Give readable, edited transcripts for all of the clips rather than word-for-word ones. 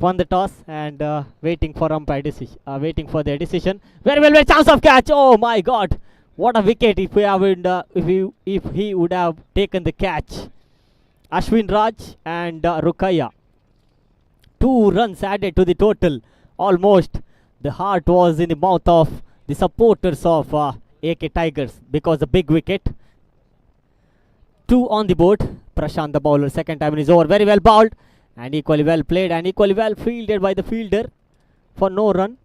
won the toss and waiting for umpire decision. Waiting for their decision. Very well, chance of catch. Oh my God! What a wicket! If we haven't, if he would have taken the catch. Ashwin Raj and Rukaya. 2 runs added to the total. Almost the heart was in the mouth of the supporters of AK Tigers because the big wicket. 2 on the board. Prashant the bowler, second time in his over. Very well bowled and equally well played and equally well fielded by the fielder for no run.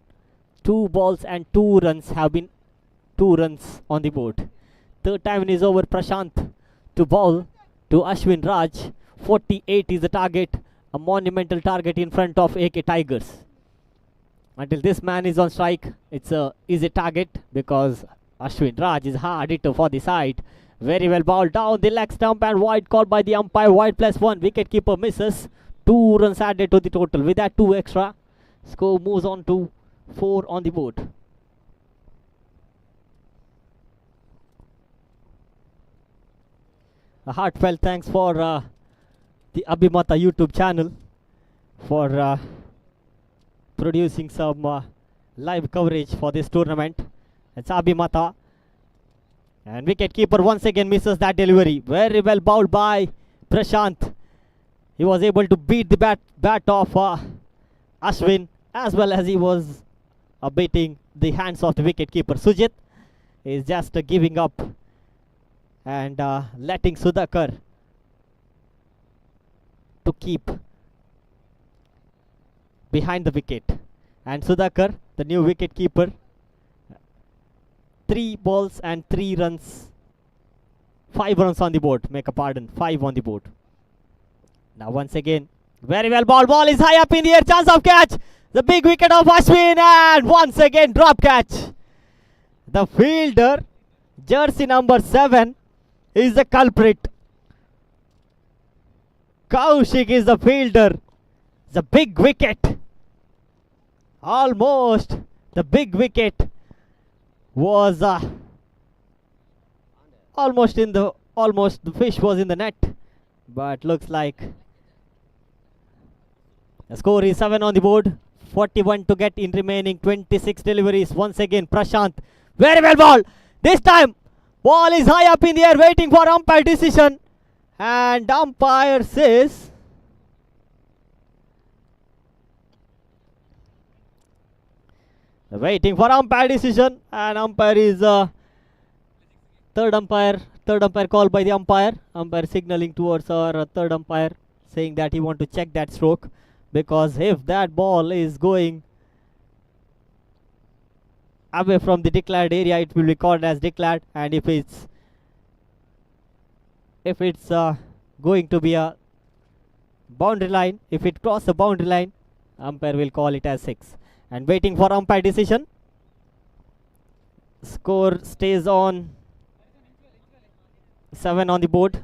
2 balls and 2 runs have been 2 runs on the board. Third time in his over, Prashant to bowl to Ashwin Raj. 48 is the target, a monumental target in front of AK Tigers. Until this man is on strike, it's a easy target because Ashwin Raj is hard hitter for the side. Very well bowled down the leg stump and wide called by the umpire. Wide +1. Wicketkeeper misses. 2 runs added to the total. With that 2 extra, score moves on to 4 on the board. A heartfelt thanks for the Abhimata YouTube channel for producing some live coverage for this tournament. It's Abhimata. And wicketkeeper once again misses that delivery. Very well bowled by Prashant. He was able to beat the bat of Ashwin as well as he was beating the hands of the wicketkeeper. Sujit is just giving up and letting Sudhakar to keep behind the wicket. And Sudhakar, the new wicketkeeper, 3 balls and 3 runs. 5 runs on the board. Make a pardon. 5 on the board. Now once again, very well ball. Ball is high up in the air. Chance of catch. The big wicket of Ashwin and once again drop catch. The fielder, jersey number 7, is the culprit. Kaushik is the fielder. The big wicket. Almost the big wicket was almost the fish was in the net, but looks like the score is 7 on the board. 41 to get in remaining 26 deliveries. Once again Prashant, very well ball. This time ball is high up in the air, waiting for umpire decision, and umpire says waiting for umpire decision, and umpire is third umpire call by the umpire signaling towards our third umpire, saying that he want to check that stroke, because if that ball is going away from the declared area, it will be called as declared, and if it's going to be a boundary line, if it crosses the boundary line, umpire will call it as 6. And waiting for umpire decision. Score stays on 7 on the board.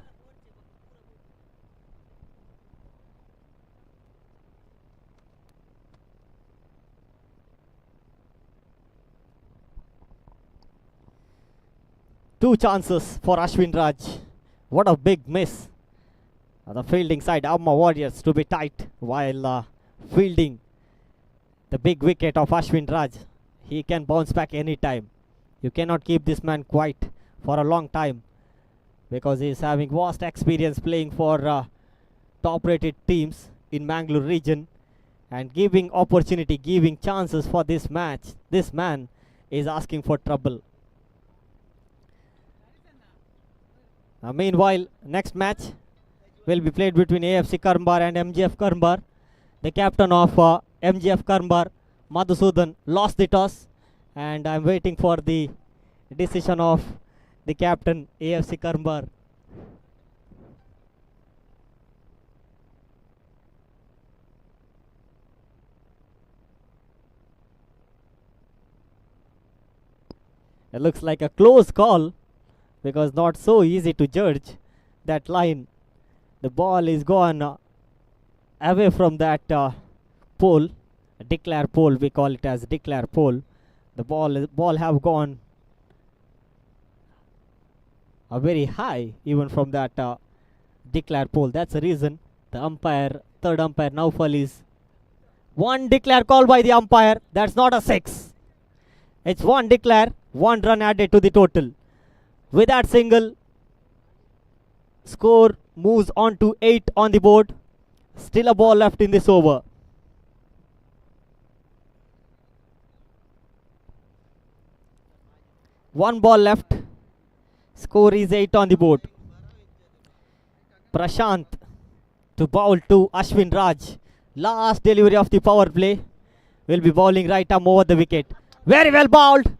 Two chances for Ashwin Raj. What a big miss. The fielding side, Amma Warriors, to be tight while fielding the big wicket of Ashwin Raj. He can bounce back anytime. You cannot keep this man quiet for a long time, because he is having vast experience playing for top rated teams in Mangalore region, and giving opportunity, giving chances for this match. This man is asking for trouble. Meanwhile, next match will be played between AFC Karmbar and MGF Karmbar. The captain of MGF Karmbar, Madhusudan, lost the toss, and I'm waiting for the decision of the captain, AFC Karmbar. It looks like a close call, because not so easy to judge that line. The ball is gone away from that pole, declare pole, we call it as declare pole. The ball have gone very high even from that declare pole. That's the reason the umpire, third umpire Naufal, is One declare call by the umpire. That's not a 6. It's one declare, one run added to the total. With that single, score moves on to 8 on the board. Still a ball left in this over. One ball left. Score is 8 on the board. Prashant to bowl to Ashwin Raj. Last delivery of the power play. Will be bowling right arm over the wicket. Very well bowled.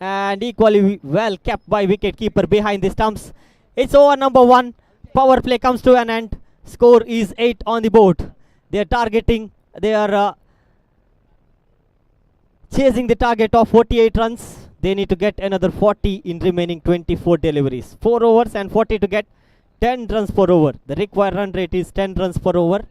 And equally well kept by wicket keeper behind the stumps. It's over number 1. Power play comes to an end. Score is 8 on the board. They are chasing the target of 48 runs. They need to get another 40 in remaining 24 deliveries. 4 overs and 40 to get 10 runs per over. The required run rate is 10 runs per over.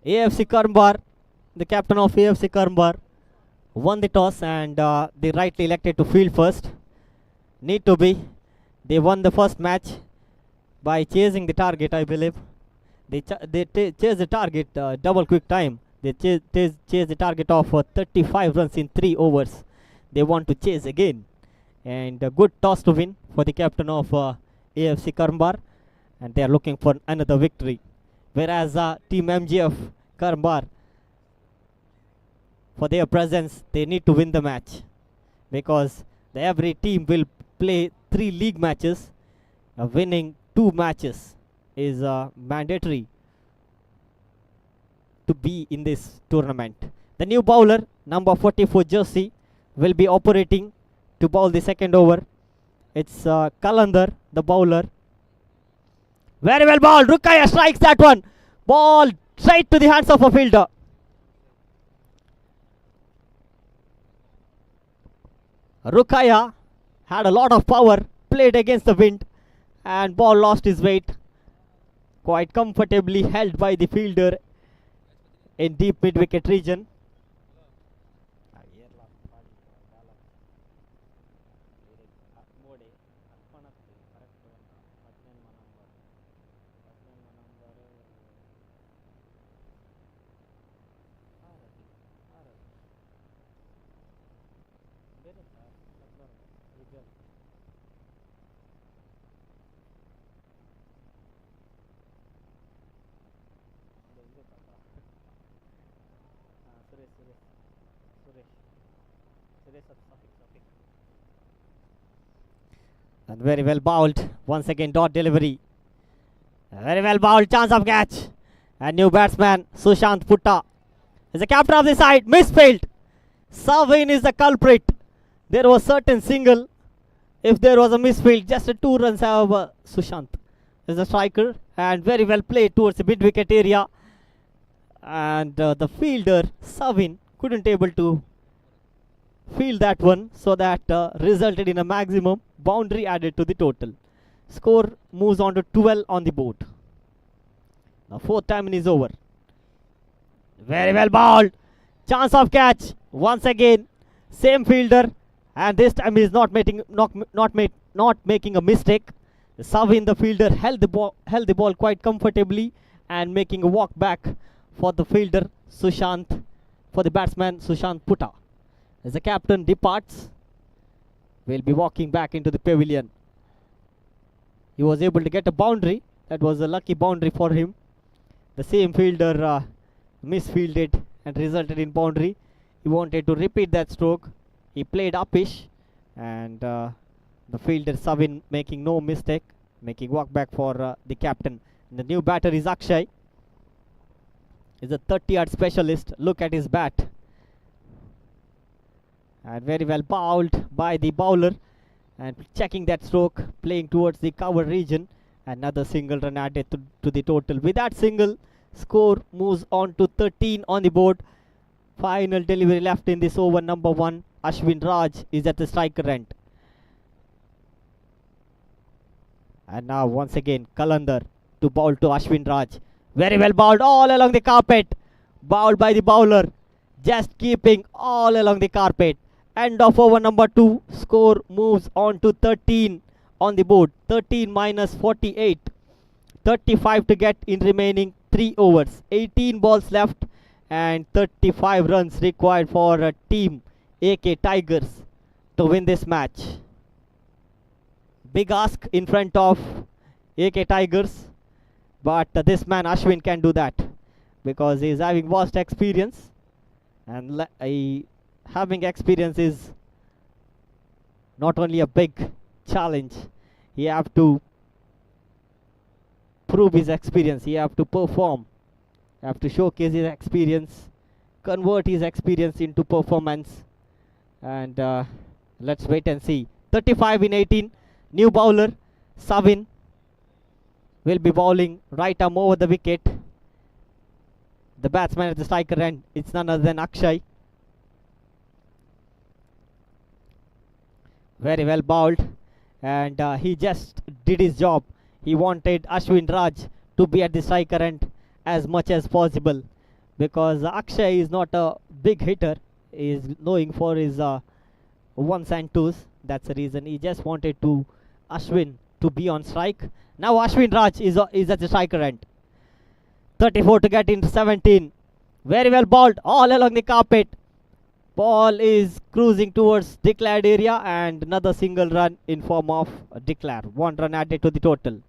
AFC Karmbar, the captain of AFC Karmbar, won the toss and they rightly elected to field first. Need to be. They won the first match by chasing the target, I believe. They chase the target double quick time. They chase the target of 35 runs in 3 overs. They want to chase again. And a good toss to win for the captain of AFC Karmbar. And they are looking for another victory. Whereas Team MGF Karmbar, for their presence, they need to win the match. Because every team will play 3 league matches. Winning 2 matches is mandatory to be in this tournament. The new bowler, number 44 jersey, will be operating to bowl the second over. It's Kalandar, the bowler. Very well bowled. Rukaya strikes that one. Ball straight to the hands of a fielder. Rukaya had a lot of power, played against the wind, and ball lost his weight. Quite comfortably held by the fielder in deep mid-wicket region. And very well bowled. Once again, dot delivery. Very well bowled. Chance of catch. And new batsman, Sushant Putta, is the captain of the side. Misfield. Savin is the culprit. There was certain single. If there was a misfield, just a 2 runs have Sushant is the striker. And very well played towards the mid-wicket area. And the fielder, Savin, couldn't able to field that one, so that resulted in a maximum boundary added to the total. Score moves on to 12 on the board. Now 4th time in is over. Very well bowled. Chance of catch. Once again, same fielder, and this time he is not making a mistake. Savin, the fielder, held the ball quite comfortably and making a walk back for the fielder Sushant, for the batsman Sushant Putta. As the captain departs, will be walking back into the pavilion. He was able to get a boundary. That was a lucky boundary for him. The same fielder misfielded and resulted in boundary. He wanted to repeat that stroke. He played uppish, and the fielder Savin making no mistake, making walk back for the captain. And the new batter is Akshay. He's a 30-yard specialist. Look at his bat. And very well bowled by the bowler, and checking that stroke, playing towards the cover region. Another single run added to the total. With that single, score moves on to 13 on the board. Final delivery left in this over number 1. Ashwin Raj is at the striker end. And now once again Kalandar to bowl to Ashwin Raj. Very well bowled all along the carpet. Bowled by the bowler. Just keeping all along the carpet. End of over number 2. Score moves on to 13 on the board. 13 minus 48. 35 to get in remaining 3 overs. 18 balls left and 35 runs required for team AK Tigers to win this match. Big ask in front of AK Tigers, but this man Ashwin can do that because he is having vast experience, and having experience is not only a big challenge. He have to prove his experience, he have to perform, have to showcase his experience, convert his experience into performance, and let's wait and see. 35 in 18. New bowler Savin will be bowling right arm over the wicket. The batsman at the striker end, it's none other than Akshay. Very well bowled, and he just did his job. He wanted Ashwin Raj to be at the striker end as much as possible, because Akshay is not a big hitter. He is knowing for his ones and twos. That's the reason he just wanted to Ashwin to be on strike. Now Ashwin Raj is at the striker end. 34 to get into 17. Very well bowled all along the carpet. Ball is cruising towards declared area, and another single run in form of a declare. 1 run added to the total.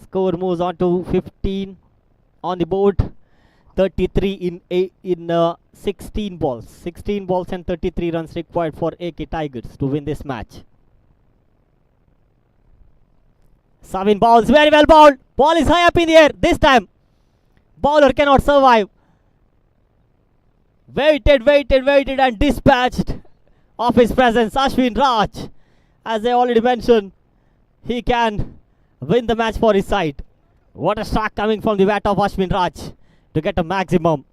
Score moves on to 15 on the board. 33 in 16 balls. 16 balls and 33 runs required for AK Tigers to win this match. Savin bowls, very well bowled. Ball is high up in the air. This time, bowler cannot survive. Waited and dispatched of his presence. Ashwin Raj, as I already mentioned, he can win the match for his side. What a strike coming from the bat of Ashwin Raj to get a maximum.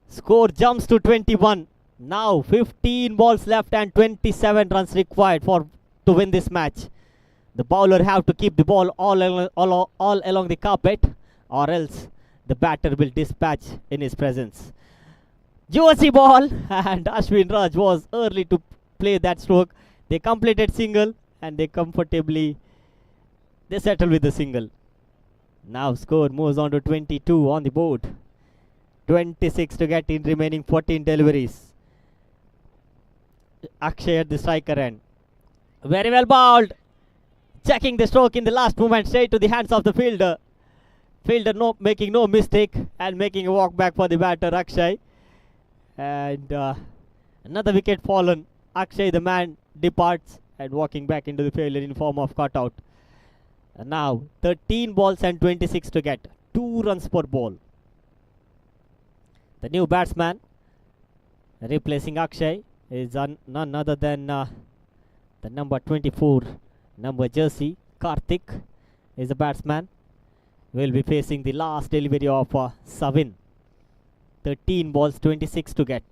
Score jumps to 21. Now 15 balls left and 27 runs required to win this match. The bowler have to keep the ball all along the carpet, or else the batter will dispatch in his presence. Juicy ball, and Ashwin Raj was early to play that stroke. They completed single, and they settle with the single. Now score moves on to 22 on the board. 26 to get in remaining 14 deliveries. Akshay at the striker end. Very well bowled. Checking the stroke in the last moment straight to the hands of the fielder. Fielder making no mistake and making a walk back for the batter Akshay. And another wicket fallen. Akshay, the man, departs and walking back into the fielder in form of cutout. And now 13 balls and 26 to get. 2 runs per ball. The new batsman replacing Akshay is none other than the number 24 number jersey. Karthik is the batsman. Will be facing the last delivery of Savin. 13 balls, 26 to get.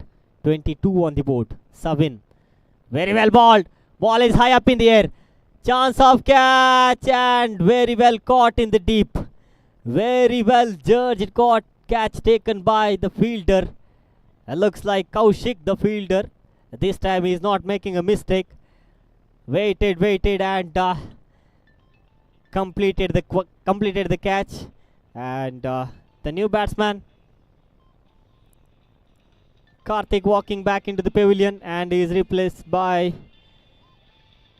22 on the board. Savin. Very well balled. Ball is high up in the air. Chance of catch, and very well caught in the deep. Very well judged catch taken by the fielder. Looks like Kaushik, the fielder. This time he is not making a mistake. Waited and completed the catch. And the new batsman Karthik walking back into the pavilion, and he is replaced by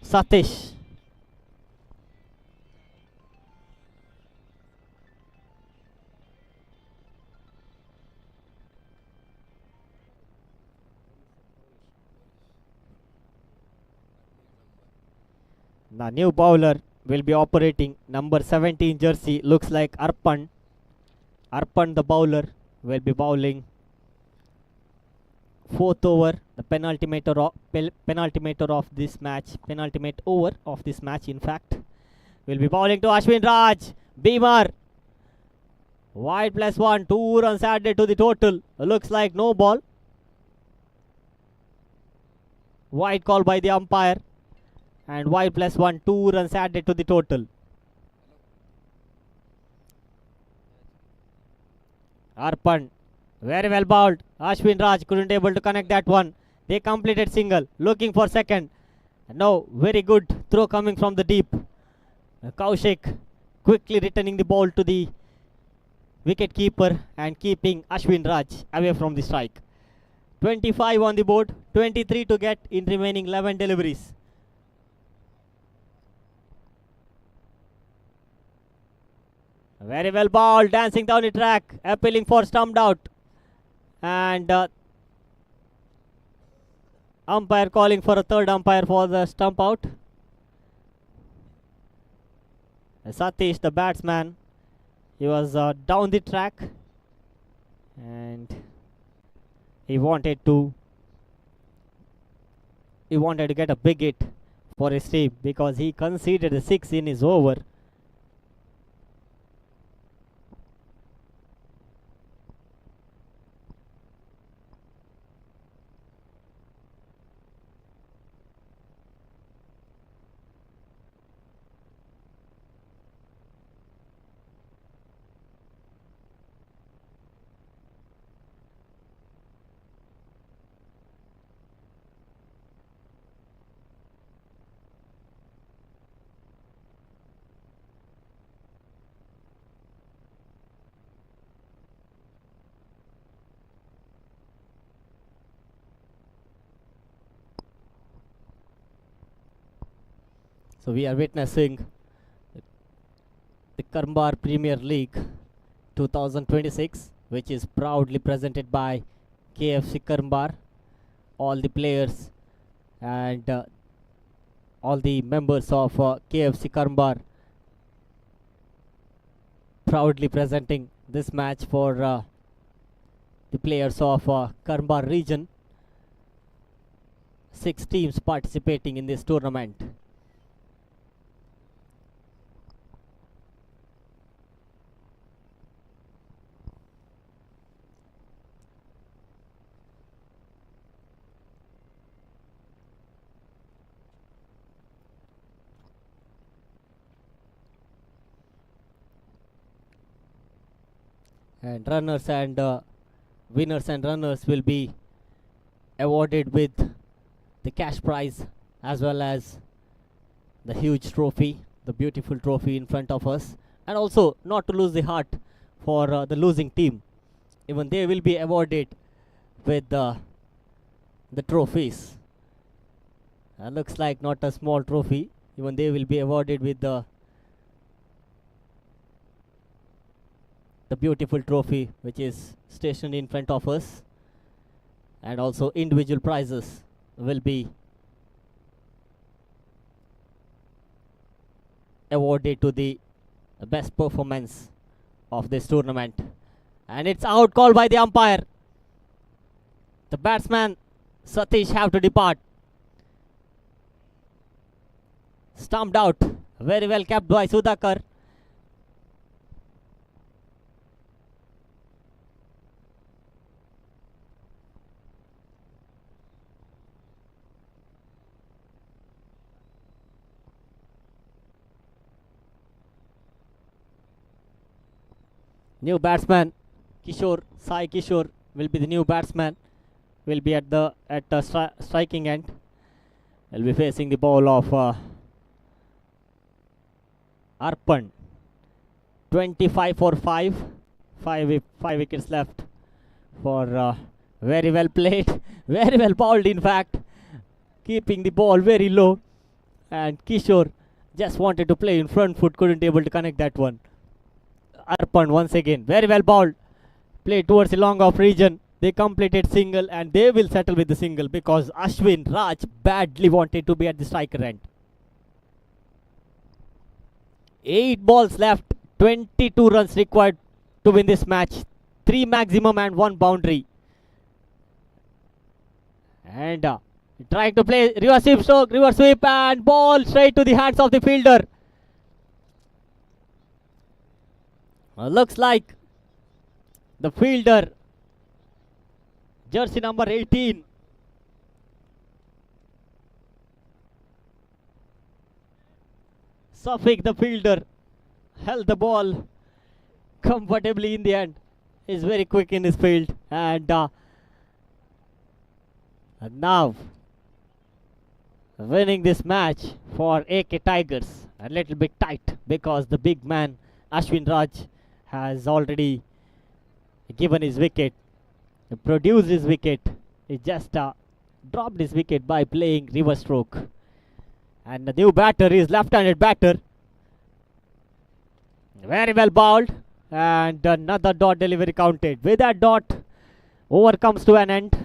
Satish. The new bowler will be operating number 17 jersey. Looks like Arpan. Arpan, the bowler, will be bowling 4th over, the penultimate of this match. Penultimate over of this match, in fact. Will be bowling to Ashwin Raj. Beamer. Wide +1. 2 runs added to the total. Looks like no ball. Wide call by the umpire. And wide +1. 2 runs added to the total. Arpan Very well bowled. Ashwin Raj couldn't able to connect that one. They completed single. Looking for second. No, very good throw coming from the deep. Kaushik quickly returning the ball to the wicket keeper and keeping Ashwin Raj away from the strike. 25 on the board, 23 to get in remaining 11 deliveries. Very well ball, dancing down the track, appealing for stumped out. And umpire calling for a third umpire for the stump out. Satish, the batsman, he was down the track and he wanted to get a big hit for his team because he conceded a 6 in his over. So we are witnessing the Karmbar Premier League 2026, which is proudly presented by KFC Karmbar. All the players and all the members of KFC Karmbar proudly presenting this match for the players of Karmbar region. 6 teams participating in this tournament. And runners and winners and runners will be awarded with the cash prize as well as the huge trophy, the beautiful trophy in front of us. And also not to lose the heart for the losing team. Even they will be awarded with the trophies. Looks like not a small trophy. Even they will be awarded with the beautiful trophy which is stationed in front of us, and also individual prizes will be awarded to the best performance of this tournament. And it's out, called by the umpire. The batsman Satish have to depart. Stumped out. Very well kept by Sudhakar. New batsman Kishore, Sai Kishore will be the new batsman. Will be at the striking end. Will be facing the ball of Arpan. 25 for 5. 5 wickets left for very well played. Very well bowled in fact. Keeping the ball very low. And Kishore just wanted to play in front foot. Couldn't able to connect that one. Arpan once again. Very well bowled. Played towards the long off region. They completed single and they will settle with the single because Ashwin Raj badly wanted to be at the striker end. 8 balls left. 22 runs required to win this match. 3 maximum and 1 boundary. And trying to play reverse sweep stroke, reverse sweep and ball straight to the hands of the fielder. Looks like the fielder, jersey number 18, Safik, the fielder, held the ball comfortably in the end. Is very quick in his field. And now winning this match for AK Tigers. A little bit tight because the big man Ashwin Raj has already given his wicket, produced his wicket. He just dropped his wicket by playing reverse stroke. And the new batter is left-handed batter. Very well bowled. And another dot delivery counted. With that dot, over comes to an end.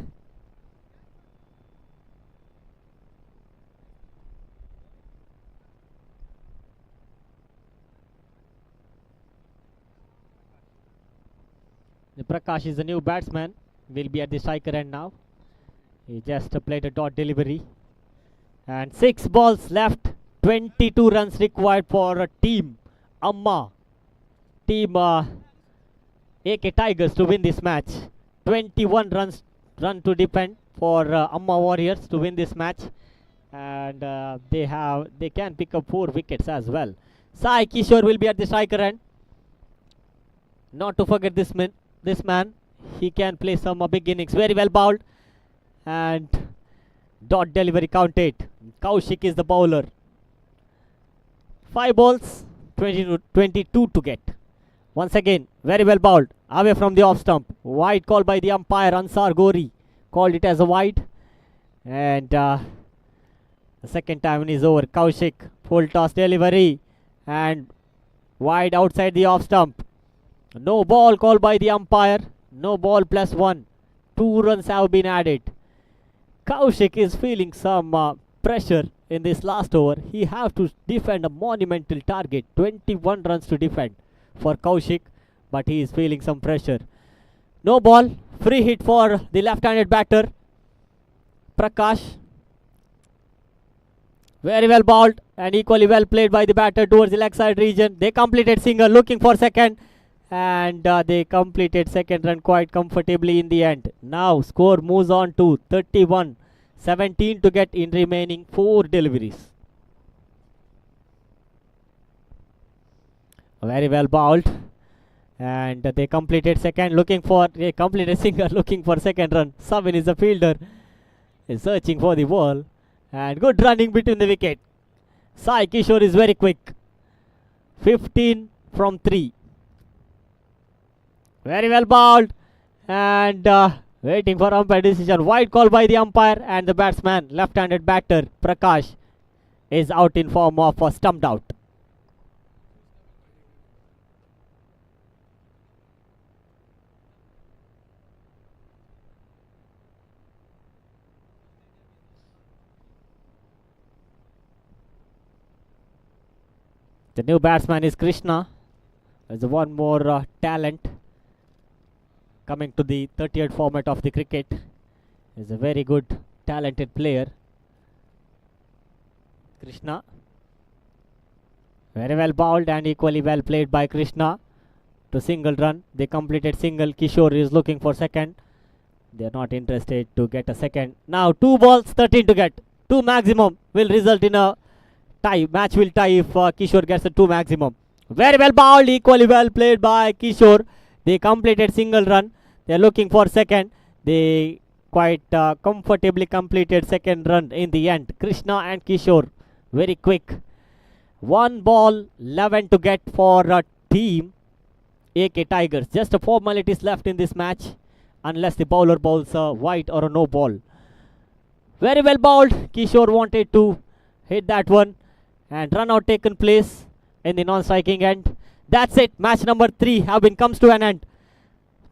Prakash is the new batsman. Will be at the striker end now. He just played a dot delivery. And 6 balls left. 22 runs required for a team Team AK Tigers to win this match. 21 runs to defend for Amma Warriors to win this match. And they can pick up 4 wickets as well. Sai Kishore will be at the striker end. Not to forget this man. He can play some big innings. Very well bowled. And dot delivery counted. Kaushik is the bowler. 5 balls, 22 to get. Once again, very well bowled. Away from the off stump. Wide call by the umpire Ansar Gori. Called it as a wide. And the second time in his over. Kaushik, full toss delivery. And wide outside the off stump. No ball called by the umpire. No ball +1. 2 runs have been added. Kaushik is feeling some pressure in this last over. He have to defend a monumental target. 21 runs to defend for Kaushik, but he is feeling some pressure. No ball. Free hit for the left-handed batter Prakash. Very well bowled and equally well played by the batter towards the leg side region. They completed single, looking for second. And they completed second run quite comfortably in the end. Now score moves on to 31. 17 to get in remaining 4 deliveries. Very well bowled. And they completed second, they completed single, looking for second run. Savin is the fielder. Is searching for the ball. And good running between the wicket. Sai Kishore is very quick. 15 from 3. Very well bowled. And waiting for umpire decision. Wide call by the umpire, and the batsman, left-handed batter Prakash, is out in form of a stumped out. The new batsman is Krishna. There's one more talent coming to the 30th format of the cricket. Is a very good talented player, Krishna. Very well bowled and equally well played by Krishna to single run. They completed single. Kishore is looking for second. They are not interested to get a second. Now 2 balls, 13 to get. 2 maximum will result in a tie. Match will tie if Kishore gets a 2 maximum. Very well bowled, equally well played by Kishore. They completed single run. They are looking for second. They quite comfortably completed second run in the end. Krishna and Kishore very quick. 1 ball, 11 to get for team AK Tigers. Just a formalities left in this match, unless the bowler bowls a wide or a no ball. Very well bowled. Kishore wanted to hit that one, and run out taken place in the non-striking end. That's it. Match number 3 comes to an end.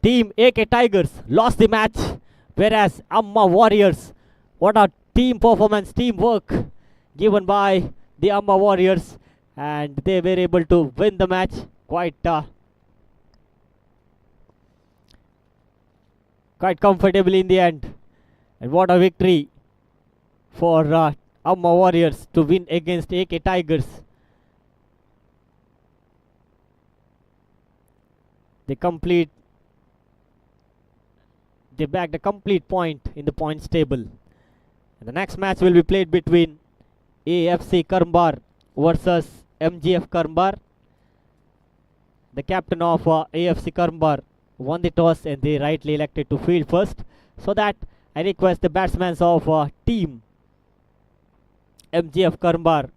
Team AK Tigers lost the match, whereas Amma Warriors, what a team performance, teamwork given by the Amma Warriors, and they were able to win the match quite comfortably in the end. And what a victory for Amma Warriors to win against AK Tigers. They bagged a complete point in the points table. And the next match will be played between AFC Karmbar versus MGF Karmbar. The captain of AFC Karmbar, won the toss and they rightly elected to field first. So that I request the batsmen of team MGF Karmbar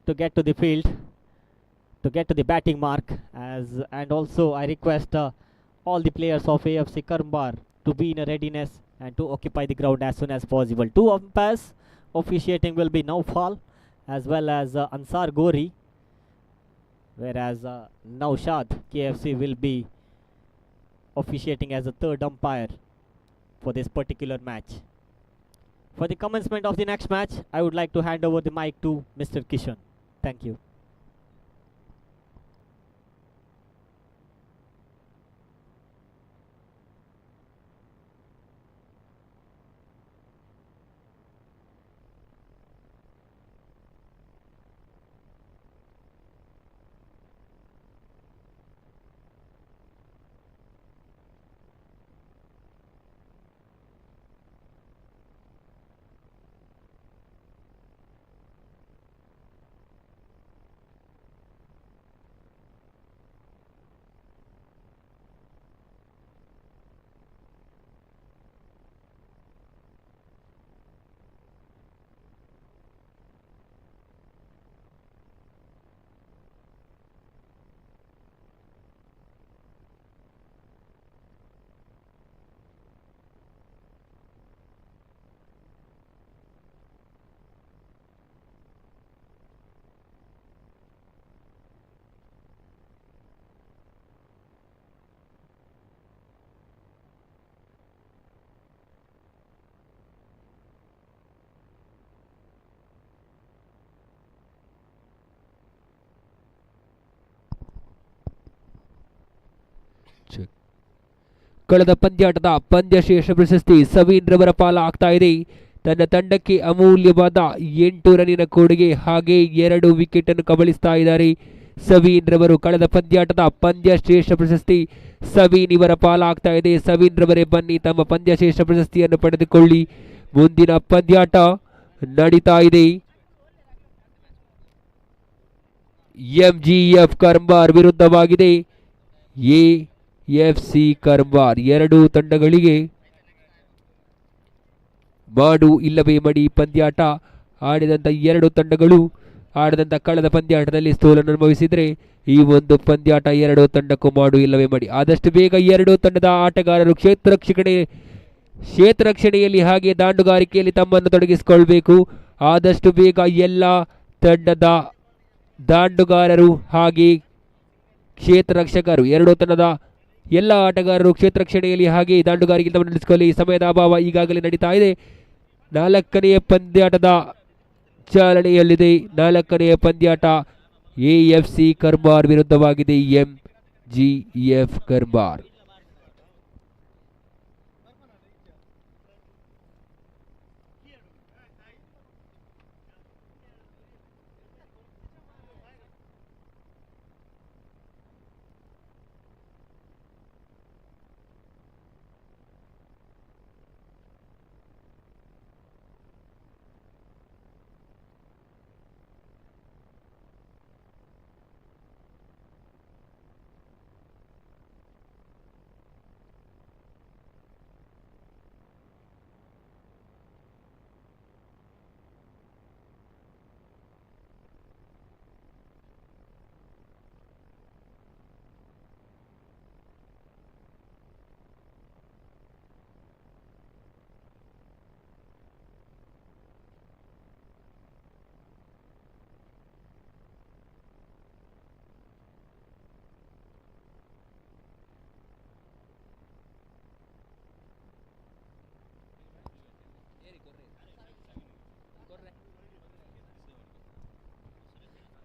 to get to the field, to get to the batting mark, and also I request all the players of AFC Karmbar to be in a readiness and to occupy the ground as soon as possible. Two umpires officiating will be Naufal as well as Ansar Gori, whereas Naushad KFC will be officiating as a third umpire for this particular match. For the commencement of the next match, I would like to hand over the mic to Mr. Kishan. Thank you. ಕಳೆದ ಪಂದ್ಯಾಟದ ಪಂದ್ಯಶ್ರೇಷ್ಠ ಪ್ರಶಸ್ತಿ ಸವೀನ್ ರವರ ಪಾಲಾಗ್ತಾ ಇದೆ. ತನ್ನ ತಂಡಕ್ಕೆ ಅಮೂಲ್ಯವಾದ 8 ರನ್ನಿನ ಕೊಡುಗೆ ಹಾಗೆ 2 wicket ಅನ್ನು ಕಬಳಿಸ್ತಾ ಇದ್ದಾರೆ ಸವೀನ್ ರವರು. ಕಳೆದ ಪಂದ್ಯಾಟದ ಪಂದ್ಯಶ್ರೇಷ್ಠ ಪ್ರಶಸ್ತಿ ಸವೀನ್ ಇವರ ಪಾಲಾಗ್ತಾ ಇದೆ. ಸವೀನ್ ರವರೇ ಬನ್ನಿ ತಮ್ಮ ಪಂದ್ಯಶ್ರೇಷ್ಠ ಪ್ರಶಸ್ತಿಯನ್ನು ಪಡೆದುಕೊಳ್ಳಿ. ಮುಂದಿನ ಪಂದ್ಯಾಟ ನಡೀತಾ ಇದೆ. MGF ಕರ್ಮಾರ್ ವಿರುದ್ಧವಾಗಿದೆ AFC ಕರ್ಮಾರ್. ಎರಡೂ ತಂಡಗಳಿಗೆ ಮಾಡು ಇಲ್ಲವೇ ಮಡಿ ಪಂದ್ಯಾಟ ಆಡಿದಂಥ ಎರಡು ತಂಡಗಳು ಆಡಿದಂಥ ಕಳೆದ ಪಂದ್ಯಾಟದಲ್ಲಿ ಸೋಲನ್ನು ಅನುಭವಿಸಿದರೆ ಈ ಒಂದು ಪಂದ್ಯಾಟ ಎರಡೂ ತಂಡಕ್ಕೂ ಮಾಡು ಇಲ್ಲವೇ ಮಡಿ. ಆದಷ್ಟು ಬೇಗ ಎರಡೂ ತಂಡದ ಆಟಗಾರರು ಕ್ಷೇತ್ರ ರಕ್ಷಣೆಯಲ್ಲಿ ಹಾಗೆ ದಾಂಡುಗಾರಿಕೆಯಲ್ಲಿ ತಮ್ಮನ್ನು ತೊಡಗಿಸಿಕೊಳ್ಬೇಕು. ಆದಷ್ಟು ಬೇಗ ಎಲ್ಲ ತಂಡದ ದಾಂಡುಗಾರರು ಹಾಗೆ ಕ್ಷೇತ್ರ ರಕ್ಷಕರು ಎರಡೂ ತಂಡದ ಎಲ್ಲ ಆಟಗಾರರು ಕ್ಷೇತ್ರ ರಕ್ಷಣೆಯಲ್ಲಿ ಹಾಗೆ ದಾಂಡುಗಾರಿಕೆ ನಡೆಸಿಕೊಳ್ಳಿ. ಸಮಯದ ಅಭಾವ ಈಗಾಗಲೇ ನಡೀತಾ ಇದೆ. 4ನೇ ಪಂದ್ಯಾಟದ ಚಾಲನೆಯಲ್ಲಿದೆ. 4ನೇ ಪಂದ್ಯಾಟ AFC ಕರ್ಮಾರ್ ವಿರುದ್ಧವಾಗಿದೆ MGF ಕರ್ಮಾರ್.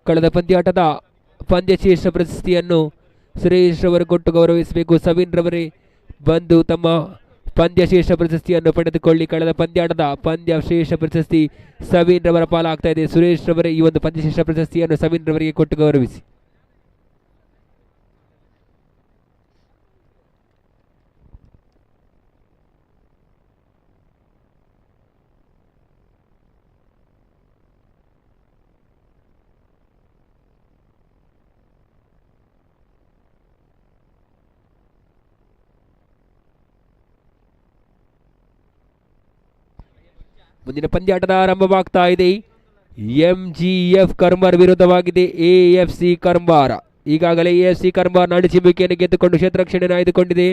ಕಳೆದ ಪಂದ್ಯಾಟದ ಪಂದ್ಯಶ್ರೇಷ್ಠ ಪ್ರಶಸ್ತಿಯನ್ನು ಸುರೇಶ್ ರವರು ಕೊಟ್ಟು ಗೌರವಿಸಬೇಕು. ಸವೀನ್ ರವರೇ ಬಂದು ತಮ್ಮ ಪಂದ್ಯಶ್ರೇಷ್ಠ ಪ್ರಶಸ್ತಿಯನ್ನು ಪಡೆದುಕೊಳ್ಳಿ. ಕಳೆದ ಪಂದ್ಯಾಟದ ಪಂದ್ಯಶ್ರೇಷ್ಠ ಪ್ರಶಸ್ತಿ ಸವೀನ್ ರವರ ಪಾಲಾಗ್ತಾ ಇದೆ. ಸುರೇಶ್ ರವರೇ ಈ ಒಂದು ಪಂದ್ಯಶ್ರೇಷ್ಠ ಪ್ರಶಸ್ತಿಯನ್ನು ಸವೀನ್ ರವರಿಗೆ ಕೊಟ್ಟು ಗೌರವಿಸಿ. ಮುಂದಿನ ಪಂದ್ಯಾಟದ ಆರಂಭವಾಗ್ತಾ ಇದೆ. MGF ಕರ್ಮಾರ್ ವಿರುದ್ಧವಾಗಿದೆ AFC ಕರ್ಮಾರ. ಈಗಾಗಲೇ AFC ಕರ್ಮಾರ್ ನಡುಚಿಂಬಿಕೆಯನ್ನು ಗೆದ್ದುಕೊಂಡು ಕ್ಷೇತ್ರರಕ್ಷಣೆಯನ್ನು ಆಯ್ದುಕೊಂಡಿದೆ.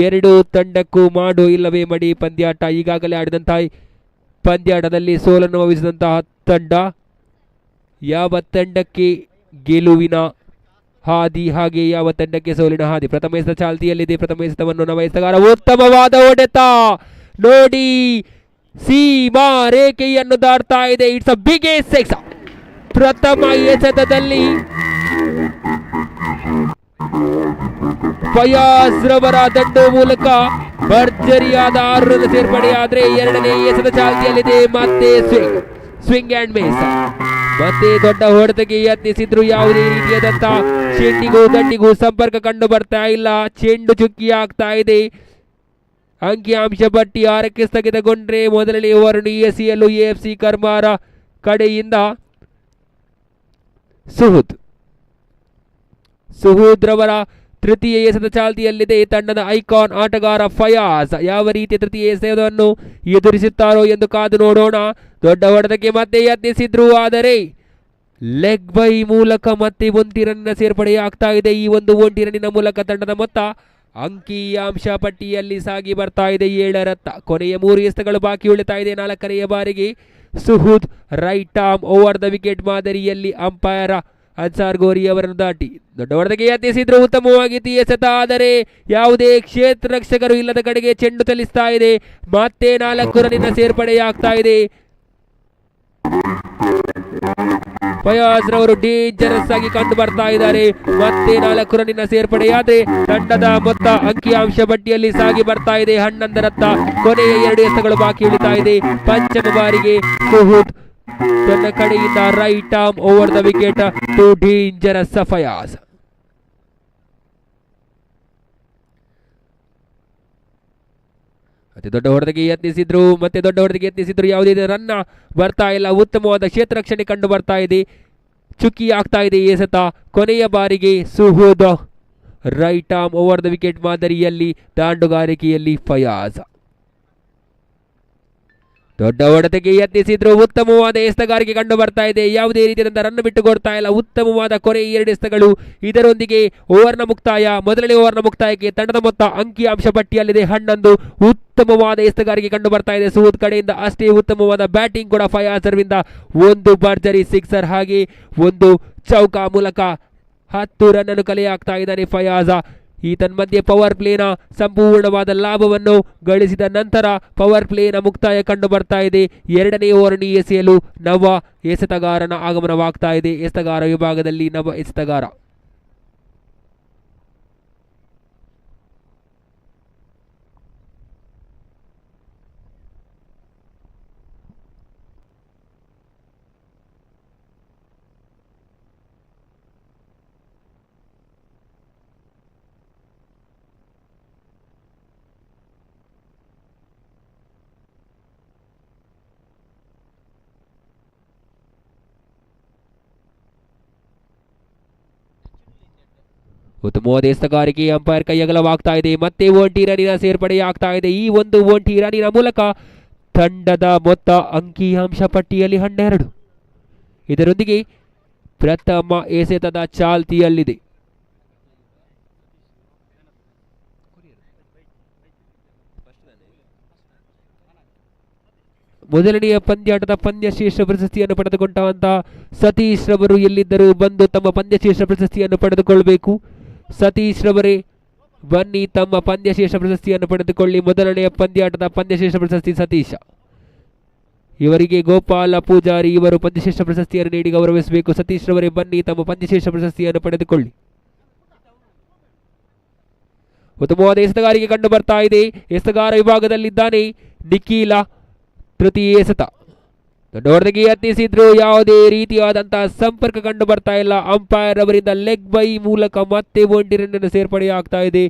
ಎರಡು ತಂಡಕ್ಕೂ ಮಾಡು ಇಲ್ಲವೇ ಮಡಿ ಪಂದ್ಯಾಟ. ಈಗಾಗಲೇ ಆಡಿದಂತಹ ಪಂದ್ಯಾಟದಲ್ಲಿ ಸೋಲನ್ನು ವಹಿಸಿದಂತಹ ತಂಡ ಯಾವ ತಂಡಕ್ಕೆ ಗೆಲುವಿನ ಹಾದಿ, ಹಾಗೆ ಯಾವ ತಂಡಕ್ಕೆ ಸೋಲಿನ ಹಾದಿ. ಪ್ರಥಮ ಎಸೆತ ಚಾಲ್ತಿಯಲ್ಲಿದೆ. ಪ್ರಥಮ ಎಸೆತವನ್ನು ನವ ಎಸೆತಗಾರ ಉತ್ತಮವಾದ ಹೊಡೆತ ನೋಡಿ, ಸೀಮಾ ರೇಖೆಯನ್ನು ದಾಟ್ತಾ ಇದೆ. It's a big six. ಪ್ರಥಮ ಎಸೆತದಲ್ಲಿ ಫಯಾಜ್ ರವರ ದಂಡು ಮೂಲಕ ಭರ್ಜರಿಯಾದ 6 ರನ್ ಸೇರ್ಪಡೆಯಾದ್ರೆ ಎರಡನೇ ಎಸೆತ ಚಾಲ್ತಿಯಲ್ಲಿದೆ. ಮತ್ತೆ ಸ್ವಿಂಗ್ ಅಂಡ್ ಮಿಸ್. ಮತ್ತೆ ದೊಡ್ಡ ಹೊಡೆತಕ್ಕೆ ಯತ್ನಿಸಿದ್ರು. ಯಾವುದೇ ರೀತಿಯಾದಂತಹ ಚೆಂಡಿಗೂ ದಂಡಿಗೂ ಸಂಪರ್ಕ ಕಂಡು ಬರ್ತಾ ಇಲ್ಲ. ಚೆಂಡು ಚುಕ್ಕಿ ಆಗ್ತಾ ಇದೆ. ಅಂಕಿಅಂಶ ಪಟ್ಟಿ 6ಕ್ಕೆ ಸ್ಥಗಿತಗೊಂಡ್ರೆ ಮೊದಲನೇ ಓವರ್ ಎಸೆಯಲು AFC ಕರ್ಮಾರ ಕಡೆಯಿಂದ ಸುಹೂದ್ ರವರ ತೃತೀಯ ಎಸೆತ ಚಾಲ್ತಿಯಲ್ಲಿದೆ. ತಂಡದ ಐಕಾನ್ ಆಟಗಾರ ಫಯಾಜ್ ಯಾವ ರೀತಿಯ ತೃತೀಯ ಎಸೆತವನ್ನು ಎದುರಿಸುತ್ತಾರೋ ಎಂದು ಕಾದು ನೋಡೋಣ. ದೊಡ್ಡ ಹೊಡೆತಕ್ಕೆ ಮತ್ತೆ ಯತ್ನಿಸಿದ್ರು, ಆದರೆ ಲೆಗ್ ಬೈ ಮೂಲಕ ಮತ್ತೆ 1 ರನ್ನಿನ ಸೇರ್ಪಡೆಯಾಗ್ತಾ ಇದೆ. ಈ ಒಂದು 1 ರನ್ನಿನ ಮೂಲಕ ತಂಡದ ಮೊತ್ತ ಅಂಕಿಅಂಶ ಪಟ್ಟಿಯಲ್ಲಿ ಸಾಗಿ ಬರ್ತಾ ಇದೆ 7 ರತ್ತ. ಕೊನೆಯ 3 ಎಸೆತಗಳು ಬಾಕಿ ಉಳಿತಾ ಇದೆ. 4ನೇ ಬಾರಿಗೆ Suhood right arm over the wicket ಮಾದರಿಯಲ್ಲಿ ಅಂಪೈರ್ ಅನ್ಸಾರ್ ಗೋರಿ ಅವರನ್ನು ದಾಟಿ ದೊಡ್ಡ ಹೊಡೆತಕ್ಕೆ ಯತ್ನಿಸಿದ್ರು. ಉತ್ತಮವಾಗಿತ್ತು ಎಸೆತ, ಆದರೆ ಯಾವುದೇ ಕ್ಷೇತ್ರ ರಕ್ಷಕರು ಇಲ್ಲದ ಕಡೆಗೆ ಚೆಂಡು ಚಲಿಸ್ತಾ ಇದೆ. ಮತ್ತೆ 4 ರನ್ನಿನ ಸೇರ್ಪಡೆಯಾಗ್ತಾ ಇದೆ. ಫಯಾಜ್ ರವರು ಡೇಂಜರಸ್ ಆಗಿ ಕಂಡು ಬರ್ತಾ ಇದ್ದಾರೆ. ಮತ್ತೆ 4 ರನ್ನಿನ ಸೇರ್ಪಡೆಯಾದ್ರೆ ತಂಡದ ಮೊತ್ತ ಅಂಕಿಅಂಶ ಪಟ್ಟಿಯಲ್ಲಿ ಸಾಗಿ ಬರ್ತಾ ಇದೆ 11 ರತ್ತ. ಕೊನೆಯ 2 ಎಸೆತಗಳು ಬಾಕಿ ಉಳಿತಾ ಇದೆ. ಪಂಚಮ ಬಾರಿಗೆ ಸುಹೂದ್ ತನ್ನ ಕಡೆಯಿಂದ right arm over the wicket to dangerous Fayaz. ಮತ್ತೆ ದೊಡ್ಡ ಹೊಡೆತಕ್ಕೆ ಯತ್ನಿಸಿದ್ರು. ಯಾವುದೇ ರನ್ನ ಬರ್ತಾ ಇಲ್ಲ. ಉತ್ತಮವಾದ ಕ್ಷೇತ್ರ ರಕ್ಷಣೆ ಕಂಡು ಬರ್ತಾ ಇದೆ. ಚುಕ್ಕಿ ಆಗ್ತಾ ಇದೆ ಎಸೆತ. ಕೊನೆಯ ಬಾರಿಗೆ Suhood right arm over the wicket ಮಾದರಿಯಲ್ಲಿ ದಾಂಡುಗಾರಿಕೆಯಲ್ಲಿ ಫಯಾಜ್ ದೊಡ್ಡ ಹೊಡೆತಕ್ಕೆ ಯತ್ನಿಸಿದ್ರು. ಉತ್ತಮವಾದ ಎಸೆತಗಾರಿಕೆ ಕಂಡು ಬರ್ತಾ ಇದೆ. ಯಾವುದೇ ರೀತಿಯಾದಂತಹ ರನ್ ಬಿಟ್ಟು ಕೊಡ್ತಾ ಇಲ್ಲ. ಉತ್ತಮವಾದ ಕೊನೆ 2 ಎಸೆತಗಳು. ಇದರೊಂದಿಗೆ ಓವರ್ನ ಮುಕ್ತಾಯ. ಮೊದಲನೇ ಓವರ್ನ ಮುಕ್ತಾಯಕ್ಕೆ ತಂಡದ ಮೊತ್ತ ಅಂಕಿಅಂಶ ಪಟ್ಟಿಯಲ್ಲಿದೆ 11. ಉತ್ತಮವಾದ ಎಸೆತಗಾರಿಕೆ ಕಂಡು ಬರ್ತಾ ಇದೆ ಸುಹೂದ್ ಕಡೆಯಿಂದ. ಅಷ್ಟೇ ಉತ್ತಮವಾದ ಬ್ಯಾಟಿಂಗ್ ಕೂಡ ಫಯಾಜರ್ವಿಂದ. 1 ಭರ್ಜರಿ ಸಿಕ್ಸರ್ ಹಾಗೆ 1 ಚೌಕ ಮೂಲಕ 10 ರನ್ ಅನ್ನು ಕಲೆ ಹಾಕ್ತಾ ಇದ್ದಾನೆ ಫಯಾಜ. ಈ ತನ್ಮಧ್ಯೆ ಪವರ್ ಪ್ಲೇನ ಸಂಪೂರ್ಣವಾದ ಲಾಭವನ್ನು ಗಳಿಸಿದ ನಂತರ ಪವರ್ ಪ್ಲೇನ ಮುಕ್ತಾಯ ಕಂಡು ಬರ್ತಾ ಇದೆ. 2ನೇ ಓವರ್ ಎಸೆಯಲು ನವ ಎಸೆತಗಾರನ ಆಗಮನವಾಗ್ತಾ ಇದೆ. ಎಸೆತಗಾರ ವಿಭಾಗದಲ್ಲಿ ನವ ಎಸೆತಗಾರ ಉತ್ತಮವಾದ ಎಸೆತಗಾರಿಕೆ ಅಂಪೈರ್ ಕೈಯಗಲವಾಗ್ತಾ ಇದೆ. ಮತ್ತೆ 1 ರನ್ನಿನ ಸೇರ್ಪಡೆಯಾಗ್ತಾ ಇದೆ. ಈ ಒಂದು 1 ರನ್ನಿನ ಮೂಲಕ ತಂಡದ ಮೊತ್ತ ಅಂಕಿಅಂಶ ಪಟ್ಟಿಯಲ್ಲಿ 12. ಇದರೊಂದಿಗೆ ಪ್ರಥಮ ಎಸೆತದ ಚಾಲ್ತಿಯಲ್ಲಿದೆ. ಮೊದಲನೆಯ ಪಂದ್ಯಾಟದ ಪಂದ್ಯಶ್ರೇಷ್ಠ ಪ್ರಶಸ್ತಿಯನ್ನು ಪಡೆದುಕೊಂಡಂತಹ ಸತೀಶ್ ರವರು ಎಲ್ಲಿದ್ದರೂ ಬಂದು ತಮ್ಮ ಪಂದ್ಯಶ್ರೇಷ್ಠ ಪ್ರಶಸ್ತಿಯನ್ನು ಪಡೆದುಕೊಳ್ಳಬೇಕು. ಸತೀಶ್ ರವರೇ ಬನ್ನಿ, ತಮ್ಮ ಪಂದ್ಯಶ್ರೇಷ್ಠ ಪ್ರಶಸ್ತಿಯನ್ನು ಪಡೆದುಕೊಳ್ಳಿ. ಮೊದಲನೆಯ ಪಂದ್ಯಾಟದ ಪಂದ್ಯಶ್ರೇಷ್ಠ ಪ್ರಶಸ್ತಿ ಸತೀಶ ಇವರಿಗೆ ಗೋಪಾಲ ಪೂಜಾರಿ ಇವರು ಪಂದ್ಯಶ್ರೇಷ್ಠ ಪ್ರಶಸ್ತಿಯನ್ನು ನೀಡಿ ಗೌರವಿಸಬೇಕು. ಸತೀಶ್ ರವರೇ ಬನ್ನಿ, ತಮ್ಮ ಪಂದ್ಯಶ್ರೇಷ್ಠ ಪ್ರಶಸ್ತಿಯನ್ನು ಪಡೆದುಕೊಳ್ಳಿ. ಉತ್ತಮವಾದ ಎಸೆತಗಾರಿಕೆ ಕಂಡು ಬರ್ತಾ ಇದೆ. ಎಸೆತಗಾರ ವಿಭಾಗದಲ್ಲಿದ್ದಾನೆ ನಿಖಿಲ. ತೃತೀಯ ಎಸೆತ ದೊಡ್ಡ ಹೊಡೆತಕ್ಕೆ ಯತ್ನಿಸಿದ್ರು. ಯಾವುದೇ ರೀತಿಯಾದಂತಹ ಸಂಪರ್ಕ ಕಂಡು ಬರ್ತಾ ಇಲ್ಲ. ಅಂಪೈರ್ ಅವರಿಂದ ಲೆಗ್ ಬೈ ಮೂಲಕ ಮತ್ತೆ 1 ರನ್ ಸೇರ್ಪಡೆಯಾಗ್ತಾ ಇದೆ.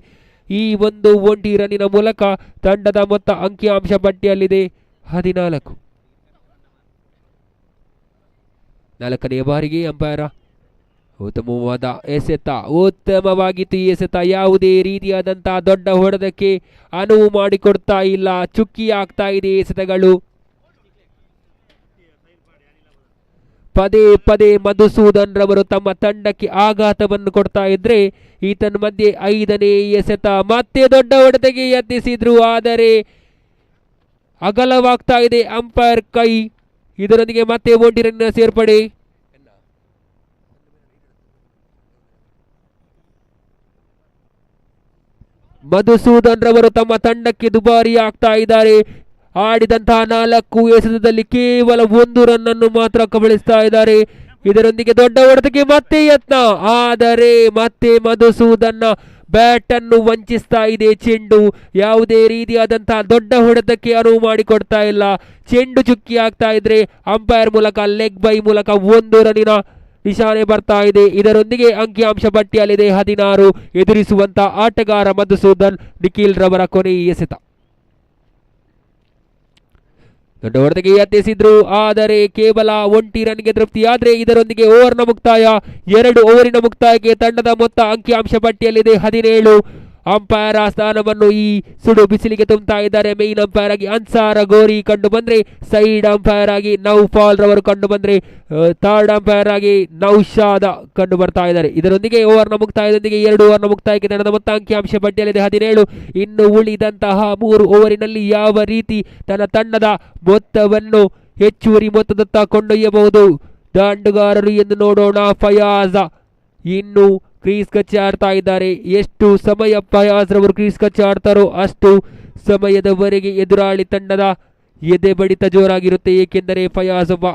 ಈ ಒಂದು 1 ರನ್ನಿನ ಮೂಲಕ ತಂಡದ ಮೊತ್ತ ಅಂಕಿಅಂಶ ಪಟ್ಟಿಯಲ್ಲಿದೆ 14. 4ನೇ ಬಾರಿಗೆ ಅಂಪೈರ್ ಉತ್ತಮವಾದ ಎಸೆತ. ಉತ್ತಮವಾಗಿತ್ತು ಈ ಎಸೆತ. ಯಾವುದೇ ರೀತಿಯಾದಂತಹ ದೊಡ್ಡ ಹೊಡೆತಕ್ಕೆ ಅನುವು ಮಾಡಿಕೊಡ್ತಾ ಇಲ್ಲ. ಚುಕ್ಕಿ ಆಗ್ತಾ ಇದೆ ಎಸೆತಗಳು. ಪದೇ ಪದೇ ಮಧುಸೂದನ್ ರವರು ತಮ್ಮ ತಂಡಕ್ಕೆ ಆಘಾತವನ್ನು ಕೊಡ್ತಾ ಇದ್ರೆ ಈತನ ಮಧ್ಯೆ 5ನೇ ಎಸೆತ ಮತ್ತೆ ದೊಡ್ಡ ಹೊಡೆತಕ್ಕೆ ಯತ್ನಿಸಿದ್ರು, ಆದರೆ ಅಗಲವಾಗ್ತಾ ಇದೆ ಅಂಪೈರ್ ಕೈ. ಇದರೊಂದಿಗೆ ಮತ್ತೆ ಒಂಟಿ ರನ್ನಿನ ಸೇರ್ಪಡೆ. ಮಧುಸೂದನ್ ರವರು ತಮ್ಮ ತಂಡಕ್ಕೆ ದುಬಾರಿ ಆಗ್ತಾ ಇದ್ದಾರೆ. ಆಡಿದಂತಹ 4 ಎಸೆತದಲ್ಲಿ ಕೇವಲ 1 ರನ್ ಅನ್ನು ಮಾತ್ರ ಕಬಳಿಸ್ತಾ ಇದ್ದಾರೆ. ಇದರೊಂದಿಗೆ ದೊಡ್ಡ ಹೊಡೆತಕ್ಕೆ ಮತ್ತೆ ಯತ್ನ, ಆದರೆ ಮತ್ತೆ ಮಧುಸೂದನ್ನ ಬ್ಯಾಟ್ ಅನ್ನು ವಂಚಿಸ್ತಾ ಇದೆ ಚೆಂಡು. ಯಾವುದೇ ರೀತಿಯಾದಂತಹ ದೊಡ್ಡ ಹೊಡೆತಕ್ಕೆ ಅನುವು ಮಾಡಿಕೊಡ್ತಾ ಇಲ್ಲ. ಚೆಂಡು ಚುಕ್ಕಿ ಆಗ್ತಾ ಇದ್ರೆ ಅಂಪೈರ್ ಮೂಲಕ ಲೆಗ್ ಬೈ ಮೂಲಕ 1 ರನ್ನಿನ ನಿಶಾನೆ ಬರ್ತಾ ಇದೆ. ಇದರೊಂದಿಗೆ ಅಂಕಿಅಂಶ ಪಟ್ಟಿಯಲ್ಲಿದೆ 16. ಎದುರಿಸುವಂತ ಆಟಗಾರ ಮಧುಸೂದನ್. ನಿಖಿಲ್ ರವರ ಕೊನೆಯ ಎಸೆತ. ದೊಡ್ಡ ಹೊಡೆತಕ್ಕೆ ಯತ್ನಿಸಿದ್ರು, ಆದರೆ ಕೇವಲ 1 ರನ್ಗೆ ತೃಪ್ತಿಯಾದ್ರೆ ಇದರೊಂದಿಗೆ ಓವರ್ನ ಮುಕ್ತಾಯ. 2 ಓವರಿನ ಮುಕ್ತಾಯಕ್ಕೆ ತಂಡದ ಮೊತ್ತ ಅಂಕಿಅಂಶ ಪಟ್ಟಿಯಲ್ಲಿದೆ 17. ಅಂಪೈರ್ ಸ್ಥಾನವನ್ನು ಈ ಸುಡು ಬಿಸಿಲಿಗೆ ತುಂಬುತ್ತಾ ಇದ್ದಾರೆ. ಮೇನ್ ಅಂಪೈರ್ ಆಗಿ ಅನ್ಸಾರ ಗೋರಿ ಕಂಡು ಬಂದ್ರೆ, ಸೈಡ್ ಅಂಪೈರ್ ಆಗಿ ನೌಫಾಲ್ ರವರು ಕಂಡು ಬಂದ್ರೆ, ಥರ್ಡ್ ಅಂಪೈರ್ ಆಗಿ ನೌಶಾದ ಕಂಡು ಬರ್ತಾ ಇದ್ದಾರೆ. ಇದರೊಂದಿಗೆ ಓವರ್ನ ಮುಕ್ತಾಯದೊಂದಿಗೆ 2 ಓವರ್ನ ಮುಕ್ತಾಯಕ್ಕೆ ತಂಡದ ಮೊತ್ತ ಅಂಕಿಅಂಶ ಪಟ್ಟಿಯಲ್ಲಿದೆ 17. ಇನ್ನು ಉಳಿದಂತಹ 3 ಓವರಿನಲ್ಲಿ ಯಾವ ರೀತಿ ತನ್ನ ತಂಡದ ಮೊತ್ತವನ್ನು ಹೆಚ್ಚುವರಿ ಮೊತ್ತದತ್ತ ಕೊಂಡೊಯ್ಯಬಹುದು ದಾಂಡುಗಾರರು ಎಂದು ನೋಡೋಣ. ಫಯಾಜ್ ಇನ್ನು ಕ್ರೀಸ್ ಕಚ್ಚಿ ಆಡ್ತಾ ಇದ್ದಾರೆ. ಎಷ್ಟು ಸಮಯ ಫಯಾಜ್ ರವರು ಕ್ರೀಸ್ ಕಚ್ಚಿ ಆಡ್ತಾರೋ ಅಷ್ಟು ಸಮಯದವರೆಗೆ ಎದುರಾಳಿ ತಂಡದ ಎದೆ ಬಡಿತ ಜೋರಾಗಿರುತ್ತೆ. ಏಕೆಂದರೆ ಫಯಾಜ್ ಒಬ್ಬ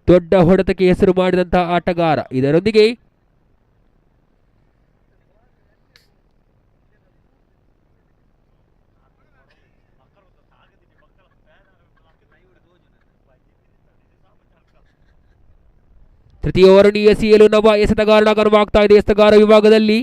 ದೊಡ್ಡ ಹೊಡೆತಕ್ಕೆ ಹೆಸರು ಮಾಡಿದಂತಹ ಆಟಗಾರ. ಇದರೊಂದಿಗೆ ತೃತೀಯ ಓವರ್ ಎಸೆಯಲು ನವ ಎಸೆತಗಾರನ ಗಮನವಾಗ್ತಾ ಇದೆ. ಎಸೆತಗಾರ ವಿಭಾಗದಲ್ಲಿ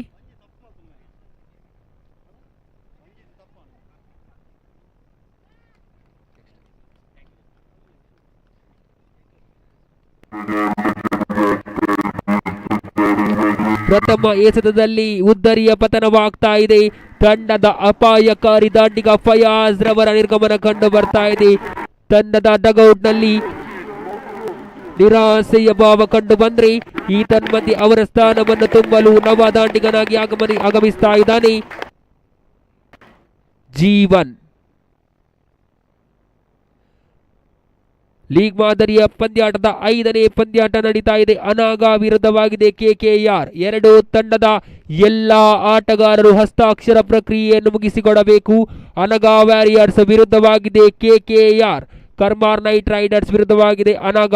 ಪ್ರಥಮ ಎಸೆತದಲ್ಲಿ ಉದ್ದರಿಯ ಪತನವಾಗ್ತಾ ಇದೆ. ತಂಡದ ಅಪಾಯಕಾರಿ ದಾಂಡಿಗ ಫಯಾಜ್ ರವರ ನಿರ್ಗಮನ ಕಂಡು ಬರ್ತಾ ಇದೆ. ತಂಡದ ಡಗೌಟ್ ನಲ್ಲಿ ನಿರಾಸೆಯ ಭಾವ ಕಂಡು ಬಂದ್ರೆ ಈ ತನ್ಮಧ್ಯೆ ಅವರ ಸ್ಥಾನವನ್ನು ತುಂಬಲು ನವ ದಾಂಡಿಗನಾಗಿ ಆಗಮಿಸ್ತಾ ಇದ್ದಾನೆ ಜೀವನ್. ಲೀಗ್ ಮಾದರಿಯ ಪಂದ್ಯಾಟದ 5ನೇ ಪಂದ್ಯಾಟ ನಡೀತಾ ಇದೆ. ಅನಾಗ ವಿರುದ್ಧವಾಗಿದೆ KKR. 2 ತಂಡದ ಎಲ್ಲಾ ಆಟಗಾರರು ಹಸ್ತಾಕ್ಷರ ಪ್ರಕ್ರಿಯೆಯನ್ನು ಮುಗಿಸಿಕೊಡಬೇಕು. ಅನಗ ವ್ಯಾರಿಯರ್ಸ್ ವಿರುದ್ಧವಾಗಿದೆ KKR. ಕರ್ಮಾರ್ ನೈಟ್ ರೈಡರ್ಸ್ ವಿರುದ್ಧವಾಗಿದೆ ಅನಗ.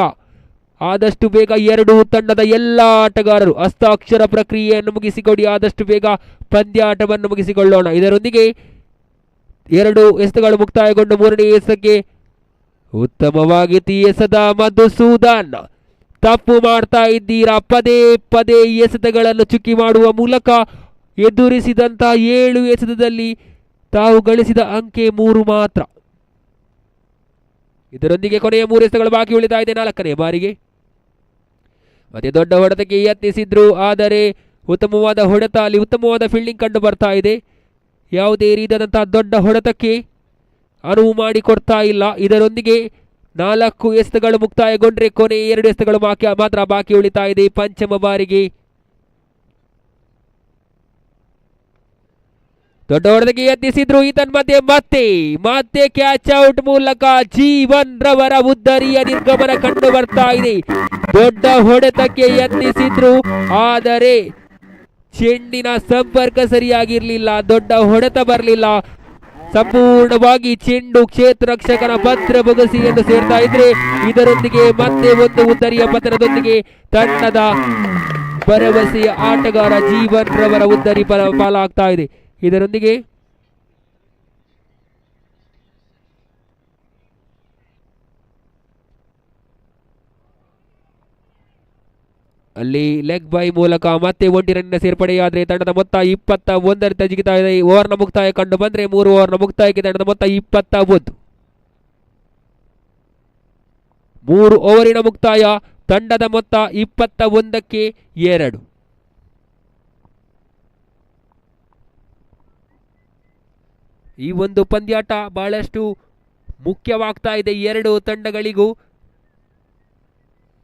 ಆದಷ್ಟು ಬೇಗ 2 ತಂಡದ ಎಲ್ಲ ಆಟಗಾರರು ಹಸ್ತಾಕ್ಷರ ಪ್ರಕ್ರಿಯೆಯನ್ನು ಮುಗಿಸಿಕೊಡಿ. ಆದಷ್ಟು ಬೇಗ ಪಂದ್ಯಾಟವನ್ನು ಮುಗಿಸಿಕೊಳ್ಳೋಣ. ಇದರೊಂದಿಗೆ 2 ಎಸೆತಗಳು ಮುಕ್ತಾಯಗೊಂಡು 3ನೇ ಎಸೆತಕ್ಕೆ ಉತ್ತಮವಾಗಿ ಎಸೆದ ಮಧುಸೂದನ್. ತಪ್ಪು ಮಾಡ್ತಾ ಇದ್ದೀರಾ, ಪದೇ ಪದೇ ಎಸೆತಗಳನ್ನು ಚುಕ್ಕಿ ಮಾಡುವ ಮೂಲಕ ಎದುರಿಸಿದಂತಹ 7 ಎಸೆತದಲ್ಲಿ ತಾವು ಗಳಿಸಿದ ಅಂಕೆ 3 ಮಾತ್ರ. ಇದರೊಂದಿಗೆ ಕೊನೆಯ 3 ಎಸೆತಗಳು ಬಾಕಿ ಉಳಿತಾ ಇದೆ 4ನೇ ಬಾರಿಗೆ. ಮತ್ತೆ ದೊಡ್ಡ ಹೊಡೆತಕ್ಕೆ ಯತ್ನಿಸಿದ್ರು, ಆದರೆ ಉತ್ತಮವಾದ ಹೊಡೆತ, ಅಲ್ಲಿ ಉತ್ತಮವಾದ ಫೀಲ್ಡಿಂಗ್ ಕಂಡು ಬರ್ತಾ ಇದೆ. ಯಾವುದೇ ರೀತಿಯಾದಂತಹ ದೊಡ್ಡ ಹೊಡೆತಕ್ಕೆ ಅನುವು ಮಾಡಿಕೊಡ್ತಾ ಇಲ್ಲ. ಇದರೊಂದಿಗೆ 4 ಎಸೆತಗಳು ಮುಕ್ತಾಯಗೊಂಡ್ರೆ ಕೊನೆಯ 2 ಎಸೆತಗಳು ಮಾತ್ರ ಬಾಕಿ ಉಳಿತಾ ಇದೆ ಪಂಚಮ ಬಾರಿಗೆ. ದೊಡ್ಡ ಹೊಡೆತಕ್ಕೆ ಯತ್ನಿಸಿದ್ರು, ಈತನ್ ಮತ್ತೆ ಕ್ಯಾಚ್ ಔಟ್ ಮೂಲಕ ಜೀವನ್ ರವರ ಉದ್ದರಿಯ ನಿರ್ಗಮನ ಕಂಡು ಬರ್ತಾ ಇದೆ. ದೊಡ್ಡ ಹೊಡೆತಕ್ಕೆ ಯತ್ನಿಸಿದ್ರು, ಆದರೆ ಚೆಂಡಿನ ಸಂಪರ್ಕ ಸರಿಯಾಗಿರ್ಲಿಲ್ಲ, ದೊಡ್ಡ ಹೊಡೆತ ಬರಲಿಲ್ಲ. ಸಂಪೂರ್ಣವಾಗಿ ಚೆಂಡು ಕ್ಷೇತ್ರ ರಕ್ಷಕನ ಭದ್ರ ಬೊಗಸಿಯನ್ನು ಸೇರ್ತಾ ಇದ್ರೆ ಇದರೊಂದಿಗೆ ಮತ್ತೆ ಒಂದು ಉದ್ದರಿಯ ಪತನದೊಂದಿಗೆ ತಂಡದ ಭರವಸೆಯ ಆಟಗಾರ ಜೀವನ್ ರವರ ಉದ್ದರಿ ಪಾಲಾಗ್ತಾ ಇದೆ. ಇದರೊಂದಿಗೆ ಅಲ್ಲಿ ಲೆಗ್ ಬೈ ಮೂಲಕ ಮತ್ತೆ 1 ರನ್ನಿನ ಸೇರ್ಪಡೆಯಾದರೆ ತಂಡದ ಮೊತ್ತ 21 ಜಿಗಿತಾ ಇದೆ. ಓವರ್ನ ಮುಕ್ತಾಯ ಕಂಡು ಬಂದರೆ 3 ಓವರ್ನ ಮುಕ್ತಾಯಕ್ಕೆ ತಂಡದ ಮೊತ್ತ 21. 3 ಓವರಿನ ಮುಕ್ತಾಯ, ತಂಡದ ಮೊತ್ತ 21ಕ್ಕೆ 2. ಈ ಒಂದು ಪಂದ್ಯಾಟ ಬಹಳಷ್ಟು ಮುಖ್ಯವಾಗ್ತಾ ಇದೆ 2 ತಂಡಗಳಿಗೂ.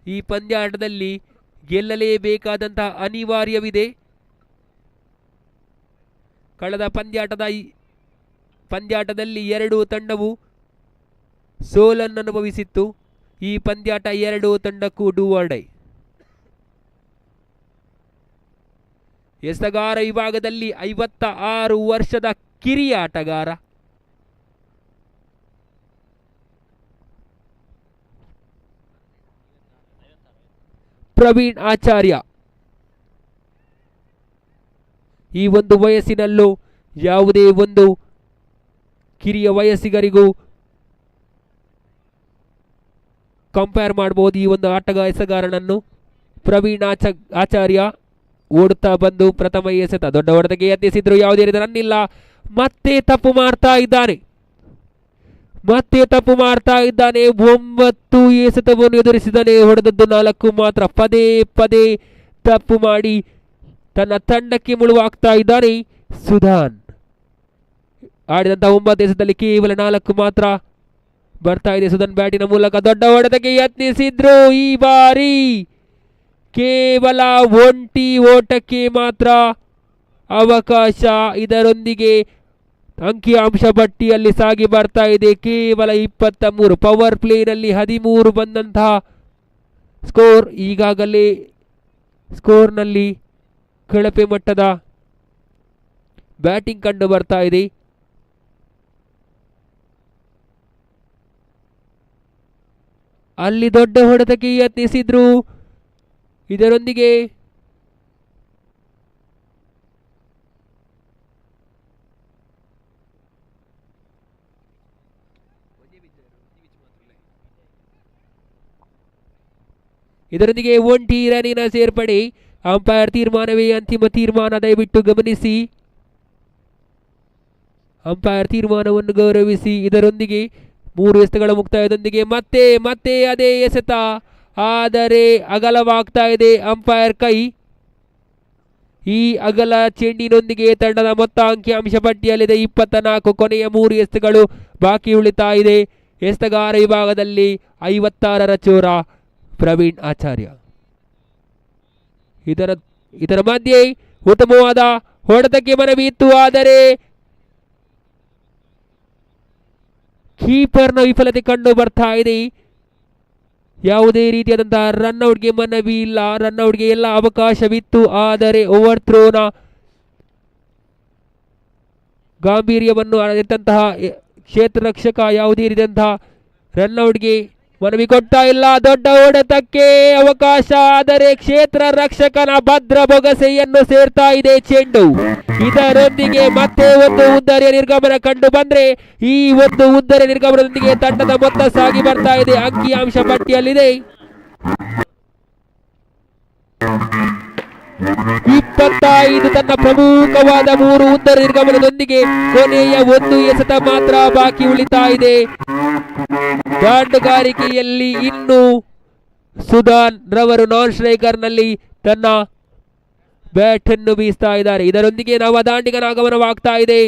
ಈ ಪಂದ್ಯಾಟದಲ್ಲಿ ಗೆಲ್ಲಲೇಬೇಕಾದಂತಹ ಅನಿವಾರ್ಯವಿದೆ. ಕಳೆದ ಪಂದ್ಯಾಟದಲ್ಲಿ ಎರಡೂ ತಂಡವು ಸೋಲನ್ನು ಅನುಭವಿಸಿತ್ತು. ಈ ಪಂದ್ಯಾಟ ಎರಡೂ ತಂಡಕ್ಕೂ ಡೂ ಆರ್ ಡೈ. ಎಸೆತಗಾರ ವಿಭಾಗದಲ್ಲಿ 56 ವರ್ಷದ ಕಿರಿಯ ಆಟಗಾರ ಪ್ರವೀಣ್ ಆಚಾರ್ಯ. ಈ ಒಂದು ವಯಸ್ಸಿನಲ್ಲೂ ಯಾವುದೇ ಒಂದು ಕಿರಿಯ ವಯಸ್ಸಿಗರಿಗೂ ಕಂಪೇರ್ ಮಾಡಬಹುದು ಈ ಒಂದು ಎಸೆಗಾರನನ್ನು. ಪ್ರವೀಣ್ ಆಚಾರ್ಯ ಓಡುತ್ತಾ ಬಂದು ಪ್ರಥಮ ಎಸೆತ, ದೊಡ್ಡ ಹೊಡೆತಕ್ಕೆ ಯತ್ನಿಸಿದ್ರು, ಯಾವುದೇ ರೀತಿ ರನ್ ಇಲ್ಲ. ಮತ್ತೆ ತಪ್ಪು ಮಾಡ್ತಾ ಇದ್ದಾನೆ. 9 ಎಸೆತವನ್ನು ಎದುರಿಸಿದ್ದಾನೆ, ಹೊಡೆದದ್ದು 4 ಮಾತ್ರ. ಪದೇ ಪದೇ ತಪ್ಪು ಮಾಡಿ ತನ್ನ ತಂಡಕ್ಕೆ ಮುಳುವಾಗ್ತಾ ಇದ್ದಾನೆ ಸುಧಾನ್. ಆಡಿದಂತಹ 9 ಎಸೆತದಲ್ಲಿ ಕೇವಲ 4 ಮಾತ್ರ ಬರ್ತಾ ಇದೆ. ಸುಧಾನ್ ಬ್ಯಾಟಿನ ಮೂಲಕ ದೊಡ್ಡ ಹೊಡೆತಕ್ಕೆ ಯತ್ನಿಸಿದ್ರು. ಈ ಬಾರಿ ಕೇವಲ ಒಂಟಿ ಓಟಕ್ಕೆ ಮಾತ್ರ ಅವಕಾಶ. ಇದರೊಂದಿಗೆ ಅಂಕಿಅಂಶ ಪಟ್ಟಿಯಲ್ಲಿ ಸಾಗಿ ಬರ್ತಾ ಇದೆ ಕೇವಲ 23. ಪವರ್ ಪ್ಲೇನಲ್ಲಿ 13 ಬಂದಂತಹ ಸ್ಕೋರ್. ಈಗಾಗಲೇ ಸ್ಕೋರ್ನಲ್ಲಿ ಕಳಪೆ ಮಟ್ಟದ ಬ್ಯಾಟಿಂಗ್ ಕಂಡು ಬರ್ತಾ ಇದೆ. ಅಲ್ಲಿ ದೊಡ್ಡ ಹೊಡೆತಕ್ಕೆ ಯತ್ನಿಸಿದ್ರು. ಇದರೊಂದಿಗೆ ಒಂಟಿ ರನ್ನಿನ ಸೇರ್ಪಡೆ. ಅಂಪೈರ್ ತೀರ್ಮಾನವೇ ಅಂತಿಮ ತೀರ್ಮಾನ, ದಯವಿಟ್ಟು ಗಮನಿಸಿ. ಅಂಪೈರ್ ತೀರ್ಮಾನವನ್ನು ಗೌರವಿಸಿ. ಇದರೊಂದಿಗೆ 3 ಎಸೆತಗಳ ಮುಕ್ತಾಯದೊಂದಿಗೆ ಮತ್ತೆ ಅದೇ ಎಸೆತ, ಆದರೆ ಅಗಲವಾಗ್ತಾ ಇದೆ ಅಂಪೈರ್ ಕೈ. ಈ ಅಗಲ ಚೆಂಡಿನೊಂದಿಗೆ ತಂಡದ ಮೊತ್ತ ಅಂಕಿಅಂಶ ಪಟ್ಟಿಯಲ್ಲಿದೆ 24. ಕೊನೆಯ 3 ಎಸೆತಗಳು ಬಾಕಿ ಉಳಿತಾ ಇದೆ. ಎಸೆತಗಾರ ವಿಭಾಗದಲ್ಲಿ 56ರ ಚೋರ ಪ್ರವೀಣ್ ಆಚಾರ್ಯ. ಇದರ ಮಧ್ಯೆ ಉತ್ತಮವಾದ ಹೊಡೆತಕ್ಕೆ ಮನವಿ ಇತ್ತು, ಆದರೆ ಕೀಪರ್ನ ವಿಫಲತೆ ಕಂಡು ಬರ್ತಾ ಇದೆ. ಯಾವುದೇ ರೀತಿಯಾದಂತಹ ರನ್ಔಟ್ಗೆ ಮನವಿ ಇಲ್ಲ. ರನ್ಔಟ್ಗೆ ಎಲ್ಲ ಅವಕಾಶವಿತ್ತು, ಆದರೆ ಓವರ್ ಥ್ರೋನ ಗಾಂಭೀರ್ಯವನ್ನು ಅರಿತಂತಹ ಕ್ಷೇತ್ರ ರಕ್ಷಕ ಯಾವುದೇ ರೀತಿಯಂತಹ ರನ್ಔಟ್ಗೆ ಮನವಿ ಕೊಡ್ತಾ ಇಲ್ಲ. ದೊಡ್ಡ ಹೊಡೆತಕ್ಕೆ ಅವಕಾಶ, ಆದರೆ ಕ್ಷೇತ್ರ ರಕ್ಷಕನ ಭದ್ರ ಬೊಗಸೆಯನ್ನು ಸೇರ್ತಾ ಇದೆ ಚೆಂಡು. ಇದರೊಂದಿಗೆ ಮತ್ತೆ ಒಂದು ಉದ್ದರಿಯ ನಿರ್ಗಮನ ಕಂಡು ಬಂದ್ರೆ, ಈ ಒಂದು ಉದ್ದರಿಯ ನಿರ್ಗಮನದೊಂದಿಗೆ ತಂಡದ ಮೊತ್ತ ಸಾಗಿ ಬರ್ತಾ ಇದೆ. ಅಂಕಿಅಂಶ ಪಟ್ಟಿಯಲ್ಲಿದೆ 25. ತನ್ನ ಪ್ರಮುಖವಾದ 3 ಉದ್ದರ ನಿರ್ಗಮನದೊಂದಿಗೆ ಕೊನೆಯ 1 ಎಸೆತ ಮಾತ್ರ ಬಾಕಿ ಉಳಿತಾ ಇದೆ. ದಾಂಡುಗಾರಿಕೆಯಲ್ಲಿ ಇನ್ನು ಸುಧಾನ್ ರವರು ನಾನ್ ಸ್ಟ್ರೈಕರ್ ನಲ್ಲಿ ತನ್ನ ಬ್ಯಾಟ್ ಅನ್ನು ಬೀಸ್ತಾ ಇದ್ದಾರೆ. ಇದರೊಂದಿಗೆ ನವ ದಾಂಡಿಗನ ಆಗಮನವಾಗ್ತಾ ಇದೆ.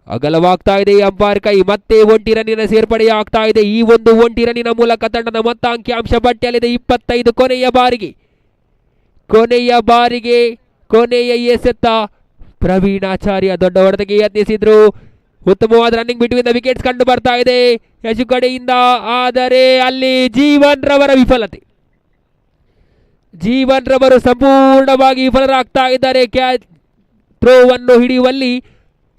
ಅಗಲವಾಗ್ತಾ ಇದೆ ಅಂಪೈರ್ ಕೈ. ಮತ್ತೆ ಒಂಟಿ ರನ್ನಿನ ಸೇರ್ಪಡೆಯಾಗ್ತಾ ಇದೆ. ಈ ಒಂದು ಒಂಟಿ ರನ್ನಿನ ಮೂಲಕ ತಂಡದ ಮೊತ್ತ ಅಂಕಿಅಂಶ ಪಟ್ಟಿಯಲ್ಲಿದೆ 25. ಕೊನೆಯ ಎಸೆತ ಪ್ರವೀಣ್ ಆಚಾರ್ಯ ದೊಡ್ಡ ಹೊಡೆತಕ್ಕೆ ಯತ್ನಿಸಿದ್ರು. ಉತ್ತಮವಾದ ರನ್ನಿಂಗ್ ಬಿಟ್ವೀನ್ ದ ವಿಕೆಟ್ಸ್ ಕಂಡು ಬರ್ತಾ ಇದೆ ಯಶು ಕಡೆಯಿಂದ, ಆದರೆ ಅಲ್ಲಿ ಜೀವನ್ ರವರ ವಿಫಲತೆ. ಜೀವನ್ ರವರು ಸಂಪೂರ್ಣವಾಗಿ ವಿಫಲರಾಗ್ತಾ ಇದ್ದಾರೆ ಕ್ಯಾಚ್ ಥ್ರೋವನ್ನು ಹಿಡಿಯುವಲ್ಲಿ.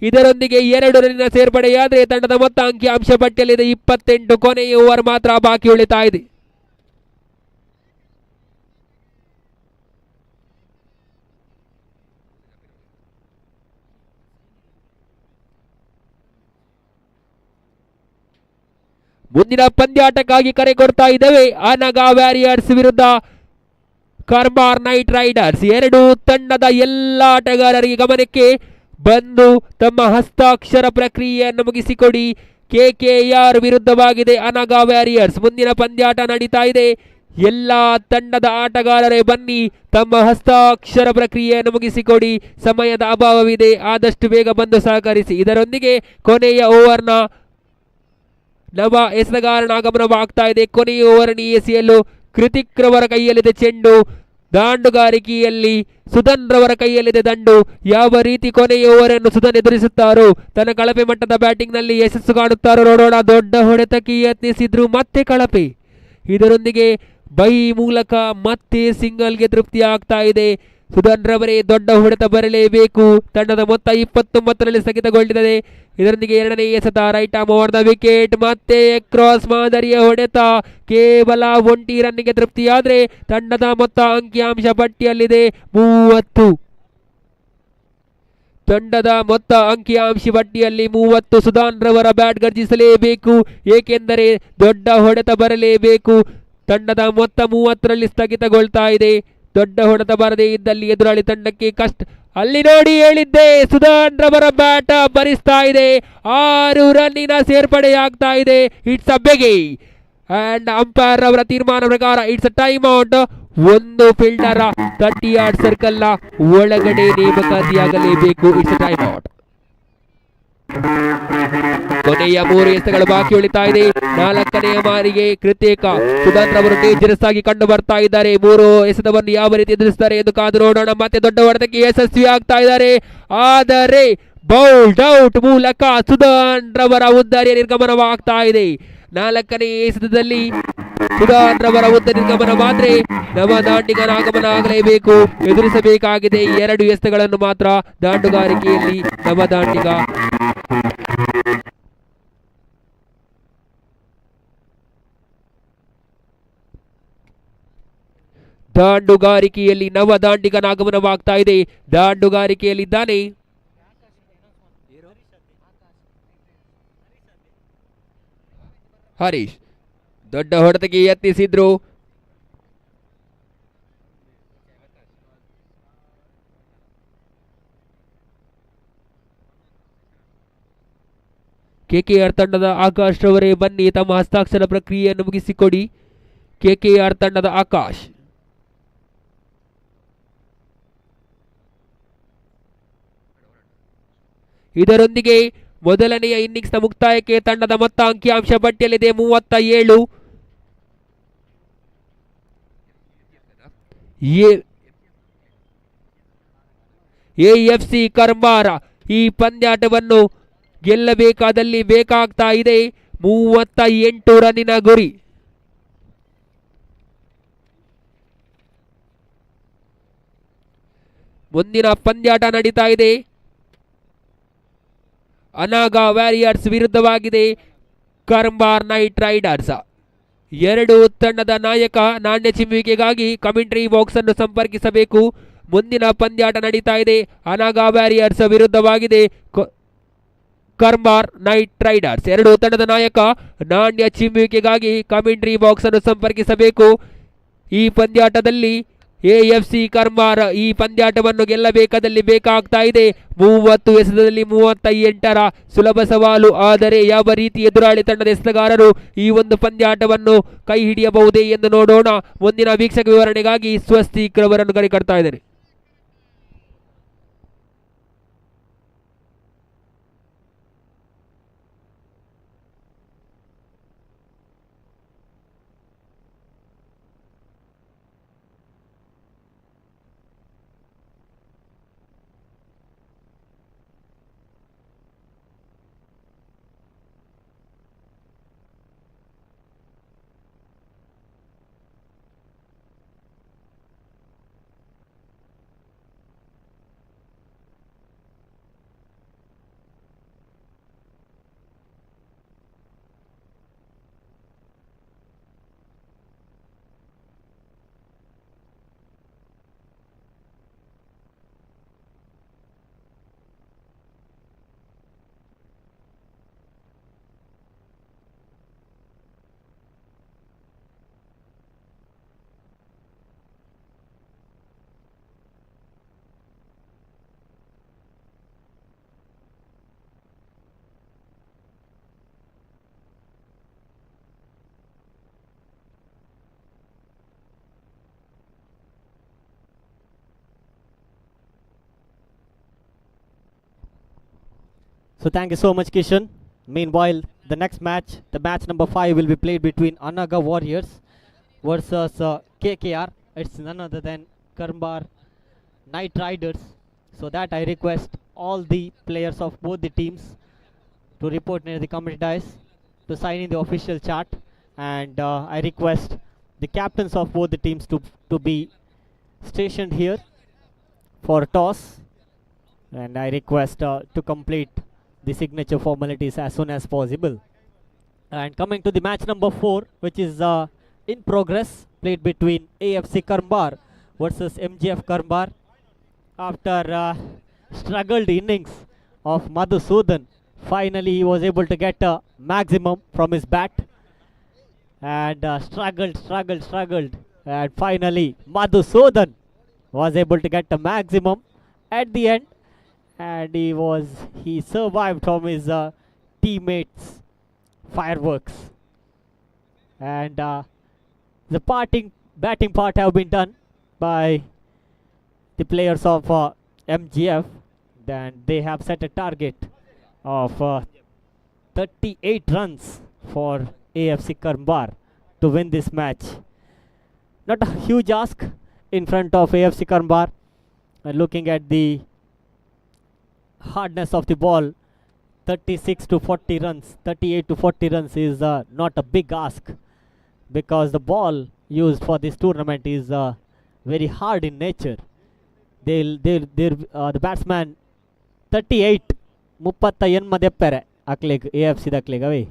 ಇದರೊಂದಿಗೆ 2 ರನ್ನಿನ ಸೇರ್ಪಡೆಯಾದರೆ ತಂಡದ ಮೊತ್ತ ಅಂಕಿಅಂಶ ಪಟ್ಟಿಯಲ್ಲಿದೆ 28. ಕೊನೆಯ ಓವರ್ ಮಾತ್ರ ಬಾಕಿ ಉಳಿತಾ ಇದೆ. ಮುಂದಿನ ಪಂದ್ಯಾಟಕ್ಕಾಗಿ ಕರೆ ಕೊಡ್ತಾ ಇದ್ದೇವೆ. ಅನಗಾ ವ್ಯಾರಿಯರ್ಸ್ ವಿರುದ್ಧ ಕಾರ್ಮಾರ್ ನೈಟ್ ರೈಡರ್ಸ್. 2 ತಂಡದ ಎಲ್ಲ ಆಟಗಾರರಿಗೆ ಗಮನಕ್ಕೆ ಬಂದು ತಮ್ಮ ಹಸ್ತಾಕ್ಷರ ಪ್ರಕ್ರಿಯೆಯನ್ನು ಮುಗಿಸಿಕೊಡಿ. KKR ವಿರುದ್ಧವಾಗಿದೆ ಅನಗಾ ವ್ಯಾರಿಯರ್ಸ್. ಮುಂದಿನ ಪಂದ್ಯಾಟ ನಡೀತಾ ಇದೆ. ಎಲ್ಲ ತಂಡದ ಆಟಗಾರರೇ ಬನ್ನಿ, ತಮ್ಮ ಹಸ್ತಾಕ್ಷರ ಪ್ರಕ್ರಿಯೆಯನ್ನು ಮುಗಿಸಿಕೊಡಿ. ಸಮಯದ ಅಭಾವವಿದೆ, ಆದಷ್ಟು ಬೇಗ ಬಂದು ಸಹಕರಿಸಿ. ಇದರೊಂದಿಗೆ ಕೊನೆಯ ಓವರ್ನ ನವ ಎಸೆತಗಾರನ ಆಗಮನವಾಗ್ತಾ ಇದೆ. ಕೊನೆಯ ಓವರನ್ನು ಎಸೆಯಲು ಕೃತಿಕ್ ರವರ ಕೈಯಲ್ಲಿದೆ ಚೆಂಡು. ದಾಂಡುಗಾರಿಕೆಯಲ್ಲಿ ಸುಧನ್ ರವರ ಕೈಯಲ್ಲಿದೆ ದಂಡು. ಯಾವ ರೀತಿ ಕೊನೆಯ ಓವರನ್ನು ಸುಧನ್ ಎದುರಿಸುತ್ತಾರೋ, ತನ್ನ ಕಳಪೆ ಮಟ್ಟದ ಬ್ಯಾಟಿಂಗ್ ನಲ್ಲಿ ಯಶಸ್ಸು ಕಾಣುತ್ತಾರೋ ನೋಡೋಣ. ದೊಡ್ಡ ಹೊಡೆತಕ್ಕೆ ಯತ್ನಿಸಿದ್ರು, ಮತ್ತೆ ಕಳಪೆ. ಇದರೊಂದಿಗೆ ಬೈ ಮೂಲಕ ಮತ್ತೆ ಸಿಂಗಲ್ಗೆ ತೃಪ್ತಿ ಆಗ್ತಾ ಇದೆ. ಸುಧನ್ ರವರೇ ದೊಡ್ಡ ಹೊಡೆತ ಬರಲೇಬೇಕು. ತಂಡದ ಮೊತ್ತ 29ರಲ್ಲಿ ಸ್ಥಗಿತಗೊಳ್ಳಿದೆ. ಇದರೊಂದಿಗೆ ಎರಡನೇ ಎಸೆತ right arm over the wicket. ಮತ್ತೆ ಕ್ರಾಸ್ ಮಾದರಿಯ ಹೊಡೆತ. ಕೇವಲ 1 ರನ್ನಿಗೆ ತೃಪ್ತಿಯಾದರೆ ತಂಡದ ಮೊತ್ತ ಅಂಕಿಅಂಶ ಪಟ್ಟಿಯಲ್ಲಿದೆ 30. ತಂಡದ ಮೊತ್ತ ಅಂಕಿಅಂಶ ಪಟ್ಟಿಯಲ್ಲಿ 30. ಸುಧಾನ್ ರವರ ಬ್ಯಾಟ್ ಗರ್ಜಿಸಲೇಬೇಕು, ಏಕೆಂದರೆ ದೊಡ್ಡ ಹೊಡೆತ ಬರಲೇಬೇಕು. ತಂಡದ ಮೊತ್ತ 30ರಲ್ಲಿ ಸ್ಥಗಿತಗೊಳ್ತಾ ಇದೆ. ದೊಡ್ಡ ಹೊಡೆತ ಬರದೇ ಇದ್ದಲ್ಲಿ ಎದುರಾಳಿ ತಂಡಕ್ಕೆ ಕಷ್ಟ. ಅಲ್ಲಿ ನೋಡಿ ಹೇಳಿದ್ದೆ, ಸುಧಾನ್ ರವರ ಬ್ಯಾಟ್ ಭರಿಸ್ತಾ ಇದೆ. 6 ರನ್ನಿನ ಸೇರ್ಪಡೆಯಾಗ್ತಾ ಇದೆ. ಇಟ್ಸ್ ಅ ಬೆಗೆ ಅಂಡ್ ಅಂಪೈರ್ ಅವರ ತೀರ್ಮಾನ ಪ್ರಕಾರ ಇಟ್ಸ್ ಅ ಟೈಮ್ ಔಟ್. ಒಂದು ಫೀಲ್ಡರ್ 30 ಯಾರ್ಡ್ ಸರ್ಕಲ್ ನ ಒಳಗಡೆ ನೇಮಕಾತಿಯಾಗಲೇಬೇಕು. It's a time out. ಕೊನೆಯ 3 ಎಸೆತಗಳು ಬಾಕಿ ಉಳಿತಾ ಇದೆ. 4ನೆಯ ಮಾರಿಗೆ ಕೃತಿಕ ಸುಧಾನ್ ರವರು ಡೇಂಜರಸ್ ಆಗಿ ಕಂಡು ಬರ್ತಾ ಇದ್ದಾರೆ. 3 ಎಸೆತವನ್ನು ಯಾವ ರೀತಿ ಎದುರಿಸ್ತಾರೆ ಎಂದು ಕಾದು ನೋಡೋಣ. ಮತ್ತೆ ದೊಡ್ಡ ಹೊಡೆತಕ್ಕೆ ಯಶಸ್ವಿ ಆಗ್ತಾ ಇದ್ದಾರೆ, ಆದರೆ ಬೌಲ್ಡ್ ಔಟ್ ಮೂಲಕ ಸುಧಾನ್ ರವರ ಉದ್ದಾರಿಯ ನಿರ್ಗಮನವಾಗ್ತಾ ಇದೆ. 4ನೇ ಎಸೆತದಲ್ಲಿ ಸುಧಾನ್ ರವರ ಉದ್ದ ನಿರ್ಗಮನವಾದ್ರೆ ನವದಾಂಡಿಗನ ಆಗಮನ ಆಗಲೇಬೇಕು. ಎದುರಿಸಬೇಕಾಗಿದೆ 2 ಎಸೆತಗಳನ್ನು ಮಾತ್ರ ದಾಂಡುಗಾರಿಕೆಯಲ್ಲಿ ನವದಾಂಡಿಗ. ದಾಂಡುಗಾರಿಕೆಯಲ್ಲಿ ನವದಾಂಡಿಗನ ಆಗಮನವಾಗ್ತಾ ಇದೆ. ದಾಂಡುಗಾರಿಕೆಯಲ್ಲಿದ್ದಾನೆ ಹರೀಶ್. ದೊಡ್ಡ ಹೊಡೆತಕ್ಕೆ ಯತ್ನಿಸಿದ್ರು, ಕೆಕೆಆರ್ ತಂಡದ ಆಕಾಶ್ ರವರೇ ಬನ್ನಿ ತಮ್ಮ ಹಸ್ತಾಕ್ಷರ ಪ್ರಕ್ರಿಯೆಯನ್ನು ಮುಗಿಸಿಕೊಡಿ. ಕೆಕೆಆರ್ ತಂಡದ ಆಕಾಶ್. ಇದರೊಂದಿಗೆ ಮೊದಲನೆಯ ಇನ್ನಿಂಗ್ಸ್ನ ಮುಕ್ತಾಯಕ್ಕೆ ತಂಡದ ಮೊತ್ತ ಅಂಕಿಅಂಶ ಪಟ್ಟಿಯಲ್ಲಿದೆ 37. ಎಎಫ್ಸಿ ಕರ್ಮಾರ ಈ ಪಂದ್ಯಾಟವನ್ನು ಗೆಲ್ಲಬೇಕಾದಲ್ಲಿ ಬೇಕಾಗ್ತಾ ಇದೆ 38 ರನ್ನಿನ ಗುರಿ. ಮುಂದಿನ ಪಂದ್ಯಾಟ ನಡೀತಾ ಇದೆ. ಅನಾಗ ವ್ಯಾರಿಯರ್ಸ್ ವಿರುದ್ಧವಾಗಿದೆ ಕರ್ಮಾರ್ ನೈಟ್ ರೈಡರ್ಸ್. 2 ತಂಡದ ನಾಯಕ ನಾಣ್ಯ ಚಿಮ್ಮುವಿಕೆಗಾಗಿ ಕಮೆಂಟ್ರಿ ಬಾಕ್ಸ್ ಅನ್ನು ಸಂಪರ್ಕಿಸಬೇಕು. ಮುಂದಿನ ಪಂದ್ಯಾಟ ನಡೀತಾ ಇದೆ. ಅನಾಗ ವ್ಯಾರಿಯರ್ಸ್ ವಿರುದ್ಧವಾಗಿದೆ ಕರ್ಮಾರ್ ನೈಟ್ ರೈಡರ್ಸ್. 2 ತಂಡದ ನಾಯಕ ನಾಣ್ಯ ಚಿಮ್ಮುವಿಕೆಗಾಗಿ ಕಮೆಂಟ್ರಿ ಬಾಕ್ಸ್ ಅನ್ನು ಸಂಪರ್ಕಿಸಬೇಕು. ಈ ಪಂದ್ಯಾಟದಲ್ಲಿ ಎಎಫ್ಸಿ ಕರ್ಮಾರ್ ಈ ಪಂದ್ಯಾಟವನ್ನು ಗೆಲ್ಲಬೇಕಾದಲ್ಲಿ ಬೇಕಾಗ್ತಾ ಇದೆ 30 ಎಸೆತದಲ್ಲಿ 38ರ ಸುಲಭ ಸವಾಲು. ಆದರೆ ಯಾವ ರೀತಿ ಎದುರಾಳಿ ತಂಡದ ಎಸೆತಗಾರರು ಈ ಒಂದು ಪಂದ್ಯಾಟವನ್ನು ಕೈ ಹಿಡಿಯಬಹುದೇ ಎಂದು ನೋಡೋಣ. ಮುಂದಿನ ವೀಕ್ಷಕ ವಿವರಣೆಗಾಗಿ ಸ್ವಸ್ತಿಕ್ ರವರನ್ನು ಕರೆ ಕಟ್ತಾ ಇದ್ದೇನೆ. So thank you so much, Kishan. Meanwhile, the next match, the match number 5, will be played between Anaga Warriors versus KKR. It's none other than Karmbar Knight Riders. So that I request all the players of both the teams to report near the commentary dice to sign in the official chart, and I request the captains of both the teams to be stationed here for toss, and I request to complete the signature formalities as soon as possible. And coming to the match number 4, which is in progress, played between AFC Karmbar versus MGF Karmbar. After struggled innings of Madhusudan, finally he was able to get a maximum from his bat, and struggled, and finally Madhusudan was able to get a maximum at the end, and he survived from his teammates' fireworks. And the batting part have been done by the players of MGF. Then they have set a target of 38 runs for AFC Karmbar to win this match. Not a huge ask in front of AFC Karmbar. Looking at the hardness of the ball, 36 to 40 runs, 38 to 40 runs is not a big ask, because the ball used for this tournament is very hard in nature. The batsman 38 38 ದೆಪ್ಪರೆ ಹಾಕ್ಲಿಕ್ಕೆ AFC ದಾಕ್ಲಿಕ್ಕೆ ಅವೇ.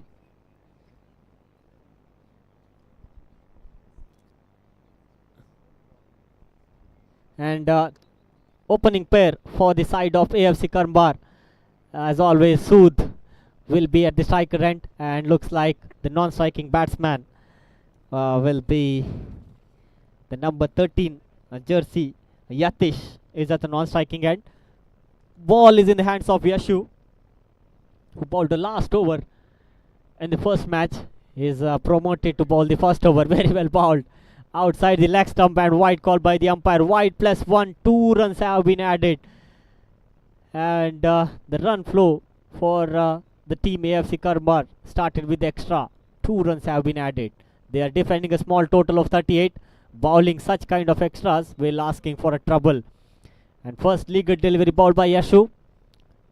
And opening pair for the side of AFC Karmbar, as always, Sood will be at the striker end, and looks like the non-striking batsman will be the number 13 jersey, Yatish, is at the non-striking end. Ball is in the hands of Yashu, who bowled the last over in the first match. He is promoted to bowl the first over. Very well bowled outside the leg stump, and wide call by the umpire. Wide +1, 2 runs have been added, and the run flow for the team AFC Karmbar started with extra. 2 runs have been added. They are defending a small total of 38, bowling such kind of extras while asking for a trouble. And first legal delivery bowled by Yashu,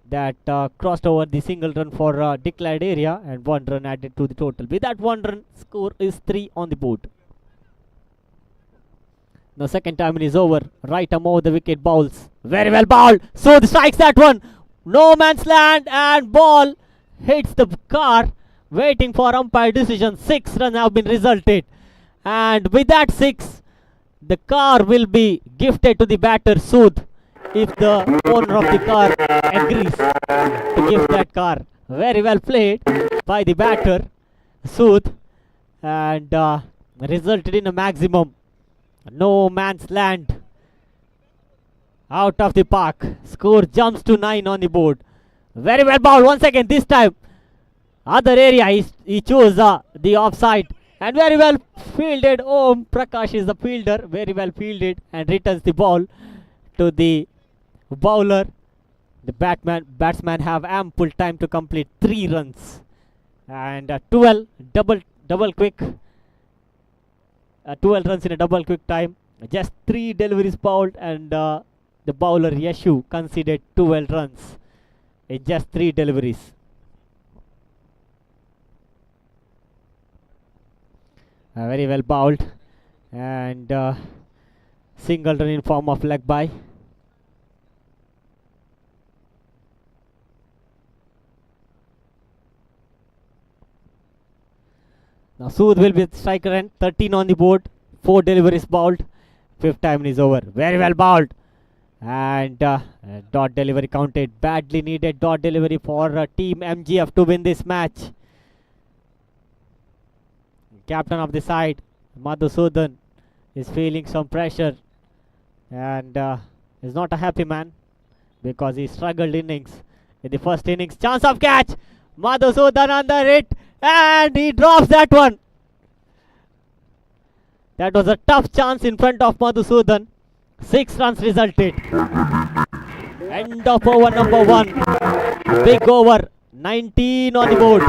that crossed over the single run for declared area, and 1 run added to the total. With that 1 run, score is 3 on the board. Now second time is over. Right arm over the wicket bowls. Very well bowled. So strikes that one. No man's land, and ball hits the car. Waiting for umpire decision. 6 runs have been resulted. And with that 6, the car will be gifted to the batter Sood, if the owner of the car agrees to give that car. Very well played by the batter Sood, and resulted in a maximum. No man's land out of the park. Score jumps to 9 on the board. Very well bowled once again. This time other area, he chose the offside, and very well fielded. Om Prakash is the fielder. Very well fielded, and returns the ball to the bowler. The batsman have ample time to complete 3 runs, and 12 double quick 12 runs in a double quick time. Just 3 deliveries bowled, and the bowler Yashu conceded 12 runs in just 3 deliveries. Very well bowled, and single run in form of leg by. Now Sood will be striker end. 13 on the board, 4 deliveries bowled. 5th time is over. Very well bowled, and dot delivery counted. Badly needed dot delivery for team MGF to win this match. Captain of the side, Madhusudan, is feeling some pressure, and is not a happy man, because he struggled innings in the first innings. Chance of catch. Madhusudan under it, and he drops that one. That was a tough chance in front of Madhusudan. 6 runs resulted. End of over number 1. Big over. 19 on the board.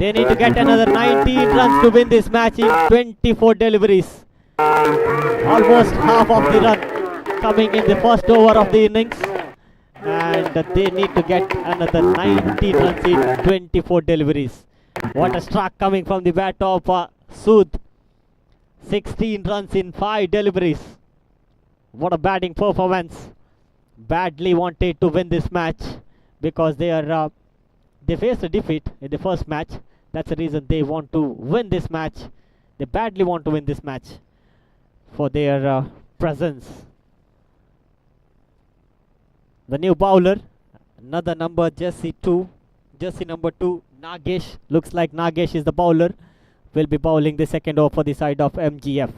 They need to get another 19 runs to win this match in 24 deliveries. Almost half of the run coming in the first over of the innings. And they need to get another 19 runs in 24 deliveries. What a strike coming from the bat of Sood. 16 runs in 5 deliveries. What a batting performance. Badly wanted to win this match because they faced a defeat in the first match. That's the reason they want to win this match. They badly want to win this match for their presence. The new bowler, another number, jersey number 2, Nagesh. Looks like Nagesh is the bowler. Will be bowling the second over for the side of MGF.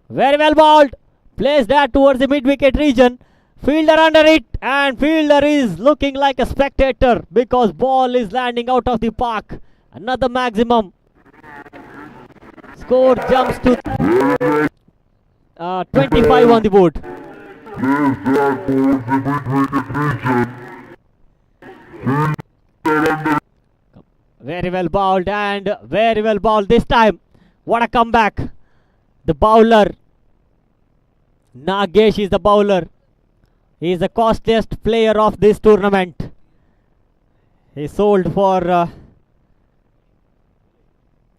Very well bowled. Plays that towards the mid-wicket region. Fielder under it, and fielder is looking like a spectator because ball is landing out of the park. Another maximum. Score jumps to 25 on the board. Very well bowled, and very well bowled this time. What a comeback. The bowler, Nagesh is the bowler. He is the costliest player of this tournament. He sold for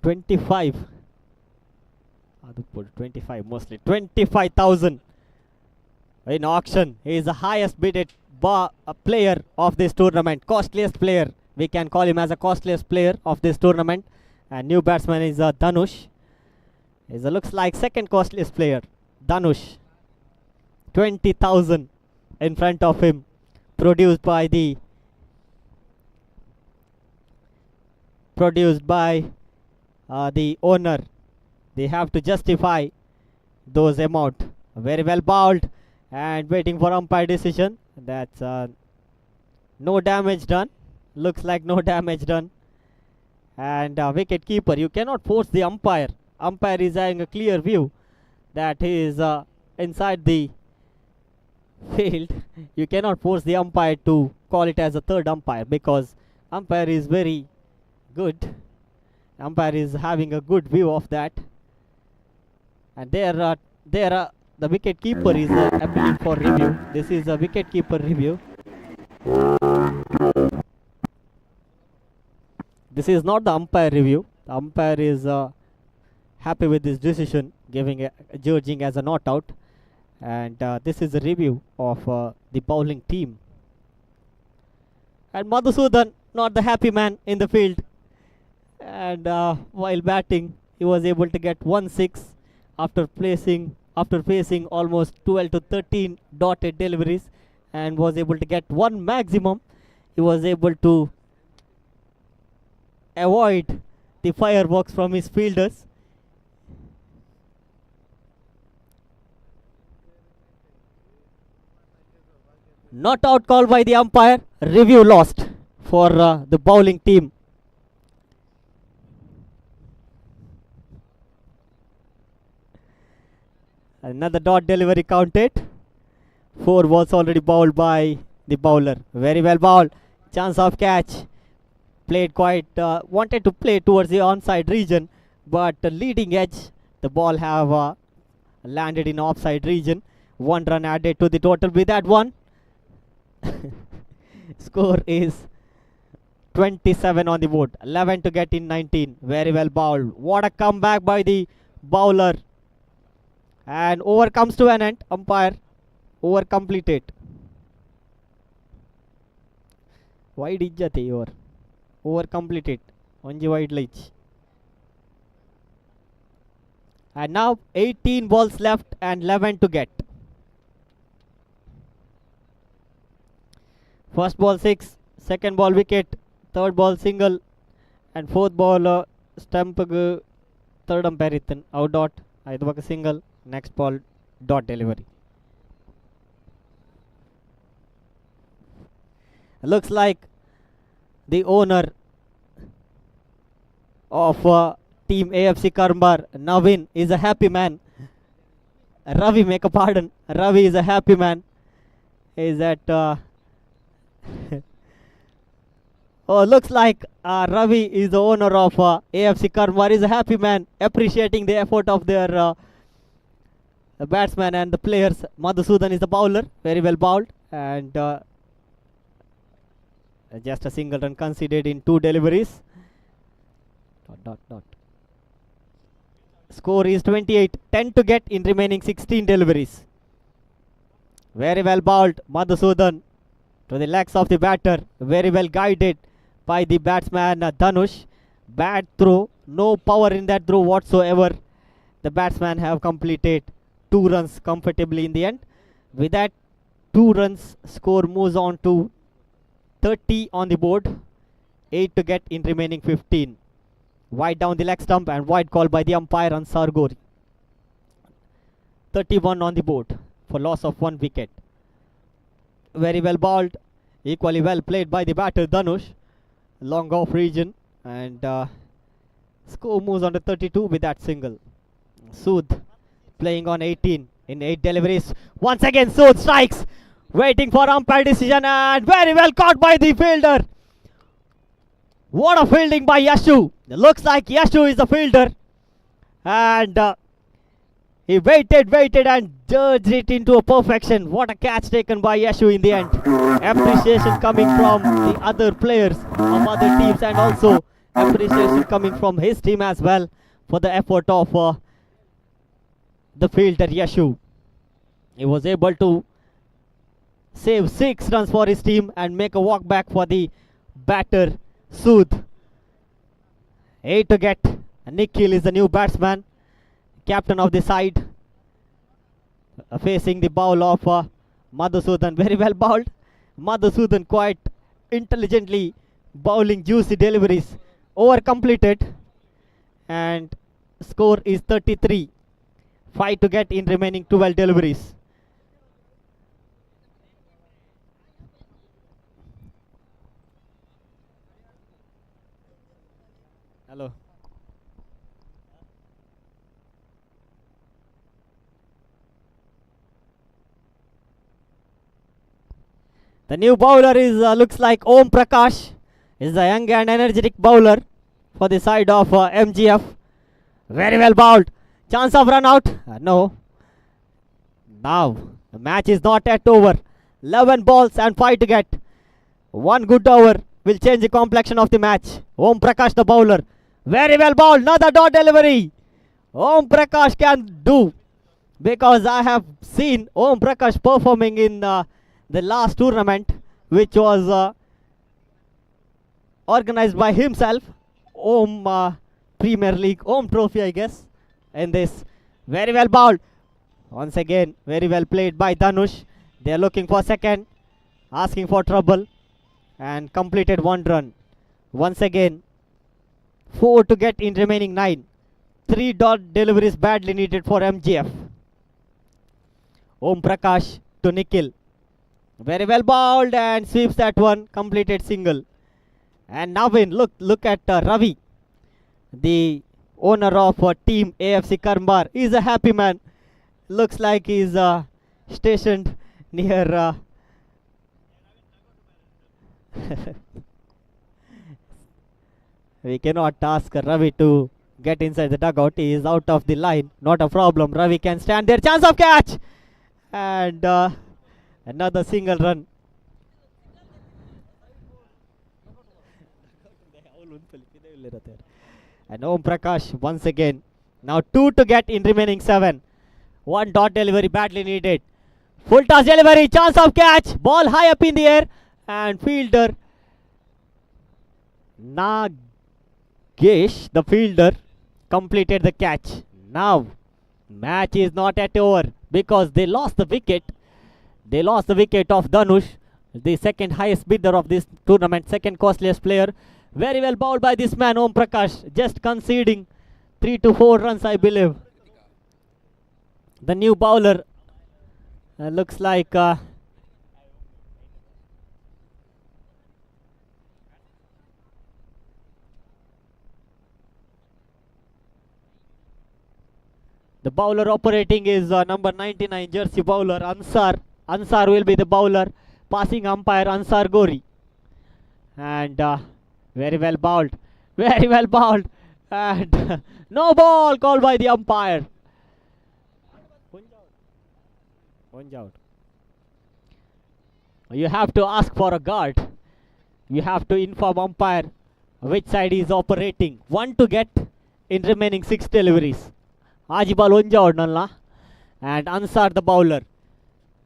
25. 25 mostly. 25,000 in auction. He is the highest bided player of this tournament. Costliest player. We can call him as a costliest player of this tournament. And new batsman is Dhanush. He looks like second costliest player. Dhanush. 20,000 in front of him. Produced by the owner. They have to justify those amount. Very well bowled and waiting for umpire decision. That's no damage done. Looks like no damage done. And wicket keeper, you cannot force the umpire. Umpire is having a clear view that he is inside the field. You cannot force the umpire to call it as a third umpire because umpire is very good. Umpire is having a good view of that. And the wicket keeper is appealing for review. This is a wicket keeper review. This is not the umpire review. The umpire is happy with this decision, judging as a not out. And this is a review of the bowling team. And Madhusudan, not the happy man in the field. And while batting, he was able to get 1-6 after facing almost 12 to 13 dotted deliveries, and was able to get one maximum. He was able to avoid the fireworks from his fielders. Not out call by the umpire. Review lost for the bowling team. Another dot delivery counted. 4 balls already bowled by the bowler. Very well bowled. Chance of catch. Played quite, wanted to play towards the onside region, but leading edge, the ball have landed in offside region. 1 run added to the total with that one. Score is 27 on the board. 11 to get in 19. Very well bowled. What a comeback by the bowler. And over comes to an end. Umpire, over completed. Wide ijjate over. Over completed. Onji wide lich. And now 18 balls left and 11 to get. First ball 6, second ball wicket, third ball single, and fourth ball stump third umpire out dot, either single, next ball dot delivery. Looks like the owner of team AFC Karmbar, Navin, is a happy man. Ravi, make a pardon. Ravi is a happy man. Is at Oh, looks like Ravi is the owner of AFC Karmar. Is a happy man, appreciating the effort of their batsman and the players. Madhusudan is the bowler, very well bowled, and just a single run conceded in 2 deliveries. Score is 28, 10 to get in remaining 16 deliveries. Very well bowled, Madhusudan to the legs of the batter, very well guided by the batsman Dhanush. Bad throw, no power in that throw whatsoever. The batsman have completed 2 runs comfortably in the end. With that 2 runs, score moves on to 30 on the board, 8 to get in remaining 15. Wide down the leg stump and wide call by the umpire Ansar Gori. 31 on the board for loss of 1 wicket. Very well bowled, equally well played by the batter Dhanush. Long off region, and score moves on to 32 with that single. Sood playing on 18 in 8 deliveries. Once again Sood strikes, waiting for umpire decision, and very well caught by the fielder. What a fielding by Yashu. It looks like Yashu is the fielder, and he waited and judged it into a perfection. What a catch taken by Yashu in the end. Appreciation coming from the other players of other teams, and also appreciation coming from his team as well for the effort of the fielder Yashu. He was able to save 6 runs for his team and make a walk back for the batter Sood. 8 to get. Nikhil is the new batsman, captain of the side, facing the bowl of Madhusudan. Very well bowled. Madhusudan quite intelligently bowling juicy deliveries. Over completed, and score is 33. 5 to get in remaining 12 deliveries. Hello. The new bowler is looks like Om Prakash. Is a young and energetic bowler for the side of MGF. Very well bowled. Chance of run out. No. Now the match is not yet over. 11 balls and 5 to get. 1 good over will change the complexion of the match. Om Prakash the bowler. Very well bowled. Another dot delivery. Om Prakash can do, because I have seen Om Prakash performing in the last tournament, which was organized by himself. Om Premier League, Om Trophy, I guess. In this, very well bowled. Once again, very well played by Dhanush. They are looking for second, asking for trouble, and completed 1 run. Once again, 4 to get in remaining 9. 3 dot deliveries badly needed for MGF. Om Prakash to Nikhil. Very well bowled and sweeps that one. Completed single. And Navin, look at Ravi, the owner of team AFC Karmar. He's a happy man. Looks like he's stationed near we cannot ask Ravi to get inside the dugout. He is out of the line. Not a problem. Ravi can stand there. Chance of catch. And another single run. And Om Prakash once again. Now 2 to get in remaining 7. 1 dot delivery badly needed. Full toss delivery. Chance of catch. Ball high up in the air. And fielder Nagesh, the fielder, completed the catch. Now match is not yet over, because they lost the wicket. They lost the wicket of Dhanush, the second highest bidder of this tournament, second costliest player. Very well bowled by this man Om Prakash, just conceding 3 to 4 runs, I believe. The new bowler looks like the bowler operating is number 99 jersey bowler Ansar. Ansar will be the bowler, passing umpire Ansar Gori. And Very well bowled. Very well bowled. And no ball called by the umpire. Punch out. You have to ask for a guard. You have to inform umpire which side is operating. One to get in remaining 6 deliveries. Ajibal Unja Nalla. And Ansar the bowler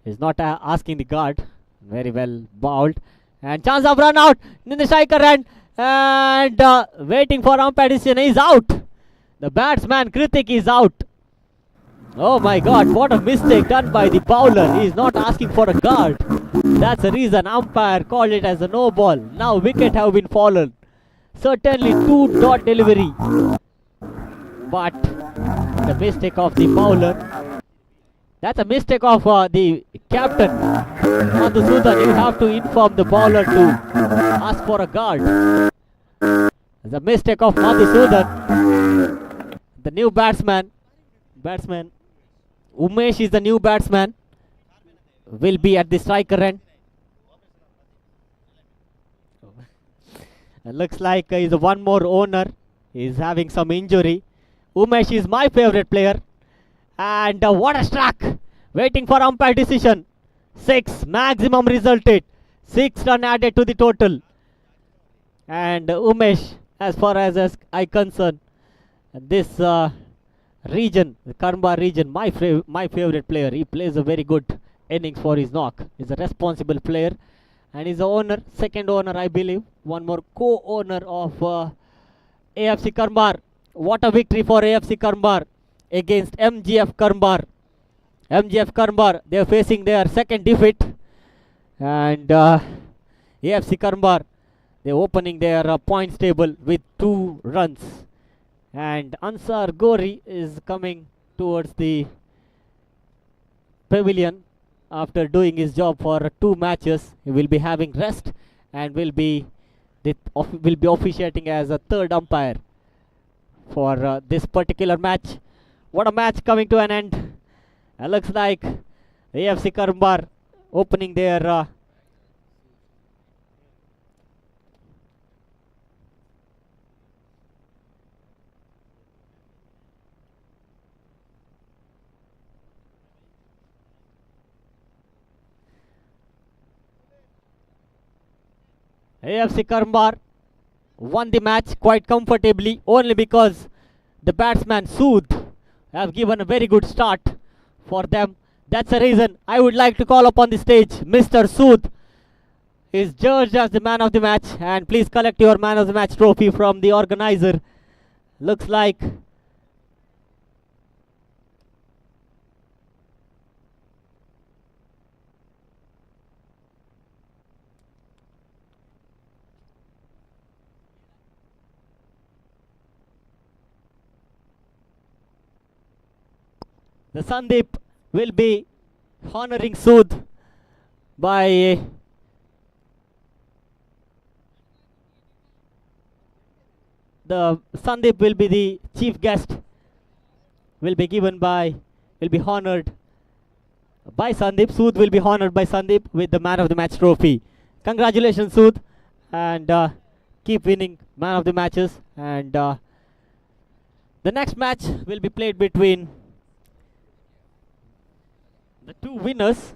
is not asking the guard. Very well bowled. And chance of run out in the striker end. And waiting for umpire decision. Is out. The batsman Kritik is out. Oh my god, what a mistake done by the bowler. He is not asking for a guard. That's the reason umpire called it as a no ball. Now wicket have been fallen. Certainly 2 dot delivery. But the mistake of the bowler. That's a mistake of the captain. Madhusudan, you have to inform the bowler to ask for a guard. The mistake of Madhusudan. The new batsman. Umesh is the new batsman. Will be at the striker end. Looks like is one more owner is having some injury. Umesh is my favorite player. And what a struck! Waiting for umpire decision. 6 maximum resulted. 6 run added to the total. And Umesh, as far as I concern, this region, the Karmbar region, my favorite player. He plays a very good innings for his knock. He's a responsible player. And he's the owner, second owner I believe. One more co-owner of AFC Karmbar. What a victory for AFC Karmbar against MGF Karmbar. MGF Karmbar, they are facing their second defeat. And AFC Karmbar, they are opening their points table with 2 runs. And Ansar Gori is coming towards the pavilion after doing his job for 2 matches. He will be having rest and will be officiating as a third umpire for this particular match. What a match coming to an end. Looks like AFC Karmbar opening their AFC Karmbar won the match quite comfortably only because the batsman Sood have given a very good start for them. That's the reason I would like to call upon the stage Mr. Sood is judged as the man of the match, and please collect your man of the match trophy from the organizer. Looks like the Sandeep will be honoring Sood by the Sandeep will be the chief guest, will be honored by Sandeep. Sood will be honored by Sandeep with the man of the match trophy. Congratulations Sood, and keep winning man of the matches. And the next match will be played between the 2 winners.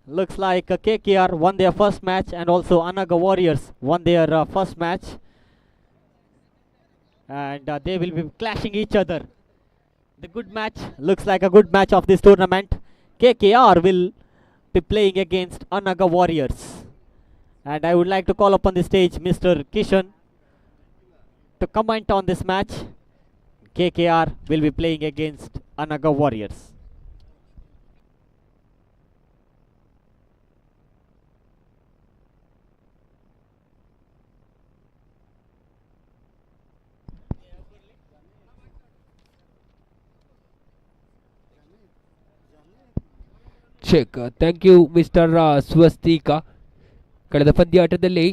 Looks like KKR won their first match, and also Anaga Warriors won their first match. And they will be clashing each other. The good match, looks like a good match of this tournament. KKR will be playing against Anaga Warriors. And I would like to call upon the stage Mr. Kishan to comment on this match. KKR will be playing against Anaga Warriors. Check. Thank you mister Swastika. ಕಳೆದ ಪಂದ್ಯಾಟದಲ್ಲಿ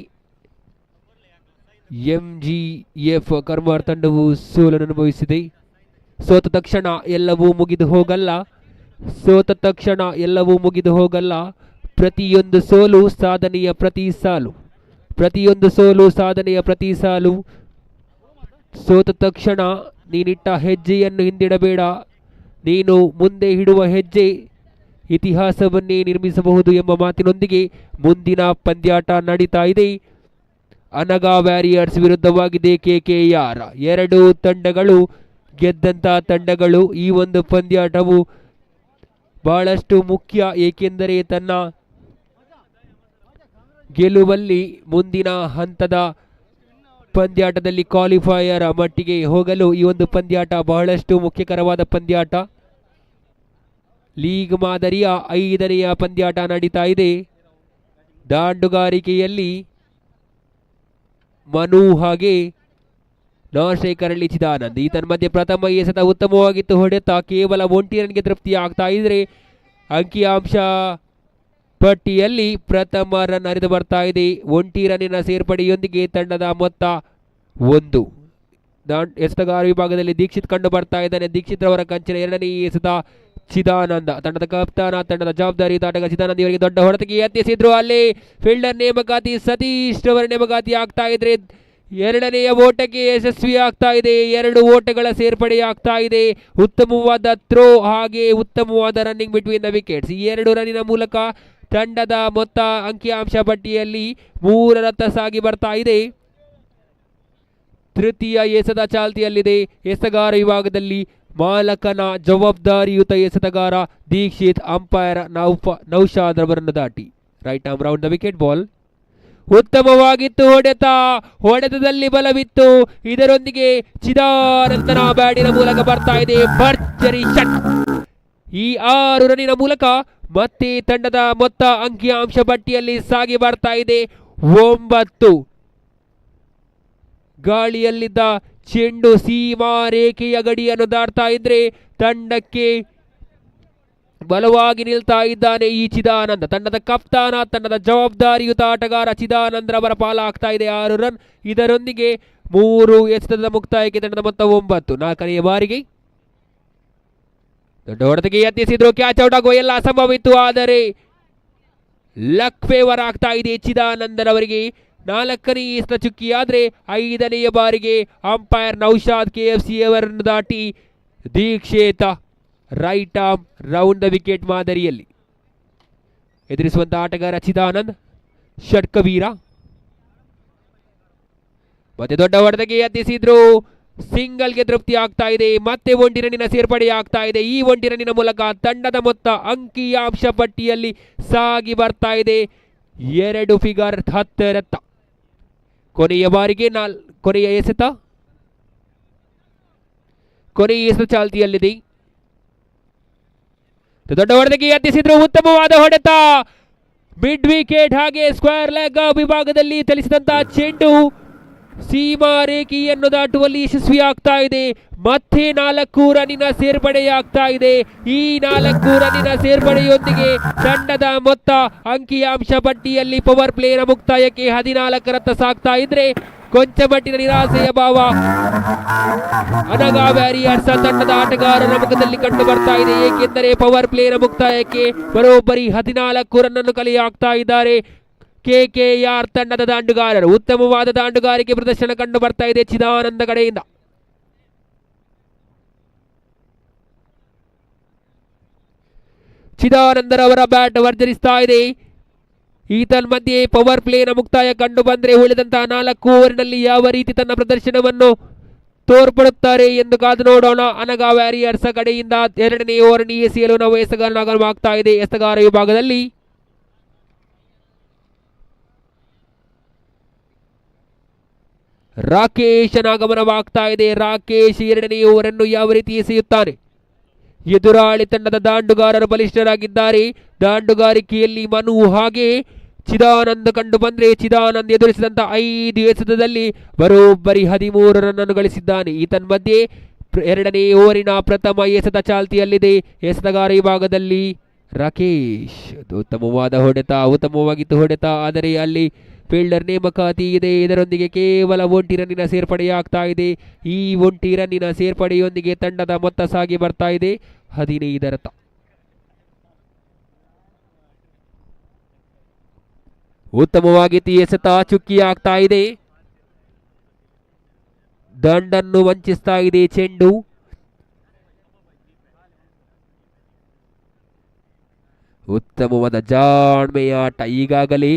MGF ಕರ್ಮಾರ್ ತಂಡವು ಸೋಲನ್ನು ಅನುಭವಿಸಿದೆ. ಸೋತ ತಕ್ಷಣ ಎಲ್ಲವೂ ಮುಗಿದು ಹೋಗಲ್ಲ. ಪ್ರತಿಯೊಂದು ಸೋಲು ಸಾಧನೆಯ ಪ್ರತಿ ಸಾಲು. ಪ್ರತಿಯೊಂದು ಸೋಲು ಸಾಧನೆಯ ಪ್ರತಿ ಸಾಲು. ಸೋತ ತಕ್ಷಣ ನೀನಿಟ್ಟ ಹೆಜ್ಜೆಯನ್ನು ಹಿಂದಿಡಬೇಡ. ನೀನು ಮುಂದೆ ಇಡುವ ಹೆಜ್ಜೆ ಇತಿಹಾಸವನ್ನೇ ನಿರ್ಮಿಸಬಹುದು ಎಂಬ ಮಾತಿನೊಂದಿಗೆ ಮುಂದಿನ ಪಂದ್ಯಾಟ ನಡೀತಾ ಇದೆ. ಅನಗಾ ವ್ಯಾರಿಯರ್ಸ್ ವಿರುದ್ಧವಾಗಿದೆ KKR. ಎರಡೂ ತಂಡಗಳು ಗೆದ್ದಂಥ ತಂಡಗಳು. ಈ ಒಂದು ಪಂದ್ಯಾಟವು ಬಹಳಷ್ಟು ಮುಖ್ಯ, ಏಕೆಂದರೆ ತನ್ನ ಗೆಲುವಲ್ಲಿ ಮುಂದಿನ ಹಂತದ ಪಂದ್ಯಾಟದಲ್ಲಿ ಕ್ವಾಲಿಫೈಯರ್ ಮಟ್ಟಿಗೆ ಹೋಗಲು ಈ ಒಂದು ಪಂದ್ಯಾಟ ಬಹಳಷ್ಟು ಮುಖ್ಯಕರವಾದ ಪಂದ್ಯಾಟ. ಲೀಗ್ ಮಾದರಿಯ 5ನೆಯ ಪಂದ್ಯಾಟ ನಡೀತಾ ಇದೆ. ದಾಂಡುಗಾರಿಕೆಯಲ್ಲಿ ಮನು ಹಾಗೆ ನಾಶೇಕರಳ್ಳಿ ಚಿದಾನಂದ್. ಈತನ ಮಧ್ಯೆ ಪ್ರಥಮ ಎಸೆತ ಉತ್ತಮವಾಗಿತ್ತು ಹೊಡೆತ. ಕೇವಲ 1 ರನ್ಗೆ ತೃಪ್ತಿ ಆಗ್ತಾ ಇದ್ರೆ ಅಂಕಿಅಂಶ ಪಟ್ಟಿಯಲ್ಲಿ ಪ್ರಥಮ ರನ್ ಹರಿದು ಬರ್ತಾ ಇದೆ. 1 ರನ್ನಿನ ಸೇರ್ಪಡೆಯೊಂದಿಗೆ ತಂಡದ ಮೊತ್ತ 1. ಎಸೆತಗಾರ ವಿಭಾಗದಲ್ಲಿ ದೀಕ್ಷಿತ್ ಕಂಡು ಬರ್ತಾ ಇದ್ದಾನೆ. ದೀಕ್ಷಿತ್ ರವರ ಕಂಚಿನ 2ನೇ ಎಸೆತ ಚಿದಾನಂದ. ತಂಡದ ಕಪ್ತಾನ, ತಂಡದ ಜವಾಬ್ದಾರಿ ಆಟಗಾರ ಚಿದಾನಂದ್ ಇವರಿಗೆ ದೊಡ್ಡ ಹೊಡೆತಕ್ಕೆ ಯತ್ನಿಸಿದ್ರು. ಅಲ್ಲಿ ಫೀಲ್ಡರ್ ನೇಮಕಾತಿ ಸತೀಶ್ ರವರ ನೇಮಕಾತಿ ಆಗ್ತಾ ಇದ್ರೆ 2ನೇ ಓಟಕ್ಕೆ ಯಶಸ್ವಿ ಆಗ್ತಾ ಇದೆ. 2 ಓಟಗಳ ಸೇರ್ಪಡೆ ಆಗ್ತಾ ಇದೆ. ಉತ್ತಮವಾದ ಥ್ರೋ ಹಾಗೆ ಉತ್ತಮವಾದ ರನ್ನಿಂಗ್ ಬಿಟ್ವೀನ್ ದ ವಿಕೆಟ್ಸ್. ಈ 2 ರನ್ನಿನ ಮೂಲಕ ತಂಡದ ಮೊತ್ತ ಅಂಕಿಅಂಶ ಪಟ್ಟಿಯಲ್ಲಿ 3ರತ್ತ ಸಾಗಿ ಬರ್ತಾ ಇದೆ. ತೃತೀಯ ಎಸೆತ ಚಾಲ್ತಿಯಲ್ಲಿದೆ. ಎಸೆತಗಾರ ವಿಭಾಗದಲ್ಲಿ ಮಾಲಕನ ಜವಾಬ್ದಾರಿಯುತ ಎಸೆತಗಾರ ದೀಕ್ಷಿತ್, ಅಂಪೈರ್ ನೌಶಾದ್ ರವರನ್ನು ದಾಟಿ right arm round the wicket ball. ಉತ್ತಮವಾಗಿತ್ತು ಹೊಡೆತದಲ್ಲಿ ಬಲವಿತ್ತು. ಇದರೊಂದಿಗೆ ಚಿದಾನಂದನ ಬ್ಯಾಟಿನ ಮೂಲಕ ಬರ್ತಾ ಇದೆ ಭರ್ಜರಿ ಶಟ್. ಈ 6 ರನ್ನಿನ ಮೂಲಕ ಮತ್ತೆ ತಂಡದ ಮೊತ್ತ ಅಂಕಿಅಂಶ ಪಟ್ಟಿಯಲ್ಲಿ ಸಾಗಿ ಬರ್ತಾ ಇದೆ 9. ಗಾಳಿಯಲ್ಲಿದ್ದ ಚೆಂಡು ಸೀಮಾ ರೇಖೆಯ ಗಡಿಯನ್ನು ದಾಟ್ತಾ ಇದ್ರೆ ತಂಡಕ್ಕೆ ಬಲವಾಗಿ ನಿಲ್ತಾ ಇದ್ದಾನೆ ಈ ಚಿದಾನಂದ. ತಂಡದ ಕಪ್ತಾನ, ತಂಡದ ಜವಾಬ್ದಾರಿಯುತ ಆಟಗಾರ ಚಿದಾನಂದ್ ರವರ ಪಾಲಾಗ್ತಾ ಇದೆ 6 ರನ್. ಇದರೊಂದಿಗೆ 3 ಎಸೆತದ ಮುಕ್ತಾಯಕ್ಕೆ ತಂಡದ ಮೊತ್ತ 9. 4ನೇ ಬಾರಿಗೆ ದೊಡ್ಡ ಹೊಡೆತಕ್ಕೆ ಯತ್ನಿಸಿದ್ರು. ಕ್ಯಾಚ್ ಔಟ್ ಆಗುವ ಎಲ್ಲ ಸಂಭವ ಇತ್ತು, ಆದರೆ ಲಕ್ ಫೇವರ್ ಆಗ್ತಾ ಇದೆ ಚಿದಾನಂದರವರಿಗೆ. 4ನೇ ಎಸೆತ ಚುಕ್ಕಿಯಾದ್ರೆ 5ನೇ ಬಾರಿಗೆ ಅಂಪೈರ್ ನೌಶಾದ್ KFC ಅವರನ್ನು ದಾಟಿ Dikshita right arm round the wicket ಮಾದರಿಯಲ್ಲಿ ಎದುರಿಸುವಂತಹ ಆಟಗಾರ ಚಿದಾನಂದ್. ಷಟ್ಕವೀರ ಮತ್ತೆ ದೊಡ್ಡ ಹೊಡೆತಕ್ಕೆ ಯತ್ನಿಸಿದ್ರು. ಸಿಂಗಲ್ಗೆ ತೃಪ್ತಿ ಆಗ್ತಾ ಇದೆ. ಮತ್ತೆ 1 ರನ್ನಿನ ಸೇರ್ಪಡೆ ಆಗ್ತಾ ಇದೆ. ಈ 1 ರನ್ನಿನ ಮೂಲಕ ತಂಡದ ಮೊತ್ತ ಅಂಕಿಅಂಶ ಪಟ್ಟಿಯಲ್ಲಿ ಸಾಗಿ ಬರ್ತಾ ಇದೆ 2 ಫಿಗರ್ 10 ರತ್ತ. ಕೊನೆಯ ಬಾರಿಗೆ ಕೊನೆಯ ಎಸೆತ ಚಾಲ್ತಿಯಲ್ಲಿದೆ. ದೊಡ್ಡ ಹೊಡೆತಕ್ಕೆ ಯತ್ನಿಸಿದ್ರು. ಉತ್ತಮವಾದ ಹೊಡೆತ ಮಿಡ್ ವಿಕೆಟ್ ಹಾಗೆ ಸ್ಕ್ವೇರ್ ಲೆಗ್ ವಿಭಾಗದಲ್ಲಿ ಚಲಿಸಿದಂತಹ ಚೆಂಡು ಸೀಮಾ ರೇಖೆಯನ್ನು ದಾಟುವಲ್ಲಿ ಯಶಸ್ವಿ ಆಗ್ತಾ ಇದೆ. ಮತ್ತೆ 4 ರನ್ನಿನ ಸೇರ್ಪಡೆಯಾಗ್ತಾ ಇದೆ. ಈ 4 ರನ್ನಿನ ಸೇರ್ಪಡೆಯೊಂದಿಗೆ ತಂಡದ ಮೊತ್ತ ಅಂಕಿಅಂಶ ಪಟ್ಟಿಯಲ್ಲಿ ಪವರ್ ಪ್ಲೇನ ಮುಕ್ತಾಯಕ್ಕೆ 14ರತ್ತ ಸಾಗ್ತಾ ಇದ್ರೆ ಕೊಂಚ ಮಟ್ಟಿನ ನಿರಾಸೆಯ ಭಾವ ಅನಗಾ ವ್ಯಾರಿಯರ್ಸ್ ತಂಡದ ಆಟಗಾರರ ಮುಖದಲ್ಲಿ ಕಂಡು ಬರ್ತಾ ಇದೆ. ಏಕೆಂದರೆ ಪವರ್ ಪ್ಲೇನ ಮುಕ್ತಾಯಕ್ಕೆ ಬರೋಬ್ಬರಿ 14 ರನ್ನನ್ನು ಕಲೆ ಹಾಕ್ತಾ ಇದ್ದಾರೆ KKR ತಂಡದ ದಾಂಡುಗಾರರು. ಉತ್ತಮವಾದ ದಾಂಡುಗಾರಿಕೆ ಪ್ರದರ್ಶನ ಕಂಡು ಬರ್ತಾ ಇದೆ ಚಿದಾನಂದ ಕಡೆಯಿಂದ. ಚಿದಾನಂದರವರ ಬ್ಯಾಟ್ ವರ್ಜರಿಸ್ತಾ ಇದೆ. ಈತನ್ ಮಧ್ಯೆ ಪವರ್ ಪ್ಲೇನ ಮುಕ್ತಾಯ ಕಂಡು ಬಂದ್ರೆ ಉಳಿದಂತಹ 4 ಓವರಿನಲ್ಲಿ ಯಾವ ರೀತಿ ತನ್ನ ಪ್ರದರ್ಶನವನ್ನು ತೋರ್ಪಡುತ್ತಾರೆ ಎಂದು ಕಾದು ನೋಡೋಣ. ಅನಗಾ ವ್ಯಾರಿಯರ್ಸ್ ಕಡೆಯಿಂದ 2ನೇ ಓವರ್ ಎಸೆಯಲು ನಾವು ಎಸೆಗಾರನಾಗವಾಗ್ತಾ ಇದೆ. ಎಸೆಗಾರ ವಿಭಾಗದಲ್ಲಿ ರಾಕೇಶನ ಆಗಮನವಾಗ್ತಾ ಇದೆ. ರಾಕೇಶ್ 2ನೇ ಓವರನ್ನು ಯಾವ ರೀತಿ ಎಸೆಯುತ್ತಾನೆ? ಎದುರಾಳಿ ತಂಡದ ದಾಂಡುಗಾರರು ಬಲಿಷ್ಠರಾಗಿದ್ದಾರೆ. ದಾಂಡುಗಾರಿಕೆಯಲ್ಲಿ ಮನು ಹಾಗೆ ಚಿದಾನಂದ್ ಕಂಡು ಬಂದ್ರೆ ಚಿದಾನಂದ್ ಎದುರಿಸಿದಂತ 5 ಎಸೆತದಲ್ಲಿ ಬರೋಬ್ಬರಿ 13 ರನ್ನನ್ನು ಗಳಿಸಿದ್ದಾನೆ. ಈತನ್ ಮಧ್ಯೆ 2ನೇ ಓವರಿನ ಪ್ರಥಮ ಎಸೆತ ಚಾಲ್ತಿಯಲ್ಲಿದೆ. ಎಸೆತಗಾರ ವಿಭಾಗದಲ್ಲಿ ರಾಕೇಶ್. ಉತ್ತಮವಾಗಿತ್ತು ಹೊಡೆತ, ಆದರೆ ಅಲ್ಲಿ ಫೀಲ್ಡರ್ ನೇಮಕಾತಿ ಇದೆ. ಇದರೊಂದಿಗೆ ಕೇವಲ 1 ರನ್ನಿನ ಸೇರ್ಪಡೆಯಾಗ್ತಾ ಇದೆ. ಈ 1 ರನ್ನಿನ ಸೇರ್ಪಡೆಯೊಂದಿಗೆ ತಂಡದ ಮೊತ್ತ ಸಾಗಿ ಬರ್ತಾ ಇದೆ 15ರತ್ತ. ಉತ್ತಮವಾಗಿ ಎಸೆತ ಚುಕ್ಕಿ ಆಗ್ತಾ ಇದೆ. ದಂಡನ್ನು ವಂಚಿಸ್ತಾ ಇದೆ ಚೆಂಡು. ಉತ್ತಮವಾದ ಜಾಣ್ಮೆಯ ಆಟ. ಈಗಾಗಲೇ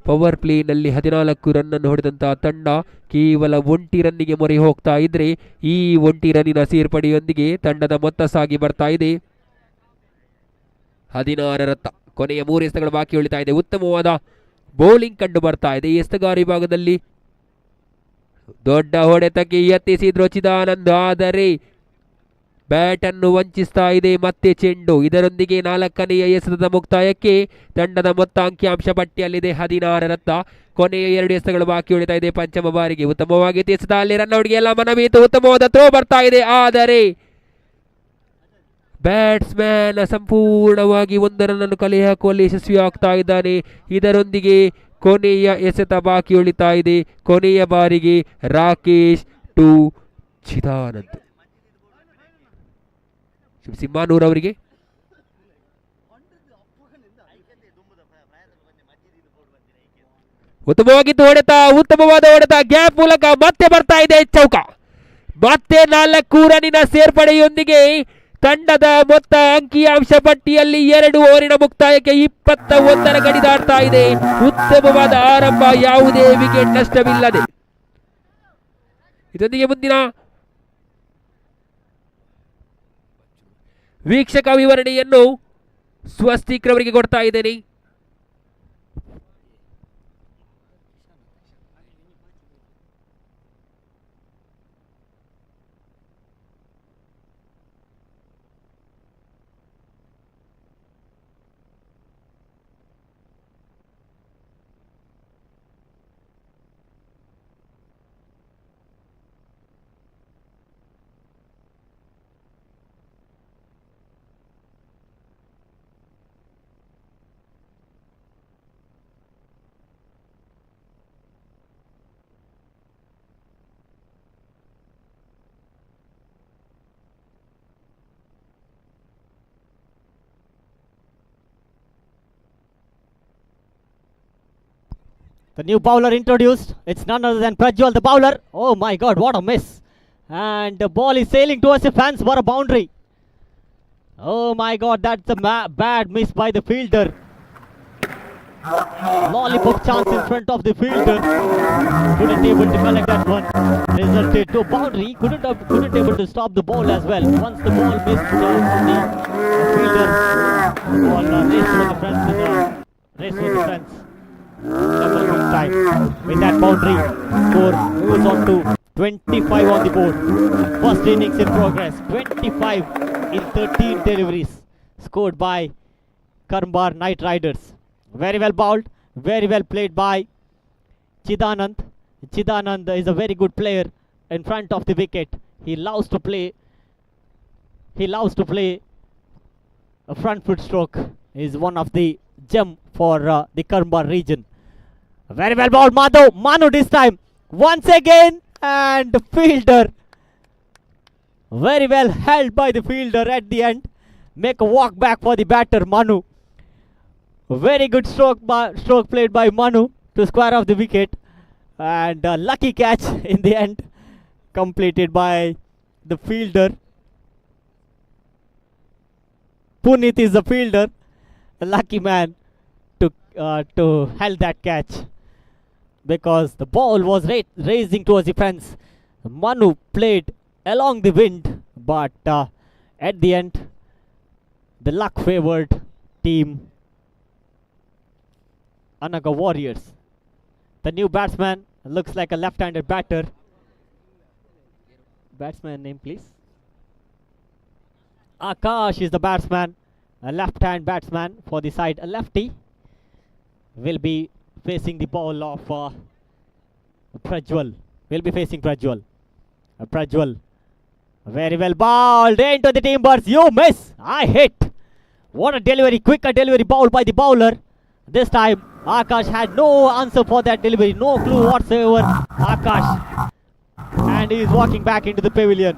ಪವರ್ ಪ್ಲೇನಲ್ಲಿ 14 ರನ್ನನ್ನು ಹೊಡೆದಂತಹ ತಂಡ ಕೇವಲ 1 ರನ್ನಿಗೆ ಮೊರೆ ಹೋಗ್ತಾ ಇದ್ರೆ, ಈ 1 ರನ್ನಿನ ಸೇರ್ಪಡೆಯೊಂದಿಗೆ ತಂಡದ ಮೊತ್ತ ಸಾಗಿ ಬರ್ತಾ ಇದೆ 16 ರತ್ತ. ಕೊನೆಯ 3 ಎಸೆತಗಳು ಬಾಕಿ ಉಳಿತಾ ಇದೆ. ಉತ್ತಮವಾದ ಬೌಲಿಂಗ್ ಕಂಡು ಬರ್ತಾ ಇದೆ ಎಸೆತಗಾರ ವಿಭಾಗದಲ್ಲಿ. ದೊಡ್ಡ ಹೊಡೆತಕ್ಕೆ ಯತ್ನಿಸಿದ್ರು ಚಿದಾನಂದ್, ಆದರೆ ಬ್ಯಾಟ್ ಅನ್ನು ವಂಚಿಸ್ತಾ ಇದೆ ಮತ್ತೆ ಚೆಂಡು. ಇದರೊಂದಿಗೆ 4ನೇ ಎಸೆತದ ಮುಕ್ತಾಯಕ್ಕೆ ತಂಡದ ಮೊತ್ತ ಅಂಕಿಅಂಶ ಪಟ್ಟಿಯಲ್ಲಿದೆ 16 ರತ್ತ. ಕೊನೆಯ 2 ಎಸೆತಗಳು ಬಾಕಿ ಉಳಿತಾ ಇದೆ ಪಂಚಮ ಬಾರಿಗೆ. ಉತ್ತಮವಾಗಿ ಎಸೆತ, ಅಲ್ಲಿ ರನ್ಔಟ್ಗೆ ಎಲ್ಲ ಮನವೀತು. ಉತ್ತಮವಾದ ಥ್ರೋ ಬರ್ತಾ ಇದೆ, ಆದರೆ ಬ್ಯಾಟ್ಸ್ಮನ್ ಸಂಪೂರ್ಣವಾಗಿ 1 ರನ್ನನ್ನು ಕಲೆ ಹಾಕುವಲ್ಲಿ ಯಶಸ್ವಿ ಆಗ್ತಾ ಇದ್ದಾನೆ. ಇದರೊಂದಿಗೆ ಕೊನೆಯ ಎಸೆತ ಬಾಕಿ ಉಳಿತಾ ಇದೆ ಕೊನೆಯ ಬಾರಿಗೆ ರಾಕೇಶ್ ಟು ಚಿದಾನಂದ್. ಸಿಂಹಾನೂರ್ ಅವರಿಗೆ ಉತ್ತಮವಾಗಿತ್ತು ಹೊಡೆತ, ಉತ್ತಮವಾದ ಹೊಡೆತ, ಗ್ಯಾಪ್ ಮೂಲಕ ಮತ್ತೆ ಬರ್ತಾ ಇದೆ ಚೌಕ. ಮತ್ತೆ 4 ರನ್ನಿನ ಸೇರ್ಪಡೆಯೊಂದಿಗೆ ತಂಡದ ಮೊತ್ತ ಅಂಕಿಅಂಶ ಪಟ್ಟಿಯಲ್ಲಿ 2 ಓವರಿನ ಮುಕ್ತಾಯಕ್ಕೆ 21ರ ಗಡಿ ದಾಟ್ತಾ ಇದೆ. ಉತ್ತಮವಾದ ಆರಂಭ, ಯಾವುದೇ ವಿಕೆಟ್ ನಷ್ಟವಿಲ್ಲದೆ. ಇದೊಂದಿಗೆ ಮುಂದಿನ ವೀಕ್ಷಕ ವಿವರಣೆಯನ್ನು ಸ್ವಸ್ತಿಕ್ ರವರಿಗೆ ಕೊಡ್ತಾ ಇದ್ದೇನೆ. The new bowler introduced, it's none other than Prajwal, the bowler. Oh my god, what a miss. And the ball is sailing towards the fence for a boundary. Oh my god, that's a bad miss by the fielder. Lollipop chance in front of the fielder. Couldn't able to collect that one. Resulted to boundary. Couldn't able to stop the ball as well. Once the ball missed the fielder, ball raced with the fence. Double good time with that boundary. Score moves on to 25 on the board. First innings in progress. 25 in 13 deliveries scored by Karmbar Knight Riders. Very well bowled, very well played by Chidanand. Chidanand is a very good player in front of the wicket. He loves to play a front foot stroke. He is one of the gem for the Karmbar region. Very well bowled, Manu this time once again, and the fielder very well held by the fielder at the end. Make a walk back for the batter Manu. Very good stroke played by Manu to square off the wicket, and a lucky catch in the end completed by the fielder. Punit is the fielder, a lucky man to held that catch, because the ball was raising towards the fence. Manu played along the wind, but at the end the luck favored team Anaga Warriors. The new batsman looks like a left-handed batter. Batsman name please. Akash is the batsman, a left-hand batsman for the side. A lefty will be facing the ball of Prajwal. Will be facing Prajwal. Prajwal, very well bowled into the timbers. You miss. I hit. What a delivery! Quicker delivery bowled by the bowler. This time Akash had no answer for that delivery. No clue whatsoever. Akash, and he is walking back into the pavilion.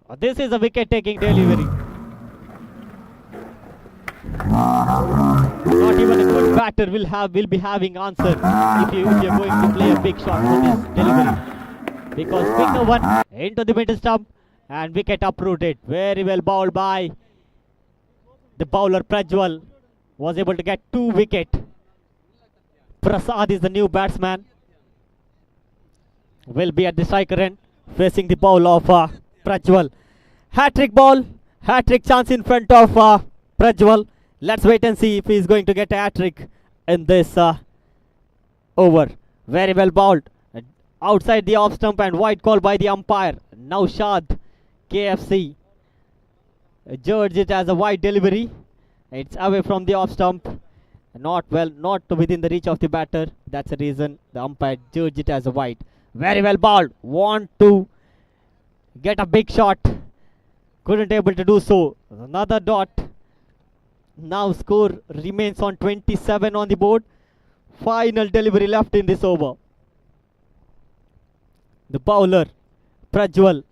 This is a wicket-taking delivery. Not even a good batter will be having answer if you're going to play a big shot for this delivery. Because finger one into the middle stump and wicket uprooted. Very well bowled by the bowler Prajwal. Was able to get 2 wicket. Prasad is the new batsman. Will be at the striker end facing the ball of Prajwal. Hat-trick ball. Hat-trick chance in front of Prajwal. Let's wait and see if he's going to get a hat-trick in this over. Very well bowled. Outside the off stump and wide call by the umpire. Naushad KFC judged it as a wide delivery. It's away from the off stump. Not within the reach of the batter. That's the reason the umpire judged it as a wide. Very well bowled. Want to get a big shot. Couldn't able to do so. Another dot. Now score remains on 27 on the board. Final delivery left in this over. The bowler Prajwal.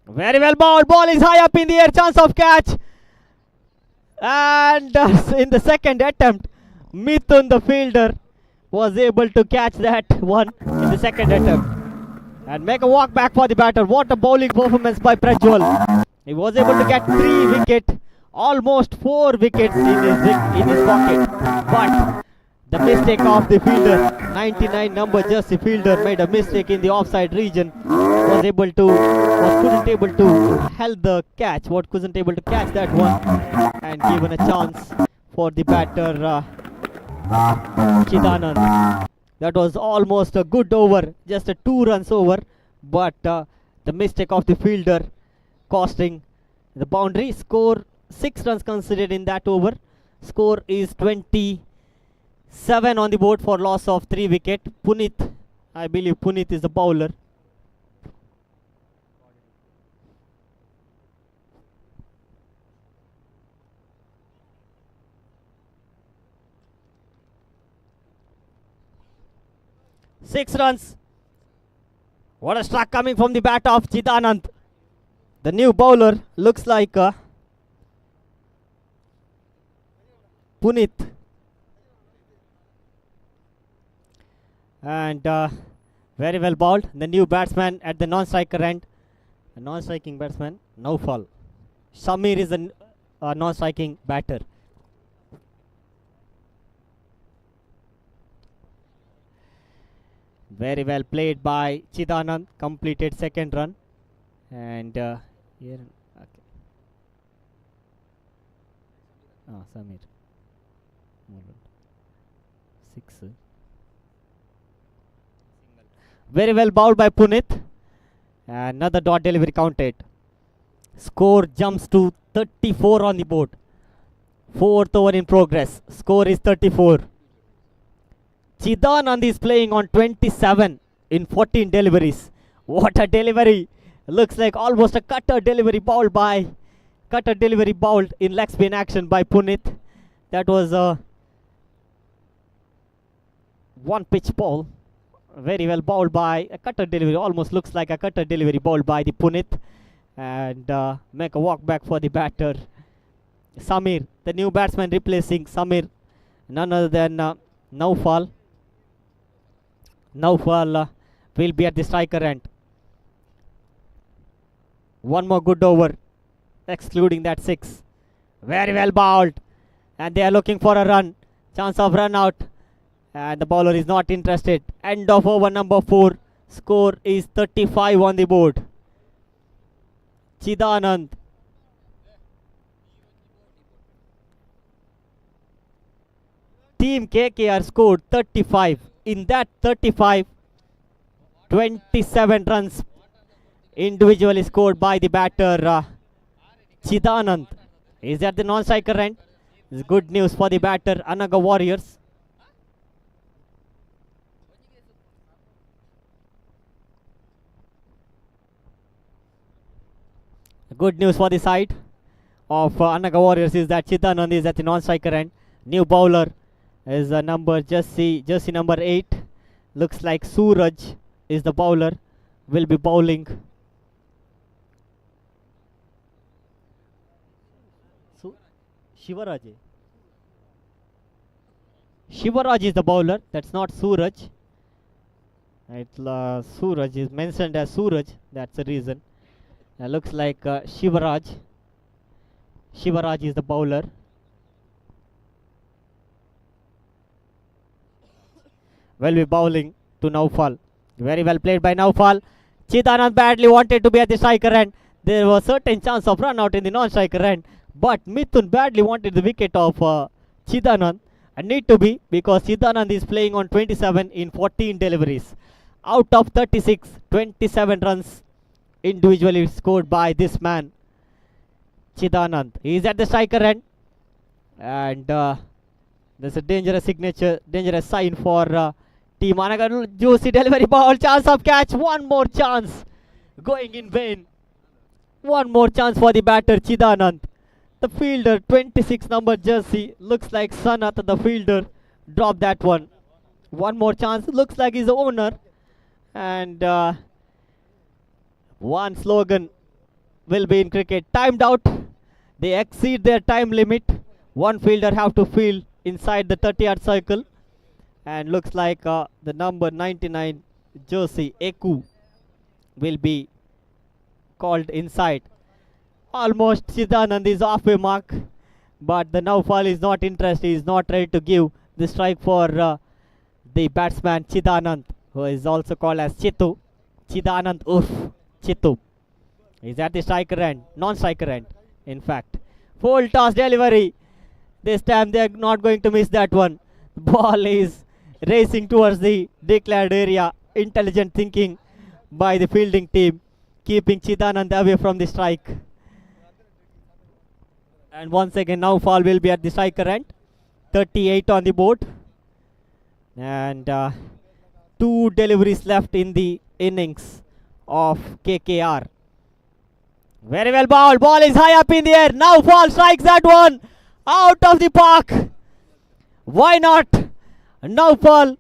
Very well bowled. Ball is high up in the air. Chance of catch. And in the second attempt, Mithun the fielder was able to catch that one in the second attempt and make a walk back for the batter. What a bowling performance by Prajwal. He was able to get 3 wickets, almost 4 wickets in his pocket. But the mistake of the fielder, 99 number jersey fielder, made a mistake in the offside region. Couldn't able to held the catch. Wasn't able to catch that one and given a chance for the batter Chidanand. That was almost a good over, just a 2 runs over, but the mistake of the fielder costing the boundary. Score 6 runs considered in that over. Score is 27 on the board for loss of 3 wicket. Punit, I believe Punit is the bowler. Six runs. What a strike coming from the bat of Chidanand. The new bowler looks like Punit. And very well bowled. The new batsman at the non-striker end. A non-striking batsman. No fall. Samir is a non-striking batter. Very well played by Chidanand. Completed second run. And here, okay. Samir. 6. Very well bowled by Punit. Another dot delivery counted. Score jumps to 34 on the board. 4th over in progress. Score is 34. Chidanand is playing on 27 in 14 deliveries. What a delivery! Looks like almost a cutter delivery bowled in leg spin action by Punit. That was a one pitch ball. Very well bowled by a cutter delivery. Almost looks like a cutter delivery bowled by the Punit. And make a walk back for the batter Samir. The new batsman replacing Samir. None other than Naufal. Naufal will be at the striker end. One more good over, excluding that 6. Very well bowled. And they are looking for a run. Chance of run out. And the bowler is not interested. End of over number 4. Score is 35 on the board. Chidanand. Team KKR scored 35. In that 35, 27 runs individually scored by the batter Chidanand. Is at the non-striker end. It's good news for the batter Anaga Warriors. Good news for the side of Anaga Warriors is that Chidanand is at the non-striker end. New bowler is jersey number 8. Looks like Suraj is the bowler. Will be bowling. Shivaraj. Shivaraj is the bowler. That's not Suraj. Suraj is mentioned as Suraj. That's the reason. Looks like Shivaraj. Shivaraj is the bowler. Will be bowling to Naufal. Very well played by Naufal. Chidanand badly wanted to be at the striker end. There was certain chance of run out in the non-striker end. But Mithun badly wanted the wicket of Chidanand. And need to be, because Chidanand is playing on 27 in 14 deliveries. Out of 36, 27 runs individually scored by this man, Chidanand. He is at the striker end. And there's a dangerous signature, dangerous sign for Team Anaga. Juicy delivery ball, chance of catch. One more chance going in vain. One more chance for the batter, Chidanand. The fielder, 26 number jersey, looks like Sanath, the fielder, dropped that one. One more chance, looks like he's the owner. And one slogan will be in cricket: timed out. They exceed their time limit. One fielder have to field inside the 30-yard circle. And looks like the number 99 jersey, Eku, will be called inside. Almost Chidanand is halfway mark, but the Naufal is not interested. He is not ready to give the strike for the batsman Chidanand, who is also called as Chitu. Chidanand Urf Chitu. He's at the striker end, non-striker end, in fact. Full toss delivery. This time they are not going to miss that one. The ball is racing towards the declared area. Intelligent thinking by the fielding team, keeping Chidanand away from the strike. And once again, Naufal will be at the striker end. 38 on the board. And 2 deliveries left in the innings of KKR. Very well bowled. Ball is high up in the air. Naufal strikes that one out of the park. Why not? Naufal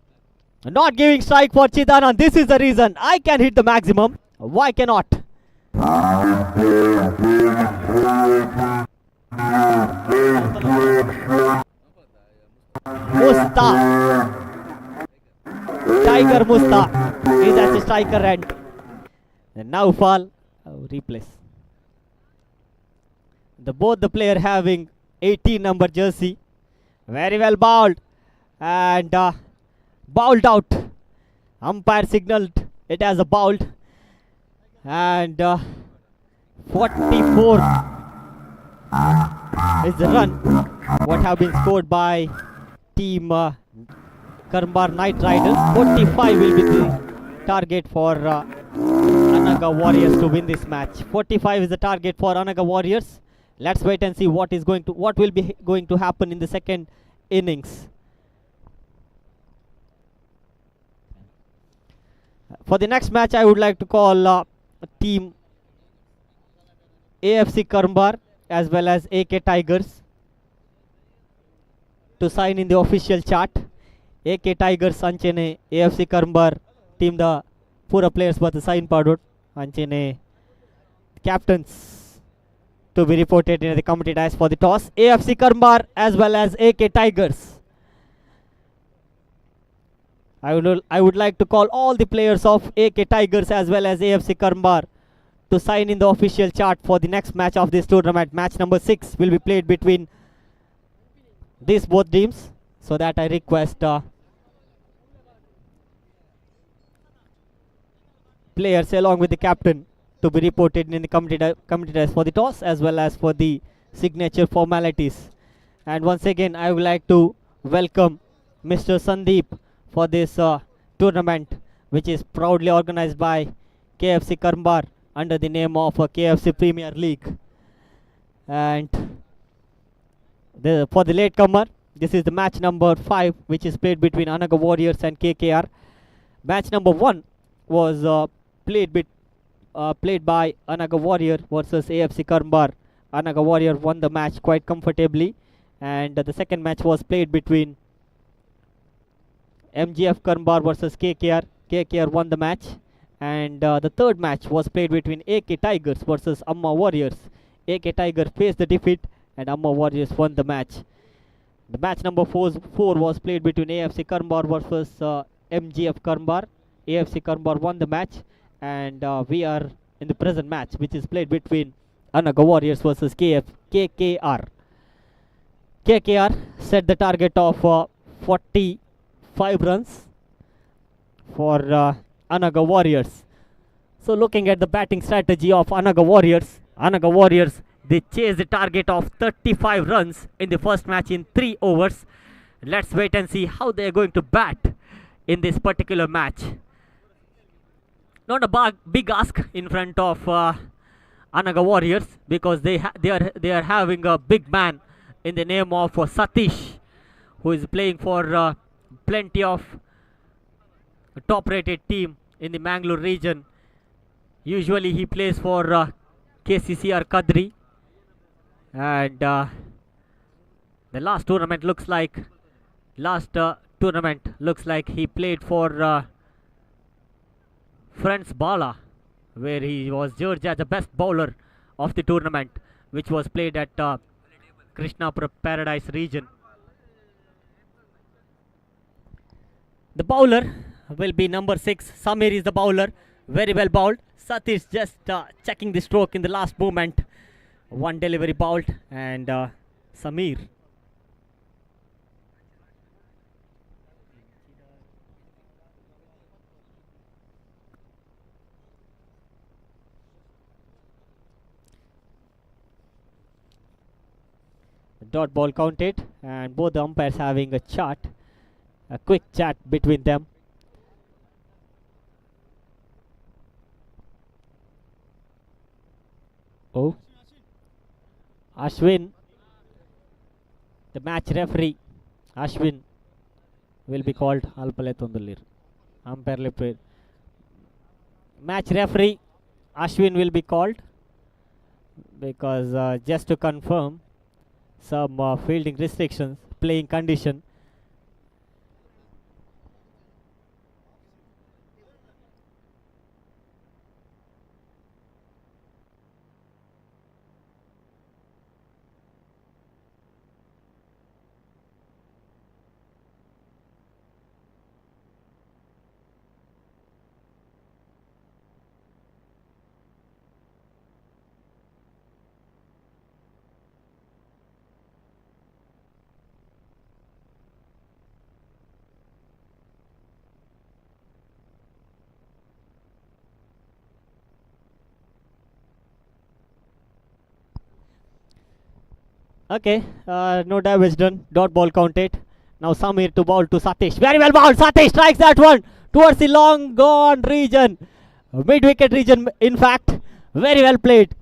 not giving strike for Chidanand. This is the reason. I can hit the maximum. Why cannot? Musta. Tiger Musta is at the striker end. And Naufal replace. Both the player having 18 number jersey. Very well bowled. And bowled out. Umpire signaled it as a bowled. And 44 is the run what have been scored by Team Karmbar Knight Riders. 45 will be the target for Anaga Warriors to win this match. 45 is the target for Anaga Warriors. Let's wait and see what will be going to happen in the second innings. For the next match, I would like to call Team AFC Karmbar as well as AK Tigers to sign in the official chart. AK Tigers anchene AFC Karmbar team the pura players but sign padod anchene captains to be reported in the committee dice for the toss. AFC Karmbar as well as AK Tigers. I would like to call all the players of AK Tigers as well as AFC Karmbar to sign in the official chart for the next match of this tournament. Match number 6 will be played between these both teams. So that I request players along with the captain to be reported in the committee dice for the toss as well as for the signature formalities. And once again, I would like to welcome Mr. Sandeep for this tournament, which is proudly organized by KFC Karmbar under the name of KFC Premier League. And for the latecomer, this is the match number 5, which is played between Anaga Warriors and KKR. Match number 1 was played by Anaga Warrior versus AFC Karmbar. Anaga Warrior won the match quite comfortably, and the second match was played between MGF Karmbar versus KKR. KKR won the match, and the third match was played between AK Tigers versus Amma Warriors. AK Tiger faced the defeat and Amma Warriors won the match. The match number 4 was played between AFC Karmbar versus MGF Karmbar. AFC Karmbar won the match, and we are in the present match, which is played between Anaga Warriors versus KKR. KKR set the target of 45 runs for Anaga Warriors. So looking at the batting strategy of Anaga Warriors, they chased the target of 35 runs in the first match in 3 overs. Let's wait and see how they are going to bat in this particular match. Not a big ask in front of Anaga Warriors, because they are having a big man in the name of Satish, who is playing for plenty of top-rated team in the Mangalore region. Usually he plays for KCCR Kadri, and the last tournament looks like he played for Friends Bala, where he was judged as the best bowler of the tournament, which was played at Krishnapura Paradise region. The bowler will be number 6. Samir is the bowler. Very well bowled. Satish just checking the stroke in the last moment. One delivery bowled, and Samir. Dot ball counted, and both the umpires having a quick chat between them. Oh, Ashwin, the match referee, Ashwin will be called. Umpire match referee Ashwin will be called, because just to confirm some fielding restrictions, playing condition. Okay, no damage done. Dot ball counted. Now Samir to bowl to Satish. Very well bowled. Satish strikes that one towards the long gone region, mid wicket region. In fact, very well played.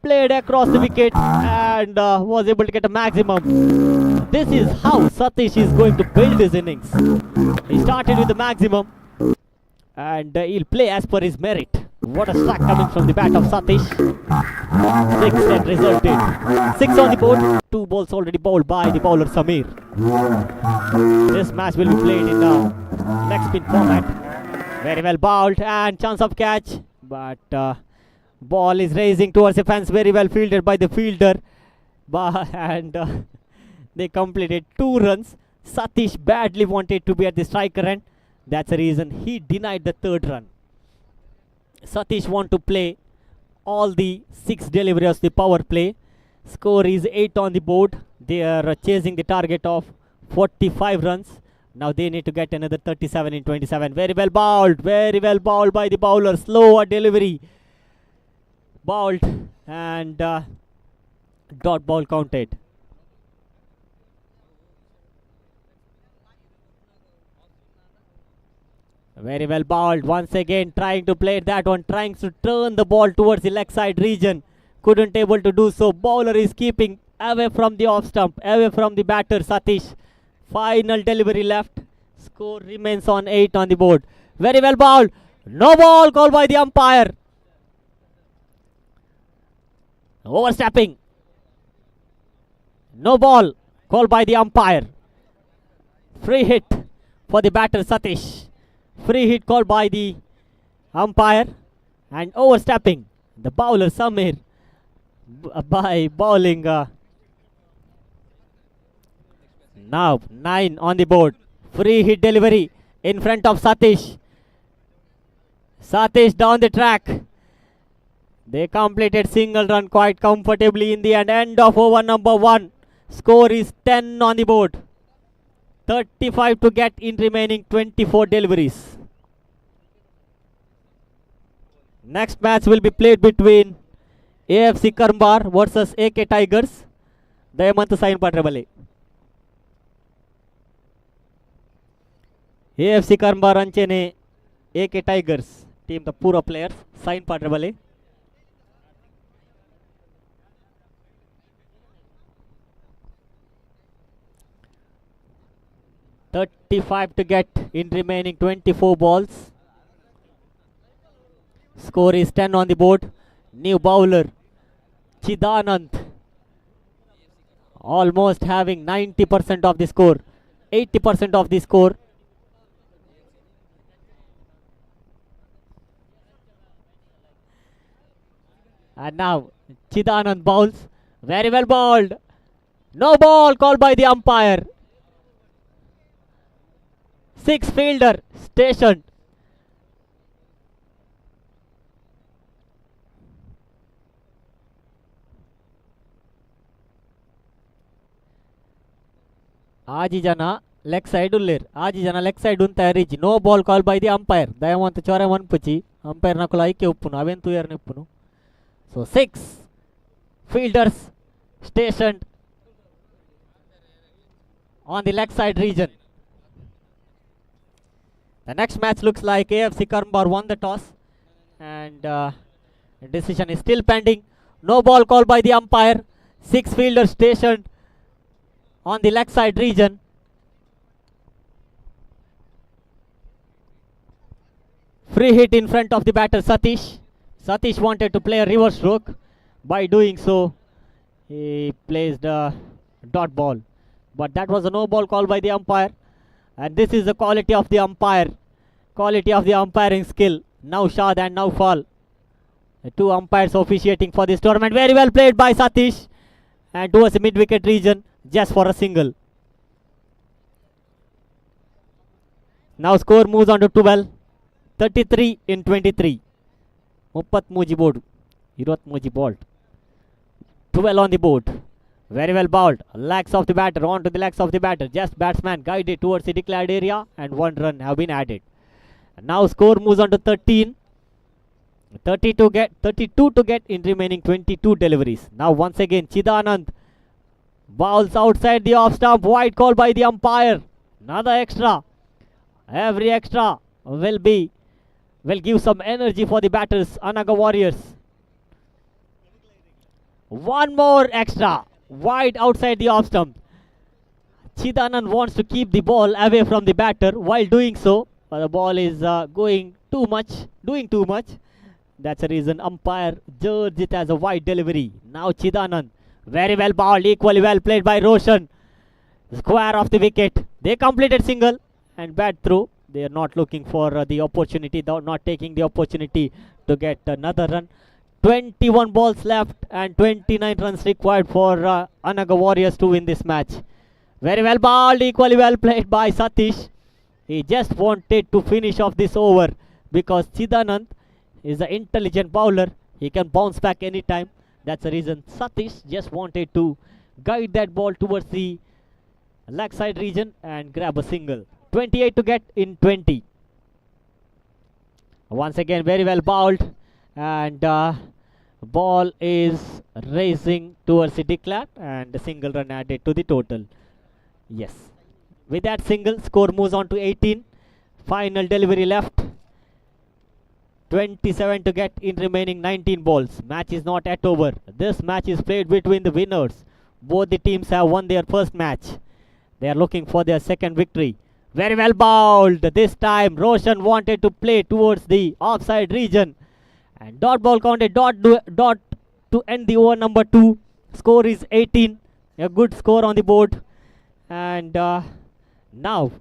Played across the wicket and was able to get a maximum. This is how Satish is going to build his innings. He started with the maximum, and he'll play as per his merit. What a strike coming from the bat of Satish. 6 that resulted. 6 on the board. 2 balls already bowled by the bowler Samir. This match will be played in leg spin format. Very well bowled and chance of catch. But ball is raising towards the fence. Very well fielded by the fielder. And they completed 2 runs. Satish badly wanted to be at the striker end. That's the reason he denied the 3rd run. Satish want to play all the 6 deliveries of the power play. Score is 8 on the board. They are chasing the target of 45 runs. Now they need to get another 37 in 27. Very well bowled by the bowler. Slower delivery. Bowled, and dot ball counted. Very well bowled. Once again trying to play that one, trying to turn the ball towards the leg side region. Couldn't able to do so. Bowler is keeping away from the off stump, away from the batter Satish. Final delivery left. Score remains on 8 on the board. Very well bowled. No ball called by the umpire. Overstepping. No ball called by the umpire. Free hit for the batter Satish. Free hit called by the umpire, and overstepping the bowler Samir by bowling Now 9 on the board. Free hit delivery in front of Satish. Satish down the track. They completed single run quite comfortably in the end. End of over number 1. Score is 10 on the board. 35 to get in remaining 24 deliveries. Next match will be played between AFC Karmbar versus AK Tigers. ದಯಮಂತು sign ಪಾಟ್ರಬಲ್ಲಿ AFC Karmbar ಅಂಚೆನೆ AK Tigers team ದ ಪೂರ players sign ಪಾಟ್ರಬಲ್ಲಿ $35 to get in remaining 24 balls. Score is 10 on the board. New bowler Chidanand almost having 90% of the score, 80% of the score. And now Chidanand bowls. Very well bowled. No ball called by the umpire. 6 fielder stationed. ఆజీ జన leg side ఉల్లేరు ఆజీ జన leg side తయారీచి no ball call by the umpire దయవంత చోరం అనిపించి umpire నాకు లైకే ఉప్పును అవెన్ తూయర్ని ఉప్పును so 6 fielders stationed on the leg side region. The next match looks like AFC Karmbar won the toss and decision is still pending. No ball called by the umpire. 6 fielders stationed on the leg side region. Free hit in front of the batter Satish. Satish wanted to play a reverse stroke. By doing so, he placed a dot ball. But that was a no ball call by the umpire. And this is the quality of the umpire. Quality of the umpiring skill. Now Shad and now Fall. The 2 umpires officiating for this tournament. Very well played by Satish. And towards the mid-wicket region. Just for a single. Now score moves on to 12. 33 in 23. 33 board. 23 ball. 12 on the board. Very well bowled. Legs of the batter on to the legs of the batter. Just batsman guided towards the declared area and 1 run have been added. And now score moves on to 13. 32 to get in remaining 22 deliveries. Now once again Chidanand bowls outside the off stump. Wide call by the umpire. Another extra. Every extra will give some energy for the batters. Anaga Warriors. One more extra. Wide outside the off stump. Chidanand wants to keep the ball away from the batter. While doing so, the ball is doing too much. That's the reason umpire judged it as a wide delivery. Now Chidanand, very well bowled, equally well played by Roshan. Square of the wicket. They completed single and bad throw. They are not looking for the opportunity, not taking the opportunity to get another run. 21 balls left and 29 runs required for Anaga Warriors to win this match. Very well bowled, equally well played by Satish. He just wanted to finish off this over because Chidanand is an intelligent bowler. He can bounce back anytime. That's the reason Satish just wanted to guide that ball towards the leg side region and grab a single. 28 to get in 20. Once again, very well bowled. And ball is racing towards the declare and a single run added to the total. Yes. With that single, score moves on to 18. Final delivery left. 27 to get in remaining 19 balls. Match is not yet over. This match is played between the winners. Both the teams have won their first match. They are looking for their second victory. Very well bowled. This time Roshan wanted to play towards the offside region. And dot ball counted, dot to end the over number 2. Score is 18. A good score on the board. And now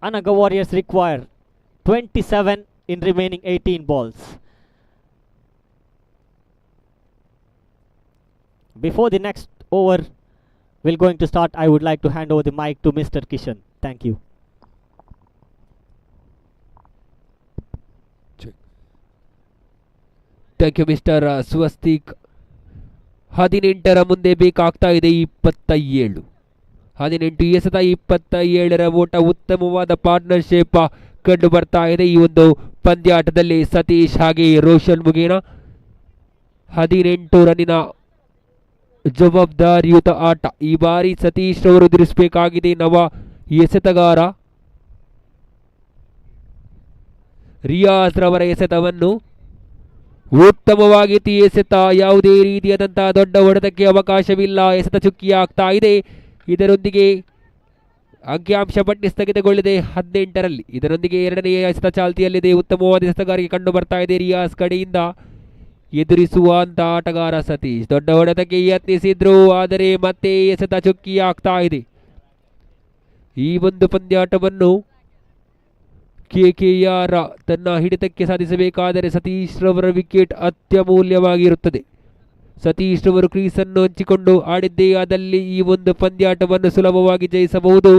Anaga Warriors require 27 in remaining 18 balls. Before the next over, will going to start. I would like to hand over the mic to Mr. Kishan. Thank you. Thank you mister Swastik. 18 ಮುಂದೆ ಬೇಕಾಗ್ತಾ ಇದೆ 27. 18 ಎಸೆತ 27 ಓಟ. ಉತ್ತಮವಾದ partnership ಕಂಡು ಬರ್ತಾ ಇದೆ ಈ ಒಂದು ಪಂದ್ಯಾಟದಲ್ಲಿ. ಸತೀಶ್ ಹಾಗೆ ರೋಷನ್ ಮುಗೇನ 18 ರನ್ನಿನ ಜವಾಬ್ದಾರಿಯುತ ಆಟ. ಈ ಬಾರಿ ಸತೀಶ್ ಅವರು ಎದುರಿಸಬೇಕಾಗಿದೆ ನವ ಎಸೆತಗಾರ ರಿಯಾಜ್ ರವರ ಎಸೆತವನ್ನು. ಉತ್ತಮವಾಗಿತ್ತು ಎಸೆತ, ಯಾವುದೇ ರೀತಿಯಾದಂತಹ ದೊಡ್ಡ ಹೊಡೆತಕ್ಕೆ ಅವಕಾಶವಿಲ್ಲ. ಎಸೆತ ಚುಕ್ಕಿ ಆಗ್ತಾ ಇದೆ. ಇದರೊಂದಿಗೆ ಅಂಕಿಅಂಶ ಪಟ್ಟಿ ಸ್ಥಗಿತಗೊಳ್ಳಿದೆ 18ರಲ್ಲಿ. ಇದರೊಂದಿಗೆ ಎರಡನೆಯ ಎಸೆತ ಚಾಲ್ತಿಯಲ್ಲಿದೆ. ಉತ್ತಮವಾದ ಎಸೆತಗಾರಿಗೆ ಕಂಡು ಬರ್ತಾ ಇದೆ ರಿಯಾಜ್ ಕಡೆಯಿಂದ. ಎದುರಿಸುವಂತ ಆಟಗಾರ ಸತೀಶ್ ದೊಡ್ಡ ಹೊಡೆತಕ್ಕೆ ಯತ್ನಿಸಿದ್ರು, ಆದರೆ ಮತ್ತೆ ಎಸೆತ ಚುಕ್ಕಿ ಆಗ್ತಾ ಇದೆ. ಈ ಒಂದು ಪಂದ್ಯಾಟವನ್ನು KKR ತನ್ನ ಹಿಡಿತಕ್ಕೆ ಸಾಧಿಸಬೇಕಾದರೆ ಸತೀಶ್ ರವರ ವಿಕೆಟ್ ಅತ್ಯಮೂಲ್ಯವಾಗಿರುತ್ತದೆ. ಸತೀಶ್ ರವರು ಕ್ರೀಸನ್ನು ಹಂಚಿಕೊಂಡು ಆಡಿದ್ದೇ ಆದಲ್ಲಿ ಈ ಒಂದು ಪಂದ್ಯಾಟವನ್ನು ಸುಲಭವಾಗಿ ಜಯಿಸಬಹುದು.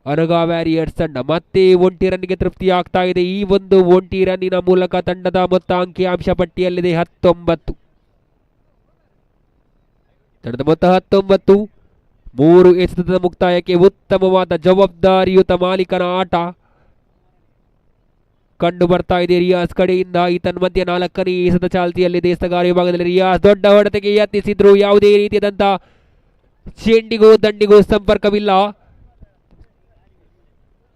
ಅನಗಾ ವ್ಯಾರಿಯರ್ಸ್ ತಂಡ ಮತ್ತೆ 1 ರನ್ಗೆ ತೃಪ್ತಿಯಾಗ್ತಾ ಇದೆ. ಈ ಒಂದು 1 ರನ್ನಿನ ಮೂಲಕ ತಂಡದ ಮೊತ್ತ ಅಂಕಿಅಂಶ ಪಟ್ಟಿಯಲ್ಲಿದೆ 19. ತಂಡದ ಮೊತ್ತ 19. 3 ಎಸೆತದ ಮುಕ್ತಾಯಕ್ಕೆ ಉತ್ತಮವಾದ ಜವಾಬ್ದಾರಿಯುತ ಮಾಲೀಕನ ಆಟ ಕಂಡು ಬರ್ತಾ ಇದೆ ರಿಯಾಜ್ ಕಡೆಯಿಂದ. ಈತನ ಮಧ್ಯೆ 4ನೇ ಎಸೆತ ಚಾಲ್ತಿಯಲ್ಲಿದೆ. ಎಸೆತಗಾರ ವಿಭಾಗದಲ್ಲಿ ರಿಯಾಜ್ ದೊಡ್ಡ ಹೊಡೆತಕ್ಕೆ ಯತ್ನಿಸಿದ್ರು, ಯಾವುದೇ ರೀತಿಯಾದಂಥ ಚೆಂಡಿಗೂ ದಂಡಿಗೂ ಸಂಪರ್ಕವಿಲ್ಲ.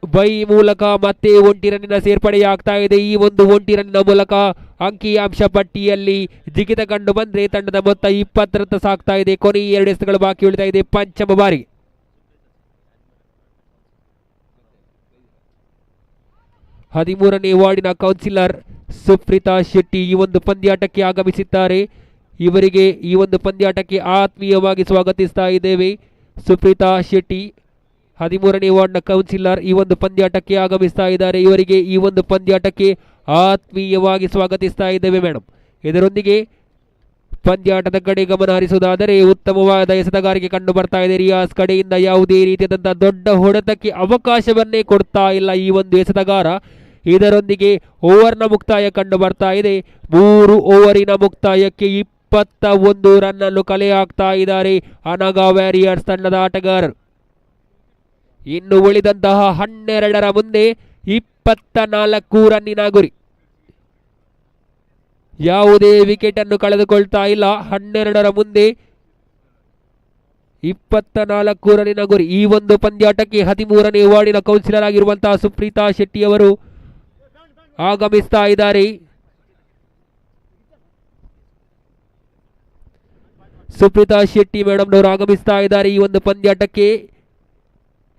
ಬೈ ಮೂಲಕ ಮತ್ತೆ 1 ರನ್ನಿನ ಸೇರ್ಪಡೆಯಾಗ್ತಾ ಇದೆ. ಈ ಒಂದು 1 ರನ್ನಿನ ಮೂಲಕ ಅಂಕಿಅಂಶ ಪಟ್ಟಿಯಲ್ಲಿ ಜಿಗಿತ ಕಂಡು ಬಂದ್ರೆ ತಂಡದ ಮೊತ್ತ 20 ಸಾಗ್ತಾ ಇದೆ. ಕೊನೆಯ 2 ಎಸೆತಗಳು ಬಾಕಿ ಉಳಿತಾ ಇದೆ ಪಂಚಮ ಬಾರಿಗೆ. 13ನೇ ವಾರ್ಡಿನ ಕೌನ್ಸಿಲರ್ ಸುಪ್ರೀತಾ ಶೆಟ್ಟಿ ಈ ಒಂದು ಪಂದ್ಯಾಟಕ್ಕೆ ಆಗಮಿಸಿದ್ದಾರೆ. ಇವರಿಗೆ ಈ ಒಂದು ಪಂದ್ಯಾಟಕ್ಕೆ ಆತ್ಮೀಯವಾಗಿ ಸ್ವಾಗತಿಸ್ತಾ ಇದ್ದೇವೆ. ಸುಪ್ರೀತಾ ಶೆಟ್ಟಿ 13ನೇ ವಾರ್ಡ್ನ ಕೌನ್ಸಿಲರ್ ಈ ಒಂದು ಪಂದ್ಯಾಟಕ್ಕೆ ಆಗಮಿಸ್ತಾ ಇದ್ದಾರೆ. ಇವರಿಗೆ ಈ ಒಂದು ಪಂದ್ಯಾಟಕ್ಕೆ ಆತ್ಮೀಯವಾಗಿ ಸ್ವಾಗತಿಸ್ತಾ ಇದ್ದೇವೆ ಮೇಡಮ್. ಇದರೊಂದಿಗೆ ಪಂದ್ಯಾಟದ ಕಡೆ ಗಮನ ಹರಿಸುವುದಾದರೆ ಉತ್ತಮವಾದ ಎಸೆತಗಾರಿಕೆ ಕಂಡು ಬರ್ತಾ ಇದೆ ರಿಯಾಜ್ ಕಡೆಯಿಂದ. ಯಾವುದೇ ರೀತಿಯಾದಂತಹ ದೊಡ್ಡ ಹೊಡೆತಕ್ಕೆ ಅವಕಾಶವನ್ನೇ ಕೊಡ್ತಾ ಇಲ್ಲ ಈ ಒಂದು ಎಸೆತಗಾರ. ಇದರೊಂದಿಗೆ ಓವರ್ನ ಮುಕ್ತಾಯ ಕಂಡು ಬರ್ತಾ ಇದೆ. 3 ಓವರಿನ ಮುಕ್ತಾಯಕ್ಕೆ 21 ರನ್ನನ್ನು ಕಲೆ ಹಾಕ್ತಾ ಇದ್ದಾರೆ ಅನಗಾ ವ್ಯಾರಿಯರ್ಸ್ ತಂಡದ ಆಟಗಾರರು. ಇನ್ನು ಉಳಿದಂತಹ 12ರ ಮುಂದೆ 24 ರನ್ನಿನ ಗುರಿ. ಯಾವುದೇ ವಿಕೆಟ್ ಅನ್ನು ಕಳೆದುಕೊಳ್ತಾ ಇಲ್ಲ. 12ರ ಮುಂದೆ 24 ರನ್ನಿನ ಗುರಿ. ಈ ಒಂದು ಪಂದ್ಯಾಟಕ್ಕೆ 13ನೇ ವಾರ್ಡಿನ ಕೌನ್ಸಿಲರ್ ಆಗಿರುವಂತಹ ಸುಪ್ರೀತಾ ಶೆಟ್ಟಿ ಅವರು ಆಗಮಿಸ್ತಾ ಇದ್ದಾರೆ. ಸುಪ್ರೀತಾ ಶೆಟ್ಟಿ ಮೇಡಮ್ನವರು ಆಗಮಿಸ್ತಾ ಇದ್ದಾರೆ ಈ ಒಂದು ಪಂದ್ಯಾಟಕ್ಕೆ.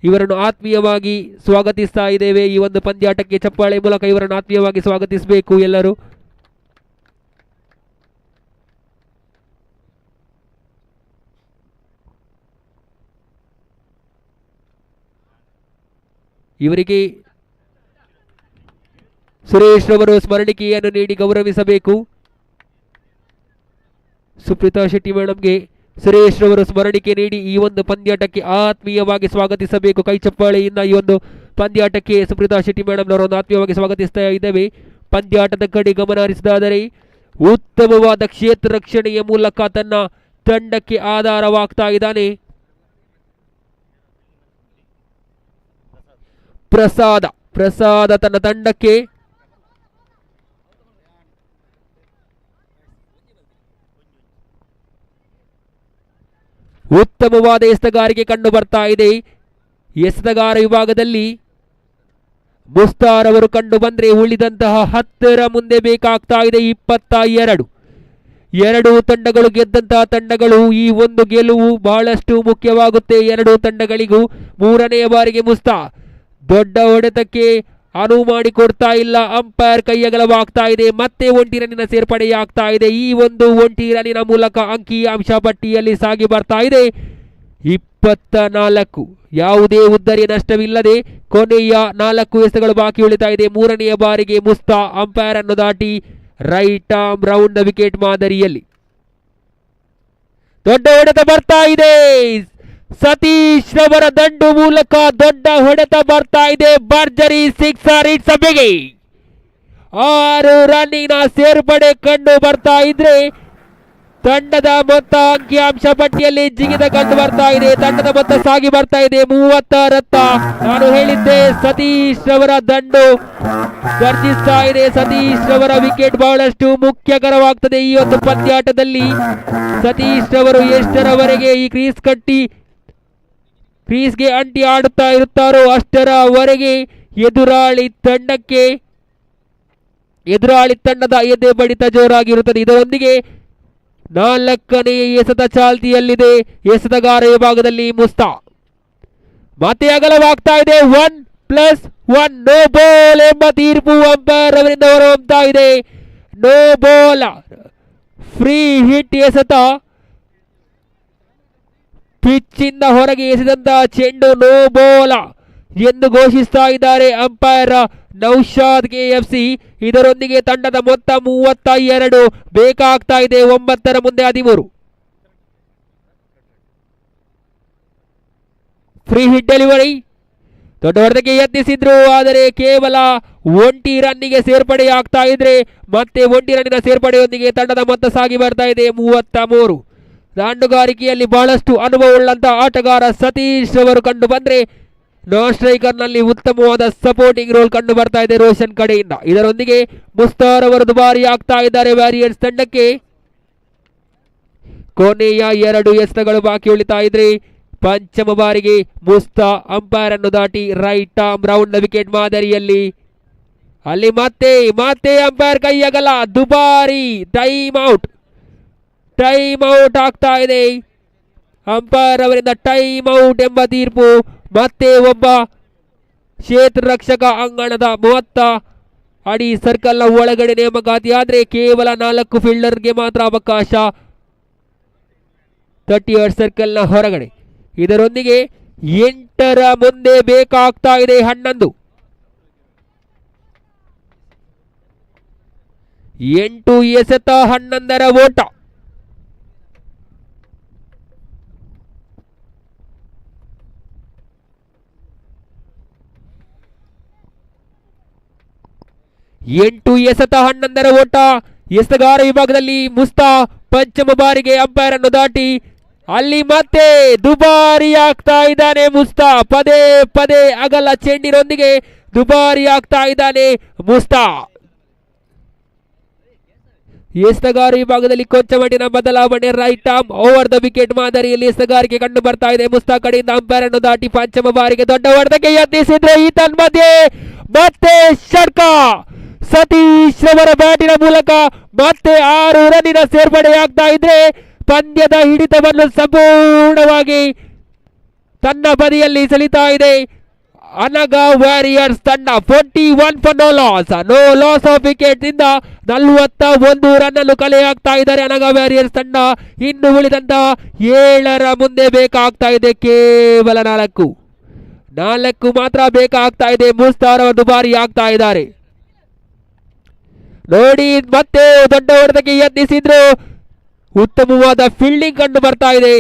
ಇವರನ್ನು ಆತ್ಮೀಯವಾಗಿ ಸ್ವಾಗತಿಸ್ತಾ ಇದ್ದೇವೆ. ಈ ಒಂದು ಪಂದ್ಯಾಟಕ್ಕೆ ಚಪ್ಪಾಳೆ ಮೂಲಕ ಇವರನ್ನು ಆತ್ಮೀಯವಾಗಿ ಸ್ವಾಗತಿಸಬೇಕು ಎಲ್ಲರೂ. ಇವರಿಗೆ ಸುರೇಶ್ ರವರು ಸ್ಮರಣಿಕೆಯನ್ನು ನೀಡಿ ಗೌರವಿಸಬೇಕು. ಸುಪ್ರೀತಾ ಶೆಟ್ಟಿ ಮೇಡಮ್ಗೆ ಸುರೇಶ್ ರವರು ಸ್ಮರಣಿಕೆ ನೀಡಿ ಈ ಒಂದು ಪಂದ್ಯಾಟಕ್ಕೆ ಆತ್ಮೀಯವಾಗಿ ಸ್ವಾಗತಿಸಬೇಕು. ಕೈ ಚಪ್ಪಾಳೆಯಿಂದ ಈ ಒಂದು ಪಂದ್ಯಾಟಕ್ಕೆ ಸುಪ್ರೀತಾ ಶೆಟ್ಟಿ ಮೇಡಮ್ನವರನ್ನು ಆತ್ಮೀಯವಾಗಿ ಸ್ವಾಗತಿಸ್ತಾ ಇದ್ದೇವೆ. ಪಂದ್ಯಾಟದ ಕಡೆ ಗಮನ ಹರಿಸಿದಾದರೆ ಉತ್ತಮವಾದ ಕ್ಷೇತ್ರ ರಕ್ಷಣೆಯ ಮೂಲಕ ತನ್ನ ತಂಡಕ್ಕೆ ಆಧಾರವಾಗ್ತಾ ಇದ್ದಾನೆ ಪ್ರಸಾದ ತನ್ನ ತಂಡಕ್ಕೆ ಉತ್ತಮವಾದ ಎಸೆತಗಾರಿಕೆ ಕಂಡು ಬರ್ತಾ ಇದೆ. ಎಸೆತಗಾರ ವಿಭಾಗದಲ್ಲಿ ಮುಸ್ತಾರ್ ಅವರು ಕಂಡು ಬಂದ್ರೆ ಉಳಿದಂತಹ 10ರ ಮುಂದೆ ಬೇಕಾಗ್ತಾ ಇದೆ 22. 2 ತಂಡಗಳು ಗೆದ್ದಂತಹ ತಂಡಗಳು. ಈ ಒಂದು ಗೆಲುವು ಬಹಳಷ್ಟು ಮುಖ್ಯವಾಗುತ್ತೆ 2 ತಂಡಗಳಿಗೂ. 3ನೇ ಬಾರಿಗೆ ಮುಸ್ತಾ ದೊಡ್ಡ ಹೊಡೆತಕ್ಕೆ ಅನುವು ಮಾಡಿಕೊಡ್ತಾ ಇಲ್ಲ. ಅಂಪೈರ್ ಕೈಯಗಲವಾಗ್ತಾ ಇದೆ. ಮತ್ತೆ 1 ರನ್ನಿನ ಸೇರ್ಪಡೆಯಾಗ್ತಾ ಇದೆ. ಈ ಒಂದು 1 ರನ್ನಿನ ಮೂಲಕ ಅಂಕಿಅಂಶ ಪಟ್ಟಿಯಲ್ಲಿ ಸಾಗಿ ಬರ್ತಾ ಇದೆ 24. ಯಾವುದೇ ಉದ್ದರಿಯ ನಷ್ಟವಿಲ್ಲದೆ ಕೊನೆಯ 4 ಎಸೆತಗಳು ಬಾಕಿ ಉಳಿತಾ ಇದೆ. 3ನೇ ಬಾರಿಗೆ ಮುಸ್ತಾ ಅಂಪೈರ್ ಅನ್ನು ದಾಟಿ right arm round the wicket ಮಾದರಿಯಲ್ಲಿ ದೊಡ್ಡ ಹೊಡೆತ ಬರ್ತಾ ಇದೆ. ಸತೀಶ್ ರವರ ದಂಡು ಮೂಲಕ ದೊಡ್ಡ ಹೊಡೆತ ಬರ್ತಾ ಇದೆ. ಭರ್ಜರಿ ಸಿಕ್ಸರ್. ಇಟ್ಸ್ ಅ ಬಿಗಿ. 6 ರನ್ನಿನ ಸೇರ್ಪಡೆ ಕಂಡು ಬರ್ತಾ ಇದ್ರೆ ತಂಡದ ಮೊತ್ತ ಅಂಕಿಅಂಶ ಪಟ್ಟಿಯಲ್ಲಿ ಜಿಗಿದ ಕಂಡು ಬರ್ತಾ ಇದೆ. ತಂಡದ ಮೊತ್ತ ಸಾಗಿ ಬರ್ತಾ ಇದೆ 36ರತ್ತ. ನಾನು ಹೇಳಿದ್ದೆ ಸತೀಶ್ ರವರ ದಂಡು ಗರ್ಜಿಸ್ತಾ ಇದೆ. ಸತೀಶ್ ರವರ ವಿಕೆಟ್ ಬಹಳಷ್ಟು ಮುಖ್ಯಕರವಾಗ್ತದೆ ಈ ಒಂದು ಪಂದ್ಯಾಟದಲ್ಲಿ. ಸತೀಶ್ ರವರು ಎಷ್ಟರವರೆಗೆ ಈ ಕ್ರೀಸ್ಗೆ ಅಂಟಿ ಆಡುತ್ತಾ ಇರುತ್ತಾರೋ ಅಷ್ಟರವರೆಗೆ ಎದುರಾಳಿ ತಂಡದ ಎದೆ ಬಡಿತ ಜೋರಾಗಿರುತ್ತದೆ. ಇದರೊಂದಿಗೆ 4ನೇ ಎಸೆತ ಚಾಲ್ತಿಯಲ್ಲಿದೆ. ಎಸೆತಗಾರ ವಿಭಾಗದಲ್ಲಿ ಮುಸ್ತಾ. ಮತ್ತೆ ಅಗಲವಾಗ್ತಾ ಇದೆ. 1+1 ನೋ ಬಾಲ್ ಎಂಬ ತೀರ್ಪು ಅಂಪೈರ್ ಅವರಿಂದ ಹೊರಹೊಮ್ತಾ ಇದೆ. ನೋ ಬಾಲ್, ಫ್ರೀ ಹಿಟ್ ಎಸೆತ. ಪಿಚ್ಚಿಂದ ಹೊರಗೆ ಎಸೆದಂತ ಚೆಂಡು ನೋ ಬಾಲ್ ಎಂದು ಘೋಷಿಸ್ತಾ ಇದ್ದಾರೆ ಅಂಪೈರ್ ನೌಶಾದ್ KFC. ಇದರೊಂದಿಗೆ ತಂಡದ ಮೊತ್ತ 32 ಬೇಕಾಗ್ತಾ ಇದೆ. 9ರ ಮುಂದೆ 13. Free hit delivery. ದೊಡ್ಡ ಹೊಡೆತಕ್ಕೆ ಯತ್ನಿಸಿದ್ರು, ಆದರೆ ಕೇವಲ 1 ರನ್ನಿಗೆ ಸೇರ್ಪಡೆಯಾಗ್ತಾ ಇದ್ರೆ ಮತ್ತೆ 1 ರನ್ನಿನ ಸೇರ್ಪಡೆಯೊಂದಿಗೆ ತಂಡದ ಮೊತ್ತ ಸಾಗಿ ಬರ್ತಾ ಇದೆ 33. ದಾಂಡುಗಾರಿಕೆಯಲ್ಲಿ ಬಹಳಷ್ಟು ಅನುಭವವುಳ್ಳಂತ ಆಟಗಾರ ಸತೀಶ್ ಅವರು ಕಂಡು ಬಂದ್ರೆ ನಾನ್ ಸ್ಟ್ರೈಕರ್ ನಲ್ಲಿ ಉತ್ತಮವಾದ ಸಪೋರ್ಟಿಂಗ್ ರೋಲ್ ಕಂಡು ಬರ್ತಾ ಇದೆ ರೋಷನ್ ಕಡೆಯಿಂದ. ಇದರೊಂದಿಗೆ ಮುಸ್ತಾರ್ ಅವರು ದುಬಾರಿ ಆಗ್ತಾ ಇದ್ದಾರೆ ವ್ಯಾರಿಯರ್ಸ್ ತಂಡಕ್ಕೆ. ಕೊನೆಯ 2 ಎಸೆತಗಳು ಬಾಕಿ ಉಳಿತಾ ಇದ್ರೆ ಪಂಚಮ ಬಾರಿಗೆ ಮುಸ್ತಾ ಅಂಪೈರ್ ಅನ್ನು ದಾಟಿ ರೈಟ್ ಆರ್ಮ್ ರೌಂಡ್ ವಿಕೆಟ್ ಮಾದರಿಯಲ್ಲಿ. ಅಲ್ಲಿ ಮತ್ತೆ ಅಂಪೈರ್ ಕೈಯಗಲ. ದುಬಾರಿ. ಟೈಮ್ ಔಟ್ ಆಗ್ತಾ ಇದೆ. ಅಂಪೈರ್ ಅವರಿಂದ ಟೈಮ್ ಔಟ್ ಎಂಬ ತೀರ್ಪು. ಮತ್ತೆ ಒಬ್ಬ ಕ್ಷೇತ್ರ ರಕ್ಷಕ ಅಂಗಣದ 30 ಅಡಿ ಸರ್ಕಲ್ ನ ಒಳಗಡೆ ನೇಮಕಾತಿ ಆದರೆ ಕೇವಲ 4 ಫೀಲ್ಡರ್ಗೆ ಮಾತ್ರ ಅವಕಾಶ 30 ಯಾರ್ಡ್ ಸರ್ಕಲ್ ನ ಹೊರಗಡೆ. ಇದರೊಂದಿಗೆ 8ರ ಮುಂದೆ ಬೇಕಾಗ್ತಾ ಇದೆ 11. 8 ಎಸೆತ 11ರ ಓಟ. ಎಸೆತ 11ರ ಓಟ. ಎಸೆತಗಾರ ವಿಭಾಗದಲ್ಲಿ ಮುಸ್ತಾ ಪಂಚಮ ಬಾರಿಗೆ ಅಂಪೈರ್ ಅನ್ನು ದಾಟಿ ಅಲ್ಲಿ ಮತ್ತೆ ದುಬಾರಿ ಆಗ್ತಾ ಇದ್ದಾನೆ ಮುಸ್ತಾ. ಪದೇ ಅಗಲ ಚೆಂಡಿನೊಂದಿಗೆ ದುಬಾರಿ ಆಗ್ತಾ ಇದ್ದಾನೆ ಮುಸ್ತಾ. ಎಸೆತಗಾರ ವಿಭಾಗದಲ್ಲಿ ಕೊಂಚ ಮಟ್ಟಿನ ಬದಲಾವಣೆ. Right arm over the wicket ಮಾದರಿಯಲ್ಲಿ ಎಸೆತಗಾರಿಕೆ ಕಂಡು ಬರ್ತಾ ಇದೆ. ಮುಸ್ತಾ ಕಡೆಯಿಂದ ಅಂಪೈರ್ ಅನ್ನು ದಾಟಿ ಪಂಚಮ ಬಾರಿಗೆ ದೊಡ್ಡ ಹೊಡೆತಕ್ಕೆ ಯತ್ನಿಸಿದ್ರೆ ಈ ಮಧ್ಯೆ ಮತ್ತೆ ಷಟ್ಕ. ಸತೀಶ್ ರವರ ಬ್ಯಾಟಿನ ಮೂಲಕ ಮತ್ತೆ 6 ರನ್ನಿನ ಸೇರ್ಪಡೆಯಾಗ್ತಾ ಇದ್ರೆ ಪಂದ್ಯದ ಹಿಡಿತವನ್ನು ಸಂಪೂರ್ಣವಾಗಿ ತನ್ನ ಬದಿಯಲ್ಲಿ ಸೆಳಿತಾ ಇದೆ ಅನಗ ವ್ಯಾರಿಯರ್ಸ್ ತಂಡ. 41 for no loss of wicket ಇಂದ 41 ರನ್ ಅನ್ನು ಕಲೆ ಹಾಕ್ತಾ ಇದ್ದಾರೆ ಅನಗ ವ್ಯಾರಿಯರ್ಸ್ ತಂಡ. ಇನ್ನು ಉಳಿದಂತ 7ರ ಮುಂದೆ ಬೇಕಾಗ್ತಾ ಇದೆ ಕೇವಲ 4 ಮಾತ್ರ ಬೇಕಾಗ್ತಾ ಇದೆ. ಮುಸ್ತಾರ್ ಅವರು ದುಬಾರಿ ಆಗ್ತಾ ಇದ್ದಾರೆ ನೋಡಿ. ಮತ್ತೆ ದೊಡ್ಡ ಹೊಡೆತಕ್ಕೆ ಯತ್ನಿಸಿದ್ರು, ಉತ್ತಮವಾದ ಫೀಲ್ಡಿಂಗ್ ಕಂಡು ಬರ್ತಾ ಇದೆ.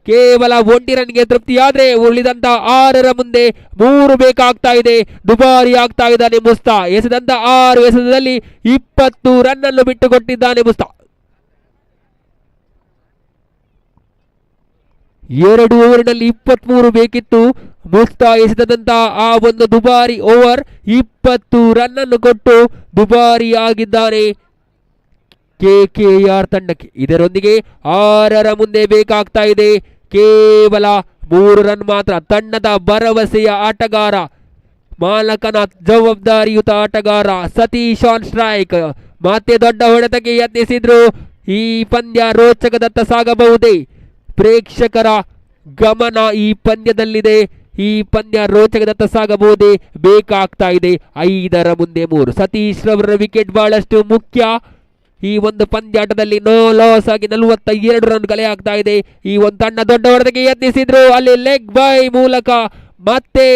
ಕೇವಲ 1 ರನ್ಗೆ ತೃಪ್ತಿಯಾದ್ರೆ ಉಳಿದಂತ 6ರ ಮುಂದೆ 3 ಬೇಕಾಗ್ತಾ ಇದೆ. ದುಬಾರಿ ಆಗ್ತಾ ಇದ್ದಾನೆ ಮುಸ್ತಾ. ಎಸೆದಂತ 6 ಎಸೆತದಲ್ಲಿ 20 ರನ್ ಅನ್ನು ಬಿಟ್ಟು ಕೊಟ್ಟಿದ್ದಾನೆ ಮುಸ್ತಾ. 2 ಓವರಿನಲ್ಲಿ 23 ಬೇಕಿತ್ತು. ಮುಸ್ತಾ ಎಸೆದಂತ ಆ ಒಂದು ದುಬಾರಿ ಓವರ್ 20 ರನ್ ಅನ್ನು ಕೊಟ್ಟು ದುಬಾರಿ ಆಗಿದ್ದಾರೆ KKR ತಂಡಕ್ಕೆ. ಇದರೊಂದಿಗೆ 6ರ ಮುಂದೆ ಬೇಕಾಗ್ತಾ ಇದೆ ಕೇವಲ 3 ರನ್ ಮಾತ್ರ. ತಂಡದ ಭರವಸೆಯ ಆಟಗಾರ, ಮಾಲಕನ ಜವಾಬ್ದಾರಿಯುತ ಆಟಗಾರ ಸತೀಶ್ ಆನ್ ಸ್ಟ್ರೈಕ್. ಮತ್ತೆ ದೊಡ್ಡ ಹೊಡೆತಕ್ಕೆ ಯತ್ನಿಸಿದ್ರು. ಈ ಪಂದ್ಯ ರೋಚಕದತ್ತ ಸಾಗಬಹುದೇ? ಪ್ರೇಕ್ಷಕರ ಗಮನ ಈ ಪಂದ್ಯದಲ್ಲಿದೆ. ಈ ಪಂದ್ಯ ರೋಚಕದತ್ತ ಸಾಗಬಹುದೇ? ಬೇಕಾಗ್ತಾ ಇದೆ 5ರ ಮುಂದೆ 3. ಸತೀಶ್ ರವರ ವಿಕೆಟ್ ಬಹಳಷ್ಟು ಮುಖ್ಯ ಈ ಒಂದು ಪಂದ್ಯಾಟದಲ್ಲಿ. ನೋ ಲಾಸ್ ಆಗಿ 42 ರನ್ ಕಲೆ ಆಗ್ತಾ ಇದೆ. ಈ ಒಂದು ತಂಡ ದೊಡ್ಡ ಹೊಡೆತಕ್ಕೆ ಯತ್ನಿಸಿದ್ರು, ಅಲ್ಲಿ ಲೆಗ್ ಬೈ ಮೂಲಕ ಮತ್ತೆ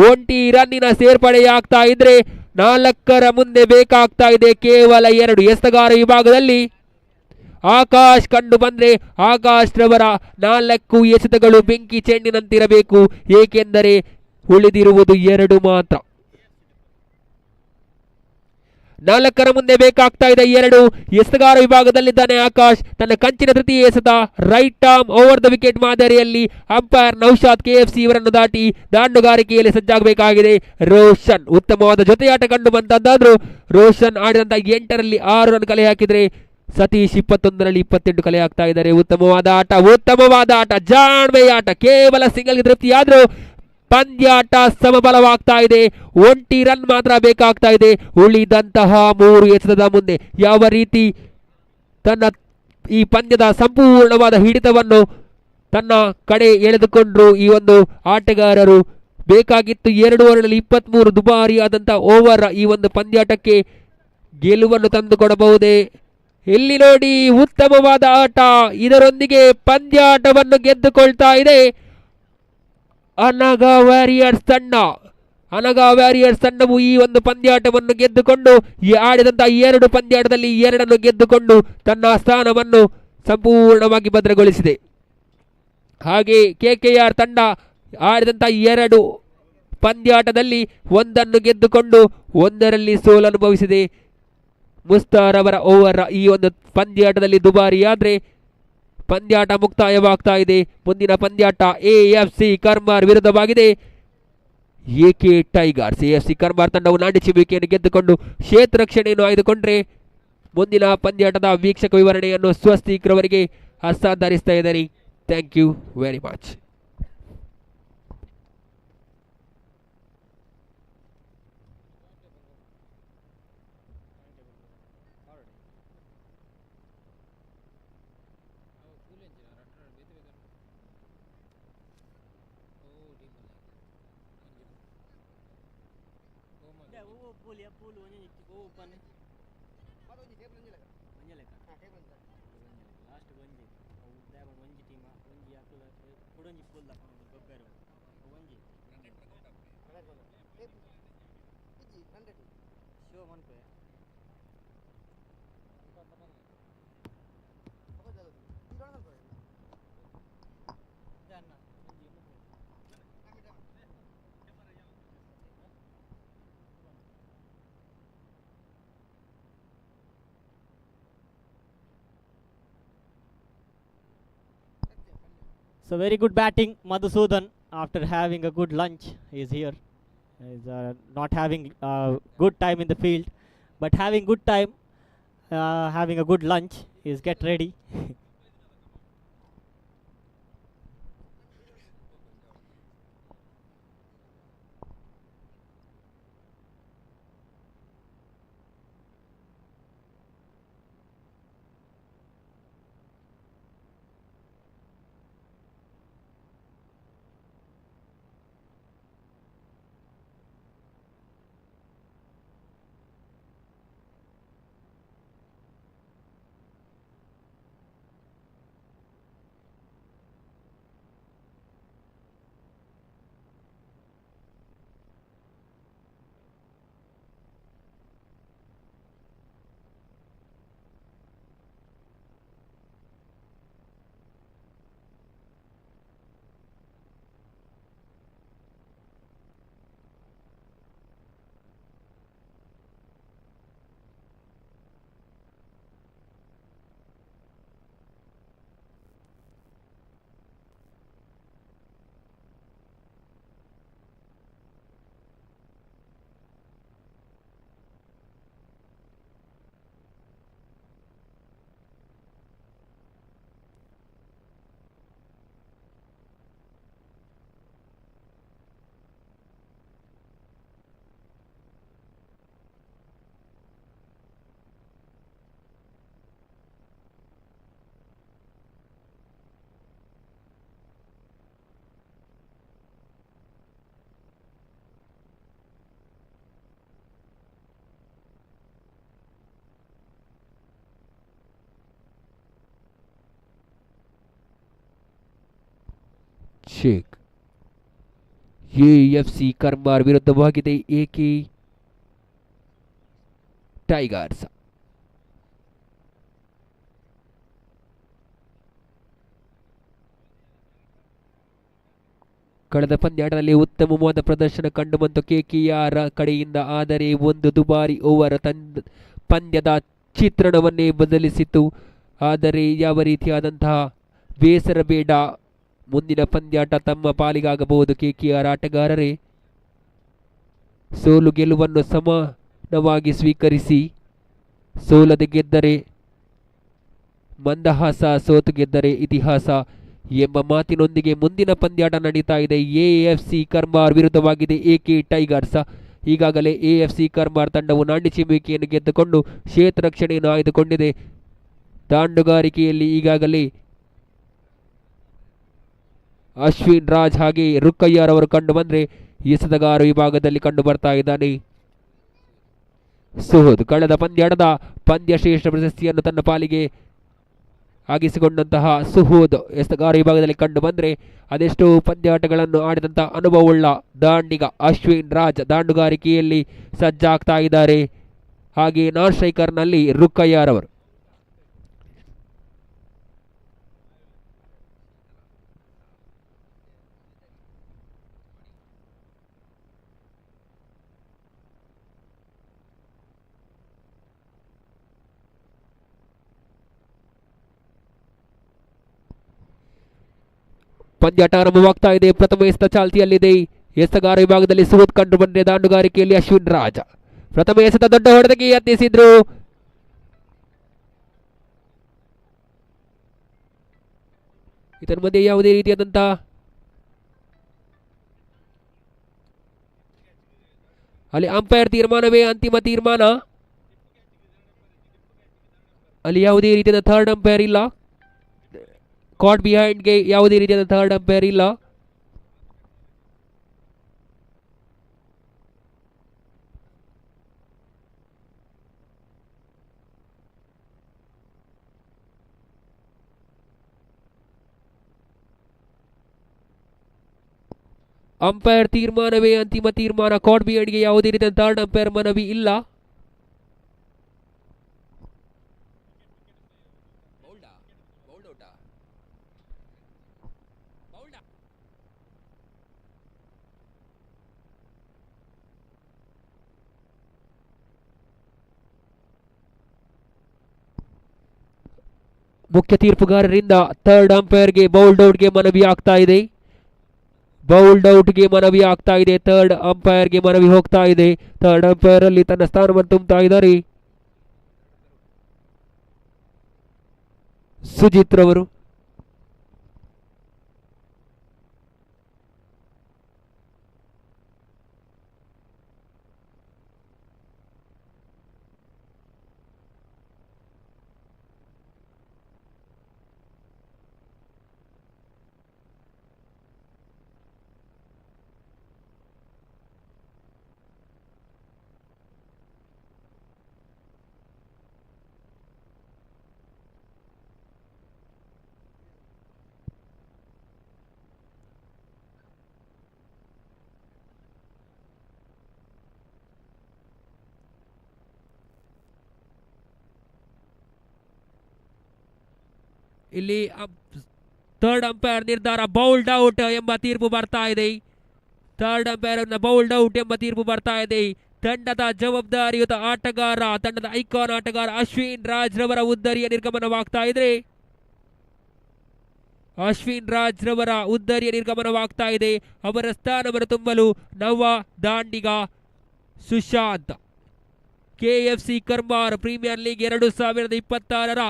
1 ರನ್ನಿನ ಸೇರ್ಪಡೆಯಾಗ್ತಾ ಇದ್ರೆ 4ರ ಮುಂದೆ ಬೇಕಾಗ್ತಾ ಇದೆ ಕೇವಲ 2. ಎಸೆತಗಾರ ವಿಭಾಗದಲ್ಲಿ ಆಕಾಶ್ ಕಂಡು ಬಂದ್ರೆ ಆಕಾಶ್ ರವರ 4 ಎಸೆತಗಳು ಬೆಂಕಿ ಚೆಂಡಿನಂತಿರಬೇಕು, ಏಕೆಂದರೆ ಉಳಿದಿರುವುದು 2 ಮಾತ್ರ. 4ರ ಮುಂದೆ ಬೇಕಾಗ್ತಾ ಇದೆ 2. ಎಸೆತಗಾರ ವಿಭಾಗದಲ್ಲಿದ್ದಾನೆ ಆಕಾಶ್. ತನ್ನ ಕಂಚಿನ ತೃತೀಯ ಎಸೆತ right arm over the wicket ಮಾದರಿಯಲ್ಲಿ ಅಂಪೈರ್ ನೌಶಾದ್ KFC ಇವರನ್ನು ದಾಟಿ ದಾಂಡುಗಾರಿಕೆಯಲ್ಲಿ ಸಜ್ಜಾಗಬೇಕಾಗಿದೆ. ರೋಷನ್ ಉತ್ತಮವಾದ ಜೊತೆಯಾಟ ಕಂಡು ಬಂತದ್ದಾದ್ರೂ ರೋಷನ್ ಆಡಿದಂತ 8ರಲ್ಲಿ 6 ರನ್ ಕಲೆ ಹಾಕಿದ್ರೆ ಸತೀಶ್ 21ರಲ್ಲಿ 28 ಕಲೆ ಹಾಕ್ತಾ ಇದ್ದಾರೆ. ಉತ್ತಮವಾದ ಆಟ, ಜಾಣ್ಮೆಯ ಆಟ. ಕೇವಲ ಸಿಂಗಲ್ಗೆ ತೃಪ್ತಿಯಾದ್ರೂ ಪಂದ್ಯಾಟ ಸಮಬಲವಾಗ್ತಾ ಇದೆ. 1 ರನ್ ಮಾತ್ರ ಬೇಕಾಗ್ತಾ ಇದೆ ಉಳಿದಂತಹ 3 ಎಸೆತದ ಮುಂದೆ. ಯಾವ ರೀತಿ ತನ್ನ ಈ ಪಂದ್ಯದ ಸಂಪೂರ್ಣವಾದ ಹಿಡಿತವನ್ನು ತನ್ನ ಕಡೆ ಎಳೆದುಕೊಂಡ್ರು ಈ ಒಂದು ಆಟಗಾರರು. ಬೇಕಾಗಿತ್ತು 2 ಓವರ್ನಲ್ಲಿ 23 ದುಬಾರಿಯಾದಂಥ ಓವರ್ ಈ ಒಂದು ಪಂದ್ಯಾಟಕ್ಕೆ ಗೆಲುವನ್ನು ತಂದುಕೊಡಬಹುದೇ? ಇಲ್ಲಿ ನೋಡಿ, ಉತ್ತಮವಾದ ಆಟ. ಇದರೊಂದಿಗೆ ಪಂದ್ಯಾಟವನ್ನು ಗೆದ್ದುಕೊಳ್ತಾ ಇದೆ ಅನಗಾ ವ್ಯಾರಿಯರ್ಸ್ ತಂಡವು ಈ ಒಂದು ಪಂದ್ಯಾಟವನ್ನು ಗೆದ್ದುಕೊಂಡು ಆಡಿದಂಥ 2 ಪಂದ್ಯಾಟದಲ್ಲಿ 2 ಗೆದ್ದುಕೊಂಡು ತನ್ನ ಸ್ಥಾನವನ್ನು ಸಂಪೂರ್ಣವಾಗಿ ಭದ್ರಗೊಳಿಸಿದೆ. ಹಾಗೆ KKR ತಂಡ ಆಡಿದಂಥ 2 ಪಂದ್ಯಾಟದಲ್ಲಿ 1 ಗೆದ್ದುಕೊಂಡು 1ರಲ್ಲಿ ಸೋಲು ಅನುಭವಿಸಿದೆ. ಮುಸ್ತಾರ್ ಅವರ ಓವರ್ ಈ ಒಂದು ಪಂದ್ಯಾಟದಲ್ಲಿ ದುಬಾರಿಯಾದ್ರೆ ಪಂದ್ಯಾಟ ಮುಕ್ತಾಯವಾಗ್ತಾ ಇದೆ. ಮುಂದಿನ ಪಂದ್ಯಾಟ AFC ಕರ್ಮಾರ್ ವಿರುದ್ಧವಾಗಿದೆ. AK tigers. AFC ಕರ್ಮಾರ್ ತಂಡವು ನಾಡಿ ಚಿಬುವಿಕೆಯನ್ನು ಗೆದ್ದುಕೊಂಡು ಕ್ಷೇತ್ರ ರಕ್ಷಣೆಯನ್ನು ಆಯ್ದುಕೊಂಡ್ರೆ ಮುಂದಿನ ಪಂದ್ಯಾಟದ ವೀಕ್ಷಕ ವಿವರಣೆಯನ್ನು ಸ್ವಸ್ತಿಕ್ ರವರಿಗೆ ಹಸ್ತಾಂತರಿಸ್ತಾ ಇದ್ದಾರೆ. Thank you very much. So very good batting, Madhusudan. After having a good lunch, he is here. He is not having good time in the field, but having good time, having a good lunch. He is get ready. Sheikh. AFC ಕರ್ಮಾರ್ ವಿರುದ್ಧವಾಗಿದೆ AK tigers. ಕಳೆದ ಪಂದ್ಯಾಟದಲ್ಲಿ ಉತ್ತಮವಾದ ಪ್ರದರ್ಶನ ಕಂಡುಬಂತು KKR ಕಡೆಯಿಂದ. ಆದರೆ ಒಂದು ದುಬಾರಿ over ಪಂದ್ಯದ ಚಿತ್ರಣವನ್ನೇ ಬದಲಿಸಿತು. ಆದರೆ ಯಾವ ರೀತಿಯಾದಂತಹ ಬೇಸರ ಬೇಡ, ಮುಂದಿನ ಪಂದ್ಯಾಟ ತಮ್ಮ ಪಾಲಿಗಾಗಬಹುದು. KKR ಆಟಗಾರರೇ ಸೋಲು ಗೆಲುವನ್ನು ಸಮಾನವಾಗಿ ಸ್ವೀಕರಿಸಿ. ಸೋಲದೆ ಗೆದ್ದರೆ ಮಂದಹಾಸ, ಸೋತು ಗೆದ್ದರೆ ಇತಿಹಾಸ ಎಂಬ ಮಾತಿನೊಂದಿಗೆ ಮುಂದಿನ ಪಂದ್ಯಾಟ ನಡೀತಾ ಇದೆ. AFC ಕರ್ಮಾರ್ ವಿರುದ್ಧವಾಗಿದೆ AK ಟೈಗರ್ಸ್. ಈಗಾಗಲೇ AFC ಕರ್ಮಾರ್ ತಂಡವು ನಾಂದಿ ಚಿಮ್ಮುವಿಕೆಯನ್ನು ಗೆದ್ದುಕೊಂಡು ಕ್ಷೇತ್ರ ರಕ್ಷಣೆಯನ್ನು ಆಯ್ದುಕೊಂಡಿದೆ. ದಾಂಡುಗಾರಿಕೆಯಲ್ಲಿ ಈಗಾಗಲೇ ಅಶ್ವಿನ್ ರಾಜ್ ಹಾಗೆ ರುಕ್ಕಯ್ಯರ್ ಅವರು ಕಂಡು ಬಂದರೆ ಎಸೆತಗಾರ ವಿಭಾಗದಲ್ಲಿ ಕಂಡು ಬರ್ತಾ ಇದ್ದಾನೆ ಸುಹದ್. ಕಳೆದ ಪಂದ್ಯಾಟದ ಪಂದ್ಯಶ್ರೇಷ್ಠ ಪ್ರಶಸ್ತಿಯನ್ನು ತನ್ನ ಪಾಲಿಗೆ ಆಗಿಸಿಕೊಂಡಂತಹ ಸುಹೂದ್ ಎಸೆತಗಾರ ವಿಭಾಗದಲ್ಲಿ ಕಂಡು ಬಂದರೆ ಅದೆಷ್ಟೋ ಪಂದ್ಯಾಟಗಳನ್ನು ಆಡಿದಂತಹ ಅನುಭವವುಳ್ಳ ದಾಂಡಿಗ ಅಶ್ವಿನ್ ರಾಜ್ ದಾಂಡುಗಾರಿಕೆಯಲ್ಲಿ ಸಜ್ಜಾಗ್ತಾ ಇದ್ದಾರೆ. ಹಾಗೆ ನಾನ್ ಸ್ಟ್ರೈಕರ್ನಲ್ಲಿ ರುಕ್ಕಯ್ಯರ್ ಅವರು. ಪಂದ್ಯಾಟ ಆರಂಭವಾಗ್ತಾ ಇದೆ. ಪ್ರಥಮ ಎಸೆತ ಚಾಲ್ತಿಯಲ್ಲಿದೆ. ಎಸೆತಗಾರ ವಿಭಾಗದಲ್ಲಿ ಸುಹದ್ ಕಂಡು ಬಂದರೆ ದಾಂಡುಗಾರಿಕೆಯಲ್ಲಿ ಅಶ್ವಿನ್ ರಾಜ್. ಪ್ರಥಮ ಎಸೆತ ದೊಡ್ಡ ಹೊಡೆತಕ್ಕೆ ಯತ್ನಿಸಿದ್ರು. ಇದರ ಮಧ್ಯೆ ಯಾವುದೇ ರೀತಿಯಾದಂತಹ ಅಲ್ಲಿ ಅಂಪೈರ್ ತೀರ್ಮಾನವೇ ಅಂತಿಮ ತೀರ್ಮಾನ. ಅಲ್ಲಿ ಯಾವುದೇ ರೀತಿಯಾದ ಥರ್ಡ್ ಅಂಪೈರ್ ಇಲ್ಲ. ಕಾಟ್ ಬಿಹೈಂಡ್ಗೆ ಯಾವುದೇ ರೀತಿಯಾದ ಥರ್ಡ್ ಅಂಪೈರ್ ಇಲ್ಲ. ಅಂಪೈರ್ ತೀರ್ಮಾನವೇ ಅಂತಿಮ ತೀರ್ಮಾನ. ಕಾಟ್ ಬಿಹೈಂಡ್ಗೆ ಯಾವುದೇ ರೀತಿಯ ಥರ್ಡ್ ಅಂಪೈರ್ ಮನವಿ ಇಲ್ಲ. ಮುಖ್ಯ ತೀರ್ಪುಗಾರರಿಂದ ಥರ್ಡ್ ಅಂಪೈರ್ಗೆ ಬೌಲ್ಡ್ ಔಟ್ಗೆ ಮನವಿ ಆಗ್ತಾ ಇದೆ. ಬೌಲ್ಡ್ ಔಟ್ಗೆ ಮನವಿ ಆಗ್ತಾ ಇದೆ. ಥರ್ಡ್ ಅಂಪೈರ್ಗೆ ಮನವಿ ಹೋಗ್ತಾ ಇದೆ. ಥರ್ಡ್ ಅಂಪೈರ್ ಅಲ್ಲಿ ತನ್ನ ಸ್ಥಾನವನ್ನು ತುಂಬುತ್ತಾ ಇದ್ದಾರೆ ಸುಜಿತ್ ರವರು. ಇಲ್ಲಿ ಥರ್ಡ್ ಅಂಪೈರ್ ನಿರ್ಧಾರ ಬೌಲ್ಡ್ ಔಟ್ ಎಂಬ ತೀರ್ಪು ಬರ್ತಾ ಇದೆ. ಥರ್ಡ್ ಅಂಪೈರ್ ಬೌಲ್ಡ್ ಔಟ್ ಎಂಬ ತೀರ್ಪು ಬರ್ತಾ ಇದೆ. ತಂಡದ ಜವಾಬ್ದಾರಿಯುತ ಆಟಗಾರ, ತಂಡದ ಐಕಾನ್ ಆಟಗಾರ ಅಶ್ವಿನ್ ರಾಜ್ ರವರ ಉದ್ದರಿಯ ನಿರ್ಗಮನವಾಗ್ತಾ ಇದೆ. ಅಶ್ವಿನ್ ರಾಜ್ ರವರ ಉದ್ದರಿಯ ನಿರ್ಗಮನವಾಗ್ತಾ ಇದೆ. ಅವರ ಸ್ಥಾನವನ್ನು ತುಂಬಲು ನವ ದಾಂಡಿಗ Sushant. KFC Karmar premier league 2026ರ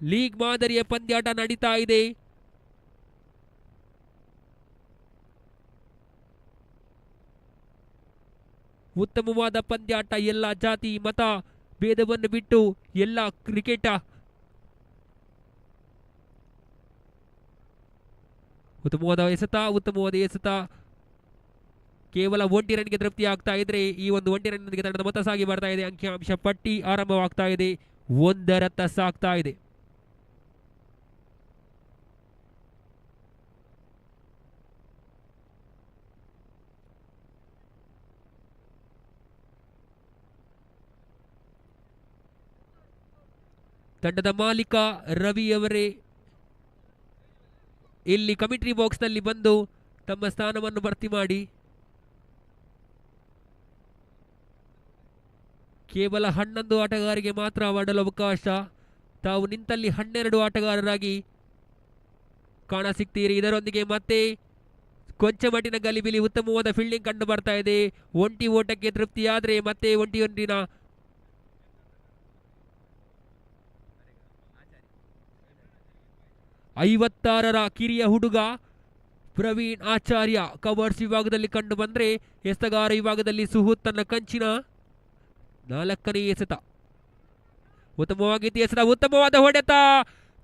ಲೀಗ್ ಮಾದರಿಯ ಪಂದ್ಯಾಟ ನಡೀತಾ ಇದೆ. ಉತ್ತಮವಾದ ಪಂದ್ಯಾಟ. ಎಲ್ಲ ಜಾತಿ ಮತ ಭೇದವನ್ನು ಬಿಟ್ಟು ಎಲ್ಲ ಕ್ರಿಕೆಟ್ ಉತ್ತಮವಾದ ಎಸೆತ ಕೇವಲ ಒಂಟಿ ರನ್ಗೆ ತೃಪ್ತಿ ಆಗ್ತಾ ಇದ್ರೆ ಈ ಒಂದು ಒಂಟಿ ರನ್ನಿಗೆ ತಂಡದ ಮೊತ್ತ ಸಾಗಿ ಬರ್ತಾ ಇದೆ. ಅಂಕಿಅಂಶ ಪಟ್ಟಿ ಆರಂಭವಾಗ್ತಾ ಇದೆ. 1 ಸಾಗ್ತಾ ಇದೆ. ತಂಡದ ಮಾಲೀಕ ರವಿಯವರೇ ಇಲ್ಲಿ ಕಮಿಟ್ರಿ ಬಾಕ್ಸ್ನಲ್ಲಿ ಬಂದು ತಮ್ಮ ಸ್ಥಾನವನ್ನು ಭರ್ತಿ ಮಾಡಿ. ಕೇವಲ 11 ಆಟಗಾರರಿಗೆ ಮಾತ್ರ ಆಡಲು ಅವಕಾಶ. ತಾವು ನಿಂತಲ್ಲಿ 12 ಆಟಗಾರರಾಗಿ ಕಾಣಸಿಗ್ತೀರಿ. ಇದರೊಂದಿಗೆ ಮತ್ತೆ ಕೊಂಚ ಮಟ್ಟಿನ ಗಲಿಬಿಲಿ, ಉತ್ತಮವಾದ ಫೀಲ್ಡಿಂಗ್ ಕಂಡು ಬರ್ತಾ ಇದೆ. ಒಂಟಿ ಓಟಕ್ಕೆ ತೃಪ್ತಿಯಾದರೆ ಮತ್ತೆ ಒಂಟಿಯೊಂದಿನ 56ರ ಕಿರಿಯ ಹುಡುಗ ಪ್ರವೀಣ್ ಆಚಾರ್ಯ ಕವರ್ಸ್ ವಿಭಾಗದಲ್ಲಿ ಕಂಡು ಬಂದರೆ, ಎಸೆತಗಾರ ವಿಭಾಗದಲ್ಲಿ ಸುಹುತ್ ತನ್ನ ಕಂಚಿನ 4ನೇ ಎಸೆತ. ಉತ್ತಮವಾಗಿತ್ತು ಎಸೆತ, ಉತ್ತಮವಾದ ಹೊಡೆತ,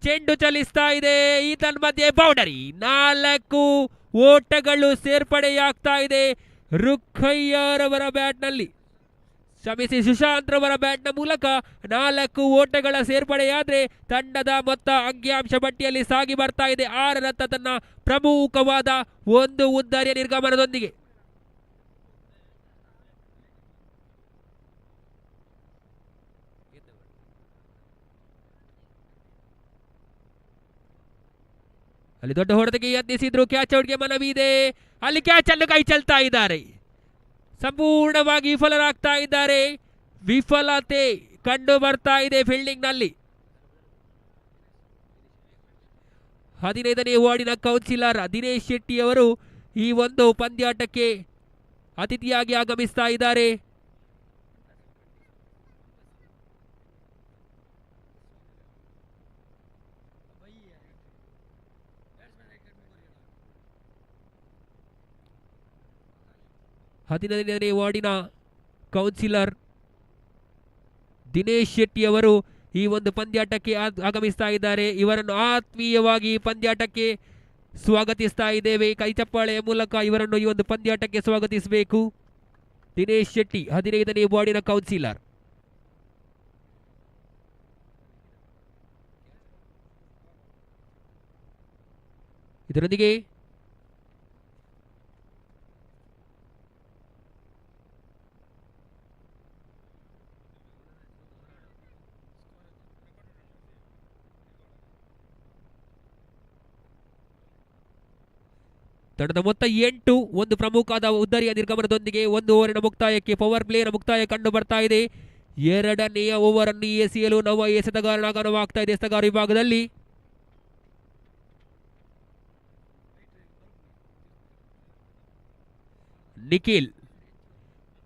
ಚೆಂಡು ಚಲಿಸ್ತಾ ಇದೆ. ಈತನ ಮಧ್ಯೆ ಬೌಂಡರಿ. 4 ಓಟಗಳು ಸೇರ್ಪಡೆಯಾಗ್ತಾ ಇದೆ ರುಖಯ್ಯರವರ ಬ್ಯಾಟ್ನಲ್ಲಿ, ಕ್ಷಮಿಸಿ ಸುಶಾಂತ್ ರವರ ಬ್ಯಾಟ್ನ ಮೂಲಕ 4 ಓಟಗಳ ಸೇರ್ಪಡೆಯಾದರೆ ತಂಡದ ಮೊತ್ತ ಅಂಕಿಅಂಶ ಪಟ್ಟಿಯಲ್ಲಿ ಸಾಗಿ ಬರ್ತಾ ಇದೆ 6ರತ್ತ ತನ್ನ ಪ್ರಮುಖವಾದ ಒಂದು ಉದ್ದರಿಯ ನಿರ್ಗಮನದೊಂದಿಗೆ. ಅಲ್ಲಿ ದೊಡ್ಡ ಹೊಡೆತಕ್ಕೆ ಯತ್ನಿಸಿದ್ರು, ಕ್ಯಾಚ್ ಔಟ್ಗೆ ಮನವಿ ಇದೆ. ಅಲ್ಲಿ ಕ್ಯಾಚ್ ಅನ್ನು ಕೈ ಚೆಲ್ತಾ ಇದ್ದಾರೆ, ಸಂಪೂರ್ಣವಾಗಿ ವಿಫಲರಾಗ್ತಾ ಇದ್ದಾರೆ. ವಿಫಲತೆ ಕಂಡು ಬರ್ತಾ ಇದೆ ಫೀಲ್ಡಿಂಗ್ ನಲ್ಲಿ. 15ನೇ ವಾರ್ಡಿನ ಕೌನ್ಸಿಲರ್ ದಿನೇಶ್ ಶೆಟ್ಟಿ ಅವರು ಈ ಒಂದು ಪಂದ್ಯಾಟಕ್ಕೆ ಅತಿಥಿಯಾಗಿ ಆಗಮಿಸ್ತಾ ಇದ್ದಾರೆ. ಹದಿನೈದನೇ ವಾರ್ಡಿನ ಕೌನ್ಸಿಲರ್ ದಿನೇಶ್ ಶೆಟ್ಟಿ ಅವರು ಈ ಒಂದು ಪಂದ್ಯಾಟಕ್ಕೆ ಆಗಮಿಸ್ತಾ ಇದ್ದಾರೆ. ಇವರನ್ನು ಆತ್ಮೀಯವಾಗಿ ಪಂದ್ಯಾಟಕ್ಕೆ ಸ್ವಾಗತಿಸ್ತಾ ಇದ್ದೇವೆ. ಕೈ ಚಪ್ಪಾಳೆಯ ಮೂಲಕ ಇವರನ್ನು ಈ ಒಂದು ಪಂದ್ಯಾಟಕ್ಕೆ ಸ್ವಾಗತಿಸಬೇಕು. ದಿನೇಶ್ ಶೆಟ್ಟಿ 15ನೇ ವಾರ್ಡಿನ ಕೌನ್ಸಿಲರ್. ಇದರೊಂದಿಗೆ ತಂಡದ ಮೊತ್ತ 8. ಒಂದು ಪ್ರಮುಖವಾದ ಉದ್ದರಿಯ ನಿರ್ಗಮನದೊಂದಿಗೆ 1 ಓವರಿನ ಮುಕ್ತಾಯಕ್ಕೆ ಪವರ್ ಪ್ಲೇನ ಮುಕ್ತಾಯ ಕಂಡು ಬರ್ತಾ ಇದೆ. 2ನೇ ಓವರ್ ಅನ್ನು ಎಸೆಯಲು ನವ ಎಸೆತಗಾರನ ಆಗಮನವಾಗ್ತಾ ಇದೆ ಎಸೆತಗಾರ ವಿಭಾಗದಲ್ಲಿ. ನಿಖಿಲ್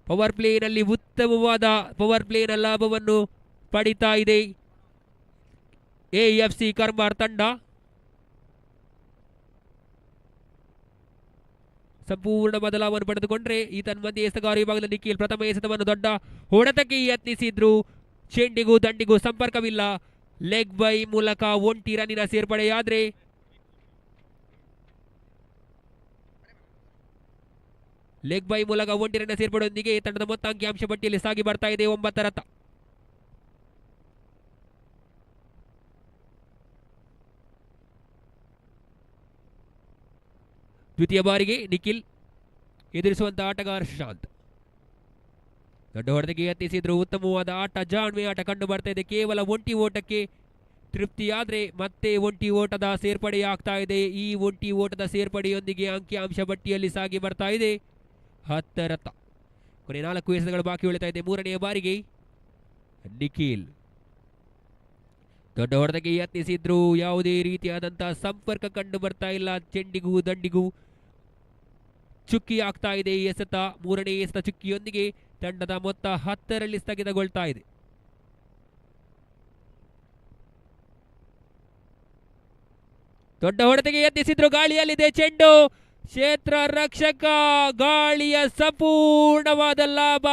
ಪವರ್ ಪ್ಲೇನಲ್ಲಿ ಉತ್ತಮವಾದ ಪವರ್ ಪ್ಲೇನ ಲಾಭವನ್ನು ಪಡಿತಾ ಇದೆ AFC ಕರ್ಮಾರ್ ತಂಡ. ಸಂಪೂರ್ಣ ಬದಲಾವಣೆ ಪಡೆದುಕೊಂಡ್ರೆ ಈ ತನ್ಮಧ್ಯೆ ಎಸೆತಗಾರ ವಿಭಾಗದಲ್ಲಿ ನಿಖಿಲ್ ಪ್ರಥಮ ಎಸೆತವನ್ನು ದೊಡ್ಡ ಹೊಡೆತಕ್ಕೆ ಯತ್ನಿಸಿದ್ರು. ಚೆಂಡಿಗೂ ದಂಡಿಗೂ ಸಂಪರ್ಕವಿಲ್ಲ. ಲೆಗ್ ಬೈ ಮೂಲಕ ಒಂಟಿ ರನ್ನಿನ ಸೇರ್ಪಡೆಯಾದ್ರೆ ಲೆಗ್ ಬೈ ಮೂಲಕ ಒಂಟಿ ರನ್ನ ಸೇರ್ಪಡೆಯೊಂದಿಗೆ ತಂಡದ ಮೊತ್ತ ಅಂಕಿಅಂಶ ಪಟ್ಟಿಯಲ್ಲಿ ಸಾಗಿ ಬರ್ತಾ ಇದೆ 9ರತ್ತ. ದ್ವಿತೀಯ ಬಾರಿಗೆ ನಿಖಿಲ್ ಎದುರಿಸುವಂತಹ ಆಟಗಾರ ಶಶಾಂತ್. ದೊಡ್ಡ ಹೊಡೆತಕ್ಕೆ ಯತ್ನಿಸಿದ್ರು. ಉತ್ತಮವಾದ ಆಟ, ಜಾಣ್ಮೆ ಆಟ ಕಂಡು ಬರ್ತಾ ಇದೆ. ಕೇವಲ ಒಂಟಿ ಓಟಕ್ಕೆ ತೃಪ್ತಿಯಾದ್ರೆ ಮತ್ತೆ ಒಂಟಿ ಓಟದ ಸೇರ್ಪಡೆಯಾಗ್ತಾ ಇದೆ. ಈ ಒಂಟಿ ಓಟದ ಸೇರ್ಪಡೆಯೊಂದಿಗೆ ಅಂಕಿಅಂಶ ಪಟ್ಟಿಯಲ್ಲಿ ಸಾಗಿ ಬರ್ತಾ ಇದೆ 10ರತ್ತ. ಕೊನೆ 4 ಎಸೆತಗಳು ಬಾಕಿ ಉಳಿತಾ ಇದೆ. 3ನೇ ಬಾರಿಗೆ ನಿಖಿಲ್ ದೊಡ್ಡ ಹೊಡೆತಕ್ಕೆ ಯತ್ನಿಸಿದ್ರು. ಯಾವುದೇ ರೀತಿಯಾದಂತಹ ಸಂಪರ್ಕ ಕಂಡು ಬರ್ತಾ ಇಲ್ಲ. ಚೆಂಡಿಗೂ ದಂಡಿಗೂ ಚುಕ್ಕಿ ಆಗ್ತಾ ಇದೆ ಈ ಎಸೆತ. 3ನೇ ಎಸೆತ ಚುಕ್ಕಿಯೊಂದಿಗೆ ತಂಡದ ಮೊತ್ತ 10ರಲ್ಲಿ ಸ್ಥಗಿತಗೊಳ್ತಾ ಇದೆ. ದೊಡ್ಡ ಹೊಡೆತಕ್ಕೆ ಯತ್ನಿಸಿದ್ರು. ಗಾಳಿಯಲ್ಲಿದೆ ಚೆಂಡು. ಕ್ಷೇತ್ರ ರಕ್ಷಕ ಗಾಳಿಯ ಸಂಪೂರ್ಣವಾದ ಲಾಭ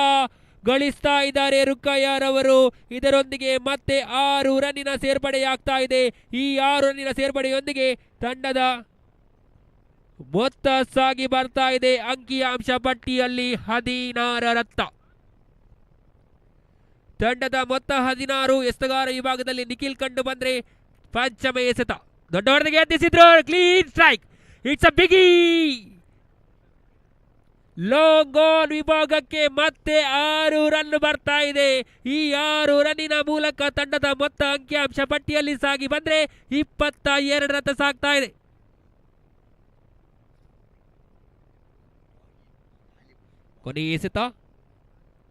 ಗಳಿಸ್ತಾ ಇದ್ದಾರೆ ರುಖಯ್ಯರವರು. ಇದರೊಂದಿಗೆ ಮತ್ತೆ 6 ರನ್ನಿನ ಸೇರ್ಪಡೆಯಾಗ್ತಾ ಇದೆ. ಈ 6 ರನ್ನಿನ ಸೇರ್ಪಡೆಯೊಂದಿಗೆ ತಂಡದ ಮೊತ್ತ ಸಾಗಿ ಬರ್ತಾ ಇದೆ ಅಂಕಿಅಂಶ ಪಟ್ಟಿಯಲ್ಲಿ 16ರತ್ತ. ತಂಡದ ಮೊತ್ತ 16. ಎಸೆತಗಾರ ವಿಭಾಗದಲ್ಲಿ ನಿಖಿಲ್ ಕಂಡು ಬಂದ್ರೆ ಪಂಚಮ ಎಸೆತ. ದೊಡ್ಡ ಹೊಡೆತಕ್ಕೆ ಯತ್ನಿಸಿದ್ರು. Clean strike. It's a biggie. Long on ವಿಭಾಗಕ್ಕೆ ಮತ್ತೆ 6 ರನ್ ಬರ್ತಾ ಇದೆ. ಈ 6 ರನ್ನಿನ ಮೂಲಕ ತಂಡದ ಮೊತ್ತ ಅಂಕಿಅಂಶ ಪಟ್ಟಿಯಲ್ಲಿ ಸಾಗಿ ಬಂದ್ರೆ 22 ರತ್ತ ಸಾಗ್ತಾ ಇದೆ. ಕೊನೆಯ ಎಸೆತ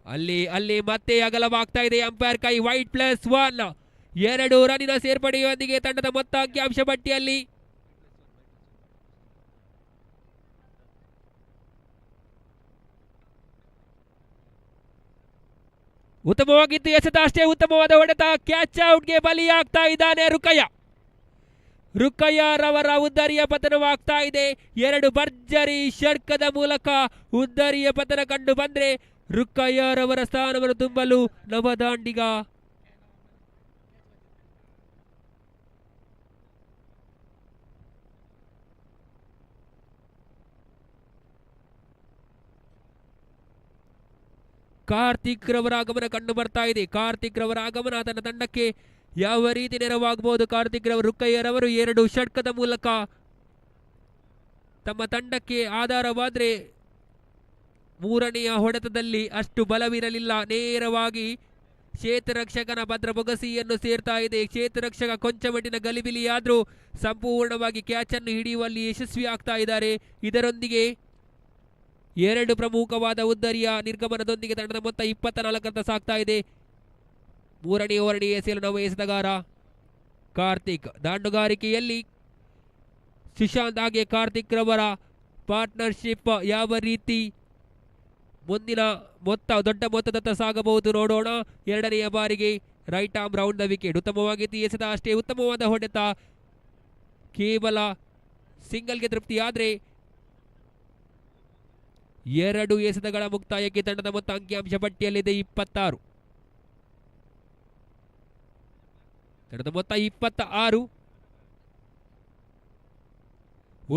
ಅಲ್ಲಿ ಮತ್ತೆ ಅಗಲವಾಗ್ತಾ ಇದೆ. ಅಂಪೈರ್ ಕೈ ವೈಟ್ +1 2 ರನ್ನಿನ ಸೇರ್ಪಡೆಯೊಂದಿಗೆ ತಂಡದ ಮೊತ್ತ ಅಂಕಿಅಂಶ ಪಟ್ಟಿಯಲ್ಲಿ ಉತ್ತಮವಾಗಿತ್ತು. ಎಸೆತ ಅಷ್ಟೇ ಉತ್ತಮವಾದ ಹೊಡೆತ. ಕ್ಯಾಚ್ ಔಟ್ಗೆ ಬಲಿಯಾಗ್ತಾ ಇದ್ದಾನೆ ರುಕಯ್ಯರವರ ಉದ್ದರಿಯ ಪತನವಾಗ್ತಾ ಇದೆ. 2 ಭರ್ಜರಿ ಷಟ್ಕದ ಮೂಲಕ ಉದ್ದರಿಯ ಪತನ ಕಂಡು ಬಂದ್ರೆ ರುಕಯ್ಯರವರ ಸ್ಥಾನವನ್ನು ತುಂಬಲು ನವದಾಂಡಿಗ ಕಾರ್ತಿಕ್ ರವರ ಆಗಮನ ಕಂಡು ಬರ್ತಾ ಇದೆ. ಕಾರ್ತಿಕ್ ರವರ ಆಗಮನ ತನ್ನ ತಂಡಕ್ಕೆ ಯಾವ ರೀತಿ ನೆರವಾಗಬಹುದು? ಕಾರ್ತಿಕ್ ರವರು ರುಕಯ್ಯರವರು 2 ಷಟ್ಕದ ಮೂಲಕ ತಮ್ಮ ತಂಡಕ್ಕೆ ಆಧಾರವಾದ್ರೆ ಮೂರನೆಯ ಹೊಡೆತದಲ್ಲಿ ಅಷ್ಟು ಬಲವಿರಲಿಲ್ಲ. ನೇರವಾಗಿ ಕ್ಷೇತ್ರರಕ್ಷಕನ ಭದ್ರ ಬೊಗಸಿಯನ್ನು ಸೇರ್ತಾ ಇದೆ. ಕ್ಷೇತ್ರರಕ್ಷಕ ಕೊಂಚ ಮಟ್ಟಿನ ಗಲಿಬಿಲಿಯಾದ್ರೂ ಸಂಪೂರ್ಣವಾಗಿ ಕ್ಯಾಚ್ ಅನ್ನು ಹಿಡಿಯುವಲ್ಲಿ ಯಶಸ್ವಿ ಆಗ್ತಾ ಇದ್ದಾರೆ. ಇದರೊಂದಿಗೆ 2 ಪ್ರಮುಖವಾದ ಉದ್ದರಿಯ ನಿರ್ಗಮನದೊಂದಿಗೆ ತಂಡದ ಮೊತ್ತ 24 ರತ್ತ ಸಾಗ್ತಾ ಇದೆ. ಮೂರನೇ ಓವರ್ಗೆ ಎಸೆಯಲು ನವ ಎಸೆತಗಾರ ಕಾರ್ತಿಕ್. ದಾಂಡುಗಾರಿಕೆಯಲ್ಲಿ ಸುಶಾಂತ್ ಹಾಗೆ ಕಾರ್ತಿಕ್ ರವರ ಪಾರ್ಟ್ನರ್ಶಿಪ್ ಯಾವ ರೀತಿ ಮುಂದಿನ ದೊಡ್ಡ ಮೊತ್ತದತ್ತ ಸಾಗಬಹುದು ನೋಡೋಣ. ಎರಡನೆಯ ಬಾರಿಗೆ right arm round the wicket. ಉತ್ತಮವಾಗಿತ್ತು ಎಸೆತ ಅಷ್ಟೇ ಉತ್ತಮವಾದ ಹೊಡೆತ. ಕೇವಲ ಸಿಂಗಲ್ಗೆ ತೃಪ್ತಿಯಾದರೆ 2 ಎಸೆತಗಳ ಮುಕ್ತಾಯಕ್ಕೆ ತಂಡದ ಮೊತ್ತ ಅಂಕಿಅಂಶ ಪಟ್ಟಿಯಲ್ಲಿದೆ 26. ತಂಡದ ಮೊತ್ತ 26.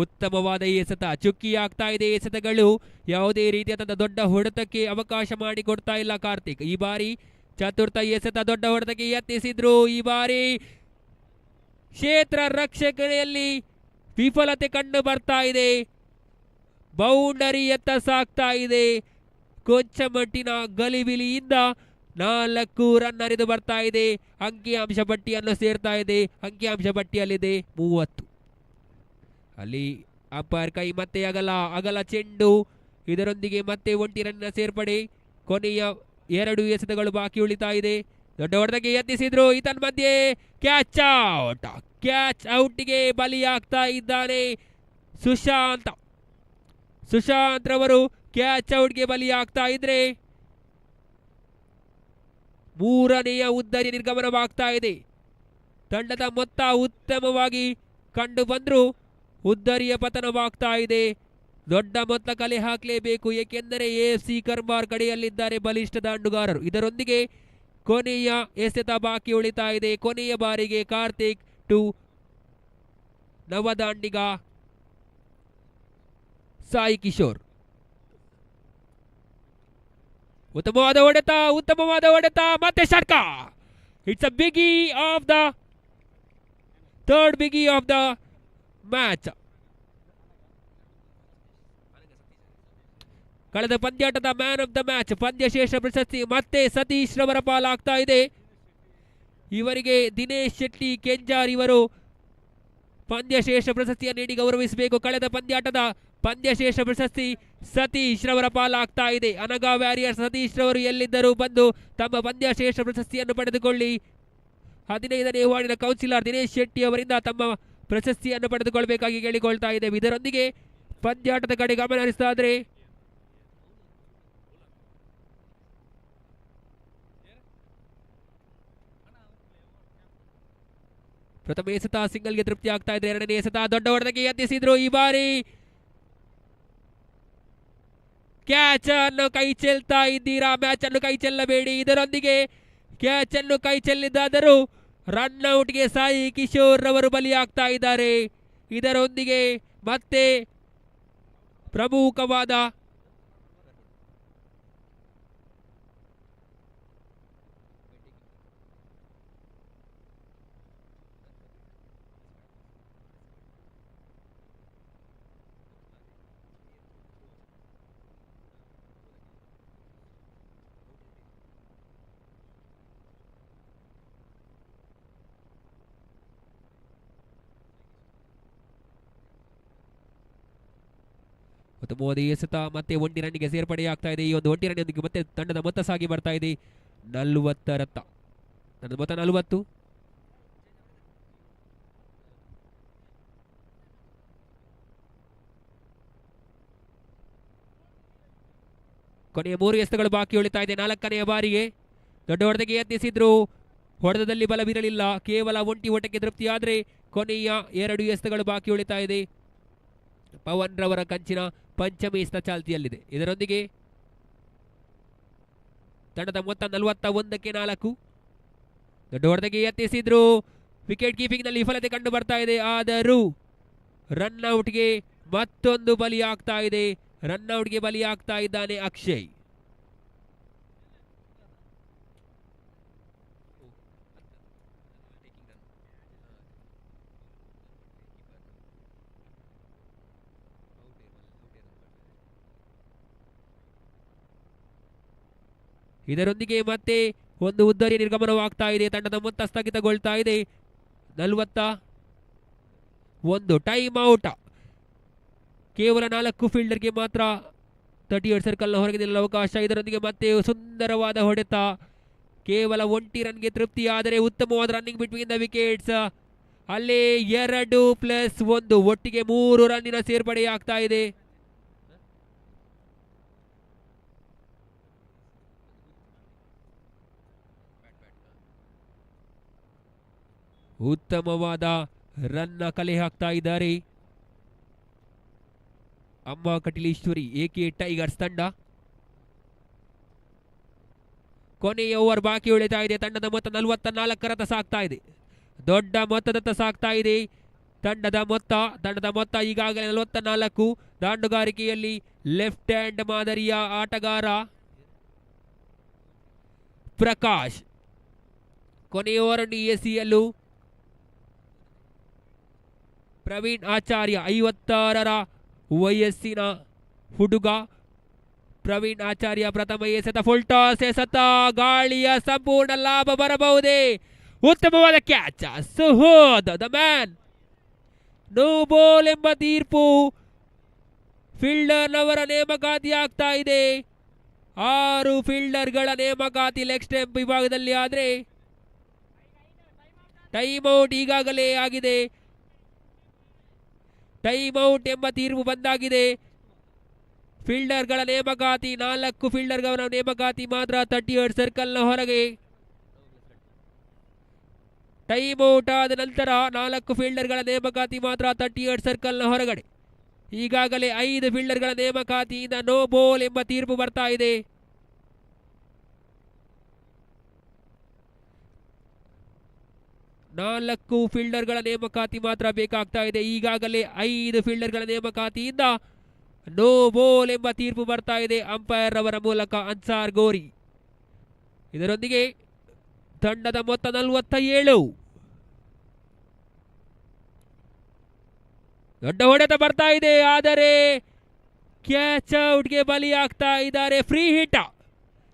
ಉತ್ತಮವಾದ ಎಸೆತ. ಚುಕ್ಕಿಯಾಗ್ತಾ ಇದೆ ಎಸೆತಗಳು. ಯಾವುದೇ ರೀತಿಯ ತನ್ನ ದೊಡ್ಡ ಹೊಡೆತಕ್ಕೆ ಅವಕಾಶ ಮಾಡಿಕೊಡ್ತಾ ಇಲ್ಲ ಕಾರ್ತಿಕ್. ಈ ಬಾರಿ ಚತುರ್ಥ ಎಸೆತ ದೊಡ್ಡ ಹೊಡೆತಕ್ಕೆ ಯತ್ನಿಸಿದ್ರು. ಈ ಬಾರಿ ಕ್ಷೇತ್ರ ರಕ್ಷಣೆಯಲ್ಲಿ ವಿಫಲತೆ ಕಂಡು ಬರ್ತಾ ಇದೆ. ಬೌಂಡರಿ ಎತ್ತ ಸಾಗ್ತಾ ಇದೆ. ಕೊಂಚ ಮಟ್ಟಿನ ಗಲಿಬಿಲಿಯಿಂದ 4 ರನ್ ಹರಿದು ಬರ್ತಾ ಇದೆ. ಅಂಕಿಅಂಶ ಪಟ್ಟಿಯನ್ನು ಸೇರ್ತಾ ಇದೆ. ಅಂಕಿಅಂಶ ಪಟ್ಟಿಯಲ್ಲಿದೆ 30. ಅಲ್ಲಿ ಅಂಪೈರ್ ಕೈ ಮತ್ತೆ ಅಗಲ ಚೆಂಡು. ಇದರೊಂದಿಗೆ ಮತ್ತೆ 1 ರನ್ನ ಸೇರ್ಪಡೆ. ಕೊನೆಯ 2 ಎಸೆತಗಳು ಬಾಕಿ ಉಳಿತಾ ಇದೆ. ದೊಡ್ಡ ಹೊಡೆತಕ್ಕೆ ಯತ್ನಿಸಿದ್ರು. ಈತನ ಮಧ್ಯೆ ಕ್ಯಾಚ್ ಔಟ್ಗೆ ಬಲಿಯಾಗ್ತಾ ಇದ್ದಾನೆ ಸುಶಾಂತ್ ರವರು. ಕ್ಯಾಚ್ ಔಟ್ಗೆ ಬಲಿಯಾಗ್ತಾ ಇದ್ರೆ ಮೂರನೆಯ ಉದ್ದರಿ ನಿರ್ಗಮನವಾಗ್ತಾ ಇದೆ. ತಂಡದ ಮೊತ್ತ ಉತ್ತಮವಾಗಿ ಕಂಡು ಬಂದ್ರು ಉದ್ದರಿಯ ಪತನವಾಗ್ತಾ ಇದೆ. ದೊಡ್ಡ ಮೊತ್ತ ಕಲೆ ಹಾಕಲೇಬೇಕು, ಏಕೆಂದರೆ AFC ಕರ್ಮಾರ್ ಕಡೆಯಲ್ಲಿದ್ದಾರೆ ಬಲಿಷ್ಠ ದಾಂಡುಗಾರರು. ಇದರೊಂದಿಗೆ ಕೊನೆಯ ಎಸೆತ ಬಾಕಿ ಉಳಿತಾ ಇದೆ. ಕೊನೆಯ ಬಾರಿಗೆ ಕಾರ್ತಿಕ್ ಟು ನವದಾಂಡಿಗ ಸಾಯಿ ಕಿಶೋರ್. ಉತ್ತಮವಾದ ಹೊಡೆತ ಮತ್ತೆ ಷಟ್ಕ. ಇಟ್ಸ್ ಅ ಬಿಗಿ ಆಫ್ ದ ಥರ್ಡ್ ಬಿಗಿ ಆಫ್ ದ ಮ್ಯಾಚ್. ಕಳೆದ ಪಂದ್ಯಾಟದ ಮ್ಯಾನ್ ಆಫ್ ದ ಮ್ಯಾಚ್ ಪಂದ್ಯಶ್ರೇಷ್ಠ ಪ್ರಶಸ್ತಿ ಮತ್ತೆ ಸತೀಶ್ ರವರ ಪಾಲಾಗ್ತಾ ಇದೆ. ಇವರಿಗೆ ದಿನೇಶ್ ಶೆಟ್ಟಿ ಕೆಂಜಾರ್ ಇವರು ಪಂದ್ಯಶ್ರೇಷ್ಠ ಪ್ರಶಸ್ತಿಯನ್ನು ನೀಡಿ ಗೌರವಿಸಬೇಕು. ಕಳೆದ ಪಂದ್ಯಾಟದ ಪಂದ್ಯಶ್ರೇಷ್ಠ ಪ್ರಶಸ್ತಿ ಸತೀಶ್ ರವರ ಪಾಲಾಗ್ತಾ ಇದೆ. ಅನಗಾ ವ್ಯಾರಿಯರ್ಸ್ ಸತೀಶ್ ರವರು ಎಲ್ಲಿದ್ದರೂ ಬಂದು ತಮ್ಮ ಪಂದ್ಯಶ್ರೇಷ್ಠ ಪ್ರಶಸ್ತಿಯನ್ನು ಪಡೆದುಕೊಳ್ಳಿ. 15ನೇ ವಾರ್ಡಿನ ಕೌನ್ಸಿಲರ್ ದಿನೇಶ್ ಶೆಟ್ಟಿ ಅವರಿಂದ ತಮ್ಮ ಪ್ರಶಸ್ತಿಯನ್ನು ಪಡೆದುಕೊಳ್ಳಬೇಕಾಗಿ ಕೇಳಿಕೊಳ್ತಾ ಇದ್ದೇವೆ. ಇದರೊಂದಿಗೆ ಪಂದ್ಯಾಟದ ಕಡೆ ಗಮನ ಹರಿಸ್ತಾ ಇದ್ರೆ ಪ್ರಥಮ ಎಸೆತ ಸಿಂಗಲ್ಗೆ ತೃಪ್ತಿ ಆಗ್ತಾ ಇದ್ರೆ ಎರಡನೇ ಎಸೆತ ದೊಡ್ಡ ಹೊಡೆತಕ್ಕೆ ಯತ್ನಿಸಿದ್ರು. ಈ ಬಾರಿ ಕ್ಯಾಚ್ ಅನ್ನು ಕೈ ಚೆಲ್ತಾ ಇದ್ದೀರಾ, ಮ್ಯಾಚ್ ಅನ್ನು ಕೈ ಚೆಲ್ಲಬೇಡಿ. ಇದರೊಂದಿಗೆ ಕ್ಯಾಚ್ ಅನ್ನು ಕೈ ಚೆಲ್ಲಿದ್ದಾದರೂ ರನ್ ಔಟ್ಗೆ ಸಾಯಿ ಕಿಶೋರ್ ರವರು ಬಲಿಯಾಗ್ತಾ ಇದ್ದಾರೆ. ಇದರೊಂದಿಗೆ ಮತ್ತೆ ಪ್ರಮುಖವಾದ ಉತ್ತಮವಾದ ಎಸೆತ ಮತ್ತೆ ಒಂಟಿ ರನ್ನಿಗೆ ಸೇರ್ಪಡೆಯಾಗ್ತಾ ಇದೆ. ಈ ಒಂದು ಒಂಟಿ ರನ್ನಿಗೆ ಮತ್ತೆ ತಂಡದ ಮೊತ್ತ ಸಾಗಿ ಬರ್ತಾ ಇದೆ 40 ರತ್ತ. ತಂಡದ ಮೊತ್ತ 40. ಕೊನೆಯ 3 ಎಸೆತಗಳು ಬಾಕಿ ಉಳಿತಾ ಇದೆ. 4ನೇ ಬಾರಿಗೆ ದೊಡ್ಡ ಹೊಡೆತಕ್ಕೆ ಯತ್ನಿಸಿದ್ರು, ಹೊಡೆತದಲ್ಲಿ ಬಲವಿರಲಿಲ್ಲ. ಕೇವಲ ಒಂಟಿ ಓಟಕ್ಕೆ ತೃಪ್ತಿಯಾದರೆ ಕೊನೆಯ 2 ಎಸೆತಗಳು ಬಾಕಿ ಉಳಿತಾ ಇದೆ. ಪವನ್ ರವರ ಕಂಚಿನ ಪಂಚಮಿ ಎಸೆತ ಚಾಲ್ತಿಯಲ್ಲಿದೆ. ಇದರೊಂದಿಗೆ ತಂಡದ ಮೊತ್ತ 41ಕ್ಕೆ 4. ದೊಡ್ಡ ಹೊಡೆತಕ್ಕೆ ಯತ್ನಿಸಿದ್ರು, ವಿಕೆಟ್ ಕೀಪಿಂಗ್ ನಲ್ಲಿ ವಿಫಲತೆ ಕಂಡು ಬರ್ತಾ ಇದೆ. ಆದರೂ ರನ್ಔಟ್ಗೆ ಮತ್ತೊಂದು ಬಲಿಯಾಗ್ತಾ ಇದೆ. ರನ್ಔಟ್ಗೆ ಬಲಿಯಾಗ್ತಾ ಇದ್ದಾನೆ ಅಕ್ಷಯ್. ಇದರೊಂದಿಗೆ ಮತ್ತೆ ಒಂದು ಉದ್ದರಿ ನಿರ್ಗಮನವಾಗ್ತಾ ಇದೆ. ತಂಡದ ಮೊತ್ತ ಸ್ಥಗಿತಗೊಳ್ತಾ ಇದೆ. 41 ಟೈಮ್ ಔಟ್. ಕೇವಲ 4 ಫೀಲ್ಡರ್ಗೆ ಮಾತ್ರ 38 ಸರ್ಕಲ್ನ ಹೊರಗೆ ನಿಲ್ಲಲು ಅವಕಾಶ. ಇದರೊಂದಿಗೆ ಮತ್ತೆ ಸುಂದರವಾದ ಹೊಡೆತ. ಕೇವಲ ಒಂಟಿ ರನ್ಗೆ ತೃಪ್ತಿಯಾದರೆ ಉತ್ತಮವಾದ ರನ್ನಿಂಗ್ ಬಿಟ್ವೀನ್ ದ ವಿಕೆಟ್ಸ್. ಅಲ್ಲೇ 2+1 ಒಟ್ಟಿಗೆ 3 ರನ್ನಿನ ಸೇರ್ಪಡೆಯಾಗ್ತಾ ಇದೆ. ಉತ್ತಮವಾದ ರನ್ನ ಕಲೆ ಹಾಕ್ತಾ ಇದ್ದಾರೆ ಅಮ್ಮ ಕಟೀಲೇಶ್ವರಿ ಎಕೆ ಟೈಗರ್ಸ್ ತಂಡ. ಕೊನೆಯ ಓವರ್ ಬಾಕಿ ಉಳಿತಾ ಇದೆ. ತಂಡದ ಮೊತ್ತ 44 ರತ್ತ ಸಾಗ್ತಾ ಇದೆ. ದೊಡ್ಡ ಮೊತ್ತದತ್ತ ಸಾಗ್ತಾ ಇದೆ ತಂಡದ ಮೊತ್ತ ಈಗಾಗಲೇ 44. ದಾಂಡುಗಾರಿಕೆಯಲ್ಲಿ ಲೆಫ್ಟ್ ಹ್ಯಾಂಡ್ ಮಾದರಿಯ ಆಟಗಾರ ಪ್ರಕಾಶ್. ಕೊನೆಯ ಓವರ್ ಎಸಿಯಲ್ಲೂ ಪ್ರವೀಣ್ ಆಚಾರ್ಯ 56ರ ವಯಸ್ಸಿನ ಹುಡುಗ ಪ್ರವೀಣ್ ಆಚಾರ್ಯ ಪ್ರಥಮ ಎಸೆತ ಫುಲ್ ಟಾಸ್ ಎಸೆತ. ಗಾಳಿಯ ಸಂಪೂರ್ಣ ಲಾಭ ಬರಬಹುದೇ? ಉತ್ತಮವಾದ catch. Suhood the man. No ball ಎಂಬ ತೀರ್ಪು ಫೀಲ್ಡರ್ನವರ ನೇಮಕಾತಿ ಆಗ್ತಾ ಇದೆ. 6 ಫೀಲ್ಡರ್ಗಳ ನೇಮಕಾತಿ ಲೆಗ್ ಸ್ಟೆಂಪ್ ವಿಭಾಗದಲ್ಲಿ ಆದರೆ ಟೈಮ್ ಔಟ್ ಈಗಾಗಲೇ ಆಗಿದೆ. ಟೈಮ್ ಔಟ್ ಎಂಬ ತೀರ್ಪು ಬಂದಾಗಿದೆ. ಫೀಲ್ಡರ್ಗಳ ನೇಮಕಾತಿ 4 ಫೀಲ್ಡರ್ಗಳ ನೇಮಕಾತಿ ಮಾತ್ರ 38 ಸರ್ಕಲ್ನ ಹೊರಗೆ. ಟೈಮ್ ಔಟ್ ಆದ ನಂತರ 4 ಫೀಲ್ಡರ್ಗಳ ನೇಮಕಾತಿ ಮಾತ್ರ 38 ಸರ್ಕಲ್ನ ಹೊರಗಡೆ. ಈಗಾಗಲೇ 5 ಫೀಲ್ಡರ್ಗಳ ನೇಮಕಾತಿಯಿಂದ ನೋ ಬಾಲ್ ಎಂಬ ತೀರ್ಪು ಬರ್ತಾ ಇದೆ. ನಾಲ್ಕು ಫೀಲ್ಡರ್ಗಳ ನೇಮಕಾತಿ ಮಾತ್ರ ಬೇಕಾಗ್ತಾ ಇದೆ. ಈಗಾಗಲೇ 5 ಫೀಲ್ಡರ್ಗಳ ನೇಮಕಾತಿಯಿಂದ ನೋ ಬಾಲ್ ಎಂಬ ತೀರ್ಪು ಬರ್ತಾ ಇದೆ ಅಂಪೈರ್ ಅವರ ಮೂಲಕ ಅನ್ಸಾರ್ ಗೋರಿ. ಇದರೊಂದಿಗೆ ತಂಡದ ಮೊತ್ತ 47. ದೊಡ್ಡ ಹೊಡೆತ ಬರ್ತಾ ಇದೆ, ಆದರೆ ಕ್ಯಾಚ್ ಔಟ್ಗೆ ಬಲಿಯಾಗ್ತಾ ಇದ್ದಾರೆ. Free hit,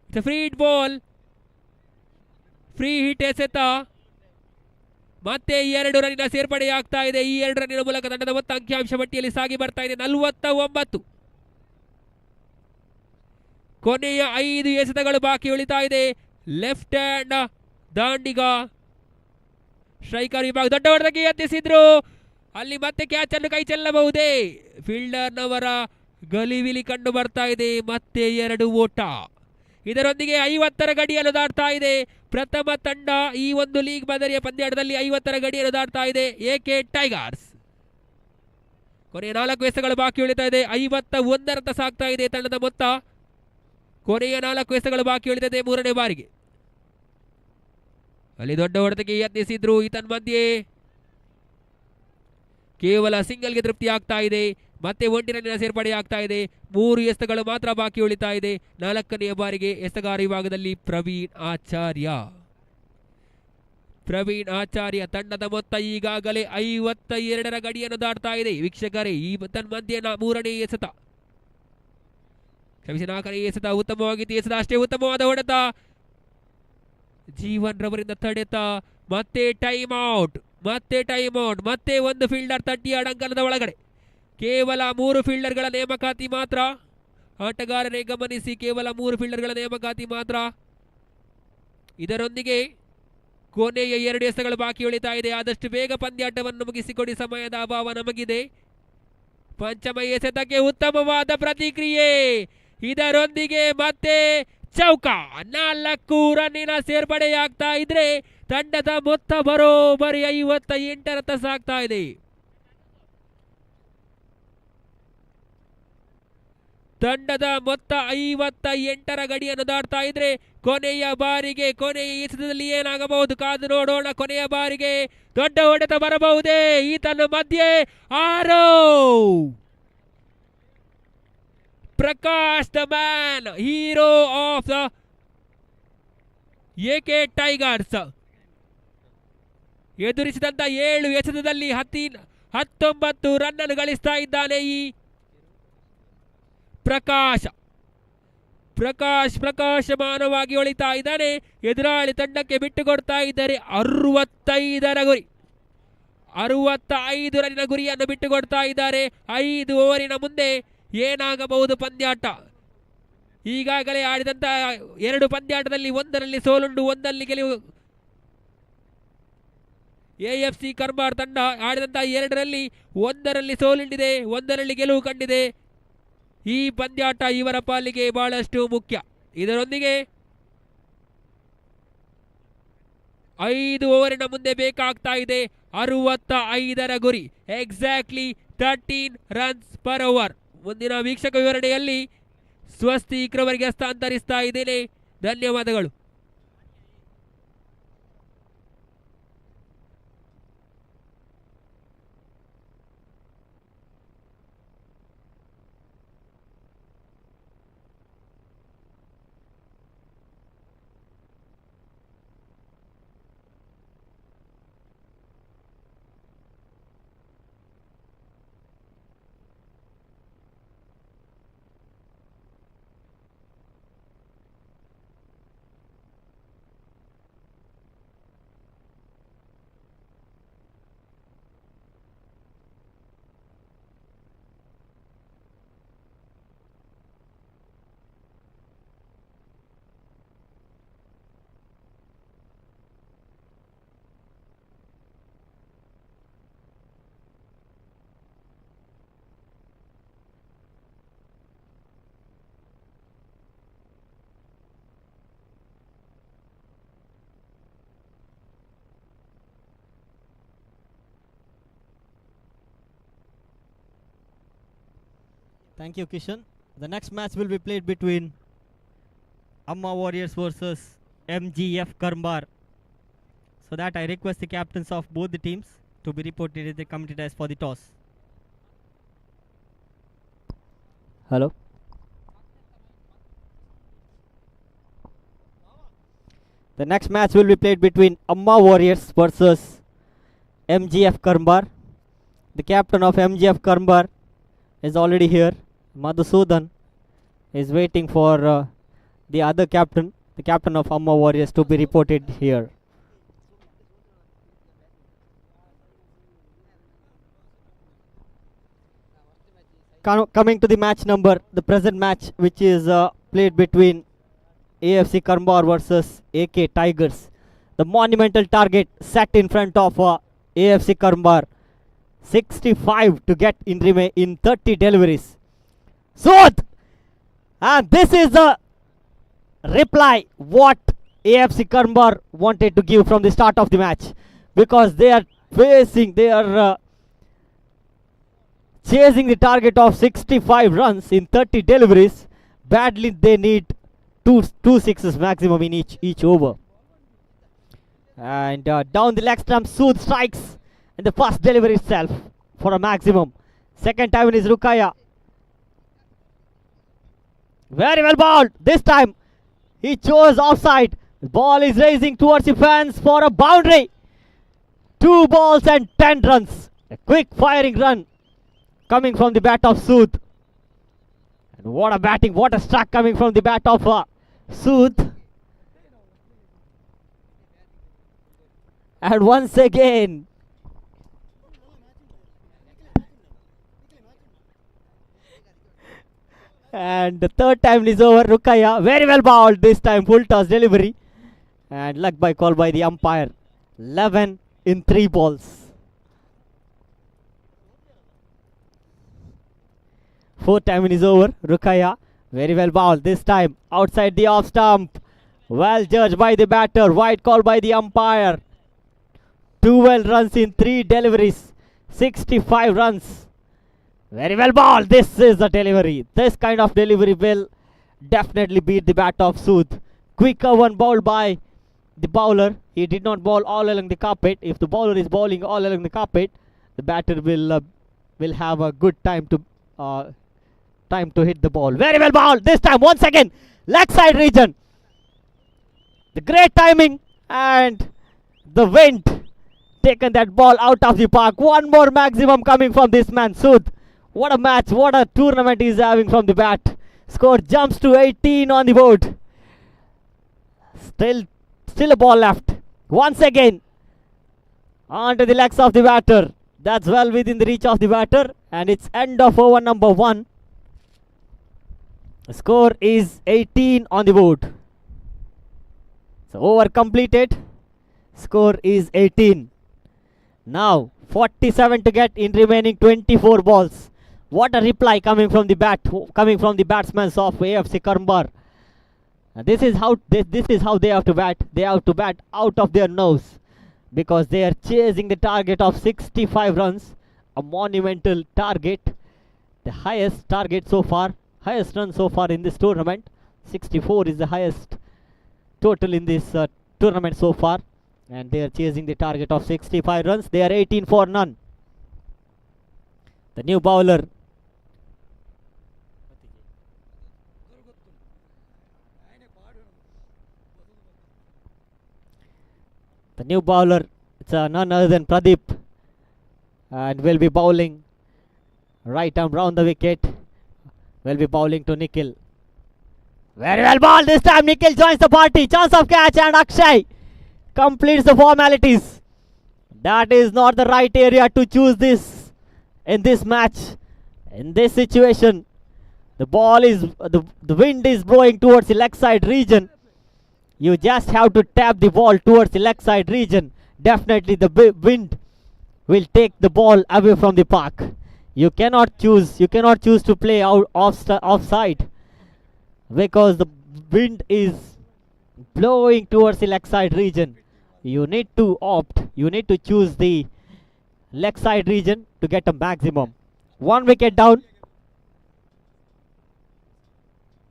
free hit ball, free hit ಎಸೆತ. ಮತ್ತೆ 2 ರನ್ನಿನ ಸೇರ್ಪಡೆಯಾಗ್ತಾ ಇದೆ. ಈ 2 ರನ್ನಿನ ಮೂಲಕ ತಂಡದ ಮೊತ್ತ ಅಂಕಿಅಂಶ ಪಟ್ಟಿಯಲ್ಲಿ ಸಾಗಿ ಬರ್ತಾ ಇದೆ 49. ಕೊನೆಯ 5 ಎಸೆತಗಳು ಬಾಕಿ ಉಳಿತಾ ಇದೆ. ಲೆಫ್ಟ್ ಹ್ಯಾಂಡ್ ದಾಂಡಿಗ ಸ್ಟ್ರೈಕರ್ ವಿಭಾಗ ದೊಡ್ಡ ಹೊಡೆತಕ್ಕೆ ಯತ್ನಿಸಿದ್ರು. ಅಲ್ಲಿ ಮತ್ತೆ ಕ್ಯಾಚ್ ಅನ್ನು ಕೈ ಚೆಲ್ಲಬಹುದೇ? ಫೀಲ್ಡರ್ನವರ ಗಲಿವಿಲಿ ಕಂಡು ಬರ್ತಾ ಇದೆ. ಮತ್ತೆ 2 ಓಟ. ಇದರೊಂದಿಗೆ 50ರ ಗಡಿಯನ್ನು ದಾಟ್ತಾ ಇದೆ ಪ್ರಥಮ ತಂಡ. ಈ ಒಂದು ಲೀಗ್ ಮಾದರಿಯ ಪಂದ್ಯಾಟದಲ್ಲಿ 50ರ ಗಡಿಯನ್ನು ದಾಟ್ತಾ ಇದೆ ಎಕೆ ಟೈಗರ್ಸ್. ಕೊನೆಯ 4 ಎಸೆತಗಳು ಬಾಕಿ ಉಳಿತಾ ಇದೆ. 51 ರತ್ತ ಸಾಗ್ತಾ ಇದೆ ತಂಡದ ಮೊತ್ತ. ಕೊನೆಯ 4 ಎಸೆತಗಳು ಬಾಕಿ ಉಳಿದಿದೆ 3ನೇ ಬಾರಿಗೆ. ಅಲ್ಲಿ ದೊಡ್ಡ ಹೊಡೆತಕ್ಕೆ ಯತ್ನಿಸಿದ್ರು. ಮಧ್ಯೆ ಕೇವಲ ಸಿಂಗಲ್ಗೆ ತೃಪ್ತಿ ಆಗ್ತಾ ಇದೆ. ಮತ್ತೆ ಒಂಟಿ ರನ್ನಿನ ಸೇರ್ಪಡೆ ಆಗ್ತಾ ಇದೆ. 3 ಎಸೆತಗಳು ಮಾತ್ರ ಬಾಕಿ ಉಳಿತಾ ಇದೆ. 4ನೇ ಬಾರಿಗೆ ಎಸೆಗಾರ ವಿಭಾಗದಲ್ಲಿ ಪ್ರವೀಣ್ ಆಚಾರ್ಯ ತಂಡದ ಮೊತ್ತ ಈಗಾಗಲೇ 52ರ ಗಡಿಯನ್ನು ದಾಟ್ತಾ ಇದೆ. ವೀಕ್ಷಕರೇ, ಈ ಮಧ್ಯೆ 3ನೇ ಎಸೆತ, ಕ್ಷಮಿಸಿ 4ನೇ ಎಸೆತ ಉತ್ತಮವಾಗಿತ್ತು. ಎಸೆತ ಅಷ್ಟೇ ಉತ್ತಮವಾದ ಹೊಡೆತ ಜೀವನ್ ರವರಿಂದ ತಡೆತ. ಮತ್ತೆ ಟೈಮ್ ಔಟ್, ಮತ್ತೆ ಒಂದು ಫೀಲ್ಡರ್ 30 ಅಂಕಣದ ಒಳಗಡೆ. ಕೇವಲ 3 ಫೀಲ್ಡರ್ಗಳ ನೇಮಕಾತಿ ಮಾತ್ರ. ಆಟಗಾರರೇ ಗಮನಿಸಿ, ಕೇವಲ 3 ಫೀಲ್ಡರ್ಗಳ ನೇಮಕಾತಿ ಮಾತ್ರ. ಇದರೊಂದಿಗೆ ಕೊನೆಯ 2 ಎಸೆತಗಳು ಬಾಕಿ ಉಳಿತಾ ಇದೆ. ಆದಷ್ಟು ಬೇಗ ಪಂದ್ಯಾಟವನ್ನು ಮುಗಿಸಿಕೊಡಿ, ಸಮಯದ ಅಭಾವ ನಮಗಿದೆ. ಪಂಚಮ ಎಸೆತಕ್ಕೆ ಉತ್ತಮವಾದ ಪ್ರತಿಕ್ರಿಯೆ. ಇದರೊಂದಿಗೆ ಮತ್ತೆ ಚೌಕ. 4 ರನ್ನಿನ ಸೇರ್ಪಡೆಯಾಗ್ತಾ ಇದ್ರೆ ತಂಡದ ಮೊತ್ತ ಬರೋಬರಿ 58ರತ್ತ ಸಾಗ್ತಾ ಇದೆ. ತಂಡದ ಮೊತ್ತ 58ರ ಗಡಿಯನ್ನು ದಾಟ್ತಾ ಇದ್ರೆ ಕೊನೆಯ ಎಸೆತದಲ್ಲಿ ಏನಾಗಬಹುದು ಕಾದು ನೋಡೋಣ. ಕೊನೆಯ ಬಾರಿಗೆ ದೊಡ್ಡ ಹೊಡೆತ ಬರಬಹುದೇ? ಈತನ ಮಧ್ಯೆ 6. Prakash the man, hero of the AK Tigers, ಎದುರಿಸಿದಂತ 7 ಎಸೆತದಲ್ಲಿ 19 ರನ್ನನ್ನು ಗಳಿಸ್ತಾ ಇದ್ದಾನೆ ಈ ಪ್ರಕಾಶಮಾನವಾಗಿ ಹೊಳಿತಾ ಇದ್ದಾನೆ. ಎದುರಾಳಿ ತಂಡಕ್ಕೆ ಬಿಟ್ಟುಕೊಡ್ತಾ ಇದ್ದಾರೆ 65ರ ಗುರಿ. 65 ರನ್ನಿನ ಗುರಿಯನ್ನು ಬಿಟ್ಟುಕೊಡ್ತಾ ಇದ್ದಾರೆ. 5 ಓವರಿನ ಮುಂದೆ ಏನಾಗಬಹುದು ಪಂದ್ಯಾಟ? ಈಗಾಗಲೇ ಆಡಿದಂತ 2 ಪಂದ್ಯಾಟದಲ್ಲಿ 1ರಲ್ಲಿ ಸೋಲುಂಡು, 1ರಲ್ಲಿ ಗೆಲುವು. AFC ಕರ್ಮಾರ್ ತಂಡ ಆಡಿದಂತ 2ರಲ್ಲಿ 1ರಲ್ಲಿ ಸೋಲುಂಡಿದೆ, 1ರಲ್ಲಿ ಗೆಲುವು ಕಂಡಿದೆ. ಈ ಪಂದ್ಯಾಟ ಇವರ ಪಾಲಿಗೆ ಬಹಳಷ್ಟು ಮುಖ್ಯ. ಇದರೊಂದಿಗೆ 5 ಓವರಿನ ಮುಂದೆ ಬೇಕಾಗ್ತಾ ಇದೆ 65ರ ಗುರಿ. Exactly 13 runs per over. ಮುಂದಿನ ವೀಕ್ಷಕ ವಿವರಣೆಯಲ್ಲಿ ಸ್ವಸ್ತಿಕ್ರವರಿಗೆ ಹಸ್ತಾಂತರಿಸ್ತಾ ಇದ್ದೇನೆ. ಧನ್ಯವಾದಗಳು. Thank you, Kishan. The next match will be played between Amma Warriors versus MGF Karmbar. So that I request the captains of both the teams to be reported in the committee desk for the toss. Hello. The next match will be played between Amma Warriors versus MGF Karmbar. The captain of MGF Karmbar is already here. Madhusudan is waiting for the other captain, the captain of Amma Warriors, to be reported here. Coming to the match number, the present match, which is played between AFC Karmbar versus AK Tigers. The monumental target set in front of AFC Karmbar, 65 to get in 30 deliveries. Sooth! And this is the reply what AFC Karmbar wanted to give from the start of the match, because they are chasing the target of 65 runs in 30 deliveries. Badly they need two sixes maximum in each over. And down the leg stump, Sooth strikes in the first delivery itself for a maximum. Second time it is Rukaya. Very well bowled. This time he chose offside. The ball is raising towards the fence for a boundary. 2 balls and 10 runs. A quick firing run coming from the bat of Sooth. And what a batting, what a struck coming from the bat of Sooth. And once again, And the third time is over. Rukaya, very well bowled this time. Full toss delivery. And luck by call by the umpire. 11 in 3 balls. Fourth time is over. Rukaya, very well bowled this time. Outside the off stump. Well judged by the batter. Wide call by the umpire. 12 runs in 3 deliveries. 65 runs. Very well bowled. This is the delivery. This kind of delivery will definitely beat the bat of Sood. Quicker one bowled by the bowler. He did not bowl all along the carpet. If the bowler is bowling all along the carpet, the batter will have a good time to hit the ball. Very well bowled. This time once again. Leg side region. The great timing and the wind taken that ball out of the park. One more maximum coming from this man, Sood. What a match, what a tournament he is having from the bat. Score jumps to 18 on the board. Still a ball left. Once again, onto the legs of the batter. That's well within the reach of the batter. And it's end of over number 1. The score is 18 on the board. So over completed. Score is 18. Now 47 to get in remaining 24 balls. What a reply coming from the batsmen of AFC Karmbar. This is how they have to bat. They have to bat out of their nose because they are chasing the target of 65 runs, a monumental target, the highest target so far, highest run so far in this tournament. 64 is the highest total in this tournament so far, and they are chasing the target of 65 runs. They are 18 for none. The new bowler. The new bowler, it's none other than Pradeep, and will be bowling right arm round the wicket. Will be bowling to Nikhil. Very well bowled this time. Nikhil joins the party. Chance of catch, and Akshay completes the formalities. That is not the right area to choose this in this match. In this situation, the wind is blowing towards the leg side region. You just have to tap the ball towards the leg side region. Definitely the wind will take the ball away from the park. You cannot choose to play out offside because the wind is blowing towards the leg side region. You need to choose the leg side region to get a maximum. 1 wicket down.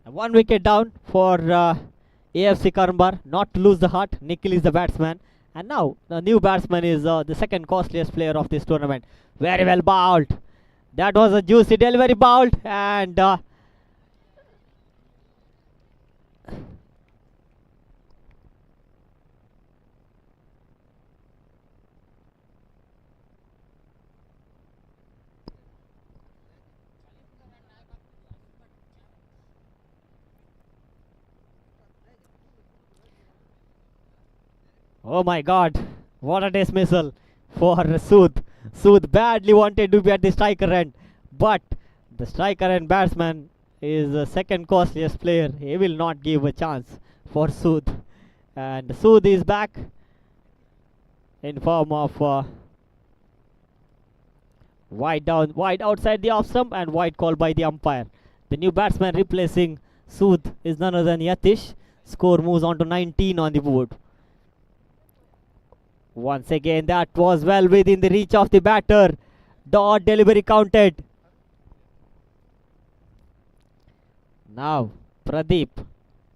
1 wicket down for AFC Karmbar, not to lose the heart. Nikhil is the batsman, and now the new batsman is the second costliest player of this tournament. Very well bowled. That was a juicy delivery bowled, and oh my God, what a dismissal for Sood. Sood badly wanted to be at the striker end, but the striker end batsman is the second costliest player. He will not give a chance for Sood. And Sood is back in form of wide outside the off stump, and wide call by the umpire. The new batsman replacing Sood is none other than Yatish. Score moves on to 19 on the board. Once again, that was well within the reach of the batter. Dot delivery counted. Now Pradeep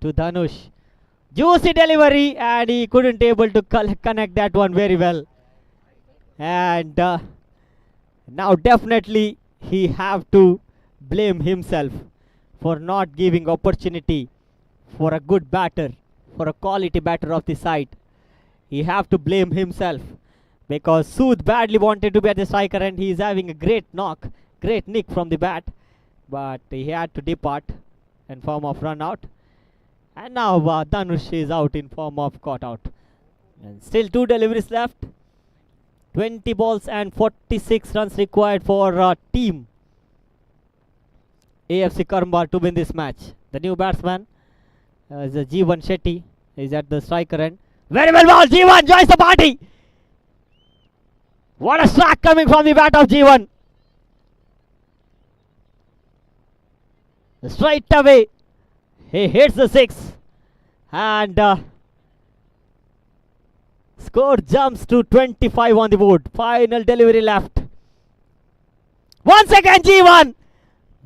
to Dhanush. Juicy delivery, and he couldn't able to connect that one very well. And now definitely he have to blame himself for not giving opportunity for a good batter, for a quality batter of the side. He have to blame himself because Sood badly wanted to be at the striker and he is having a great nick from the bat, but he had to depart in form of run out. And now Dhanush is out in form of caught out. And still 2 deliveries left. 20 balls and 46 runs required for team AFC Karmbar to win this match. The new batsman is Jeevan Shetty. Is at the striker end. Very well ball. Jeevan joins the party. What a strike coming from the bat of Jeevan. Straight away, he hits the six. And score jumps to 25 on the board. Final delivery left. Once again Jeevan.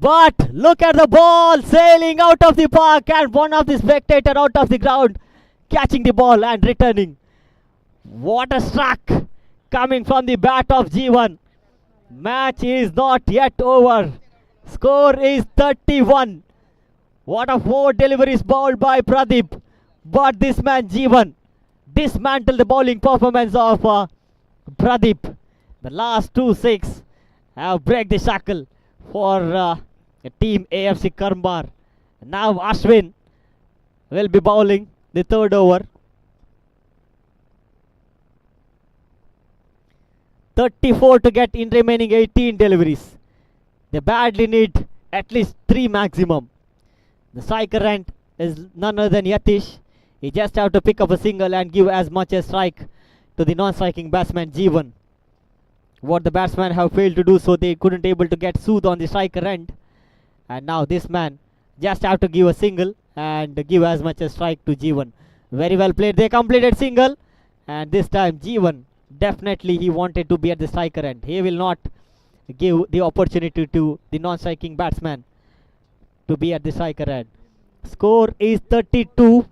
But look at the ball sailing out of the park and one of the spectator out of the ground catching the ball and returning. What a strike coming from the bat of Jeevan. Match is not yet over. Score is 31. What a four deliveries bowled by Pradeep. But this man Jeevan dismantled the bowling performance of Pradeep. The last 2 6 have break the shackle for team AFC Karmbar. Now Ashwin will be bowling the third over. 34 to get in remaining 18 deliveries. They badly need at least 3 maximum. The striker end is none other than Yatish. He just have to pick up a single and give as much as strike to the non-striking batsman Jeevan. What the batsmen have failed to do, so they couldn't able to get soothe on the striker end. And now this man just have to give a single and give as much as strike to Jeevan. Very well played. They completed single, and this time Jeevan definitely he wanted to be at the striker end. He will not give the opportunity to the non-striking batsman to be at the striker end. Score is 32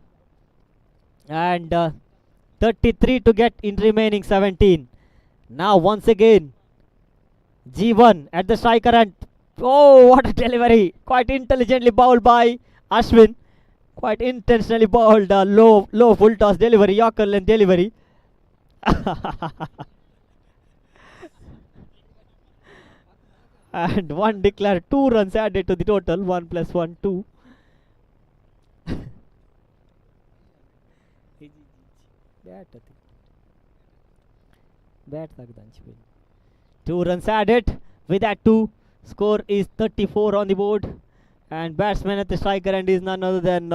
and 33 to get in remaining 17. Now once again Jeevan at the striker end. Oh, what a delivery! Quite intelligently bowled by Ashwin. Quite intentionally bowled low full toss delivery, Yorker length delivery. And one declared, 2 runs added to the total. 1 + 1 2. Two runs added. With that 2, score is 34 on the board. And batsman at the striker end is none other than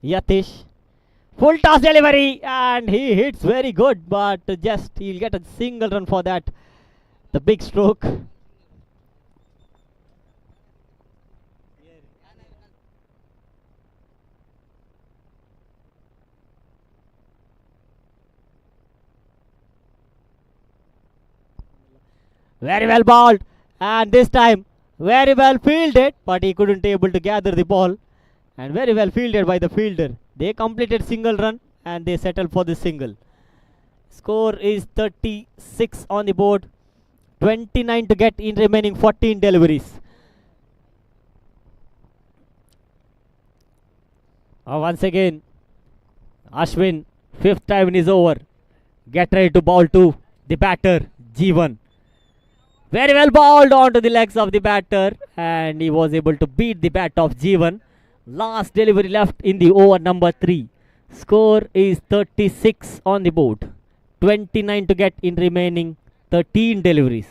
Yatish. Full toss delivery, and he hits very good, but just he'll get a single run for that. The big stroke. Very well bowled, and this time very well fielded, but he couldn't able to gather the ball. And very well fielded by the fielder. They completed single run and they settled for the single. Score is 36 on the board. 29 to get in remaining 14 deliveries. Once again Ashwin, 5th time in his over. Get ready to bowl to the batter Jeevan. Very well bowled onto the legs of the batter, and he was able to beat the bat of Jeevan. Last delivery left in the over number 3. Score is 36 on the board. 29 to get in remaining 13 deliveries.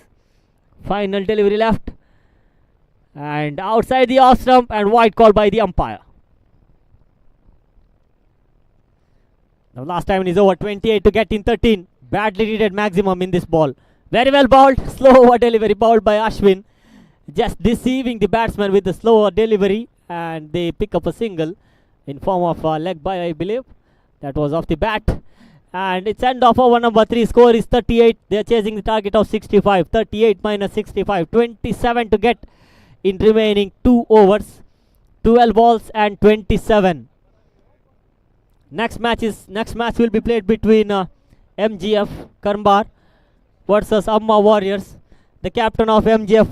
Final delivery left, and outside the off stump, and wide call by the umpire. Now last time is over. 28 to get in 13. Badly needed maximum in this ball. Very well bowled. Slower delivery bowled by Ashwin. Just deceiving the batsman with the slower delivery, and they pick up a single in form of a leg by, I believe. That was off the bat. And it's end of over number 3. Score is 38. They are chasing the target of 65. 38 minus 65. 27 to get in remaining 2 overs. 12 balls and 27. Next match will be played between MGF Karmbar versus Amma Warriors. The captain of MGF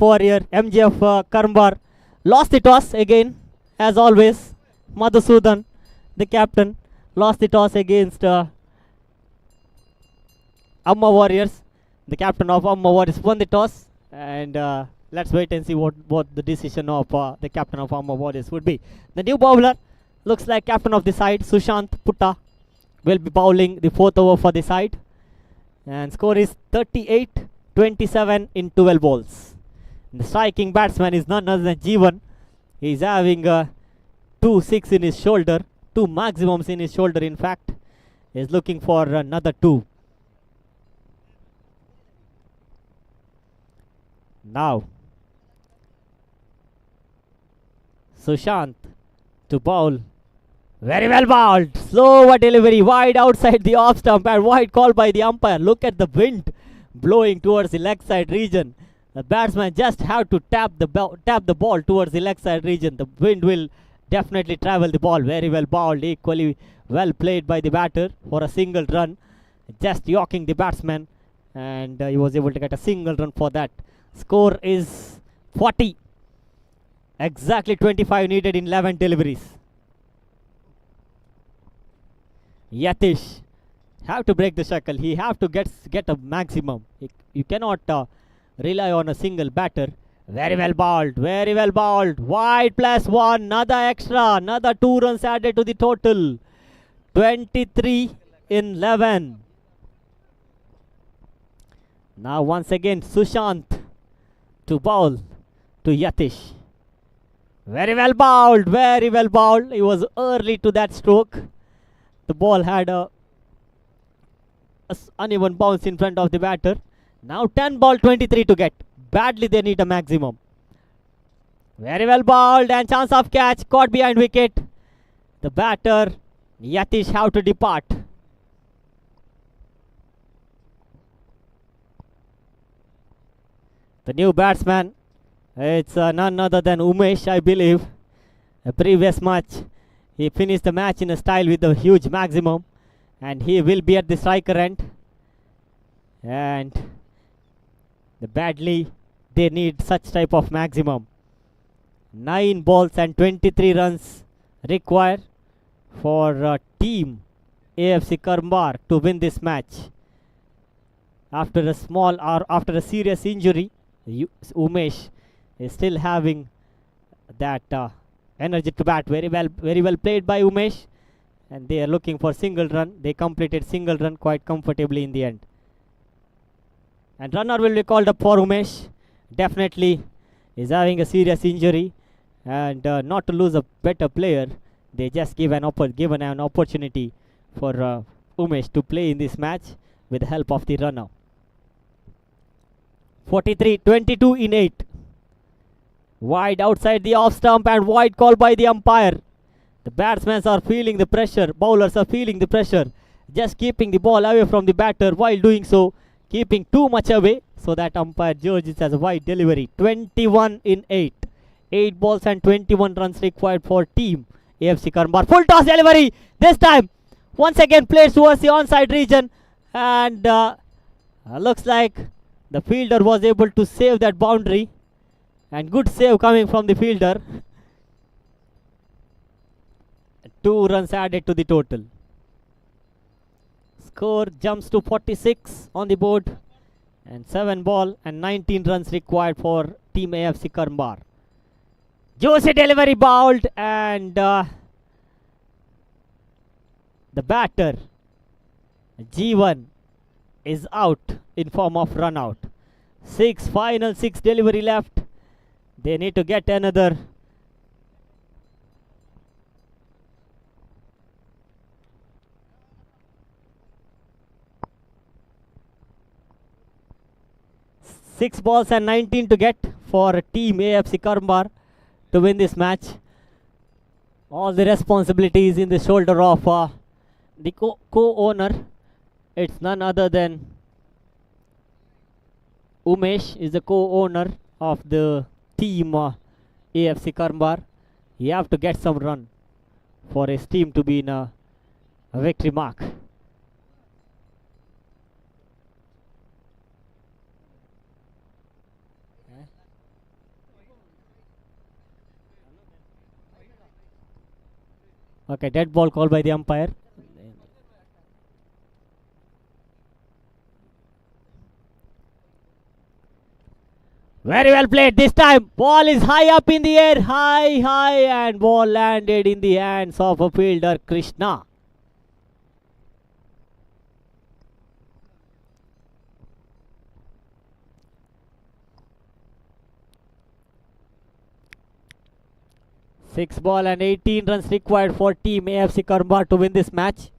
Karmbar lost the toss again, as always. Madhusudan, the captain, lost the toss against Amma Warriors. The captain of Amma Warriors won the toss, and let's wait and see what the decision of the captain of Amma Warriors would be. The new bowler looks like captain of the side, Sushant Putta, will be bowling the 4th over for the side. And score is 38-27 in 12 balls. The striking batsman is none other than Jeevan. He's having 2 6 in his shoulder, 2 maximums in his shoulder. In fact, he's looking for another 2. Now, Sushant to bowl. Very well bowled. Slower delivery, wide outside the off stump, and wide call by the umpire. Look at the wind blowing towards the leg side region. The batsman just have to tap the ball towards the leg side region. The wind will definitely travel the ball. Very well bowled. Equally well played by the batter for a single run. Just yorking the batsman, and he was able to get a single run for that. Score is 40. Exactly 25 needed in 11 deliveries. Yatish have to break the shackle. He have to get a maximum. You cannot rely on a single batter. Very well bowled. Very well bowled. Wide +1. Another extra. Another 2 runs added to the total. 23 in 11. Now once again Sushant to bowl to Yatish. Very well bowled. Very well bowled. He was early to that stroke. The ball had a uneven bounce in front of the batter. Now 10 ball 23 to get. Badly they need a maximum. Very well bowled and chance of catch. Caught behind wicket. The batter Yatish have to depart. The new batsman, it's none other than Umesh, I believe. A previous match, he finished the match in a style with a huge maximum, and he will be at the striker end. And badly they need such type of maximum. 9 balls and 23 runs required for team AFC Karmbar to win this match. After a serious injury, Umesh is still having that energy to bat. Very well played by Umesh, and they are looking for single run. They completed single run quite comfortably in the end. And runner will be called up for Umesh. Definitely is having a serious injury, and not to lose a better player, they just given an opportunity for Umesh to play in this match with the help of the runner. 43-22 in 8. Wide outside the off stump and wide call by the umpire. The batsmen are feeling the pressure. Bowlers are feeling the pressure. Just keeping the ball away from the batter, while doing so, keeping too much away, so that umpire judges as a wide delivery. 21 in 8. 8 balls and 21 runs required for team AFC Karmbar. Full toss delivery. This time, once again played towards the onside region, and looks like the fielder was able to save that boundary, and good save coming from the fielder. 2 runs added to the total. Score jumps to 46 on the board, and 7 ball and 19 runs required for team AFC Karmbar. Juicy delivery bowled, and the batter G1 is out in form of run out. Final 6 delivery left. They need to get another. Six balls and 19 to get for team AFC Karmbar to win this match. All the responsibilities in the shoulder of the co-owner. It's none other than Umesh is the co-owner of the team AFC Karmbar. He have to get some run for his team to be in a victory mark. Okay, dead ball call by the umpire. Very well played this time. Ball is high up in the air, high, and ball landed in the hands of a fielder, Krishna. 6 ball and 18 runs required for team AFC Karmbar to win this match.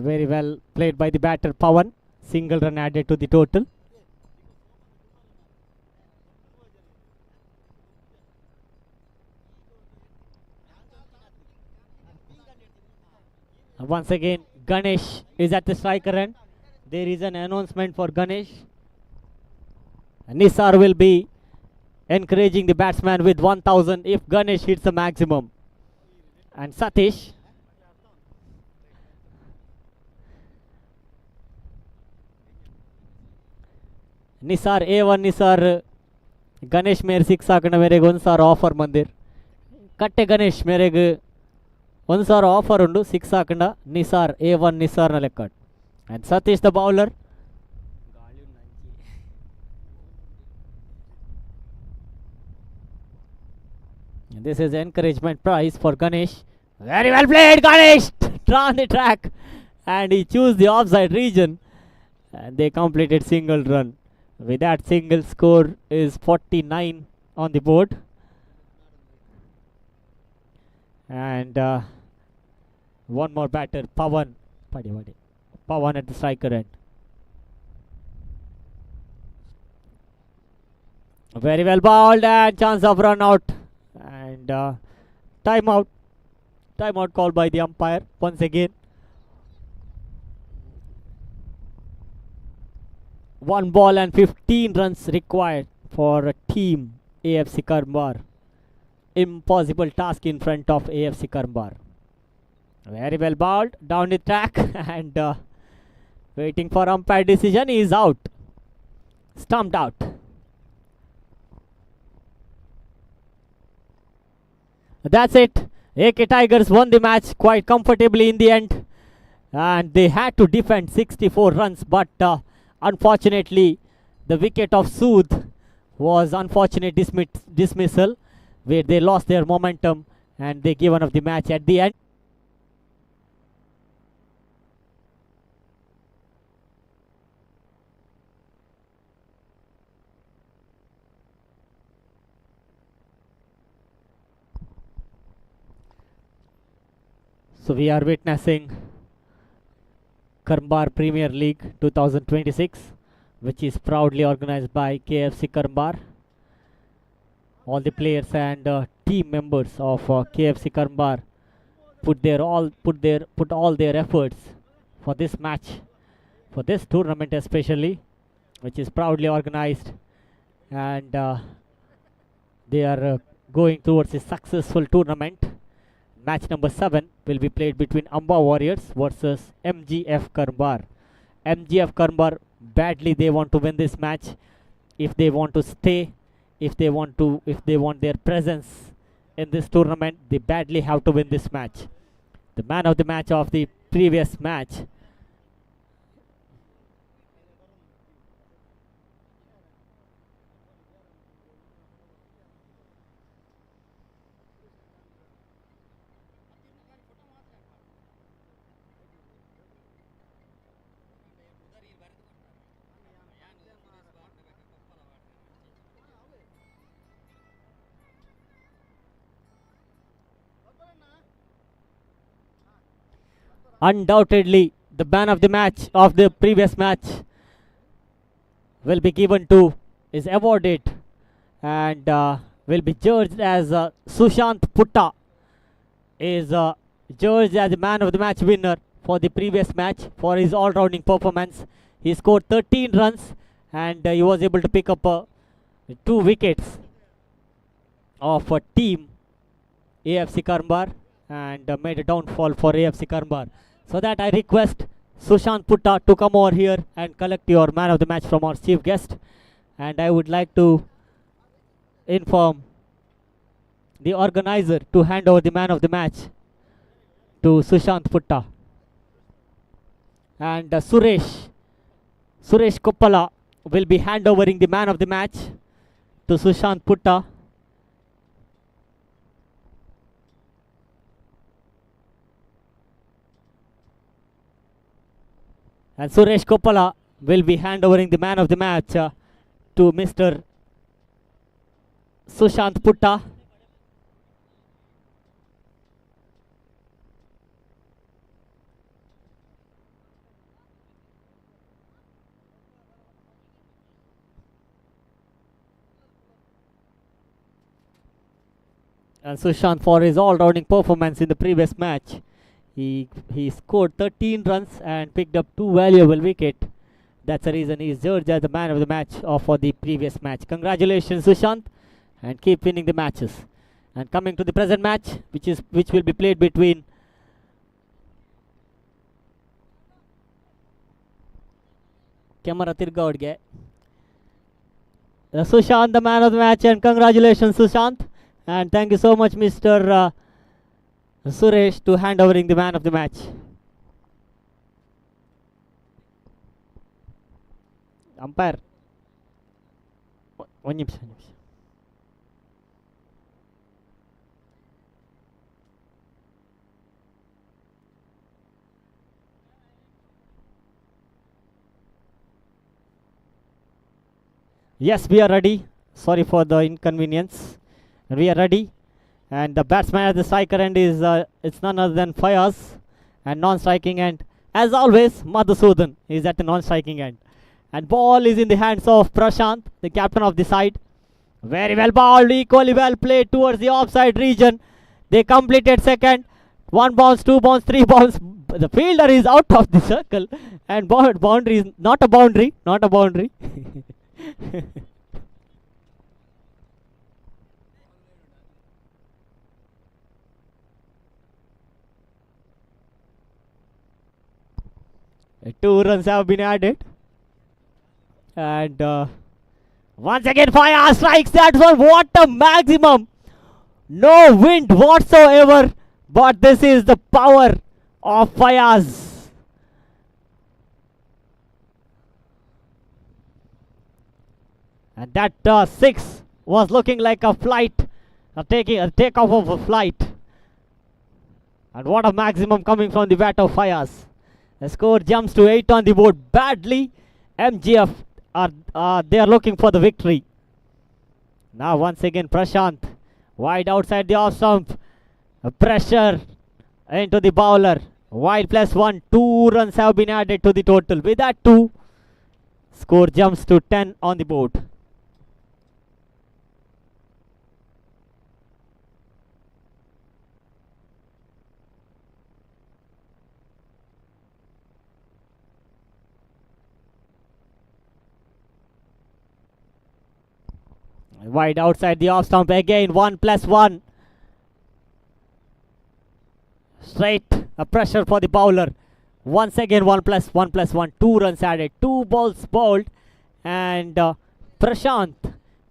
Very well played by the batter Pawan. Single run added to the total. Once again, Ganesh is at the striker end. There is an announcement for Ganesh. Nisar will be encouraging the batsman with 1000 if Ganesh hits the maximum. And Satish. Nisar A1 Nisar Ganesh ಮೇರೆ six ಹಾಕೋಣ ಮೇರೆಗೆ 1000 offer ಮಂದಿರ್ ಕಟ್ಟೆ ಗಣೇಶ್ ಮೇರೆಗೆ 1000 offer ಉಂಡು six ಹಾಕೊಂಡ Nisar A1 ನಿಸಾರ್ನ ಲೆಕ್ಕ and Satish the bowler this is encouragement prize for Ganesh. Very well played, Ganesh. On the track and he chose the offside region and they completed single run. With that, single score is 49 on the board. And one more batter, Pawan. Pawan at the striker end. Very well bowled and chance of run out. And timeout. Timeout called by the umpire once again. 1 ball and 15 runs required for a team AFC Karmbar. Impossible task in front of AFC Karmbar. Very well bowled down the track and waiting for umpire decision. He is out. Stumped out. That's it. AK Tigers won the match quite comfortably in the end. And they had to defend 64 runs. But unfortunately, the wicket of Sood was unfortunate dismissal. Where they lost their momentum. And they given up the match at the end. So we are witnessing Karmbar Premier League 2026, which is proudly organized by KFC Karmbar. All the players and team members of KFC Karmbar put all their efforts for this match, for this tournament especially, which is proudly organized, and they are going towards a successful tournament. Match number 7 will be played between Amba Warriors versus MGF Karmbar. MGF Karmbar badly they want to win this match. If they want to stay, if they want their presence in this tournament, they badly have to win this match. The man of the match of the previous match Undoubtedly, the man of the match of the previous match will be given to, is awarded, and will be judged as Sushant Putta is judged as the man of the match winner for the previous match for his all-rounding performance. He scored 13 runs and he was able to pick up 2 wickets of a team AFC Karmbar and made a downfall for AFC Karmbar. So that I request Sushant Putta to come over here and collect your man of the match from our chief guest. And I would like to inform the organizer to hand over the man of the match to Sushant Putta. And Suresh Koppala will be handovering the man of the match to Sushant Putta. And Suresh Koppala will be handovering the man of the match to Mr. Sushant Putta. And Sushant, for his all-rounding performance in the previous match, he scored 13 runs and picked up 2 valuable wickets. That's the reason he is judged as the man of the match for the previous match. Congratulations, Sushant, and keep winning the matches. And coming to the present match, which will be played between camera tirga Sushant, the man of the match, and congratulations, Sushant. And thank you so much, Mr. Suresh, to hand overing the man of the match. Umpire. One nimsh. Yes, we are ready. Sorry for the inconvenience. We are ready. And the batsman at the striker end is it's none other than Fayaz, and non-striking end, as always, Madhusudan is at the non-striking end. And ball is in the hands of Prashant, the captain of the side. Very well bowled, equally well played towards the offside region. They completed second. 1 bounce, 2 bounce, 3 bounce. The fielder is out of the circle, and boundary is not a boundary, not a boundary. Two runs have been added. And once again, Fayaz strikes that one. What a maximum! No wind whatsoever. But this is the power of Fayaz. And that 6 was looking like a flight, a takeoff of a flight. And what a maximum coming from the bat of Fayaz. The score jumps to 8 on the board. Badly, MGF they are looking for the victory. Now once again Prashant, wide outside the off stump. Pressure into the bowler. Wide +1. 2 runs have been added to the total. With that 2, score jumps to 10 on the board. Wide outside the off stump again. 1 +1. Straight a pressure for the bowler. Once again 1 +1. 2 runs added. 2 balls bowled. And Prashant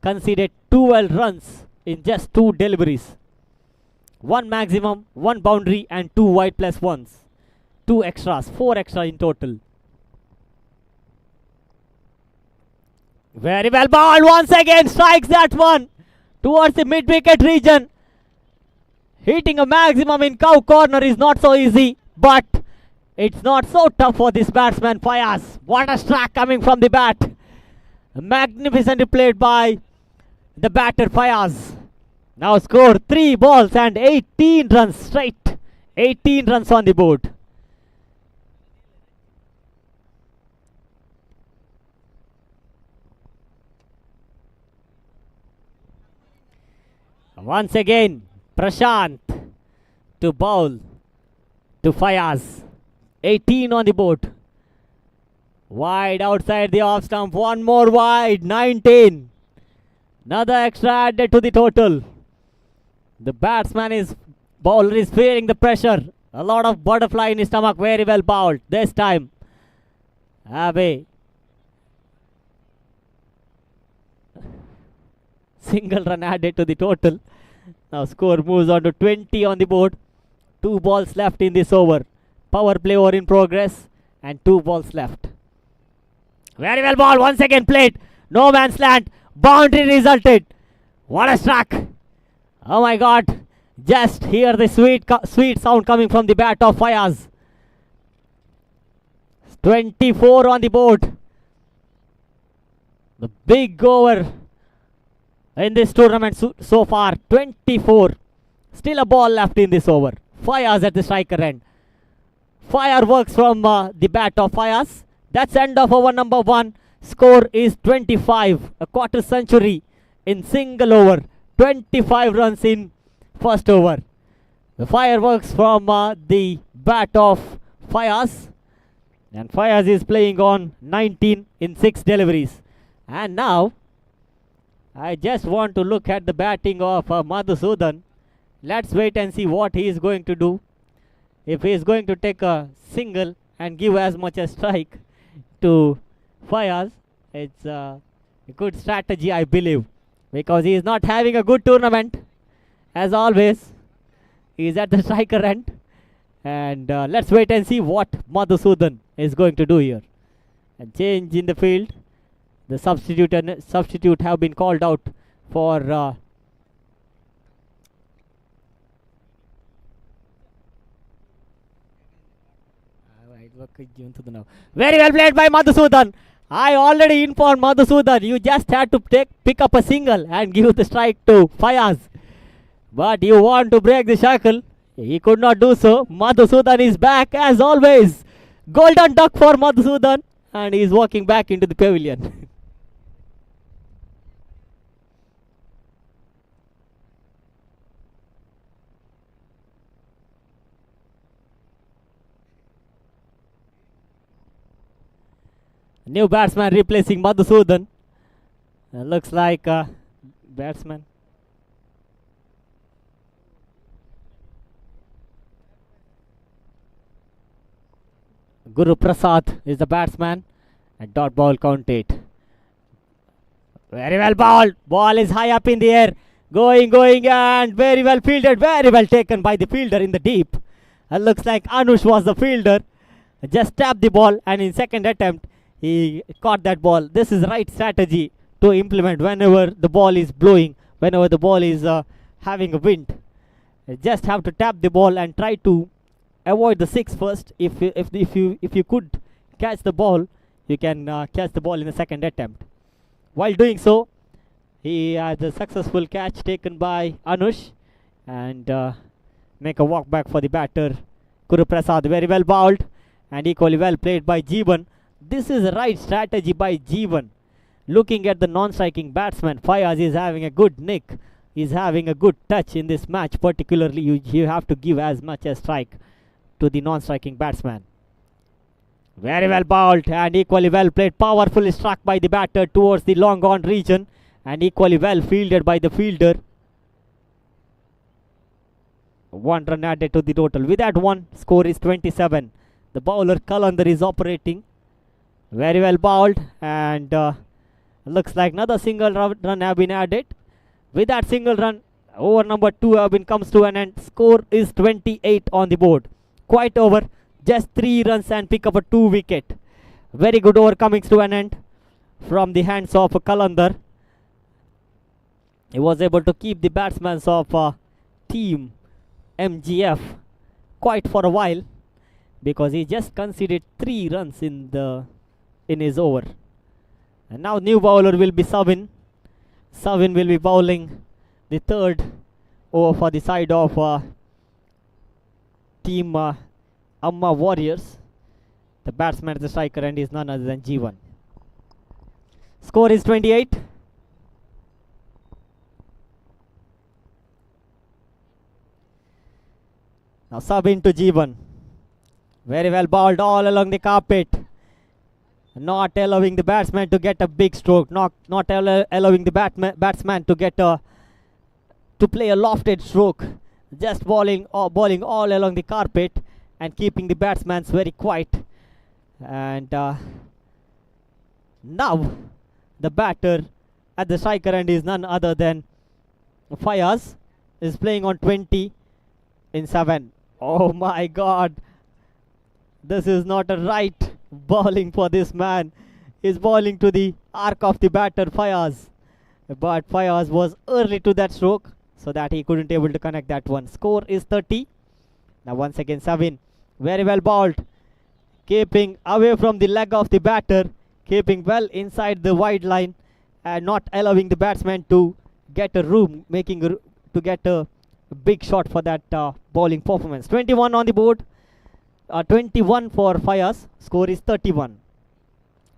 conceded 12 runs in just 2 deliveries. 1 maximum, 1 boundary, and 2 wide +1s. 2 extras, 4 extra in total. Very well ball. Once again strikes that one towards the mid-wicket region. Hitting a maximum in cow corner is not so easy, but it's not so tough for this batsman Fayaz. What a strike coming from the bat. Magnificently played by the batter Fayaz. Now score 3 balls and 18 runs straight. 18 runs on the board. Once again, Prashant to bowl to Fayaz. 18 on the board. Wide outside the off stump. One more wide. 19. Another extra added to the total. The bowler is feeling the pressure. A lot of butterfly in his stomach. Very well bowled. This time, away. Single run added to the total. Now score moves on to 20 on the board. 2 balls left in this over. Power play over in progress. And 2 balls left. Very well ball. Once again played. No man's land. Boundary resulted. What a struck. Oh my God. Just hear the sweet sound coming from the bat of Fayaz. 24 on the board. The big over in this tournament so far. 24. Still a ball left in this over. Fayaz at the striker end. Fireworks from the bat of Fayaz. That's end of over number 1. Score is 25. A quarter century in single over. 25 runs in first over. The fireworks from the bat of Fayaz. And Fayaz is playing on 19 in 6 deliveries. And now, I just want to look at the batting of Madhusudan. Let's wait and see what he is going to do. If he is going to take a single and give as much a strike to Fayaz, it's a good strategy, I believe, because he is not having a good tournament. As always, he is at the striker end. And let's wait and see what Madhusudan is going to do here. A change in the field. The substitute have been called out for very well played by Madhusudan. I already informed Madhusudan, you just had to pick up a single and give the strike to Fayaz. But you want to break the shackle. He could not do so. Madhusudan is back as always. Golden duck for Madhusudan. And he is walking back into the pavilion. New batsman replacing Madhusudan. Looks like batsman. Guru Prasad is the batsman. And dot ball count 8. Very well bowled. Ball is high up in the air. Going and very well fielded. Very well taken by the fielder in the deep. Looks like Anush was the fielder. Just tapped the ball and in second attempt he caught that ball. This is the right strategy to implement whenever the ball is blowing, whenever the ball is having a wind. You just have to tap the ball and try to avoid the 6 first. If you could catch the ball, you can catch the ball in the second attempt. While doing so, he has a successful catch taken by Anush and make a walk back for the batter Guru Prasad. Very well bowled and equally well played by Jeevan. This is the right strategy by Jeevan. Looking at the non-striking batsman, Fayaz is having a good nick. He's having a good touch in this match. Particularly, you have to give as much as strike to the non-striking batsman. Very well bowled and equally well played. Powerfully struck by the batter towards the long on region and equally well fielded by the fielder. 1 run added to the total. With that one, score is 27. The bowler Kalandar is operating. Very well bowled and looks like another single run have been added. With that single run, over number 2 comes to an end. Score is 28 on the board. Quite over. Just 3 runs and pick up a 2 wicket. Very good over coming to an end from the hands of Kalandar. He was able to keep the batsmen of team MGF quite for a while because he just conceded 3 runs in his over. And now new bowler will be Savin. Savin will be bowling the 3rd over for the side of team Amma Warriors. The batsman at the striker end is none other than Jeevan. Score is 28. Now sub into Jeevan. Very well balled all along the carpet. Not allowing the batsman to get a big stroke. Not allowing the batsman to get to play a lofted stroke. Just bowling all along the carpet and keeping the batsmen very quiet. And now the batter at the striker end is none other than Fayaz. Is playing on 20 in 7. Oh my god. This is not a right bowling for this man. He's bowling to the arc of the batter Fayaz. But Fayaz was early to that stroke, so that he couldn't able to connect that one. Score is 30. Now once again Savin. Very well bowled. Keeping away from the leg of the batter. Keeping well inside the wide line. And not allowing the batsman to get a room. To get a big shot for that bowling performance. 21 on the board. 21 for Fayaz. Score is 31.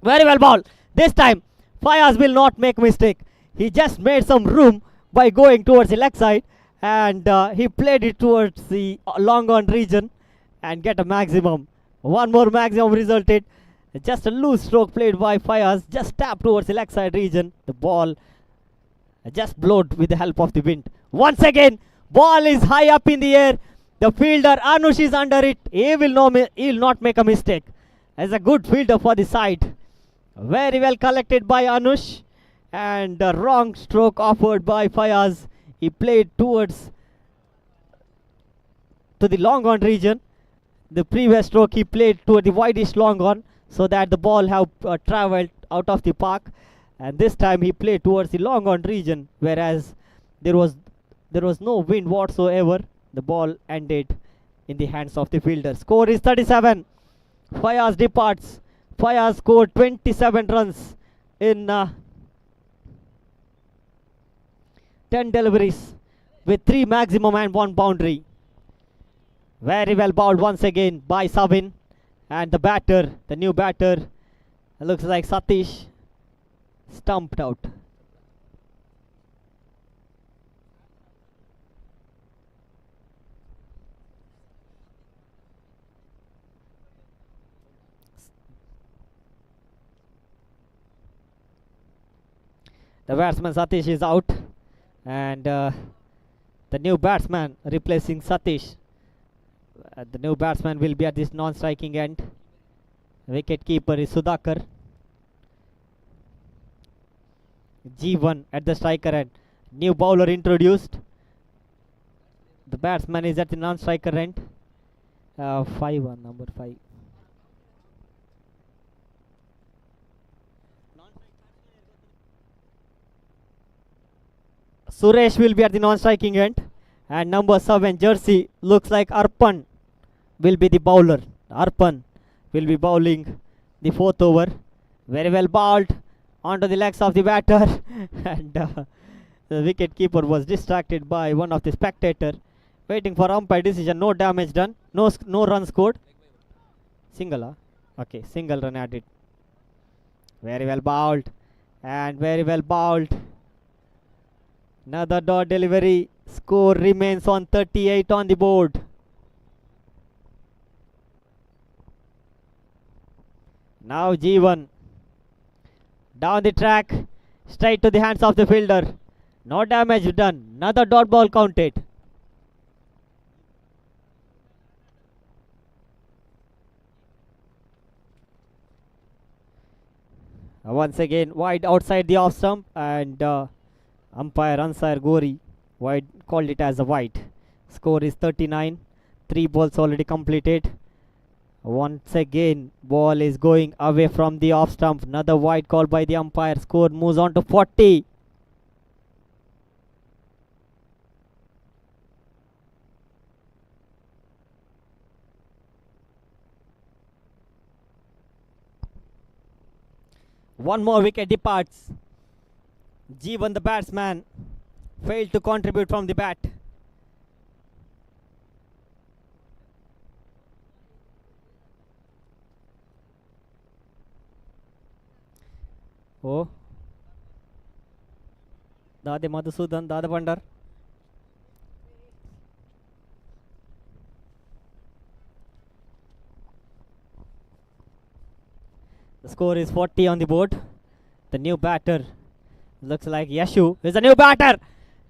Very well ball. This time Fayaz will not make mistake. He just made some room by going towards the leg side, and he played it towards the long on region and get a maximum. One more maximum resulted. Just a loose stroke played by Fayaz. Just tapped towards the leg side region. The ball just blowed with the help of the wind. Once again, ball is high up in the air. The fielder Anush is under it. He will not make a mistake. As a good fielder for the side. Very well collected by Anush. And the wrong stroke offered by Fayaz. He played towards to the long on region. The previous stroke he played toward the widest long on, so that the ball have travelled out of the park. And this time he played towards the long on region, whereas there was no wind whatsoever. The ball ended in the hands of the fielder. Score is 37. Fayaz departs. Fayaz scored 27 runs in 10 deliveries with 3 maximum and 1 boundary. Very well bowled once again by Savin. And the new batter, looks like Satish, stumped out. The batsman Satish is out, and the new batsman replacing Satish. The new batsman will be at this non-striking end. Wicket keeper is Sudhakar. G1 at the striker end. New bowler introduced. The batsman is at the non-striker end. 5-1, number 5. Suresh will be at the non-striking end, and number 7 jersey looks like Arpan will be the bowler. Arpan will be bowling the 4th over. Very well bowled onto the legs of the batter, and the wicket keeper was distracted by one of the spectator waiting for umpire decision. No damage done, no run scored. Single, okay, single run added. Very well bowled, and very well bowled. Another dot delivery. Score remains on 38 on the board. Now G1 down the track, straight to the hands of the fielder. No damage done. Another dot ball counted. Once again wide outside the off stump, and umpire Ansar Gori wide called it as a wide. Score is 39. 3 balls already completed. Once again ball is going away from the off stump. Another wide call by the umpire. Score moves on to 40. One more wicket departs. Jeevan the batsman failed to contribute from the bat. Oh, Dade Madhusudan, Dada Bandar. Score is 40 on the board. The new batter looks like Yashu is a new batter.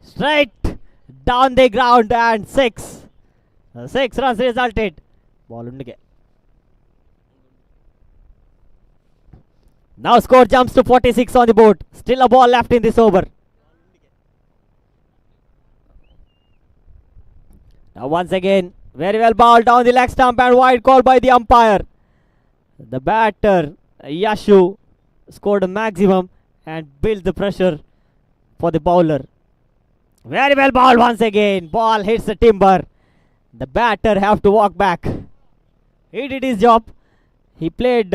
Straight down the ground and 6. 6 runs resulted. Ball undige. Now score jumps to 46 on the board. Still a ball left in this over. Now once again, very well balled down the leg stump and wide call by the umpire. The batter, Yashu, scored a maximum and built the pressure for the bowler. Very well balled once again. Ball hits the timber. The batter have to walk back. He did his job. He played...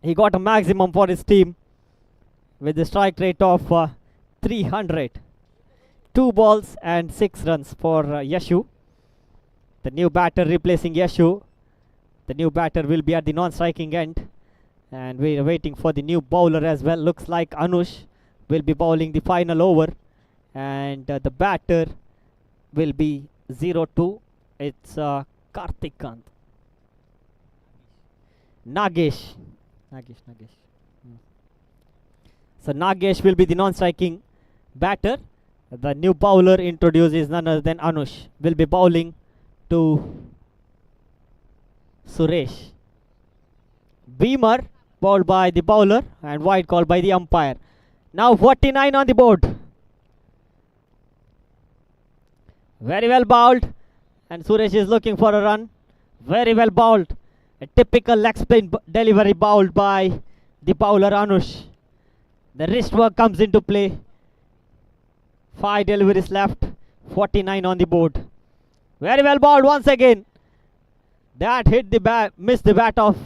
he got a maximum for his team with the strike rate of 300. 2 balls and 6 runs for Yashu. The new batter replacing Yashu. The new batter will be at the non-striking end. And we are waiting for the new bowler as well. Looks like Anush will be bowling the final over. And the batter will be 0-2. It's Karthik Kant. Nagesh. So Nagesh will be the non-striking batter. The new bowler introduced is none other than Anush. Will be bowling to Suresh. Beamer bowled by the bowler and wide call by the umpire. Now 49 on the board. Very well bowled and Suresh is looking for a run. Very well bowled. A typical leg spin delivery bowled by the bowler Anush. The wrist work comes into play. 5 deliveries left. 49 on the board. Very well bowled once again. That hit the bat, missed the bat of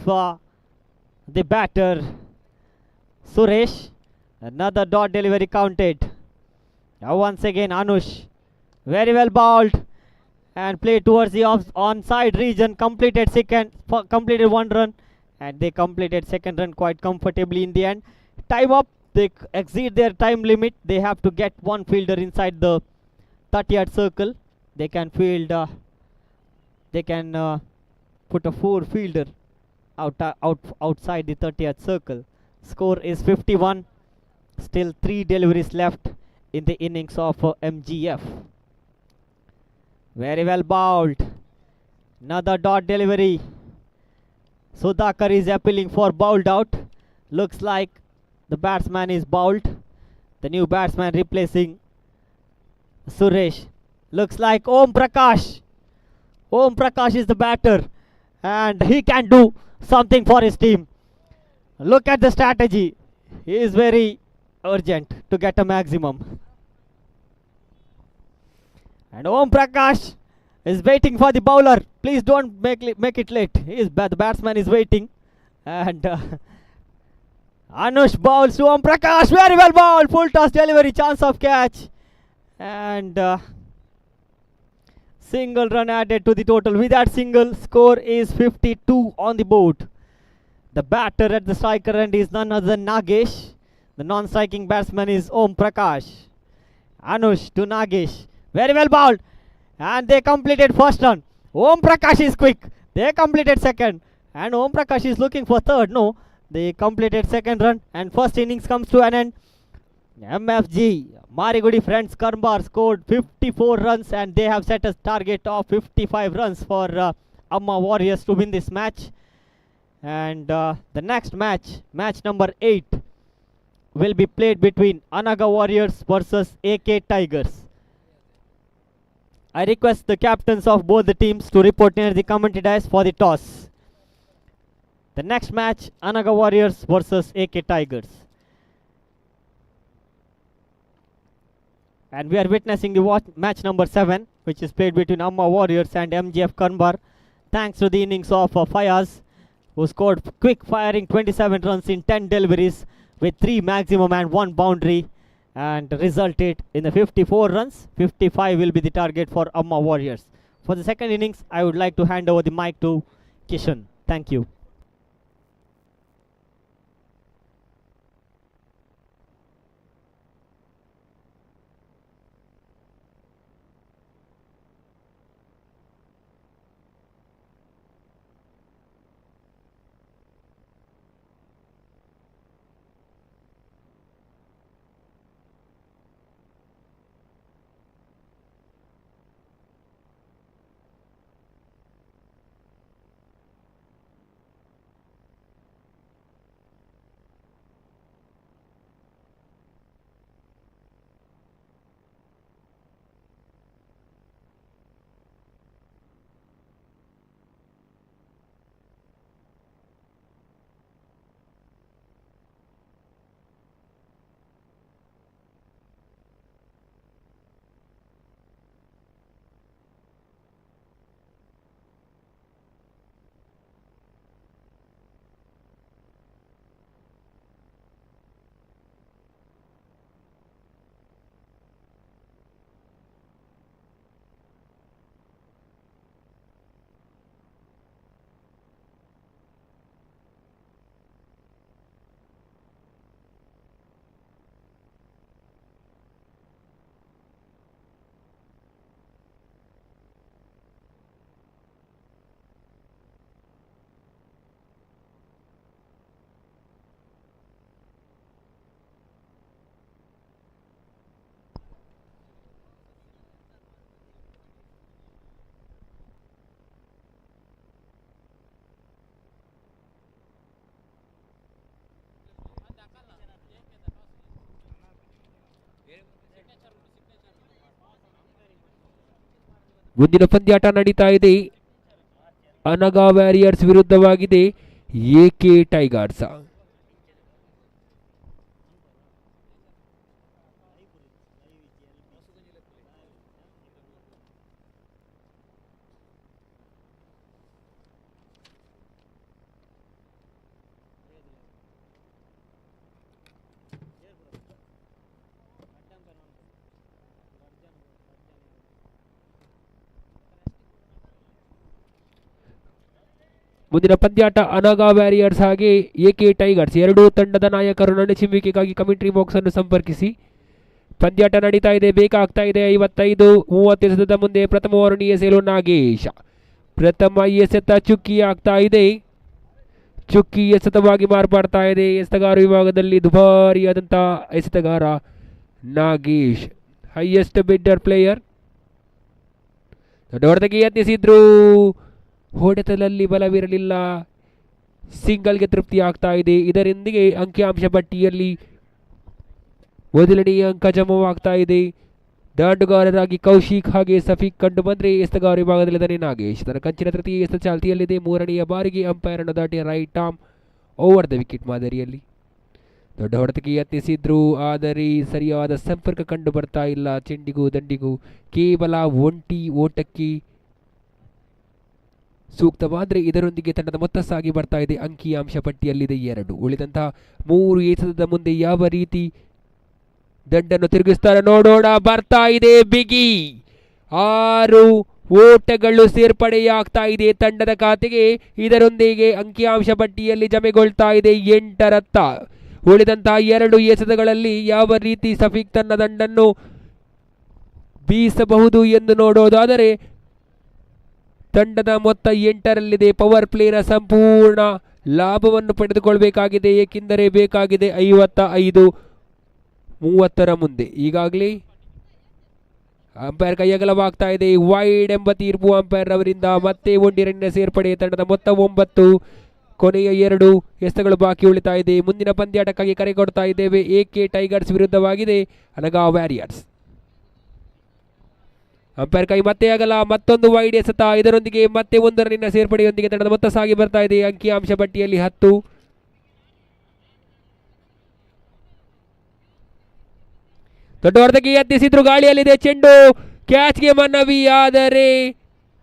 the batter Suresh. Another dot delivery counted. Now once again Anush. Very well bowled and played towards the onside region. Completed 1 run and they completed 2nd run quite comfortably in the end. Time up. They exceed their time limit. They have to get 1 fielder inside the 30-yard circle. They can field. They can put a 4 fielder outside the 30-yard circle. Score is 51. Still 3 deliveries left in the innings of MGF. Very well bowled. Another dot delivery. Sudhakar is appealing for bowled out. Looks like the batsman is bowled. The new batsman replacing Suresh. Looks like Om Prakash. Om Prakash is the batter and he can do something for his team. Look at the strategy. He is very urgent to get a maximum. And Om Prakash is waiting for the bowler. Please don't make it late. The batsman is waiting. And Anush bowls to Om Prakash. Very well bowled. Full toss delivery. Chance of catch. And single run added to the total. With that single, score is 52 on the board. The batter at the striker end is none other than Nagesh. The non-striking batsman is Om Prakash. Anush to Nagesh. Very well bowled. And they completed 1st run. Om Prakash is quick. They completed 2nd. And Om Prakash is looking for 3rd. No. They completed 2nd run. And 1st innings comes to an end. MFG, Marigudi Friends Karmbar scored 54 runs. And they have set a target of 55 runs for Amma Warriors to win this match. And the next match, match number 8, will be played between Anaga Warriors versus AK Tigers. I request the captains of both the teams to report near the commentary dais for the toss. The next match, Anaga Warriors versus AK Tigers. And we are witnessing the match number 7, which is played between Amma Warriors and MGF Karmbar. Thanks to the innings of Fayaz, who scored quick firing 27 runs in 10 deliveries with 3 maximum and 1 boundary, and resulted in the 54 runs. 55 will be the target for Amma Warriors. For the second innings, I would like to hand over the mic to Kishan. Thank you. ಮುಂದಿನ ಪಂದ್ಯಾಟ ನಡೀತಾ ಇದೆ. ಅನಗಾ warriors ವಿರುದ್ಧವಾಗಿದೆ A K tigers. ಮುಂದಿನ ಪಂದ್ಯಾಟ ಅನಗಾ warriors ಹಾಗೆ A K tigers. ಎರಡೂ ತಂಡದ ನಾಯಕರು ನಡುಚಿಂಬಿಕೆಗಾಗಿ commentary box ಅನ್ನು ಸಂಪರ್ಕಿಸಿ. ಪಂದ್ಯಾಟ ನಡೀತಾ ಇದೆ. ಬೇಕಾಗ್ತಾ ಇದೆ 55-30 ಎಸೆತದ ಮುಂದೆ ಪ್ರಥಮ ಓವರ್ನಿ ಎಸೆಯಲು ನಾಗೇಶ್. ಪ್ರಥಮ ಎಸೆತ ಚುಕ್ಕಿ ಆಗ್ತಾ ಇದೆ. ಚುಕ್ಕಿ ಎಸೆತವಾಗಿ ಮಾರ್ಪಾಡ್ತಾ ಇದೆ. ಎಸೆತಗಾರ ವಿಭಾಗದಲ್ಲಿ ದುಬಾರಿಯಾದಂಥ ಎಸೆತಗಾರ ನಾಗೇಶ್, ಹೈಯೆಸ್ಟ್ ಬಿಡ್ಡರ್ ಪ್ಲೇಯರ್. ದೊಡ್ಡ ಹೊಡೆತಕ್ಕೆ ಯತ್ನಿಸಿದ್ರು, ಹೊಡೆತದಲ್ಲಿ ಬಲವಿರಲಿಲ್ಲ. ಸಿಂಗಲ್ಗೆ ತೃಪ್ತಿ ಆಗ್ತಾ ಇದೆ. ಇದರೊಂದಿಗೆ ಅಂಕಿಅಂಶ ಪಟ್ಟಿಯಲ್ಲಿ ಮೊದಲನೆಯ ಅಂಕ ಜಮವಾಗ್ತಾ ಇದೆ. ದಾಂಡುಗಾರರಾಗಿ ಕೌಶಿಕ್ ಹಾಗೆ ಸಫೀಕ್ ಕಂಡು ಬಂದರೆ ಎಸೆತಗಾರ ವಿಭಾಗದಲ್ಲಿದ್ದಾನೆ ನಾಗೇಶ್. ತನ್ನ ಕಂಚಿನ ತೃತೀಯ ಎಸೆತ ಚಾಲ್ತಿಯಲ್ಲಿದೆ. ಮೂರನೆಯ ಬಾರಿಗೆ ಅಂಪೈರ್ ಅನ್ನು ದಾಟಿ right arm over the wicket ಮಾದರಿಯಲ್ಲಿ ದೊಡ್ಡ ಹೊಡೆತಕ್ಕೆ ಯತ್ನಿಸಿದ್ರು, ಆದರೆ ಸರಿಯಾದ ಸಂಪರ್ಕ ಕಂಡು ಬರ್ತಾ ಇಲ್ಲ. ಚೆಂಡಿಗೂ ದಂಡಿಗೂ ಕೇವಲ ಒಂಟಿ ಓಟಕ್ಕೆ ಸೂಕ್ತವಾದರೆ ಇದರೊಂದಿಗೆ ತಂಡದ ಮೊತ್ತ ಸಾಗಿ ಬರ್ತಾ ಇದೆ. ಅಂಕಿಅಂಶ ಪಟ್ಟಿಯಲ್ಲಿದೆ 2. ಉಳಿದಂತಹ 3 ಎಸೆತದ ಮುಂದೆ ಯಾವ ರೀತಿ ದಂಡನ್ನು ತಿರುಗಿಸ್ತಾರೆ ನೋಡೋಣ. ಬರ್ತಾ ಇದೆ ಬಿಗಿ. 6 ಓಟಗಳು ಸೇರ್ಪಡೆಯಾಗ್ತಾ ಇದೆ ತಂಡದ ಖಾತೆಗೆ. ಇದರೊಂದಿಗೆ ಅಂಕಿಅಂಶ ಪಟ್ಟಿಯಲ್ಲಿ ಜಮೆಗೊಳ್ತಾ ಇದೆ 8ರತ್ತ. ಉಳಿದಂತಹ 2 ಎಸೆತಗಳಲ್ಲಿ ಯಾವ ರೀತಿ ಸಫೀಕ್ ತನ್ನ ದಂಡನ್ನು ಬೀಸಬಹುದು ಎಂದು ನೋಡೋದಾದರೆ ತಂಡದ ಮೊತ್ತ 8ರಲ್ಲಿದೆ. ಪವರ್ ಪ್ಲೇನ ಸಂಪೂರ್ಣ ಲಾಭವನ್ನು ಪಡೆದುಕೊಳ್ಬೇಕಾಗಿದೆ. ಏಕೆಂದರೆ ಬೇಕಾಗಿದೆ 55-30 ಮುಂದೆ. ಈಗಾಗಲೇ ಅಂಪೈರ್ ಕೈಯಗಲವಾಗ್ತಾ ಇದೆ. ವೈಡ್ ಎಂಬ ತೀರ್ಪು ಅಂಪೈರ್ ಅವರಿಂದ. ಮತ್ತೆ 1 ರನ್ನಿನ ಸೇರ್ಪಡೆ. ತಂಡದ ಮೊತ್ತ 9. ಕೊನೆಯ 2 ಎಸೆತಗಳು ಬಾಕಿ ಉಳಿತಾ ಇದೆ. ಮುಂದಿನ ಪಂದ್ಯಾಟಕ್ಕಾಗಿ ಕರೆ ಕೊಡ್ತಾ ಇದ್ದೇವೆ. ಎಕೆ ಟೈಗರ್ಸ್ ವಿರುದ್ಧವಾಗಿದೆ ಅನಗಾ ವ್ಯಾರಿಯರ್ಸ್. ಅಂಪೈರ್ ಕೈ ಮತ್ತೆ ಆಗಲ್ಲ. ಮತ್ತೊಂದು ವೈಡ್ ಎಸೆತ. ಇದರೊಂದಿಗೆ ಮತ್ತೆ 1 ರನ್ನಿನ ಸೇರ್ಪಡೆಯೊಂದಿಗೆ ತಂಡದ ಮೊತ್ತ ಸಾಗಿ ಬರ್ತಾ ಇದೆ. ಅಂಕಿಅಂಶ ಪಟ್ಟಿಯಲ್ಲಿ 10. ದೊಡ್ಡ ಹೊಡೆತಕ್ಕೆ ಯತ್ನಿಸಿದ್ರು, ಗಾಳಿಯಲ್ಲಿದೆ ಚೆಂಡು. ಕ್ಯಾಚ್ಗೆ ಮನವಿ, ಆದರೆ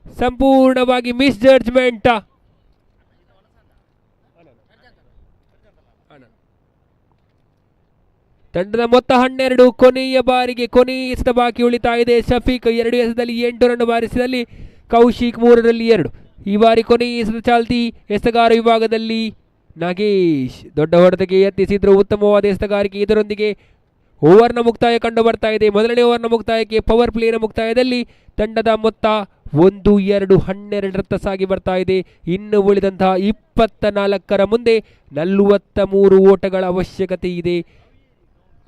ಸಂಪೂರ್ಣವಾಗಿ ಮಿಸ್ ಜಡ್ಜ್ಮೆಂಟ್. ತಂಡದ ಮೊತ್ತ 12. ಕೊನೆಯ ಬಾರಿಗೆ ಕೊನೆಯ ಎಸೆತ ಬಾಕಿ ಉಳಿತಾ ಇದೆ. ಶಫೀಕ್ 2 ಎಸೆತದಲ್ಲಿ 8 ರನ್ ಬಾರಿಸಿದಲ್ಲಿ ಕೌಶಿಕ್ 3ರಲ್ಲಿ 2. ಈ ಬಾರಿ ಕೊನೆಯ ಎಸೆತ ಚಾಲ್ತಿ ಎಸೆತಗಾರ ವಿಭಾಗದಲ್ಲಿ ನಾಗೇಶ್. ದೊಡ್ಡ ಹೊಡೆತಕ್ಕೆ ಯತ್ನಿಸಿದ್ರು, ಉತ್ತಮವಾದ ಎಸೆತಗಾರಿಕೆ. ಇದರೊಂದಿಗೆ ಓವರ್ನ ಮುಕ್ತಾಯ ಕಂಡು ಬರ್ತಾ ಇದೆ. ಮೊದಲನೇ ಓವರ್ನ ಮುಕ್ತಾಯಕ್ಕೆ ಪವರ್ ಪ್ಲೇನ ಮುಕ್ತಾಯದಲ್ಲಿ ತಂಡದ ಮೊತ್ತ 1-2-12ರತ್ತ ಸಾಗಿ ಬರ್ತಾ ಇದೆ. ಇನ್ನು ಉಳಿದಂತಹ 24ರ ಮುಂದೆ 43 ಓಟಗಳ ಅವಶ್ಯಕತೆ ಇದೆ.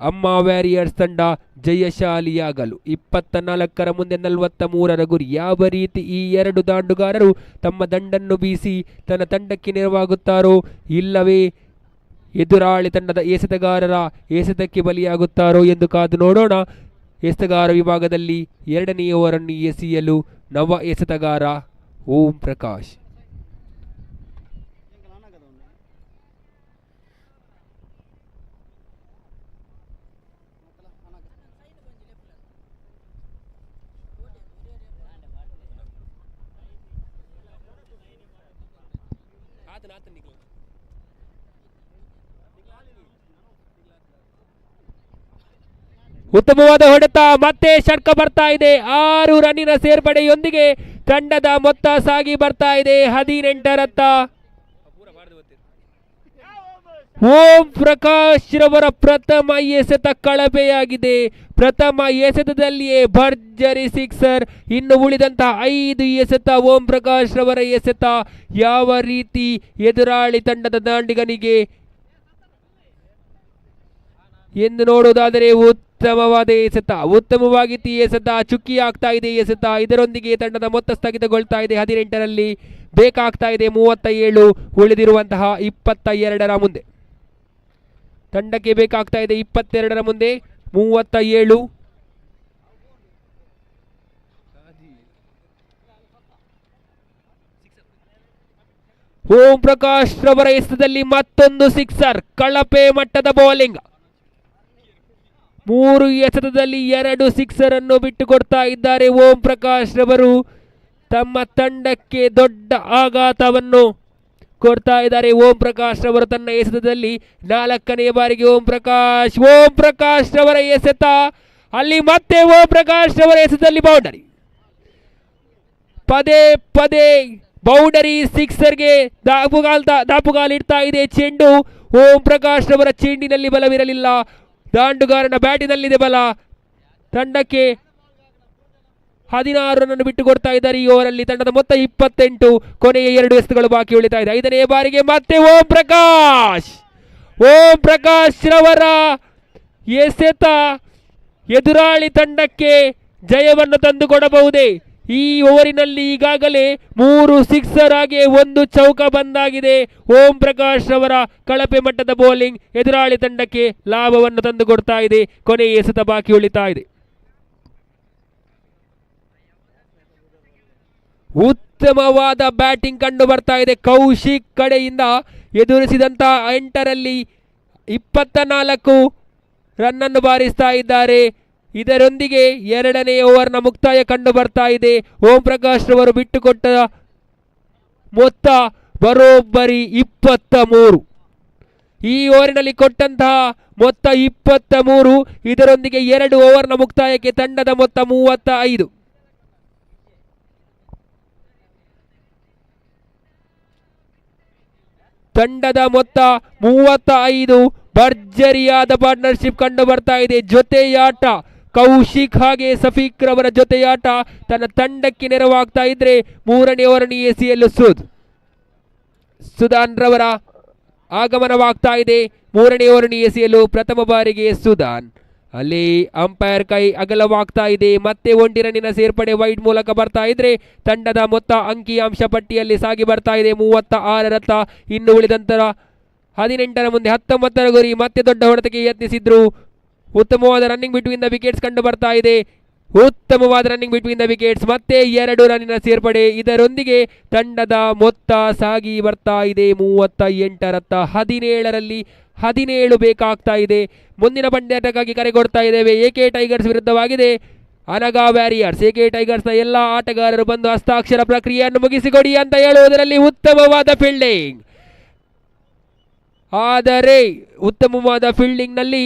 ಅಮ್ಮ ವ್ಯಾರಿಯರ್ಸ್ ತಂಡ ಜಯಶಾಲಿಯಾಗಲು 24ರ ಮುಂದೆ 43ರ ಗುರಿ. ಯಾವ ರೀತಿ ಈ 2 ದಾಂಡುಗಾರರು ತಮ್ಮ ದಂಡನ್ನು ಬೀಸಿ ತನ್ನ ತಂಡಕ್ಕೆ ನೆರವಾಗುತ್ತಾರೋ, ಇಲ್ಲವೇ ಎದುರಾಳಿ ತಂಡದ ಎಸೆತಗಾರರ ಎಸೆತಕ್ಕೆ ಬಲಿಯಾಗುತ್ತಾರೋ ಎಂದು ಕಾದು ನೋಡೋಣ. ಎಸೆತಗಾರ ವಿಭಾಗದಲ್ಲಿ 2ನೇ ಓವರನ್ನು ಎಸೆಯಲು ನವ ಎಸೆತಗಾರ ಓಂ ಪ್ರಕಾಶ್. ಉತ್ತಮವಾದ ಹೊಡೆತ. ಮತ್ತೆ ಷಟ್ಕ ಬರ್ತಾ ಇದೆ. 6 ರನ್ನಿನ ಸೇರ್ಪಡೆಯೊಂದಿಗೆ ತಂಡದ ಮೊತ್ತ ಸಾಗಿ ಬರ್ತಾ ಇದೆ 18ರತ್ತ. ಓಂ ಪ್ರಕಾಶ್ ರವರ ಪ್ರಥಮ ಎಸೆತ ಕಳಪೆಯಾಗಿದೆ. ಪ್ರಥಮ ಎಸೆತದಲ್ಲಿಯೇ ಭರ್ಜರಿ ಸಿಕ್ಸರ್. ಇನ್ನು ಉಳಿದಂತಹ 5 ಎಸೆತ ಓಂ ಪ್ರಕಾಶ್ ರವರ ಎಸೆತ ಯಾವ ರೀತಿ ಎದುರಾಳಿ ತಂಡದ ದಾಂಡಿಗನಿಗೆ ಎಂದು ನೋಡುವುದಾದರೆ ಉತ್ತಮವಾದ ಎಸೆತ, ಉತ್ತಮವಾಗಿತ್ತು ಎಸೆತ. ಚುಕ್ಕಿ ಆಗ್ತಾ ಇದೆ ಎಸೆತ. ಇದರೊಂದಿಗೆ ತಂಡದ ಮೊತ್ತ ಸ್ಥಗಿತಗೊಳ್ತಾ ಇದೆ 18ರಲ್ಲಿ. ಬೇಕಾಗ್ತಾ ಇದೆ 37. ಉಳಿದಿರುವಂತಹ 22ರ ಮುಂದೆ ತಂಡಕ್ಕೆ ಬೇಕಾಗ್ತಾ ಇದೆ 22ರ ಮುಂದೆ 37. ಓಂ ಪ್ರಕಾಶ್ ರವರ ಎಸೆತದಲ್ಲಿ ಮತ್ತೊಂದು ಸಿಕ್ಸರ್. ಕಳಪೆ ಮಟ್ಟದ ಬೌಲಿಂಗ್. 3 ಎಸೆತದಲ್ಲಿ 2 ಸಿಕ್ಸರ್ ಅನ್ನು ಬಿಟ್ಟು ಕೊಡ್ತಾ ಇದ್ದಾರೆ ಓಂ ಪ್ರಕಾಶ್ ರವರು. ತಮ್ಮ ತಂಡಕ್ಕೆ ದೊಡ್ಡ ಆಘಾತವನ್ನು ಕೊಡ್ತಾ ಇದ್ದಾರೆ ಓಂ ಪ್ರಕಾಶ್ ರವರು ತನ್ನ ಎಸೆತದಲ್ಲಿ. 4ನೇ ಬಾರಿಗೆ ಓಂ ಪ್ರಕಾಶ್ ರವರ ಎಸೆತ. ಅಲ್ಲಿ ಮತ್ತೆ ಓಂ ಪ್ರಕಾಶ್ ರವರ ಎಸೆತದಲ್ಲಿ ಬೌಂಡರಿ. ಪದೇ ಪದೇ ಬೌಂಡರಿ, ಸಿಕ್ಸರ್ಗೆ ದಾಪುಗಾಲಿಡ್ತಾ ಇದೆ ಚೆಂಡು. ಓಂ ಪ್ರಕಾಶ್ ರವರ ಚೆಂಡಿನಲ್ಲಿ ಬಲವಿರಲಿಲ್ಲ, ದಾಂಡುಗಾರನ ಬ್ಯಾಟಿನಲ್ಲಿದೆ ಬಲ. ತಂಡಕ್ಕೆ 16 ರನ್ ಬಿಟ್ಟು ಕೊಡ್ತಾ ಇದ್ದಾರೆ ಈ ಓವರಲ್ಲಿ. ತಂಡದ ಮೊತ್ತ 28. ಕೊನೆಯ 2 ಎಸೆತಗಳು ಬಾಕಿ ಉಳಿತಾ ಇದೆ. 5ನೇ ಬಾರಿಗೆ ಮತ್ತೆ ಓಂ ಪ್ರಕಾಶ್ ರವರ ಎಸೆತ ಎದುರಾಳಿ ತಂಡಕ್ಕೆ ಜಯವನ್ನು ತಂದುಕೊಡಬಹುದೇ? ಈ ಓವರಿನಲ್ಲಿ ಈಗಾಗಲೇ 3 ಸಿಕ್ಸರ್ ಆಗಿ 1 ಚೌಕ ಬಂದಾಗಿದೆ. ಓಂ ಪ್ರಕಾಶ್ ರವರ ಕಳಪೆ ಮಟ್ಟದ ಬೌಲಿಂಗ್ ಎದುರಾಳಿ ತಂಡಕ್ಕೆ ಲಾಭವನ್ನು ತಂದುಕೊಡ್ತಾ ಇದೆ. ಕೊನೆಯ ಎಸೆತ ಬಾಕಿ ಉಳಿತಾ ಇದೆ. ಉತ್ತಮವಾದ ಬ್ಯಾಟಿಂಗ್ ಕಂಡು ಬರ್ತಾ ಇದೆ ಕೌಶಿಕ್ ಕಡೆಯಿಂದ. ಎದುರಿಸಿದಂತ 8ರಲ್ಲಿ 24 ರನ್ನನ್ನು ಬಾರಿಸ್ತಾ ಇದ್ದಾರೆ. ಇದರೊಂದಿಗೆ 2ನೇ ಓವರ್ನ ಮುಕ್ತಾಯ ಕಂಡು ಬರ್ತಾ ಇದೆ. ಓಂ ಪ್ರಕಾಶ್ ರವರು ಬಿಟ್ಟುಕೊಟ್ಟ ಮೊತ್ತ ಬರೋಬ್ಬರಿ 23. ಈ ಓವರಿನಲ್ಲಿ ಕೊಟ್ಟಂತಹ ಮೊತ್ತ 23. ಇದರೊಂದಿಗೆ 2 ಓವರ್ನ ಮುಕ್ತಾಯಕ್ಕೆ ತಂಡದ ಮೊತ್ತ 35. ತಂಡದ ಮೊತ್ತ 35. ಭರ್ಜರಿಯಾದ ಪಾರ್ಟ್ನರ್ಶಿಪ್ ಕಂಡು ಬರ್ತಾ ಇದೆ. ಜೊತೆಯಾಟ ಕೌಶಿಕ್ ಹಾಗೆ ಸಫೀಕ್ ರವರ ಜೊತೆಯಾಟ ತನ್ನ ತಂಡಕ್ಕೆ ನೆರವಾಗ್ತಾ ಇದ್ರೆ 3ನೇ ಓವರ್ನ ಎಸೆಯಲು ಸುಧಾನ್ ರವರ ಆಗಮನವಾಗ್ತಾ ಇದೆ. 3ನೇ ಓವರ್ನ ಎಸೆಯಲು ಪ್ರಥಮ ಬಾರಿಗೆ ಸುಧಾನ್. ಅಲ್ಲಿ ಅಂಪೈರ್ ಕೈ ಅಗಲವಾಗ್ತಾ ಇದೆ. ಮತ್ತೆ 1 ರನ್ನಿನ ಸೇರ್ಪಡೆ ವೈಡ್ ಮೂಲಕ ಬರ್ತಾ ಇದ್ರೆ ತಂಡದ ಮೊತ್ತ ಅಂಕಿಅಂಶ ಪಟ್ಟಿಯಲ್ಲಿ ಸಾಗಿ ಬರ್ತಾ ಇದೆ 36 ರತ್ತ. ಇನ್ನು ಉಳಿದಂತರ 18ರ ಮುಂದೆ 19ರ ಗುರಿ. ಮತ್ತೆ ದೊಡ್ಡ ಹೊಡೆತಕ್ಕೆ ಯತ್ನಿಸಿದ್ರು. ಉತ್ತಮವಾದ ರನ್ನಿಂಗ್ ಬಿಟ್ವೀನ್ ದ ವಿಕೆಟ್ಸ್ ಕಂಡು ಬರ್ತಾ ಇದೆ. ಮತ್ತೆ 2 ರನ್ನಿನ ಸೇರ್ಪಡೆ. ಇದರೊಂದಿಗೆ ತಂಡದ ಮೊತ್ತ ಸಾಗಿ ಬರ್ತಾ ಇದೆ 38 ರತ್ತ. 17ರಲ್ಲಿ 17 ಬೇಕಾಗ್ತಾ ಇದೆ. ಮುಂದಿನ ಪಂದ್ಯಾಟಕ್ಕಾಗಿ ಕರೆಗೊಡ್ತಾ ಇದ್ದೇವೆ. ಎಕೆ ಟೈಗರ್ಸ್ ವಿರುದ್ಧವಾಗಿದೆ ಅನಗಾ ವ್ಯಾರಿಯರ್ಸ್. ಎಕೆ ಟೈಗರ್ಸ್ನ ಎಲ್ಲ ಆಟಗಾರರು ಬಂದು ಹಸ್ತಾಕ್ಷರ ಪ್ರಕ್ರಿಯೆಯನ್ನು ಮುಗಿಸಿಕೊಡಿ ಅಂತ ಹೇಳುವುದರಲ್ಲಿ ಉತ್ತಮವಾದ ಫೀಲ್ಡಿಂಗ್. ಆದರೆ ಉತ್ತಮವಾದ ಫೀಲ್ಡಿಂಗ್ನಲ್ಲಿ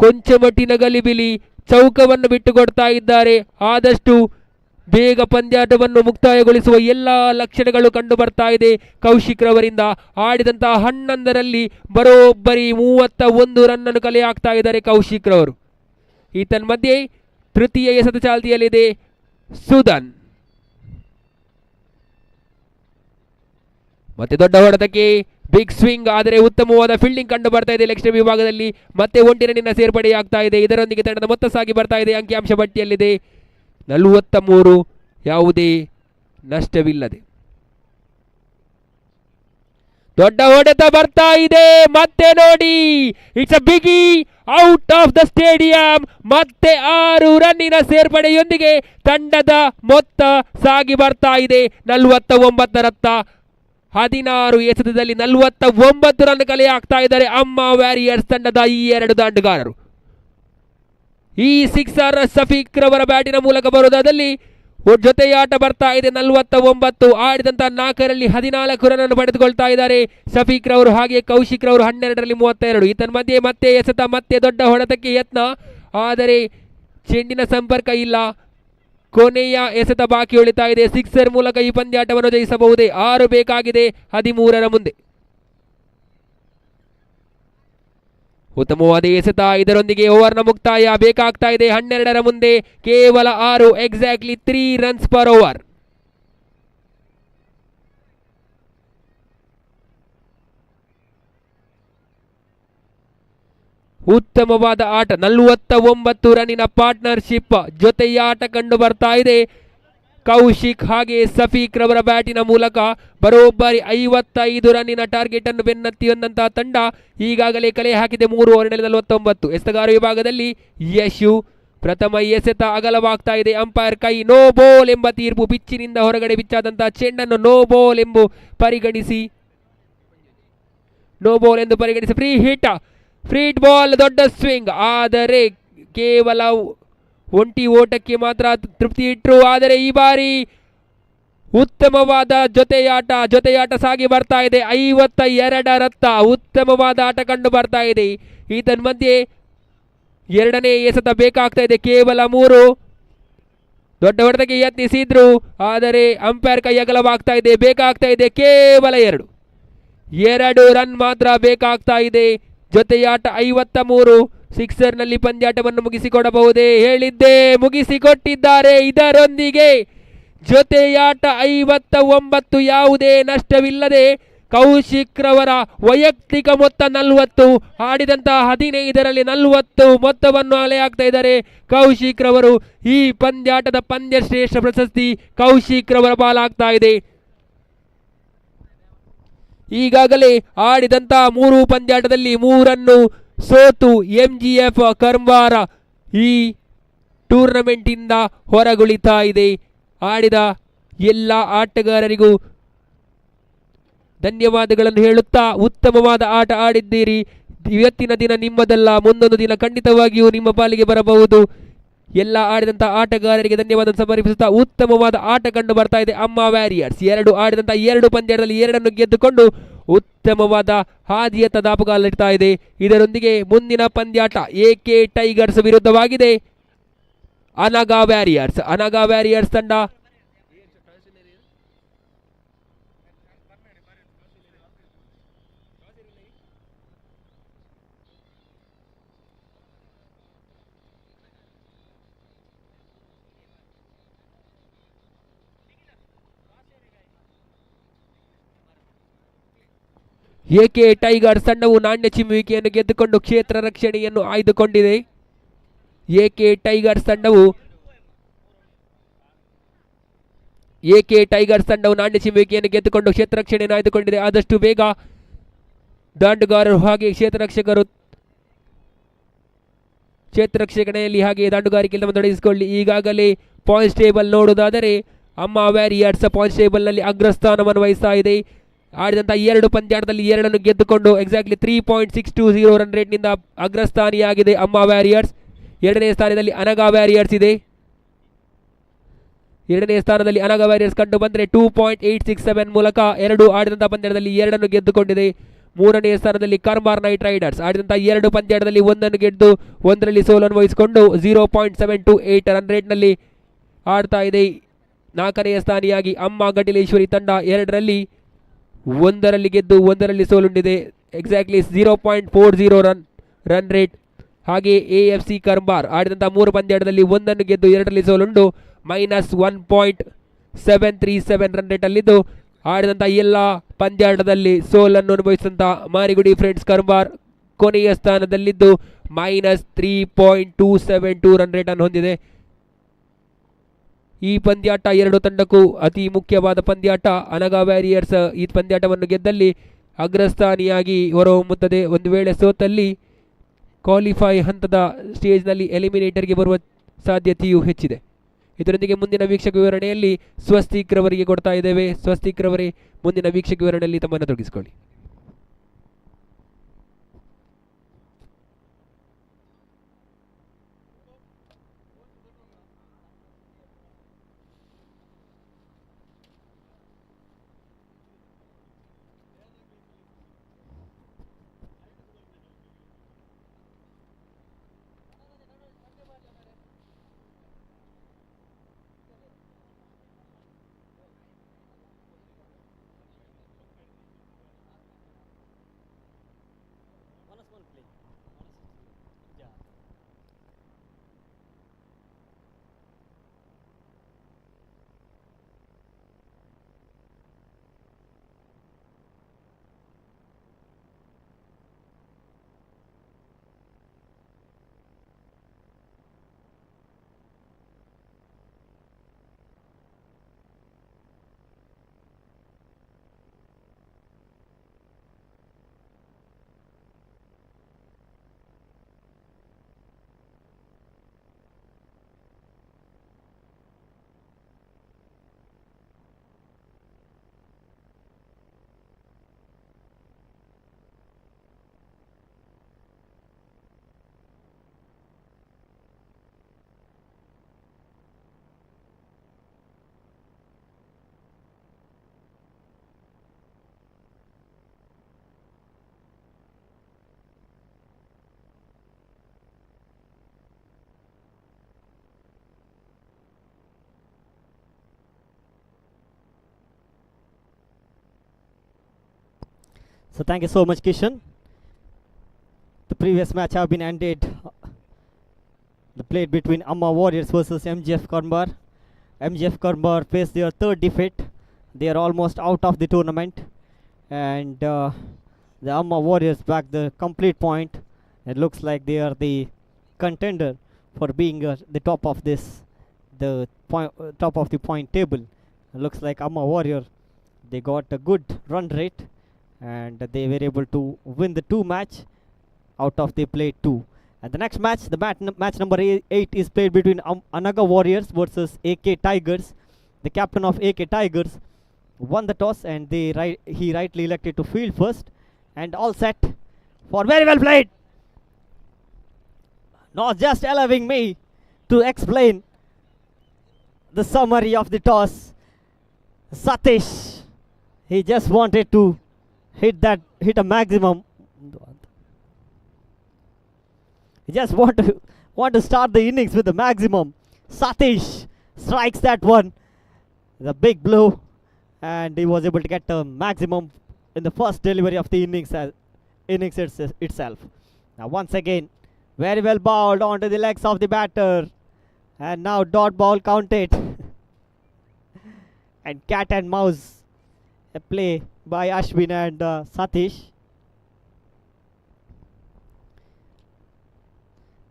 ಕೊಂಚ ಮಟ್ಟಿನ ಗಲಿಬಿಲಿ. ಚೌಕವನ್ನು ಬಿಟ್ಟುಕೊಡ್ತಾ ಇದ್ದಾರೆ. ಆದಷ್ಟು ಬೇಗ ಪಂದ್ಯಾಟವನ್ನು ಮುಕ್ತಾಯಗೊಳಿಸುವ ಎಲ್ಲ ಲಕ್ಷಣಗಳು ಕಂಡು ಬರ್ತಾ ಇದೆ ಕೌಶಿಕ್ ರವರಿಂದ. ಆಡಿದಂತಹ 11ರಲ್ಲಿ ಬರೋಬ್ಬರಿ 31 ರನ್ನನ್ನು ಕಲೆ ಹಾಕ್ತಾ ಇದ್ದಾರೆ ಕೌಶಿಕ್ ರವರು. ಮಧ್ಯೆ ತೃತೀಯ ಎಸೆತ ಚಾಲ್ತಿಯಲ್ಲಿದೆ ಸುಧನ್. ಮತ್ತೆ ದೊಡ್ಡ ಹೊಡೆತಕ್ಕೆ ಬಿಗ್ ಸ್ವಿಂಗ್. ಆದರೆ ಉತ್ತಮವಾದ ಫೀಲ್ಡಿಂಗ್ ಕಂಡು ಬರ್ತಾ ಇದೆ ಲೆಗ್ ಸ್ಟಂಪ್ ವಿಭಾಗದಲ್ಲಿ. ಮತ್ತೆ 1 ರನ್ನಿನ ಸೇರ್ಪಡೆ ಆಗ್ತಾ ಇದೆ. ಇದರೊಂದಿಗೆ ತಂಡದ ಮೊತ್ತ ಸಾಗಿ ಬರ್ತಾ ಇದೆ ಅಂಕಿಅಂಶ ಪಟ್ಟಿಯಲ್ಲಿದೆ 43. ಯಾವುದೇ ನಷ್ಟವಿಲ್ಲದೆ ದೊಡ್ಡ ಹೊಡೆತ ಬರ್ತಾ ಇದೆ. ಮತ್ತೆ ನೋಡಿ, ಇಟ್ಸ್ ಅ ಬಿಗಿ ಔಟ್ ಆಫ್ ದ ಸ್ಟೇಡಿಯಂ. ಮತ್ತೆ 6 ರನ್ನಿನ ಸೇರ್ಪಡೆಯೊಂದಿಗೆ ತಂಡದ ಮೊತ್ತ ಸಾಗಿ ಬರ್ತಾ ಇದೆ 49 ರತ್ತ. 16 ಎಸೆತದಲ್ಲಿ 49 ರನ್ ಕಲೆ ಹಾಕ್ತಾ ಇದ್ದಾರೆ ಅಮ್ಮ ವ್ಯಾರಿಯರ್ಸ್ ತಂಡದ ಈ 2 ದಾಂಡುಗಾರರು. ಈ ಸಿಕ್ಸರ್ ಸಫೀಕ್ ರವರ ಬ್ಯಾಟಿನ ಮೂಲಕ ಬರುವುದಾದಲ್ಲಿ ಜೊತೆಯಾಟ ಬರ್ತಾ ಇದೆ 49. ಆಡಿದಂತ 4ರಲ್ಲಿ 14 ರನ್ ಅನ್ನು ಪಡೆದುಕೊಳ್ತಾ ಇದ್ದಾರೆ ಸಫೀಕ್ ರವರು. ಹಾಗೆ ಕೌಶಿಕ್ ರವರು 12ರಲ್ಲಿ 32. ಮಧ್ಯೆ ಮತ್ತೆ ಎಸೆತ, ಮತ್ತೆ ದೊಡ್ಡ ಹೊಡೆತಕ್ಕೆ ಯತ್ನ. ಆದರೆ ಚೆಂಡಿನ ಸಂಪರ್ಕ ಇಲ್ಲ. ಕೊನೆಯ ಎಸೆತ ಬಾಕಿ ಉಳಿತಾ ಇದೆ. ಸಿಕ್ಸರ್ ಮೂಲಕ ಈ ಪಂದ್ಯಾಟವನ್ನು ಜಯಿಸಬಹುದೇ? 6 ಬೇಕಾಗಿದೆ 13ರ ಮುಂದೆ. ಉತ್ತಮವಾದ ಎಸೆತ. ಇದರೊಂದಿಗೆ ಓವರ್ನ ಮುಕ್ತಾಯ ಬೇಕಾಗ್ತಾ ಇದೆ 12ರ ಮುಂದೆ. ಕೇವಲ 6, ಎಕ್ಸಾಕ್ಟ್ಲಿ 3 ರನ್ಸ್ ಪರ್ ಓವರ್. ಉತ್ತಮವಾದ ಆಟ. 49 ರನ್ನಿನ ಪಾರ್ಟ್ನರ್ಶಿಪ್ ಜೊತೆಯಾಟ ಕಂಡು ಬರ್ತಾ ಇದೆ ಕೌಶಿಕ್ ಹಾಗೆ ಸಫೀಕ್ ರವರ ಬ್ಯಾಟಿನ ಮೂಲಕ. ಬರೋಬ್ಬರಿ 55 ರನ್ನಿನ ಟಾರ್ಗೆಟ್ ಅನ್ನು ಬೆನ್ನತ್ತಿ ಬಂದಂತಹ ತಂಡ ಈಗಾಗಲೇ ಕಲೆ ಹಾಕಿದೆ 3 ಓವರ್ನಲ್ಲಿ 49. ಎಸೆತಗಾರ ವಿಭಾಗದಲ್ಲಿ ಯಶು. ಪ್ರಥಮ ಎಸೆತ ಅಗಲವಾಗ್ತಾ ಇದೆ. ಅಂಪೈರ್ ಕೈ ನೋ ಬಾಲ್ ಎಂಬ ತೀರ್ಪು. ಪಿಚ್ಚಿನಿಂದ ಹೊರಗಡೆ ಬಿಚ್ಚಾದಂತಹ ಚೆಂಡನ್ನು ನೋ ಬಾಲ್ ಎಂಬ ಪರಿಗಣಿಸಿ ನೋ ಬಾಲ್ ಎಂದು ಪರಿಗಣಿಸಿ ಫ್ರೀ ಬಾಲ್, ದೊಡ್ಡ ಸ್ವಿಂಗ್, ಆದರೆ ಕೇವಲ ಒಂಟಿ ಓಟಕ್ಕೆ ಮಾತ್ರ ತೃಪ್ತಿ ಇಟ್ಟರು. ಆದರೆ ಈ ಬಾರಿ ಉತ್ತಮವಾದ ಜೊತೆಯಾಟ ಸಾಗಿ ಬರ್ತಾ ಇದೆ. 52ರತ್ತ ಉತ್ತಮವಾದ ಆಟ ಕಂಡು ಬರ್ತಾ ಇದೆ. ಈತನ್ ಮಧ್ಯೆ ಎರಡನೇ ಎಸೆತ ಬೇಕಾಗ್ತಾ ಇದೆ. ಕೇವಲ 3 ದೊಡ್ಡ ಹೊಡೆತಕ್ಕೆ ಯತ್ನಿಸಿದ್ರು, ಆದರೆ ಅಂಪೈರ್ ಕೈ ಅಗಲವಾಗ್ತಾ ಇದೆ. ಬೇಕಾಗ್ತಾ ಇದೆ ಕೇವಲ 2 ರನ್ ಮಾತ್ರ ಬೇಕಾಗ್ತಾ ಇದೆ. ಜೊತೆಯಾಟ 53. ಸಿಕ್ಸರ್ನಲ್ಲಿ ಪಂದ್ಯಾಟವನ್ನು ಮುಗಿಸಿಕೊಡಬಹುದೇ ಹೇಳಿದ್ದೆ, ಮುಗಿಸಿಕೊಟ್ಟಿದ್ದಾರೆ. ಇದರೊಂದಿಗೆ ಜೊತೆಯಾಟ 59, ಯಾವುದೇ ನಷ್ಟವಿಲ್ಲದೆ ಕೌಶಿಕ್ ರವರ ವೈಯಕ್ತಿಕ ಮೊತ್ತ 40, ಆಡಿದಂತಹ 15ರಲ್ಲಿ 40 ಮೊತ್ತವನ್ನು ಅಲೆ ಹಾಕ್ತಾ ಇದ್ದಾರೆ ಕೌಶಿಕ್ ರವರು. ಈ ಪಂದ್ಯಾಟದ ಪಂದ್ಯಶ್ರೇಷ್ಠ ಪ್ರಶಸ್ತಿ ಕೌಶಿಕ್ ರವರ ಪಾಲಾಗ್ತಾ ಇದೆ. ಈಗಾಗಲೇ ಆಡಿದಂತಹ 3 ಪಂದ್ಯಾಟದಲ್ಲಿ 3 ಸೋತು MGF ಕರ್ಮಾರ ಈ ಟೂರ್ನಮೆಂಟಿಂದ ಹೊರಗುಳಿತಾ ಇದೆ. ಆಡಿದ ಎಲ್ಲ ಆಟಗಾರರಿಗೂ ಧನ್ಯವಾದಗಳನ್ನು ಹೇಳುತ್ತಾ, ಉತ್ತಮವಾದ ಆಟ ಆಡಿದ್ದೀರಿ. ಇವತ್ತಿನ ದಿನ ನಿಮ್ಮದಲ್ಲ, ಮುಂದೊಂದು ದಿನ ಖಂಡಿತವಾಗಿಯೂ ನಿಮ್ಮ ಪಾಲಿಗೆ ಬರಬಹುದು. ಎಲ್ಲ ಆಡಿದಂಥ ಆಟಗಾರರಿಗೆ ಧನ್ಯವಾದ ಸಮರ್ಪಿಸುತ್ತಾ ಉತ್ತಮವಾದ ಆಟ ಕಂಡು ಬರ್ತಾ ಇದೆ ಅಮ್ಮ ವ್ಯಾರಿಯರ್ಸ್. ಆಡಿದಂಥ 2 ಪಂದ್ಯಗಳಲ್ಲಿ 2 ಗೆದ್ದುಕೊಂಡು ಉತ್ತಮವಾದ ಹಾದಿಯತ್ತ ದಾಪುಗಾಲಿಡ್ತಾ ಇದೆ. ಇದರೊಂದಿಗೆ ಮುಂದಿನ ಪಂದ್ಯಾಟ AK ಟೈಗರ್ಸ್ ವಿರುದ್ಧವಾಗಿದೆ ಅನಗಾ ವ್ಯಾರಿಯರ್ಸ್ ತಂಡ. AK ಟೈಗರ್ಸ್ ತಂಡವು ನಾಣ್ಯ ಚಿಮ್ಮುವಿಕೆಯನ್ನು ಗೆದ್ದುಕೊಂಡು ಕ್ಷೇತ್ರ ರಕ್ಷಣೆಯನ್ನು ಆಯ್ದುಕೊಂಡಿದೆ. AK ಟೈಗರ್ಸ್ ತಂಡವು ನಾಣ್ಯ ಚಿಮ್ಮುವಿಕೆಯನ್ನು ಗೆದ್ದುಕೊಂಡು ಕ್ಷೇತ್ರ ರಕ್ಷಣೆಯನ್ನು ಆಯ್ದುಕೊಂಡಿದೆ. ಆದಷ್ಟು ಬೇಗ ದಾಂಡುಗಾರರು ಹಾಗೆ ಕ್ಷೇತ್ರ ರಕ್ಷಣೆಯಲ್ಲಿ ಹಾಗೆ ದಾಂಡುಗಾರಿಕೆಯಲ್ಲಿ ತೊಡಗಿಸಿಕೊಳ್ಳಿ. ಈಗಾಗಲೇ ಪಾಯಿಂಟ್ಸ್ ಟೇಬಲ್ ನೋಡುವುದಾದರೆ ಅಮ್ಮ ವ್ಯಾರಿಯರ್ಸ್ ಪಾಯಿಂಟ್ಸ್ ಟೇಬಲ್ನಲ್ಲಿ ಅಗ್ರಸ್ಥಾನವನ್ನು ವಹಿಸ್ತಾ ಇದೆ. ಆಡಿದಂಥ 2 ಪಂದ್ಯಾಟದಲ್ಲಿ 2 ಗೆದ್ದುಕೊಂಡು ಎಕ್ಸಾಕ್ಟ್ಲಿ 3.620 ರನ್ ರೇಟ್ನಿಂದ ಅಗ್ರಸ್ಥಾನಿಯಾಗಿದೆ ಅಮ್ಮ ವ್ಯಾರಿಯರ್ಸ್. 2ನೇ ಸ್ಥಾನದಲ್ಲಿ ಅನಗಾ ವ್ಯಾರಿಯರ್ಸ್ ಇದೆ. 2ನೇ ಸ್ಥಾನದಲ್ಲಿ ಅನಗಾ ವ್ಯಾರಿಯರ್ಸ್ ಕಂಡು ಬಂದರೆ 2.867 ಮೂಲಕ 2 ಆಡಿದಂಥ ಪಂದ್ಯದಲ್ಲಿ 2 ಗೆದ್ದುಕೊಂಡಿದೆ. 3ನೇ ಸ್ಥಾನದಲ್ಲಿ ಕರ್ಮಾರ್ ನೈಟ್ ರೈಡರ್ಸ್ ಆಡಿದಂಥ 2 ಪಂದ್ಯದಲ್ಲಿ 1 ಗೆದ್ದು 1ರಲ್ಲಿ ಸೋಲನ್ನು ವಹಿಸಿಕೊಂಡು 0.728 ರನ್ ರೇಟ್ನಲ್ಲಿ ಆಡ್ತಾ ಇದೆ. 4ನೇ ಸ್ಥಾನಿಯಾಗಿ ಅಮ್ಮ ಗಡಿಲೇಶ್ವರಿ ತಂಡ 2ರಲ್ಲಿ 1ರಲ್ಲಿ ಗೆದ್ದು 1ರಲ್ಲಿ ಸೋಲುಂಡಿದೆ. Exactly 0.40 run rate. ಹಾಗೆ AFC ಕರ್ಮಾರ್ ಆಡಿದಂಥ 3 ಪಂದ್ಯದಲ್ಲಿ 1 ಗೆದ್ದು 2ರಲ್ಲಿ ಸೋಲುಂಡು -1.737 ರನ್ ರೇಟಲ್ಲಿದ್ದು ಆಡಿದಂಥ ಎಲ್ಲ ಪಂದ್ಯಾಟದಲ್ಲಿ ಸೋಲನ್ನು ಅನುಭವಿಸಿದಂಥ ಮಾರಿಗುಡಿ ಫ್ರೆಂಡ್ಸ್ ಕರ್ಮಾರ್ ಕೊನೆಯ ಸ್ಥಾನದಲ್ಲಿದ್ದು -3.272 ರನ್ ರೇಟನ್ನು ಹೊಂದಿದೆ. ಈ ಪಂದ್ಯಾಟ 2 ತಂಡಕ್ಕೂ ಅತಿ ಮುಖ್ಯವಾದ ಪಂದ್ಯಾಟ. ಅನಗಾ ವ್ಯಾರಿಯರ್ಸ್ ಈ ಪಂದ್ಯಾಟವನ್ನು ಗೆದ್ದಲ್ಲಿ ಅಗ್ರಸ್ಥಾನಿಯಾಗಿ ಹೊರಹೊಮ್ಮುತ್ತದೆ. ಒಂದು ವೇಳೆ ಸೋತಲ್ಲಿ ಕ್ವಾಲಿಫೈ ಹಂತದ ಸ್ಟೇಜ್ನಲ್ಲಿ ಎಲಿಮಿನೇಟರ್ಗೆ ಬರುವ ಸಾಧ್ಯತೆಯೂ ಹೆಚ್ಚಿದೆ. ಇದರೊಂದಿಗೆ ಮುಂದಿನ ವೀಕ್ಷಕ ವಿವರಣೆಯಲ್ಲಿ ಸ್ವಸ್ತಿಕ್ ರವರಿಗೆ ಕೊಡ್ತಾ ಇದ್ದೇವೆ. ಸ್ವಸ್ತಿಕ್ ರವರೇ, ಮುಂದಿನ ವೀಕ್ಷಕ ವಿವರಣೆಯಲ್ಲಿ ತಮ್ಮನ್ನು ತೊಡಗಿಸಿಕೊಳ್ಳಿ. So thank you so much, Kishan. The previous match have been ended. The play between Amma Warriors versus MGF Karmbar. MGF Karmbar faced their third defeat. They are almost out of the tournament, and the Amma Warriors back the complete point. It looks like they are the contender for being the top of this, top of the point table. It looks like Amma Warrior, they got a good run rate, and they were able to win the 2 match out of they played 2. And the next match, the match number 8 is played between Anaga Warriors versus AK Tigers. The captain of AK Tigers won the toss, and he rightly elected to field first. And all set for very well played. Not just allowing me to explain the summary of the toss. Satish, he just wanted to hit a maximum. He just want to start the innings with the maximum. Satish strikes that one, the big blow, and he was able to get a maximum in the first delivery of the innings itself. Now once again, very well bowled onto the legs of the batter, and now dot ball counted. And cat and mouse, a play by Ashwin and Satish.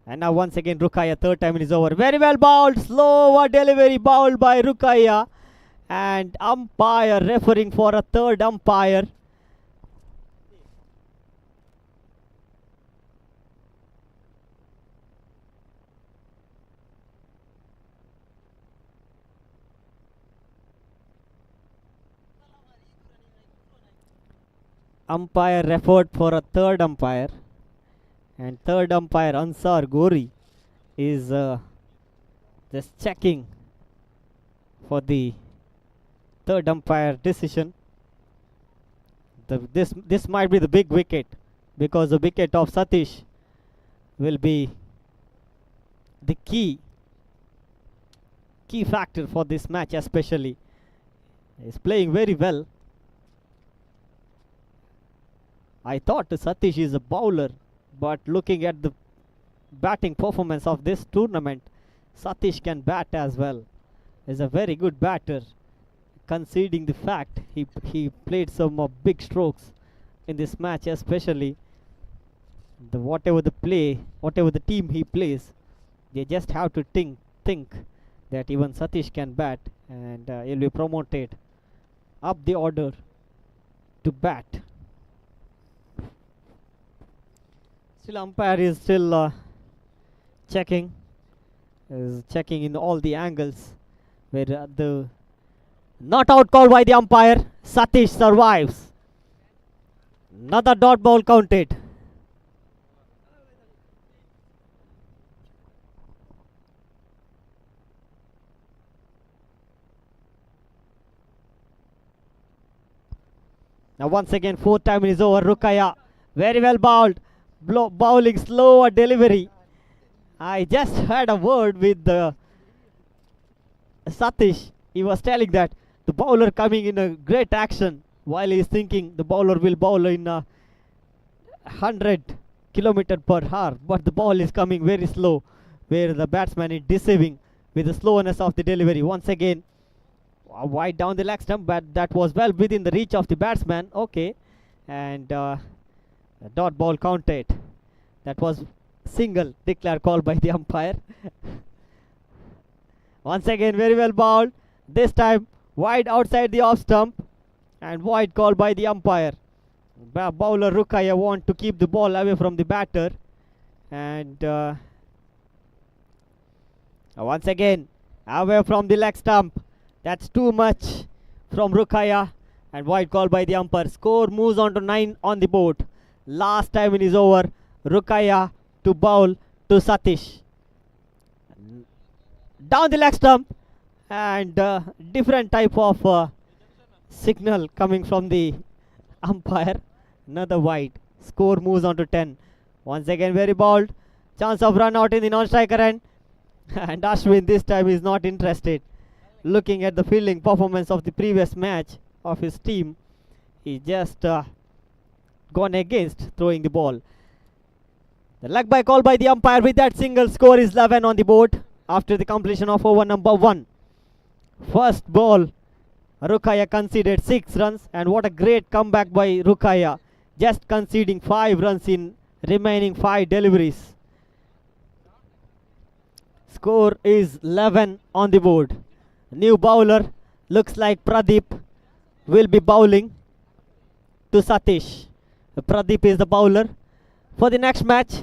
And now once again Rukaya, third time it is over. Very well bowled, slower delivery bowled by Rukaya, and umpire referring for a third umpire. Umpire referred for a third umpire, and third umpire Ansar Gori is just checking for the third umpire decision. This might be the big wicket, because the wicket of Satish will be the key factor for this match, especially. He's playing very well. I thought Satish is a bowler, but looking at the batting performance of this tournament, Satish can bat as well. He's a very good batter, conceding the fact he played some big strokes in this match, especially whatever the team he plays, they just have to think that even Satish can bat, and he'll be promoted up the order to bat. Still umpire is still checking in all the angles, where the not out call by the umpire. Satish survives. Another dot ball counted. Now once again, fourth time is over. Rukaya, very well bowled. Bowling slower delivery. I just had a word with Satish. He was telling that the bowler coming in a great action, while he is thinking the bowler will bowl in 100 km/h, but the ball is coming very slow, where the batsman is deceiving with the slowness of the delivery. Once again, wide down the leg stump, but that was well within the reach of the batsman. Okay, and a dot ball counted. That was single declare call by the umpire. Once again, very well bowled. This time wide outside the off stump, and wide call by the umpire. Bowler Rukaya want to keep the ball away from the batter, and once again away from the leg stump. That's too much from Rukaya, and wide call by the umpire. Score moves on to 9 on the board. Last time it is over. Rukaya to bowl to Satish. Down the leg stump, and different type of signal coming from the umpire. Another wide. Score moves on to 10. Once again very bowled. Chance of run out in the non-striker end. And Ashwin this time is not interested. Looking at the fielding performance of the previous match of his team, he just gone against throwing the ball. The leg by call by the umpire. With that single, score is 11 on the board after the completion of over number 1. First ball, Rukaya conceded 6 runs, and what a great comeback by Rukaya, just conceding 5 runs in remaining 5 deliveries. Score is 11 on the board. New bowler, looks like Pradeep, will be bowling to Satish. Pradeep is the bowler. For the next match,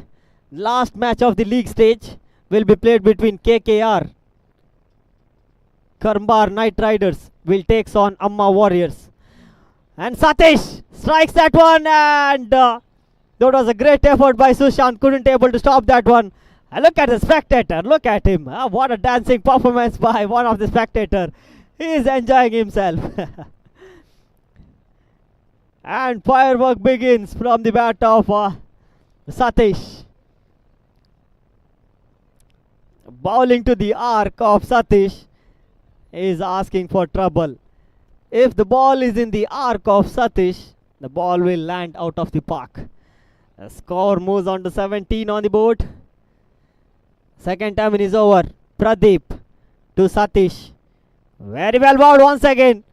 last match of the league stage, will be played between KKR. Karmbar Knight Riders will take on Amma Warriors. And Satish strikes that one, and that was a great effort by Sushant. Couldn't able to stop that one. And look at the spectator. Look at him. What a dancing performance by one of the spectator. He is enjoying himself. And firework begins from the bat of Satish. Bowling to the arc of Satish is asking for trouble. If the ball is in the arc of Satish, the ball will land out of the park. The score moves on to 17 on the board. Second time in his over. Pradeep to Satish. Very well bowled once again.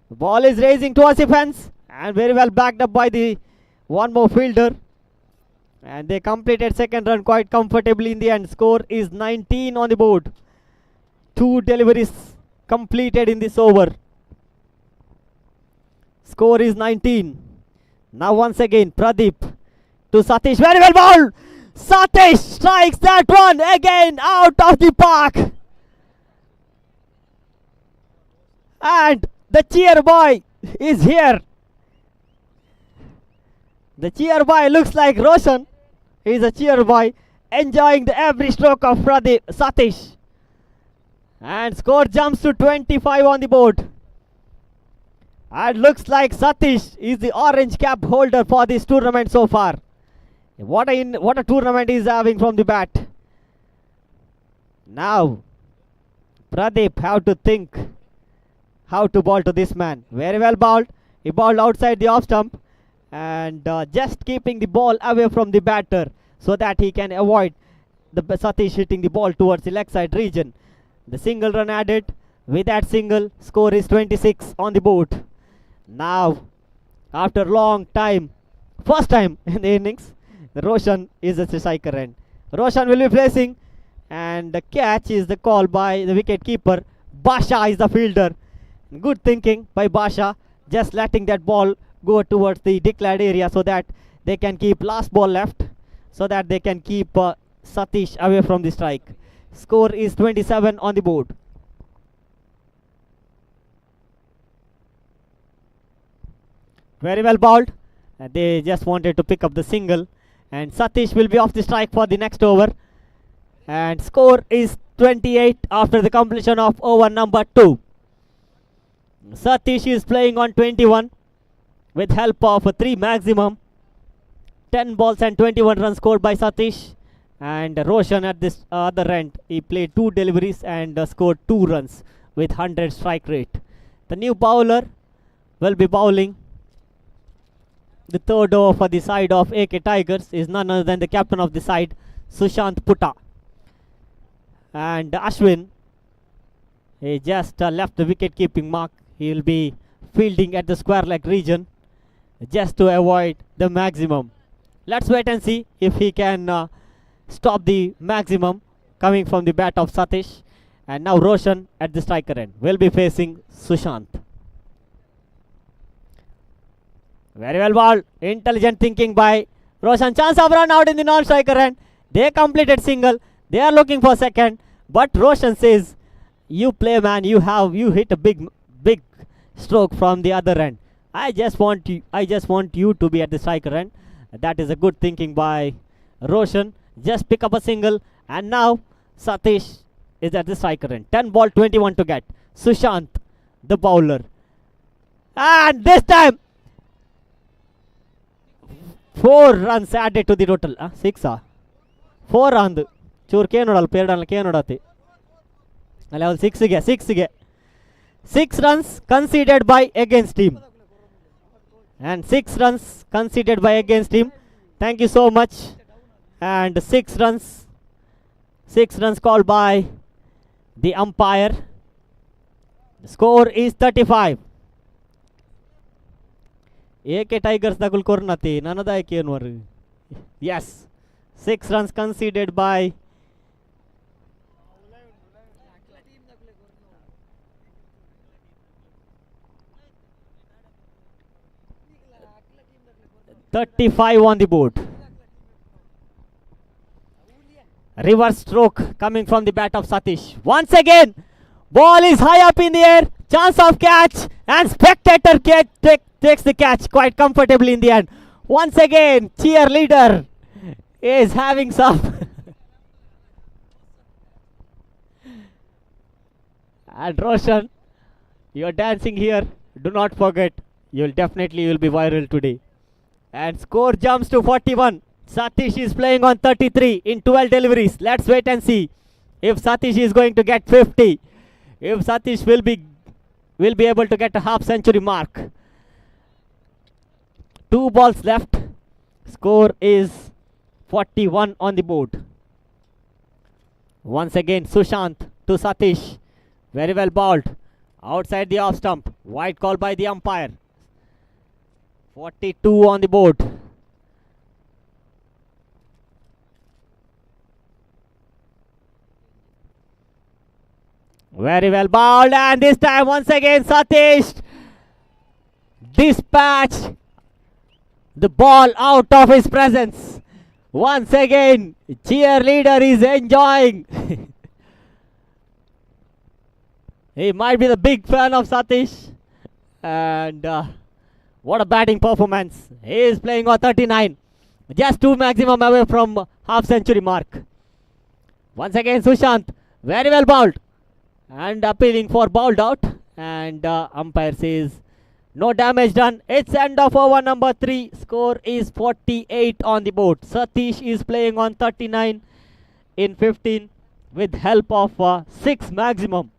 The ball is raising towards the fence, and very well backed up by the one more fielder. And they completed second run quite comfortably in the end. Score is 19 on the board. 2 deliveries completed in this over. Score is 19. Now once again Pradeep to Satish. Very well bowled. Satish strikes that one again out of the park. And the cheer boy is here. The cheer boy looks like Roshan. He is a cheer boy, enjoying the every stroke of Satish. And score jumps to 25 on the board. And looks like Satish is the orange cap holder for this tournament so far. What a tournament he is having from the bat. Now Pradeep have to think how to bowl to this man. Very well bowled. He bowled outside the off stump, and just keeping the ball away from the batter so that he can avoid the Satish hitting the ball towards the leg side region. The single run added. With that single, score is 26 on the board. Now, after long time, first time in the innings, Roshan is a striker end. Roshan will be placing, and the catch is the call by the wicket keeper. Basha is the fielder. Good thinking by Basha, just letting that ball go towards the declared area so that they can keep last ball left, so that they can keep Satish away from the strike. Score is 27 on the board. Very well bowled. They just wanted to pick up the single, and Satish will be off the strike for the next over. And score is 28 after the completion of over number 2. Satish is playing on 21 with help of 3 maximum. 10 balls and 21 runs scored by Satish. And Roshan at this other end, he played 2 deliveries and scored 2 runs with 100 strike rate. The new bowler will be bowling. The third over for the side of AK Tigers is none other than the captain of the side, Sushant Putta. And Ashwin, he just left the wicket keeping mark. He will be fielding at the square leg region just to avoid the maximum. Let's wait and see if he can stop the maximum coming from the bat of Satish. And now Roshan at the striker end will be facing Sushant. Very well ball. Intelligent thinking by Roshan. Chance of run out in the non-striker end. They completed single. They are looking for second. But Roshan says, you play man, you hit a big stroke from the other end. I just want you to be at the striker end. That is a good thinking by Roshan. Just pick up a single, and now Satish is at the striker end. 10 ball 21 to get. Sushant, the bowler. And this time 4 runs added to the total. 6 4 ಅಂದು ಚೂರು ಕೇ ನೋಡಲ್ಲ ಪೇರ್ಡಲ್ಲ ಕೇ ನೋಡತ್ತಿ ಅಲ್ಲಿ ಅವ್ರು 6 runs conceded by against team. And 6 runs conceded by against him. Thank you so much. And 6 runs called by the umpire. The score is 35. ಏಕೆ tigers ದಾಗುಲ್ ಕೊರ್ನತಿ ನನ್ನದಾಯ್ಕೆ ಏನ್ವರ್. Yes, 6 runs conceded by .35 on the board. Reverse stroke coming from the bat of Satish. Once again, ball is high up in the air. Chance of catch, and spectator takes the catch quite comfortably in the end. Once again, cheerleader is having some. And Roshan, you're dancing here. Do not forget, you'll be viral today. And score jumps to 41. Satish is playing on 33 in 12 deliveries. Let's wait and see if Satish is going to get 50. If Satish will be able to get a half century mark. 2 balls left. Score is 41 on the board. Once again, Sushant to Satish. Very well bowled. Outside the off stump. Wide call by the umpire. 42 on the board. Very well bowled, and this time once again Satish dispatched the ball out of his presence. Once again, cheerleader is enjoying. He might be the big fan of Satish. And what a batting performance. He is playing on 39. Just 2 maximum away from half century mark. Once again, Sushant. Very well bowled. And appealing for bowled out. And umpire says no damage done. It's end of over number 3. Score is 48 on the board. Satish is playing on 39 in 15 with help of 6 maximum.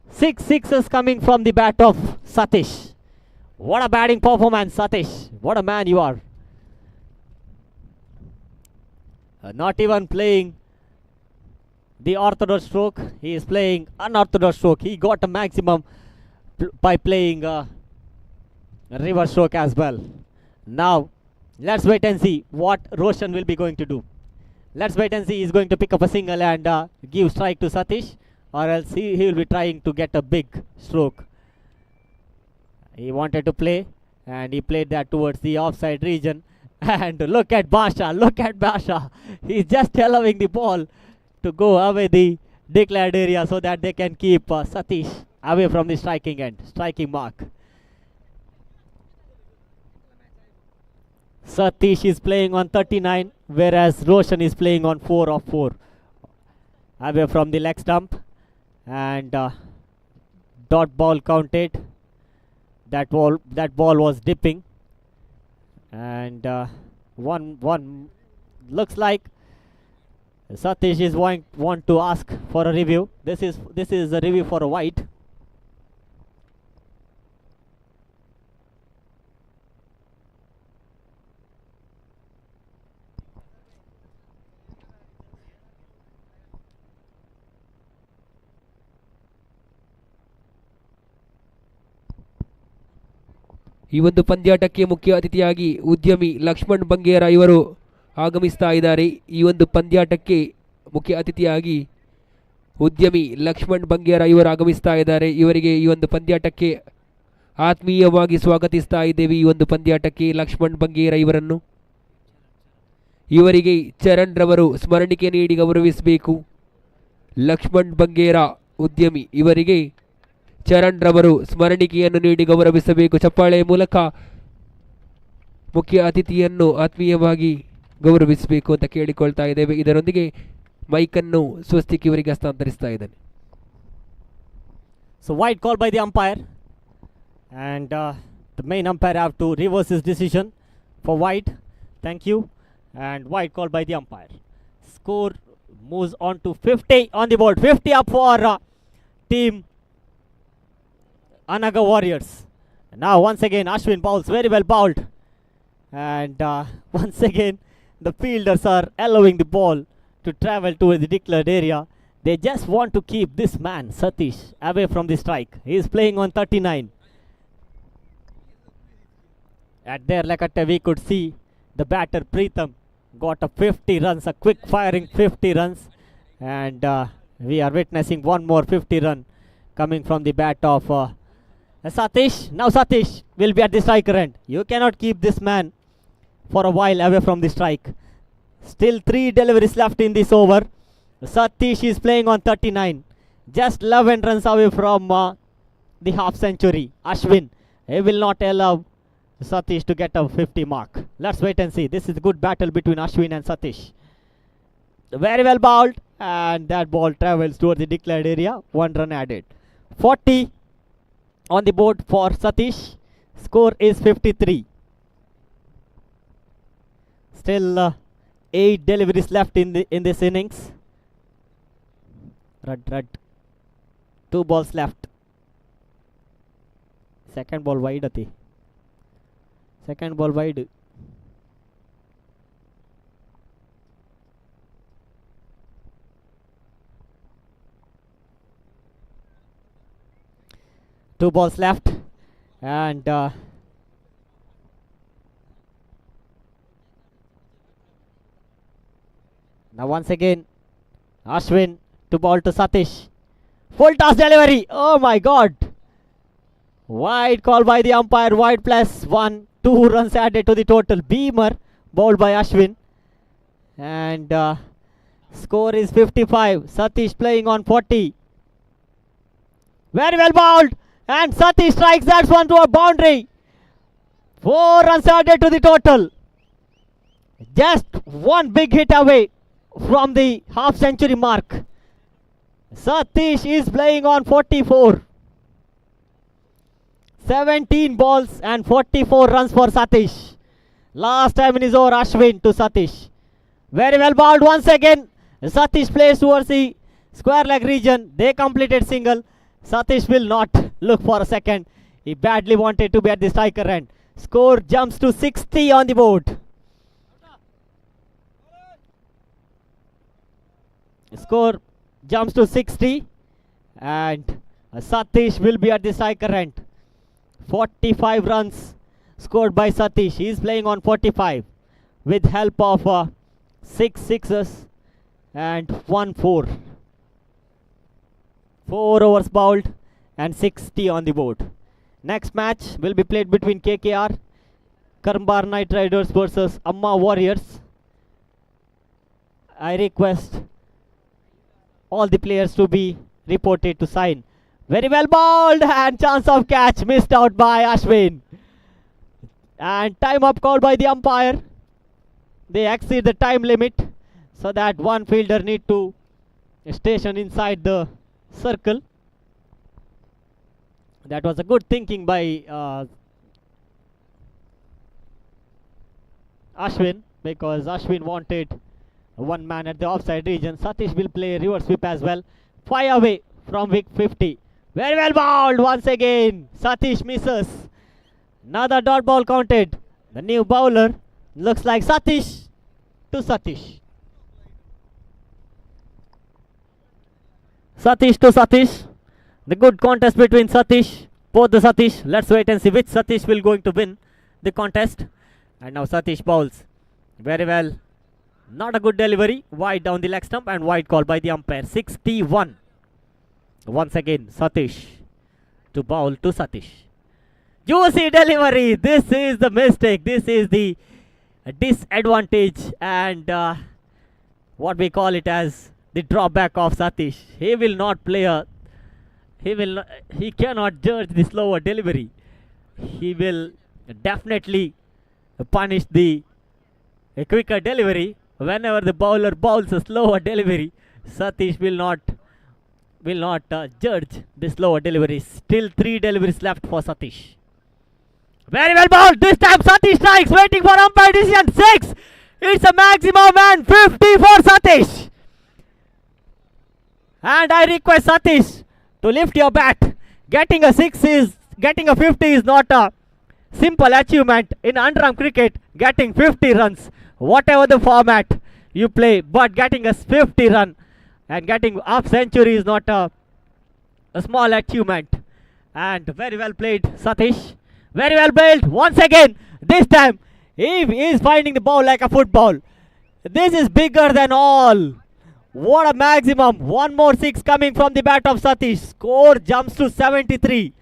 6 sixes coming from the bat of Satish. What a batting performance, Satish. What a man you are. Not even playing the orthodox stroke. He is playing unorthodox stroke. He got a maximum by playing reverse stroke as well. Now, let's wait and see what Roshan will be going to do. Let's wait and see. He's going to pick up a single and give strike to Satish, or else he will be trying to get a big stroke. He wanted to play, and he played that towards the offside region. And look at Basha. Look at Basha. He's just allowing the ball to go away the declared area so that they can keep Satish away from the striking end, striking mark. Satish is playing on 39, whereas Roshan is playing on 4 of 4 away from the leg stump. And dot ball counted. That ball was dipping, and one looks like Satish is want to ask for a review. This is a review for a wide. ಈ ಒಂದು ಪಂದ್ಯಾಟಕ್ಕೆ ಮುಖ್ಯ ಅತಿಥಿಯಾಗಿ ಉದ್ಯಮಿ ಲಕ್ಷ್ಮಣ್ ಬಂಗೇರ ಇವರು ಆಗಮಿಸ್ತಾ ಇದ್ದಾರೆ. ಈ ಒಂದು ಪಂದ್ಯಾಟಕ್ಕೆ ಮುಖ್ಯ ಅತಿಥಿಯಾಗಿ ಉದ್ಯಮಿ ಲಕ್ಷ್ಮಣ್ ಬಂಗೇರ ಇವರು ಆಗಮಿಸ್ತಾ ಇದ್ದಾರೆ. ಇವರಿಗೆ ಈ ಒಂದು ಪಂದ್ಯಾಟಕ್ಕೆ ಆತ್ಮೀಯವಾಗಿ ಸ್ವಾಗತಿಸ್ತಾ ಇದ್ದೇವೆ. ಈ ಒಂದು ಪಂದ್ಯಾಟಕ್ಕೆ ಲಕ್ಷ್ಮಣ್ ಬಂಗೇರ ಇವರನ್ನು ಇವರಿಗೆ ಚರಣ್ ರವರು ಸ್ಮರಣಿಕೆ ನೀಡಿ ಗೌರವಿಸಬೇಕು. ಲಕ್ಷ್ಮಣ್ ಬಂಗೇರ ಉದ್ಯಮಿ ಇವರಿಗೆ ಚರಣ್ ರವರು ಸ್ಮರಣಿಕೆಯನ್ನು ನೀಡಿ ಗೌರವಿಸಬೇಕು. ಚಪ್ಪಾಳೆ ಮೂಲಕ ಮುಖ್ಯ ಅತಿಥಿಯನ್ನು ಆತ್ಮೀಯವಾಗಿ ಗೌರವಿಸಬೇಕು ಅಂತ ಕೇಳಿಕೊಳ್ತಾ ಇದ್ದೇವೆ. ಇದರೊಂದಿಗೆ ಮೈಕನ್ನು ಸ್ವಸ್ತಿಕ್ ಇವರಿಗೆ ಹಸ್ತಾಂತರಿಸ್ತಾ ಇದ್ದಾನೆ. So wide call by the umpire, and the main umpire have to reverse his decision for wide. Thank you. And wide call by the umpire. Score moves on to 50 on the board. 50 up for team Anaga Warriors. Now once again Ashwin bowls very well bowled, and once again the fielders are allowing the ball to travel towards the declared area. They just want to keep this man Satish away from the strike. He is playing on 39. At there Lakatte we could see the batter Preetham got a 50 runs, a quick firing 50 runs, and we are witnessing one more 50 run coming from the bat of Satish. Now Satish will be at the striker end. You cannot keep this man for a while away from the strike. Still 3 deliveries left in this over. Satish is playing on 39, just 11 runs away from the half century. Ashwin, he will not allow Satish to get a 50 mark. Let's wait and see. This is a good battle between Ashwin and Satish. Very well bowled, and that ball travels towards the declared area. 1 run added. 40 on the board for Satish. Score is 53. Still 8 deliveries left in this innings. Rud. 2 balls left. Second ball wide ati. Second ball wide. Two balls left, and now once again Ashwin to bowl to Satish. Full toss delivery. Oh my god. Wide call by the umpire. Wide plus 1. 2 runs added to the total. Beamer bowled by Ashwin. And score is 55. Satish playing on 40. Very well bowled. And Satish strikes that one to a boundary. 4 runs added to the total. Just one big hit away from the half century mark. Satish is playing on 44. 17 balls and 44 runs for Satish. Last time in his over, Ashwin to Satish. Very well bowled once again. Satish plays towards the square leg region. They completed single. Satish will not look for a second. He badly wanted to be at the striker end. Score jumps to 60 on the board. Score jumps to 60, and Satish will be at the striker end. 45 runs scored by Satish. He is playing on 45 with help of 6 sixes and 1 4. 4 overs bowled and 60 on the board. Next match will be played between KKR, Karambar Knight Riders versus Amma Warriors. I request all the players to be reported to sign. Very well bowled, and chance of catch missed out by Ashwin. And time up called by the umpire. They exceed the time limit, so that one fielder need to station inside the circle. That was a good thinking by Ashwin, because Ashwin wanted one man at the offside region. Satish will play reverse sweep as well. 5 away from wicket 50. Very well bowled once again. Satish misses. Another dot ball counted. The new bowler looks like Satish to Satish. Satish to Satish. The good contest between Satish. Both the Satish. Let's wait and see which Satish will going to win the contest. And now Satish bowls. Very well. Not a good delivery. Wide down the leg stump, and wide call by the umpire. 61. Once again Satish to bowl to Satish. Juicy delivery. This is the mistake. This is the disadvantage, and what we call it as the drawback of Satish. He will not play a he cannot judge the slower delivery. He will definitely punish the quicker delivery. Whenever the bowler bowls a slower delivery, Satish will not judge the slower delivery. Still 3 deliveries left for Satish. Very well bowled. This time Satish strikes, waiting for umpire decision. 6. It's a maximum, and 50 for Satish. And I request Satish to lift your bat. Getting a 6 is getting a 50 is not a simple achievement in underarm cricket. Getting 50 runs, whatever the format you play, but getting a 50 run and getting half century is not a small achievement. And very well played, Satish. Very well played once again. This time he is finding the ball like a football. This is bigger than all. What a maximum. One more six coming from the bat of Satish. Score jumps to 73.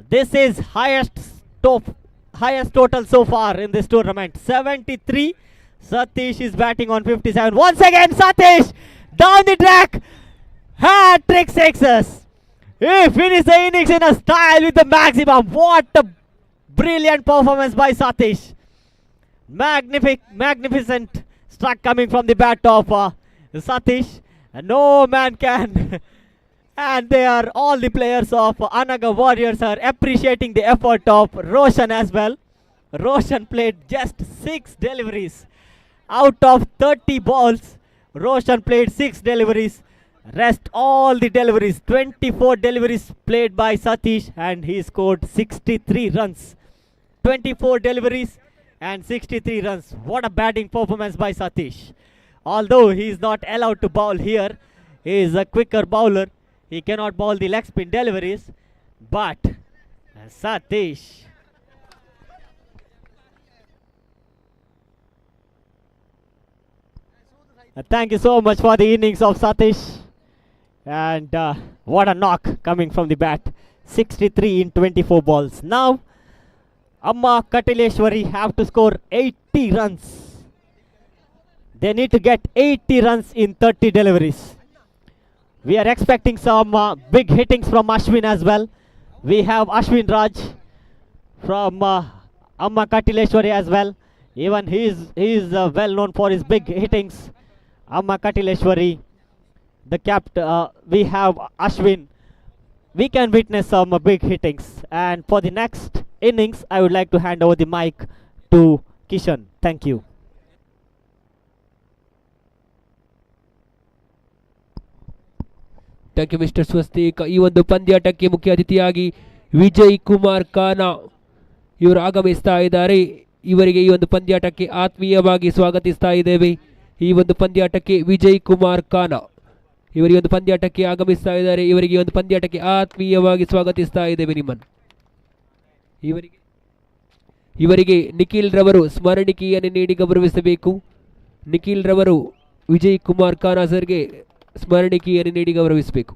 This is highest total so far in this tournament. 73. Satish is batting on 57. Once again, Satish down the track. Hat-trick sixes. He finished the innings in a style with the maximum. What a brilliant performance by Satish. Magnificent struck coming from the bat of Satish. No man can. And they are all the players of Anaga Warriors are appreciating the effort of Roshan as well. Roshan played just 6 deliveries. Out of 30 balls, Roshan played 6 deliveries. Rest all the deliveries. 24 deliveries played by Satish and he scored 63 runs. 24 deliveries and 63 runs. What a batting performance by Satish. Although he is not allowed to bowl here, he is a quicker bowler. He cannot bowl the leg spin deliveries. But Satish. Thank you so much for the innings of Satish. And what a knock coming from the bat. 63 in 24 balls. Now, Amma Katileshwari have to score 80 runs. They need to get 80 runs in 30 deliveries. We are expecting some big hittings from Ashwin as well. We have Ashwin Raj from Amma Katileshwari as well. Even he is well known for his big hittings. Amma Katileshwari, the captain. We have Ashwin. We can witness some big hittings. And for the next innings, I would like to hand over the mic to Kishan. Thank you. Thank you mister Swastik. ಈ ಒಂದು ಪಂದ್ಯಾಟಕ್ಕೆ ಮುಖ್ಯ ಅತಿಥಿಯಾಗಿ ವಿಜಯ್ ಕುಮಾರ್ ಖಾನ ಇವರು ಆಗಮಿಸ್ತಾ ಇದ್ದಾರೆ. ಇವರಿಗೆ ಈ ಒಂದು ಪಂದ್ಯಾಟಕ್ಕೆ ಆತ್ಮೀಯವಾಗಿ ಸ್ವಾಗತಿಸ್ತಾ ಇದ್ದೇವೆ. ಈ ಒಂದು ಪಂದ್ಯಾಟಕ್ಕೆ ವಿಜಯ್ ಕುಮಾರ್ ಖಾನ ಇವರಿಗೆ ಒಂದು ಪಂದ್ಯಾಟಕ್ಕೆ ಆಗಮಿಸ್ತಾ ಇದ್ದಾರೆ. ಇವರಿಗೆ ಒಂದು ಪಂದ್ಯಾಟಕ್ಕೆ ಆತ್ಮೀಯವಾಗಿ ಸ್ವಾಗತಿಸ್ತಾ ಇದ್ದೇವೆ ನಿಮ್ಮನ್ನು. ಇವರಿಗೆ ನಿಖಿಲ್ ರವರು ಸ್ಮರಣಿಕೆಯನ್ನು ನೀಡಿ ಗೌರವಿಸಬೇಕು. ನಿಖಿಲ್ ರವರು ವಿಜಯ್ ಕುಮಾರ್ ಖಾನ ಸರ್ಗೆ ಸ್ಮರಣಿಕೆಯನ್ನು ನೀಡಿ ಗೌರವಿಸಬೇಕು.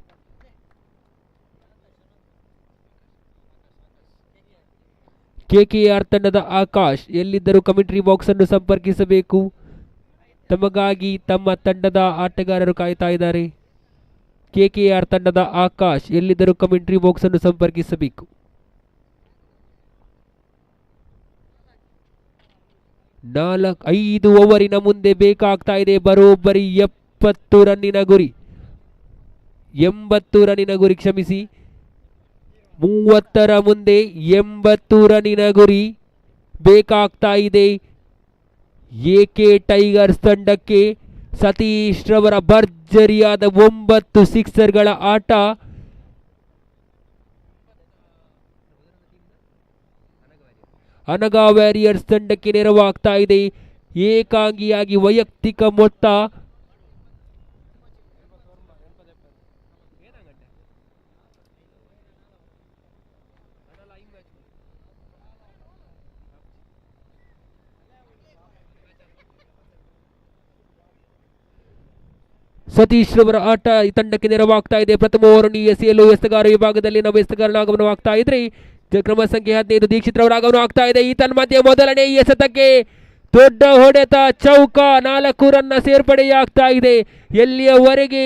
ಕೆಕೆಆರ್ ತಂಡದ ಆಕಾಶ್ ಎಲ್ಲಿದ್ದರೂ ಕಮೆಂಟ್ರಿ ಬಾಕ್ಸ್ ಅನ್ನು ಸಂಪರ್ಕಿಸಬೇಕು. ತಮಗಾಗಿ ತಮ್ಮ ತಂಡದ ಆಟಗಾರರು ಕಾಯ್ತಾ ಇದ್ದಾರೆ. ಕೆಕೆಆರ್ ತಂಡದ ಆಕಾಶ್ ಎಲ್ಲಿದ್ದರೂ ಕಮೆಂಟ್ರಿ ಬಾಕ್ಸ್ ಅನ್ನು ಸಂಪರ್ಕಿಸಬೇಕು. ಐದು ಓವರಿನ ಮುಂದೆ ಬೇಕಾಗ್ತಾ ಇದೆ ಬರೋಬ್ಬರಿ 70 ರನ್ನಿನ ಗುರಿ. 80 ರನ್ನಿನ ಗುರಿ, ಕ್ಷಮಿಸಿ, 30ರ ಮುಂದೆ 80 ರನ್ನಿನ ಗುರಿ ಬೇಕಾಗ್ತಾ ಇದೆ ಎಕೆ ಟೈಗರ್ಸ್ ತಂಡಕ್ಕೆ. ಸತೀಶ್ ರವರ ಭರ್ಜರಿಯಾದ 9 ಸಿಕ್ಸರ್ಗಳ ಆಟ. ಅನಗಾ ವ್ಯಾರಿಯರ್ಸ್ ತಂಡಕ್ಕೆ ನೆರವಾಗ್ತಾ ಇದೆ. ಏಕಾಂಗಿಯಾಗಿ ವೈಯಕ್ತಿಕ ಮೊತ್ತ ಸತೀಶ್ ರವರ ಆಟ ಈ ತಂಡಕ್ಕೆ ನೆರವಾಗ್ತಾ ಇದೆ. ಪ್ರಥಮ ಓವರನ್ನು ಎಸೆಯಲು ಎಸೆಗಾರ ವಿಭಾಗದಲ್ಲಿ ನಾವು ಎಸೆಗಾರನ ಆಗಮನವಾಗ್ತಾ ಇದ್ರೆ ಕ್ರಮ ಸಂಖ್ಯೆ 15 ದೀಕ್ಷಿತ್ ರವರ ಆಗಮನವಾಗ್ತಾ ಇದೆ. ಈ ತನ್ಮಧ್ಯೆ ಮೊದಲನೇ ಎಸೆತಕ್ಕೆ ದೊಡ್ಡ ಹೊಡೆತ, ಚೌಕ, 4 ರನ್ನ ಸೇರ್ಪಡೆಯಾಗ್ತಾ ಇದೆ. ಎಲ್ಲಿಯವರೆಗೆ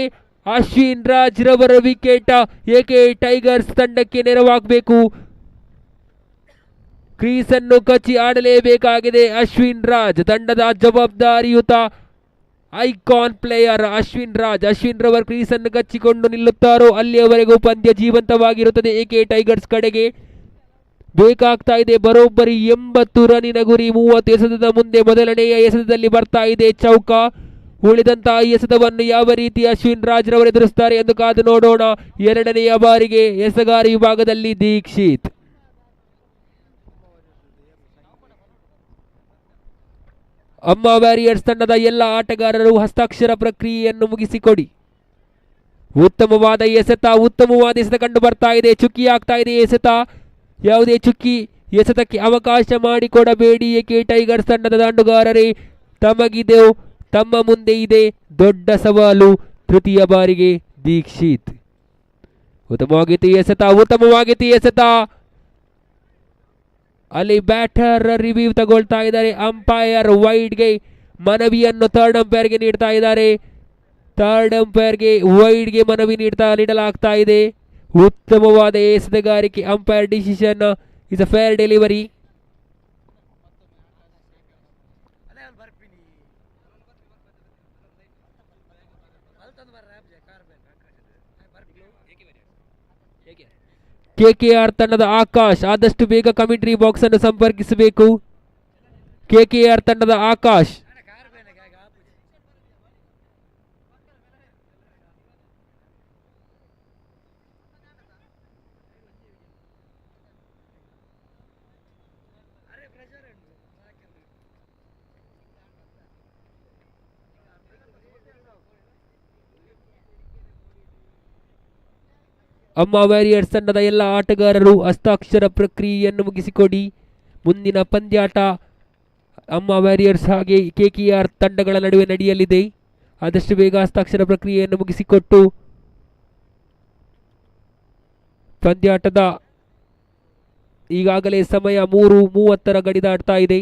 ಅಶ್ವಿನ್ ರಾಜ್ ರವರ ವಿಕೆಟ್ ಎಕೆ ಟೈಗರ್ಸ್ ತಂಡಕ್ಕೆ ನೆರವಾಗಬೇಕು. ಕ್ರೀಸನ್ನು ಕಚ್ಚಿ ಆಡಲೇಬೇಕಾಗಿದೆ ಅಶ್ವಿನ್ ರಾಜ್. ತಂಡದ ಜವಾಬ್ದಾರಿಯುತ ಐಕಾನ್ ಪ್ಲೇಯರ್ ಅಶ್ವಿನ್ ರಾಜ್. ಅಶ್ವಿನ್ ರವರ್ ಕ್ರೀಸನ್ನು ಕಚ್ಚಿಕೊಂಡು ನಿಲ್ಲುತ್ತಾರೋ ಅಲ್ಲಿಯವರೆಗೂ ಪಂದ್ಯ ಜೀವಂತವಾಗಿರುತ್ತದೆ. ಎಕೆ ಟೈಗರ್ಸ್ ಕಡೆಗೆ ಬೇಕಾಗ್ತಾ ಇದೆ ಬರೋಬ್ಬರಿ 80 ರನ್ನಿನ ಗುರಿ. 30 ಎಸೆತದ ಮುಂದೆ ಮೊದಲನೆಯ ಎಸೆತದಲ್ಲಿ ಬರ್ತಾ ಇದೆ ಚೌಕ. ಉಳಿದಂತಹ ಎಸೆತವನ್ನು ಯಾವ ರೀತಿ ಅಶ್ವಿನ್ ರಾಜ್ ರವರು ಎದುರಿಸ್ತಾರೆ ಎಂದು ಕಾದು ನೋಡೋಣ. ಎರಡನೆಯ ಬಾರಿಗೆ ಎಸೆಗಾರ ವಿಭಾಗದಲ್ಲಿ ದೀಕ್ಷಿತ್. ಅಮ್ಮ ವ್ಯಾರಿಯರ್ಸ್ ತಂಡದ ಎಲ್ಲ ಆಟಗಾರರು ಹಸ್ತಾಕ್ಷರ ಪ್ರಕ್ರಿಯೆಯನ್ನು ಮುಗಿಸಿಕೊಡಿ. ಉತ್ತಮವಾದ ಎಸೆತ ಕಂಡು ಬರ್ತಾ ಇದೆ. ಚುಕ್ಕಿ ಆಗ್ತಾ ಇದೆ ಎಸೆತ. ಯಾವುದೇ ಚುಕ್ಕಿ ಎಸೆತಕ್ಕೆ ಅವಕಾಶ ಮಾಡಿಕೊಡಬೇಡಿ. ಏಕೆ ಟೈಗರ್ಸ್ ತಂಡದ ದಾಂಡುಗಾರರೇ, ತಮ್ಮ ಮುಂದೆ ಇದೆ ದೊಡ್ಡ ಸವಾಲು. ತೃತೀಯ ಬಾರಿಗೆ ದೀಕ್ಷಿತ್. ಉತ್ತಮವಾಗಿತ್ತು ಎಸೆತ. ಅಲ್ಲಿ ಬ್ಯಾಟರ್ ರಿವ್ಯೂ ತಗೊಳ್ತಾ ಇದ್ದಾರೆ. ಅಂಪೈರ್ ವೈಡ್ಗೆ ಮನವಿಯನ್ನು ಥರ್ಡ್ ಅಂಪೈರ್ಗೆ ನೀಡ್ತಾ ಇದ್ದಾರೆ. ಥರ್ಡ್ ಅಂಪೈರ್ಗೆ ವೈಡ್ಗೆ ಮನವಿ ನೀಡಲಾಗ್ತಾ ಇದೆ. ಉತ್ತಮವಾದ ಎಸೆತಗಾರಿಕೆ. Umpire decision is a fair delivery. KKR ತಂಡದ ಆಕಾಶ್ ಆದಷ್ಟು ಬೇಗ ಕಮೆಂಟ್ರಿ ಬಾಕ್ಸ್ ಅನ್ನು ಸಂಪರ್ಕಿಸಬೇಕು. ಕೆಕೆಆರ್ ತಂಡದ ಆಕಾಶ್ ಅಮ್ಮ ವ್ಯಾರಿಯರ್ಸ್ ತಂಡದ ಎಲ್ಲ ಆಟಗಾರರು ಹಸ್ತಾಕ್ಷರ ಪ್ರಕ್ರಿಯೆಯನ್ನು ಮುಗಿಸಿಕೊಡಿ. ಮುಂದಿನ ಪಂದ್ಯಾಟ ಅಮ್ಮ ವ್ಯಾರಿಯರ್ಸ್ ಹಾಗೆ ಕೆಕೆಆರ್ ತಂಡಗಳ ನಡುವೆ ನಡೆಯಲಿದೆ. ಆದಷ್ಟು ಬೇಗ ಹಸ್ತಾಕ್ಷರ ಪ್ರಕ್ರಿಯೆಯನ್ನು ಮುಗಿಸಿಕೊಟ್ಟು ಪಂದ್ಯಾಟದ ಈಗಾಗಲೇ ಸಮಯ 3:30 ಗಡಿ ದಾಟ್ತಾ ಇದೆ.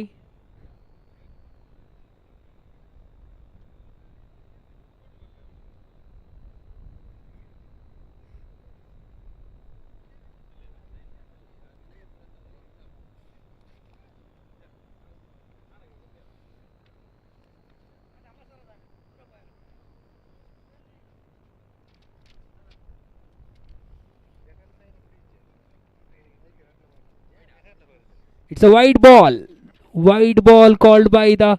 It's a wide ball called by the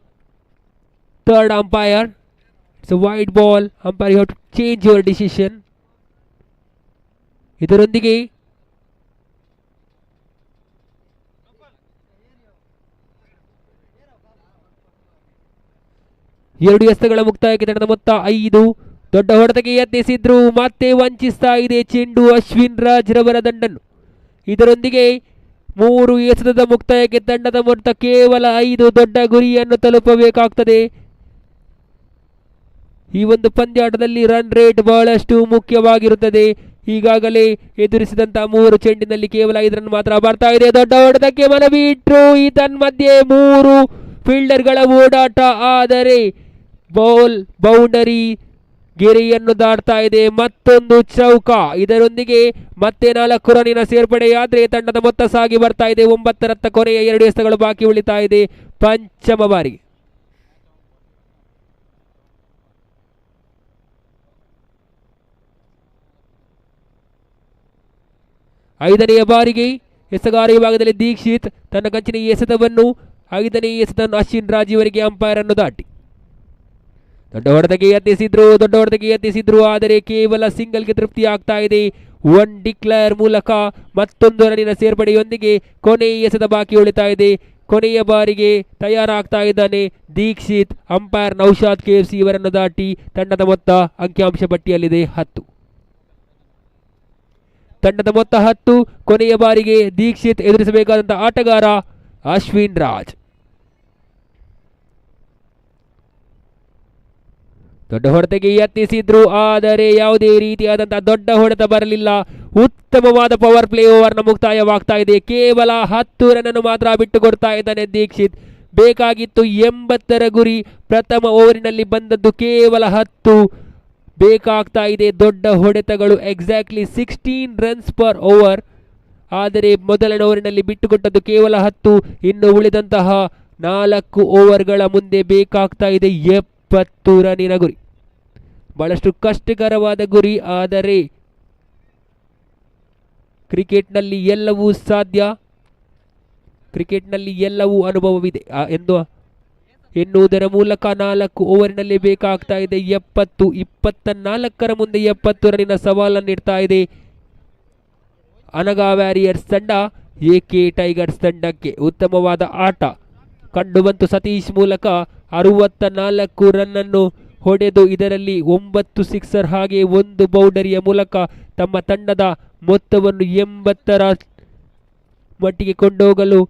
third umpire. It's a wide ball. Umpire, you have to change your decision. ಇದರೊಂದಿಗೆ ಎರಡು ಎಸೆತಗಳ ಮುಕ್ತಾಯಕ್ಕೆ ತಂಡದ ಮೊತ್ತ 5. ದೊಡ್ಡ ಹೊಡೆತಕ್ಕೆ ಯತ್ನಿಸಿದ್ರು, ಮತ್ತೆ ವಂಚಿಸ್ತಾ ಇದೆ ಚೆಂಡು ಅಶ್ವಿನ್ ರಾಜ್ ರವರ ದಂಡನ್ನು. ಇದರೊಂದಿಗೆ 3 ಎಸೆತದ ಮುಕ್ತಾಯಕ್ಕೆ ತಂಡದ ಮೊತ್ತ ಕೇವಲ 5. ದೊಡ್ಡ ಗುರಿಯನ್ನು ತಲುಪಬೇಕಾಗ್ತದೆ. ಈ ಒಂದು ಪಂದ್ಯಾಟದಲ್ಲಿ ರನ್ ರೇಟ್ ಬಹಳಷ್ಟು ಮುಖ್ಯವಾಗಿರುತ್ತದೆ. ಈಗಾಗಲೇ ಎದುರಿಸಿದಂತ 3 ಚೆಂಡಿನಲ್ಲಿ ಕೇವಲ 5 ರನ್ ಮಾತ್ರ ಬರ್ತಾ ಇದೆ. ದೊಡ್ಡ ಹೊಡೆತಕ್ಕೆ ಮನವಿ ಇಟ್ರು. ಮಧ್ಯೆ 3 ಫೀಲ್ಡರ್ಗಳ ಓಡಾಟ, ಆದರೆ ಬೌಂಡರಿ ಗೆರೆಯನ್ನು ದಾಟ್ತಾ ಇದೆ. ಮತ್ತೊಂದು ಚೌಕ. ಇದರೊಂದಿಗೆ ಮತ್ತೆ 4 ರನ್ನಿನ ಸೇರ್ಪಡೆಯಾದ್ರೆ ತಂಡದ ಮೊತ್ತ ಸಾಗಿ ಬರ್ತಾ ಇದೆ 9 ರತ್ತ. ಕೊನೆಯ 2 ಎಸೆತಗಳು ಬಾಕಿ ಉಳಿತಾ ಇದೆ ಪಂಚಮ ಬಾರಿ. ಐದನೆಯ ಬಾರಿಗೆ ಎಸೆಗಾರ ವಿಭಾಗದಲ್ಲಿ ದೀಕ್ಷಿತ್ ತನ್ನ ಕಂಚಿನ ಎಸೆತವನ್ನು 5ನೇ ಎಸೆತವನ್ನು ಅಶ್ವಿನ್ ರಾಜ್ ಇವರಿಗೆ ಅಂಪೈರ್ ಅನ್ನು ದಾಟಿ ದೊಡ್ಡ ಹೊಡೆತಕ್ಕೆ ಯತ್ನಿಸಿದ್ರು, ಆದರೆ ಕೇವಲ ಸಿಂಗಲ್ಗೆ ತೃಪ್ತಿ ಆಗ್ತಾ ಇದೆ. 1 ಡಿಕ್ಲೇರ್ ಮೂಲಕ ಮತ್ತೊಂದು ರನ್ನಿನ ಸೇರ್ಪಡೆಯೊಂದಿಗೆ ಕೊನೆಯ ಎಸೆತ ಬಾಕಿ ಉಳಿತಾ ಇದೆ. ಕೊನೆಯ ಬಾರಿಗೆ ತಯಾರಾಗ್ತಾ ಇದ್ದಾನೆ ದೀಕ್ಷಿತ್. ಅಂಪೈರ್ ನೌಶಾದ್ KFC ಇವರನ್ನು ದಾಟಿ ತಂಡದ ಮೊತ್ತ ಅಂಕಿಅಂಶ ಪಟ್ಟಿಯಲ್ಲಿದೆ 10. ತಂಡದ ಮೊತ್ತ 10. ಕೊನೆಯ ಬಾರಿಗೆ ದೀಕ್ಷಿತ್ ಎದುರಿಸಬೇಕಾದಂತಹ ಆಟಗಾರ ಅಶ್ವಿನ್ ರಾಜ್. ದೊಡ್ಡ ಹೊಡೆತಕ್ಕೆ ಯತ್ನಿಸಿದ್ರು, ಆದರೆ ಯಾವುದೇ ರೀತಿಯಾದಂತಹ ದೊಡ್ಡ ಹೊಡೆತ ಬರಲಿಲ್ಲ. ಉತ್ತಮವಾದ ಪವರ್ ಪ್ಲೇ ಓವರ್ನ ಮುಕ್ತಾಯವಾಗ್ತಾ ಇದೆ. ಕೇವಲ 10 ರನ್ ಮಾತ್ರ ಬಿಟ್ಟು ಕೊಡ್ತಾ ಇದ್ದಾನೆ ದೀಕ್ಷಿತ್. ಬೇಕಾಗಿತ್ತು 80ರ ಗುರಿ. ಪ್ರಥಮ ಓವರಿನಲ್ಲಿ ಬಂದದ್ದು ಕೇವಲ 10. ಬೇಕಾಗ್ತಾ ಇದೆ ದೊಡ್ಡ ಹೊಡೆತಗಳು. Exactly 16 runs per over. ಆದರೆ ಮೊದಲನೇ ಓವರಿನಲ್ಲಿ ಬಿಟ್ಟುಕೊಟ್ಟದ್ದು ಕೇವಲ 10. ಇನ್ನು ಉಳಿದಂತಹ 4 ಓವರ್ಗಳ ಮುಂದೆ ಬೇಕಾಗ್ತಾ ಇದೆ 70 ರನ್ನಿನ ಗುರಿ. ಬಹಳಷ್ಟು ಕಷ್ಟಕರವಾದ ಗುರಿ, ಆದರೆ ಕ್ರಿಕೆಟ್ನಲ್ಲಿ ಎಲ್ಲವೂ ಸಾಧ್ಯ, ಕ್ರಿಕೆಟ್ನಲ್ಲಿ ಎಲ್ಲವೂ ಅನುಭವವಿದೆ ಎನ್ನುವುದರ ಮೂಲಕ 4 ಓವರಿನಲ್ಲಿ ಬೇಕಾಗ್ತಾ ಇದೆ 70. 24ರ ಮುಂದೆ 70 ರನ್ನಿನ ಸವಾಲನ್ನು ನೀಡ್ತಾ ಇದೆ ಅನಗಾ ವ್ಯಾರಿಯರ್ಸ್ ತಂಡ AK ಟೈಗರ್ಸ್ ತಂಡಕ್ಕೆ. ಉತ್ತಮವಾದ ಆಟ ಕಂಡುಬಂತು ಸತೀಶ್ ಮೂಲಕ. 64 ರನ್ನನ್ನು ಹೊಡೆದು ಇದರಲ್ಲಿ 9 ಸಿಕ್ಸರ್ ಹಾಗೆ 1 ಬೌಂಡರಿಯ ಮೂಲಕ ತಮ್ಮ ತಂಡದ ಮೊತ್ತವನ್ನು 80ರ ಮಟ್ಟಿಗೆ ಕೊಂಡೋಗಲು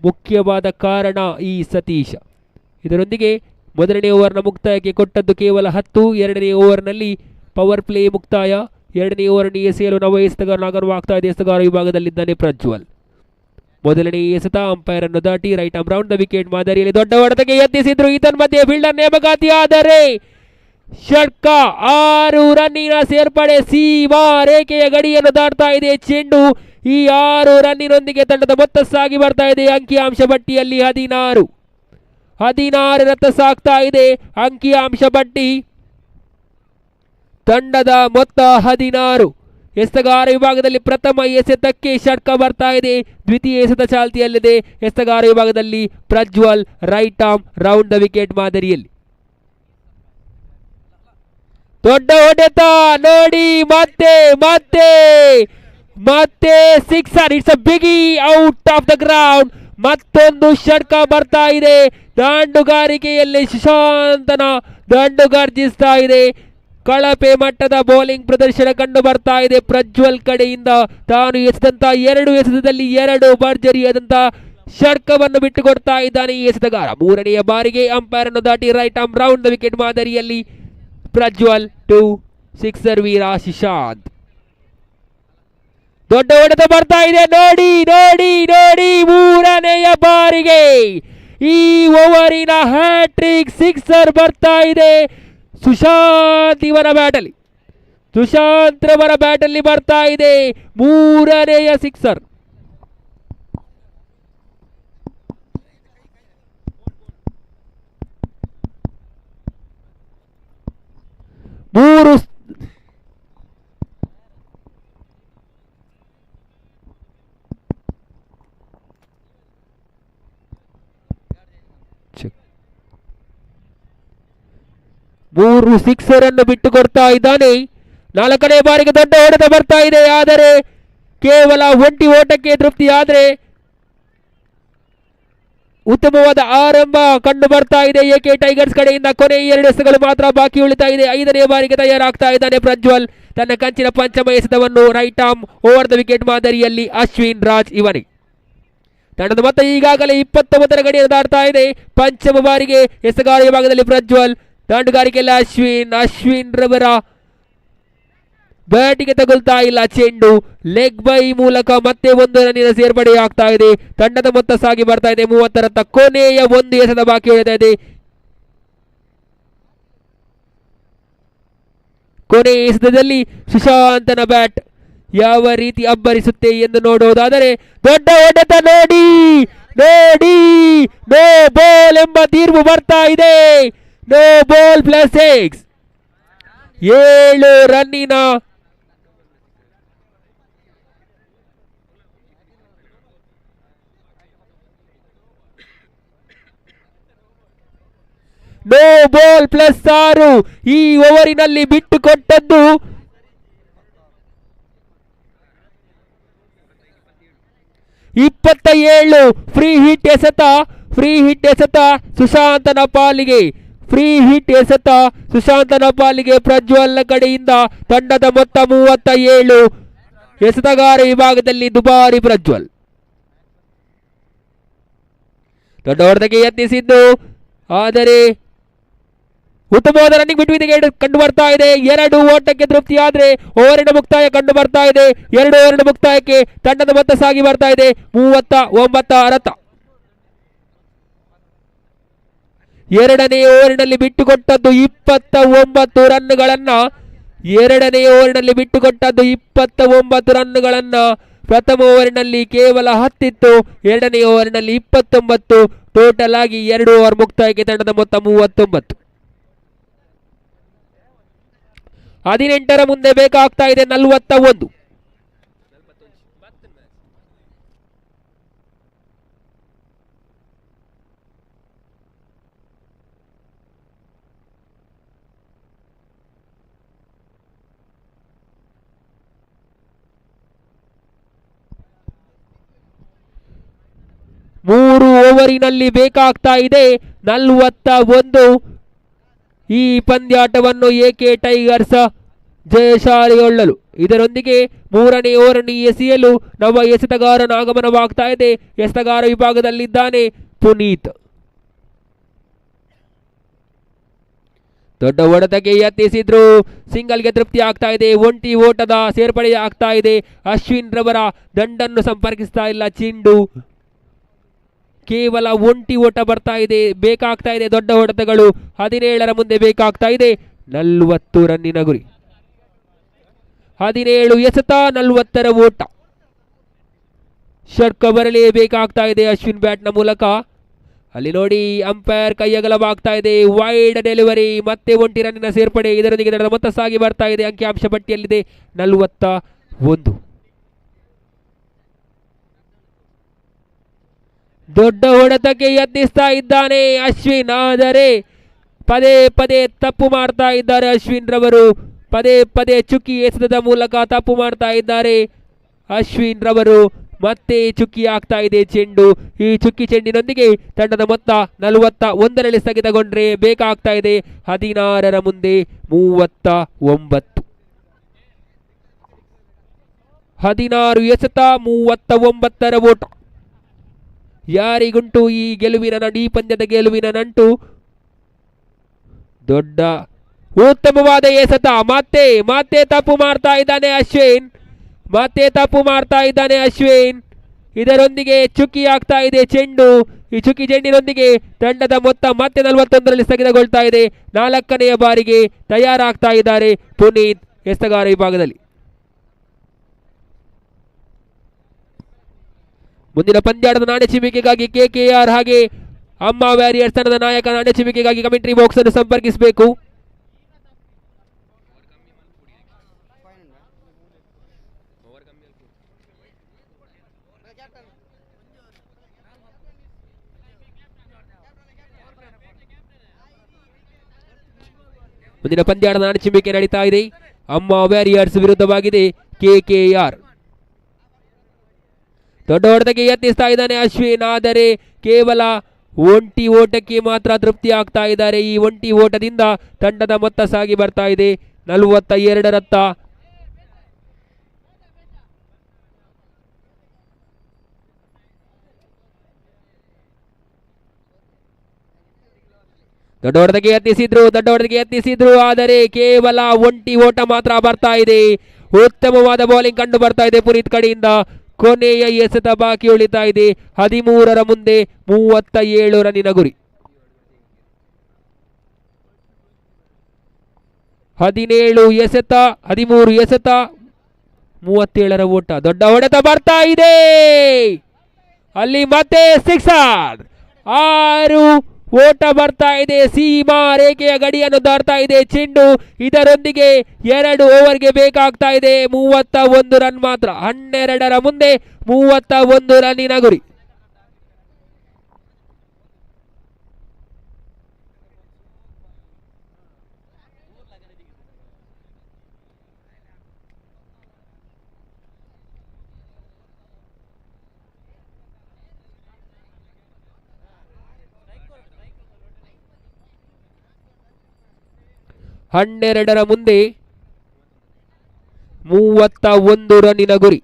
ಮುಖ್ಯವಾದ ಕಾರಣ ಈ ಸತೀಶ. ಇದರೊಂದಿಗೆ ಮೊದಲನೇ ಓವರ್ನ ಮುಕ್ತಾಯಕ್ಕೆ ಕೊಟ್ಟದ್ದು ಕೇವಲ 10. ಎರಡನೇ ಓವರ್ನಲ್ಲಿ ಪವರ್ ಪ್ಲೇ ಮುಕ್ತಾಯ. ಎರಡನೇ ಓವರ್ನ ಎಸೆಯಲು ನವ ಎಸೆತಗಾರನಾಗಲು ಆಗ್ತಾ ಇದೆ. ಎಸೆತಗಾರ ವಿಭಾಗದಲ್ಲಿದ್ದಾನೆ ಪ್ರಜ್ವಲ್. ಮೊದಲನೇ ಎಸೆತ ಅಂಪೈರ್ ಅನ್ನು ದಾಟಿ right arm round the wicket ಮಾದರಿಯಲ್ಲಿ ದೊಡ್ಡ ಹೊಡೆತಕ್ಕೆ ಯತ್ನಿಸಿದ್ರು. ಈತನ್ ಮಧ್ಯೆ ಫೀಲ್ಡರ್ ನೇಮಕಾತಿ ಆದರೆ ಷಟ್ಕ 6 ರನ್ನಿನ ಸೇರ್ಪಡೆ. ಸೀಮಾ ರೇಖೆಯ ಗಡಿಯನ್ನು ದಾಟ್ತಾ ಇದೆ ಚೆಂಡು. ಈ 6 ರನ್ನಿನೊಂದಿಗೆ ತಂಡದ ಮೊತ್ತ ಸಾಗಿ ಬರ್ತಾ ಇದೆ. ಅಂಕಿಅಂಶ ಪಟ್ಟಿಯಲ್ಲಿ 16 ರತ್ತ ಸಾಗ್ತಾ ಇದೆ ಅಂಕಿಅಂಶ ಪಟ್ಟಿ. ತಂಡದ ಮೊತ್ತ 16. ಎಸೆತಗಾರ ವಿಭಾಗದಲ್ಲಿ ಪ್ರಥಮ ಎಸೆತಕ್ಕೆ ಷಟ್ಕ ಬರ್ತಾ ಇದೆ. ದ್ವಿತೀಯ ಎಸೆತ ಚಾಲ್ತಿಯಲ್ಲಿದೆ. ಎಸೆತಗಾರ ವಿಭಾಗದಲ್ಲಿ Prajwal right arm round the wicket ಮಾದರಿಯಲ್ಲಿ ದೊಡ್ಡ ಹೊಡೆತ ನೋಡಿ. ಮತ್ತೆ ಮತ್ತೆ ಮತ್ತೆ ಸಿಕ್ಸರ್. ಇಟ್ಸ್ ಅ ಬಿಗಿ ಔಟ್ ಆಫ್ ದ ಗ್ರೌಂಡ್. ಮತ್ತೊಂದು ಷಟ್ಕ ಬರ್ತಾ ಇದೆ. ದಾಂಡುಗಾರಿಕೆಯಲ್ಲಿ ಸುಶಾಂತನ ದಂಡು ಗರ್ಜಿಸ್ತಾ ಇದೆ. ಕಳಪೆ ಮಟ್ಟದ ಬೌಲಿಂಗ್ ಪ್ರದರ್ಶನ ಕಂಡು ಬರ್ತಾ ಇದೆ ಪ್ರಜ್ವಲ್ ಕಡೆಯಿಂದ. ತಾನು ಎಸೆದಂತ 2 ಎಸೆತದಲ್ಲಿ 2 ಭರ್ಜರಿಯಾದಂತ ಷಟ್ಕವನ್ನು ಬಿಟ್ಟುಕೊಡ್ತಾ ಇದ್ದಾನೆ ಈ ಎಸೆತಗಾರ. ಮೂರನೆಯ ಬಾರಿಗೆ ಅಂಪೈರ್ ಅನ್ನು ದಾಟಿ right arm round the wicket ಮಾದರಿಯಲ್ಲಿ ಪ್ರಜ್ವಲ್ ಟು ಸಿಕ್ಸರ್ ವೀರ ಸುಶಾಂತ್. ದೊಡ್ಡ ಹೊಡೆತ ಬರ್ತಾ ಇದೆ ನೋಡಿ ನೋಡಿ ನೋಡಿ. ಮೂರನೆಯ ಬಾರಿಗೆ ಈ ಓವರಿನ ಹ್ಯಾಟ್ರಿಕ್ ಸಿಕ್ಸರ್ ಬರ್ತಾ ಇದೆ ಸುಶಾಂತ್ ಇವರ ಬ್ಯಾಟಲ್ಲಿ. ಸುಶಾಂತ್ ರವರ ಬ್ಯಾಟಲ್ಲಿ ಬರ್ತಾ ಇದೆ ಮೂರನೆಯ ಸಿಕ್ಸರ್. ಮೂರು ಸಿಕ್ಸರ್ ಅನ್ನು ಬಿಟ್ಟು ಕೊಡ್ತಾ ಇದ್ದಾನೆ. 4ನೇ ಬಾರಿಗೆ ದೊಡ್ಡ ಹೊಡೆತ ಬರ್ತಾ ಇದೆ. ಆದರೆ ಕೇವಲ 1 ಓಟಕ್ಕೆ ತೃಪ್ತಿ. ಆದರೆ ಉತ್ತಮವಾದ ಆರಂಭ ಕಂಡು ಬರ್ತಾ ಇದೆ ಎಕೆ ಟೈಗರ್ಸ್ ಕಡೆಯಿಂದ. ಕೊನೆ 2 ಎಸೆತಗಳು ಮಾತ್ರ ಬಾಕಿ ಉಳಿತಾ ಇದೆ. 5ನೇ ಬಾರಿಗೆ ತಯಾರಾಗ್ತಾ ಇದ್ದಾನೆ ಪ್ರಜ್ವಲ್. ತನ್ನ ಕಂಚಿನ ಪಂಚಮ ಎಸೆತವನ್ನು right arm over the wicket ಮಾದರಿಯಲ್ಲಿ ಅಶ್ವಿನ್ ರಾಜ್ ಇವನಿಗೆ. ತಂಡದ ಮೊತ್ತ ಈಗಾಗಲೇ 29ರ ಗಡಿಯನ್ನು ದಾಟ್ತಾ ಇದೆ. ಪಂಚಮ ಬಾರಿಗೆ ಎಸೆಗಾರ ವಿಭಾಗದಲ್ಲಿ ಪ್ರಜ್ವಲ್. ದಾಂಡುಗಾರಿಕೆಯಲ್ಲಿ ಅಶ್ವಿನ್ ರವರ ಬ್ಯಾಟಿಗೆ ತಗುಲ್ತಾ ಇಲ್ಲ ಚೆಂಡು. ಲೆಗ್ ಬೈ ಮೂಲಕ ಮತ್ತೆ 1 ರನ್ನಿನ ಸೇರ್ಪಡೆ ಆಗ್ತಾ ಇದೆ. ತಂಡದ ಮೊತ್ತ ಸಾಗಿ ಬರ್ತಾ ಇದೆ 30 ರತ್ತ. ಕೊನೆಯ 1 ಎಸೆತ ಬಾಕಿ ಉಳಿತಾ ಇದೆ. ಕೊನೆಯ ಎಸೆತದಲ್ಲಿ ಸುಶಾಂತನ ಬ್ಯಾಟ್ ಯಾವ ರೀತಿ ಅಬ್ಬರಿಸುತ್ತೆ ಎಂದು ನೋಡುವುದಾದರೆ ದೊಡ್ಡ ಹೊಡೆತ ನೋಡಿ ನೋಡಿ. ನೋ ಬಾಲ್ ಎಂಬ ತೀರ್ಪು ಬರ್ತಾ ಇದೆ. No ball +6. 7 ರನ್ನಿನ ನೋ ಬಾಲ್ +6 ಈ ಓವರಿನಲ್ಲಿ ಬಿಟ್ಟುಕೊಟ್ಟದ್ದು 27. ಫ್ರೀ ಹಿಟ್ ಎಸೆತ ಸುಶಾಂತನ ಪಾಲಿಗೆ. ಫ್ರೀ ಹಿಟ್ ಎಸೆತ ಸುಶಾಂತನ ಪಾಲಿಗೆ ಪ್ರಜ್ವಲ್ನ ಕಡೆಯಿಂದ. ತಂಡದ ಮೊತ್ತ 37. ಎಸೆತಗಾರ ವಿಭಾಗದಲ್ಲಿ ದುಬಾರಿ ಪ್ರಜ್ವಲ್. ದೊಡ್ಡ ಹೊಡೆತಕ್ಕೆ ಯತ್ನಿಸಿದ್ದು ಆದರೆ ಉತ್ತಮವಾದ ರನ್ನಿಂಗ್ ಬಿಟ್ವೀನ್ ದಿ ಗೇಟ್ ಕಂಡು ಬರ್ತಾ ಇದೆ. 2 ಓಟಕ್ಕೆ ತೃಪ್ತಿ. ಆದರೆ ಓವರಿನ ಮುಕ್ತಾಯ ಕಂಡು ಬರ್ತಾ ಇದೆ. 2 ಓವರಿನ ಮುಕ್ತಾಯಕ್ಕೆ ತಂಡದ ಮೊತ್ತ ಸಾಗಿ ಬರ್ತಾ ಇದೆ 39 ರತ್ತ. 2ನೇ ಓವರಿನಲ್ಲಿ ಬಿಟ್ಟುಕೊಟ್ಟದ್ದು 29 ರನ್ನುಗಳನ್ನ. 2ನೇ ಓವರಿನಲ್ಲಿ ಬಿಟ್ಟುಕೊಟ್ಟದ್ದು 29 ರನ್ನುಗಳನ್ನ. ಪ್ರಥಮ ಓವರಿನಲ್ಲಿ ಕೇವಲ 10 ಇತ್ತು. 2ನೇ ಓವರಿನಲ್ಲಿ 29. ಟೋಟಲ್ ಆಗಿ 2 ಓವರ್ ಮುಕ್ತಾಯಕ್ಕೆ ತಂಡದ ಮೊತ್ತ 39. 18ರ ಮುಂದೆ ಬೇಕಾಗ್ತಾ ಇದೆ 41. ಮೂರು ಓವರಿನಲ್ಲಿ ಬೇಕಾಗ್ತಾ ಇದೆ 41. ಈ ಪಂದ್ಯಾಟವನ್ನು ಎಕೆ ಟೈಗರ್ಸ್ ಜಯಶಾಲಿಗೊಳ್ಳಲು ಇದರೊಂದಿಗೆ 3ನೇ ಓವರನ್ನು ಎಸೆಯಲು ನವ ಎಸೆತಗಾರನ ಆಗಮನವಾಗ್ತಾ ಇದೆ. ಎಸೆತಗಾರ ವಿಭಾಗದಲ್ಲಿದ್ದಾನೆ ಪುನೀತ್. ದೊಡ್ಡ ಹೊಡೆತಕ್ಕೆ ಯತ್ನಿಸಿದ್ರು, ಸಿಂಗಲ್ಗೆ ತೃಪ್ತಿ ಆಗ್ತಾ ಇದೆ. ಒಂಟಿ ಓಟದ ಸೇರ್ಪಡೆ ಆಗ್ತಾ ಇದೆ. ಅಶ್ವಿನ್ ರವರ ದಂಡನ್ನು ಸಂಪರ್ಕಿಸ್ತಾ ಇಲ್ಲ ಚೆಂಡು. ಕೇವಲ ಒಂಟಿ ಓಟ ಬರ್ತಾ ಇದೆ. ಬೇಕಾಗ್ತಾ ಇದೆ ದೊಡ್ಡ ಹೊಡೆತಗಳು. 17 ಮುಂದೆ ಬೇಕಾಗ್ತಾ ಇದೆ 40 ರನ್ನಿನ ಗುರಿ. 17 ಎಸೆತ 40 ಓಟ. ಶರ್ಕ ಬರಲೇಬೇಕಾಗ್ತಾ ಇದೆ ಅಶ್ವಿನ್ ಬ್ಯಾಟ್ನ ಮೂಲಕ. ಅಲ್ಲಿ ನೋಡಿ ಅಂಪೈರ್ ಕೈಯಗಲವಾಗ್ತಾ ಇದೆ. ವೈಡ್ ಡೆಲಿವರಿ, ಮತ್ತೆ ಒಂಟಿ ರನ್ನಿನ ಸೇರ್ಪಡೆ. ಇದರೊಂದಿಗೆ ಇದರ ಮೊತ್ತ ಸಾಗಿ ಬರ್ತಾ ಇದೆ. ಅಂಕಿಅಂಶ ಪಟ್ಟಿಯಲ್ಲಿದೆ 41. ದೊಡ್ಡ ಹೊಡೆತಕ್ಕೆ ಯತ್ನಿಸ್ತಾ ಇದ್ದಾನೆ ಅಶ್ವಿನ್, ಆದರೆ ಪದೇ ಪದೇ ತಪ್ಪು ಮಾಡ್ತಾ ಇದ್ದಾರೆ ಅಶ್ವಿನ್ ರವರು. ಪದೇ ಪದೇ ಚುಕ್ಕಿ ಎಸೆತದ ಮೂಲಕ ತಪ್ಪು ಮಾಡ್ತಾ ಇದ್ದಾರೆ ಅಶ್ವಿನ್ ರವರು. ಮತ್ತೆ ಚುಕ್ಕಿ ಆಗ್ತಾ ಇದೆ ಚೆಂಡು. ಈ ಚುಕ್ಕಿ ಚೆಂಡಿನೊಂದಿಗೆ ತಂಡದ ಮೊತ್ತ 41ರಲ್ಲಿ ಸ್ಥಗಿತಗೊಂಡ್ರೆ ಬೇಕಾಗ್ತಾ ಇದೆ 16 ಮುಂದೆ 39. 16 ಎಸೆತ 39 ಓಟ. ಯಾರಿಗುಂಟು ಈ ಈ ಪಂದ್ಯದ ಗೆಲುವಿನ ನಂಟು? ದೊಡ್ಡ ಉತ್ತಮವಾದ ಎಸೆತ. ಮತ್ತೆ ತಪ್ಪು ಮಾಡ್ತಾ ಇದ್ದಾನೆ ಅಶ್ವಿನ್. ಇದರೊಂದಿಗೆ ಚುಕ್ಕಿ ಆಗ್ತಾ ಇದೆ ಚೆಂಡು. ಈ ಚುಕ್ಕಿ ಚೆಂಡಿನೊಂದಿಗೆ ತಂಡದ ಮೊತ್ತ ಮತ್ತೆ 41ರಲ್ಲಿ ಸ್ಥಗಿತಗೊಳ್ತಾ ಇದೆ. 4ನೇ ಬಾರಿಗೆ ತಯಾರಾಗ್ತಾ ಇದ್ದಾರೆ ಪುನೀತ್ ಎಸೆತಗಾರ ವಿಭಾಗದಲ್ಲಿ. ಮುಂದಿನ ಪಂದ್ಯಾಟದ ನಾಣ್ಯ ಚಿಮ್ಮಿಕೆಗಾಗಿ ಕೆಕೆಆರ್ ಹಾಗೆ ಅಮ್ಮ ವ್ಯಾರಿಯರ್ಸ್ ತಂಡದ ನಾಯಕ ನಾಣ್ಯ ಚಿಮ್ಮಿಕೆಗಾಗಿ ಕಮೆಂಟ್ರಿ ಬಾಕ್ಸ್ ಅನ್ನು ಸಂಪರ್ಕಿಸಬೇಕು. ಮುಂದಿನ ಪಂದ್ಯಾಟದ ನಾಣ್ಯ ಚಿಮ್ಮಿಕೆ ನಡೀತಾ ಇದೆ. ಅಮ್ಮ ವ್ಯಾರಿಯರ್ಸ್ ವಿರುದ್ಧವಾಗಿದೆ ಕೆಕೆಆರ್. ದೊಡ್ಡ ಹೊಡೆತಕ್ಕೆ ಯತ್ನಿಸ್ತಾ ಇದ್ದಾನೆ ಅಶ್ವಿನ್, ಆದರೆ ಕೇವಲ ಒಂಟಿ ಓಟಕ್ಕೆ ಮಾತ್ರ ತೃಪ್ತಿ ಆಗ್ತಾ ಇದ್ದಾರೆ. ಈ ಒಂಟಿ ಓಟದಿಂದ ತಂಡದ ಮೊತ್ತ ಸಾಗಿ ಬರ್ತಾ ಇದೆ 42ರತ್ತ. ದೊಡ್ಡ ಹೊಡೆತಕ್ಕೆ ಯತ್ನಿಸಿದ್ರು, ಆದರೆ ಕೇವಲ ಒಂಟಿ ಓಟ ಮಾತ್ರ ಬರ್ತಾ ಇದೆ. ಉತ್ತಮವಾದ ಬೌಲಿಂಗ್ ಕಂಡು ಬರ್ತಾ ಇದೆ ಪುನೀತ್ ಕಡೆಯಿಂದ. ಕೊನೆಯ ಎಸೆತ ಬಾಕಿ ಉಳಿತಾ ಇದೆ. 13 ಮುಂದೆ 37 ರನ್ನಿನ ಗುರಿ. 17 ಎಸೆತ 13 ಎಸೆತ 37 ಓಟ. ದೊಡ್ಡ ಹೊಡೆತ ಬರ್ತಾ ಇದೆ. ಅಲ್ಲಿ ಮತ್ತೆ ಸಿಕ್ಸರ್. 6 ಓಟ ಬರ್ತಾ ಇದೆ. ಸೀಮಾ ರೇಖೆಯ ಗಡಿಯನ್ನು ದಾಟ್ತಾ ಇದೆ ಚೆಂಡು. ಇದರೊಂದಿಗೆ 2 ಓವರ್ಗೆ ಬೇಕಾಗ್ತಾ ಇದೆ 31 ರನ್ ಮಾತ್ರ. 12 ಮುಂದೆ 31 ರನ್ನಿನ ಗುರಿ. ಹನ್ನೆರಡರ ಮುಂದೆ 31 ರನ್ನಿನ ಗುರಿ.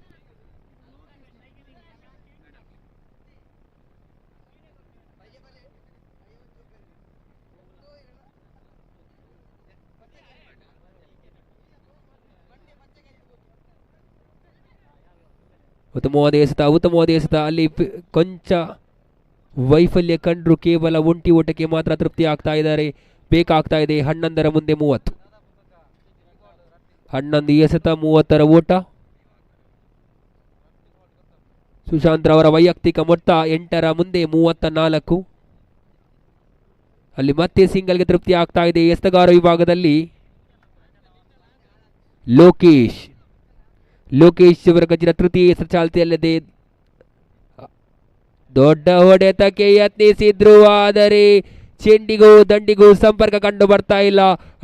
ಉತ್ತಮವಾದ ಎಸೆತ ಅಲ್ಲಿ ಕೊಂಚ ವೈಫಲ್ಯ ಕಂಡ್ರು. ಕೇವಲ ಒಂಟಿ ಓಟಕ್ಕೆ ಮಾತ್ರ ತೃಪ್ತಿ ಆಗ್ತಾ ಇದ್ದಾರೆ. ಬೇಕಾಗ್ತಾ ಇದೆ 11 ಮುಂದೆ 30. 11 ಎಸೆತ 30 ಓಟ. ಸುಶಾಂತ್ ರವರ ವೈಯಕ್ತಿಕ ಮೊತ್ತ 8 ಮುಂದೆ 34. ಅಲ್ಲಿ ಮತ್ತೆ ಸಿಂಗಲ್ಗೆ ತೃಪ್ತಿ ಆಗ್ತಾ ಇದೆ ಎಸೆತಗಾರ ವಿಭಾಗದಲ್ಲಿ ಲೋಕೇಶ್ ಅವರ ಗಜ್ಜಿನ ತೃತೀಯ ಎಸೆತ ಚಾಲ್ತಿಯಲ್ಲಿದೆ. ದೊಡ್ಡ ಹೊಡೆತಕ್ಕೆ ಯತ್ನಿಸಿದ್ರು, ಆದರೆ ಚೆಂಡಿಗೂ ದಂಡಿಗೂ ಸಂಪರ್ಕ ಕಂಡು ಬರ್ತಾ ಇಲ್ಲ.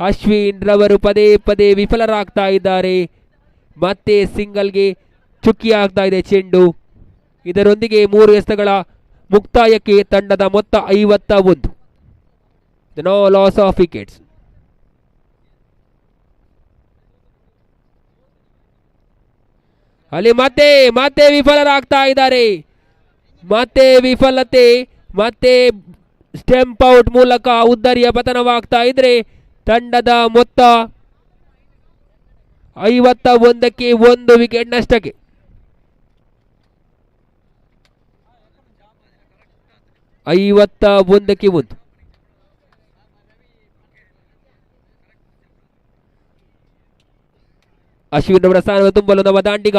ಅಶ್ವಿನ್ ರವರು ಪದೇ ಪದೇ ವಿಫಲರಾಗ್ತಾ ಇದ್ದಾರೆ. ಮತ್ತೆ ಸಿಂಗಲ್ಗೆ ಚುಕ್ಕಿ ಆಗ್ತಾ ಇದೆ ಚೆಂಡು. ಇದರೊಂದಿಗೆ 3 ಎಸೆತಗಳ ಮುಕ್ತಾಯಕ್ಕೆ ತಂಡದ ಮೊತ್ತ 51. No loss of wickets. ಅಲ್ಲಿ ಮತ್ತೆ ಮತ್ತೆ ವಿಫಲರಾಗ್ತಾ ಇದ್ದಾರೆ. ಮತ್ತೆ ವಿಫಲತೆ, ಮತ್ತೆ ಸ್ಟೆಂಪ್ ಔಟ್ ಮೂಲಕ ಉದ್ದರಿಯ ಪತನವಾಗ್ತಾ ಇದ್ರೆ ತಂಡದ ಮೊತ್ತ 51ಕ್ಕೆ 1 ವಿಕೆಟ್ ನಷ್ಟಕ್ಕೆ. ಅಶ್ವಿನ್ ಅವರ ಸ್ಥಾನವನ್ನು ತುಂಬಲು ನವ ದಾಂಡಿಗ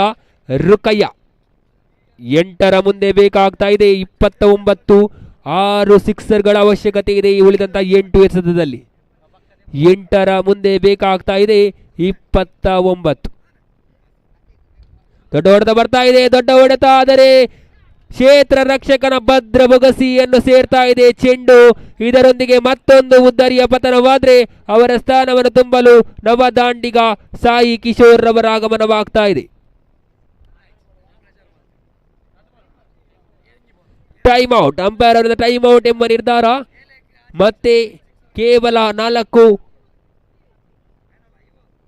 ರುಕಯ್ಯ 8ರ ಮುಂದೆ ಬೇಕಾಗ್ತಾ ಇದೆ 29. 6 ಸಿಕ್ಸರ್ಗಳ ಅವಶ್ಯಕತೆ ಇದೆ ಈ ಉಳಿದಂತ 8 ಎಸೆತದಲ್ಲಿ. 8ರ ಮುಂದೆ ಬೇಕಾಗ್ತಾ ಇದೆ 29. ದೊಡ್ಡ ಹೊಡೆತ ಬರ್ತಾ ಇದೆ, ದೊಡ್ಡ ಹೊಡೆತ, ಆದರೆ ಕ್ಷೇತ್ರ ರಕ್ಷಕನ ಭದ್ರ ಬೊಗಸಿಯನ್ನು ಸೇರ್ತಾ ಇದೆ ಚೆಂಡು. ಇದರೊಂದಿಗೆ ಮತ್ತೊಂದು ಉದ್ದರಿಯ ಪತನವಾದ್ರೆ ಅವರ ಸ್ಥಾನವನ್ನು ತುಂಬಲು ನವ ದಾಂಡಿಗ ಸಾಯಿ ಕಿಶೋರ್ ರವರ ಆಗಮನವಾಗ್ತಾ ಇದೆ. ಟೈಮ್ ಔಟ್, ಅಂಪೈರ್ ಅವರ ಟೈಮ್ ಔಟ್ ಎಂಬ ನಿರ್ಧಾರ. ಮತ್ತೆ ಕೇವಲ 4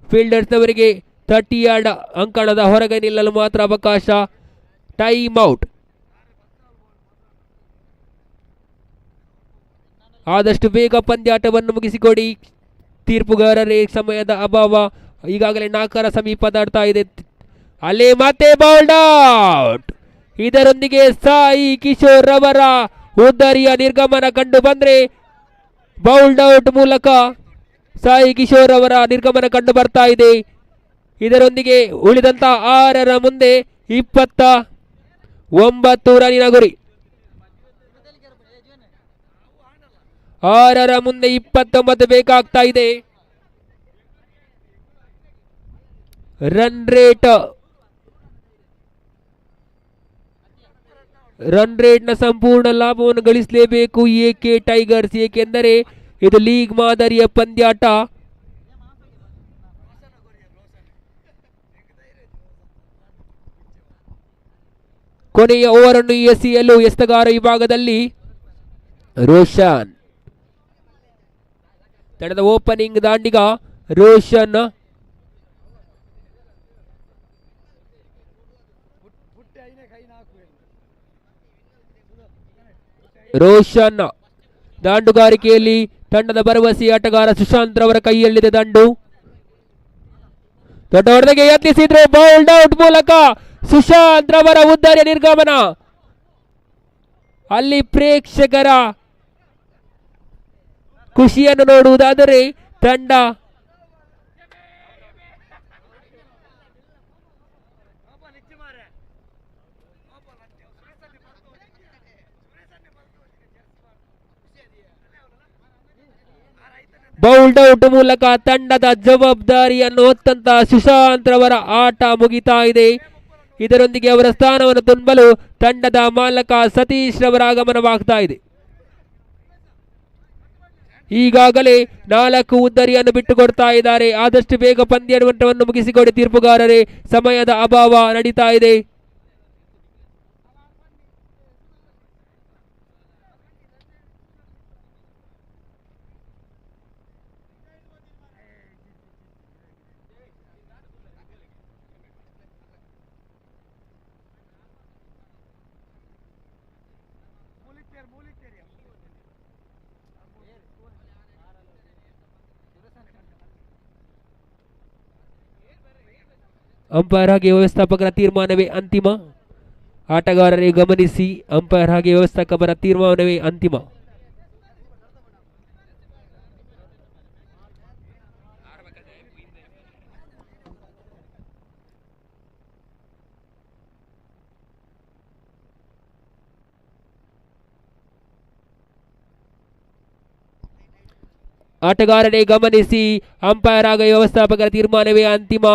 ಫೀಲ್ಡರ್ಸ್ ಅವರಿಗೆ 30 ಯಾರ್ಡ್ ಅಂಕಣದ ಹೊರಗೆ ನಿಲ್ಲಲು ಮಾತ್ರ ಅವಕಾಶ. Time out. ಆದಷ್ಟು ಬೇಗ ಪಂದ್ಯಾಟವನ್ನು ಮುಗಿಸಿಕೊಡಿ ತೀರ್ಪುಗಾರರೇ, ಸಮಯದ ಅಭಾವ. ಈಗಾಗಲೇ 4ರ ಸಮೀಪ ದಾಟ್ತಾ ಇದೆ. ಅಲ್ಲೇ ಮತ್ತೆ ಬೌಲ್ಡ್ ಔಟ್. ಇದರೊಂದಿಗೆ ಸಾಯಿ ಕಿಶೋರ್ ರವರ ಉದ್ದರಿಯ ನಿರ್ಗಮನ ಕಂಡು ಬಂದ್ರೆ ಬೌಲ್ಡ್ ಔಟ್ ಮೂಲಕ ಸಾಯಿ ಕಿಶೋರ್ ಅವರ ನಿರ್ಗಮನ ಕಂಡು ಬರ್ತಾ ಇದೆ. ಇದರೊಂದಿಗೆ ಉಳಿದಂತ 6ರ ಮುಂದೆ 29 ರನ್ನಿನ ಗುರಿ. 6ರ ಮುಂದೆ 29 ಬೇಕಾಗ್ತಾ ಇದೆ. ರನ್ ರೇಟ್ನ ಸಂಪೂರ್ಣ ಲಾಭವನ್ನು ಗಳಿಸಲೇಬೇಕು ಎಕೆ ಟೈಗರ್ಸ್, ಏಕೆಂದರೆ ಇದು ಲೀಗ್ ಮಾದರಿಯ ಪಂದ್ಯಾಟ. ಕೊನೆಯ ಓವರ್ ಅನ್ನು ಎಸೆಯಲು ಎಸೆತಗಾರ ವಿಭಾಗದಲ್ಲಿ ರೋಷನ್, ತಂಡದ ಓಪನಿಂಗ್ ದಾಂಡಿಗ ರೋಷನ್. ದಾಂಡುಗಾರಿಕೆಯಲ್ಲಿ ತಂಡದ ಭರವಸೆ ಆಟಗಾರ ಸುಶಾಂತ್ ರವರ ಕೈಯಲ್ಲಿದೆ ದಂಡು. ದೊಡ್ಡ ಹೊಡೆಗೆ ಯತ್ನಿಸಿದ್ರು, ಬೌಲ್ಡ್ ಔಟ್ ಮೂಲಕ ಸುಶಾಂತ್ ರವರ ಉದ್ದರಿಯ ನಿರ್ಗಮನ. ಅಲ್ಲಿ ಪ್ರೇಕ್ಷಕರ ಖುಷಿಯನ್ನು ನೋಡುವುದಾದರೆ ತಂಡ ಬೌಲ್ಡ್ ಔಟ್ ಮೂಲಕ ತಂಡದ ಜವಾಬ್ದಾರಿಯನ್ನು ಹೊತ್ತಂತ ಸುಶಾಂತ್ ರವರ ಆಟ ಮುಗಿತಾ ಇದೆ. ಇದರೊಂದಿಗೆ ಅವರ ಸ್ಥಾನವನ್ನು ತುಂಬಲು ತಂಡದ ಮಾಲಕ ಸತೀಶ್ ರವರ ಆಗಮನವಾಗ್ತಾ ಇದೆ. ಈಗಾಗಲೇ 4 ಉದ್ದರಿಯನ್ನು ಬಿಟ್ಟುಕೊಡ್ತಾ ಇದ್ದಾರೆ. ಆದಷ್ಟು ಬೇಗ ಪಂದ್ಯವನ್ನು ಮುಗಿಸಿಕೊಡಿ ತೀರ್ಪುಗಾರರೇ, ಸಮಯದ ಅಭಾವ ನಡೀತಾ ಇದೆ. ಅಂಪೈರ್ ಹಾಗೆ ವ್ಯವಸ್ಥಾಪಕರ ತೀರ್ಮಾನವೇ ಅಂತಿಮ. ಆಟಗಾರರೇ ಗಮನಿಸಿ, ಅಂಪೈರ್ ಹಾಗೆ ವ್ಯವಸ್ಥಾಪಕರ ತೀರ್ಮಾನವೇ ಅಂತಿಮ. ಆಟಗಾರರೇ ಗಮನಿಸಿ, ಅಂಪೈರ್ ಹಾಗೂ ವ್ಯವಸ್ಥಾಪಕರ ತೀರ್ಮಾನವೇ ಅಂತಿಮ.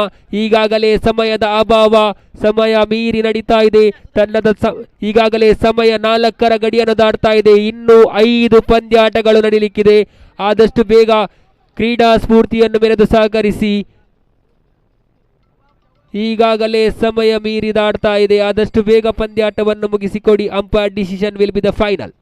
ಈಗಾಗಲೇ ಸಮಯದ ಅಭಾವ, ಸಮಯ ಮೀರಿ ನಡೀತಾ ಇದೆ. ತಂಡದ ಈಗಾಗಲೇ ಸಮಯ 4ರ ಗಡಿಯನ್ನು ದಾಟ್ತಾ ಇದೆ. ಇನ್ನೂ 5 ಪಂದ್ಯಾಟಗಳು ನಡೀಲಿಕ್ಕಿದೆ. ಆದಷ್ಟು ಬೇಗ ಕ್ರೀಡಾ ಸ್ಫೂರ್ತಿಯನ್ನು ಮೆರೆದು ಸಹಕರಿಸಿ. ಈಗಾಗಲೇ ಸಮಯ ಮೀರಿ ದಾಟ್ತಾ ಇದೆ. ಆದಷ್ಟು ಬೇಗ ಪಂದ್ಯಾಟವನ್ನು ಮುಗಿಸಿಕೊಡಿ. Umpire decision will be the final.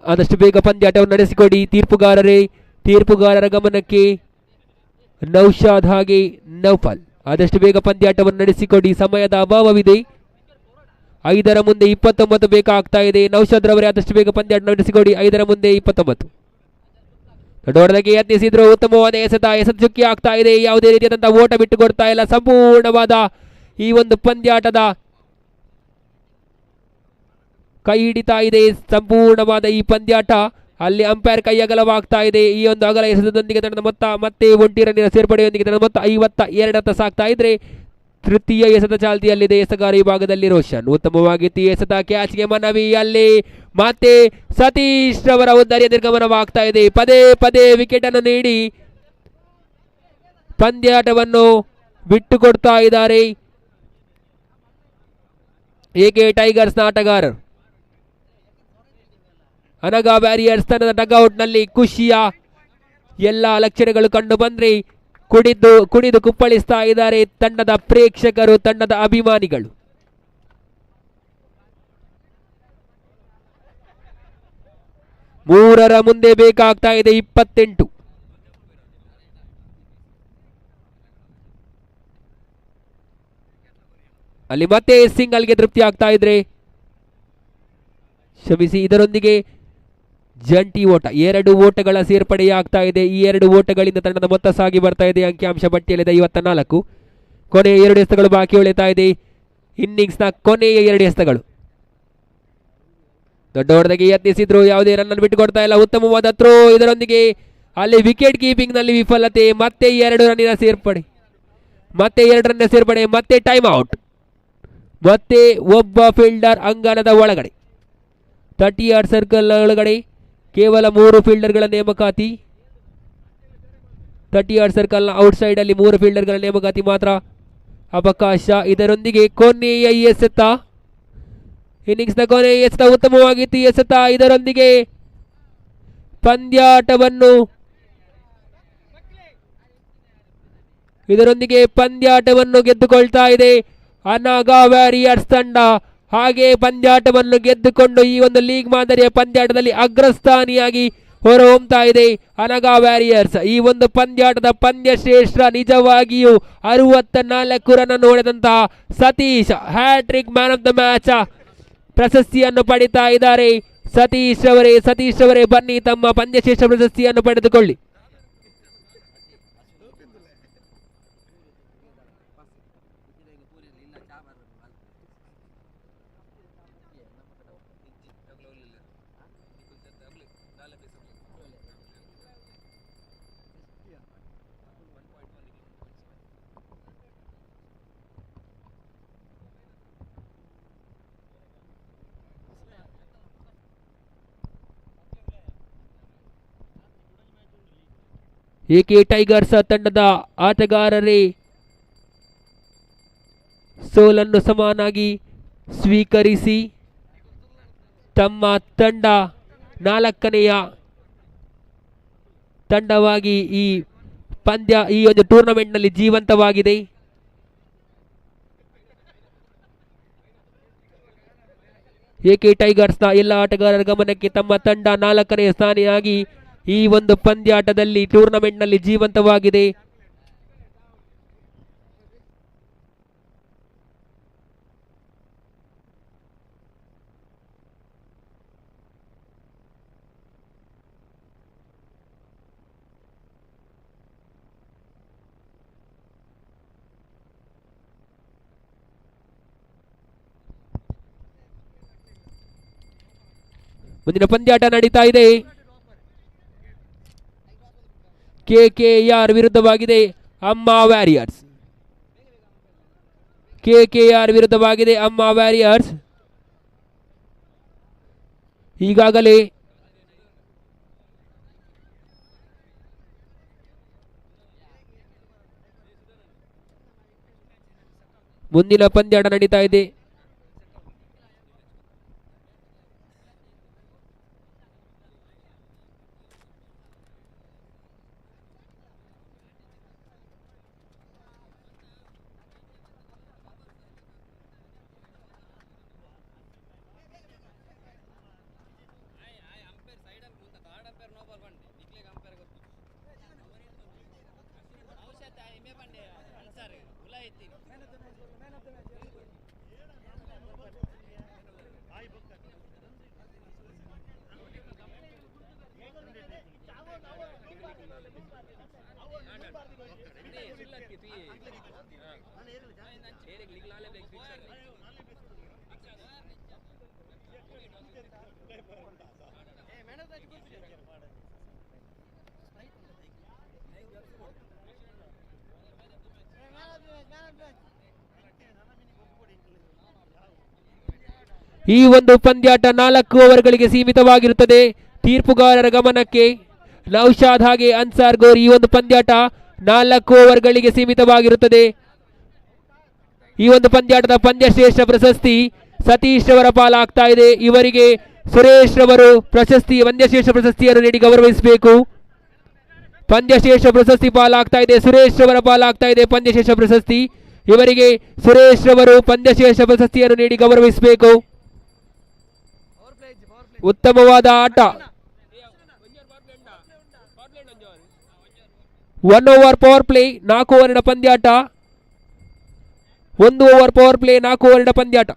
ಆದಷ್ಟು ಬೇಗ ಪಂದ್ಯಾಟವನ್ನು ನಡೆಸಿಕೊಡಿ ತೀರ್ಪುಗಾರರ ಗಮನಕ್ಕೆ. ನೌಶಾದ್ ಹಾಗೆ ನೌಫಲ್, ಆದಷ್ಟು ಬೇಗ ಪಂದ್ಯಾಟವನ್ನು ನಡೆಸಿಕೊಡಿ, ಸಮಯದ ಅಭಾವವಿದೆ. 5 ಮುಂದೆ 29 ಬೇಕಾಗ್ತಾ ಇದೆ. ನೌಶಾದ್ ರವರೇ ಆದಷ್ಟು ಬೇಗ ಪಂದ್ಯಾಟ ನಡೆಸಿಕೊಡಿ. 5 ಮುಂದೆ 29. ದೊಡ್ಡದಾಗಿ ಯತ್ನಿಸಿದ್ರು, ಉತ್ತಮವಾದ ಎಸೆತ ಚುಕ್ಕಿ ಆಗ್ತಾ ಇದೆ. ಯಾವುದೇ ರೀತಿಯಾದಂತಹ ಓಟ ಬಿಟ್ಟು ಕೊಡ್ತಾ ಇಲ್ಲ. ಸಂಪೂರ್ಣವಾದ ಈ ಒಂದು ಪಂದ್ಯಾಟದ ಕೈ ಹಿಡಿತಾ ಇದೆ. ಸಂಪೂರ್ಣವಾದ ಈ ಪಂದ್ಯಾಟ ಅಲ್ಲಿ ಅಂಪೈರ್ ಕೈ ಅಗಲವಾಗ್ತಾ ಇದೆ. ಈ ಒಂದು ಅಗಲ ಎಸೆತದೊಂದಿಗೆ ತಂಡದ ಮೊತ್ತ ಮತ್ತೆ 1 ರನ್ನಿನ ಸೇರ್ಪಡೆಯೊಂದಿಗೆ ತಂಡದ ಮೊತ್ತ 52 ಸಾಗ್ತಾ ಇದ್ರೆ ತೃತೀಯ ಎಸೆತ ಚಾಲ್ತಿಯಲ್ಲಿದೆ. ಎಸೆಗಾರ ವಿಭಾಗದಲ್ಲಿ ರೋಷನ್, ಉತ್ತಮವಾಗಿತ್ತು ಎಸೆತ, ಕ್ಯಾಚ್ಗೆ ಮನವಿ. ಅಲ್ಲಿ ಮತ್ತೆ ಸತೀಶ್ ರವರ ಉದ್ದರಿಯ ನಿರ್ಗಮನವಾಗ್ತಾ ಇದೆ. ಪದೇ ವಿಕೆಟ್ ಅನ್ನು ನೀಡಿ ಪಂದ್ಯಾಟವನ್ನು ಬಿಟ್ಟು ಕೊಡ್ತಾ ಇದ್ದಾರೆ ಎಕೆ ಟೈಗರ್ಸ್ನ ಆಟಗಾರರು. ಅನಗಾ ವ್ಯಾರಿಯರ್ಸ್ ತನ್ನದ ಡಗ್ಔಟ್ ನಲ್ಲಿ ಖುಷಿಯ ಎಲ್ಲ ಲಕ್ಷಣಗಳು ಕಂಡು ಬಂದ್ರೆ ಕುಣಿದು ಕುಪ್ಪಳಿಸ್ತಾ ಇದ್ದಾರೆ ತಂಡದ ಪ್ರೇಕ್ಷಕರು, ತಂಡದ ಅಭಿಮಾನಿಗಳು. ಮೂರರ ಮುಂದೆ ಬೇಕಾಗ್ತಾ ಇದೆ 28. ಅಲ್ಲಿ ಮತ್ತೆ ಸಿಂಗಲ್ಗೆ ತೃಪ್ತಿ ಆಗ್ತಾ ಇದ್ರೆ ಕ್ಷಮಿಸಿ, ಇದರೊಂದಿಗೆ ಜಂಟಿ ಓಟ 2 ಓಟಗಳ ಸೇರ್ಪಡೆಯಾಗ್ತಾ ಇದೆ. ಈ 2 ಓಟಗಳಿಂದ ತಂಡದ ಮೊತ್ತ ಸಾಗಿ ಬರ್ತಾ ಇದೆ. ಅಂಕಿಅಂಶ ಪಟ್ಟಿಯಲ್ಲಿದೆ 54. ಕೊನೆಯ 2 ಎಸೆತಗಳು ಬಾಕಿ ಉಳಿತಾ ಇದೆ. ಇನ್ನಿಂಗ್ಸ್ನ ಕೊನೆಯ 2 ಎಸೆತಗಳು. ದೊಡ್ಡವರದಾಗಿ ಯತ್ನಿಸಿದ್ರು, ಯಾವುದೇ ರನ್ ಅನ್ನು ಬಿಟ್ಟುಕೊಡ್ತಾ ಇಲ್ಲ. ಉತ್ತಮವಾದ ಥ್ರೋ, ಇದರೊಂದಿಗೆ ಅಲ್ಲಿ ವಿಕೆಟ್ ಕೀಪಿಂಗ್ ನಲ್ಲಿ ವಿಫಲತೆ. ಮತ್ತೆ 2 ರನ್ನಿನ ಸೇರ್ಪಡೆ, ಮತ್ತೆ ಟೈಮ್ ಔಟ್. ಮತ್ತೆ ಒಬ್ಬ ಫೀಲ್ಡರ್ ಅಂಗಣದ ಒಳಗಡೆ 30 ಯಾರ್ಡ್ ಸರ್ಕಲ್ ಒಳಗಡೆ ಕೇವಲ 3 ಫೀಲ್ಡರ್ಗಳ ನೇಮಕಾತಿ. 30 ಯಾರ್ಡ್ ಸರ್ಕಲ್ನ ಔಟ್ಸೈಡ್ ಅಲ್ಲಿ 3 ಫೀಲ್ಡರ್ಗಳ ನೇಮಕಾತಿ ಮಾತ್ರ ಅವಕಾಶ. ಇದರೊಂದಿಗೆ ಕೊನೆಯ ಎಸೆತ, ಇನ್ನಿಂಗ್ಸ್ನ ಕೊನೆಯ ಎಸೆತ, ಉತ್ತಮವಾಗಿತ್ತು ಎಸೆತ. ಇದರೊಂದಿಗೆ ಪಂದ್ಯಾಟವನ್ನು ಗೆದ್ದುಕೊಳ್ತಾ ಇದೆ ಅನಗಾ ವ್ಯಾರಿಯರ್ಸ್ ತಂಡ. ಹಾಗೆ ಪಂದ್ಯಾಟವನ್ನು ಗೆದ್ದುಕೊಂಡು ಈ ಒಂದು ಲೀಗ್ ಮಾದರಿಯ ಪಂದ್ಯಾಟದಲ್ಲಿ ಅಗ್ರಸ್ಥಾನಿಯಾಗಿ ಹೊರಹೊಮ್ತಾ ಇದೆ ಅನಗಾ ವ್ಯಾರಿಯರ್ಸ್. ಈ ಒಂದು ಪಂದ್ಯಾಟದ ಪಂದ್ಯಶ್ರೇಷ್ಠ ನಿಜವಾಗಿಯೂ 64 ರನ್ ಹೊಡೆದಂತಹ Satish hattrick man of the match ಪ್ರಶಸ್ತಿಯನ್ನು ಪಡಿತಾ ಇದ್ದಾರೆ. ಸತೀಶ್ ಅವರೇ ಬನ್ನಿ, ತಮ್ಮ ಪಂದ್ಯಶ್ರೇಷ್ಠ ಪ್ರಶಸ್ತಿಯನ್ನು ಪಡೆದುಕೊಳ್ಳಿ. ಎಕೆ ಟೈಗರ್ಸ್ ತಂಡದ ಆಟಗಾರರೇ ಸೋಲನ್ನು ಸಮಾನಾಗಿ ಸ್ವೀಕರಿಸಿ ತಮ್ಮ ತಂಡ 4ನೆಯ ತಂಡವಾಗಿ ಈ ಒಂದು ಟೂರ್ನಮೆಂಟ್ನಲ್ಲಿ ಜೀವಂತವಾಗಿದೆ. ಎಕೆ ಟೈಗರ್ಸ್ನ ಎಲ್ಲ ಆಟಗಾರರ ಗಮನಕ್ಕೆ, ತಮ್ಮ ತಂಡ 4ನೆಯ ಸ್ಥಾನಿಯಾಗಿ ಈ ಒಂದು ಪಂದ್ಯಾಟದಲ್ಲಿ ಟೂರ್ನಮೆಂಟ್ನಲ್ಲಿ ಜೀವಂತವಾಗಿದೆ. ಮುಂದಿನ ಪಂದ್ಯಾಟ ನಡೀತಾ ಇದೆ. ಕೆಕೆಆರ್ ವಿರುದ್ಧವಾಗಿದೆ ಅಮ್ಮ ವ್ಯಾರಿಯರ್ಸ್. ಈಗಾಗಲೇ ಮುಂದಿನ ಪಂದ್ಯಾಟ ನಡೀತಾ ಇದೆ. ಈ ಒಂದು ಪಂದ್ಯಾಟ 4 ಓವರ್ಗಳಿಗೆ ಸೀಮಿತವಾಗಿರುತ್ತದೆ. ತೀರ್ಪುಗಾರರ ಗಮನಕ್ಕೆ ನೌಶಾದ್ ಹಾಗೆ ಅನ್ಸಾರ್ ಗೋರ್, ಈ ಒಂದು ಪಂದ್ಯಾಟ 4 ಓವರ್ಗಳಿಗೆ ಸೀಮಿತವಾಗಿರುತ್ತದೆ. ಈ ಒಂದು ಪಂದ್ಯಾಟದ ಪಂದ್ಯಶ್ರೇಷ್ಠ ಪ್ರಶಸ್ತಿ ಸತೀಶ್ ರವರ ಪಾಲಾಗ್ತಾ ಇದೆ. ಇವರಿಗೆ ಸುರೇಶ್ ರವರು ಪಂದ್ಯಶ್ರೇಷ್ಠ ಪ್ರಶಸ್ತಿಯನ್ನು ನೀಡಿ ಗೌರವಿಸಬೇಕು. ಪಂದ್ಯಶ್ರೇಷ್ಠ ಪ್ರಶಸ್ತಿ ಪಾಲಾಗ್ತಾ ಇದೆ. ಸುರೇಶ್ ರವರ ಪಾಲಾಗ್ತಾ ಇದೆ ಪಂದ್ಯಶ್ರೇಷ್ಠ ಪ್ರಶಸ್ತಿ. ಇವರಿಗೆ ಸುರೇಶ್ ರವರು ಪಂದ್ಯಶ್ರೇಷ್ಠ ಪ್ರಶಸ್ತಿಯನ್ನು ನೀಡಿ ಗೌರವಿಸಬೇಕು. ಉತ್ತಮವಾದ ಆಟ. 1 over power play, 4 ಓವರಿನ ಪಂದ್ಯಾಟ. 1 over power play, 4 ಓವರಿನ ಪಂದ್ಯಾಟ.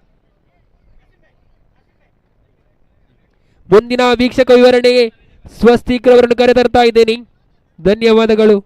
ಮುಂದಿನ ವೀಕ್ಷಕ ವಿವರಣೆಗೆ ಸ್ವಸ್ತಿಕ್ ರವರನ್ನು ಕರೆತರ್ತಾ ಇದ್ದೇನೆ. ಧನ್ಯವಾದಗಳು.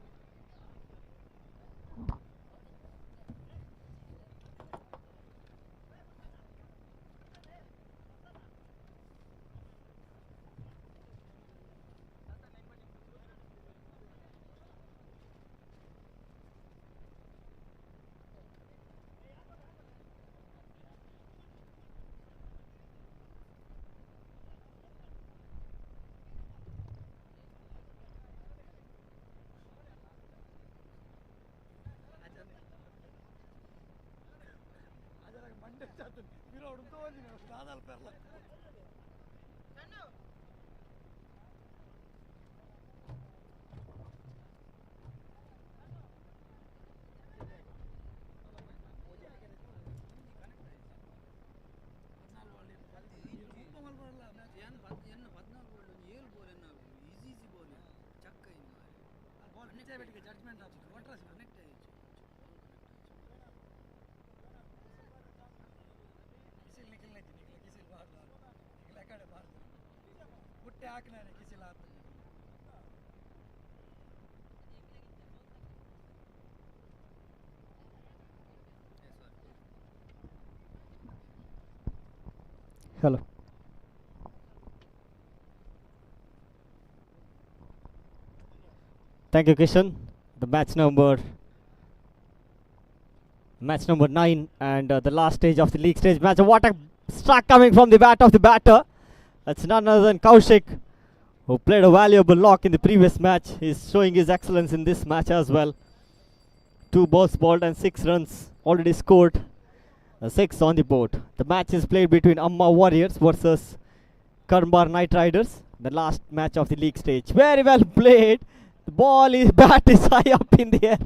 Hello. Thank you, Kishan. The match number 9 and the last stage of the league stage match. What a strike coming from the bat of the batter. That's none other than Kaushik, who played a valuable knock in the previous match. He's showing his excellence in this match as well. 2 balls bowled and 6 runs already scored. 6 on the board. The match is played between Amma Warriors versus Karmbar Knight Riders. The last match of the league stage. Very well played. The bat is high up in the air.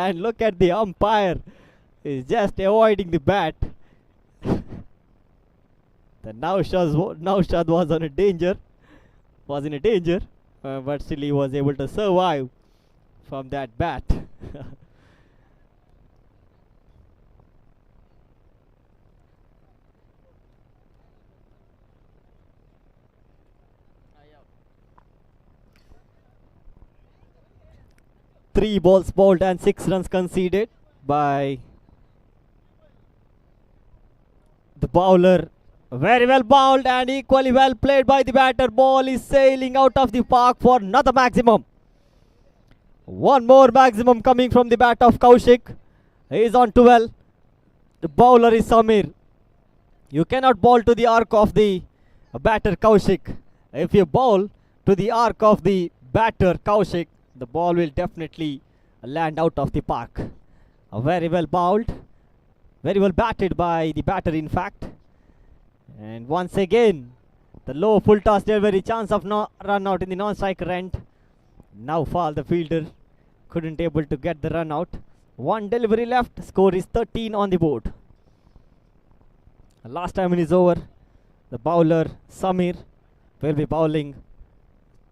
And look at the umpire. He's just avoiding the bat. The Naushad was in a danger. But still he was able to survive from that bat. Three balls bowled and 6 runs conceded by the bowler. Very well bowled and equally well played by the batter. Ball is sailing out of the park for another maximum. One more maximum coming from the bat of Kaushik. He is on 12. The bowler is Samir. You cannot bowl to the arc of the batter Kaushik. If you bowl to the arc of the batter Kaushik, the ball will definitely land out of the park. Very well bowled. Very well batted by the batter in fact. And once again, the low full toss delivery, chance of run out in the non-striker end. Now fall the fielder couldn't able to get the run out. One delivery left. Score is 13 on the board. Last time in his over, the bowler Samir will be bowling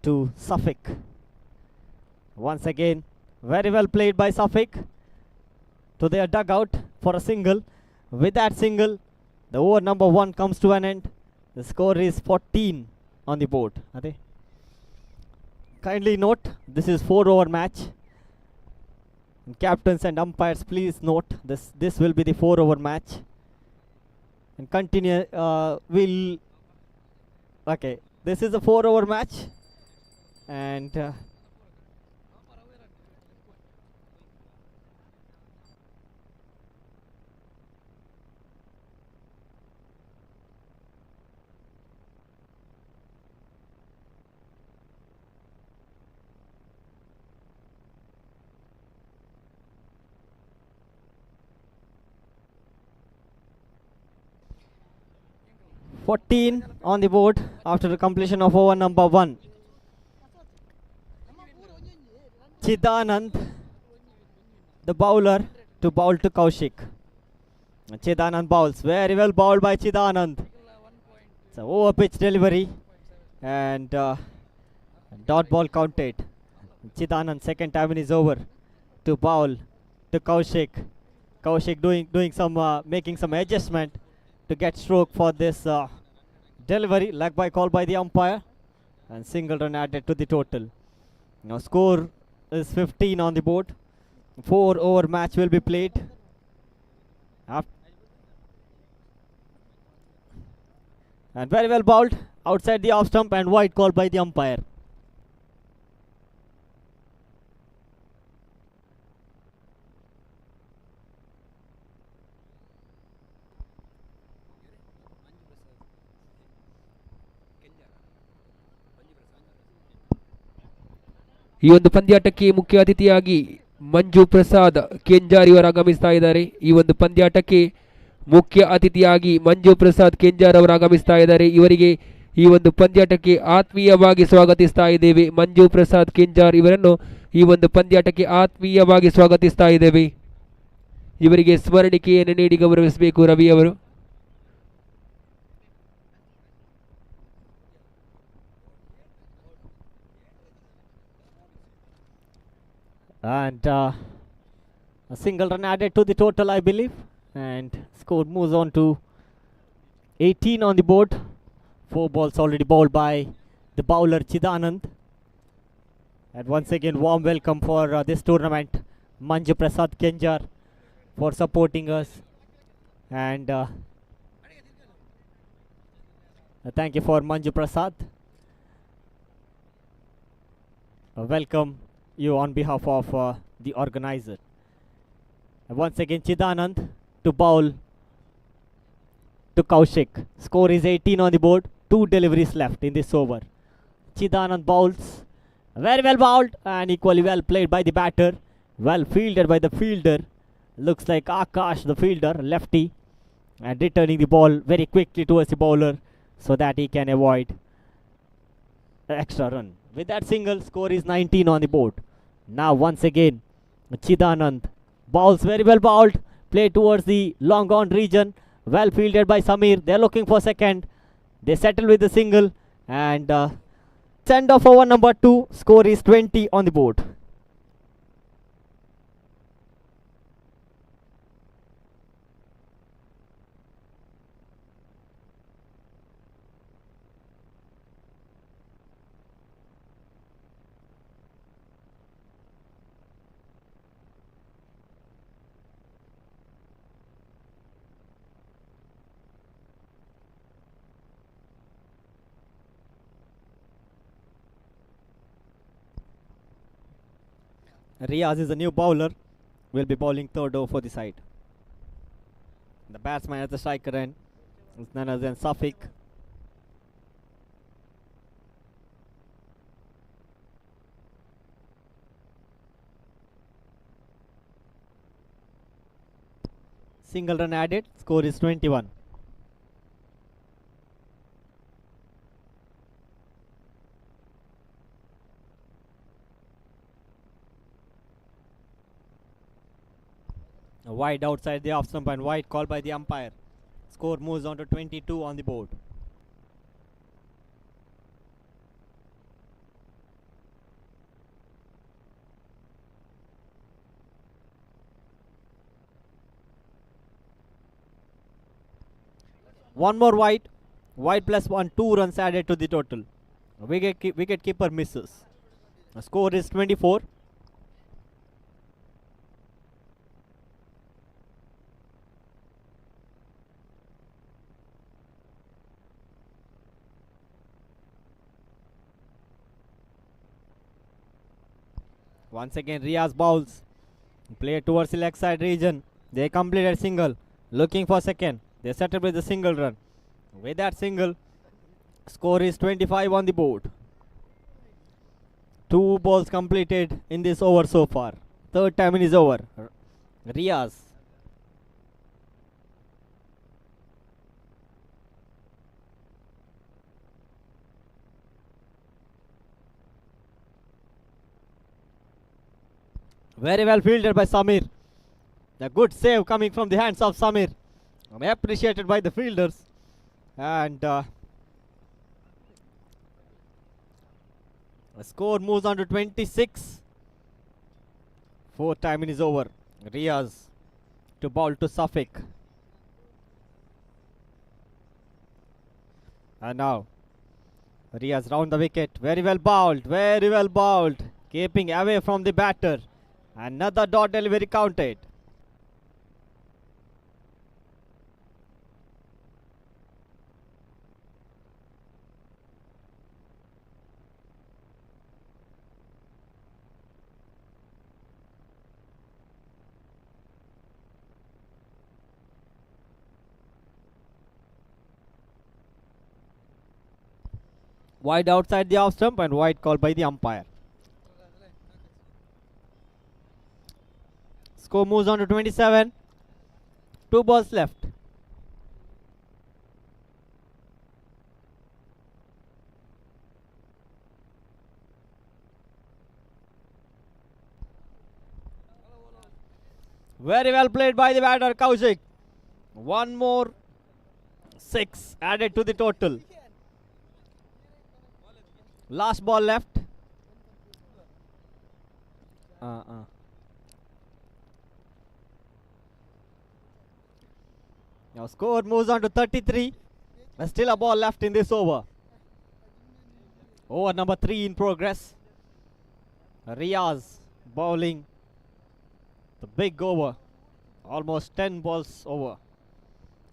to Safik. Once again, very well played by Safik. to their dugout for a single. With that single, the over number 1 comes to an end. The score is 14 on the board. Ade. Kindly note, this is 4-over match. And captains and umpires, please note this will be the 4-over match. And continue. Okay, this is a 4-over match, and. 14 on the board after the completion of over number 1. Chidanand, the bowler, to bowl to Kaushik. Chidanand bowls. Very well bowled by Chidanand. It's an over pitch delivery and dot ball counted. Chidanand, second time in his over, to bowl to Kaushik. Kaushik doing some making some adjustment to get stroke for this delivery. Leg by call by the umpire, and single run added to the total. Now score is 15 on the board. 4-over match will be played. And very well bowled outside the off stump, and wide call by the umpire. ಈ ಒಂದು ಪಂದ್ಯಾಟಕ್ಕೆ ಮುಖ್ಯ ಅತಿಥಿಯಾಗಿ ಮಂಜು ಪ್ರಸಾದ್ ಕೆಂಜಾರ್ ಇವರು ಆಗಮಿಸ್ತಾ ಇದ್ದಾರೆ. ಈ ಒಂದು ಪಂದ್ಯಾಟಕ್ಕೆ ಮುಖ್ಯ ಅತಿಥಿಯಾಗಿ ಮಂಜು ಪ್ರಸಾದ್ ಕೆಂಜಾರ್ ಅವರು ಆಗಮಿಸ್ತಾ ಇದ್ದಾರೆ. ಇವರಿಗೆ ಈ ಒಂದು ಪಂದ್ಯಾಟಕ್ಕೆ ಆತ್ಮೀಯವಾಗಿ ಸ್ವಾಗತಿಸ್ತಾ ಇದ್ದೇವೆ. ಮಂಜು ಪ್ರಸಾದ್ ಕೆಂಜಾರ್ ಇವರನ್ನು ಈ ಒಂದು ಪಂದ್ಯಾಟಕ್ಕೆ ಆತ್ಮೀಯವಾಗಿ ಸ್ವಾಗತಿಸ್ತಾ ಇದ್ದೇವೆ. ಇವರಿಗೆ ಸ್ಮರಣಿಕೆಯನ್ನು ನೀಡಿ ಗೌರವಿಸಬೇಕು ರವಿ ಅವರು. And a single run added to the total, I believe, and score moves on to 18 on the board. 4 balls already bowled by the bowler Chidanand. And once again, warm welcome for this tournament, Manju Prasad Kenjar, for supporting us. And thank you for Manju Prasad. Welcome you on behalf of the organizer. And once again, Chidanand to bowl to Kaushik. Score is 18 on the board. 2 deliveries left in this over. Chidanand bowls. Very well bowled and equally well played by the batter. Well fielded by the fielder. Looks like Akash, the fielder, lefty, and returning the ball very quickly towards the bowler so that he can avoid the extra run. With that single, score is 19 on the board. Now once again, Chidanand bowls. Very well bowled. Play towards the long on region. Well fielded by Samir. They're looking for second. They settle with the single. And send off over number 2. Score is 20 on the board. Riaz is a new bowler. Will be bowling third over for the side. The batsman at the striker end is none other than Safik. Single run added. Score is 21. Wide outside the off stump, and wide call by the umpire. Score moves on to 22 on the board. One more wide. Wide plus 1, 2 runs added to the total. Wicket keeper misses. The score is 24. Once again, Riaz bowls. Play towards the leg side region. They completed single. Looking for second. They settled with the single run. With that single, score is 25 on the board. 2 balls completed in this over so far. Third time in his over. Riaz. Very well fielded by Samir. A good save coming from the hands of Samir. Appreciated by the fielders. And the score moves on to 26. Fourth time in his over. Riaz to bowl to Safik. And now Riaz round the wicket. Very well bowled. Very well bowled. Keeping away from the batter. Another dot delivery counted. Wide outside the off stump and wide call by the umpire. Score moves on to 27. 2 balls left. Very well played by the batter Kaushik. One more 6 added to the total. Last ball left. Now score moves on to 33. There's still a ball left in this over. Over number 3 in progress. Riaz bowling the big over. Almost 10 balls over.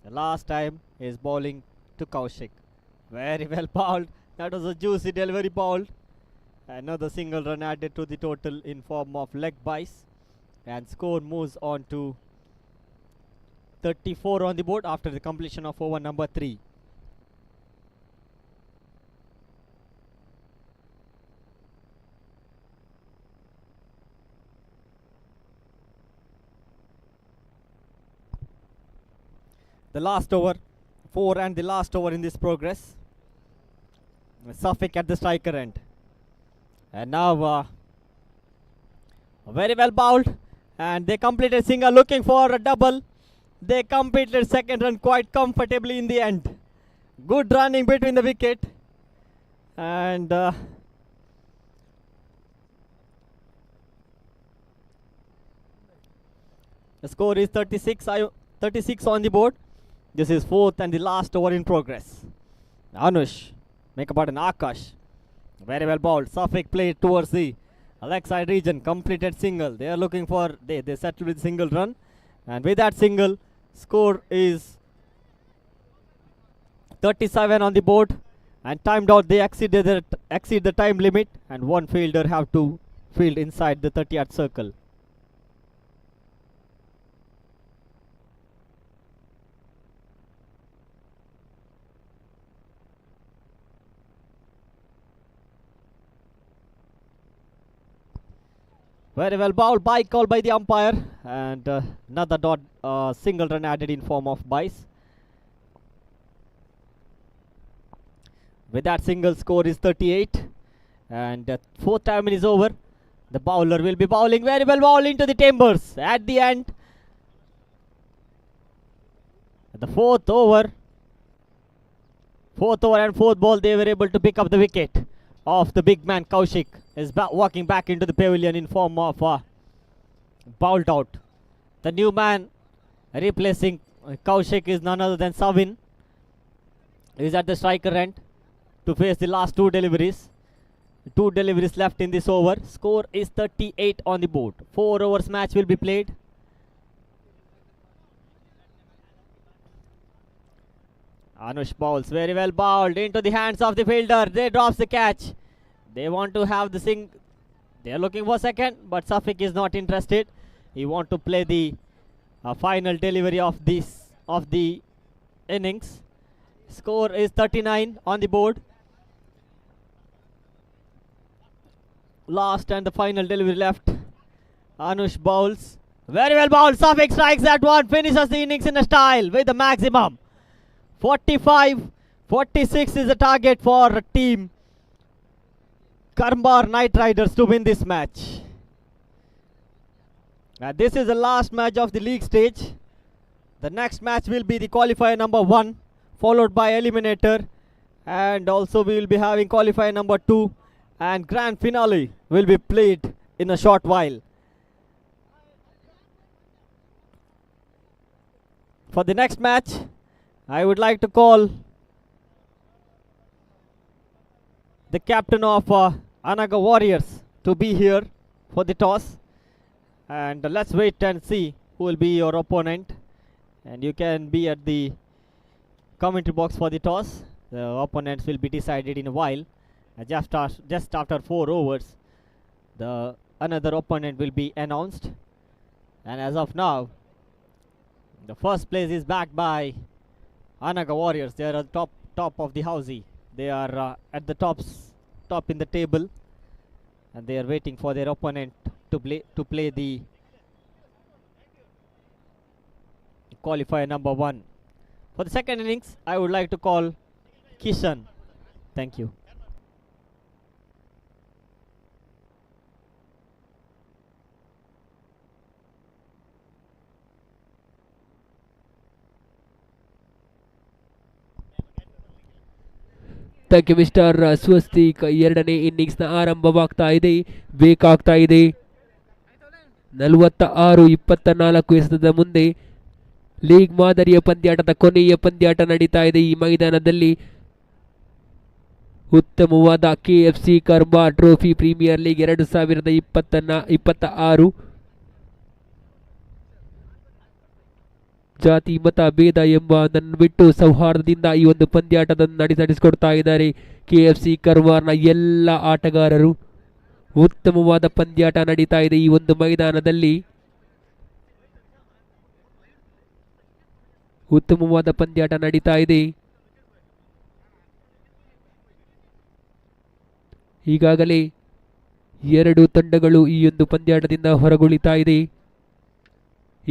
The last time he is bowling to Kaushik. Very well bowled. That was a juicy delivery bowled. Another single run added to the total in form of leg byes. And score moves on to 34 on the board after the completion of over number 3. The last over, 4 and the last over in this progress. Safik at the striker end. And now very well bowled. And they completed single looking for a double. They completed second run quite comfortably in the end. Good running between the wicket. And the score is 36 on the board. This is 4th and the last over in progress. Anush. Make about an Akash. Very well bowled. Safik played towards the leg side region. Completed single. They are looking for, they settled with single run. And with that single, score is 37 on the board. And timed out, they exceed the time limit. And one fielder have to field inside the 30-yard circle. Very well bowled, by call by the umpire, and another dot, single run added in form of byes. With that single, score is 38, and 4th time is over. The bowler will be bowling very well, ball into the timbers at the end. The 4th over and 4th ball, they were able to pick up the wicket of the big man Kaushik. Is walking back into the pavilion in form of bowled out. The new man replacing Kaushik is none other than Savin. is at the striker end to face the last two deliveries. Two deliveries left in this over. Score is 38 on the board. 4 overs match will be played. Anush bowls very well bowled into the hands of the fielder. They drops the catch. They want to have the sing. They are looking for second, but Safik is not interested. He want to play the final delivery of the innings. Score is 39 on the board. Last and the final delivery left. Anush bowls. Very well bowled. Safik strikes that one. Finishes the innings in a style with the maximum. 45-46 is the target for team Karmbar Knight Riders to win this match. This is the last match of the league stage. The next match will be the qualifier number 1, followed by eliminator, and also we will be having qualifier number 2, and grand finale will be played in a short while. For the next match, I would like to call the captain of Anaga Warriors to be here for the toss, and let's wait and see who will be your opponent, and you can be at the commentary box for the toss. The opponents will be decided in a while. Just after 4 overs, the another opponent will be announced, and as of now, the first place is backed by Anaga Warriors. They are at top of the housey. They are at the top in the table, and they are waiting for their opponent to play the qualifier number 1. For the second innings, I would like to call Kishan. Thank you. Thank you mister Swastik. ಎರಡನೇ ಇನ್ನಿಂಗ್ಸ್ನ ಆರಂಭವಾಗ್ತಾ ಇದೆ. ಬೇಕಾಗ್ತಾ ಇದೆ 46-24 ಎಸೆತದ ಮುಂದೆ league ಮಾದರಿಯ ಪಂದ್ಯಾಟದ ಕೊನೆಯ ಪಂದ್ಯಾಟ ನಡೀತಾ ಇದೆ ಈ ಮೈದಾನದಲ್ಲಿ. ಉತ್ತಮವಾದ KFC ಕರ್ಮಾ ಟ್ರೋಫಿ ಪ್ರೀಮಿಯರ್ ಲೀಗ್ 2026 ಜಾತಿ ಮತ ಭೇದ ಎಂಬುದನ್ನು ಬಿಟ್ಟು ಸೌಹಾರ್ದದಿಂದ ಈ ಒಂದು ಪಂದ್ಯಾಟವನ್ನು ನಡೆಸಿಕೊಡ್ತಾ ಇದ್ದಾರೆ KFC ಕರ್ವಾರ್ನ ಎಲ್ಲ ಆಟಗಾರರು. ಉತ್ತಮವಾದ ಪಂದ್ಯಾಟ ನಡೀತಾ ಇದೆ ಈ ಒಂದು ಮೈದಾನದಲ್ಲಿ. ಉತ್ತಮವಾದ ಪಂದ್ಯಾಟ ನಡೀತಾ ಇದೆ. ಈಗಾಗಲೇ 2 ತಂಡಗಳು ಈ ಒಂದು ಪಂದ್ಯಾಟದಿಂದ ಹೊರಗುಳಿತಾ ಇದೆ.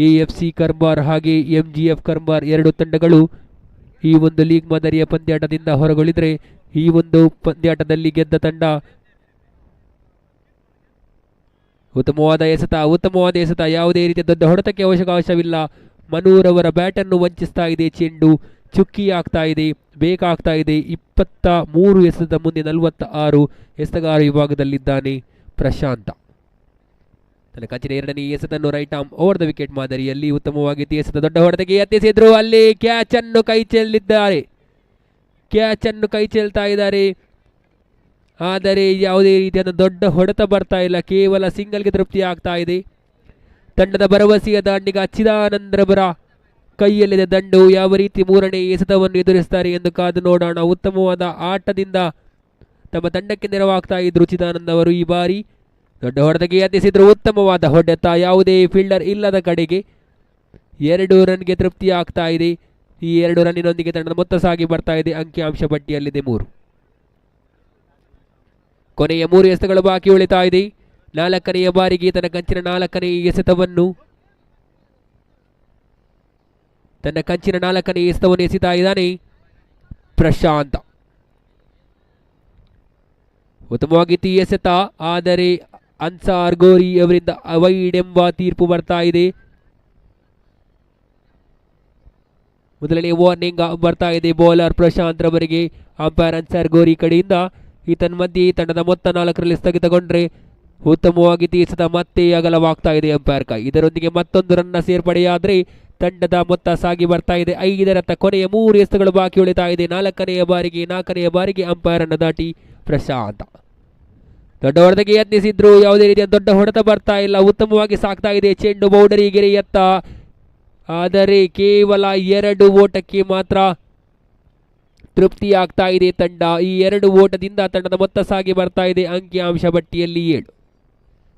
AFC ಕರ್ಮಾರ್ ಹಾಗೆ MGF ಕರ್ಮಾರ್ 2 ತಂಡಗಳು ಈ ಒಂದು ಲೀಗ್ ಮಾದರಿಯ ಪಂದ್ಯಾಟದಿಂದ ಹೊರಗುಳಿದರೆ ಈ ಒಂದು ಪಂದ್ಯಾಟದಲ್ಲಿ ಗೆದ್ದ ತಂಡ ಉತ್ತಮವಾದ ಎಸೆತ ಯಾವುದೇ ರೀತಿಯ ದೊಡ್ಡ ಹೊಡೆತಕ್ಕೆ ಅವಕಾಶವಿಲ್ಲ. ಮನೂರ್ ಅವರ ಬ್ಯಾಟನ್ನು ವಂಚಿಸ್ತಾ ಇದೆ. ಚೆಂಡು ಚುಕ್ಕಿ ಆಗ್ತಾ ಇದೆ, ಬೇಕಾಗ್ತಾ ಇದೆ. 23 ಎಸೆತದ ಮುಂದೆ 46 ಎಸೆತಗಾರ ವಿಭಾಗದಲ್ಲಿದ್ದಾನೆ ಪ್ರಶಾಂತ. ತನ್ನ ಕಂಚಿನ ಎರಡನೇ ಎಸೆತನ್ನು right arm over the wicket ಮಾದರಿಯಲ್ಲಿ ಉತ್ತಮವಾಗಿ ಎಸೆತ ದೊಡ್ಡ ಹೊಡೆತಕ್ಕೆ ಯತ್ನಿಸಿದ್ರು. ಅಲ್ಲಿ ಕ್ಯಾಚ್ ಅನ್ನು ಕೈ ಚೆಲ್ತಾ ಇದ್ದಾರೆ. ಆದರೆ ಯಾವುದೇ ರೀತಿಯಾದ ದೊಡ್ಡ ಹೊಡೆತ ಬರ್ತಾ ಇಲ್ಲ. ಕೇವಲ ಸಿಂಗಲ್ಗೆ ತೃಪ್ತಿ ಆಗ್ತಾ ಇದೆ. ತಂಡದ ಭರವಸೆಯ ದಾಂಡಿಗ ಚಿದಾನಂದ್ರವರ ಕೈಯಲ್ಲಿದೆ ದಂಡು. ಯಾವ ರೀತಿ 3ನೇ ಎಸೆತವನ್ನು ಎದುರಿಸ್ತಾರೆ ಎಂದು ಕಾದು ನೋಡೋಣ. ಉತ್ತಮವಾದ ಆಟದಿಂದ ತಮ್ಮ ತಂಡಕ್ಕೆ ನೆರವಾಗ್ತಾ ಇದ್ರು ಚಿದಾನಂದ್ ಅವರು. ಈ ಬಾರಿ ದೊಡ್ಡ ಹೊಡೆತಕ್ಕೆ ಯತ್ನಿಸಿದ್ರು. ಉತ್ತಮವಾದ ಹೊಡೆತ ಯಾವುದೇ ಫೀಲ್ಡರ್ ಇಲ್ಲದ ಕಡೆಗೆ 2 ರನ್ಗೆ ತೃಪ್ತಿ ಆಗ್ತಾ ಇದೆ. ಈ 2 ರನ್ನಿನೊಂದಿಗೆ ತಂಡದ ಮೊತ್ತ ಸಾಗಿ ಬರ್ತಾ ಇದೆ. ಅಂಕಿಅಂಶ ಪಟ್ಟಿಯಲ್ಲಿದೆ 3. ಕೊನೆಯ 3 ಎಸೆತಗಳು ಬಾಕಿ ಉಳಿತಾ ಇದೆ. 4ನೆಯ ಬಾರಿಗೆ ತನ್ನ ಕಂಚಿನ 4ನೇ ಎಸೆತವನ್ನು ಎಸೆತಾ ಇದ್ದಾನೆ ಪ್ರಶಾಂತ್. ಉತ್ತಮವಾಗಿತ್ತು ಈ ಎಸೆತ, ಆದರೆ ಅನ್ಸಾರ್ ಗೋರಿ ಅವರಿಂದ ಅವೈಡ್ ಎಂಬ ತೀರ್ಪು ಬರ್ತಾ ಇದೆ. ಮೊದಲನೇ ವಾರ್ನಿಂಗ್ ಬರ್ತಾ ಇದೆ ಬೌಲರ್ ಪ್ರಶಾಂತ್ ರವರಿಗೆ ಅಂಪೈರ್ ಅನ್ಸಾರ್ ಗೋರಿ ಕಡೆಯಿಂದ. ಮಧ್ಯೆ ತಂಡದ ಮೊತ್ತ 4ರಲ್ಲಿ ಸ್ಥಗಿತಗೊಂಡ್ರೆ ಉತ್ತಮವಾಗಿ ಎಸೆತ ಮತ್ತೆ ಅಗಲವಾಗ್ತಾ ಇದೆ ಅಂಪೈರ್ ಕೈ. ಇದರೊಂದಿಗೆ ಮತ್ತೊಂದು ರನ್ನ ಸೇರ್ಪಡೆಯಾದರೆ ತಂಡದ ಮೊತ್ತ ಸಾಗಿ ಬರ್ತಾ ಇದೆ. 5 ಕೊನೆಯ 3 ಎಸೆತಗಳು ಬಾಕಿ ಉಳಿತಾ ಇದೆ. 4ನೇ ಬಾರಿಗೆ ಅಂಪೈರ್ ಅನ್ನು ದಾಟಿ ಪ್ರಶಾಂತ್ ದೊಡ್ಡ ಹೊಡೆತಕ್ಕೆ ಯತ್ನಿಸಿದ್ರು. ಯಾವುದೇ ರೀತಿಯ ದೊಡ್ಡ ಹೊಡೆತ ಬರ್ತಾ ಇಲ್ಲ. ಉತ್ತಮವಾಗಿ ಸಾಕ್ತಾ ಇದೆ ಚೆಂಡು ಬೌಂಡರಿ ಗೆರೆಯತ್ತ. ಆದರೆ ಕೇವಲ 2 ಓಟಕ್ಕೆ ಮಾತ್ರ ತೃಪ್ತಿಯಾಗ್ತಾ ಇದೆ ತಂಡ. ಈ 2 ಓಟದಿಂದ ತಂಡದ ಮೊತ್ತ ಸಾಗಿ ಬರ್ತಾ ಇದೆ ಅಂಕಿಅಂಶ ಪಟ್ಟಿಯಲ್ಲಿ 7.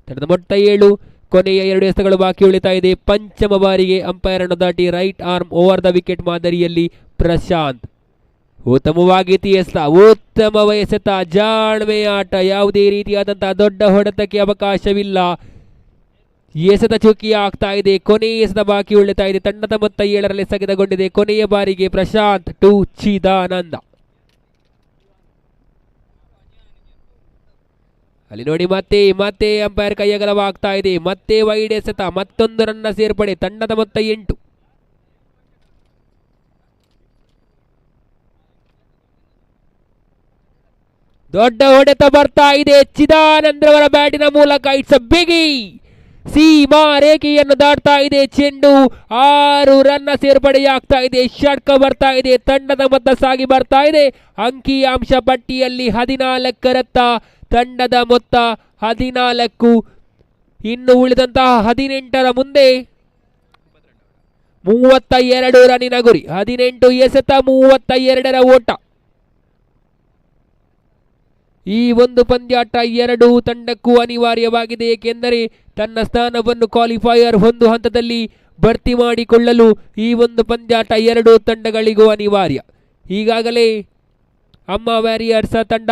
ತಂಡದ ಮೊತ್ತ 7. ಕೊನೆಯ 2 ಎಸೆತಗಳು ಬಾಕಿ ಉಳಿತಾ ಇದೆ. ಪಂಚಮ ಬಾರಿಗೆ ಅಂಪೈರ್ ಅನ್ನು ದಾಟಿ right arm over the wicket ಮಾದರಿಯಲ್ಲಿ ಪ್ರಶಾಂತ್ ಉತ್ತಮವಾಗಿ ಎಸೆತ. ಉತ್ತಮ ಎಸೆತ, ಜಾಣ್ಮೆಯ ಆಟ. ಯಾವುದೇ ರೀತಿಯಾದಂತಹ ದೊಡ್ಡ ಹೊಡೆತಕ್ಕೆ ಅವಕಾಶವಿಲ್ಲ. ಎಸೆತ ಚುಕ್ಕಿ ಆಗ್ತಾ ಇದೆ. ಕೊನೆಯ ಎಸೆತ ಬಾಕಿ ಉಳಿತಾ ಇದೆ. ತಂಡದ ಮೊತ್ತ 7ರಲ್ಲಿ ಸ್ಥಗಿತಗೊಂಡಿದೆ. ಕೊನೆಯ ಬಾರಿಗೆ ಪ್ರಶಾಂತ್ ಟು ಚಿದಾನಂದ. ಅಲ್ಲಿ ನೋಡಿ ಮತ್ತೆ ಅಂಪೈರ್ ಕೈಯಗಲವಾಗ್ತಾ ಇದೆ. ಮತ್ತೆ ವೈಡ್ ಎಸೆತ, ಮತ್ತೊಂದು ರನ್ನ ಸೇರ್ಪಡೆ. ತಂಡದ ಮೊತ್ತ 8. ದೊಡ್ಡ ಹೊಡೆತ ಬರ್ತಾ ಇದೆ ಚಿದಾನಂದ್ರವರ ಬ್ಯಾಟಿನ ಮೂಲಕ. ಇಟ್ಸ್ ಅ ಬಿಗಿ. ಸೀಮಾ ರೇಖೆಯನ್ನು ದಾಟ್ತಾ ಇದೆ ಚೆಂಡು. 6 ರನ್ನ ಸೇರ್ಪಡೆಯಾಗ್ತಾ ಇದೆ. ಷಟ್ಕ ಬರ್ತಾ ಇದೆ. ತಂಡದ ಮೊತ್ತ ಸಾಗಿ ಬರ್ತಾ ಇದೆ ಅಂಕಿಅಂಶ ಪಟ್ಟಿಯಲ್ಲಿ 14ರತ್ತ. ತಂಡದ ಮೊತ್ತ 14. ಇನ್ನು ಉಳಿದಂತಹ 18ರ ಮುಂದೆ 32 ರನ್ನಿನ ಗುರಿ. 18 ಎಸೆತ, 32ರ ಓಟ. ಈ ಒಂದು ಪಂದ್ಯಾಟ 2 ತಂಡಕ್ಕೂ ಅನಿವಾರ್ಯವಾಗಿದೆ. ಏಕೆಂದರೆ ತನ್ನ ಸ್ಥಾನವನ್ನು ಕ್ವಾಲಿಫೈಯರ್ 1 ಹಂತದಲ್ಲಿ ಭರ್ತಿ ಮಾಡಿಕೊಳ್ಳಲು ಈ ಒಂದು ಪಂದ್ಯಾಟ 2 ತಂಡಗಳಿಗೂ ಅನಿವಾರ್ಯ. ಈಗಾಗಲೇ ಅಮ್ಮ ವ್ಯಾರಿಯರ್ಸ್ ತಂಡ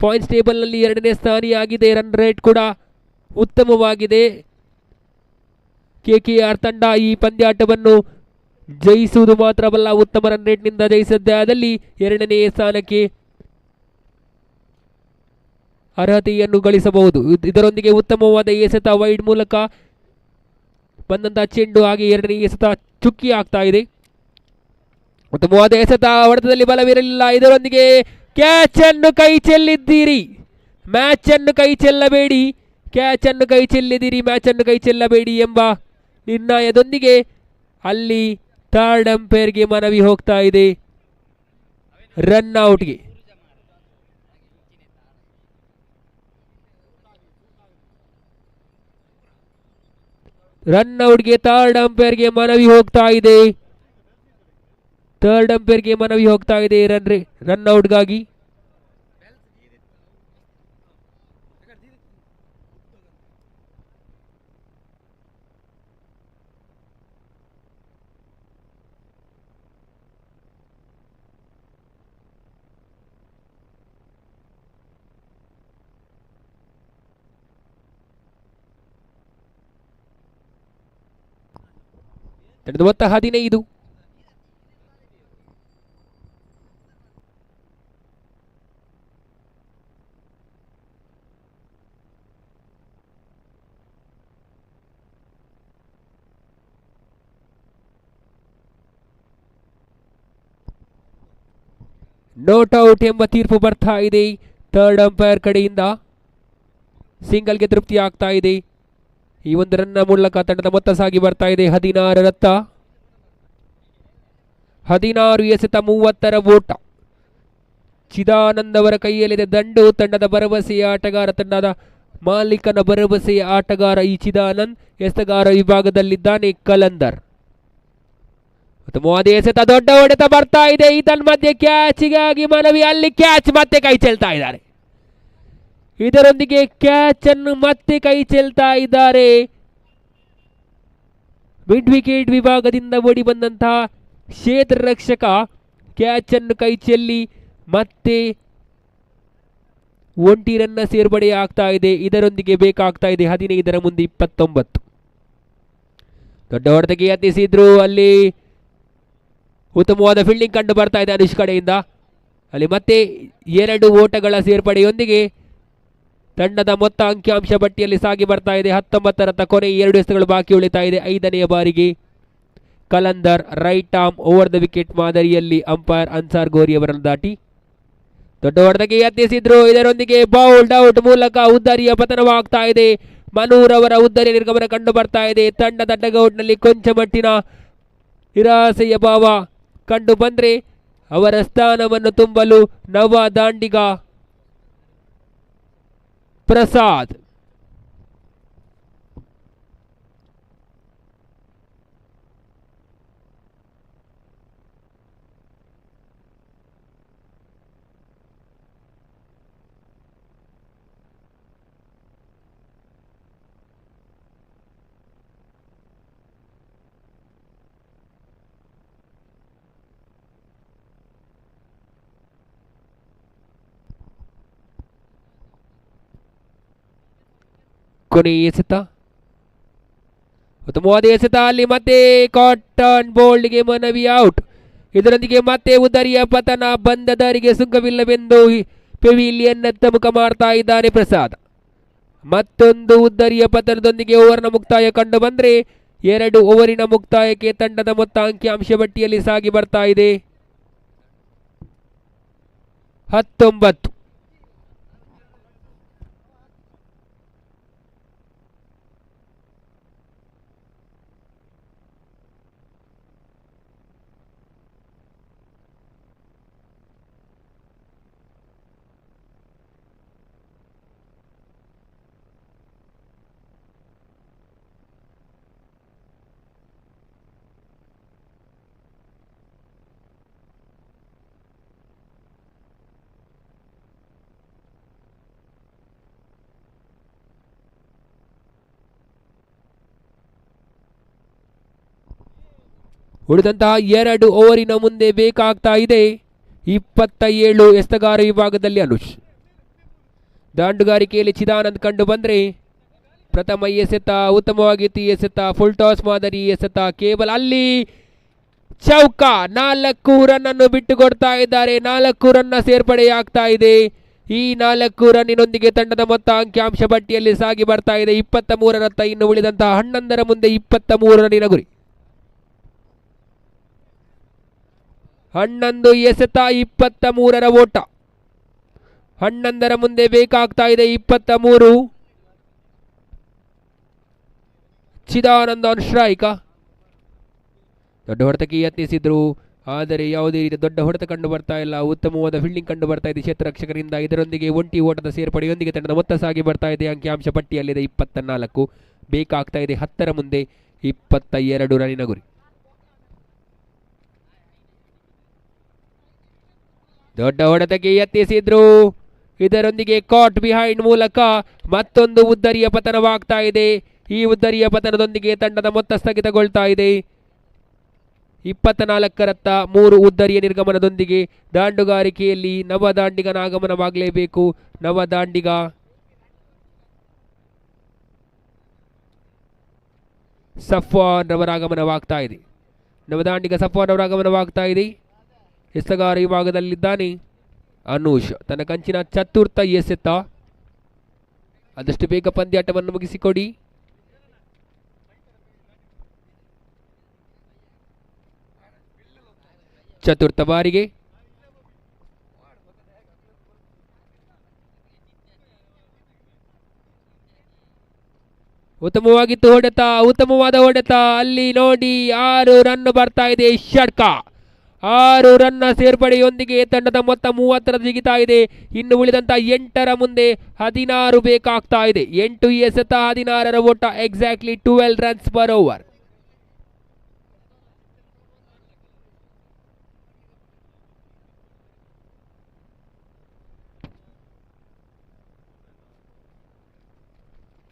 ಪಾಯಿಂಟ್ಸ್ ಟೇಬಲ್ನಲ್ಲಿ 2ನೇ ಸ್ಥಾನಿಯಾಗಿದೆ. ರನ್ ರೇಟ್ ಕೂಡ ಉತ್ತಮವಾಗಿದೆ. KKR ತಂಡ ಈ ಪಂದ್ಯಾಟವನ್ನು ಜಯಿಸುವುದು ಮಾತ್ರವಲ್ಲ, ಉತ್ತಮ ರನ್ ರೇಟ್ನಿಂದ ಜಯಿಸಿದ್ದೇ ಆದಲ್ಲಿ 2ನೇ ಸ್ಥಾನಕ್ಕೆ ಅರ್ಹತೆಯನ್ನು ಗಳಿಸಬಹುದು. ಇದರೊಂದಿಗೆ ಉತ್ತಮವಾದ ಎಸೆತ ವೈಡ್ ಮೂಲಕ ಬಂದಂತಹ ಚೆಂಡು, ಹಾಗೆ 2ನೇ ಎಸೆತ ಚುಕ್ಕಿ ಆಗ್ತಾ ಇದೆ. ಉತ್ತಮವಾದ ಎಸೆತ, ಹೊಡೆತದಲ್ಲಿ ಬಲವಿರಲಿಲ್ಲ. ಇದರೊಂದಿಗೆ ಕ್ಯಾಚ್ ಅನ್ನು ಕೈ ಚೆಲ್ಲಿದ್ದೀರಿ. ಮ್ಯಾಚ್ ಅನ್ನು ಕೈ ಚೆಲ್ಲಬೇಡಿ, ಕ್ಯಾಚ್ ಅನ್ನು ಕೈ ಚೆಲ್ಲಿದ್ದೀರಿ, ಮ್ಯಾಚ್ ಅನ್ನು ಕೈ ಚೆಲ್ಲಬೇಡಿ ಎಂಬ ನಿರ್ಣಯದೊಂದಿಗೆ ಅಲ್ಲಿ ಥರ್ಡ್ ಅಂಪೈರ್ಗೆ ಮನವಿ ಹೋಗ್ತಾ ಇದೆ ರನ್ ಔಟ್ಗೆ. ರನ್ ಔಟ್ಗೆ ಥರ್ಡ್ ಅಂಪೈರ್ಗೆ ಮನವಿ ಹೋಗ್ತಾ ಇದೆ. ರನ್ ಔಟ್ಗಾಗಿ. ತಂಡದ ಮೊತ್ತ 15. ನೋಟ್ ಔಟ್ ಎಂಬ ತೀರ್ಪು ಬರ್ತಾ ಇದೆ ಥರ್ಡ್ ಅಂಪೈರ್ ಕಡೆಯಿಂದ. ಸಿಂಗಲ್ಗೆ ತೃಪ್ತಿ ಆಗ್ತಾ ಇದೆ. ಈ ಒಂದು ರನ್ನ ಮೂಲಕ ತಂಡದ ಮೊತ್ತ ಸಾಗಿ ಬರ್ತಾ ಇದೆ 16ರತ್ತ. 16 ಎಸೆತ 30ರ ಓಟ. ಚಿದಾನಂದ್ ಅವರ ಕೈಯಲ್ಲಿದೆ ದಂಡು. ತಂಡದ ಭರವಸೆಯ ಆಟಗಾರ, ತಂಡದ ಮಾಲೀಕನ ಭರವಸೆಯ ಆಟಗಾರ ಈ ಚಿದಾನಂದ್. ಎಸೆತಗಾರ ವಿಭಾಗದಲ್ಲಿದ್ದಾನೆ ಕಲಂದರ್. ಉತ್ತಮವಾದ ಎಸೆತ, ದೊಡ್ಡ ಹೊಡೆತ ಬರ್ತಾ ಇದೆ. ಇದನ್ ಮಧ್ಯೆ ಕ್ಯಾಚಿಗಾಗಿ ಮನವಿ. ಅಲ್ಲಿ ಕ್ಯಾಚ್, ಮತ್ತೆ ಕೈ ಚೆಲ್ತಾ ಇದ್ದಾರೆ. ಇದರೊಂದಿಗೆ ಕ್ಯಾಚ್ ಅನ್ನು ಮತ್ತೆ ಕೈ ಚೆಲ್ತಾ ಇದ್ದಾರೆ. ಮಿಡ್ ವಿಕೆಟ್ ವಿಭಾಗದಿಂದ ಓಡಿ ಬಂದಂತಹ ಕ್ಷೇತ್ರ ರಕ್ಷಕ ಕ್ಯಾಚ್ ಅನ್ನು ಕೈ ಚೆಲ್ಲಿ ಮತ್ತೆ 1 ರನ್ನ ಸೇರ್ಪಡೆ ಆಗ್ತಾ ಇದೆ. ಇದರೊಂದಿಗೆ ಬೇಕಾಗ್ತಾ ಇದೆ 15ರ ಮುಂದೆ 29. ದೊಡ್ಡ ಹೊಡೆತಕ್ಕೆ ಯತ್ನಿಸಿದ್ರು. ಅಲ್ಲಿ ಉತ್ತಮವಾದ ಫೀಲ್ಡಿಂಗ್ ಕಂಡು ಬರ್ತಾ ಇದೆ ಅನುಷ್ ಕಡೆಯಿಂದ. ಅಲ್ಲಿ ಮತ್ತೆ 2 ಓಟಗಳ ಸೇರ್ಪಡೆಯೊಂದಿಗೆ ತಂಡದ ಮೊತ್ತ ಅಂಕಿಅಂಶ ಪಟ್ಟಿಯಲ್ಲಿ ಸಾಗಿ ಬರ್ತಾ ಇದೆ 19ರತ್ತ. ಕೊನೆ 2 ಎಸೆತಗಳು ಬಾಕಿ ಉಳಿತಾ ಇದೆ. 5ನೇ ಬಾರಿಗೆ Kalandar right arm over the wicket ಮಾದರಿಯಲ್ಲಿ ಅಂಪೈರ್ ಅನ್ಸಾರ್ ಗೋರಿ ಅವರನ್ನು ದಾಟಿ ದೊಡ್ಡ ಹೊಡೆತಕ್ಕೆ ಯತ್ನಿಸಿದ್ರು. ಇದರೊಂದಿಗೆ ಬೌಲ್ಡ್ ಔಟ್ ಮೂಲಕ ಉದ್ದರಿಯ ಪತನವಾಗ್ತಾ ಇದೆ. ಮನೂರ್ ಅವರ ಉದ್ದರಿಯ ನಿರ್ಗಮನ ಕಂಡು ಬರ್ತಾ ಇದೆ. ತಂಡದ ಡಗೌಟ್ನಲ್ಲಿ ಕೊಂಚ ಮಟ್ಟಿನ ನಿರಾಸೆಯ ಭಾವ ಕಂಡು ಬಂದ್ರೆ ಅವರ ಸ್ಥಾನವನ್ನು ತುಂಬಲು ನವ ದಾಂಡಿಗ ಪ್ರಸಾದ್ ಕೊನೆಯ ಎಸೆತ, ಉತ್ತಮವಾದ ಎಸೆತ. ಅಲ್ಲಿ ಮತ್ತೆ ಕಾಟನ್ ಬೋಲ್ಡ್ಗೆ ಮನವಿ ಔಟ್. ಇದರೊಂದಿಗೆ ಮತ್ತೆ ಉದರಿಯ ಪತನ. ಬಂದದರಿಗೆ ಸುಂಕವಿಲ್ಲವೆಂದು ಪೆವಿಲಿಯನ್ನತ್ತ ಮುಖ ಮಾಡ್ತಾ ಇದ್ದಾನೆ ಪ್ರಸಾದ್. ಮತ್ತೊಂದು ಉದ್ದರಿಯ ಪತನದೊಂದಿಗೆ ಓವರ್ನ ಮುಕ್ತಾಯ ಕಂಡು ಬಂದ್ರೆ 2 ಓವರಿನ ಮುಕ್ತಾಯಕ್ಕೆ ತಂಡದ ಮೊತ್ತ ಅಂಕಿಅಂಶ ಪಟ್ಟಿಯಲ್ಲಿ ಸಾಗಿ ಬರ್ತಾ ಇದೆ 19. ಉಳಿದಂತಹ 2 ಓವರಿನ ಮುಂದೆ ಬೇಕಾಗ್ತಾ ಇದೆ 27 ಎಸ್ತಗಾರ ವಿಭಾಗದಲ್ಲಿ ಅನುಷ್. ದಾಂಡುಗಾರಿಕೆಯಲ್ಲಿ ಚಿದಾನಂದ್ ಕಂಡು ಬಂದ್ರೆ ಪ್ರಥಮ ಎಸೆತ ಉತ್ತಮವಾಗಿತ್ತು. ಎಸೆತ ಫುಲ್ ಟಾಸ್ ಮಾದರಿ ಎಸೆತ. ಕೇವಲ ಅಲ್ಲಿ ಚೌಕ. 4 ರನ್ ಅನ್ನು ಬಿಟ್ಟು ಕೊಡ್ತಾ ಇದ್ದಾರೆ. 4 ರನ್ನ ಸೇರ್ಪಡೆಯಾಗ್ತಾ ಇದೆ. ಈ 4 ರನ್ನಿನೊಂದಿಗೆ ತಂಡದ ಮೊತ್ತ ಅಂಕಿಅಂಶ ಪಟ್ಟಿಯಲ್ಲಿ ಸಾಗಿ ಬರ್ತಾ ಇದೆ 23 ರತ್ತ. ಇನ್ನು ಉಳಿದಂತಹ 11ರ ಮುಂದೆ 23 ರನ್ನಿನ ಗುರಿ. 11 ಎಸೆತ 23ರ ಓಟ. 11ರ ಮುಂದೆ ಬೇಕಾಗ್ತಾ ಇದೆ 23. Chidananda on strike. ದೊಡ್ಡ ಹೊಡೆತಕ್ಕೆ ಯತ್ನಿಸಿದ್ರು, ಆದರೆ ಯಾವುದೇ ರೀತಿಯ ದೊಡ್ಡ ಹೊಡೆತ ಕಂಡು ಬರ್ತಾ ಇಲ್ಲ. ಉತ್ತಮವಾದ ಫೀಲ್ಡಿಂಗ್ ಕಂಡು ಬರ್ತಾ ಇದೆ ಕ್ಷೇತ್ರರಕ್ಷಕರಿಂದ. ಇದರೊಂದಿಗೆ ಒಂಟಿ ಓಟದ ಸೇರ್ಪಡೆಯೊಂದಿಗೆ ತಂಡದ ಮೊತ್ತ ಸಾಗಿ ಬರ್ತಾ ಇದೆ ಅಂಕಿಅಂಶ ಪಟ್ಟಿಯಲ್ಲಿದೆ 24. ಬೇಕಾಗ್ತಾ ಇದೆ 10ರ ಮುಂದೆ 22 ರನ್ನಿನ ಗುರಿ. ದೊಡ್ಡ ಹೊಡೆತಕ್ಕೆ ಯತ್ನಿಸಿದ್ರು. ಇದರೊಂದಿಗೆ ಕಾಟ್ ಬಿಹೈಂಡ್ ಮೂಲಕ ಮತ್ತೊಂದು ಉದ್ದರಿಯ ಪತನವಾಗ್ತಾ ಇದೆ. ಈ ಉದ್ದರಿಯ ಪತನದೊಂದಿಗೆ ತಂಡದ ಮೊತ್ತ ಸ್ಥಗಿತಗೊಳ್ತಾ ಇದೆ 24 ರತ್ತ. 3 ಉದ್ದರಿಯ ನಿರ್ಗಮನದೊಂದಿಗೆ ದಾಂಡುಗಾರಿಕೆಯಲ್ಲಿ ನವ ದಾಂಡಿಗನ ಆಗಮನವಾಗಲೇಬೇಕು. ನವ ದಾಂಡಿಗ ಸಫ್ವಾನ್ ರವರ ಆಗಮನವಾಗ್ತಾ ಇದೆ. ನವದಾಂಡಿಗ ಸಫ್ವಾನ್ ರವರ ಆಗಮನವಾಗ್ತಾ ಇದೆ. ಎಸಗಾರ ವಿಭಾಗದಲ್ಲಿದ್ದಾನೆ ಅನೂಷ್. ತನ್ನ ಕಂಚಿನ ಚತುರ್ಥ ಎಸೆತ. ಆದಷ್ಟು ಬೇಗ ಪಂದ್ಯಾಟವನ್ನು ಮುಗಿಸಿಕೊಡಿ. ಚತುರ್ಥ ಬಾರಿಗೆ ಉತ್ತಮವಾಗಿತ್ತು ಹೊಡೆತ. ಉತ್ತಮವಾದ ಹೊಡೆತ. ಅಲ್ಲಿ ನೋಡಿ 6 ರನ್ ಬರ್ತಾ ಇದೆ. ಷಟ್ಕ. 6 ರನ್ನ ಸೇರ್ಪಡೆಯೊಂದಿಗೆ ತಂಡದ ಮೊತ್ತ 30 ಜಿಗಿತಾ ಇದೆ. ಇನ್ನು ಉಳಿದಂತ 8ರ ಮುಂದೆ 16 ಬೇಕಾಗ್ತಾ ಇದೆ. 8 ಎಸೆತ 16ರ ಓಟ. Exactly 12 runs per over.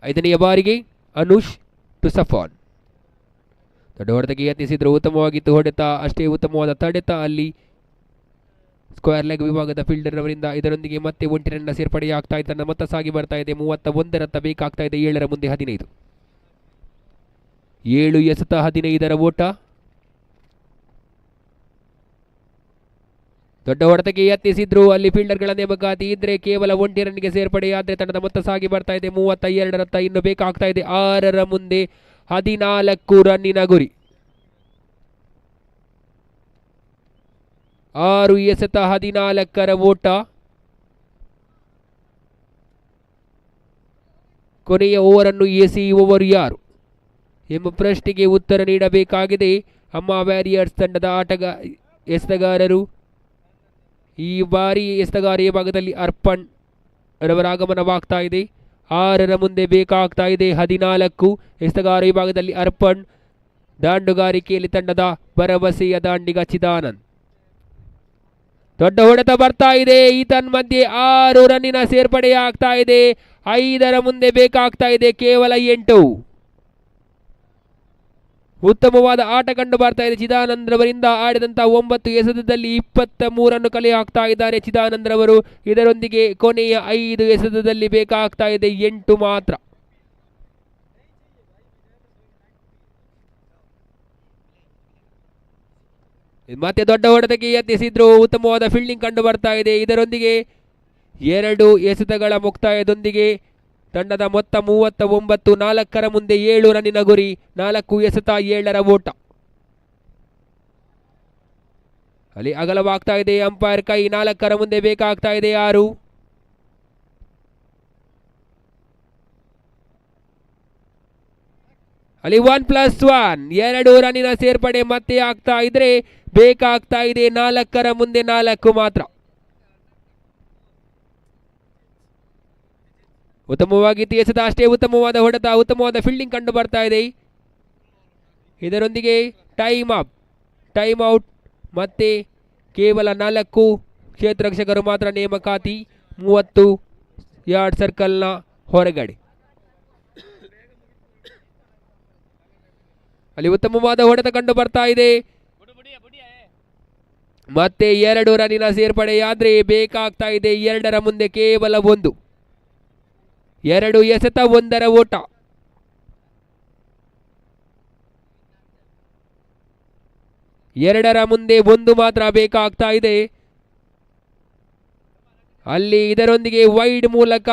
ಐದನೆಯ ಬಾರಿಗೆ ಅನುಷ್ ಟು ಸಫಾನ್. ದೊಡ್ಡ ಹೊಡೆತಕ್ಕೆ ಯತ್ನಿಸಿದ್ರು. ಉತ್ತಮವಾಗಿತ್ತು ಹೊಡೆತ. ಅಷ್ಟೇ ಉತ್ತಮವಾದ ತಡೆತ. ಅಲ್ಲಿ ಸ್ಕ್ವೇರ್ ಲೆಗ್ ವಿಭಾಗದ ಫೀಲ್ಡರ್ ಅವರಿಂದ. ಇದರೊಂದಿಗೆ ಮತ್ತೆ ಒಂಟಿ ರನ್ನ ಸೇರ್ಪಡೆಯಾಗ್ತಾ ಇದೆ. ತನ್ನ ಮೊತ್ತ ಸಾಗಿ ಬರ್ತಾ ಇದೆ 31 ರತ್ತ. ಬೇಕಾಗ್ತಾ ಇದೆ 7ರ ಮುಂದೆ 15. 7 ಎಸೆತ 15ರ ಓಟ. ದೊಡ್ಡ ಹೊಡೆತಕ್ಕೆ ಯತ್ನಿಸಿದ್ರು. ಅಲ್ಲಿ ಫೀಲ್ಡರ್ಗಳ ನೇಮಕಾತಿ ಇದ್ರೆ ಕೇವಲ ಒಂಟಿ ರನ್ಗೆ ಸೇರ್ಪಡೆಯಾದ್ರೆ ತಂಡದ ಮೊತ್ತ ಸಾಗಿ ಬರ್ತಾ ಇದೆ 32 ರತ್ತ. ಇನ್ನು ಬೇಕಾಗ್ತಾ ಇದೆ 6ರ ಮುಂದೆ 14 ರನ್ನಿನ ಗುರಿ. 6 ಎಸೆತ 14ರ ಓಟ. ಕೊನೆಯ ಓವರನ್ನು ಎಸೆಯುವವರು ಯಾರು ಎಂಬ ಪ್ರಶ್ನೆಗೆ ಉತ್ತರ ನೀಡಬೇಕಾಗಿದೆ ಅಮ್ಮ ವ್ಯಾರಿಯರ್ಸ್ ತಂಡದ ಎಸೆತಗಾರರು. ಈ ಬಾರಿ ಎಸೆತಗಾರ ಭಾಗದಲ್ಲಿ ಅರ್ಪಣ್ ರವರ ಆಗಮನವಾಗ್ತಾ ಇದೆ. 6 ಮುಂದೆ ಬೇಕಾಗ್ತಾ ಇದೆ 14. ಎಸೆತಗಾರ ವಿಭಾಗದಲ್ಲಿ ಅರ್ಪಣ್. ದಾಂಡುಗಾರಿಕೆಯಲ್ಲಿ ತಂಡದ ಭರವಸೆಯ ದಾಂಡಿಗ ಚಿದಾನಂದ್. ದೊಡ್ಡ ಹೊಡೆತ ಬರ್ತಾ ಇದೆ. ಈತನ್ ಮಧ್ಯೆ 6 ರನ್ನಿನ ಸೇರ್ಪಡೆಯಾಗ್ತಾ ಇದೆ. 5 ಮುಂದೆ ಬೇಕಾಗ್ತಾ ಇದೆ ಕೇವಲ 8. ಉತ್ತಮವಾದ ಆಟ ಕಂಡು ಬರ್ತಾ ಇದೆ ಚಿದಾನಂದ್ ರವರಿಂದ. ಆಡಿದಂತ 9 ಎಸೆತದಲ್ಲಿ 23 ಕಲೆ ಹಾಕ್ತಾ ಇದ್ದಾರೆ ಚಿದಾನಂದ್ ರವರು. ಇದರೊಂದಿಗೆ ಕೊನೆಯ 5 ಎಸೆತದಲ್ಲಿ ಬೇಕಾಗ್ತಾ ಇದೆ 8 ಮಾತ್ರ. ಮತ್ತೆ ದೊಡ್ಡ ಹೊಡೆತಕ್ಕೆ ಯತ್ನಿಸಿದ್ರು. ಉತ್ತಮವಾದ ಫೀಲ್ಡಿಂಗ್ ಕಂಡು ಬರ್ತಾ ಇದೆ. ಇದರೊಂದಿಗೆ 2 ಎಸೆತಗಳ ಮುಕ್ತಾಯದೊಂದಿಗೆ ತಂಡದ ಮೊತ್ತ 39. 4 ಮುಂದೆ 7 ರನ್ನಿನ ಗುರಿ. 4 ಎಸೆತ 7 ಓಟ. ಅಲ್ಲಿ ಅಗಲವಾಗ್ತಾ ಇದೆ ಅಂಪೈರ್ ಕೈ. 4 ಮುಂದೆ ಬೇಕಾಗ್ತಾ ಇದೆ 6. ಅಲ್ಲಿ 1+1 2 ರನ್ನಿನ ಸೇರ್ಪಡೆ ಮತ್ತೆ ಆಗ್ತಾ ಇದ್ರೆ ಬೇಕಾಗ್ತಾ ಇದೆ 4 ಮುಂದೆ 4 ಮಾತ್ರ. ಉತ್ತಮವಾಗಿತ್ತು ಎಸೆತ ಅಷ್ಟೇ. ಉತ್ತಮವಾದ ಹೊಡೆತ, ಉತ್ತಮವಾದ ಫೀಲ್ಡಿಂಗ್ ಕಂಡು ಬರ್ತಾ ಇದೆ. ಇದರೊಂದಿಗೆ ಟೈಮ್ ಔಟ್ ಮತ್ತೆ ಕೇವಲ 4 ಕ್ಷೇತ್ರರಕ್ಷಕರು ಮಾತ್ರ ನೇಮಕಾತಿ 30 ಯಾರ್ಡ್ ಸರ್ಕಲ್ನ ಹೊರಗಡೆ. ಅಲ್ಲಿ ಉತ್ತಮವಾದ ಹೊಡೆತ ಕಂಡು ಬರ್ತಾ ಇದೆ. ಮತ್ತೆ 2 ರನ್ನಿನ ಸೇರ್ಪಡೆಯಾದ್ರೆ ಬೇಕಾಗ್ತಾ ಇದೆ 2 ಮುಂದೆ ಕೇವಲ 1. 2 ಎಸೆತ 1 ಓಟ. ಎರಡರ ಮುಂದೆ 1 ಮಾತ್ರ ಬೇಕಾಗ್ತಾ ಇದೆ. ಅಲ್ಲಿ ಇದರೊಂದಿಗೆ ವೈಡ್ ಮೂಲಕ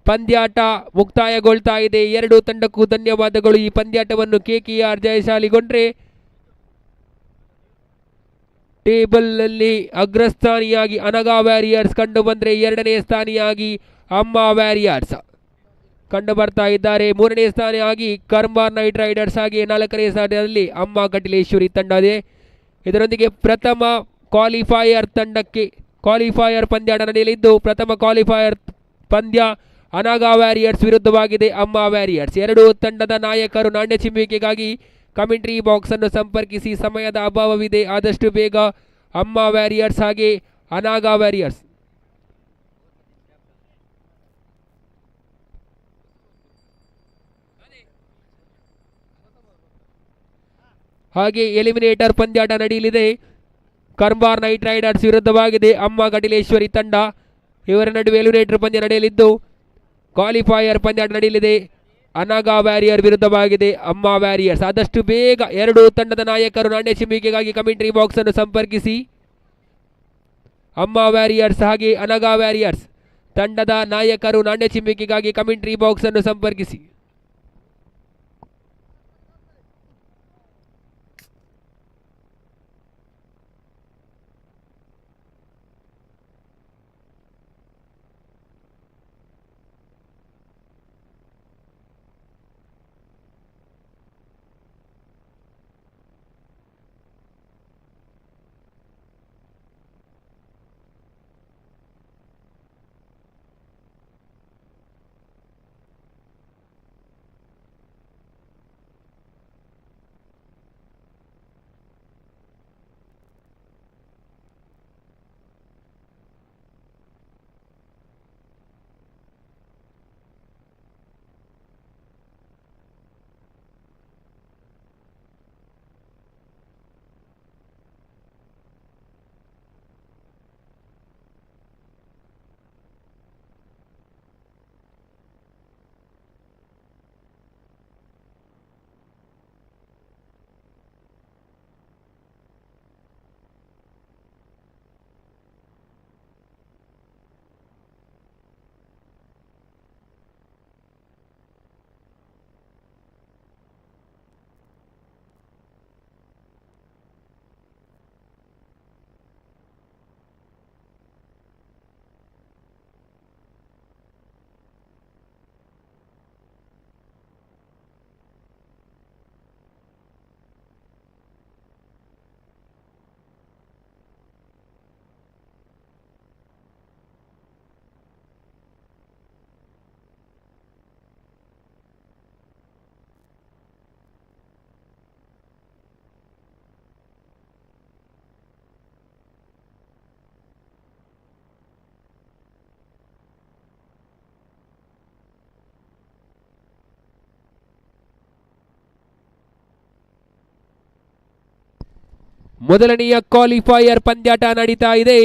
ಪಂದ್ಯಾಟ ಮುಕ್ತಾಯಗೊಳ್ತಾ ಇದೆ. 2 ತಂಡಕ್ಕೂ ಧನ್ಯವಾದಗಳು. ಈ ಪಂದ್ಯಾಟವನ್ನು KKR ಜಯಶಾಲಿಗೊಂಡ್ರೆ ಟೇಬಲ್ ನಲ್ಲಿ ಅಗ್ರಸ್ಥಾನಿಯಾಗಿ ಅನಗಾ ವ್ಯಾರಿಯರ್ಸ್ ಕಂಡು ಬಂದ್ರೆ 2ನೇ ಸ್ಥಾನಿಯಾಗಿ ಅಮ್ಮ ವ್ಯಾರಿಯರ್ಸ್ ಕಂಡು ಬರ್ತಾ ಇದ್ದಾರೆ. 3ನೇ ಸ್ಥಾನಿಯಾಗಿ ಕರ್ಮಾರ್ ನೈಟ್ ರೈಡರ್ಸ್, ಹಾಗೆ 4ನೇ ಸ್ಥಾನದಲ್ಲಿ ಅಮ್ಮ ಕಟಿಲೇಶ್ವರಿ ತಂಡ ಇದೆ. ಇದರೊಂದಿಗೆ ಪ್ರಥಮ ಕ್ವಾಲಿಫೈಯರ್ ಪಂದ್ಯಾಟ ನಡೆಯಲಿದ್ದು, ಪ್ರಥಮ ಕ್ವಾಲಿಫೈಯರ್ ಪಂದ್ಯ ಅನಗಾ ವ್ಯಾರಿಯರ್ಸ್ ವಿರುದ್ಧವಾಗಿದೆ ಅಮ್ಮ ವ್ಯಾರಿಯರ್ಸ್. 2 ತಂಡದ ನಾಯಕರು ನಾಣ್ಯ ಚಿಮ್ಮುವಿಕೆಗಾಗಿ ಕಮೆಂಟ್ರಿ ಬಾಕ್ಸ್ ಅನ್ನು ಸಂಪರ್ಕಿಸಿ. ಸಮಯದ ಅಭಾವವಿದೆ, ಆದಷ್ಟು ಬೇಗ ಅಮ್ಮ ವ್ಯಾರಿಯರ್ಸ್ ಹಾಗೆ ಅನಗಾ ವ್ಯಾರಿಯರ್ಸ್ ಹಾಗೆ ಎಲಿಮಿನೇಟರ್ ಪಂದ್ಯಾಟ ನಡೆಯಲಿದೆ. ಕರ್ಮಾರ್ ನೈಟ್ ರೈಡರ್ಸ್ ವಿರುದ್ಧವಾಗಿದೆ ಅಮ್ಮ ಕಟಿಲೇಶ್ವರಿ ತಂಡ. ಇವರ ನಡುವೆ ಎಲಿಮಿನೇಟರ್ ಪಂದ್ಯ ನಡೆಯಲಿದ್ದು, ಕ್ವಾಲಿಫೈಯರ್ ಪಂದ್ಯಾಟ ನಡೆಯಲಿದೆ ಅನಗಾ ವ್ಯಾರಿಯರ್ ವಿರುದ್ಧವಾಗಿದೆ ಅಮ್ಮ ವ್ಯಾರಿಯರ್ಸ್. ಆದಷ್ಟು ಬೇಗ 2 ತಂಡದ ನಾಯಕರು ನಾಣ್ಯ ಚಿಮ್ಮುವಿಕೆಗಾಗಿ ಕಮೆಂಟ್ರಿ ಬಾಕ್ಸ್ ಅನ್ನು ಸಂಪರ್ಕಿಸಿ. ಅಮ್ಮ ವ್ಯಾರಿಯರ್ಸ್ ಹಾಗೆ ಅನಗಾ ವ್ಯಾರಿಯರ್ಸ್ ತಂಡದ ನಾಯಕರು ನಾಣ್ಯ ಚಿಮ್ಮುವಿಕೆಗಾಗಿ ಕಮೆಂಟ್ರಿ ಬಾಕ್ಸ್ ಅನ್ನು ಸಂಪರ್ಕಿಸಿ. ಮೊದಲನೆಯ ಕ್ವಾಲಿಫೈಯರ್ ಪಂದ್ಯಾಟ ನಡೀತಾ ಇದೆ.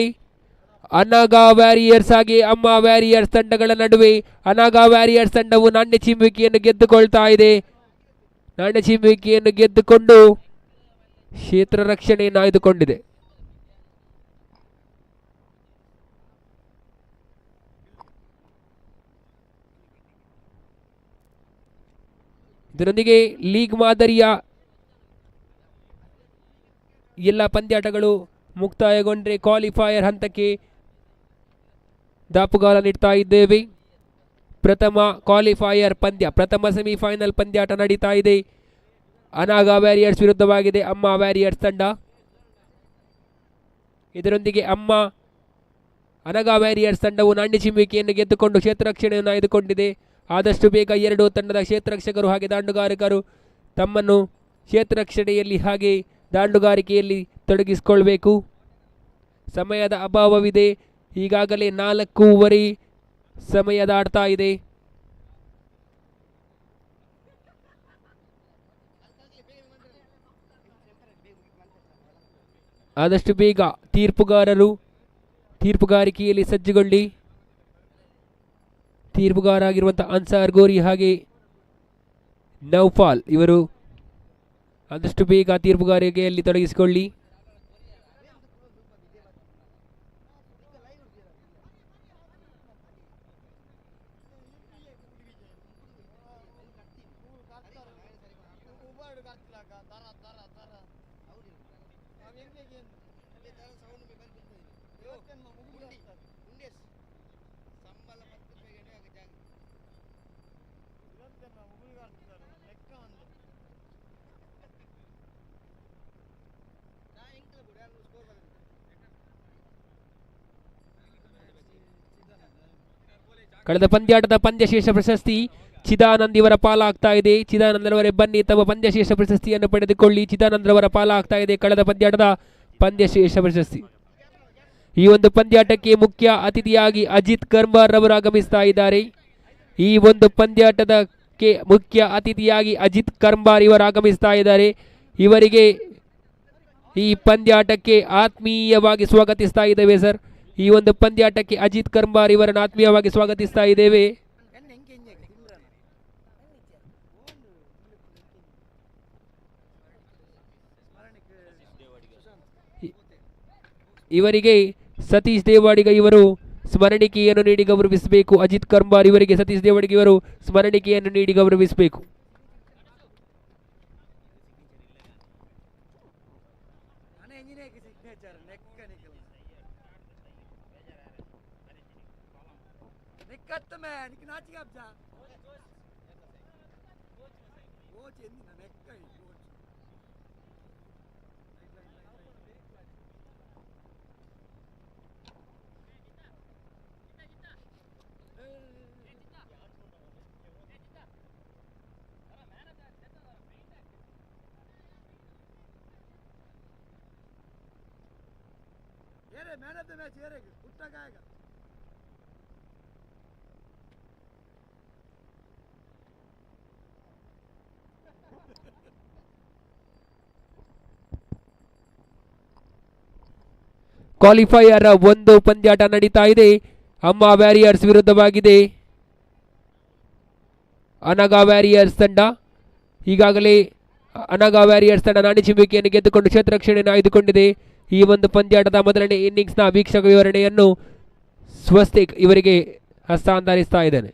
ಅನಾಗ ವ್ಯಾರಿಯರ್ಸ್ ಹಾಗೆ ಅಮ್ಮ ವ್ಯಾರಿಯರ್ಸ್ ತಂಡಗಳ ನಡುವೆ. ಅನಾಗ ವ್ಯಾರಿಯರ್ಸ್ ತಂಡವು ನಾಣ್ಯ ಚಿಮ್ಮುವಿಕೆಯನ್ನು ಗೆದ್ದುಕೊಳ್ತಾ ಇದೆ. ನಾಣ್ಯ ಚಿಮ್ಮುವಿಕೆಯನ್ನು ಗೆದ್ದುಕೊಂಡು ಕ್ಷೇತ್ರ ರಕ್ಷಣೆಯನ್ನು ಆಯ್ದುಕೊಂಡಿದೆ. ಇದರೊಂದಿಗೆ ಲೀಗ್ ಮಾದರಿಯ ಎಲ್ಲ ಪಂದ್ಯಾಟಗಳು ಮುಕ್ತಾಯಗೊಂಡ್ರೆ ಕ್ವಾಲಿಫೈಯರ್ ಹಂತಕ್ಕೆ ದಾಪುಗಾಲ ನೀಡ್ತಾ ಇದ್ದೇವೆ. ಪ್ರಥಮ ಕ್ವಾಲಿಫೈಯರ್ ಪಂದ್ಯ, ಪ್ರಥಮ ಸೆಮಿಫೈನಲ್ ಪಂದ್ಯಾಟ ನಡೀತಾ ಇದೆ. ಅನಾಗ ವ್ಯಾರಿಯರ್ಸ್ ವಿರುದ್ಧವಾಗಿದೆ ಅಮ್ಮ ವ್ಯಾರಿಯರ್ಸ್ ತಂಡ. ಇದರೊಂದಿಗೆ ಅನಾಗ ವ್ಯಾರಿಯರ್ಸ್ ತಂಡವು ನಾಣ್ಯ ಚಿಮ್ಮುವಿಕೆಯನ್ನು ಗೆದ್ದುಕೊಂಡು ಕ್ಷೇತ್ರ ರಕ್ಷಣೆಯನ್ನು ಆಯ್ದುಕೊಂಡಿದೆ. ಆದಷ್ಟು ಬೇಗ ಎರಡು ತಂಡದ ಕ್ಷೇತ್ರರಕ್ಷಕರು ಹಾಗೆ ದಾಂಡುಗಾರಿಕರು ತಮ್ಮನ್ನು ಕ್ಷೇತ್ರ ರಕ್ಷಣೆಯಲ್ಲಿ ಹಾಗೆ ದಾಂಡುಗಾರಿಕೆಯಲ್ಲಿ ತೊಡಗಿಸಿಕೊಳ್ಬೇಕು. ಸಮಯದ ಅಭಾವವಿದೆ. ಈಗಾಗಲೇ 4:15 ಸಮಯ ದಾಟ್ತಾ ಇದೆ. ಆದಷ್ಟು ಬೇಗ ತೀರ್ಪುಗಾರಿಕೆಯಲ್ಲಿ ಸಜ್ಜುಗೊಳ್ಳಿ. ತೀರ್ಪುಗಾರ ಆಗಿರುವಂಥ ಅನ್ಸಾರ್ ಗೋರಿ ಹಾಗೆ ನೌಫಾಲ್ ಇವರು ಆದಷ್ಟು ಬೇಗ ತೀರ್ಪುಗಾರಿಕೆಯಲ್ಲಿ ತೊಡಗಿಸಿಕೊಳ್ಳಿ. ಕಳೆದ ಪಂದ್ಯಾಟದ ಪಂದ್ಯಶೇಷ ಪ್ರಶಸ್ತಿ ಚಿದಾನಂದ್ ಇವರ ಪಾಲಾಗ್ತಾ ಇದೆ. ಚಿದಾನಂದ್ ಅವರೇ ಬನ್ನಿ ತಮ್ಮ ಪಂದ್ಯಶೇಷ ಪ್ರಶಸ್ತಿಯನ್ನು ಪಡೆದುಕೊಳ್ಳಿ. ಚಿದಾನಂದ್ ಅವರ ಪಾಲಾಗ್ತಾ ಇದೆ ಕಳೆದ ಪಂದ್ಯಾಟದ ಪಂದ್ಯಶೇಷ ಪ್ರಶಸ್ತಿ. ಈ ಒಂದು ಪಂದ್ಯಾಟಕ್ಕೆ ಮುಖ್ಯ ಅತಿಥಿಯಾಗಿ ಅಜಿತ್ ಕರ್ಮಾರ್ ರವರು ಆಗಮಿಸ್ತಾ ಇದ್ದಾರೆ. ಈ ಒಂದು ಪಂದ್ಯಾಟದಕ್ಕೆ ಮುಖ್ಯ ಅತಿಥಿಯಾಗಿ ಅಜಿತ್ ಕರ್ಮಾರ್ ಇವರು ಆಗಮಿಸ್ತಾ ಇದ್ದಾರೆ. ಇವರಿಗೆ ಈ ಪಂದ್ಯಾಟಕ್ಕೆ ಆತ್ಮೀಯವಾಗಿ ಸ್ವಾಗತಿಸ್ತಾ ಇದ್ದೇವೆ ಸರ್. ಈ ಒಂದು ಪಂದ್ಯಾಟಕ್ಕೆ ಅಜಿತ್ ಕರ್ಮಾರ್ ಇವರನ್ನು ಆತ್ಮೀಯವಾಗಿ ಸ್ವಾಗತಿಸ್ತಾ ಇದ್ದೇವೆ. ಇವರಿಗೆ ಸತೀಶ್ ದೇವಾಡಿಗ ಇವರು ಸ್ಮರಣಿಕೆಯನ್ನು ನೀಡಿ ಗೌರವಿಸಬೇಕು. ಅಜಿತ್ ಕರ್ಮಾರ್ ಇವರಿಗೆ ಸತೀಶ್ ದೇವಾಡಿಗ ಇವರು ಸ್ಮರಣಿಕೆಯನ್ನು ನೀಡಿ ಗೌರವಿಸಬೇಕು. मैन ऑफ द मैच ये रहेगा उठा आएगा ಕ್ವಾಲಿಫೈಯರ್ ಒಂದು ಪಂದ್ಯಾಟ ನಡೀತಾ ಇದೆ. ಅಮ್ಮ ವ್ಯಾರಿಯರ್ಸ್ ವಿರುದ್ಧವಾಗಿದೆ ಅನಗ ವ್ಯಾರಿಯರ್ಸ್ ತಂಡ. ಈಗಾಗಲೇ ಅನಗ ವ್ಯಾರಿಯರ್ಸ್ ತಂಡ ನಾಣ್ಯ ಚಿಮ್ಮುವಿಕೆಯನ್ನು ಗೆದ್ದುಕೊಂಡು ಕ್ಷೇತ್ರ ರಕ್ಷಣೆಯನ್ನು ಆಯ್ದುಕೊಂಡಿದೆ. ಈ ಒಂದು ಪಂದ್ಯಾಟದ ಮೊದಲನೇ ಇನ್ನಿಂಗ್ಸ್ನ ವೀಕ್ಷಕ ವಿವರಣೆಯನ್ನು ಸ್ವಸ್ತಿಕ್ ಇವರಿಗೆ ಹಸ್ತಾಂತರಿಸ್ತಾ ಇದ್ದಾನೆ.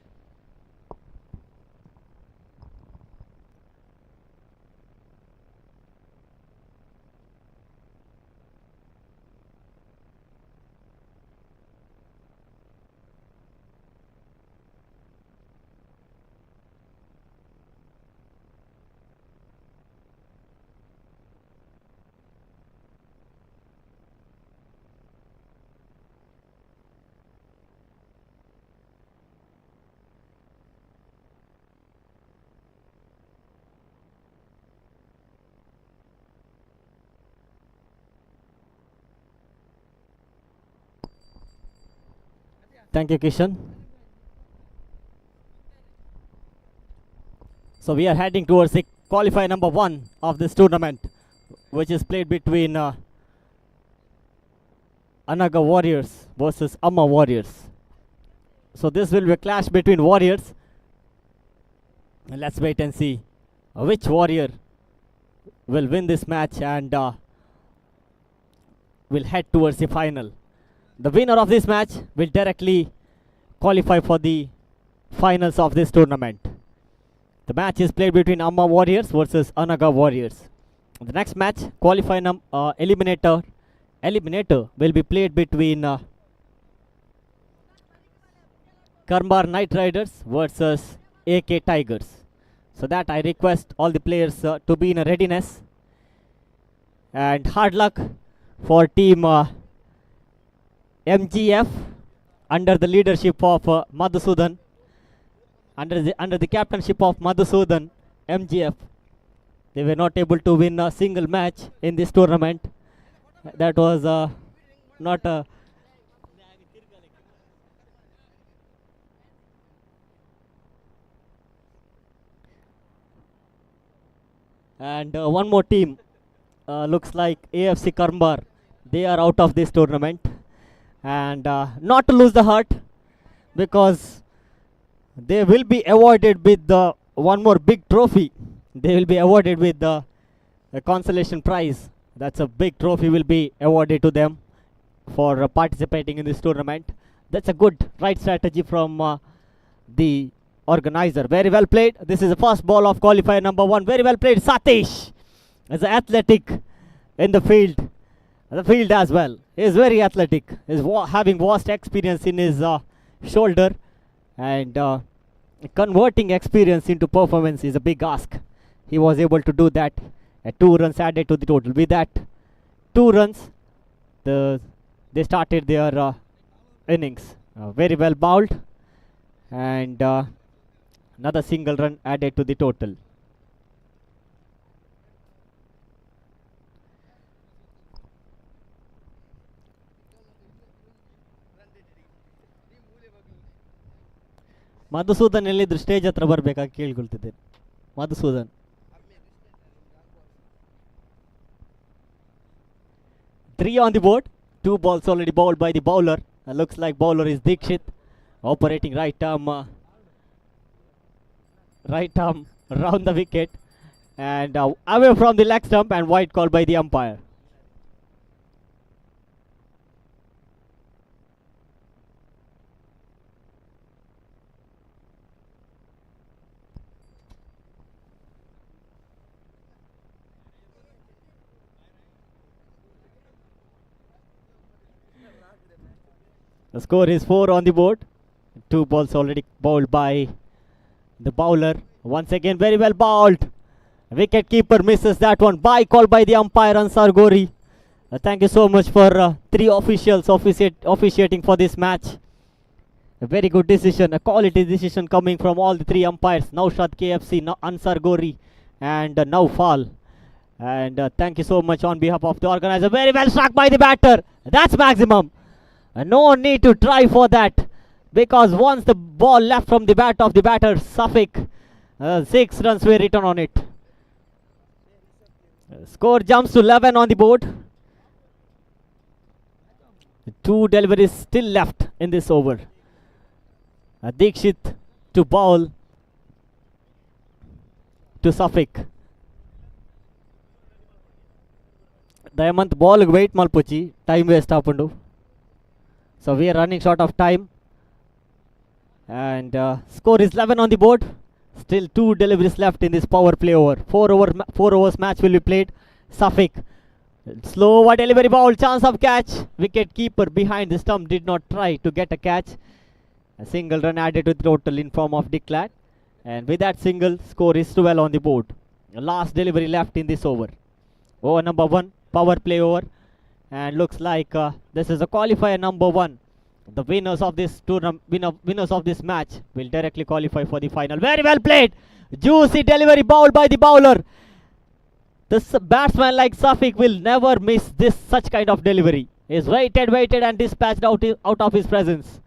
Thank you, Kishan. So we are heading towards the qualifier number 1 of this tournament, which is played between Anaga Warriors versus Amma Warriors. So this will be a clash between warriors. Let's wait and see which warrior will win this match and will head towards the final. The winner of this match will directly qualify for the finals of this tournament. The match is played between Amma Warriors versus Anaga Warriors. The next match, eliminator will be played between Karmar Knight Riders versus AK Tigers. So that I request all the players to be in a readiness. And hard luck for team MGF under the leadership of Madhusudan. Under the captainship of Madhusudan, MGF. They were not able to win a single match in this tournament. That was not a... And one more team, looks like AFC Karmbar. They are out of this tournament. And not to lose the heart, because they will be awarded with one more big trophy. They will be awarded with the consolation prize. That's a big trophy will be awarded to them for participating in this tournament. That's a good right strategy from the organizer. Very well played. This is the first ball of qualifier number 1. Very well played. Satish is athletic in the field. The field as well. He is very athletic. He is having vast experience in his shoulder, and converting experience into performance is a big ask. He was able to do that. 2 runs added to the total. With that 2 runs, they started their innings. Very well bowled, and another single run added to the total. Madhusudan ಎಲ್ಲಿದ್ರು stage ಹತ್ರ ಬರಬೇಕಾಗಿ ಕೇಳ್ಕೊಳ್ತಿದ್ದೇನೆ. Madhusudan. Three on the board. 2 balls already bowled by the bowler. Looks like bowler is Dikshit, operating right arm round the wicket, and away from the leg stump, and wide call by the umpire. The score is 4 on the board. 2 balls already bowled by the bowler. Once again, very well bowled. Wicket keeper misses that one. By call by the umpire Ansar Gori. Thank you so much for 3 officials officiating for this match. A very good decision, a quality decision coming from all the 3 umpires. Naushad KFC, Ansar Gori, and Naufal. And thank you so much on behalf of the organizer. Very well struck by the batter. That's maximum. No need to try for that, because once the ball left from the bat of the batter, Suffolk, 6 runs were written on it. Score jumps to 11 on the board. 2 deliveries still left in this over. Dikshit to bowl to Suffolk. Diamond ball wait malpuchi, time waste hapundu. So we are running short of time, and score is 11 on the board. Still 2 deliveries left in this power play over. 4 overs match will be played. Suffolk, slow delivery ball, chance of catch. Wicket keeper behind the stump did not try to get a catch. A single run added to the total in form of declared, and with that single, score is 12 on the board. Last delivery left in this over. Over number 1, power play over. And looks like this is a qualifier number 1. The winners of this tournament, winners of this match will directly qualify for the final. Very well played. Juicy delivery bowled by the bowler. This batsman like Suffolk will never miss this such kind of delivery. He's waited and dispatched out of his presence.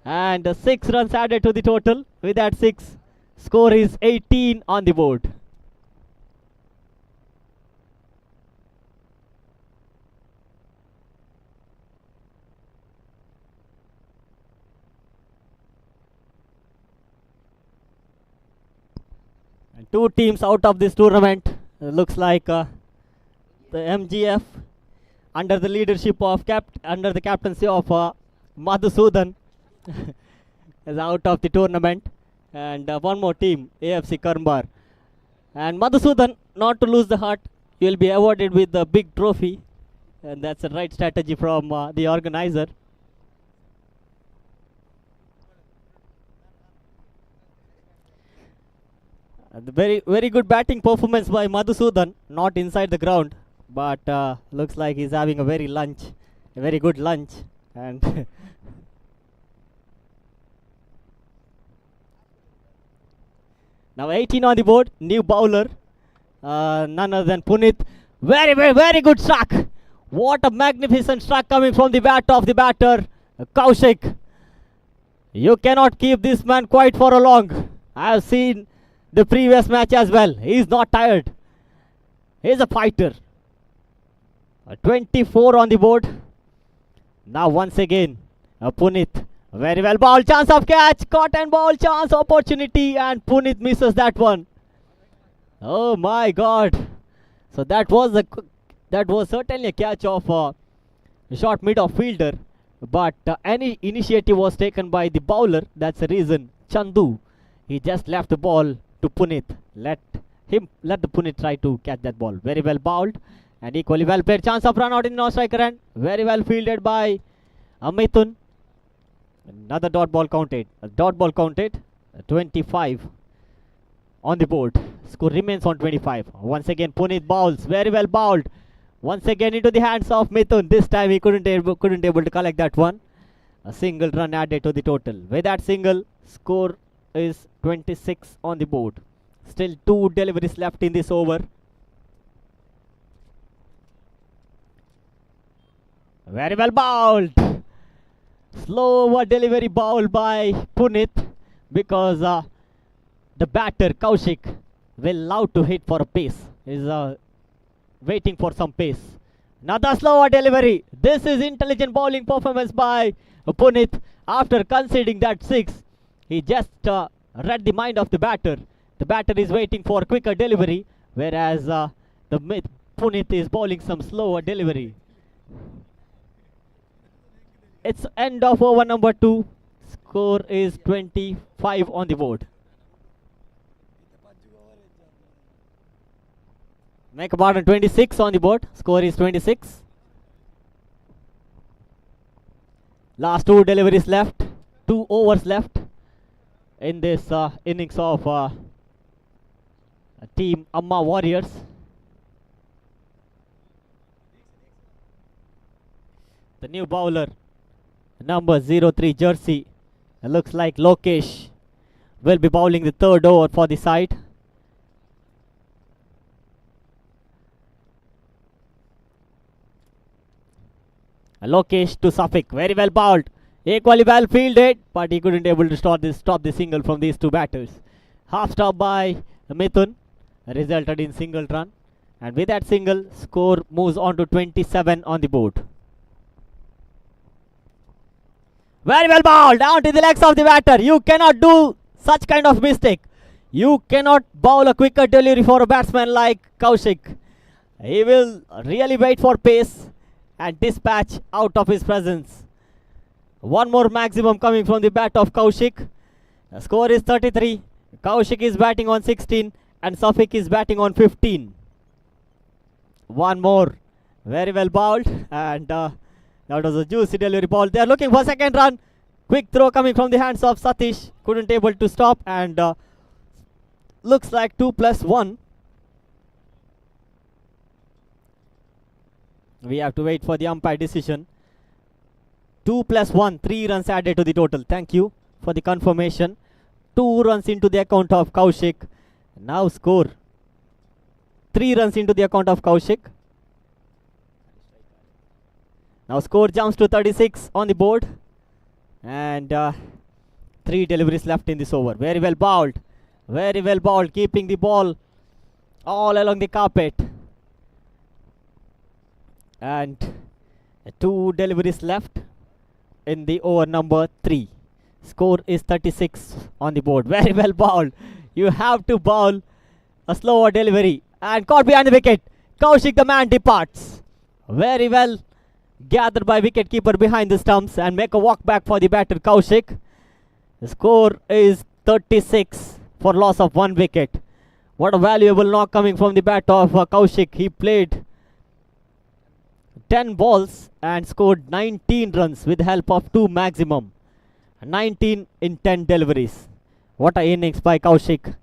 And 6 runs added to the total. With that 6, score is 18 on the board. And two teams out of this tournament. Looks like the MGF under the leadership of under the captaincy of Madhusudan is out of the tournament. And one more team, AFC Karmbar. And Madhusudan, not to lose the heart, you will be awarded with the big trophy. And that's the right strategy from the organizer. The very good batting performance by Madhusudan, not inside the ground, but looks like he's having a very good lunch. And now 18 on the board, new bowler, none other than Punit. Very good struck. What a magnificent struck coming from the bat of the batter, Kaushik. You cannot keep this man quiet for a long. I have seen the previous match as well. He is not tired. He is a fighter. 24 on the board. Now once again, Punit. Very well bowled. Chance of catch. Caught and ball. Chance opportunity. And Punit misses that one. Oh my God. So that was certainly a catch of a short mid-off fielder. But any initiative was taken by the bowler. That's the reason. Chandu. He just left the ball to Punit. Let the Punit try to catch that ball. Very well bowled and equally well played. Chance of run out in the non-striker end. Very well fielded by Mithun. Another dot ball counted. 25 on the board. Score remains on 25. Once again Punit bowls. Very well bowled. Once again into the hands of Mithun. This time he couldn't able to collect that one. A single run added to the total. With that single, score is 26 on the board. Still 2 deliveries left in this over. Very well bowled. Slower delivery bowled by Punit because the batter Kaushik will love to hit for a pace. Is waiting for some pace. Another slower delivery. This is intelligent bowling performance by Punit. After conceding that 6, he just read the mind of the batter. The batter is waiting for quicker delivery, whereas Punit is bowling some slower delivery. It's end of over number 2. Score is 25 on the board. Make a modern 26 on the board. Score is 26. Last 2 deliveries left. 2 overs left in this innings of team Amma Warriors. The new bowler, number 03 jersey, looks like Lokesh, will be bowling the 3rd over for the side. Lokesh to Safik, very well bowled, equally well fielded, but he couldn't able to stop the single from these 2 batters. Half stop by Mithun resulted in single run, and with that single, score moves on to 27 on the board. Very well bowled down to the legs of the batter. You cannot do such kind of mistake. You cannot bowl a quicker delivery for a batsman like Kaushik. He will really wait for pace and dispatch out of his presence. One more maximum coming from the bat of Kaushik. The score is 33. Kaushik is batting on 16 and Safik is batting on 15. One more. Very well bowled, and that was a juicy delivery ball. They are looking for second run. Quick throw coming from the hands of Satish. Couldn't able to stop, and looks like 2+1. We have to wait for the umpire decision. 2+1, 3 runs added to the total. Thank you for the confirmation. 2 runs into the account of Kaushik. Now score 3 runs into the account of Kaushik. Now score jumps to 36 on the board, and 3 deliveries left in this over. Very well bowled, keeping the ball all along the carpet, and 2 deliveries left in the over number 3. Score is 36 on the board. Very well bowled. You have to bowl A slower delivery and caught behind the wicket. Kaushik the man departs. Very well gathered by wicketkeeper behind the stumps and make a walk back for the batter Kaushik. The score is 36 for loss of 1 wicket. What a valuable knock coming from the bat of Kaushik. He played 10 balls and scored 19 runs with help of 2 maximum. 19 in 10 deliveries. What a innings by Kaushik.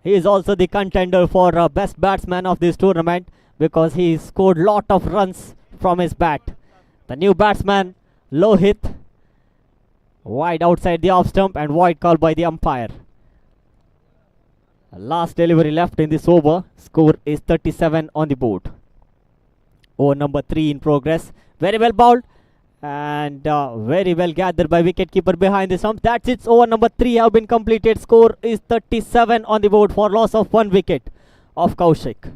He is also the contender for best batsman of this tournament because he scored lot of runs from his bat. The new batsman Lohit, wide outside the off stump and wide call by the umpire. Last delivery left in this over. Score is 37 on the board. Over number 3 in progress. Very well bowled and very well gathered by wicketkeeper behind the stump. That's it. Over number 3 have been completed. Score is 37 on the board for loss of 1 wicket of Kaushik.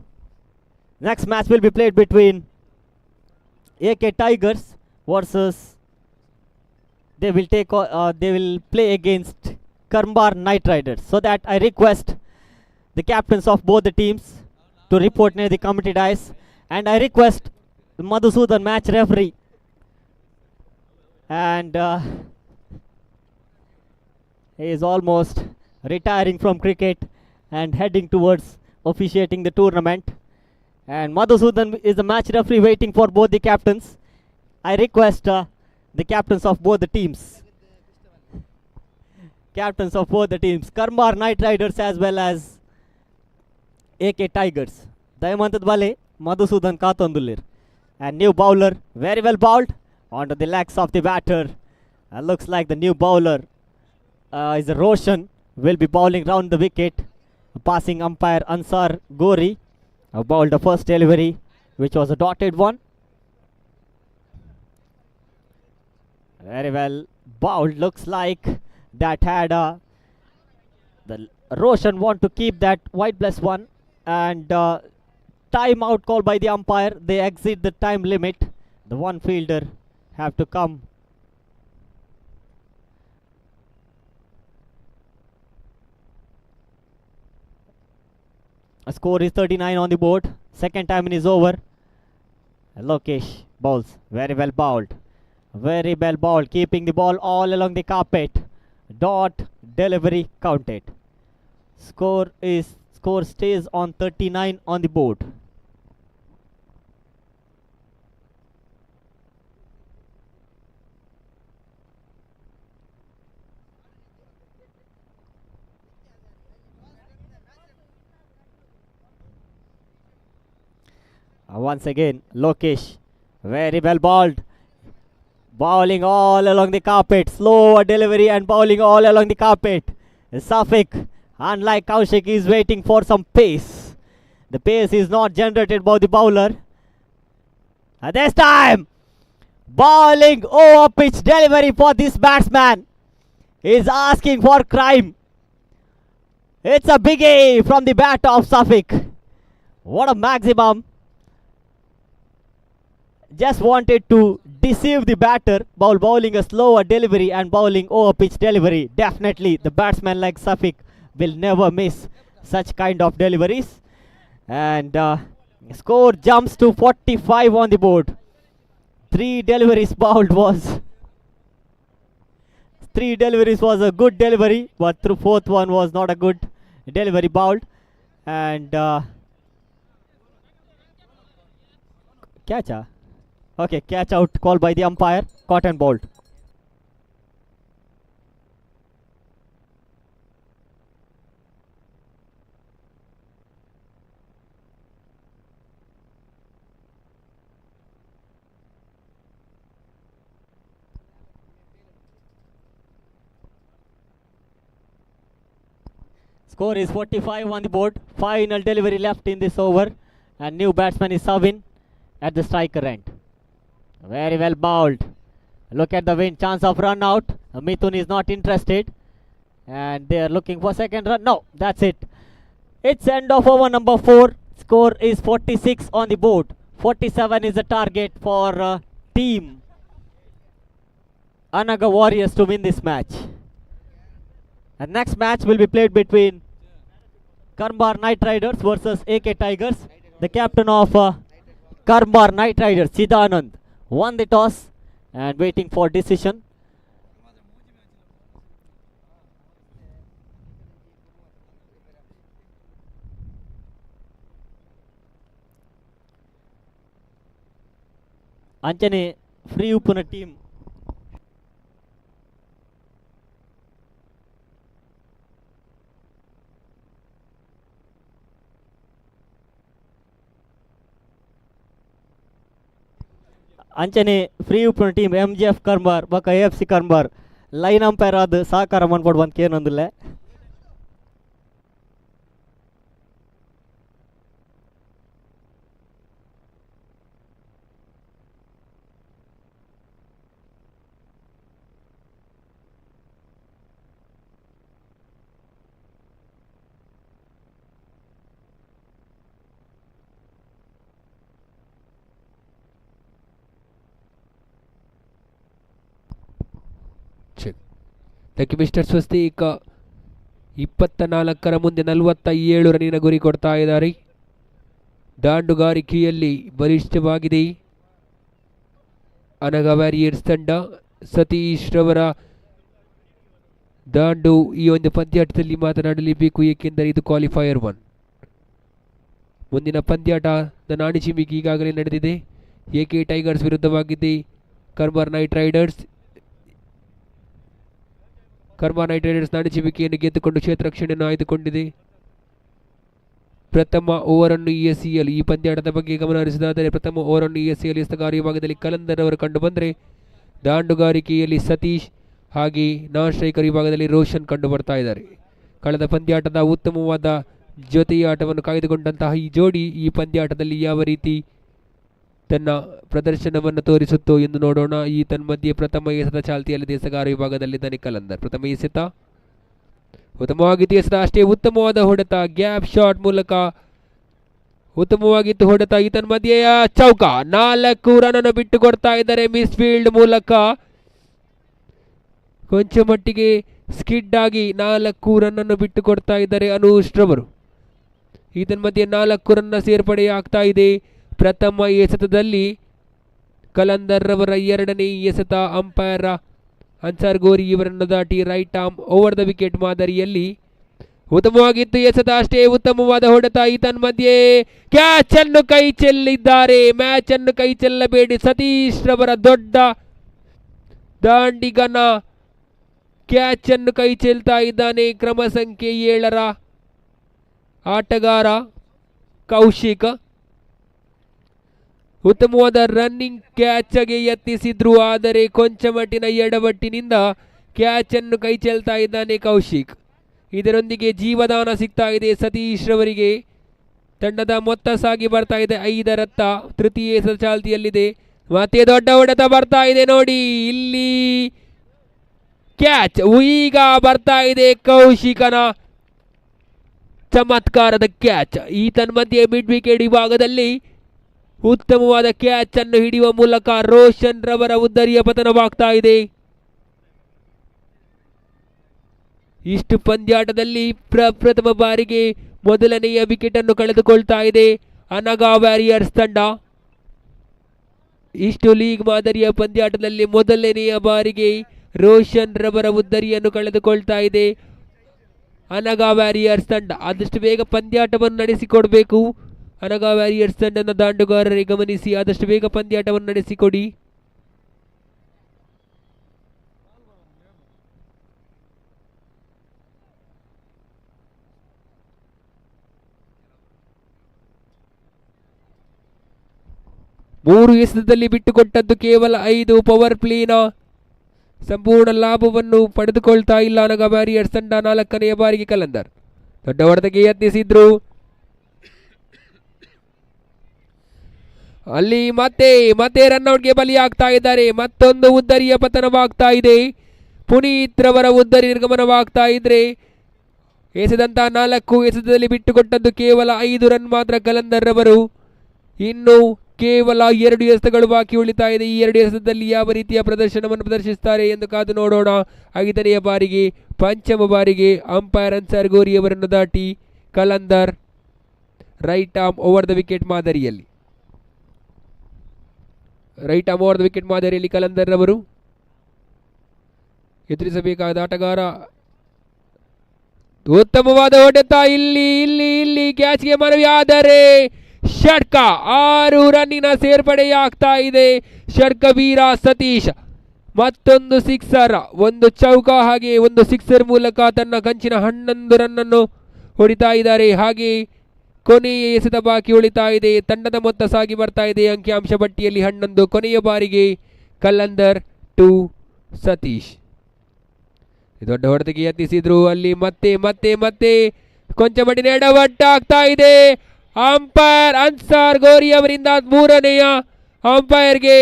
Next match will be played between AK Tigers versus they will play against Karmbar Knight Riders. So that I request the captains of both the teams to report near the committee dais, and I request the Madhusudan match referee and he is almost retiring from cricket and heading towards officiating the tournament, and Madhusudan is the match referee waiting for both the captains. I request the captains of both the teams, Karmar Knight Riders as well as AK Tigers, Dayamantad Bale, Madhusudan Katandulir, and new bowler, very well bowled onto the legs of the batter. Looks like the new bowler is Roshan, will be bowling round the wicket. Passing umpire Ansar Gori bowled the first delivery, which was a dotted one. Very well bowled. Looks like that had the Roshan want to keep that white plus one, and time out call by the umpire. They exceed the time limit. The one fielder have to come. A score is 39 on the board. Second time in his over. Lokesh bowls. Very well bowled. Very well bowled. Keeping the ball all along the carpet. Dot delivery counted. Score stays on 39 on the board. Once again, Lokesh, very well bowled. Bowling all along the carpet. Slower delivery and bowling all along the carpet. Safik, unlike Kaushik, is waiting for some pace. The pace is not generated by the bowler. And this time, bowling over pitch delivery for this batsman. He is asking for crime. It's a biggie from the bat of Safik. What a maximum. Just wanted to deceive the batter while bowling a slower delivery and bowling over pitch delivery. Definitely the batsman like Safik will never miss such kind of deliveries. And score jumps to 45 on the board. 3 deliveries bowled was a good delivery, but the fourth one was not a good delivery bowled. And catch. Okay, catch out called by the umpire. Caught and bowled. Score is 45 on the board. Final delivery left in this over. And new batsman is Savin at the striker end. Very well bowled. Look at the wind. Chance of run out. Mithun is not interested. And they are looking for second run. No, that's it. It's end of over number 4. Score is 46 on the board. 47 is the target for team Anaga Warriors to win this match. And next match will be played between Karmar Knight Riders versus AK Tigers. The captain of Karmar Knight Riders, Chidanand, won the toss and waiting for decision. ಅಂಚನೆ free ಉಪ್ಪುನ team ಅಂಚನೆ free ಉಪ್ಪುನ team MGF ಕರ್ಮಾರ್ ಬೊಕ AFC ಕರ್ಮಾರ್ line umpire ಆದ್ ಸಹಕಾರ ಮನ್ಪಡ್ ಬಂತ ಏನೊಂದಿಲ್ಲ. Mister Swastik 24 ಮುಂದೆ 47 ರನ್ನಿನ ಗುರಿ ಕೊಡ್ತಾ ಇದ್ದಾರೆ. ದಾಂಡುಗಾರಿಕೆಯಲ್ಲಿ ಬಲಿಷ್ಠವಾಗಿದೆ ಅನಗ ವ್ಯಾರಿಯರ್ಸ್ ತಂಡ. ಸತೀಶ್ ರವರ ದಾಂಡು ಈ ಒಂದು ಪಂದ್ಯಾಟದಲ್ಲಿ ಮಾತನಾಡಲೇಬೇಕು, ಏಕೆಂದರೆ ಇದು ಕ್ವಾಲಿಫೈಯರ್ 1. ಮುಂದಿನ ಪಂದ್ಯಾಟದ ನಾಣಿಚಿಮಿಗೆ ಈಗಾಗಲೇ ನಡೆದಿದೆ. AK ಟೈಗರ್ಸ್ ವಿರುದ್ಧವಾಗಿದ್ದೆ Karmar Knight Riders. Karmar Knight Riders ನಾಣಿಚಿಮಿಕೆಯನ್ನು ಗೆದ್ದುಕೊಂಡು ಕ್ಷೇತ್ರ ರಕ್ಷಣೆಯನ್ನು ಆಯ್ದುಕೊಂಡಿದೆ. ಪ್ರಥಮ ಓವರನ್ನು ESCL ಈ ಪಂದ್ಯಾಟದ ಬಗ್ಗೆ ಗಮನ ಹರಿಸಿದಾದರೆ ಪ್ರಥಮ ಓವರನ್ನು ESCL ಎಸೆತಗಾರ ವಿಭಾಗದಲ್ಲಿ ಕಲಂದರ್ ಅವರು ಕಂಡು ಬಂದರೆ, ದಾಂಡುಗಾರಿಕೆಯಲ್ಲಿ ಸತೀಶ್ ಹಾಗೆ ನಾನ್ ಸ್ಟ್ರೈಕರ್ ವಿಭಾಗದಲ್ಲಿ ರೋಷನ್ ಕಂಡು ಬರ್ತಾ ಇದ್ದಾರೆ. ಕಳೆದ ಪಂದ್ಯಾಟದ ಉತ್ತಮವಾದ ಜೊತೆಯ ಆಟವನ್ನು ಕಾಯ್ದುಕೊಂಡಂತಹ ಈ ಜೋಡಿ ಈ ಪಂದ್ಯಾಟದಲ್ಲಿ ಯಾವ ರೀತಿ ತನ್ನ ಪ್ರದರ್ಶನವನ್ನು ತೋರಿಸುತ್ತೋ ಎಂದು ನೋಡೋಣ. ಈ ತನ್ಮಧ್ಯೆ ಪ್ರಥಮ ಎಸೆತ ಚಾಲ್ತಿಯಲ್ಲಿದೆ ಎಸೆಗಾರ ವಿಭಾಗದಲ್ಲಿದ್ದಾನೆ ಕಲಂದರ್. ಪ್ರಥಮ ಎಸೆತ ಉತ್ತಮವಾಗಿತ್ತು, ಎಸೆತ ಅಷ್ಟೇ ಉತ್ತಮವಾದ ಹೊಡೆತ, ಗ್ಯಾಪ್ ಶಾಟ್ ಮೂಲಕ ಉತ್ತಮವಾಗಿತ್ತು ಹೊಡೆತ. ಈ ತನ್ಮಧ್ಯೆಯ ಚೌಕ 4 ರನ್ ಬಿಟ್ಟು ಕೊಡ್ತಾ ಇದ್ದಾರೆ ಮಿಸ್ ಫೀಲ್ಡ್ ಮೂಲಕ. ಕೊಂಚ ಮಟ್ಟಿಗೆ ಸ್ಕಿಡ್ ಆಗಿ 4 ರನ್ ಬಿಟ್ಟು ಕೊಡ್ತಾ ಇದ್ದಾರೆ ಅನೂಶ್ ರವರು. ಈ ತನ್ಮಧ್ಯೆ 4 ರನ್ ಸೇರ್ಪಡೆ ಆಗ್ತಾ ಇದೆ. ಪ್ರಥಮ ಎಸೆತದಲ್ಲಿ ಕಲಂದರ್ ರವರ ಎರಡನೇ ಎಸೆತ ಅಂಪೈರ್ ಅನ್ಸಾರ್ ಗೋರಿ ಇವರನ್ನು ದಾಟಿ right arm over the wicket ಮಾದರಿಯಲ್ಲಿ ಉತ್ತಮವಾಗಿತ್ತು ಎಸೆತ, ಅಷ್ಟೇ ಉತ್ತಮವಾದ ಹೊಡೆತ. ಈ ತನ್ಮಧ್ಯೆ ಕ್ಯಾಚ್ ಅನ್ನು ಕೈ ಚೆಲ್ಲಿದ್ದಾರೆ. ಮ್ಯಾಚ್ ಅನ್ನು ಕೈ ಚೆಲ್ಲಬೇಡಿ, ಸತೀಶ್ ರವರ ದೊಡ್ಡ ದಾಂಡಿಗನ ಕ್ಯಾಚ್ ಅನ್ನು ಕೈ ಚೆಲ್ತಾ ಇದ್ದಾನೆ. ಕ್ರಮ ಸಂಖ್ಯೆ 7ರ ಆಟಗಾರ ಕೌಶಿಕ್ ಉತ್ತಮವಾದ ರನ್ನಿಂಗ್ ಕ್ಯಾಚ್ಗೆ ಯತ್ನಿಸಿದ್ರು, ಆದರೆ ಕೊಂಚ ಮಟ್ಟಿನ ಎಡವಟ್ಟಿನಿಂದ ಕ್ಯಾಚ್ ಅನ್ನು ಕೈ ಚೆಲ್ತಾ ಇದ್ದಾನೆ ಕೌಶಿಕ್. ಇದರೊಂದಿಗೆ ಜೀವದಾನ ಸಿಗ್ತಾ ಇದೆ ಸತೀಶ್ ರವರಿಗೆ. ತಂಡದ ಮೊತ್ತ ಸಾಗಿ ಬರ್ತಾ ಇದೆ 5 ರತ್ತ. ತೃತೀಯ ಚಾಲ್ತಿಯಲ್ಲಿದೆ. ಮತ್ತೆ ದೊಡ್ಡ ಹೊಡೆತ ಬರ್ತಾ ಇದೆ ನೋಡಿ, ಇಲ್ಲಿ ಕ್ಯಾಚ್ ಈಗ ಬರ್ತಾ ಇದೆ ಕೌಶಿಕನ ಚಮತ್ಕಾರದ ಕ್ಯಾಚ್. ಈ ತನ್ಮಧ್ಯೆ ಮಿಡ್ ವಿಕೆಟ್ ವಿಭಾಗದಲ್ಲಿ ಉತ್ತಮವಾದ ಕ್ಯಾಚ್ ಅನ್ನು ಹಿಡಿಯುವ ಮೂಲಕ ರೋಷನ್ ರವರ ಉದ್ದರಿಯ ಪತನವಾಗ್ತಾ ಇದೆ. ಇಷ್ಟು ಪಂದ್ಯಾಟದಲ್ಲಿ ಪ್ರಥಮ ಬಾರಿಗೆ ಮೊದಲನೆಯ ವಿಕೆಟ್ ಅನ್ನು ಕಳೆದುಕೊಳ್ತಾ ಇದೆ ಅನಗ ವ್ಯಾರಿಯರ್ಸ್ ತಂಡ. ಇಷ್ಟು ಲೀಗ್ ಮಾದರಿಯ ಪಂದ್ಯಾಟದಲ್ಲಿ ಮೊದಲನೆಯ ಬಾರಿಗೆ ರೋಷನ್ ರವರ ಉದ್ದರಿಯನ್ನು ಕಳೆದುಕೊಳ್ತಾ ಇದೆ ಅನಗ ವ್ಯಾರಿಯರ್ಸ್ ತಂಡ. ಆದಷ್ಟು ಬೇಗ ಪಂದ್ಯಾಟವನ್ನು ನಡೆಸಿಕೊಡಬೇಕು. ಅನಗ ವ್ಯಾರಿಯರ್ಸ್ ತಂಡದ ದಾಂಡುಗಾರರಿಗೆ ಗಮನಿಸಿ, ಆದಷ್ಟು ಬೇಗ ಪಂದ್ಯಾಟವನ್ನು ನಡೆಸಿಕೊಡಿ. ಮೂರು ಎಸೆತದಲ್ಲಿ ಬಿಟ್ಟುಕೊಟ್ಟದ್ದು ಕೇವಲ 5. ಪವರ್ ಪ್ಲೇನ ಸಂಪೂರ್ಣ ಲಾಭವನ್ನು ಪಡೆದುಕೊಳ್ತಾ ಇಲ್ಲ ಅನಗ ವ್ಯಾರಿಯರ್ಸ್ ತಂಡ. 4ನೇ ಬಾರಿಗೆ ಕಲಂದರ್ ದೊಡ್ಡ ಹೊಡೆತಕ್ಕೆ ಯತ್ನಿಸಿದ್ರು. ಅಲ್ಲಿ ಮತ್ತೆ ರನ್ಔಟ್ಗೆ ಬಲಿಯಾಗ್ತಾ ಇದ್ದಾರೆ. ಮತ್ತೊಂದು ಉದ್ದರಿಯ ಪತನವಾಗ್ತಾ ಇದೆ. ಪುನೀತ್ ರವರ ಉದ್ದರಿ ನಿರ್ಗಮನವಾಗ್ತಾ ಇದ್ರೆ ಎಸೆದಂತ 4 ಎಸೆತದಲ್ಲಿ ಬಿಟ್ಟುಕೊಟ್ಟದ್ದು ಕೇವಲ 5 ರನ್ ಮಾತ್ರ ಕಲಂದರ್ ರವರು. ಇನ್ನು ಕೇವಲ 2 ಎಸೆತಗಳು ಬಾಕಿ ಉಳಿತಾ ಇದೆ. ಈ 2 ಎಸೆತದಲ್ಲಿ ಯಾವ ರೀತಿಯ ಪ್ರದರ್ಶನವನ್ನು ಪ್ರದರ್ಶಿಸುತ್ತಾರೆ ಎಂದು ಕಾದು ನೋಡೋಣ. 5ನೇ ಬಾರಿಗೆ ಪಂಚಮ ಬಾರಿಗೆ ಅಂಪೈರ್ ಅನ್ಸಾರ್ ಗೋರಿ ಅವರನ್ನು ದಾಟಿ Kalandar right arm over the wicket ಮಾದರಿಯಲ್ಲಿ. ಕಲಂದರ್ ಅವರು ಎದುರಿಸಬೇಕಾದ ಆಟಗಾರ. ಉತ್ತಮವಾದ ಹೊಡೆತ. ಇಲ್ಲಿ ಕ್ಯಾಚ್ಗೆ ಮನವಿ, ಆದರೆ ಷಟ್ಕ. 6 ರನ್ನಿನ ಸೇರ್ಪಡೆಯಾಗ್ತಾ ಇದೆ ಷಟ್ಕ ವೀರ ಸತೀಶ್. ಮತ್ತೊಂದು ಸಿಕ್ಸರ್, ಒಂದು ಚೌಕ ಹಾಗೆ ಒಂದು ಸಿಕ್ಸರ್ ಮೂಲಕ ತನ್ನ ಕಂಚಿನ 11 ರನ್ನನ್ನು ಹೊಡಿತಾ ಇದ್ದಾರೆ. ಹಾಗೆ ಕೊನೆಯ ಎಸೆತ ಬಾಕಿ ಉಳಿತಾ ಇದೆ. ತಂಡದ ಮೊತ್ತ ಸಾಗಿ ಬರ್ತಾ ಇದೆ ಅಂಕಿಅಂಶ ಪಟ್ಟಿಯಲ್ಲಿ 11. ಕೊನೆಯ ಬಾರಿಗೆ ಕಲಂದರ್ ಟು ಸತೀಶ್. ದೊಡ್ಡ ಹೊಡೆತಕ್ಕೆ ಯತ್ನಿಸಿದ್ರು. ಅಲ್ಲಿ ಮತ್ತೆ ಮತ್ತೆ ಮತ್ತೆ ಕೊಂಚ ಮಟ್ಟಿನ ಎಡವಟ್ಟ ಆಗ್ತಾ ಇದೆ. ಅಂಪೈರ್ ಅನ್ಸಾರ್ ಗೋರಿ ಅವರಿಂದ 3ನೇಯ ಅಂಪೈರ್ಗೆ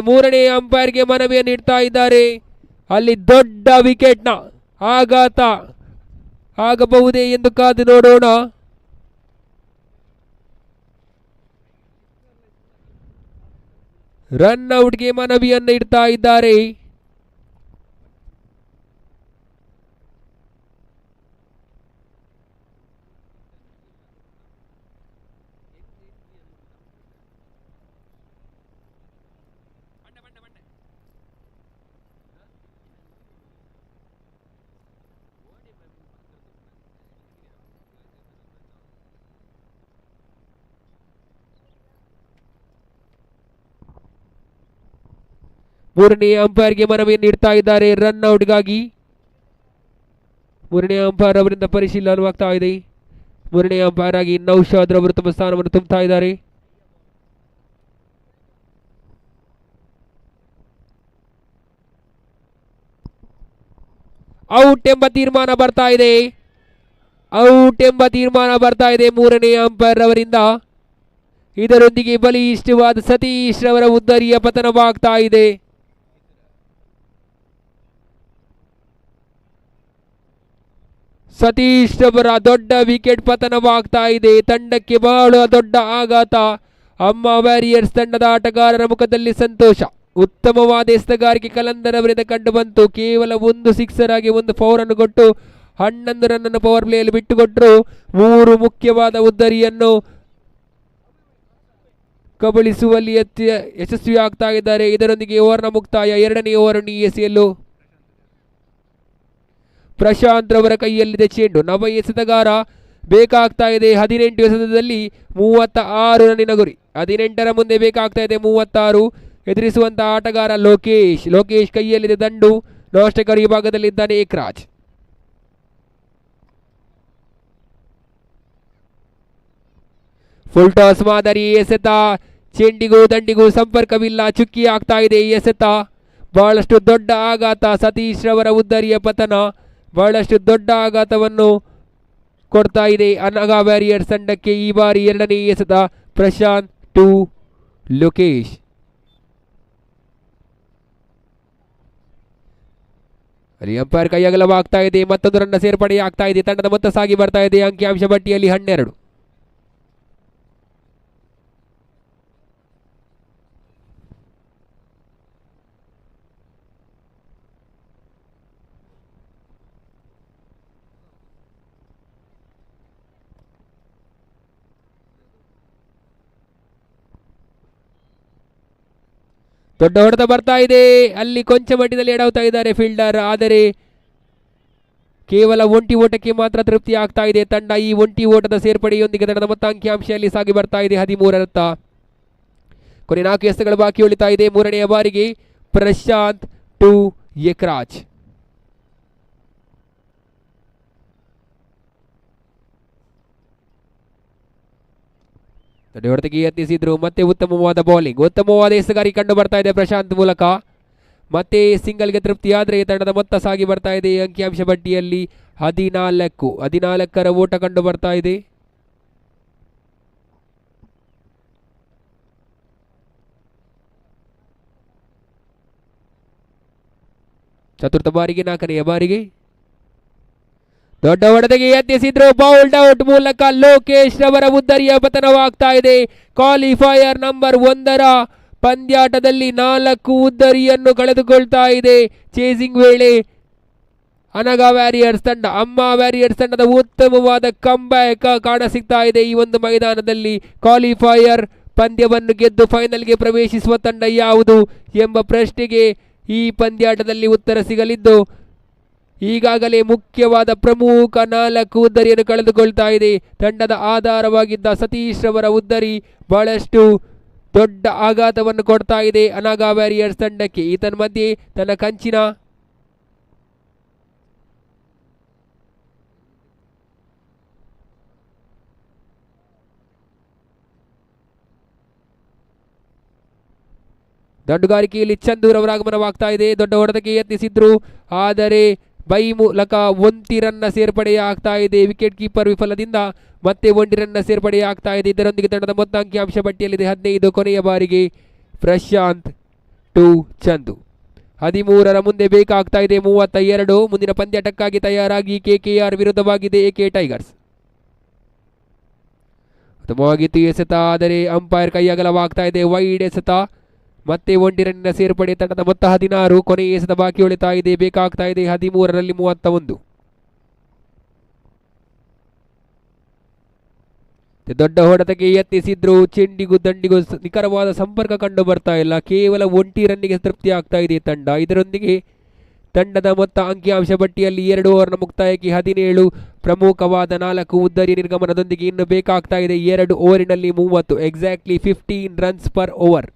ಮೂರನೇ ಅಂಪೈರ್ಗೆ ಮನವಿಯನ್ನು ನೀಡ್ತಾ ಇದ್ದಾರೆ. ಅಲ್ಲಿ ದೊಡ್ಡ ವಿಕೆಟ್ನ ಆಘಾತ ಆಗಬಹುದೇ ಎಂದು ಕಾದು ನೋಡೋಣ. ರನ್ ಔಟ್ಗೆ ಮನವಿಯನ್ನು ಇಡ್ತಾ ಇದ್ದಾರೆ. ಮೂರನೇ ಅಂಪೈರ್ಗೆ ಮನವಿಯನ್ನು ನೀಡ್ತಾ ಇದ್ದಾರೆ ರನ್ ಔಟ್ಗಾಗಿ. ಮೂರನೇ ಅಂಪೈರ್ ಅವರಿಂದ ಪರಿಶೀಲನವಾಗ್ತಾ ಇದೆ. ಮೂರನೇ ಅಂಪೈರ್ ಆಗಿ ನೌಶಾದ್ ರವರು ತಮ್ಮ ಸ್ಥಾನವನ್ನು ತುಂಬುತ್ತಾ ಇದ್ದಾರೆ. ಔಟ್ ಎಂಬ ತೀರ್ಮಾನ ಬರ್ತಾ ಇದೆ ಮೂರನೇ ಅಂಪೈರ್ ಅವರಿಂದ. ಇದರೊಂದಿಗೆ ಬಲಿಷ್ಠವಾದ ಸತೀಶ್ ರವರ ಉದ್ದರಿಯ ಪತನವಾಗ್ತಾ ಇದೆ. ಸತೀಶ್ ರವರ ದೊಡ್ಡ ವಿಕೆಟ್ ಪತನವಾಗ್ತಾ ಇದೆ. ತಂಡಕ್ಕೆ ಬಹಳ ದೊಡ್ಡ ಆಘಾತ. ಅಮ್ಮ ವ್ಯಾರಿಯರ್ಸ್ ತಂಡದ ಆಟಗಾರರ ಮುಖದಲ್ಲಿ ಸಂತೋಷ. ಉತ್ತಮವಾದ ಎಸೆತಗಾರಿಕೆ ಕಲಂದರ್ ಅವರಿಂದ ಕಂಡು ಬಂತು. ಕೇವಲ ಒಂದು ಸಿಕ್ಸರ್ ಆಗಿ ಒಂದು ಫೌರ್ ಅನ್ನು ಕೊಟ್ಟು 11 ರನ್ನನ್ನು ಪವರ್ ಪ್ಲೇಯಲ್ಲಿ ಬಿಟ್ಟುಕೊಟ್ಟರು. 3 ಮುಖ್ಯವಾದ ಉದ್ದರಿಯನ್ನು ಕಬಳಿಸುವಲ್ಲಿ ಯಶಸ್ವಿ ಆಗ್ತಾ ಇದ್ದಾರೆ. ಇದರೊಂದಿಗೆ ಓವರ್ನ ಮುಕ್ತಾಯ. 2ನೇ ಓವರನ್ನು ಎಸೆಯಲು ಪ್ರಶಾಂತ್ ರವರ ಕೈಯಲ್ಲಿದೆ ಚೆಂಡು. ನವ ಎಸೆತಗಾರ ಬೇಕಾಗ್ತಾ ಇದೆ. 18 ಎಸೆತದಲ್ಲಿ 36 ರನ್ನಿನ ಗುರಿ. 18ರ ಮುಂದೆ ಬೇಕಾಗ್ತಾ ಇದೆ 36. ಎದುರಿಸುವಂತಹ ಆಟಗಾರ ಲೋಕೇಶ್ ಕೈಯಲ್ಲಿದೆ ದಂಡು. ನಾಸ್ಟಕರ್ ಈ ಭಾಗದಲ್ಲಿದ್ದಾನೆ ಏಕರಾಜ್. ಫುಲ್ ಟಾಸ್ ಮಾದರಿ ಎಸೆತ. ಚೆಂಡಿಗೂ ದಂಡಿಗೂ ಸಂಪರ್ಕವಿಲ್ಲ. ಚುಕ್ಕಿ ಆಗ್ತಾ ಇದೆ ಈ ಎಸೆತ. ಬಹಳಷ್ಟು ದೊಡ್ಡ ಆಘಾತ. ಸತೀಶ್ ರವರ ಉದ್ದರಿಯ ಪತನ ಬಹಳಷ್ಟು ದೊಡ್ಡ ಆಘಾತವನ್ನು ಕೊಡ್ತಾ ಇದೆ ಅನಗ ವ್ಯಾರಿಯರ್ಸ್ ತಂಡಕ್ಕೆ. ಈ ಬಾರಿ 2ನೇ ಎಸೆತ ಪ್ರಶಾಂತ್ ಟು ಲೋಕೇಶ್. ಅಲ್ಲಿ ಅಂಪೈರ್ ಕೈಯಗಲವಾಗ್ತಾ ಇದೆ. ಮತ್ತೊಂದು ರನ್ನ ಸೇರ್ಪಡೆ ಆಗ್ತಾ ಇದೆ. ತಂಡದ ಮೊತ್ತ ಸಾಗಿ ಬರ್ತಾ ಇದೆ ಅಂಕಿಅಂಶ ಪಟ್ಟಿಯಲ್ಲಿ 12. ದೊಡ್ಡ ಹೊಡೆತ ಬರ್ತಾ ಇದೆ. ಅಲ್ಲಿ ಕೊಂಚ ಮಟ್ಟಿನಲ್ಲಿ ಎಡವ್ತಾ ಇದ್ದಾರೆ ಫೀಲ್ಡರ್. ಆದರೆ ಕೇವಲ ಒಂಟಿ ಓಟಕ್ಕೆ ಮಾತ್ರ ತೃಪ್ತಿ ಆಗ್ತಾ ಇದೆ ತಂಡ. ಈ ಒಂಟಿ ಓಟದ ಸೇರ್ಪಡೆಯೊಂದಿಗೆ ತಂಡದ ಮೊತ್ತ ಅಂಕಿಅಂಶದಲ್ಲಿ ಸಾಗಿ ಬರ್ತಾ ಇದೆ 13ರತ್ತ. ಕೊನೆ 4 ಎಸೆತಗಳು ಬಾಕಿ ಉಳಿತಾ ಇದೆ. 3ನೇ ಬಾರಿಗೆ ಪ್ರಶಾಂತ್ ಟು ಏಕರಾಜ್. ಹೊಡೆತಕ್ಕೆ ಯತ್ನಿಸಿದ್ರು. ಮತ್ತೆ ಉತ್ತಮವಾದ ಬೌಲಿಂಗ್, ಉತ್ತಮವಾದ ಎಸೆಗಾರಿ ಕಂಡು ಬರ್ತಾ ಇದೆ ಪ್ರಶಾಂತ್ ಮೂಲಕ. ಮತ್ತೆ ಸಿಂಗಲ್ಗೆ ತೃಪ್ತಿ ಆದರೆ ತಂಡದ ಮೊತ್ತ ಸಾಗಿ ಬರ್ತಾ ಇದೆ ಅಂಕಿಅಂಶ ಪಟ್ಟಿಯಲ್ಲಿ 14ರ ಓಟ ಕಂಡು ಬರ್ತಾ ಇದೆ. ಚತುರ್ಥ ಬಾರಿಗೆ 4ನೇ ಬಾರಿಗೆ ದೊಡ್ಡ ಹೊಡೆತಕ್ಕೆ ಯತ್ನಿಸಿದ್ರು. ಬೌಲ್ಡ್ ಔಟ್ ಮೂಲಕ ಲೋಕೇಶ್ ರವರ ಉದ್ದರಿಯ ಪತನವಾಗ್ತಾ ಇದೆ. ಕ್ವಾಲಿಫೈಯರ್ ನಂಬರ್ 1ರ ಪಂದ್ಯಾಟದಲ್ಲಿ 4 ಉದ್ದರಿಯನ್ನು ಕಳೆದುಕೊಳ್ತಾ ಇದೆ. ಚೇಸಿಂಗ್ ವೇಳೆ ಅನಗ ವ್ಯಾರಿಯರ್ಸ್ ತಂಡ, ಅಮ್ಮ ವ್ಯಾರಿಯರ್ಸ್ ತಂಡದ ಉತ್ತಮವಾದ ಕಂಬ್ಯಾಕ್ ಕಾಣಸಿಗ್ತಾ ಇದೆ. ಈ ಒಂದು ಮೈದಾನದಲ್ಲಿ ಕ್ವಾಲಿಫೈಯರ್ ಪಂದ್ಯವನ್ನು ಗೆದ್ದು ಫೈನಲ್ಗೆ ಪ್ರವೇಶಿಸುವ ತಂಡ ಯಾವುದು ಎಂಬ ಪ್ರಶ್ನೆಗೆ ಈ ಪಂದ್ಯಾಟದಲ್ಲಿ ಉತ್ತರ ಸಿಗಲಿದ್ದು, ಈಗಾಗಲೇ ಮುಖ್ಯವಾದ ಪ್ರಮುಖ 4 ಉದ್ದರಿಯನ್ನು ಕಳೆದುಕೊಳ್ತಾ ಇದೆ. ತಂಡದ ಆಧಾರವಾಗಿದ್ದ ಸತೀಶ್ ರವರ ಉದ್ದರಿ ಬಹಳಷ್ಟು ದೊಡ್ಡ ಆಘಾತವನ್ನು ಕೊಡ್ತಾ ಇದೆ ಅನಾಗ ವ್ಯಾರಿಯರ್ಸ್ ತಂಡಕ್ಕೆ. ಈತನ ಮಧ್ಯೆ ತನ್ನ ಕಂಚಿನ ದಂಡುಗಾರಿಕೆಯಲ್ಲಿ ಚಂದೂರವರ ಆಗಮನವಾಗ್ತಾ ಇದೆ. ದೊಡ್ಡ ಹೊಡೆತಕ್ಕೆ ಯತ್ನಿಸಿದ್ರು, ಆದರೆ ಬೈ ಮೂಲಕ 1 ರನ್ನ ಸೇರ್ಪಡೆಯಾಗ್ತಾ ಇದೆ. ವಿಕೆಟ್ ಕೀಪರ್ ವಿಫಲದಿಂದ ಮತ್ತೆ 1 ರನ್ನ ಸೇರ್ಪಡೆಯಾಗ್ತಾ ಇದೆ. ಇದರೊಂದಿಗೆ ತಂಡದ ಮೊತ್ತ ಅಂಕಿಅಂಶ ಪಟ್ಟಿಯಲ್ಲಿದೆ 15. ಕೊನೆಯ ಬಾರಿಗೆ ಪ್ರಶಾಂತ್ ಟು ಚಂದು. 13ರ ಮುಂದೆ ಬೇಕಾಗ್ತಾ ಇದೆ 32. ಮುಂದಿನ ಪಂದ್ಯಾಟಕ್ಕಾಗಿ ತಯಾರಾಗಿ ಕೆಕೆಆರ್ ವಿರುದ್ಧವಾಗಿದೆ ಎಕೆ ಟೈಗರ್ಸ್. ಉತ್ತಮವಾಗಿತ್ತು ಎಸೆತ, ಆದರೆ ಅಂಪೈರ್ ಕೈಯಗಲವಾಗ್ತಾ ಇದೆ. ವೈಡ್ ಎಸೆತ, ಮತ್ತೆ 1 ರನ್ನಿನ ಸೇರ್ಪಡೆ. ತಂಡದ ಮೊತ್ತ 16. ಕೊನೆಯ ಎಸೆತ ಬಾಕಿ ಉಳಿತಾ ಇದೆ. ಬೇಕಾಗ್ತಾ ಇದೆ 13ರಲ್ಲಿ 31. ದೊಡ್ಡ ಹೊಡೆತಕ್ಕೆ ಯತ್ನಿಸಿದ್ರು, ಚೆಂಡಿಗೂ ದಂಡಿಗೂ ನಿಖರವಾದ ಸಂಪರ್ಕ ಕಂಡು ಬರ್ತಾ ಇಲ್ಲ. ಕೇವಲ 1 ರನ್ನಿಗೆ ತೃಪ್ತಿ ಆಗ್ತಾ ಇದೆ ತಂಡ. ಇದರೊಂದಿಗೆ ತಂಡದ ಮೊತ್ತ ಅಂಕಿಅಂಶ ಪಟ್ಟಿಯಲ್ಲಿ 2 ಓವರ್ನ ಮುಕ್ತಾಯಕ್ಕೆ 17. ಪ್ರಮುಖವಾದ 4 ಉದ್ದರಿ ನಿರ್ಗಮನದೊಂದಿಗೆ ಇನ್ನು ಬೇಕಾಗ್ತಾ ಇದೆ 2 ಓವರಿನಲ್ಲಿ 30. Exactly 15 runs per over.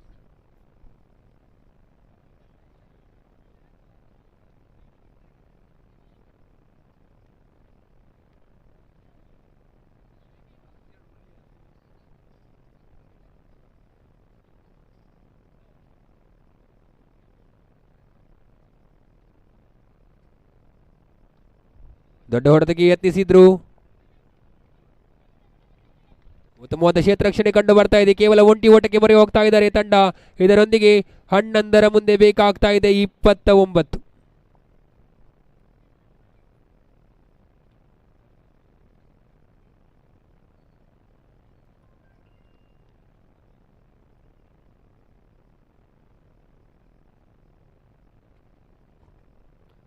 ದೊಡ್ಡ ಹೊಡೆತಕ್ಕೆ ಯತ್ನಿಸಿದ್ರು, ಉತ್ತಮವಾದ ಕ್ಷೇತ್ರ ರಕ್ಷಣೆ ಕಂಡು ಬರ್ತಾ ಇದೆ. ಕೇವಲ 1 ಓಟಕ್ಕೆ ಮೊರೆ ಹೋಗ್ತಾ ಇದ್ದಾರೆ ತಂಡ. ಇದರೊಂದಿಗೆ 11ರ ಮುಂದೆ ಬೇಕಾಗ್ತಾ ಇದೆ 29.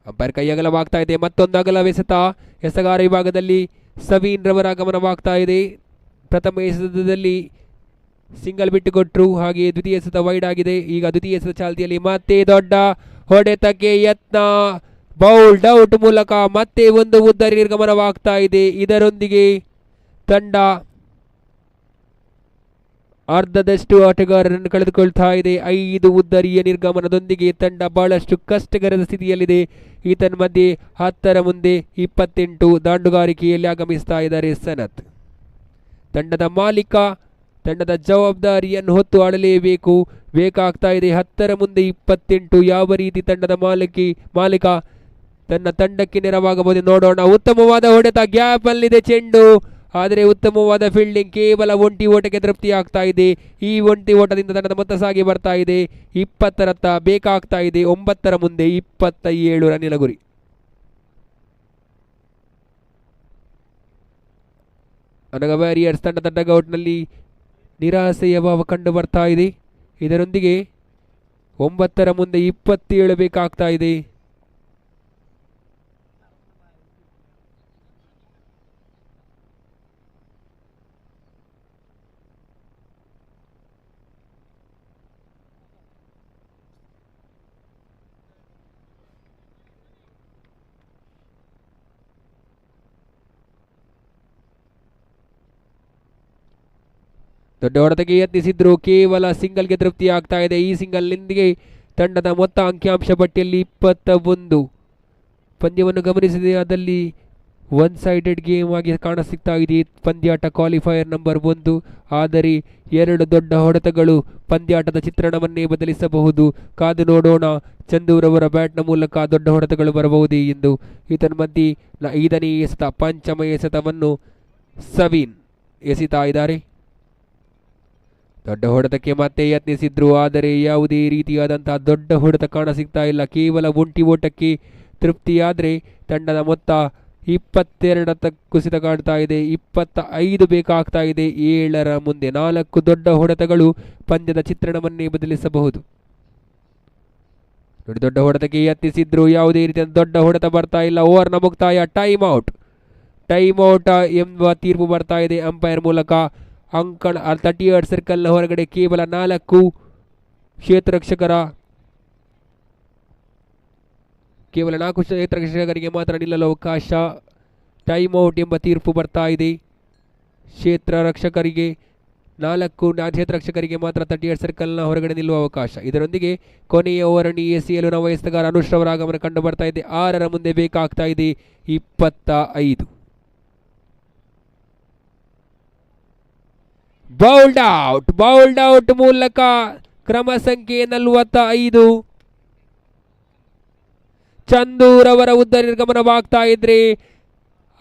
ಅಂಪೈರ್ ಕೈಯಗಲವಾಗ್ತಾ ಇದೆ. ಮತ್ತೊಂದು ಅಗಲವೆಸೆತ. ಎಸಗಾರ ವಿಭಾಗದಲ್ಲಿ ಸವೀನ್ ರವರ ಆಗಮನವಾಗ್ತಾ ಇದೆ. ಪ್ರಥಮ ಎಸೆತದಲ್ಲಿ ಸಿಂಗಲ್ ಬಿಟ್ಟುಕೊಟ್ರು, ಹಾಗೆ ದ್ವಿತೀಯ ಎಸೆತ ವೈಡ್ ಆಗಿದೆ. ಈಗ ದ್ವಿತೀಯ ಎಸೆತ ಚಾಲ್ತಿಯಲ್ಲಿ ಮತ್ತೆ ದೊಡ್ಡ ಹೊಡೆತಕ್ಕೆ ಯತ್ನ, ಬೌಲ್ಡ್ ಔಟ್ ಮೂಲಕ ಮತ್ತೆ 1 ಉದ್ದರಿ ನಿರ್ಗಮನವಾಗ್ತಾ ಇದೆ. ಇದರೊಂದಿಗೆ ತಂಡ ಅರ್ಧದಷ್ಟು ಆಟಗಾರರನ್ನು ಕಳೆದುಕೊಳ್ತಾ ಇದೆ. 5 ಉದ್ದರಿಯ ನಿರ್ಗಮನದೊಂದಿಗೆ ತಂಡ ಬಹಳಷ್ಟು ಕಷ್ಟಕರದ ಸ್ಥಿತಿಯಲ್ಲಿದೆ. ಈತನ ಮಧ್ಯೆ 10ರ ಮುಂದೆ 28 ದಾಂಡುಗಾರಿಕೆಯಲ್ಲಿ ಆಗಮಿಸ್ತಾ ಇದ್ದಾರೆ ಸನತ್. ತಂಡದ ಮಾಲೀಕ ತಂಡದ ಜವಾಬ್ದಾರಿಯನ್ನು ಹೊತ್ತು ಆಡಲೇಬೇಕು. ಬೇಕಾಗ್ತಾ ಇದೆ 10ರ ಮುಂದೆ 28. ಯಾವ ರೀತಿ ತಂಡದ ಮಾಲೀಕ ತನ್ನ ತಂಡಕ್ಕೆ ನೆರವಾಗಬಹುದು ನೋಡೋಣ. ಉತ್ತಮವಾದ ಹೊಡೆತ, ಗ್ಯಾಪ್ ಅಲ್ಲಿದೆ ಚೆಂಡು, ಆದರೆ ಉತ್ತಮವಾದ ಫೀಲ್ಡಿಂಗ್. ಕೇವಲ 1 ಓಟಕ್ಕೆ ತೃಪ್ತಿ ಆಗ್ತಾ ಇದೆ. ಈ 1 ಓಟದಿಂದ ತಂಡದ ಮೊತ್ತ ಸಾಗಿ ಬರ್ತಾ ಇದೆ 20ರತ್ತ. ಬೇಕಾಗ್ತಾ ಇದೆ 9ರ ಮುಂದೆ 27 ರನ್ನಿನ ಗುರಿ. ಅನಗ ವ್ಯಾರಿಯರ್ಸ್ ತಂಡದ ಡಗ್ಔಟ್ನಲ್ಲಿ ನಿರಾಸೆಯ ಭಾವ ಕಂಡು ಬರ್ತಾ ಇದೆ. ಇದರೊಂದಿಗೆ 9ರ ಮುಂದೆ 27 ಬೇಕಾಗ್ತಾ ಇದೆ. ದೊಡ್ಡ ಹೊಡೆತಕ್ಕೆ ಯತ್ನಿಸಿದ್ರು, ಕೇವಲ ಸಿಂಗಲ್ಗೆ ತೃಪ್ತಿ ಆಗ್ತಾ ಇದೆ. ಈ ಸಿಂಗಲ್ನಿಂದಿಗೆ ತಂಡದ ಮೊತ್ತ ಅಂಕಿಅಂಶ ಪಟ್ಟಿಯಲ್ಲಿ 21. ಪಂದ್ಯವನ್ನು ಗಮನಿಸಿದೆ, ಅದಲ್ಲಿ 1 ಸೈಡೆಡ್ ಗೇಮ್ ಆಗಿ ಕಾಣಸಿಗ್ತಾ ಇದೆ ಪಂದ್ಯಾಟ ಕ್ವಾಲಿಫೈಯರ್ ನಂಬರ್ 1. ಆದರೆ 2 ದೊಡ್ಡ ಹೊಡೆತಗಳು ಪಂದ್ಯಾಟದ ಚಿತ್ರಣವನ್ನೇ ಬದಲಿಸಬಹುದು. ಕಾದು ನೋಡೋಣ, ಚಂದೂರವರ ಬ್ಯಾಟ್ನ ಮೂಲಕ ದೊಡ್ಡ ಹೊಡೆತಗಳು ಬರಬಹುದೇ ಎಂದು. ಈತನ ಮಧ್ಯೆ 5ನೇ ಎಸೆತ, ಪಂಚಮ ಎಸೆತವನ್ನು ಸವೀನ್ ಎಸಿತಾ ಇದ್ದಾರೆ. ದೊಡ್ಡ ಹೊಡೆತಕ್ಕೆ ಮತ್ತೆ ಯತ್ನಿಸಿದ್ರು, ಆದರೆ ಯಾವುದೇ ರೀತಿಯಾದಂತಹ ದೊಡ್ಡ ಹೊಡೆತ ಕಾಣಸಿಗ್ತಾ ಇಲ್ಲ. ಕೇವಲ 1 ಓಟಕ್ಕೆ ತೃಪ್ತಿಯಾದರೆ ತಂಡದ ಮೊತ್ತ 22 ಕುಸಿತ ಕಾಡ್ತಾ ಇದೆ. 25 ಬೇಕಾಗ್ತಾ ಇದೆ 7ರ ಮುಂದೆ. 4 ದೊಡ್ಡ ಹೊಡೆತಗಳು ಪಂದ್ಯದ ಚಿತ್ರಣವನ್ನೇ ಬದಲಿಸಬಹುದು. ನೋಡಿ, ದೊಡ್ಡ ಹೊಡೆತಕ್ಕೆ ಯತ್ನಿಸಿದ್ರು, ಯಾವುದೇ ರೀತಿಯ ದೊಡ್ಡ ಹೊಡೆತ ಬರ್ತಾ ಇಲ್ಲ. ಓವರ್ನ ಮುಕ್ತಾಯ. ಟೈಮ್ ಔಟ್ ಎಂಬ ತೀರ್ಪು ಬರ್ತಾ ಇದೆ ಅಂಪೈರ್ ಮೂಲಕ. ಅಂಕಣ 38 ಸರ್ಕಲ್ನ ಹೊರಗಡೆ ಕೇವಲ 4 ಕ್ಷೇತ್ರರಕ್ಷಕರಿಗೆ ಮಾತ್ರ ನಿಲ್ಲಲು ಅವಕಾಶ. ಟೈಮ್ ಔಟ್ ಎಂಬ ತೀರ್ಪು ಬರ್ತಾ ಇದೆ. ಕ್ಷೇತ್ರರಕ್ಷಕರಿಗೆ 4 ಕ್ಷೇತ್ರರಕ್ಷಕರಿಗೆ ಮಾತ್ರ 38 ಸರ್ಕಲ್ನ ಹೊರಗಡೆ ನಿಲ್ಲುವ ಅವಕಾಶ. ಇದರೊಂದಿಗೆ ಕೊನೆಯ ಓವರನ್ನು ಎಸೆಯಲು ವಯಸ್ಸಗಾರ ಅನುಷ್ರವರ ಆಗಮನ ಕಂಡು ಬರ್ತಾ ಇದೆ. 6ರ ಮುಂದೆ ಬೇಕಾಗ್ತಾ ಇದೆ 25. ಬೌಲ್ಡ್ ಔಟ್ ಮೂಲಕ ಕ್ರಮ ಸಂಖ್ಯೆ 45. ಚಂದೂರವರ ಉದ್ದ ನಿರ್ಗಮನವಾಗ್ತಾ ಇದ್ರೆ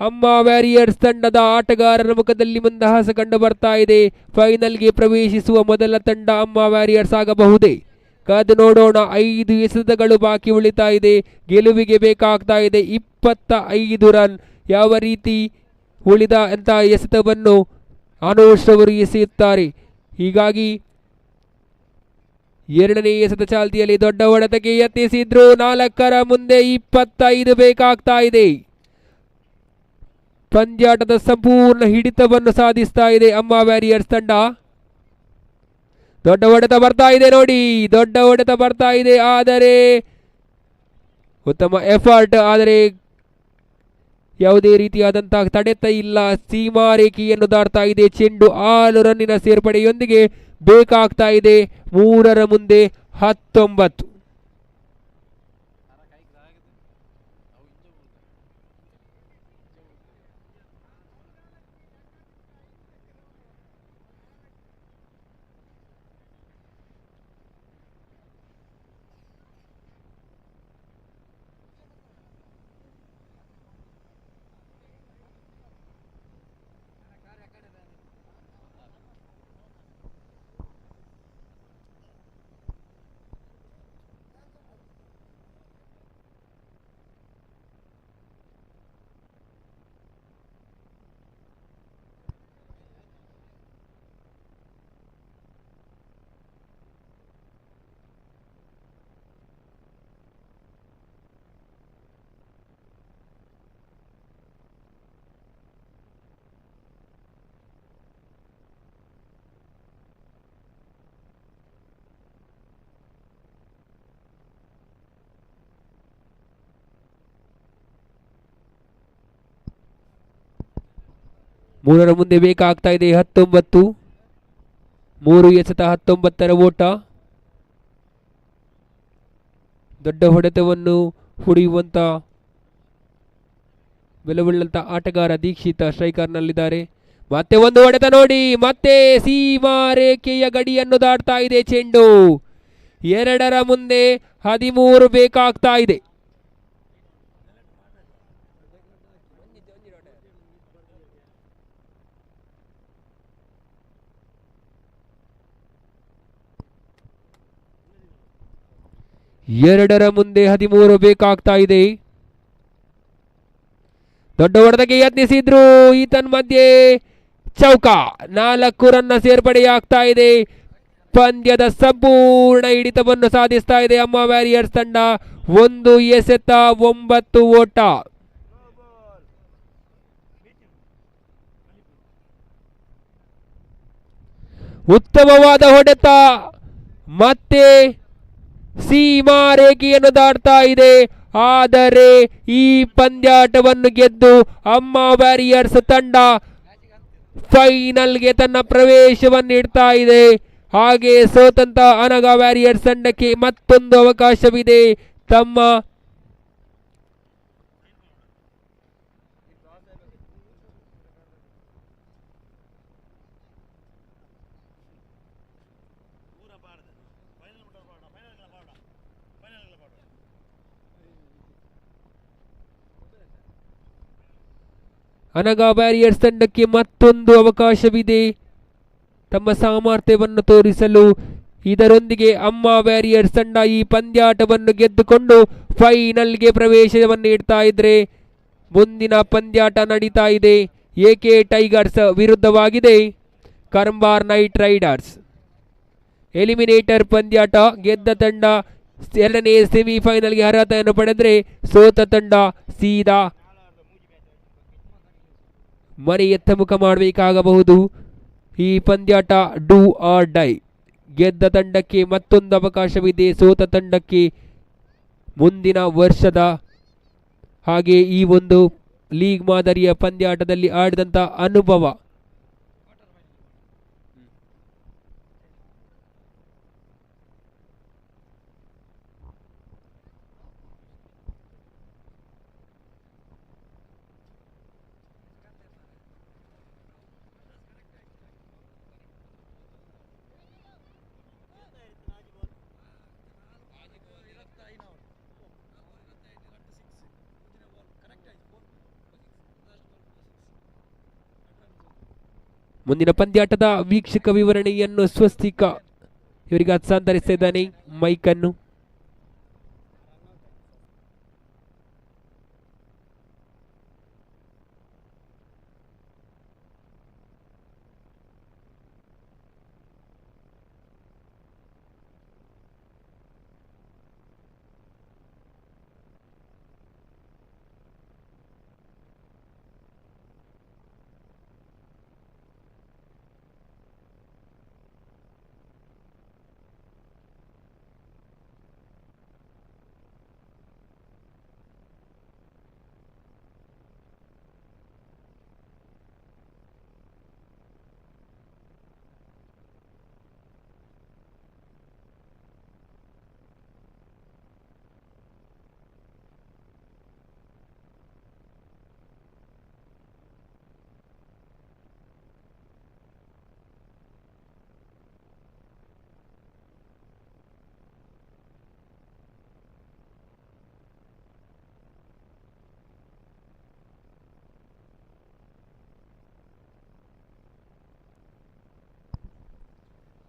ಅಮ್ಮ ವ್ಯಾರಿಯರ್ಸ್ ತಂಡದ ಆಟಗಾರರ ಮುಖದಲ್ಲಿ ಮಂದಹಾಸ ಕಂಡು ಬರ್ತಾ ಇದೆ. ಫೈನಲ್ಗೆ ಪ್ರವೇಶಿಸುವ ಮೊದಲ ತಂಡ ಅಮ್ಮ ವ್ಯಾರಿಯರ್ಸ್ ಆಗಬಹುದೇ? ಕಾದು ನೋಡೋಣ. 5 ಎಸೆತಗಳು ಬಾಕಿ ಉಳಿತಾ ಇದೆ. ಗೆಲುವಿಗೆ ಬೇಕಾಗ್ತಾ ಇದೆ 25 ರನ್. ಯಾವ ರೀತಿ ಉಳಿದ ಅಂತ ಎಸೆತವನ್ನು ಅನುಷ್ ಅವರು ಎಸೆಯುತ್ತಾರೆ. ಹೀಗಾಗಿ 2ನೇ ಎಸೆತ ಚಾಲ್ತಿಯಲ್ಲಿ. ದೊಡ್ಡ ಹೊಡೆತಕ್ಕೆ ಯತ್ನಿಸಿದ್ರು. 4ರ ಮುಂದೆ 25 ಬೇಕಾಗ್ತಾ ಇದೆ. ಪಂದ್ಯಾಟದ ಸಂಪೂರ್ಣ ಹಿಡಿತವನ್ನು ಸಾಧಿಸ್ತಾ ಇದೆ ಅಮ್ಮ ವ್ಯಾರಿಯರ್ಸ್ ತಂಡ. ದೊಡ್ಡ ಹೊಡೆತ ಬರ್ತಾ ಇದೆ ನೋಡಿ, ದೊಡ್ಡ ಹೊಡೆತ ಬರ್ತಾ ಇದೆ. ಆದರೆ ಉತ್ತಮ ಎಫರ್ಟ್, ಆದರೆ ಯಾವುದೇ ರೀತಿಯಾದಂತಹ ತಡೆತ ಇಲ್ಲ. ಸೀಮಾ ರೇಖೆಯನ್ನು ದಾಟ್ತಾ ಇದೆ ಚೆಂಡು. 6 ರನ್ನಿನ ಸೇರ್ಪಡೆಯೊಂದಿಗೆ ಬೇಕಾಗ್ತಾ ಇದೆ 3ರ ಮುಂದೆ 19. ಮೂರರ ಮುಂದೆ ಬೇಕಾಗ್ತಾ ಇದೆ 19. 3 ಎಸೆತ 19ರ ಓಟ. ದೊಡ್ಡ ಹೊಡೆತವನ್ನು ಹೊಡೆಯುವಂತ ಬೆಲವುಳ್ಳಂತ ಆಟಗಾರ ದೀಕ್ಷಿತ ಸ್ಟ್ರೈಕರ್ನಲ್ಲಿದ್ದಾರೆ. ಮತ್ತೆ ಒಂದು ಹೊಡೆತ ನೋಡಿ, ಮತ್ತೆ ಸೀಮಾ ರೇಖೆಯ ಗಡಿಯನ್ನು ದಾಟ್ತಾ ಇದೆ ಚೆಂಡು. 2ರ ಮುಂದೆ 13 ಬೇಕಾಗ್ತಾ ಇದೆ. ಎರಡರ ಮುಂದೆ 13 ಬೇಕಾಗ್ತಾ ಇದೆ. ದೊಡ್ಡ ಹೊಡೆತಕ್ಕೆ ಯತ್ನಿಸಿದ್ರು. ಈತನ್ ಮಧ್ಯೆ ಚೌಕ. 4 ರನ್ನ ಸೇರ್ಪಡೆಯಾಗ್ತಾ ಇದೆ. ಪಂದ್ಯದ ಸಂಪೂರ್ಣ ಹಿಡಿತವನ್ನು ಸಾಧಿಸ್ತಾ ಇದೆ ಅಮ್ಮ ವ್ಯಾರಿಯರ್ಸ್ ತಂಡ. 1 ಎಸೆತ 9 ಓಟ. ಉತ್ತಮವಾದ ಹೊಡೆತ, ಮತ್ತೆ ಸೀಮಾ ರೇಖೆಯನ್ನು ದಾಟ್ತಾ ಇದೆ. ಆದರೆ ಈ ಪಂದ್ಯಾಟವನ್ನು ಗೆದ್ದು ಅಮ್ಮ ವ್ಯಾರಿಯರ್ಸ್ ತಂಡ ಫೈನಲ್ಗೆ ತನ್ನ ಪ್ರವೇಶವನ್ನು ಇಡ್ತಾ ಇದೆ. ಹಾಗೆ ಸೋತಂತ ಅನಗ ವ್ಯಾರಿಯರ್ಸ್ ತಂಡಕ್ಕೆ ಮತ್ತೊಂದು ಅವಕಾಶವಿದೆ. ತಮ್ಮ ಅನಗ ವ್ಯಾರಿಯರ್ಸ್ ತಂಡಕ್ಕೆ ಮತ್ತೊಂದು ಅವಕಾಶವಿದೆ ತಮ್ಮ ಸಾಮರ್ಥ್ಯವನ್ನು ತೋರಿಸಲು. ಇದರೊಂದಿಗೆ ಅಮ್ಮ ವ್ಯಾರಿಯರ್ಸ್ ತಂಡ ಈ ಪಂದ್ಯಾಟವನ್ನು ಗೆದ್ದುಕೊಂಡು ಫೈನಲ್ಗೆ ಪ್ರವೇಶವನ್ನು ನೀಡ್ತಾ ಇದ್ರೆ ಮುಂದಿನ ಪಂದ್ಯಾಟ ನಡೀತಾ ಇದೆ. ಎಕೆ ಟೈಗರ್ಸ್ ವಿರುದ್ಧವಾಗಿದೆ ಕರ್ಮಾರ್ ನೈಟ್ ರೈಡರ್ಸ್. ಎಲಿಮಿನೇಟರ್ ಪಂದ್ಯಾಟ. ಗೆದ್ದ ತಂಡ ಎರಡನೇ ಸೆಮಿಫೈನಲ್ಗೆ ಅರ್ಹತೆಯನ್ನು ಪಡೆದರೆ ಸೋತ ತಂಡ ಸೀದಾ ಮನೆಯತ್ತ ಮುಖ ಮಾಡಬೇಕಾಗಬಹುದು. ಈ ಪಂದ್ಯಾಟ ಡೂ ಆರ್ ಡೈ. ಗೆದ್ದ ತಂಡಕ್ಕೆ ಮತ್ತೊಂದು ಅವಕಾಶವಿದೆ, ಸೋತ ತಂಡಕ್ಕೆ ಮುಂದಿನ ವರ್ಷದ ಹಾಗೆ ಈ ಒಂದು ಲೀಗ್ ಮಾದರಿಯ ಪಂದ್ಯಾಟದಲ್ಲಿ ಆಡಿದಂಥ ಅನುಭವ. ಮುಂದಿನ ಪಂದ್ಯಾಟದ ವೀಕ್ಷಕ ವಿವರಣೆಯನ್ನು ಸ್ವಸ್ತಿಕ ಇವರಿಗೆ ಹಸ್ತಾಂತರಿಸ್ತಾ ಇದ್ದಾನೆ ಮೈಕನ್ನು.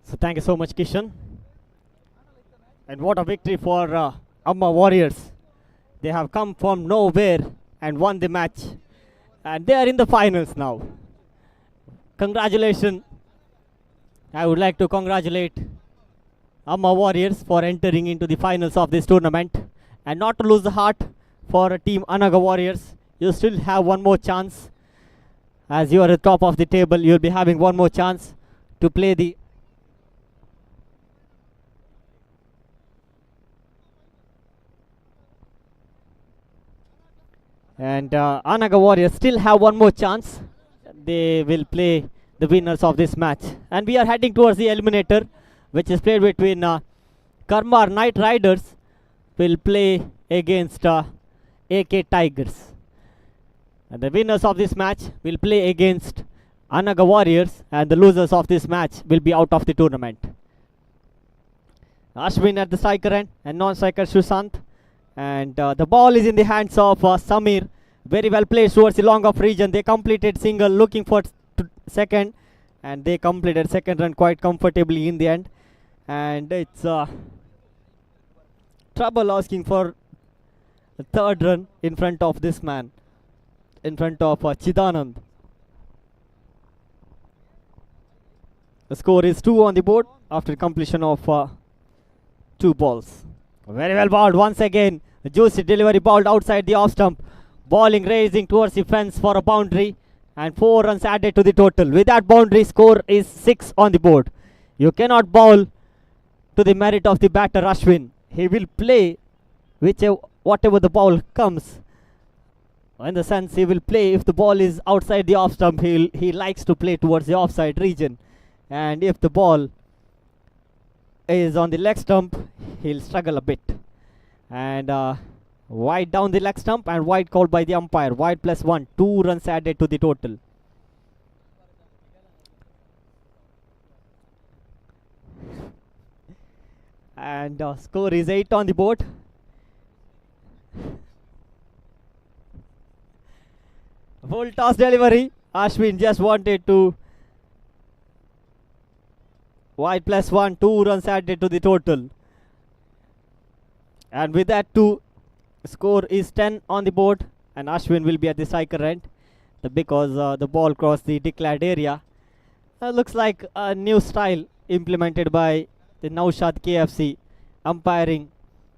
So thank you so much, Kishan. And what a victory for Amma Warriors. They have come from nowhere and won the match. And they are in the finals now. Congratulations. I would like to congratulate Amma Warriors for entering into the finals of this tournament. And not to lose the heart for Team Anaga Warriors. You still have one more chance. As you are at the top of the table, you will be having one more chance to play the And Anaga Warriors still have one more chance. They will play the winners of this match. And we are heading towards the eliminator, which is played between Karmar Knight Riders will play against AK Tigers. And the winners of this match will play against Anaga Warriors, and the losers of this match will be out of the tournament. Ashwin at the striker end and non-striker Sushant. And the ball is in the hands of Samir. Very well placed towards the long off region. They completed single, looking for second, and they completed second run quite comfortably in the end. And it's trouble asking for a third run in front of this man, in front of Chidanand. The score is 2 on the board after completion of 2 balls. Very well balled once again. The juicy delivery balled outside the off stump. Balling raising towards the fence for a boundary. And 4 runs added to the total. With that boundary, score is 6 on the board. You cannot bowl to the merit of the batter Ashwin. He will play whatever the ball comes. In the sense, he will play if the ball is outside the off stump. He likes to play towards the offside region. And if the ball is on the leg stump, he'll struggle a bit. And wide down the leg stump and wide called by the umpire. Wide +1, 2 runs added to the total. And score is 8 on the board. Full toss delivery. Ashwin just wanted to wide +1, 2 runs added to the total. And with that 2, score is 10 on the board. and Ashwin will be at the striker end because the ball crossed the declared area. Looks like a new style implemented by the Naushad KFC. Umpiring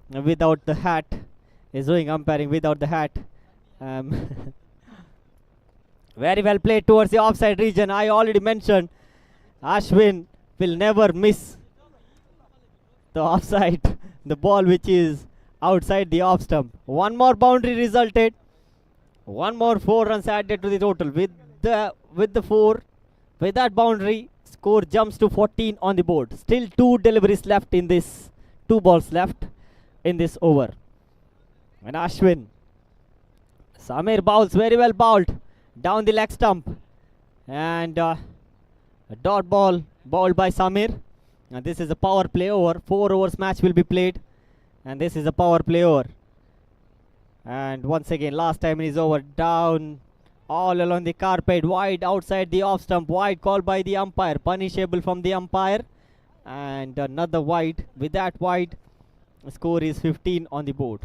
without the hat. Is doing umpiring without the hat. Very well played towards the offside region. I already mentioned Ashwin will never miss the offside, the ball which is outside the off stump. One more boundary resulted. One more 4 runs added to the total. With that boundary, score jumps to 14 on the board. Still 2 deliveries left in this, 2 balls left in this over. And Ashwin, Samir bowls, very well bowled down the leg stump, and a dot ball bowled by Samir. And this is a power play over. 4 overs match will be played, and this is a power play over. And once again, last time in his over, down all along the carpet, wide outside the off stump, wide called by the umpire, punishable from the umpire, and another wide. With that wide, score is 15 on the board.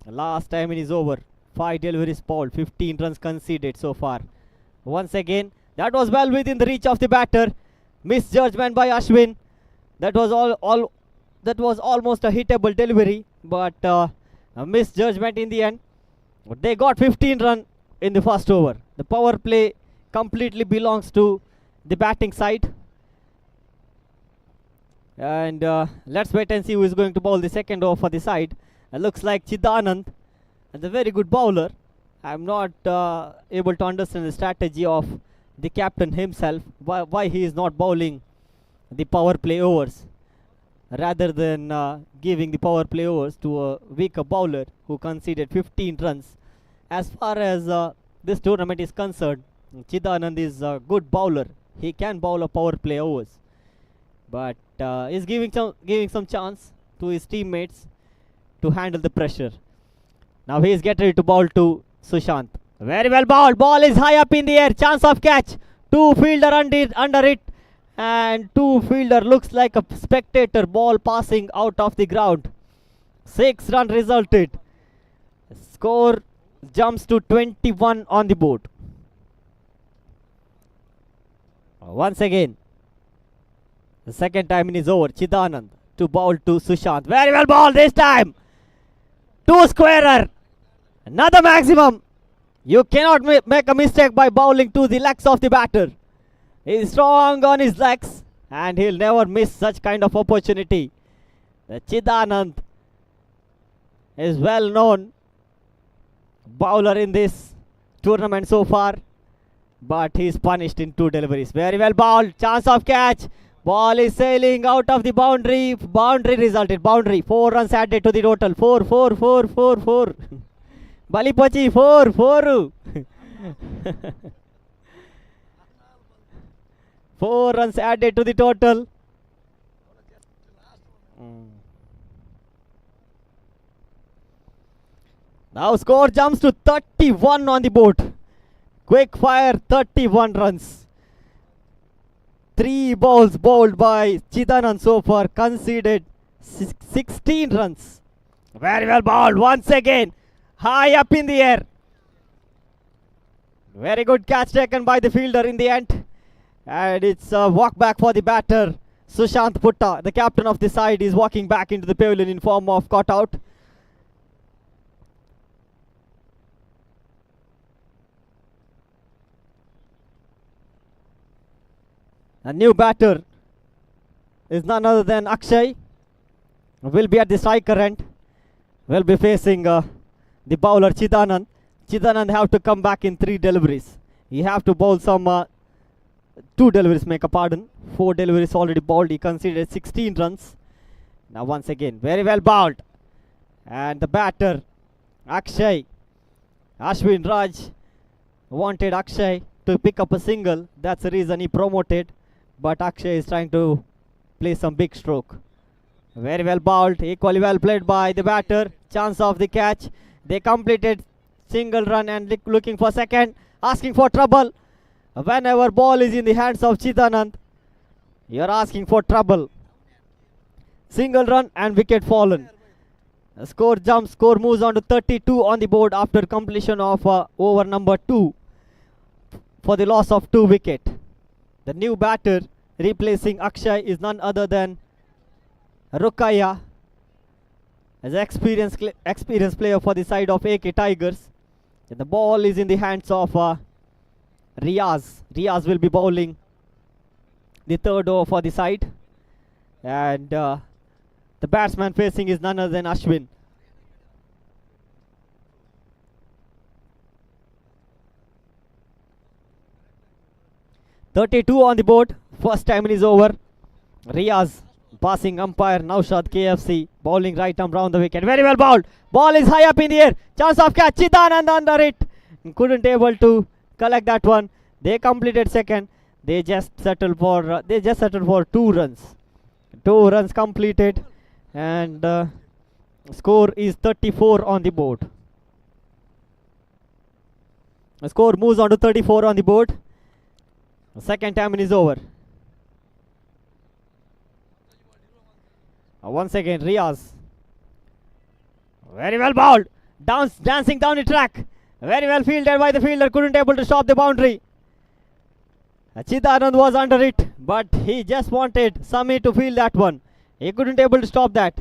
Last time in his over, 5 deliveries bowled, 15 runs conceded so far. Once again, that was well within the reach of the batter. Misjudgment by Ashwin. That was that was almost a hittable delivery, but a misjudgment in the end. But they got 15 runs in the first over. The power play completely belongs to the batting side. And let's wait and see who is going to bowl the second over for the side. It looks like Chidanand is a very good bowler. I'm not able to understand the strategy of the captain himself, why he is not bowling the power play overs rather than giving the power play overs to a weaker bowler who conceded 15 runs. As far as this tournament is concerned, Chidanand is a good bowler. He can bowl a power play overs, but is giving some chance to his teammates to handle the pressure. Now he is getting ready to bowl to Sushant. Very well bowled. Ball is high up in the air. Chance of catch. 2 fielder under it, and 2 fielder looks like a spectator. Ball passing out of the ground. 6 run resulted. Score jumps to 21 on the board. Once again, the second time in his over, Chidanand to bowl to Sushant. Very well bowled this time. 2 squarer. Another maximum. You cannot make a mistake by bowling to the legs of the batter. He is strong on his legs, and he'll never miss such kind of opportunity. The Chidanand is well known bowler in this tournament so far, but he is punished in 2 deliveries. Very well bowled. Chance of catch. Ball is sailing out of the boundary. Boundary resulted. Boundary. 4 runs added to the total. 4, 4, 4, 4, 4. Balipachi 4, 4. 4 runs added to the total. Now score jumps to 31 on the board. Quick fire, 31 runs. 3 balls bowled by Chidanand so far, conceded 16 runs. Very well bowled once again. High up in the air. Very good catch taken by the fielder in the end. And it's a walk back for the batter. Sushant Putta, the captain of the side, is walking back into the pavilion in form of caught out. A new batter is none other than Akshay. Will be at the striker end. Will be facing the bowler Chidanand. Chidanand have to come back in 3 deliveries. He have to bowl some 2 deliveries, make a pardon. 4 deliveries already bowled. He conceded 16 runs. Now once again, very well bowled. And the batter, Akshay. Ashwin Raj wanted Akshay to pick up a single. That's the reason he promoted. But Akshay is trying to play some big stroke. Very well bowled. Equally well played by the batter. Chance of the catch. They completed single run and looking for second. Asking for trouble. Whenever ball is in the hands of Chidanand, you're asking for trouble. Single run and wicket fallen. Score jumps, score moves on to 32 on the board after completion of over number 2 for the loss of 2 wicket. The new batter replacing Akshay is none other than Rukaya, as experienced player for the side of AK Tigers. And the ball is in the hands of Riaz. Riaz will be bowling the third over for the side, and the batsman facing is none other than Ashwin. .32 on the board. First time in his over. Riaz passing umpire Naushad KFC, bowling right arm round the wicket. Very well bowled. Ball is high up in the air. Chance of catch. Chidanand under it. Couldn't able to collect that one. They completed second. They just settled for 2 runs. 2 runs completed, and score is 34 on the board. The score moves on to 34 on the board. Second time in his over. Once again, Riaz. Very well bowled. Dancing down the track. Very well fielded by the fielder. Couldn't able to stop the boundary. Chidanand was under it, but he just wanted Sami to field that one. He couldn't able to stop that.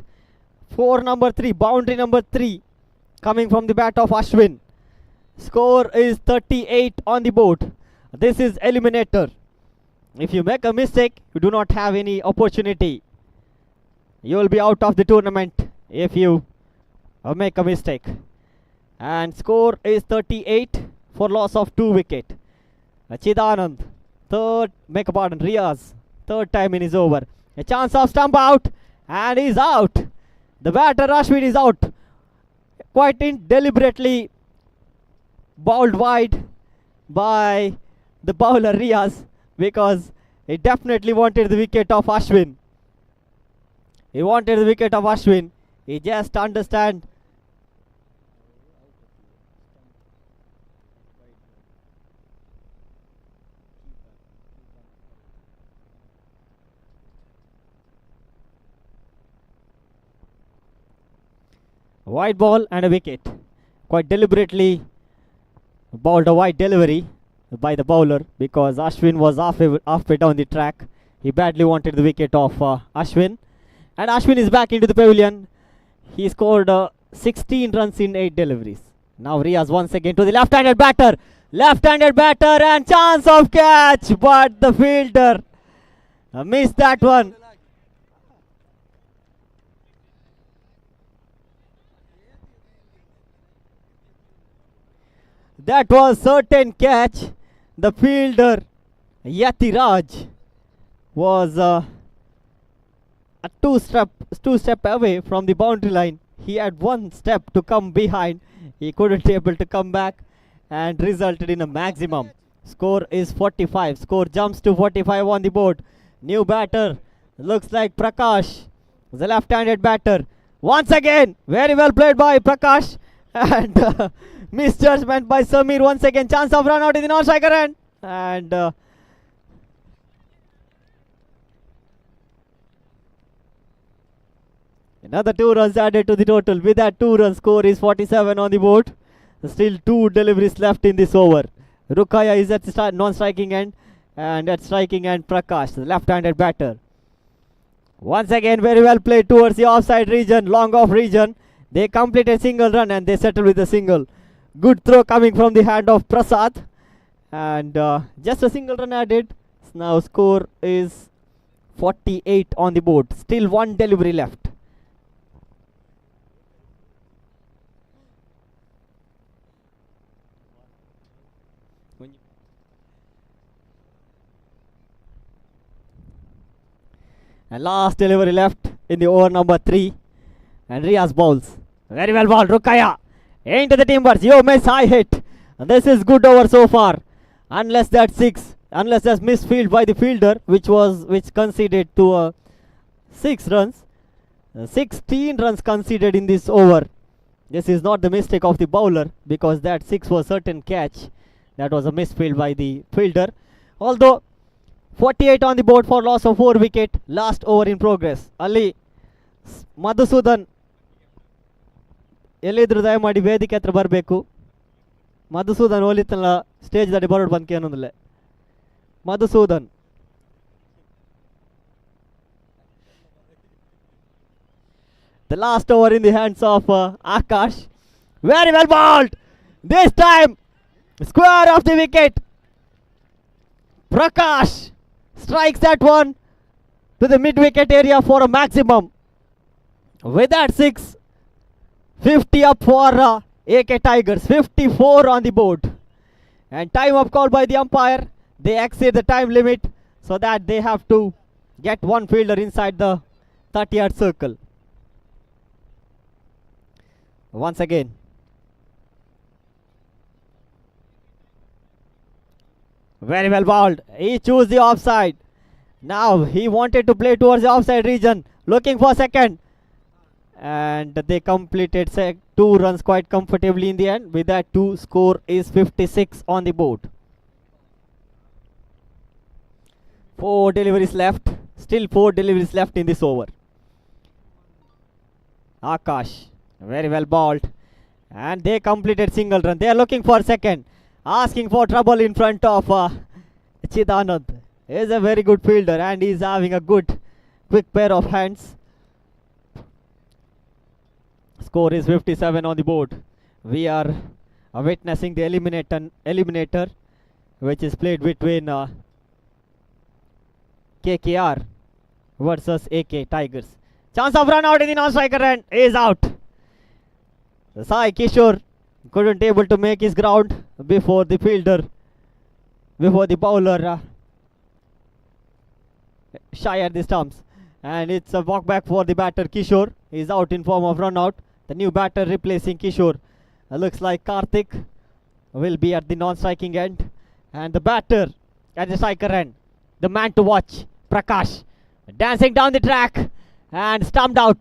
Number 3, boundary number 3, coming from the bat of Ashwin. Score is 38 on the board. This is eliminator. If you make a mistake, you do not have any opportunity. You will be out of the tournament if you make a mistake. And score is 38 for loss of 2 wicket. Chidanand, Riaz, third time in his over. A chance of stump out, and he's out. The batter Ashwin is out. Quite deliberately bowled wide by the bowler Riaz, because he definitely wanted the wicket of Ashwin. He wanted the wicket of Ashwin. He just understand. Wide ball and a wicket. Quite deliberately bowled a wide delivery by the bowler, because Ashwin was halfway down the track. He badly wanted the wicket of Ashwin. And Ashwin is back into the pavilion. He scored 16 runs in 8 deliveries. Now Riaz once again to the left-handed batter. Left-handed batter and chance of catch, but the fielder missed that one. That was certain catch. The fielder Yatiraj was a two-step away from the boundary line. He had 1 step to come behind. He couldn't able to come back, and resulted in a maximum. Score is 45. Score jumps to 45 on the board. New batter looks like Prakash, the left-handed batter. Once again, very well played by Prakash, and misjudgment by Samir once again. Chance of run out in the non-striker end, and another 2 runs added to the total. With that 2 run, score is 47 on the board. Still 2 deliveries left in this over. Rukaya is at non-striking end, and at striking end Prakash, the left-handed batter. Once again, very well played towards the offside region, long off region. They complete a single run and they settle with a single. Good throw coming from the hand of Prasad, and just a single run added. Now score is 48 on the board. Still 1 delivery left. And last delivery left in the over number 3. And Riaz bowls. Very well bowled. Rukaya into the timbers. You miss, high hit. And this is good over so far. Unless that's misfield by the fielder, which conceded to 6 runs. 16 runs conceded in this over. This is not the mistake of the bowler, because that 6 was certain catch. That was a misfield by the fielder. Although 48 on the board for loss of 4 wicket. Last over in progress. Ali Madhusudan ಎಲ್ಲಿದ್ರು ದಯಮಾಡಿ ವೇದಿಕೆ ಹತ್ರ ಬರಬೇಕು. Madhusudan ಓಲಿತಲ್ಲ stage ದಾಟಿ ಬರೋಡು ಬಂದ್ಕೆ ಅನ್ನೋದಿಲ್ಲ. Madhusudan the last over in the hands of Akash. Very well bowled. This time square of the wicket. Prakash strikes that one to the mid wicket area for a maximum. With that 6, 50 up for AK Tigers, 54 on the board. And time up called by the umpire. They exceed the time limit so that they have to get one fielder inside the 30-yard circle. Once again. Very well bowled. He chose the offside. Now he wanted to play towards the offside region, looking for second. And they completed 2 runs quite comfortably in the end. With that, 2 score is 56 on the board. 4 deliveries left. Still 4 deliveries left in this over. Akash, very well bowled. And they completed single run. They are looking for second. Asking for trouble in front of Chidanand. He is a very good fielder and he is having a good quick pair of hands. Score is 57 on the board. We are witnessing the eliminator which is played between KKR versus AK Tigers. Chance of run out in the non-striker end is out. Sai Kishore couldn't able to make his ground before the bowler shy at the stumps. And it's a walk back for the batter Kishore. He's out in form of run out. The new batter replacing Kishore looks like Karthik will be at the non-striking end. And the batter at the striker end, the man to watch, Prakash, dancing down the track and stumped out.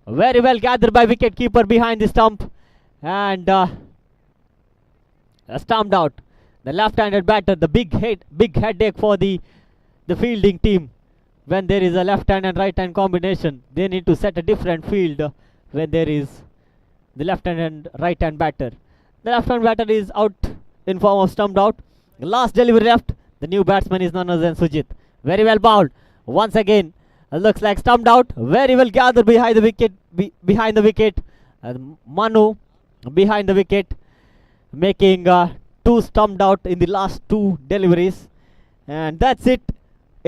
Very well gathered by wicket keeper behind the stump and stumped out. The left-handed batter, the big headache for the fielding team. When there is a left-hand and right-hand combination, they need to set a different field when there is the left-hand and right-hand batter. The left-hand batter is out in form of stumped out. The last delivery left. The new batsman is none other than Sujit. Very well bowled. Once again, looks like stumped out. Very well gathered behind the wicket. Manu behind the wicket, making 2 stumped out in the last 2 deliveries. And that's it.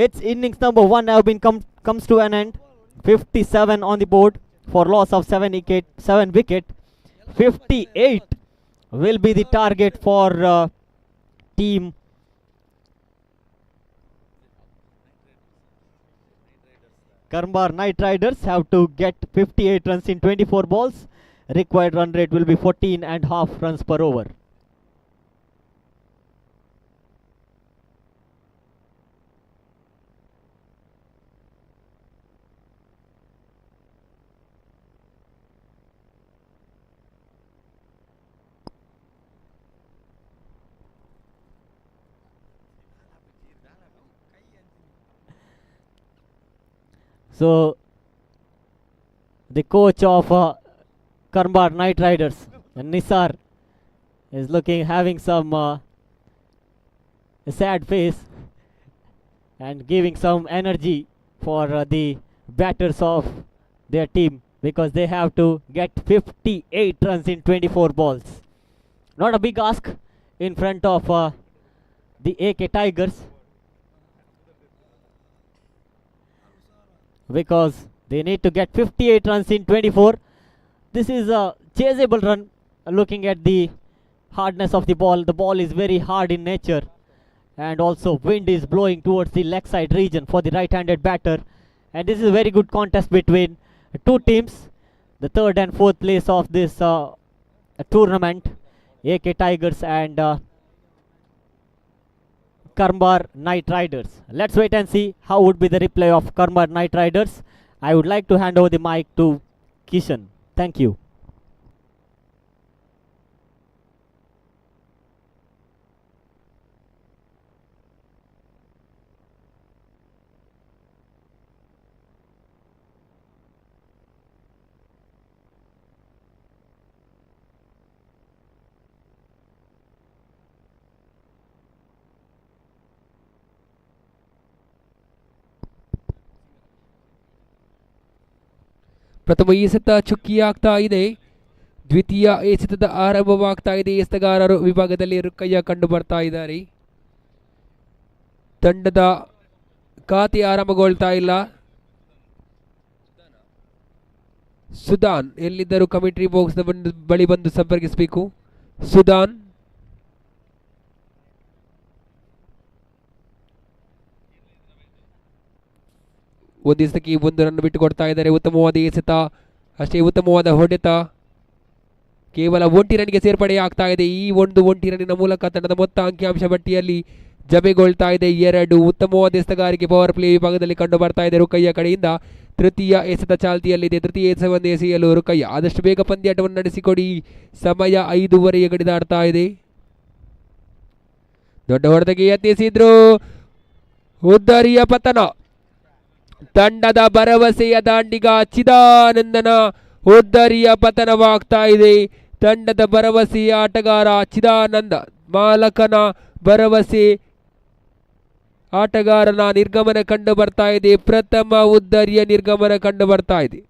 Its innings number 1 have been comes to an end. 57 on the board for loss of 7 wicket. 58 will be the target for team Karmbar Knight Riders. Have to get 58 runs in 24 balls. Required run rate will be 14.5 runs per over. So the coach of Karmbar Knight Riders, Nisar, is having some sad face and giving some energy for the batters of their team, because they have to get 58 runs in 24 balls. Not a big ask in front of the AK Tigers, because they need to get 58 runs in 24. This is a chaseable run. Looking at the hardness of the ball is very hard in nature, and also wind is blowing towards the leg side region for the right-handed batter. And this is a very good contest between 2 teams, the 3rd and 4th place of this tournament, AK Tigers and Karmbar Knight Riders. Let's wait and see how would be the replay of Karmbar Knight Riders. I would like to hand over the mic to Kishan. Thank you. ಪ್ರಥಮ ಎಸೆತ ಚುಕ್ಕಿಯಾಗ್ತಾ ಇದೆ. ದ್ವಿತೀಯ ಎಸೆತದ ಆರಂಭವಾಗ್ತಾ ಇದೆ. ಎಸೆತಗಾರರು ವಿಭಾಗದಲ್ಲಿ ರುಕ್ಕಯ್ಯ ಕಂಡು ಬರ್ತಾ ಇದ್ದಾರೆ. ತಂಡದ ಖಾತೆ ಆರಂಭಗೊಳ್ತಾ ಇಲ್ಲ. ಸುದಾನ್ ಎಲ್ಲಿದ್ದರೂ ಕಮೆಂಟ್ರಿ ಬಾಕ್ಸ್ ಬಳಿ ಬಂದು ಸಂಪರ್ಕಿಸಬೇಕು. ಸುದಾನ್ ಒಂದು ಎಸೆತಕ್ಕೆ 1 ರನ್ ಬಿಟ್ಟು ಕೊಡ್ತಾ ಇದ್ದಾರೆ. ಉತ್ತಮವಾದ ಎಸೆತ, ಅಷ್ಟೇ ಉತ್ತಮವಾದ ಹೊಡೆತ, ಕೇವಲ 1 ರನ್ಗೆ ಸೇರ್ಪಡೆ ಆಗ್ತಾ ಇದೆ. ಈ ಒಂದು 1 ರನ್ನಿನ ಮೂಲಕ ತಂಡದ ಮೊತ್ತ ಅಂಕಿಅಂಶ ಪಟ್ಟಿಯಲ್ಲಿ ಜಮೆಗೊಳ್ತಾ ಇದೆ. 2 ಉತ್ತಮವಾದ ಎಸೆತಗಾರಿಕೆ ಪವರ್ ಪ್ಲೇ ವಿಭಾಗದಲ್ಲಿ ಕಂಡು ಬರ್ತಾ ಇದೆ ರುಕ್ಕಯ್ಯ ಕಡೆಯಿಂದ. ತೃತೀಯ ಎಸೆತ ಚಾಲ್ತಿಯಲ್ಲಿದೆ. ತೃತೀಯ ಎಸೆತವನ್ನು ಎಸೆಯಲು ರುಕ್ಕಯ್ಯ ಆದಷ್ಟು ಬೇಗ ಪಂದ್ಯಾಟವನ್ನು ನಡೆಸಿಕೊಡಿ. ಸಮಯ 5:30 ಗಡಿದಾಡ್ತಾ ಇದೆ. ದೊಡ್ಡ ಹೊಡೆತಕ್ಕೆ ಯತ್ನಿಸಿದ್ರು, ಉದ್ದರಿಯ ಪತನ. ತಂಡದ ಭರವಸೆಯ ದಾಂಡಿಗ ಚಿದಾನಂದನ ಉದ್ದರಿಯ ಪತನವಾಗ್ತಾ ಇದೆ. ತಂಡದ ಭರವಸೆಯ ಆಟಗಾರ ಚಿದಾನಂದ, ಮಾಲಕನ ಭರವಸೆ ಆಟಗಾರನ ನಿರ್ಗಮನ ಕಂಡು ಬರ್ತಾ ಇದೆ. ಪ್ರಥಮ ಉದ್ದರಿಯ ನಿರ್ಗಮನ ಕಂಡು ಬರ್ತಾ ಇದೆ.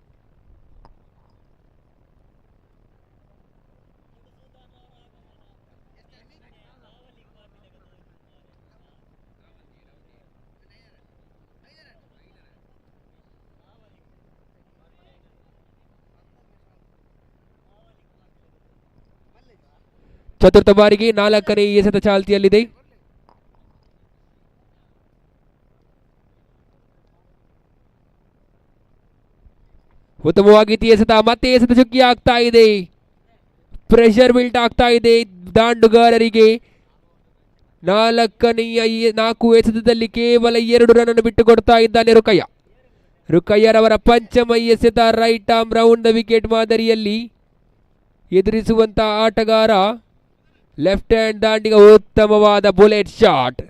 ಚತುರ್ಥ ಬಾರಿಗೆ 4ನೇ ಎಸೆತ ಚಾಲ್ತಿಯಲ್ಲಿದೆ. ಉತ್ತಮವಾಗಿ ಎಸೆತ, ಮತ್ತೆ ಎಸೆತ ಚುಕ್ಕಿ ಆಗ್ತಾ ಇದೆ. ಪ್ರೆಷರ್ ಬಿಲ್ಟ್ ಆಗ್ತಾ ಇದೆ ದಾಂಡುಗಾರರಿಗೆ. 4 ಎಸೆತದಲ್ಲಿ ಕೇವಲ 2 ರನ್ ಅನ್ನು ಬಿಟ್ಟು ಕೊಡ್ತಾ ಇದ್ದಾನೆ ರುಕ್ಕಯ್ಯ. ರುಕ್ಕಯ್ಯರವರ ಪಂಚಮ ಎಸೆತ right arm round the wicket ಮಾದರಿಯಲ್ಲಿ ಎದುರಿಸುವಂತ ಆಟಗಾರ ಲೆಫ್ಟ್ ಹ್ಯಾಂಡ್ ದಾಂಡಿಗ. ಉತ್ತಮವಾದ ಬುಲೆಟ್ ಶಾಟ್,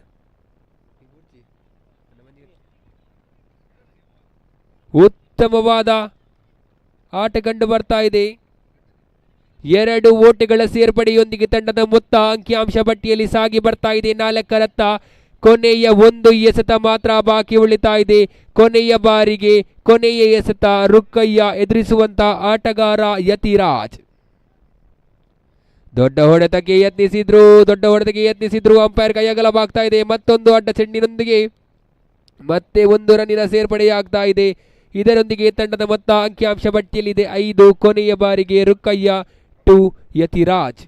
ಉತ್ತಮವಾದ ಆಟ ಕಂಡು ಬರ್ತಾ ಇದೆ. 2 ಓಟಗಳ ಸೇರ್ಪಡೆಯೊಂದಿಗೆ ತಂಡದ ಮೊತ್ತ ಅಂಕಿಅಂಶ ಪಟ್ಟಿಯಲ್ಲಿ ಸಾಗಿ ಬರ್ತಾ ಇದೆ 4ರತ್ತ. ಕೊನೆಯ 1 ಎಸೆತ ಮಾತ್ರ ಬಾಕಿ ಉಳಿತಾ ಇದೆ. ಕೊನೆಯ ಬಾರಿಗೆ ಕೊನೆಯ ಎಸೆತ ರುಕ್ಕಯ್ಯ ಎದುರಿಸುವಂತ ಆಟಗಾರ ಯತಿರಾಜ್. ದೊಡ್ಡ ಹೊಡೆತಕ್ಕೆ ಯತ್ನಿಸಿದ್ರು. ಅಂಪೈರ್ ಕೈಯಗಲವಾಗ್ತಾ ಇದೆ. ಮತ್ತೊಂದು ಅಡ್ಡ ಚೆಂಡಿನೊಂದಿಗೆ ಮತ್ತೆ 1 ರನ್ನಿನ ಸೇರ್ಪಡೆಯಾಗ್ತಾ ಇದೆ. ಇದರೊಂದಿಗೆ ತಂಡದ ಮೊತ್ತ ಅಂಕಿಅಂಶ ಪಟ್ಟಿಯಲ್ಲಿದೆ 5. ಕೊನೆಯ ಬಾರಿಗೆ ರುಕ್ಕಯ್ಯ ಟು ಯತಿರಾಜ್.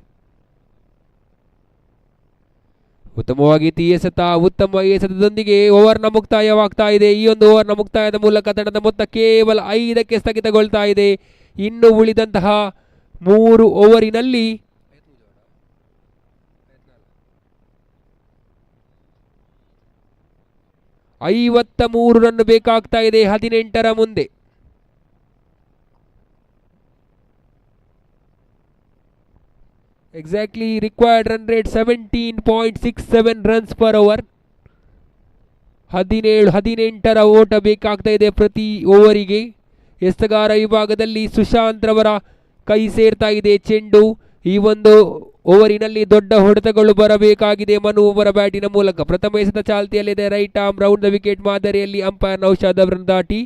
ಉತ್ತಮವಾಗಿ ಉತ್ತಮ ಎಸೆತದೊಂದಿಗೆ ಓವರ್ನ ಮುಕ್ತಾಯವಾಗ್ತಾ ಇದೆ. ಈ ಒಂದು ಓವರ್ನ ಮುಕ್ತಾಯದ ಮೂಲಕ ತಂಡದ ಮೊತ್ತ ಕೇವಲ 5ಕ್ಕೆ ಸ್ಥಗಿತಗೊಳ್ತಾ ಇದೆ. ಇನ್ನು ಉಳಿದಂತಹ 3 ಓವರಿನಲ್ಲಿ 53 ರನ್ ಬೇಕಾಗ್ತಾ ಇದೆ 18ರ ಮುಂದೆ. Exactly required run rate 17.67 runs per over. 18ರ ಓಟ ಬೇಕಾಗ್ತಾ ಇದೆ ಪ್ರತಿ ಓವರಿಗೆ. ಎಸೆತಗಾರ ವಿಭಾಗದಲ್ಲಿ ಸುಶಾಂತ್ ರವರ ಕೈ ಸೇರ್ತಾ ಇದೆ ಚೆಂಡು. ಈ ಒಂದು ಓವರಿನಲ್ಲಿ ದೊಡ್ಡ ಹೊಡೆತಗಳು ಬರಬೇಕಾಗಿದೆ ಮನು ಅವರ ಬ್ಯಾಟಿನ ಮೂಲಕ. ಪ್ರಥಮ ಎಸೆತ ಚಾಲ್ತಿಯಲ್ಲಿದೆ right arm round the wicket ಮಾದರಿಯಲ್ಲಿ. ಅಂಪೈರ್ ನೌಶಾದ್ ಅವರನ್ನು ದಾಟಿ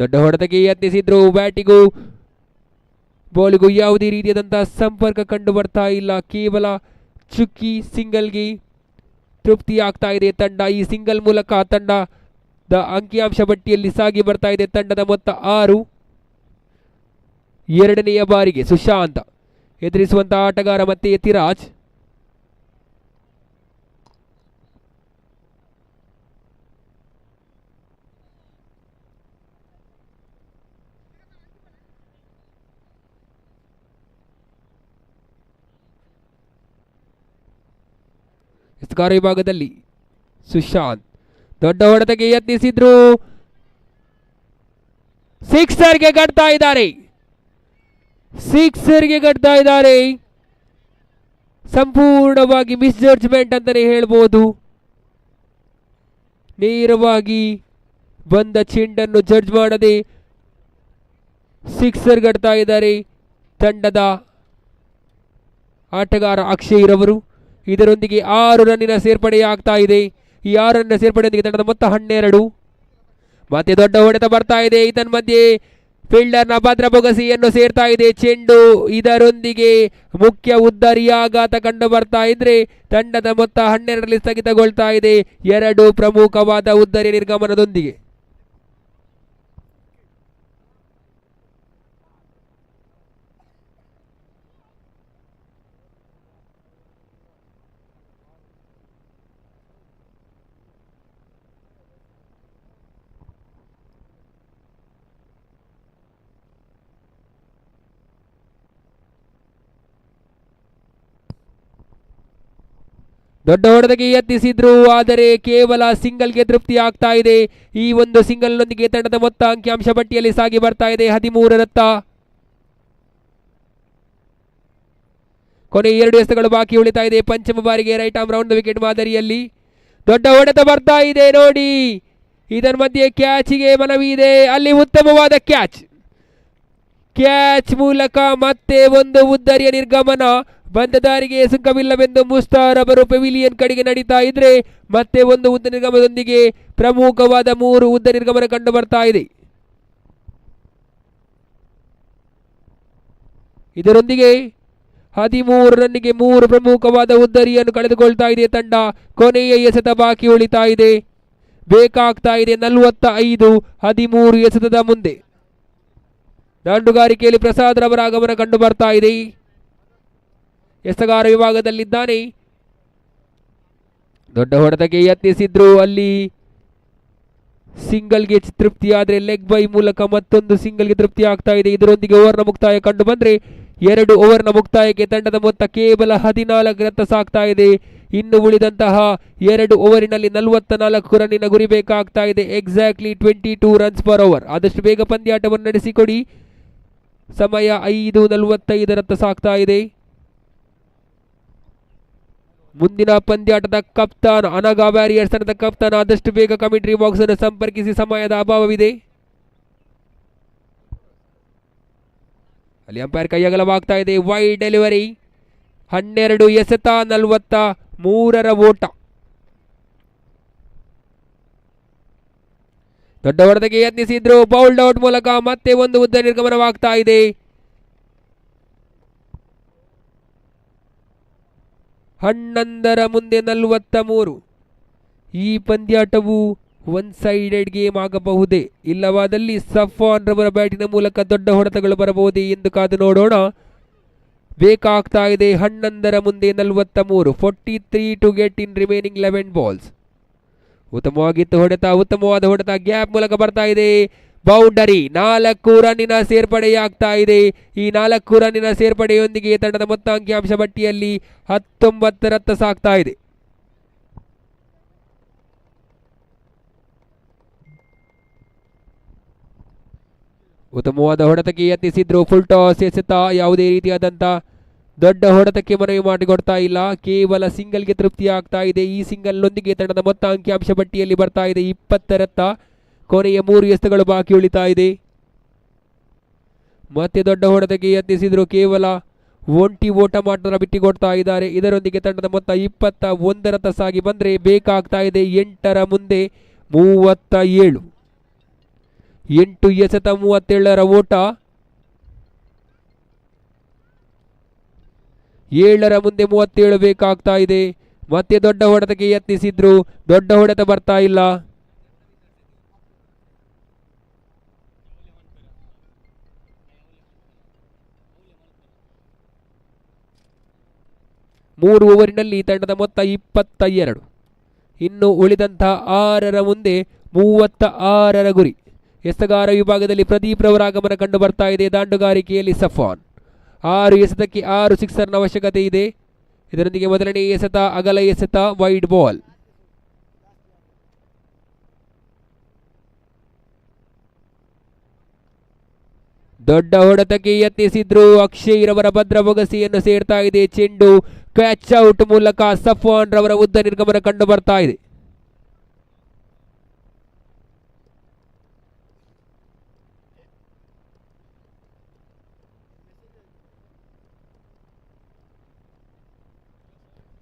ದೊಡ್ಡ ಹೊಡೆತಕ್ಕೆ ಯತ್ನಿಸಿದ್ರು. ಬ್ಯಾಟಿಗೂ ಬಾಲಿಗೂ ಯಾವುದೇ ರೀತಿಯಾದಂತಹ ಸಂಪರ್ಕ ಕಂಡು ಬರ್ತಾ ಇಲ್ಲ. ಕೇವಲ ಚುಕ್ಕಿ ಸಿಂಗಲ್ಗೆ ತೃಪ್ತಿ ಆಗ್ತಾ ಇದೆ ತಂಡ. ಈ ಸಿಂಗಲ್ ಮೂಲಕ ತಂಡದ ಅಂಕಿಅಂಶ ಪಟ್ಟಿಯಲ್ಲಿ ಸಾಗಿ ಬರ್ತಾ ಇದೆ. ತಂಡದ ಮೊತ್ತ 6. 2ನೆಯ ಬಾರಿಗೆ ಸುಶಾಂತ್ ಎದುರಿಸುವಂತಹ ಆಟಗಾರ ಮತ್ತೆ ಯತಿರಾಜ್. ಎಸೆತಗಾರ ವಿಭಾಗದಲ್ಲಿ ಸುಶಾಂತ್ ದೊಡ್ಡ ಹೊಡೆತಕ್ಕೆ ಯತ್ನಿಸಿದ್ರು. ಸಿಕ್ಸರ್ಗೆ ಕಟ್ತಾ ಇದ್ದಾರೆ. ಸಂಪೂರ್ಣವಾಗಿ ಮಿಸ್ಜಡ್ಜ್ಮೆಂಟ್ ಅಂತಾನೆ ಹೇಳ್ಬೋದು. ನೇರವಾಗಿ ಬಂದ ಚೆಂಡನ್ನು ಜಡ್ಜ್ ಮಾಡದೆ ಸಿಕ್ಸರ್ ಗಡ್ತಾ ಇದ್ದಾರೆ ತಂಡದ ಆಟಗಾರ ಅಕ್ಷಯ್ ರವರು. ಇದರೊಂದಿಗೆ 6 ರನ್ನಿನ ಸೇರ್ಪಡೆಯಾಗ್ತಾ ಇದೆ. ಈ 6 ರನ್ನಿನ ಸೇರ್ಪಡೆಯೊಂದಿಗೆ ತಂಡದ ಮೊತ್ತ 12. ಮತ್ತೆ ದೊಡ್ಡ ಹೊಡೆತ ಬರ್ತಾ ಇದೆ. ಇದರ ಮಧ್ಯೆ ಫೀಲ್ಡರ್ನ ಭದ್ರ ಬೊಗಸಿಯನ್ನು ಸೇರ್ತಾ ಇದೆ. ಚೆಂಡು ಇದರೊಂದಿಗೆ ಮುಖ್ಯ ಉದ್ದರಿಯ ಆಘಾತ ಕಂಡು ಬರ್ತಾ ಇದ್ರೆ ತಂಡದ ಮೊತ್ತ 12ರಲ್ಲಿ ಸ್ಥಗಿತಗೊಳ್ತಾ ಇದೆ. 2 ಪ್ರಮುಖವಾದ ಉದ್ದರಿಯ ನಿರ್ಗಮನದೊಂದಿಗೆ. ದೊಡ್ಡ ಹೊಡೆತಕ್ಕೆ ಯತ್ನಿಸಿದ್ರು, ಆದರೆ ಕೇವಲ ಸಿಂಗಲ್ಗೆ ತೃಪ್ತಿ ಆಗ್ತಾ ಇದೆ. ಈ ಒಂದು ಸಿಂಗಲ್ನೊಂದಿಗೆ ತಂಡದ ಮೊತ್ತ ಅಂಕಿಅಂಶ ಪಟ್ಟಿಯಲ್ಲಿ ಸಾಗಿ ಬರ್ತಾ ಇದೆ 13 ರತ್ತ. ಕೊನೆ 2 ಎಸೆತಗಳು ಬಾಕಿ ಉಳಿತಾ ಇದೆ. ಪಂಚಮ ಬಾರಿಗೆ ರೈಟ್ ಆರ್ಮ್ ರೌಂಡ್ ವಿಕೆಟ್ ಮಾದರಿಯಲ್ಲಿ ದೊಡ್ಡ ಹೊಡೆತ ಬರ್ತಾ ಇದೆ ನೋಡಿ. ಇದರ ಮಧ್ಯೆ ಕ್ಯಾಚಿಗೆ ಮನವಿ ಇದೆ. ಅಲ್ಲಿ ಉತ್ತಮವಾದ ಕ್ಯಾಚ್ ಮೂಲಕ ಮತ್ತೆ ಒಂದು ಉದ್ದರಿಯ ನಿರ್ಗಮನ. ಬಂದ ದಾರಿಗೆ ಸುಂಕವಿಲ್ಲವೆಂದು ಮುಸ್ತಾರ್ ಅವರು ಪೆವಿಲಿಯನ್ ಕಡೆಗೆ ನಡೀತಾ ಇದ್ರೆ ಮತ್ತೆ ಒಂದು ಉದ್ದ ನಿರ್ಗಮನದೊಂದಿಗೆ ಪ್ರಮುಖವಾದ 3 ಉದ್ದ ನಿರ್ಗಮನ ಕಂಡು ಬರ್ತಾ ಇದೆ. ಇದರೊಂದಿಗೆ 13 ರನ್ನಿಗೆ 3 ಪ್ರಮುಖವಾದ ಉದ್ದರಿಯನ್ನು ಕಳೆದುಕೊಳ್ತಾ ಇದೆ ತಂಡ. ಕೊನೆಯ ಎಸೆತ ಬಾಕಿ ಉಳಿತಾ ಇದೆ. ಬೇಕಾಗ್ತಾ ಇದೆ 45. 13 ಎಸೆತದ ಮುಂದೆ ದಾಂಡುಗಾರಿಕೆಯಲ್ಲಿ ಪ್ರಸಾದ್ ರವರ ಆಗಮನ ಕಂಡು ಬರ್ತಾ ಇದೆ. ಎಸೆಗಾರ ವಿಭಾಗದಲ್ಲಿದ್ದಾನೆ. ದೊಡ್ಡ ಹೊಡೆತಕ್ಕೆ ಯತ್ನಿಸಿದ್ರು, ಅಲ್ಲಿ ಸಿಂಗಲ್ಗೆ ತೃಪ್ತಿ ಆದರೆ ಲೆಗ್ ಬೈ ಮೂಲಕ ಮತ್ತೊಂದು ಸಿಂಗಲ್ಗೆ ತೃಪ್ತಿ ಆಗ್ತಾ ಇದೆ. ಇದರೊಂದಿಗೆ ಓವರ್ನ ಮುಕ್ತಾಯ ಕಂಡು ಬಂದ್ರೆ 2 ಓವರ್ನ ಮುಕ್ತಾಯಕ್ಕೆ ತಂಡದ ಮೊತ್ತ ಕೇವಲ 14 ರತ್ತ ಸಾಗ್ತಾ ಇದೆ. ಇನ್ನು ಉಳಿದಂತಹ 2 ಓವರಿನಲ್ಲಿ 44 ರನ್ನಿನ ಗುರಿ ಬೇಕಾಗ್ತಾ ಇದೆ. Exactly 22 runs per over. ಆದಷ್ಟು ಬೇಗ ಪಂದ್ಯಾಟವನ್ನು ನಡೆಸಿಕೊಡಿ. ಸಮಯ 5:45 ರತ್ತ ಸಾಗ್ತಾ ಇದೆ. ಮುಂದಿನ ಪಂದ್ಯಾಟದ ಕಪ್ತಾನ್ ಅನಗಾ ವ್ಯಾರಿಯರ್ಸ್ ತಂಡದ ಕಪ್ತಾನ್ ಆದಷ್ಟು ಬೇಗ ಕಮೆಂಟ್ರಿ ಬಾಕ್ಸ್ ಅನ್ನು ಸಂಪರ್ಕಿಸಿ, ಸಮಯದ ಅಭಾವವಿದೆ. ಅಲ್ಲಿ ಅಂಪೈರ್ ಕೈ ಅಗಲವಾಗ್ತಾ ಇದೆ. Wide delivery. 12 ಎಸೆತ 43 ಓಟ. ದೊಡ್ಡ ಹೊಡೆತಕ್ಕೆ ಯತ್ನಿಸಿದ್ರು, ಬೌಲ್ಡ್ ಔಟ್ ಮೂಲಕ ಮತ್ತೆ ಒಂದು ಉದ್ದ ನಿರ್ಗಮನವಾಗ್ತಾ ಇದೆ. 11 ಮುಂದೆ 43. ಈ ಪಂದ್ಯಾಟವು ಒನ್ ಸೈಡೆಡ್ ಗೇಮ್ ಆಗಬಹುದೇ, ಇಲ್ಲವಾದಲ್ಲಿ ಸಫಾನ್ ರವರ ಬ್ಯಾಟಿನ ಮೂಲಕ ದೊಡ್ಡ ಹೊಡೆತಗಳು ಬರಬಹುದೇ ಎಂದು ಕಾದು ನೋಡೋಣ. ಬೇಕಾಗ್ತಾ ಇದೆ 11 ಮುಂದೆ 43. 43 to get in remaining 11 balls. ಉತ್ತಮವಾಗಿತ್ತು ಹೊಡೆತ, ಉತ್ತಮವಾದ ಹೊಡೆತ ಗ್ಯಾಪ್ ಮೂಲಕ ಬರ್ತಾ ಇದೆ. ಬೌಂಡರಿ. 4 ರನ್ನಿನ ಸೇರ್ಪಡೆಯಾಗ್ತಾ ಇದೆ. ಈ 4 ರನ್ನಿನ ಸೇರ್ಪಡೆಯೊಂದಿಗೆ ತಂಡದ ಮೊತ್ತ ಅಂಕಿಅಂಶ ಪಟ್ಟಿಯಲ್ಲಿ 19 ರತ್ತ ಸಾಗ್ತಾ ಇದೆ. ಉತ್ತಮವಾದ ಹೊಡೆತಕ್ಕೆ ಯತ್ನಿಸಿದ್ರು, ಫುಲ್ ಟಾಸ್ ಎಸೆತ. ಯಾವುದೇ ರೀತಿಯಾದಂಥ ದೊಡ್ಡ ಹೊಡೆತಕ್ಕೆ ಮನವಿ ಮಾಡಿಕೊಡ್ತಾ ಇಲ್ಲ, ಕೇವಲ ಸಿಂಗಲ್ಗೆ ತೃಪ್ತಿ ಆಗ್ತಾ ಇದೆ. ಈ ಸಿಂಗಲ್ನೊಂದಿಗೆ ತಂಡದ ಮೊತ್ತ ಅಂಕಿಅಂಶ ಪಟ್ಟಿಯಲ್ಲಿ ಬರ್ತಾ ಇದೆ 20 ರತ್ತ. ಕೊನೆಯ 3 ಎಸೆತಗಳು ಬಾಕಿ ಉಳಿತಾ ಇದೆ. ಮತ್ತೆ ದೊಡ್ಡ ಹೊಡೆತಕ್ಕೆ ಯತ್ನಿಸಿದ್ರು, ಕೇವಲ ಒಂಟಿ ಓಟ ಮಾತ್ರ ಬಿಟ್ಟಿಕೊಡ್ತಾ ಇದ್ದಾರೆ. ಇದರೊಂದಿಗೆ ತಂಡದ ಮೊತ್ತ 21 ರತ್ತ ಸಾಗಿ ಬಂದರೆ ಬೇಕಾಗ್ತಾ ಇದೆ 8 ಮುಂದೆ 37. 8 ಎಸೆತ 37 ಓಟ. 7 ಮುಂದೆ 37 ಬೇಕಾಗ್ತಾ ಇದೆ. ಮತ್ತೆ ದೊಡ್ಡ ಹೊಡೆತಕ್ಕೆ ಯತ್ನಿಸಿದ್ರು, ದೊಡ್ಡ ಹೊಡೆತ ಬರ್ತಾ ಇಲ್ಲ. ಮೂರು ಓವರಿನಲ್ಲಿ ತಂಡದ ಮೊತ್ತ 22. ಇನ್ನು ಉಳಿದಂಥ 6 ಮುಂದೆ 36 ಗುರಿ. ಎಸೆಗಾರ ವಿಭಾಗದಲ್ಲಿ ಪ್ರದೀಪ್ ರವರ ಆಗಮನ ಕಂಡು ಬರ್ತಾ ಇದೆ. ದಾಂಡುಗಾರಿಕೆಯಲ್ಲಿ ಸಫಾನ್ 6 ಎಸೆತಕ್ಕೆ 6 ಸಿಕ್ಸರ್ನ ಅವಶ್ಯಕತೆ ಇದೆ. ಇದರೊಂದಿಗೆ ಮೊದಲನೇ ಎಸೆತ ಅಗಲ ಎಸೆತ, ವೈಡ್ ಬಾಲ್. ದೊಡ್ಡ ಹೊಡೆತಕ್ಕೆ ಯತ್ನಿಸಿದ್ರು, ಅಕ್ಷಯ್ ರವರ ಭದ್ರ ಬೊಗಸೆಯನ್ನು ಸೇರ್ತಾ ಇದೆ. ಚೆಂಡು ಕ್ಯಾಚ್ ಔಟ್ ಮೂಲಕ ಸಫಾನ್ ರವರ ಉದ್ದ ನಿರ್ಗಮನ ಕಂಡು ಬರ್ತಾ ಇದೆ.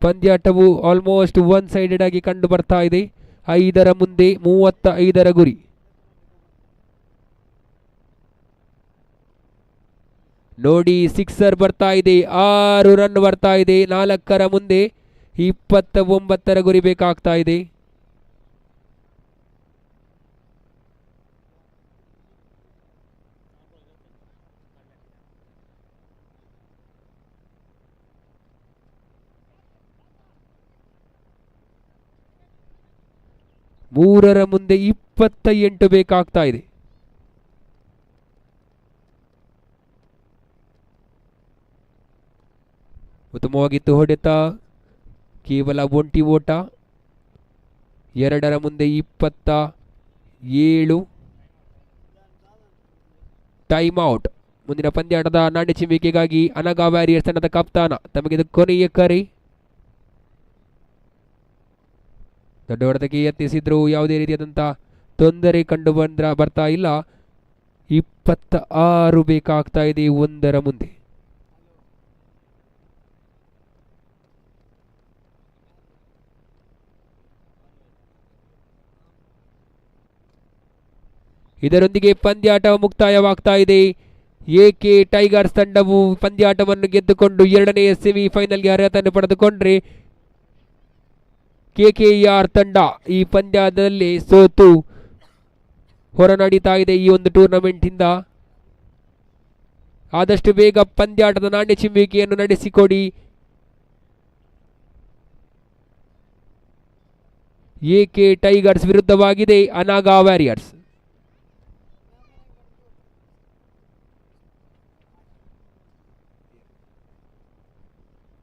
ಪಂದ್ಯಾಟವು ಆಲ್ಮೋಸ್ಟ್ ಒನ್ ಸೈಡೆಡ್ ಆಗಿ ಕಂಡು ಬರ್ತಾ ಇದೆ. 5 ಮುಂದೆ 35 ಗುರಿ. ನೋಡಿ ಸಿಕ್ಸರ್ ಬರ್ತಾ ಇದೆ, 6 ರನ್ ಬರ್ತಾ ಇದೆ. 4ರ ಮುಂದೆ 29ರ ಗುರಿ ಬೇಕಾಗ್ತಾ ಇದೆ. ಮೂರರ ಮುಂದೆ 28 ಬೇಕಾಗ್ತಾ ಇದೆ. ಉತ್ತಮವಾಗಿತ್ತು ಹೊಡೆತ, ಕೇವಲ ಒಂಟಿ ಓಟ. 2ರ ಮುಂದೆ 27. Time out. ಮುಂದಿನ ಪಂದ್ಯಾಟದ ನಾಣ್ಯ ಚಿಮ್ಮಿಕೆಗಾಗಿ ಅನಗಾ ವ್ಯಾರಿಯರ್ಸ್ ತಂಡದ ಕಪ್ತಾನ, ತಮಗಿದು ಕೊನೆಯ ಕರೆ. ದೊಡ್ಡ ಹೊಡೆತಕ್ಕೆ ಯತ್ನಿಸಿದ್ರು, ಯಾವುದೇ ರೀತಿಯಾದಂಥ ತೊಂದರೆ ಕಂಡು ಬರ್ತಾ ಇಲ್ಲ. 26 ಬೇಕಾಗ್ತಾ ಇದೆ 1ರ ಮುಂದೆ. ಇದರೊಂದಿಗೆ ಪಂದ್ಯಾಟ ಮುಕ್ತಾಯವಾಗ್ತಾ ಇದೆ. ಎಕೆ ಟೈಗರ್ಸ್ ತಂಡವು ಪಂದ್ಯಾಟವನ್ನು ಗೆದ್ದುಕೊಂಡು 2ನೇ ಸೆಮಿಫೈನಲ್ಗೆ ಅರ್ಹತೆಯನ್ನು ಪಡೆದುಕೊಂಡ್ರೆ, ಕೆಕೆಆರ್ ತಂಡ ಈ ಪಂದ್ಯದಲ್ಲಿ ಸೋತು ಹೊರನಡೀತಾ ಇದೆ ಈ ಒಂದು ಟೂರ್ನಮೆಂಟಿಂದ. ಆದಷ್ಟು ಬೇಗ ಪಂದ್ಯಾಟದ ನಾಣ್ಯ ಚಿಮ್ಮುವಿಕೆಯನ್ನು ನಡೆಸಿಕೊಡಿ. ಎಕೆ ಟೈಗರ್ಸ್ ವಿರುದ್ಧವಾಗಿದೆ ಅನಾಗಾ ವ್ಯಾರಿಯರ್ಸ್.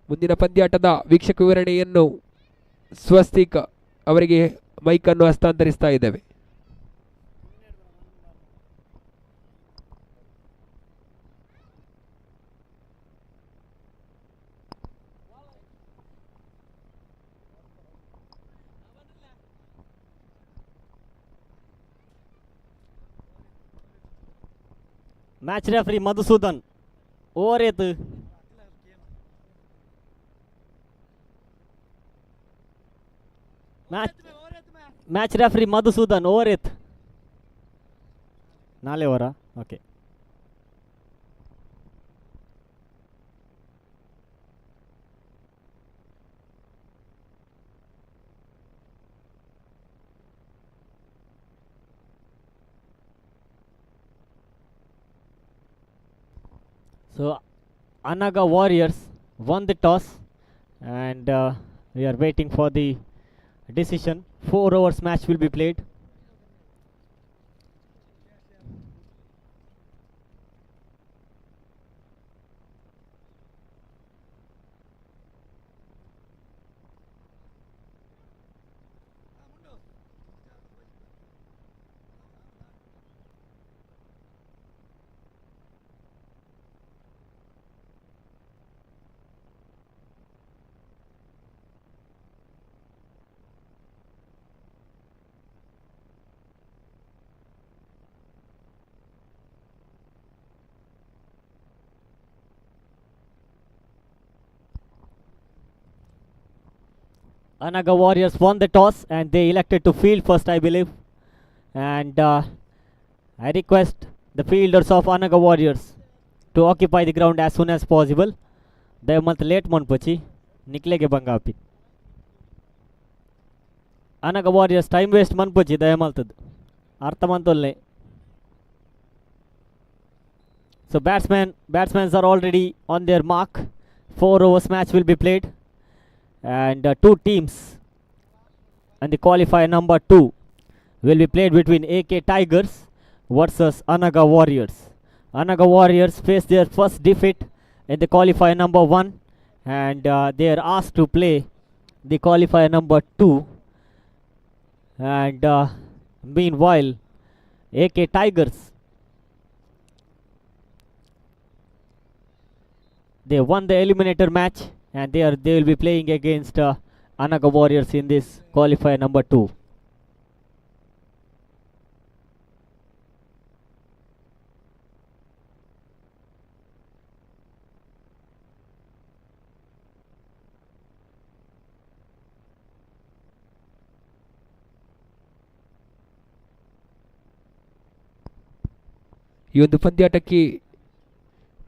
ಮುಂದಿನ ಪಂದ್ಯಾಟದ ವೀಕ್ಷಕ ವಿವರಣೆಯನ್ನು ಸ್ವಸ್ತಿಕ್ ಅವರಿಗೆ ಮೈಕನ್ನು ಹಸ್ತಾಂತರಿಸ್ತಾ ಇದ್ದೇವೆ. ಮ್ಯಾಚ್ ರೆಫರಿ ಮಧುಸೂದನ್, ಓವರ್ ಏತು. ಮ್ಯಾಚ್ ರೆಫರಿ ಮಧುಸೂದನ್, ಓವರ್ ಏತ್. ನಾಳೆ ಓವರಾ? Okay. So Anaga Warriors won the toss and we are waiting for the decision. 4 overs match will be played. Anaga Warriors won the toss and they elected to field first, I believe. And I request the fielders of Anaga Warriors to occupy the ground as soon as possible. They month late monpachi niklege bangapi. Anaga Warriors time waste manpachi dayamaltad. Arthamantolle. So batsmen are already on their mark. 4 overs match will be played. And 2 teams and the qualifier number 2 will be played between AK Tigers versus Anaga Warriors. Anaga Warriors face their first defeat in the qualifier number 1 and they are asked to play the qualifier number 2. And meanwhile AK Tigers, they won the eliminator match and they will be playing against Anaga Warriors in this qualifier number 2. ಈ ಒಂದು ಪಂದ್ಯಾಟಕ್ಕೆ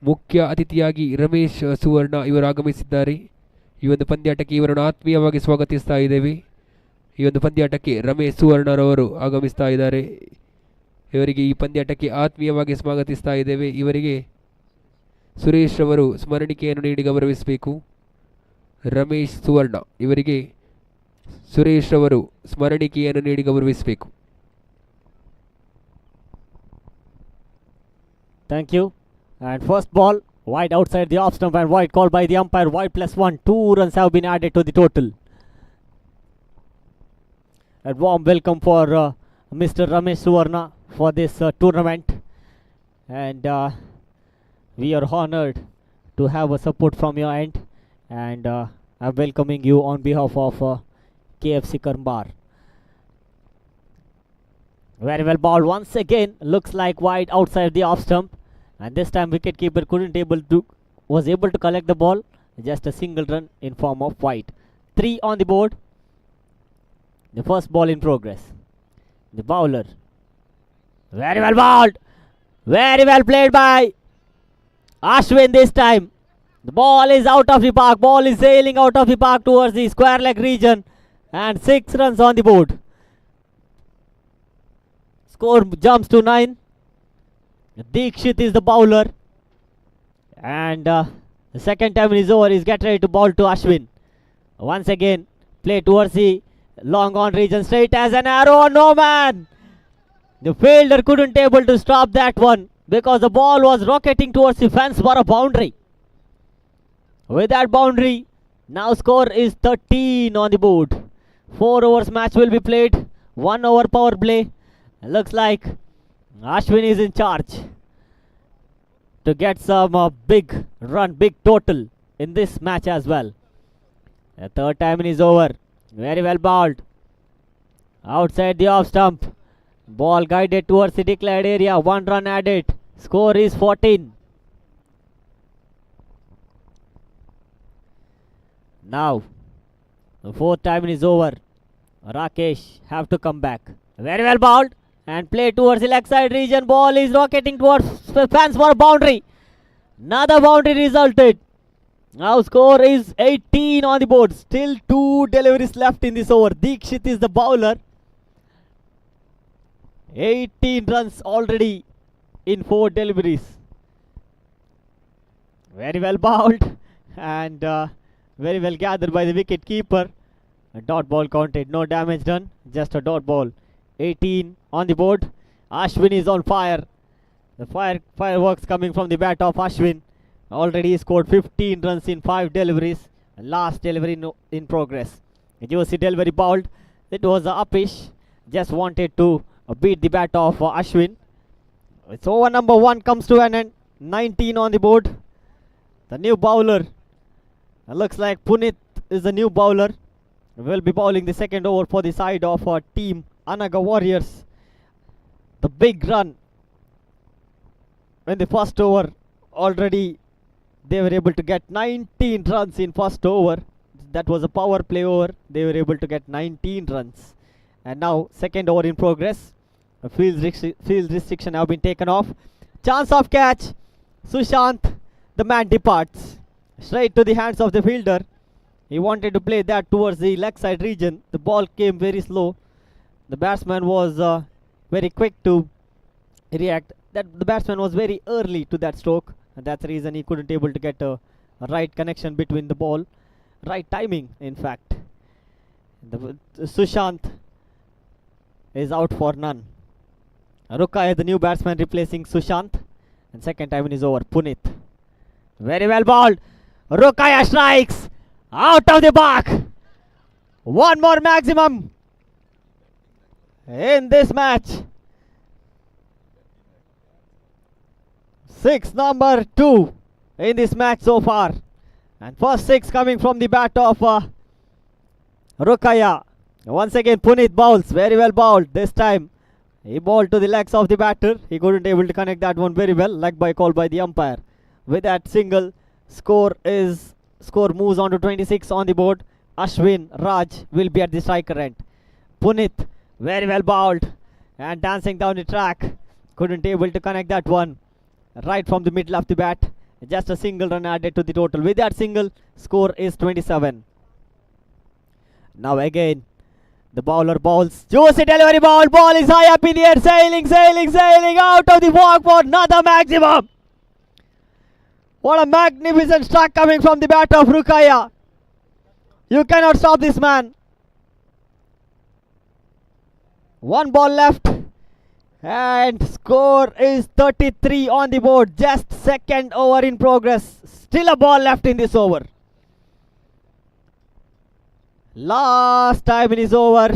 ಮುಖ್ಯ ಅತಿಥಿಯಾಗಿ ರಮೇಶ್ ಸುವರ್ಣ ಇವರು ಆಗಮಿಸಿದ್ದಾರೆ. ಈ ಒಂದು ಪಂದ್ಯಾಟಕ್ಕೆ ಇವರನ್ನು ಆತ್ಮೀಯವಾಗಿ ಸ್ವಾಗತಿಸ್ತಾ ಇದ್ದೇವೆ. ಈ ಒಂದು ಪಂದ್ಯಾಟಕ್ಕೆ ರಮೇಶ್ ಸುವರ್ಣರವರು ಆಗಮಿಸ್ತಾ ಇದ್ದಾರೆ. ಇವರಿಗೆ ಈ ಪಂದ್ಯಾಟಕ್ಕೆ ಆತ್ಮೀಯವಾಗಿ ಸ್ವಾಗತಿಸ್ತಾ ಇದ್ದೇವೆ. ಇವರಿಗೆ ಸುರೇಶ್ ರವರು ಸ್ಮರಣಿಕೆಯನ್ನು ನೀಡಿ ಗೌರವಿಸಬೇಕು. ರಮೇಶ್ ಸುವರ್ಣ ಇವರಿಗೆ ಸುರೇಶ್ ರವರು ಸ್ಮರಣಿಕೆಯನ್ನು ನೀಡಿ ಗೌರವಿಸಬೇಕು. Thank you. And first ball, wide outside the off stump and wide called by the umpire. Wide +1. 2 runs have been added to the total. A warm welcome for Mr. Ramesh Suvarna for this tournament. And we are honored to have a support from your end. And I'm welcoming you on behalf of KFC Karmbar. Very well ball once again. Looks like wide outside the off stump. And this time wicketkeeper was able to collect the ball. Just a single run in form of wide. 3 on the board. The first ball in progress. The bowler. Very well bowled. Very well played by Ashwin this time. The ball is out of the park. Ball is sailing out of the park towards the square leg region. And 6 runs on the board. Score jumps to 9. Dikshit is the bowler. And the second time in his over is get ready to bowl to Ashwin. Once again, play towards the long on region. Straight as an arrow. No man. The fielder couldn't able to stop that one because the ball was rocketing towards the fence for a boundary. With that boundary, now score is 13 on the board. 4 overs match will be played. 1 over power play. Looks like Ashwin is in charge to get some big run, big total in this match as well. The third time in his over. Very well bowled. Outside the off stump. Ball guided towards the declared area. 1 run added. Score is 14. Now, the fourth time in his over. Rakesh have to come back. Very well bowled. And play towards the leg side region. Ball is rocketing towards the fence for a boundary. Another boundary resulted. Now score is 18 on the board. Still 2 deliveries left in this over. Dikshit is the bowler. 18 runs already in 4 deliveries. Very well bowled. And very well gathered by the wicket keeper. A dot ball counted. No damage done. Just a dot ball. 18 on the board. Ashwin is on fire. The fireworks coming from the bat of Ashwin. Already scored 15 runs in 5 deliveries. Last delivery in progress. Juicy delivery bowled. It was uppish. Just wanted to beat the bat of Ashwin. It's over number 1 comes to an end. 19 on the board. The new bowler. Looks like Punit is the new bowler. Will be bowling the second over for the side of team Anaga Warriors. The big run in the first over. Already they were able to get 19 runs in first over. That was a power play over. They were able to get 19 runs. And now second over in progress. A field restriction have been taken off. Chance of catch. Sushant, the man departs. Straight to the hands of the fielder. He wanted to play that towards the leg side region. The ball came very slow. The batsman was very quick to react. The batsman was very early to that stroke, and that's the reason he couldn't able to get a right connection between the ball, right timing. In fact, Sushant is out for none. Rukaya, the new batsman, replacing Sushant, and second time in his over. Punit, very well bowled. Rukaya strikes out of the park. One more maximum in this match. 6 number 2 in this match so far. And first 6 coming from the bat of Rukaya. Once again Punit bowls. Very well bowled. This time he bowled to the legs of the batter. He couldn't able to connect that one very well. Leg by call by the umpire. With that single, score moves on to 26 on the board. Ashwin Raj will be at the striker end. Punit, very well bowled and dancing down the track. Couldn't able to connect that one right from the middle of the bat. Just a single run added to the total. With that single, score is 27. Now again, the bowler bowls. Juicy delivery ball. Ball is high up in the air. Sailing, sailing, sailing out of the walk for another maximum. What a magnificent strike coming from the bat of Rukaya. You cannot stop this man. One ball left. And score is 33 on the board. Just second over in progress. Still a ball left in this over. Last time in his over.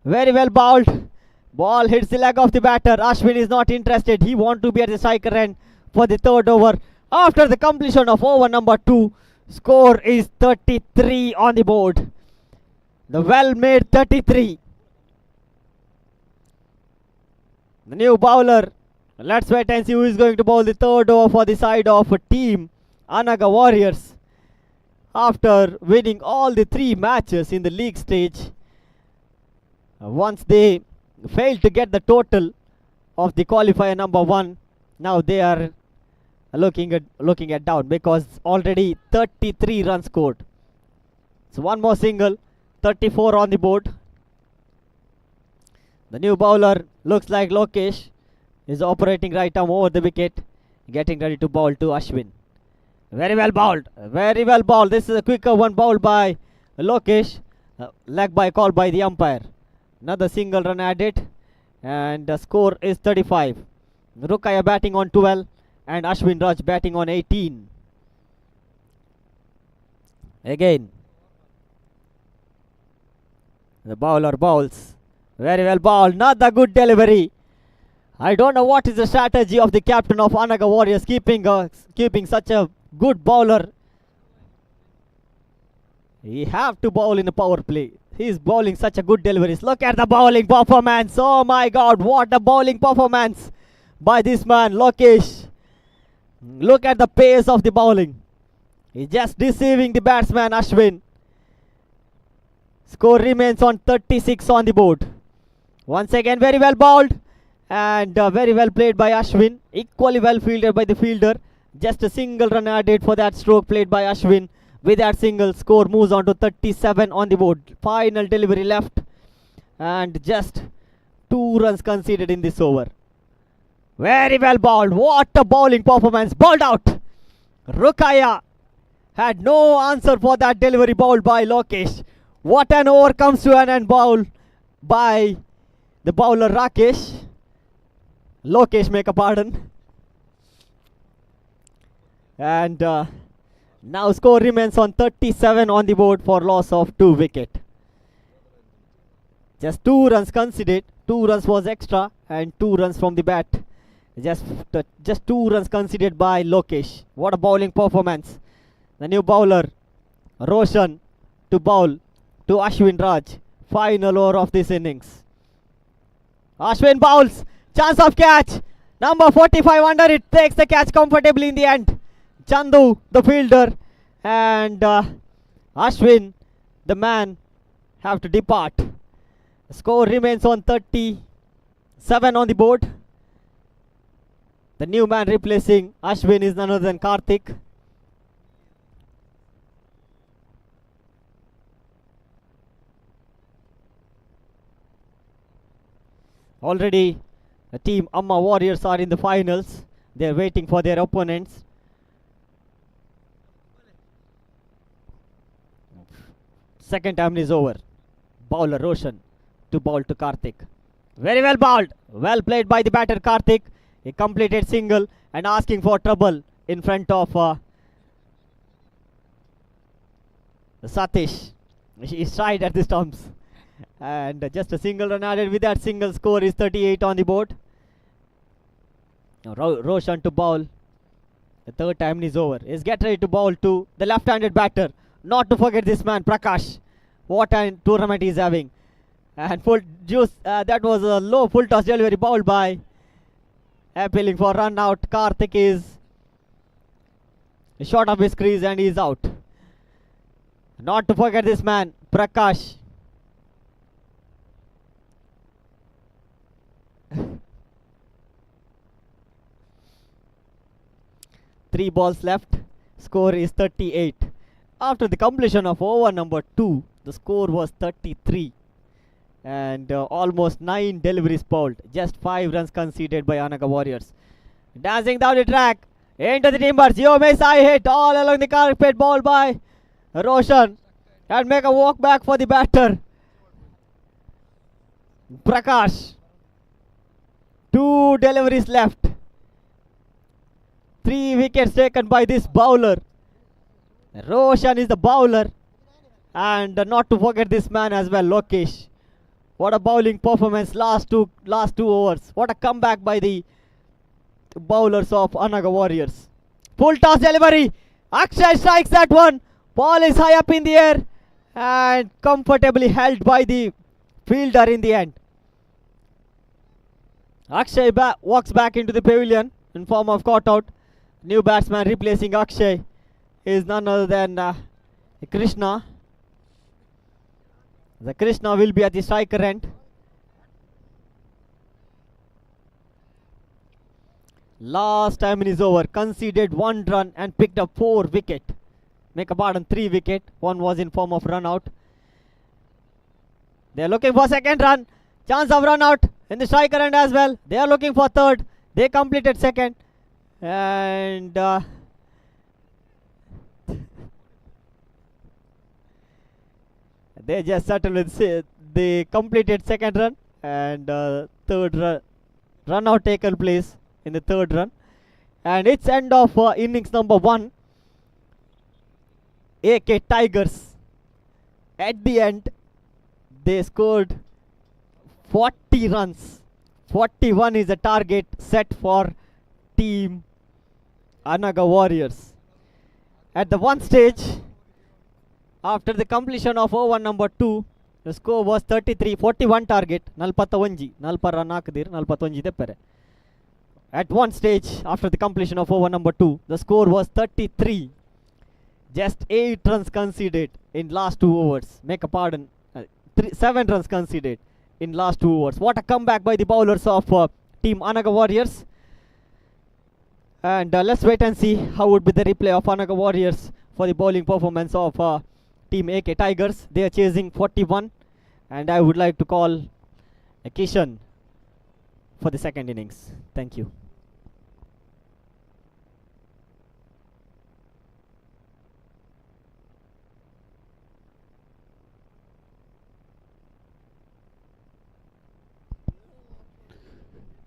Very well bowled. Ball hits the leg of the batter. Ashwin is not interested. He wants to be at the striker end for the third over. After the completion of over number 2, score is 33 on the board. The well-made 33. The new bowler. Let's wait and see who is going to bowl the third over for the side of team Anaga Warriors. After winning all the 3 matches in the league stage, once they failed to get the total of the qualifier number 1, now they are looking at down because already 33 runs scored. So one more single, 34 on the board. The new bowler looks like Lokesh is operating right arm over the wicket, getting ready to bowl to Ashwin. Very well bowled, very well bowled. This is a quicker one bowled by Lokesh, leg by call by the umpire. Another single run added, and the score is 35. Rukaya batting on 12 and Ashwin Raj batting on 18. Again, the bowler bowls. Very well bowled. Not a good delivery. I don't know what is the strategy of the captain of Anaga Warriors keeping such a good bowler. He have to bowl in a power play. He is bowling such a good deliveries. Look at the bowling performance. Oh my God, what a bowling performance by this man, Lokesh. Look at the pace of the bowling. He's just deceiving the batsman, Ashwin. Score remains on 36 on the board. Once again, very well bowled and very well played by Ashwin. Equally well fielded by the fielder. Just a single run added for that stroke played by Ashwin. With that single, score moves on to 37 on the board. Final delivery left and just 2 runs conceded in this over. Very well bowled. What a bowling performance. Bowled out. Rukaya had no answer for that delivery bowled by Lokesh. What an over comes to an end bowl by the bowler Rakesh. Lokesh, make a pardon. And now score remains on 37 on the board for loss of 2 wicket. Just 2 runs conceded. 2 runs was extra and 2 runs from the bat. Just 2 runs conceded by Lokesh. What a bowling performance. The new bowler Roshan to bowl to Ashwin Raj. Final over of this innings. Ashwin bowls. Chance of catch. Number 45 under it. Takes the catch comfortably in the end. Chandu, the fielder, and Ashwin, the man, have to depart. The score remains on 37 on the board. The new man replacing Ashwin is none other than Karthik. Already, the team Amma Warriors are in the finals. They are waiting for their opponents. Second time is over. Bowler Roshan to bowl to Karthik. Very well bowled. Well played by the batter Karthik. A completed single and asking for trouble in front of Satish. He is tried at the stumps. And just a single run added. With that single, score is 38 on the board. Now Roshan to bowl. The third time is over. Is get ready to bowl to the left-handed batter. Not to forget this man, Prakash. What a tournament he is having. And full juice. That was a low full toss delivery bowled by. Appealing for run out. Karthik is short of his crease and he is out. Not to forget this man, Prakash. 3 balls left. Score is 38. After the completion of over number 2, the score was 33. And almost 9 deliveries bowled. Just 5 runs conceded by Anaga Warriors. Dancing down the track. Into the timbers. Yo miss, I hit all along the carpet. Ball by Roshan. And make a walk back for the batter. Prakash. 2 deliveries left. 3 wickets taken by this bowler. Roshan is the bowler. And not to forget this man as well, Lokesh. What a bowling performance last two overs. What a comeback by the bowlers of Anaga Warriors. Full toss delivery. Akshay strikes that one. Ball is high up in the air and comfortably held by the fielder in the end. Akshay walks back into the pavilion in form of caught out. New batsman replacing Akshay is none other than Krishna. The Krishna will be at the striker end. Last time in his over, conceded 1 run and picked up 4 wicket. Make a pardon, 3 wicket. 1 was in form of run out. They are looking for second run. Chance of run out in the striker end as well. They are looking for third. They completed second. And they just settled with the completed second run. And third run out taken place in the third run. And it's end of innings number 1. AK Tigers. At the end, they scored 40 runs. 41 is the target set for team Anaga Warriors. At the one stage, after the completion of over number 2, the score was 33. 41 target. 41. 40 run ಹಾಕಿದಿರ್ 41 ತೆಪ್ಪರೆ. At one stage, after the completion of over number 2, the score was 33. Just 8 runs conceded in last 2 overs. Make a pardon. 7 runs conceded in last 2 overs. What a comeback by the bowlers of team Anaga Warriors. And let's wait and see how would be the replay of Anaga Warriors for the bowling performance of team AK Tigers. They are chasing 41. And I would like to call Kishan for the second innings. Thank you.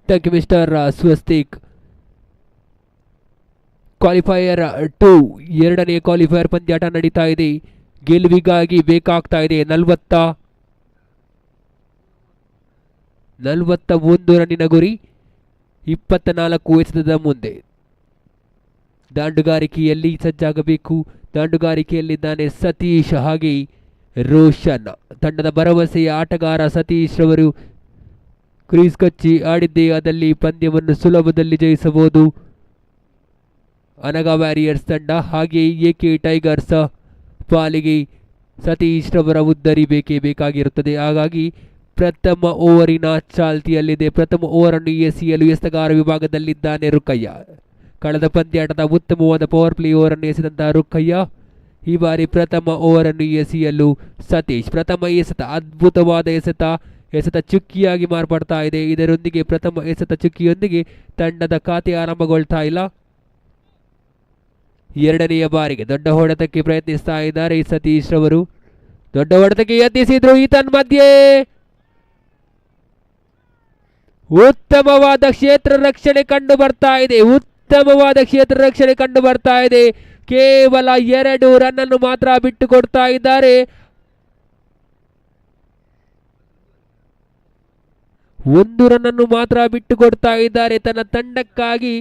Thank you, Mr. Swastik. Qualifier 2 ಎರಡನೇ qualifier ಪಂದ್ಯಾಟ ನಡೀತಾ ಇದೆ. ಗೆಲುವಿಗಾಗಿ ಬೇಕಾಗ್ತಾ ಇದೆ 41 ರನ್ನಿನ ಗುರಿ, 24 ಎಸೆತದ ಮುಂದೆ. ದಾಂಡುಗಾರಿಕೆಯಲ್ಲಿ ಸಜ್ಜಾಗಬೇಕು. ದಾಂಡುಗಾರಿಕೆಯಲ್ಲಿದ್ದಾನೆ ಸತೀಶ್ ಹಾಗೆ ರೋಷನ್. ತಂಡದ ಭರವಸೆಯ ಆಟಗಾರ ಸತೀಶ್ ರವರು ಕ್ರೀಸ್ ಕಚ್ಚಿ ಆಡಿದ್ದೇ ಆದಲ್ಲಿ ಪಂದ್ಯವನ್ನು ಸುಲಭದಲ್ಲಿ ಜಯಿಸಬಹುದು ಅನಗಾ ವ್ಯಾರಿಯರ್ಸ್ ತಂಡ. ಹಾಗೆ ಎಕೆ ಟೈಗರ್ಸ್ ಪಾಲಿಗೆ ಸತೀಶ್ ರವರ ಉದ್ದರಿ ಬೇಕಾಗಿರುತ್ತದೆ. ಹಾಗಾಗಿ ಪ್ರಥಮ ಓವರಿನ ಚಾಲ್ತಿಯಲ್ಲಿದೆ. ಪ್ರಥಮ ಓವರನ್ನು ಎಸೆಯಲು ಎಸೆತಗಾರ ವಿಭಾಗದಲ್ಲಿದ್ದಾನೆ ರುಕ್ಕಯ್ಯ. ಕಳೆದ ಪಂದ್ಯಾಟದ ಉತ್ತಮವಾದ ಪವರ್ ಪ್ಲೇ ಓವರನ್ನು ಎಸೆದಂತಹ ರುಕ್ಕಯ್ಯ ಈ ಬಾರಿ ಪ್ರಥಮ ಓವರನ್ನು ಎಸೆಯಲು ಸತೀಶ್. ಪ್ರಥಮ ಎಸೆತ ಅದ್ಭುತವಾದ ಎಸೆತ ಚುಕ್ಕಿಯಾಗಿ ಮಾರ್ಪಡ್ತಾ ಇದೆ. ಇದರೊಂದಿಗೆ ಪ್ರಥಮ ಎಸೆತ ಚುಕ್ಕಿಯೊಂದಿಗೆ ತಂಡದ ಖಾತೆ ಆರಂಭಗೊಳ್ತಾ ಇಲ್ಲ. ಎರಡನೆಯ ಬಾರಿಗೆ ದೊಡ್ಡ ಹೊಡೆತಕ್ಕೆ ಪ್ರಯತ್ನಿಸ್ತಾ ಇದ್ದಾರೆ ಸತೀಶ್ ರವರು. ದೊಡ್ಡ ಹೊಡೆತಕ್ಕೆ ಯತ್ನಿಸಿದ್ರು. ಈತನ್ ಮಧ್ಯೆ ಉತ್ತಮವಾದ ಕ್ಷೇತ್ರ ರಕ್ಷಣೆ ಕಂಡು ಬರ್ತಾ ಇದೆ. ಕೇವಲ 2 ರನ್ ಅನ್ನು ಮಾತ್ರ ಬಿಟ್ಟು ಕೊಡ್ತಾ ಇದ್ದಾರೆ. 1 ರನ್ ಅನ್ನು ಮಾತ್ರ ಬಿಟ್ಟು ಕೊಡ್ತಾ ಇದ್ದಾರೆ ತನ್ನ ತಂಡಕ್ಕಾಗಿ.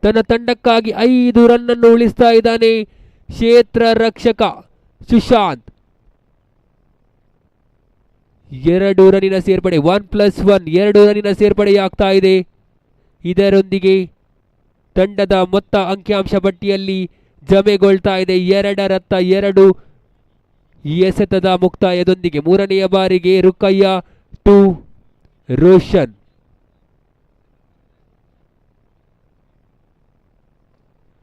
ತನ್ನ ತಂಡಕ್ಕಾಗಿ 5 ರನ್ ಅನ್ನು ಉಳಿಸ್ತಾ ಇದ್ದಾನೆ ಕ್ಷೇತ್ರ ರಕ್ಷಕ ಸುಶಾಂತ್. 2 ರನ್ನಿನ ಸೇರ್ಪಡೆ 1+1 2 ರನ್ನಿನ ಸೇರ್ಪಡೆಯಾಗ್ತಾ ಇದೆ. ಇದರೊಂದಿಗೆ ತಂಡದ ಮೊತ್ತ ಅಂಕಿಅಂಶ ಪಟ್ಟಿಯಲ್ಲಿ ಜಮೆಗೊಳ್ತಾ ಇದೆ. 2 ಎಸೆತದ ಮುಕ್ತಾಯದೊಂದಿಗೆ 3ನೆಯ ಬಾರಿಗೆ ರುಕ್ಕಯ್ಯ ಟು ರೋಷನ್.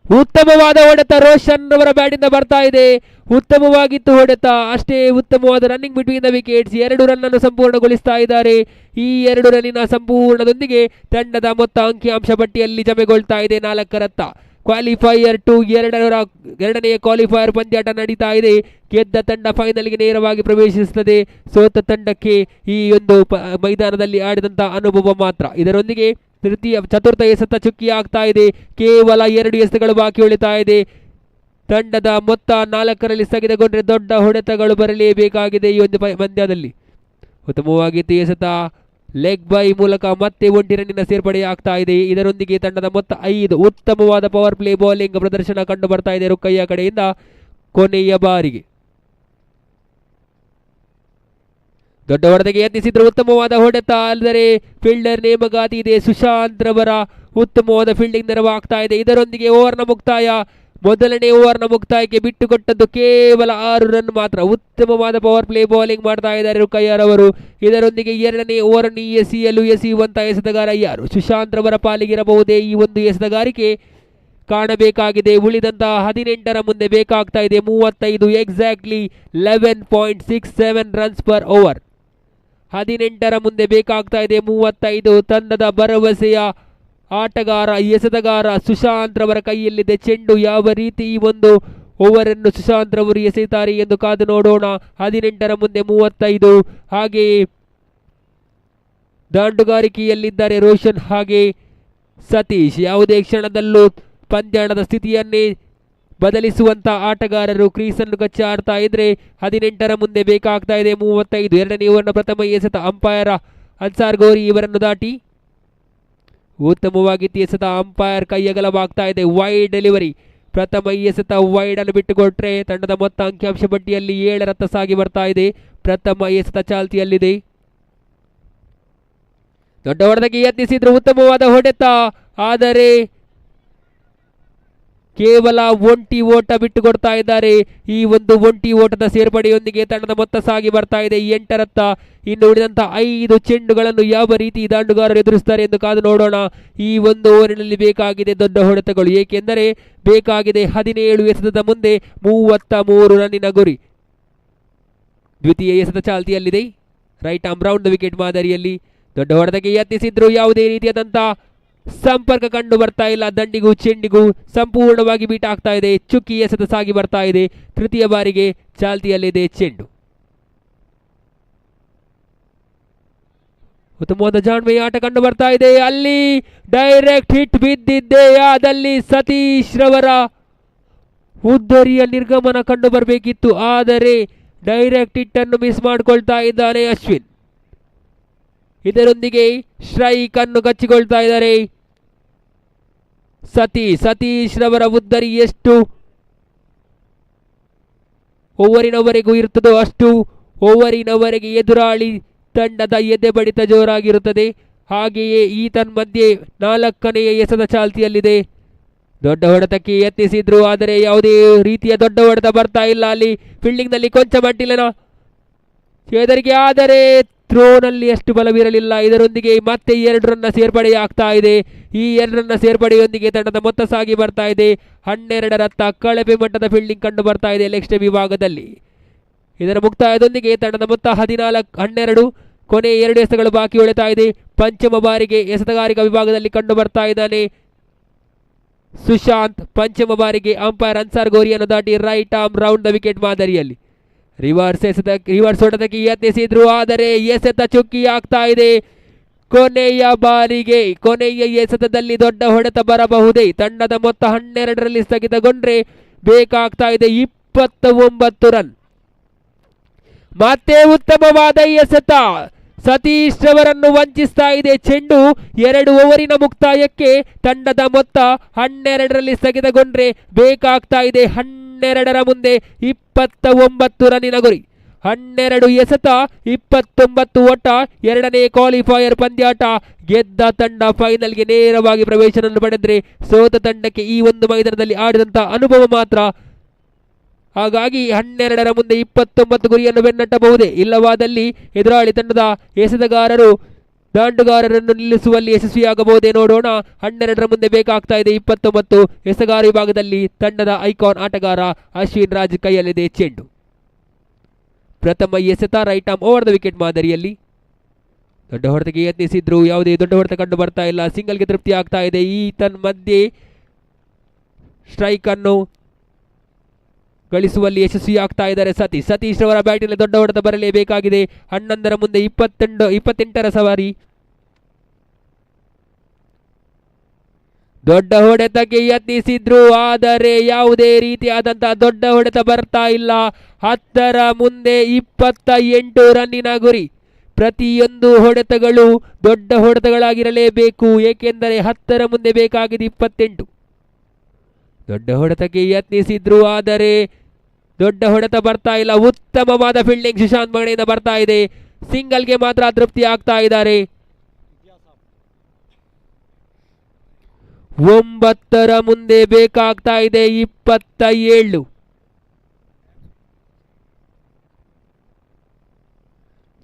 ಉತ್ತಮವಾದ ಹೊಡೆತ ರೋಷನ್ ಅವರ ಬ್ಯಾಟಿಂದ ಬರ್ತಾ ಇದೆ. ಉತ್ತಮವಾಗಿತ್ತು ಹೊಡೆತ, ಅಷ್ಟೇ ಉತ್ತಮವಾದ running between the wickets. 2 run ಅನ್ನು ಸಂಪೂರ್ಣಗೊಳಿಸ್ತಾ ಇದ್ದಾರೆ. ಈ 2 ರನ್ನಿನ ಸಂಪೂರ್ಣದೊಂದಿಗೆ ತಂಡದ ಮೊತ್ತ ಅಂಕಿಅಂಶ ಪಟ್ಟಿಯಲ್ಲಿ ಜಮೆಗೊಳ್ತಾ ಇದೆ 4ರತ್ತ. ಕ್ವಾಲಿಫೈಯರ್ ಟು ಎರಡನೆಯ ಕ್ವಾಲಿಫೈಯರ್ ಪಂದ್ಯಾಟ ನಡೀತಾ ಇದೆ. ಗೆದ್ದ ತಂಡ ಫೈನಲ್ಗೆ ನೇರವಾಗಿ ಪ್ರವೇಶಿಸುತ್ತದೆ. ಸೋತ ತಂಡಕ್ಕೆ ಈ ಒಂದು ಮೈದಾನದಲ್ಲಿ ಆಡಿದಂಥ ಅನುಭವ ಮಾತ್ರ. ಇದರೊಂದಿಗೆ ಚತುರ್ಥ ಎಸೆತ ಚುಕ್ಕಿ ಆಗ್ತಾ ಇದೆ. ಕೇವಲ 2 ಎಸೆತಗಳು ಬಾಕಿ ಉಳಿತಾ ಇದೆ. ತಂಡದ ಮೊತ್ತ 4ರಲ್ಲಿ ಸ್ಥಗಿತಗೊಂಡ್ರೆ ದೊಡ್ಡ ಹೊಡೆತಗಳು ಬರಲೇಬೇಕಾಗಿದೆ ಈ ಒಂದು ಪಂದ್ಯದಲ್ಲಿ. ಉತ್ತಮವಾಗಿತ್ತು ಎಸೆತ, ಲೆಗ್ ಬೈ ಮೂಲಕ ಮತ್ತೆ 1 ರನ್ನಿನ ಸೇರ್ಪಡೆ ಆಗ್ತಾ ಇದೆ. ಇದರೊಂದಿಗೆ ತಂಡದ ಮೊತ್ತ 5. ಉತ್ತಮವಾದ ಪವರ್ ಪ್ಲೇ ಬೌಲಿಂಗ್ ಪ್ರದರ್ಶನ ಕಂಡು ಬರ್ತಾ ಇದೆ ರುಕ್ಕಯ್ಯ ಕಡೆಯಿಂದ ಕೊನೆಯ ಬಾರಿಗೆ. ದೊಡ್ಡ ಹೊಡೆತಕ್ಕೆ ಯತ್ನಿಸಿದ್ರು, ಉತ್ತಮವಾದ ಹೊಡೆತ, ಅಲ್ಲದೆ ಫೀಲ್ಡರ್ ನೇಮಕಾತಿ ಇದೆ. ಸುಶಾಂತ್ ರವರ ಉತ್ತಮವಾದ ಫೀಲ್ಡಿಂಗ್ ನೆರವಾಗ್ತಾ ಇದೆ. ಇದರೊಂದಿಗೆ ಓವರ್ನ ಮುಕ್ತಾಯ. ಮೊದಲನೇ ಓವರ್ನ ಮುಕ್ತಾಯಕ್ಕೆ ಬಿಟ್ಟುಕೊಟ್ಟದ್ದು ಕೇವಲ 6 ರನ್ ಮಾತ್ರ. ಉತ್ತಮವಾದ ಪವರ್ ಪ್ಲೇ ಬೌಲಿಂಗ್ ಮಾಡ್ತಾ ಇದ್ದಾರೆ ರುಕ್ಕಯ್ಯರವರು. ಇದರೊಂದಿಗೆ 2ನೇ ಓವರನ್ನು ಎಸೆಯುವಂತ ಎಸೆತಗಾರ ಯಾರು? ಸುಶಾಂತ್ ರವರ ಪಾಲಿಗಿರಬಹುದೇ ಈ ಒಂದು ಎಸೆತಗಾರಿಕೆ? ಕಾಣಬೇಕಾಗಿದೆ. ಉಳಿದಂತಹ 18ರ ಮುಂದೆ ಬೇಕಾಗ್ತಾ ಇದೆ 35, ಎಕ್ಸಾಕ್ಟ್ಲಿ 11.67 ರನ್ಸ್ ಪರ್ ಓವರ್. 18ರ ಮುಂದೆ ಬೇಕಾಗ್ತಾ ಇದೆ 35. ತಂಡದ ಭರವಸೆಯ ಆಟಗಾರ, ಎಸೆತಗಾರ ಸುಶಾಂತ್ ರವರ ಕೈಯಲ್ಲಿದೆ ಚೆಂಡು. ಯಾವ ರೀತಿ ಈ ಒಂದು ಓವರನ್ನು ಸುಶಾಂತ್ ರವರು ಎಸೆಯುತ್ತಾರೆ ಎಂದು ಕಾದು ನೋಡೋಣ. 18ರ ಮುಂದೆ 35. ಹಾಗೆಯೇ ದಾಂಡುಗಾರಿಕೆಯಲ್ಲಿದ್ದಾರೆ ರೋಷನ್ ಹಾಗೆ ಸತೀಶ್. ಯಾವುದೇ ಕ್ಷಣದಲ್ಲೂ ಪಂದ್ಯಾಟದ ಸ್ಥಿತಿಯನ್ನೇ ಬದಲಿಸುವಂತ ಆಟಗಾರರು ಕ್ರೀಸನ್ನು ಕಚ್ಚಿ ಆಡ್ತಾ ಇದ್ರೆ 18ರ ಮುಂದೆ ಬೇಕಾಗ್ತಾ ಇದೆ 35. 2ನೇ ಓವರ್ನ ಪ್ರಥಮ ಎಸೆತ ಅಂಪೈರ್ ಅನ್ಸಾರ್ ಗೋರಿ ಇವರನ್ನು ದಾಟಿ ಉತ್ತಮವಾಗಿ ಎಸೆತ. ಅಂಪೈರ್ ಕೈಯಗಲವಾಗ್ತಾ ಇದೆ. Wide delivery. ಪ್ರಥಮ ಎಸೆತ ವೈಡ್ ಅನ್ನು ಬಿಟ್ಟುಕೊಟ್ರೆ ತಂಡದ ಮೊತ್ತ ಅಂಕಿಅಂಶ ಪಟ್ಟಿಯಲ್ಲಿ 7ರತ್ತ ಸಾಗಿ ಬರ್ತಾ ಇದೆ. ಪ್ರಥಮ ಎಸೆತ ಚಾಲ್ತಿಯಲ್ಲಿದೆ. ದೊಡ್ಡ ಹೊಡೆತಕ್ಕೆ ಯತ್ನಿಸಿದ್ರು, ಉತ್ತಮವಾದ ಹೊಡೆತ, ಆದರೆ ಕೇವಲ ಒಂಟಿ ಓಟ ಬಿಟ್ಟು ಕೊಡ್ತಾ ಇದ್ದಾರೆ. ಈ ಒಂದು ಒಂಟಿ ಓಟದ ಸೇರ್ಪಡೆಯೊಂದಿಗೆ ತಂಡದ ಮೊತ್ತ ಸಾಗಿ ಬರ್ತಾ ಇದೆ 8ರತ್ತ. ಇನ್ನು ಉಳಿದಂತಹ 5 ಚೆಂಡುಗಳನ್ನು ಯಾವ ರೀತಿ ದಾಂಡುಗಾರರು ಎದುರಿಸ್ತಾರೆ ಎಂದು ಕಾದು ನೋಡೋಣ. ಈ ಒಂದು ಓವರಿನಲ್ಲಿ ಬೇಕಾಗಿದೆ ದೊಡ್ಡ ಹೊಡೆತಗಳು, ಏಕೆಂದರೆ ಬೇಕಾಗಿದೆ 17 ಎಸೆತದ ಮುಂದೆ 33 ರನ್ನಿನ ಗುರಿ. ದ್ವಿತೀಯ ಎಸೆತ ಚಾಲ್ತಿಯಲ್ಲಿದೆ. Right arm round the wicket ಮಾದರಿಯಲ್ಲಿ ದೊಡ್ಡ ಹೊಡೆತಕ್ಕೆ ಯತ್ನಿಸಿದ್ರು, ಯಾವುದೇ ರೀತಿಯಾದಂಥ ಸಂಪರ್ಕ ಕಂಡು ಬರ್ತಾ ಇಲ್ಲ. ದಂಡಿಗೂ ಚೆಂಡಿಗೂ ಸಂಪೂರ್ಣವಾಗಿ ಬೀಟ್ ಆಗ್ತಾ ಇದೆ. ಚುಕ್ಕಿ ಎಸೆತ ಸಾಗಿ ಬರ್ತಾ ಇದೆ. ತೃತೀಯ ಬಾರಿಗೆ ಚಾಲ್ತಿಯಲ್ಲಿದೆ ಚೆಂಡು. ಉತ್ತಮವಾದ ಜಾಣ್ಮೆಯ ಆಟ ಕಂಡು ಬರ್ತಾ ಇದೆ. ಅಲ್ಲಿ ಡೈರೆಕ್ಟ್ ಹಿಟ್ ಬಿದ್ದಿದ್ದೆ, ಅದಲ್ಲಿ ಸತೀಶ್ ರವರ ಉದ್ದರಿಯ ನಿರ್ಗಮನ ಕಂಡು ಬರಬೇಕಿತ್ತು, ಆದರೆ ಡೈರೆಕ್ಟ್ ಹಿಟ್ ಅನ್ನು ಮಿಸ್ ಮಾಡಿಕೊಳ್ತಾ ಇದ್ದಾನೆ ಅಶ್ವಿನ್. ಇದರೊಂದಿಗೆ ಸ್ಟ್ರೈಕ್ ಅನ್ನು ಕಚ್ಚಿಕೊಳ್ತಾ ಇದ್ದಾರೆ ಸತೀಶ್ ರವರ ಉದ್ದರಿ ಎಷ್ಟು ಓವರಿನವರೆಗೂ ಇರುತ್ತದೋ ಅಷ್ಟು ಓವರಿನವರೆಗೆ ಎದುರಾಳಿ ತಂಡದ ಎದೆ ಬಡಿತ ಜೋರಾಗಿರುತ್ತದೆ. ಹಾಗೆಯೇ ಈ ತನ್ಮಧ್ಯೆ 4ನೇ ಎಸೆತ ಚಾಲ್ತಿಯಲ್ಲಿದೆ. ದೊಡ್ಡ ಹೊಡೆತಕ್ಕೆ ಯತ್ನಿಸಿದ್ರು, ಆದರೆ ಯಾವುದೇ ರೀತಿಯ ದೊಡ್ಡ ಹೊಡೆತ ಬರ್ತಾ ಇಲ್ಲ. ಅಲ್ಲಿ ಫೀಲ್ಡಿಂಗ್ ನಲ್ಲಿ ಕೊಂಚ ಮಟ್ಟಿಲಿನ ಚೇದರಿಕೆ, ಆದರೆ ಥ್ರೋನಲ್ಲಿ ಅಷ್ಟು ಬಲವಿರಲಿಲ್ಲ. ಇದರೊಂದಿಗೆ ಮತ್ತೆ 2 ರನ್ನ ಸೇರ್ಪಡೆ ಆಗ್ತಾ ಇದೆ. ಈ 2 ರನ್ನ ಸೇರ್ಪಡೆಯೊಂದಿಗೆ ತಂಡದ ಮೊತ್ತ ಸಾಗಿ ಬರ್ತಾ ಇದೆ 12ರತ್ತ. ಕಳಪೆ ಮಟ್ಟದ ಫೀಲ್ಡಿಂಗ್ ಕಂಡು ಬರ್ತಾ ಇದೆ ಲೆಗ್ ಸ್ಟಂಪ್ ವಿಭಾಗದಲ್ಲಿ. ಇದರ ಮುಕ್ತಾಯದೊಂದಿಗೆ ತಂಡದ ಮೊತ್ತ 12. ಕೊನೆ 2 ಎಸೆತಗಳು ಬಾಕಿ ಉಳಿತಾ ಇದೆ. ಪಂಚಮ ಬಾರಿಗೆ ಎಸೆತಗಾರಿಕಾ ವಿಭಾಗದಲ್ಲಿ ಕಂಡು ಬರ್ತಾ ಇದ್ದಾನೆ ಸುಶಾಂತ್. ಪಂಚಮ ಬಾರಿಗೆ ಅಂಪೈರ್ ಅನ್ಸಾರ್ ಗೋರಿಯನ್ನು ದಾಟಿ right arm round the wicket ಮಾದರಿಯಲ್ಲಿ ರಿವರ್ಸ್ ಹೊಡೆತಕ್ಕೆ ಯತ್ನಿಸಿದ್ರು, ಆದರೆ ಎಸೆತ ಚುಕ್ಕಿ ಆಗ್ತಾ ಇದೆ. ಕೊನೆಯ ಎಸೆತದಲ್ಲಿ ದೊಡ್ಡ ಹೊಡೆತ ಬರಬಹುದೇ? ತಂಡದ ಮೊತ್ತ 12ರಲ್ಲಿ ಸ್ಥಗಿತಗೊಂಡ್ರೆ ಬೇಕಾಗ್ತಾ ಇದೆ 29 ರನ್. ಮತ್ತೆ ಉತ್ತಮವಾದ ಎಸೆತ, ಸತೀಶ್ ರವರನ್ನು ವಂಚಿಸ್ತಾ ಇದೆ ಚೆಂಡು. 2 ಓವರಿನ ಮುಕ್ತಾಯಕ್ಕೆ ತಂಡದ ಮೊತ್ತ 12ರಲ್ಲಿ ಸ್ಥಗಿತಗೊಂಡ್ರೆ ಬೇಕಾಗ್ತಾ ಇದೆ 12ರ ಮುಂದೆ 29 ರನ್ನಿನ ಗುರಿ. 12 ಎಸೆತ 29 ಓಟ. 2ನೇ ಕ್ವಾಲಿಫೈಯರ್ ಪಂದ್ಯಾಟ. ಗೆದ್ದ ತಂಡ ಫೈನಲ್ಗೆ ನೇರವಾಗಿ ಪ್ರವೇಶವನ್ನು ಪಡೆದ್ರೆ, ಸೋತ ತಂಡಕ್ಕೆ ಈ ಒಂದು ಮೈದಾನದಲ್ಲಿ ಆಡಿದಂಥ ಅನುಭವ ಮಾತ್ರ ಹಾಗಾಗಿ 12ರ ಮುಂದೆ 29 ಗುರಿಯನ್ನು ಬೆನ್ನಟ್ಟಬಹುದೇ. ಇಲ್ಲವಾದಲ್ಲಿ ಎದುರಾಳಿ ತಂಡದ ಎಸೆತಗಾರರು ದಾಂಡುಗಾರರನ್ನು ನಿಲ್ಲಿಸುವಲ್ಲಿ ಯಶಸ್ವಿಯಾಗಬಹುದೇ ನೋಡೋಣ. 12ರ ಮುಂದೆ ಬೇಕಾಗ್ತಾ ಇದೆ 29. ಎಸೆಗಾರ ವಿಭಾಗದಲ್ಲಿ ತಂಡದ ಐಕಾನ್ ಆಟಗಾರ ಅಶ್ವಿನ್ ರಾಜ್ ಕೈಯಲ್ಲಿದೆ ಚೆಂಡು. ಪ್ರಥಮ ಎಸೆತ right arm over the wicket ಮಾದರಿಯಲ್ಲಿ. ದೊಡ್ಡ ಹೊಡೆತಕ್ಕೆ ಯತ್ನಿಸಿದ್ರು, ಯಾವುದೇ ದೊಡ್ಡ ಹೊಡೆತ ಕಂಡು ಬರ್ತಾ ಇಲ್ಲ. ಸಿಂಗಲ್ಗೆ ತೃಪ್ತಿ ಆಗ್ತಾ ಇದೆ. ಈ ಮಧ್ಯೆ ಸ್ಟ್ರೈಕ್ ಅನ್ನು ಗಳಿಸುವಲ್ಲಿ ಯಶಸ್ವಿ ಆಗ್ತಾ ಇದ್ದಾರೆ ಸತೀಶ್ ರವರ ಬ್ಯಾಟಿನಲ್ಲಿ ದೊಡ್ಡ ಹೊಡೆತ ಬರಲೇಬೇಕಾಗಿದೆ. 11ರ ಮುಂದೆ 28ರ ಸವಾರಿ. ದೊಡ್ಡ ಹೊಡೆತಕ್ಕೆ ಯತ್ನಿಸಿದ್ರು, ಆದರೆ ಯಾವುದೇ ರೀತಿಯಾದಂತಹ ದೊಡ್ಡ ಹೊಡೆತ ಬರ್ತಾ ಇಲ್ಲ. 10ರ ಮುಂದೆ 28 ರನ್ನಿನ ಗುರಿ. ಪ್ರತಿಯೊಂದು ಹೊಡೆತಗಳು ದೊಡ್ಡ ಹೊಡೆತಗಳಾಗಿರಲೇಬೇಕು, ಏಕೆಂದರೆ 10ರ ಮುಂದೆ ಬೇಕಾಗಿದೆ 28. ದೊಡ್ಡ ಹೊಡೆತಕ್ಕೆ ಯತ್ನಿಸಿದ್ರು, ಆದರೆ ದೊಡ್ಡ ಹೊಡೆತ ಬರ್ತಾ ಇಲ್ಲ. ಉತ್ತಮವಾದ ಫೀಲ್ಡಿಂಗ್ ಸುಶಾಂತ್ ಮಗಡೆಯಿಂದ ಬರ್ತಾ ಇದೆ. ಸಿಂಗಲ್ಗೆ ಮಾತ್ರ ತೃಪ್ತಿ ಆಗ್ತಾ ಇದ್ದಾರೆ. 9ರ ಮುಂದೆ ಬೇಕಾಗ್ತಾ ಇದೆ 27.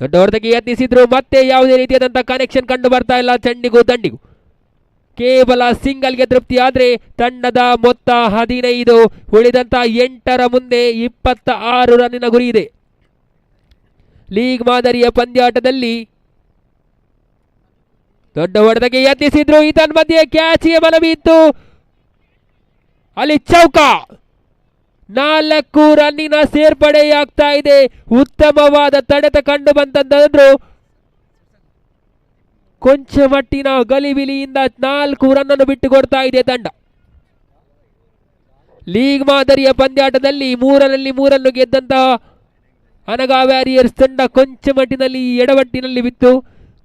ದೊಡ್ಡ ಹೊಡೆತಕ್ಕೆ ಯತ್ನಿಸಿದ್ರು, ಮತ್ತೆ ಯಾವುದೇ ರೀತಿಯಾದಂತಹ ಕನೆಕ್ಷನ್ ಕಂಡು ಬರ್ತಾ ಇಲ್ಲ. ಚೆಂಡಿಗೂ ದಂಡಿಗೂ ಕೇವಲ ಸಿಂಗಲ್ಗೆ ತೃಪ್ತಿ ಆದರೆ ತಂಡದ ಮೊತ್ತ 15. ಉಳಿದಂತ 8ರ ಮುಂದೆ 26 ರನ್ನಿನ ಗುರಿ ಇದೆ. ಲೀಗ್ ಮಾದರಿಯ ಪಂದ್ಯಾಟದಲ್ಲಿ ದೊಡ್ಡ ಹೊಡೆತಕ್ಕೆ ಯತ್ನಿಸಿದ್ರು, ಮಧ್ಯೆ ಕ್ಯಾಚಿಗೆ ಮನವಿ ಇತ್ತು, ಅಲ್ಲಿ ಚೌಕ. 4 ರನ್ನಿನ ಸೇರ್ಪಡೆಯಾಗ್ತಾ ಇದೆ. ಉತ್ತಮವಾದ ತಡೆತ ಕಂಡು ಬಂತಂದ್ರು ಕೊಂಚ ಮಟ್ಟಿನ ಗಲಿಬಿಲಿಯಿಂದ 4 ರನ್ನನ್ನು ಬಿಟ್ಟು ಕೊಡ್ತಾ ಇದೆ ತಂಡ. ಲೀಗ್ ಮಾದರಿಯ ಪಂದ್ಯಾಟದಲ್ಲಿ 3ರಲ್ಲಿ 3 ಗೆದ್ದಂತಹ ಅನಗಾ ವ್ಯಾರಿಯರ್ಸ್ ತಂಡ ಕೊಂಚ ಮಟ್ಟಿನಲ್ಲಿ ಎಡವಟ್ಟಿನಲ್ಲಿ ಬಿತ್ತು.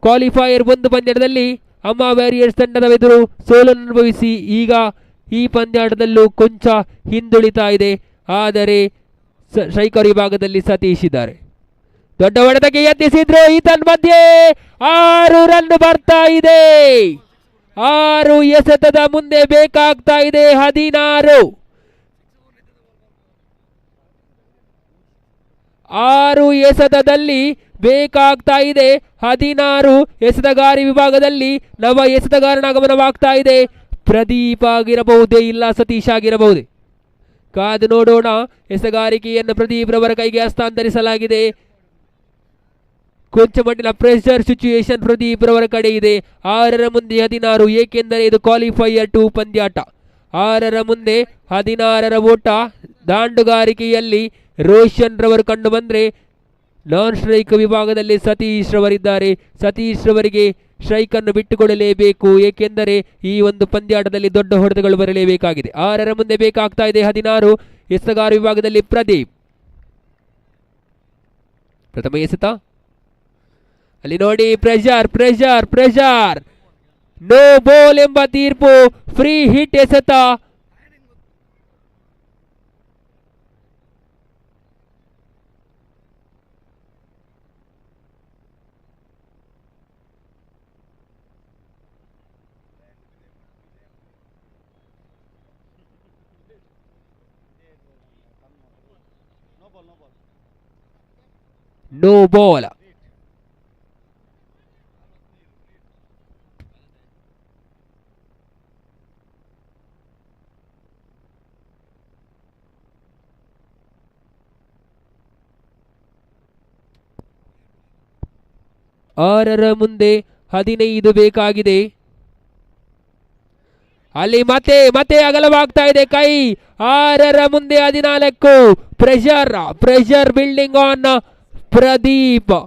ಕ್ವಾಲಿಫೈಯರ್ 1 ಪಂದ್ಯದಲ್ಲಿ ಅಮ್ಮ ವ್ಯಾರಿಯರ್ಸ್ ತಂಡದ ಎದುರು ಸೋಲನ್ನು ಅನುಭವಿಸಿ ಈಗ ಈ ಪಂದ್ಯಾಟದಲ್ಲೂ ಕೊಂಚ ಹಿಂದುಳಿತಾ ಇದೆ. ಆದರೆ ಸ್ಟ್ರೈಕರ್ ವಿಭಾಗದಲ್ಲಿ ಸತೀಶ್ ಇದ್ದಾರೆ. ದೊಡ್ಡ ಹೊಡೆತಕ್ಕೆ ಯತ್ನಿಸಿದ್ರು, ಮಧ್ಯೆ 6 ರನ್ ಬರ್ತಾ ಇದೆ. 6 ಎಸೆತದ ಮುಂದೆ ಬೇಕಾಗ್ತಾ ಇದೆ 16. 6 ಎಸೆತದಲ್ಲಿ ಬೇಕಾಗ್ತಾ ಇದೆ 16. ಎಸೆತಗಾರಿ ವಿಭಾಗದಲ್ಲಿ ನವ ಎಸೆತಗಾರನ ಆಗಮನವಾಗ್ತಾ ಇದೆ. ಪ್ರದೀಪ್ ಆಗಿರಬಹುದೇ, ಇಲ್ಲ ಸತೀಶ್ ಆಗಿರಬಹುದೇ, ಕಾದು ನೋಡೋಣ. ಎಸೆಗಾರಿಕೆಯನ್ನು ಪ್ರದೀಪ್ ರವರ ಕೈಗೆ ಹಸ್ತಾಂತರಿಸಲಾಗಿದೆ. ಕೊಂಚ ಮಟ್ಟಿನ ಪ್ರೆಷರ್ ಸಿಚುಯೇಷನ್ ಪ್ರದೀಪ್ ರವರ ಕಡೆ ಇದೆ. 6ರ ಮುಂದೆ 16, ಏಕೆಂದರೆ ಇದು ಕ್ವಾಲಿಫೈಯರ್ 2 ಪಂದ್ಯಾಟ. 6ರ ಮುಂದೆ 16ರ ಓಟ. ದಾಂಡುಗಾರಿಕೆಯಲ್ಲಿ ರೋಷನ್ ರವರು ಕಂಡು ಬಂದರೆ ನಾನ್ ಸ್ಟ್ರೈಕ್ ವಿಭಾಗದಲ್ಲಿ ಸತೀಶ್ ರವರಿದ್ದಾರೆ. ಸತೀಶ್ ರವರಿಗೆ ಸ್ಟ್ರೈಕ್ ಅನ್ನು ಬಿಟ್ಟುಕೊಡಲೇಬೇಕು, ಏಕೆಂದರೆ ಈ ಒಂದು ಪಂದ್ಯಾಟದಲ್ಲಿ ದೊಡ್ಡ ಹೊಡೆತಗಳು ಬರಲೇಬೇಕಾಗಿದೆ. 6ರ ಮುಂದೆ ಬೇಕಾಗ್ತಾ ಇದೆ 16. ಎಸೆಗಾರ ವಿಭಾಗದಲ್ಲಿ ಪ್ರದೀಪ್. ಪ್ರಥಮ ಎಸೆತ, ಅಲ್ಲಿ ನೋಡಿ ಪ್ರೆಷರ್. ನೋ ಬಾಲ್ ಎಂಬ ತೀರ್ಪು. ಫ್ರೀ ಹಿಟ್ ಎಸೆತ. No ball. ಆರರ ಮುಂದೆ 15 ಬೇಕಾಗಿದೆ. ಅಲ್ಲಿ ಮತ್ತೆ ಅಗಲವಾಗ್ತಾ ಇದೆ ಕೈ. 6ರ ಮುಂದೆ 14. Pressure building on Pradeep.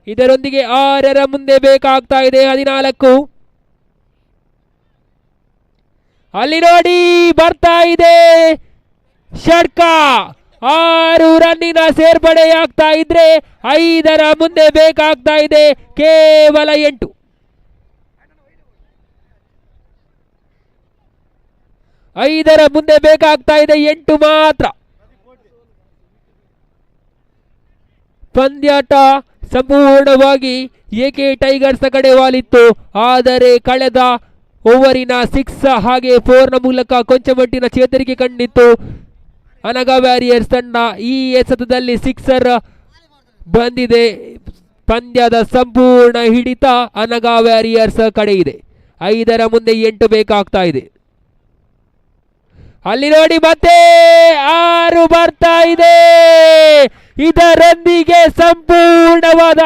ಇದರೊಂದಿಗೆ 6ರ ಮುಂದೆ ಬೇಕಾಗ್ತಾ ಇದೆ 14. ಅಲ್ಲಿ ನೋಡಿ ಬರ್ತಾ ಇದೆ ಷಟ್ಕ. 6 ರನ್ನಿನ ಸೇರ್ಪಡೆಯಾಗ್ತಾ ಇದ್ರೆ 5ರ ಮುಂದೆ ಬೇಕಾಗ್ತಾ ಇದೆ ಕೇವಲ 8. 5ರ ಮುಂದೆ ಬೇಕಾಗ್ತಾ ಇದೆ 8 ಮಾತ್ರ. ಪಂದ್ಯಾಟ ಸಂಪೂರ್ಣವಾಗಿ ಎಕೆ ಟೈಗರ್ಸ್ ಕಡೆ ವಾಲಿತ್ತು. ಆದರೆ ಕಳೆದ ಓವರಿನ 6 ಹಾಗೆ 4ನ ಮೂಲಕ ಕೊಂಚ ಮಟ್ಟಿನ ಚೇತರಿಕೆ ಕಂಡಿತ್ತು. ಅನಗ ವ್ಯಾರಿಯರ್ಸ್ ತಂಡ ಈ ಎಸೆತದಲ್ಲಿ ಸಿಕ್ಸರ್ ಬಂದಿದೆ. ಪಂದ್ಯದ ಸಂಪೂರ್ಣ ಹಿಡಿತ ಅನಗ ವ್ಯಾರಿಯರ್ಸ್ ಕಡೆ ಇದೆ. 5 ಮುಂದೆ 8 ಬೇಕಾಗ್ತಾ ಇದೆ. ಅಲ್ಲಿ ನೋಡಿ ಮತ್ತೆ 6 ಬರ್ತಾ ಇದೆ. ಇದರೊಂದಿಗೆ ಸಂಪೂರ್ಣವಾದ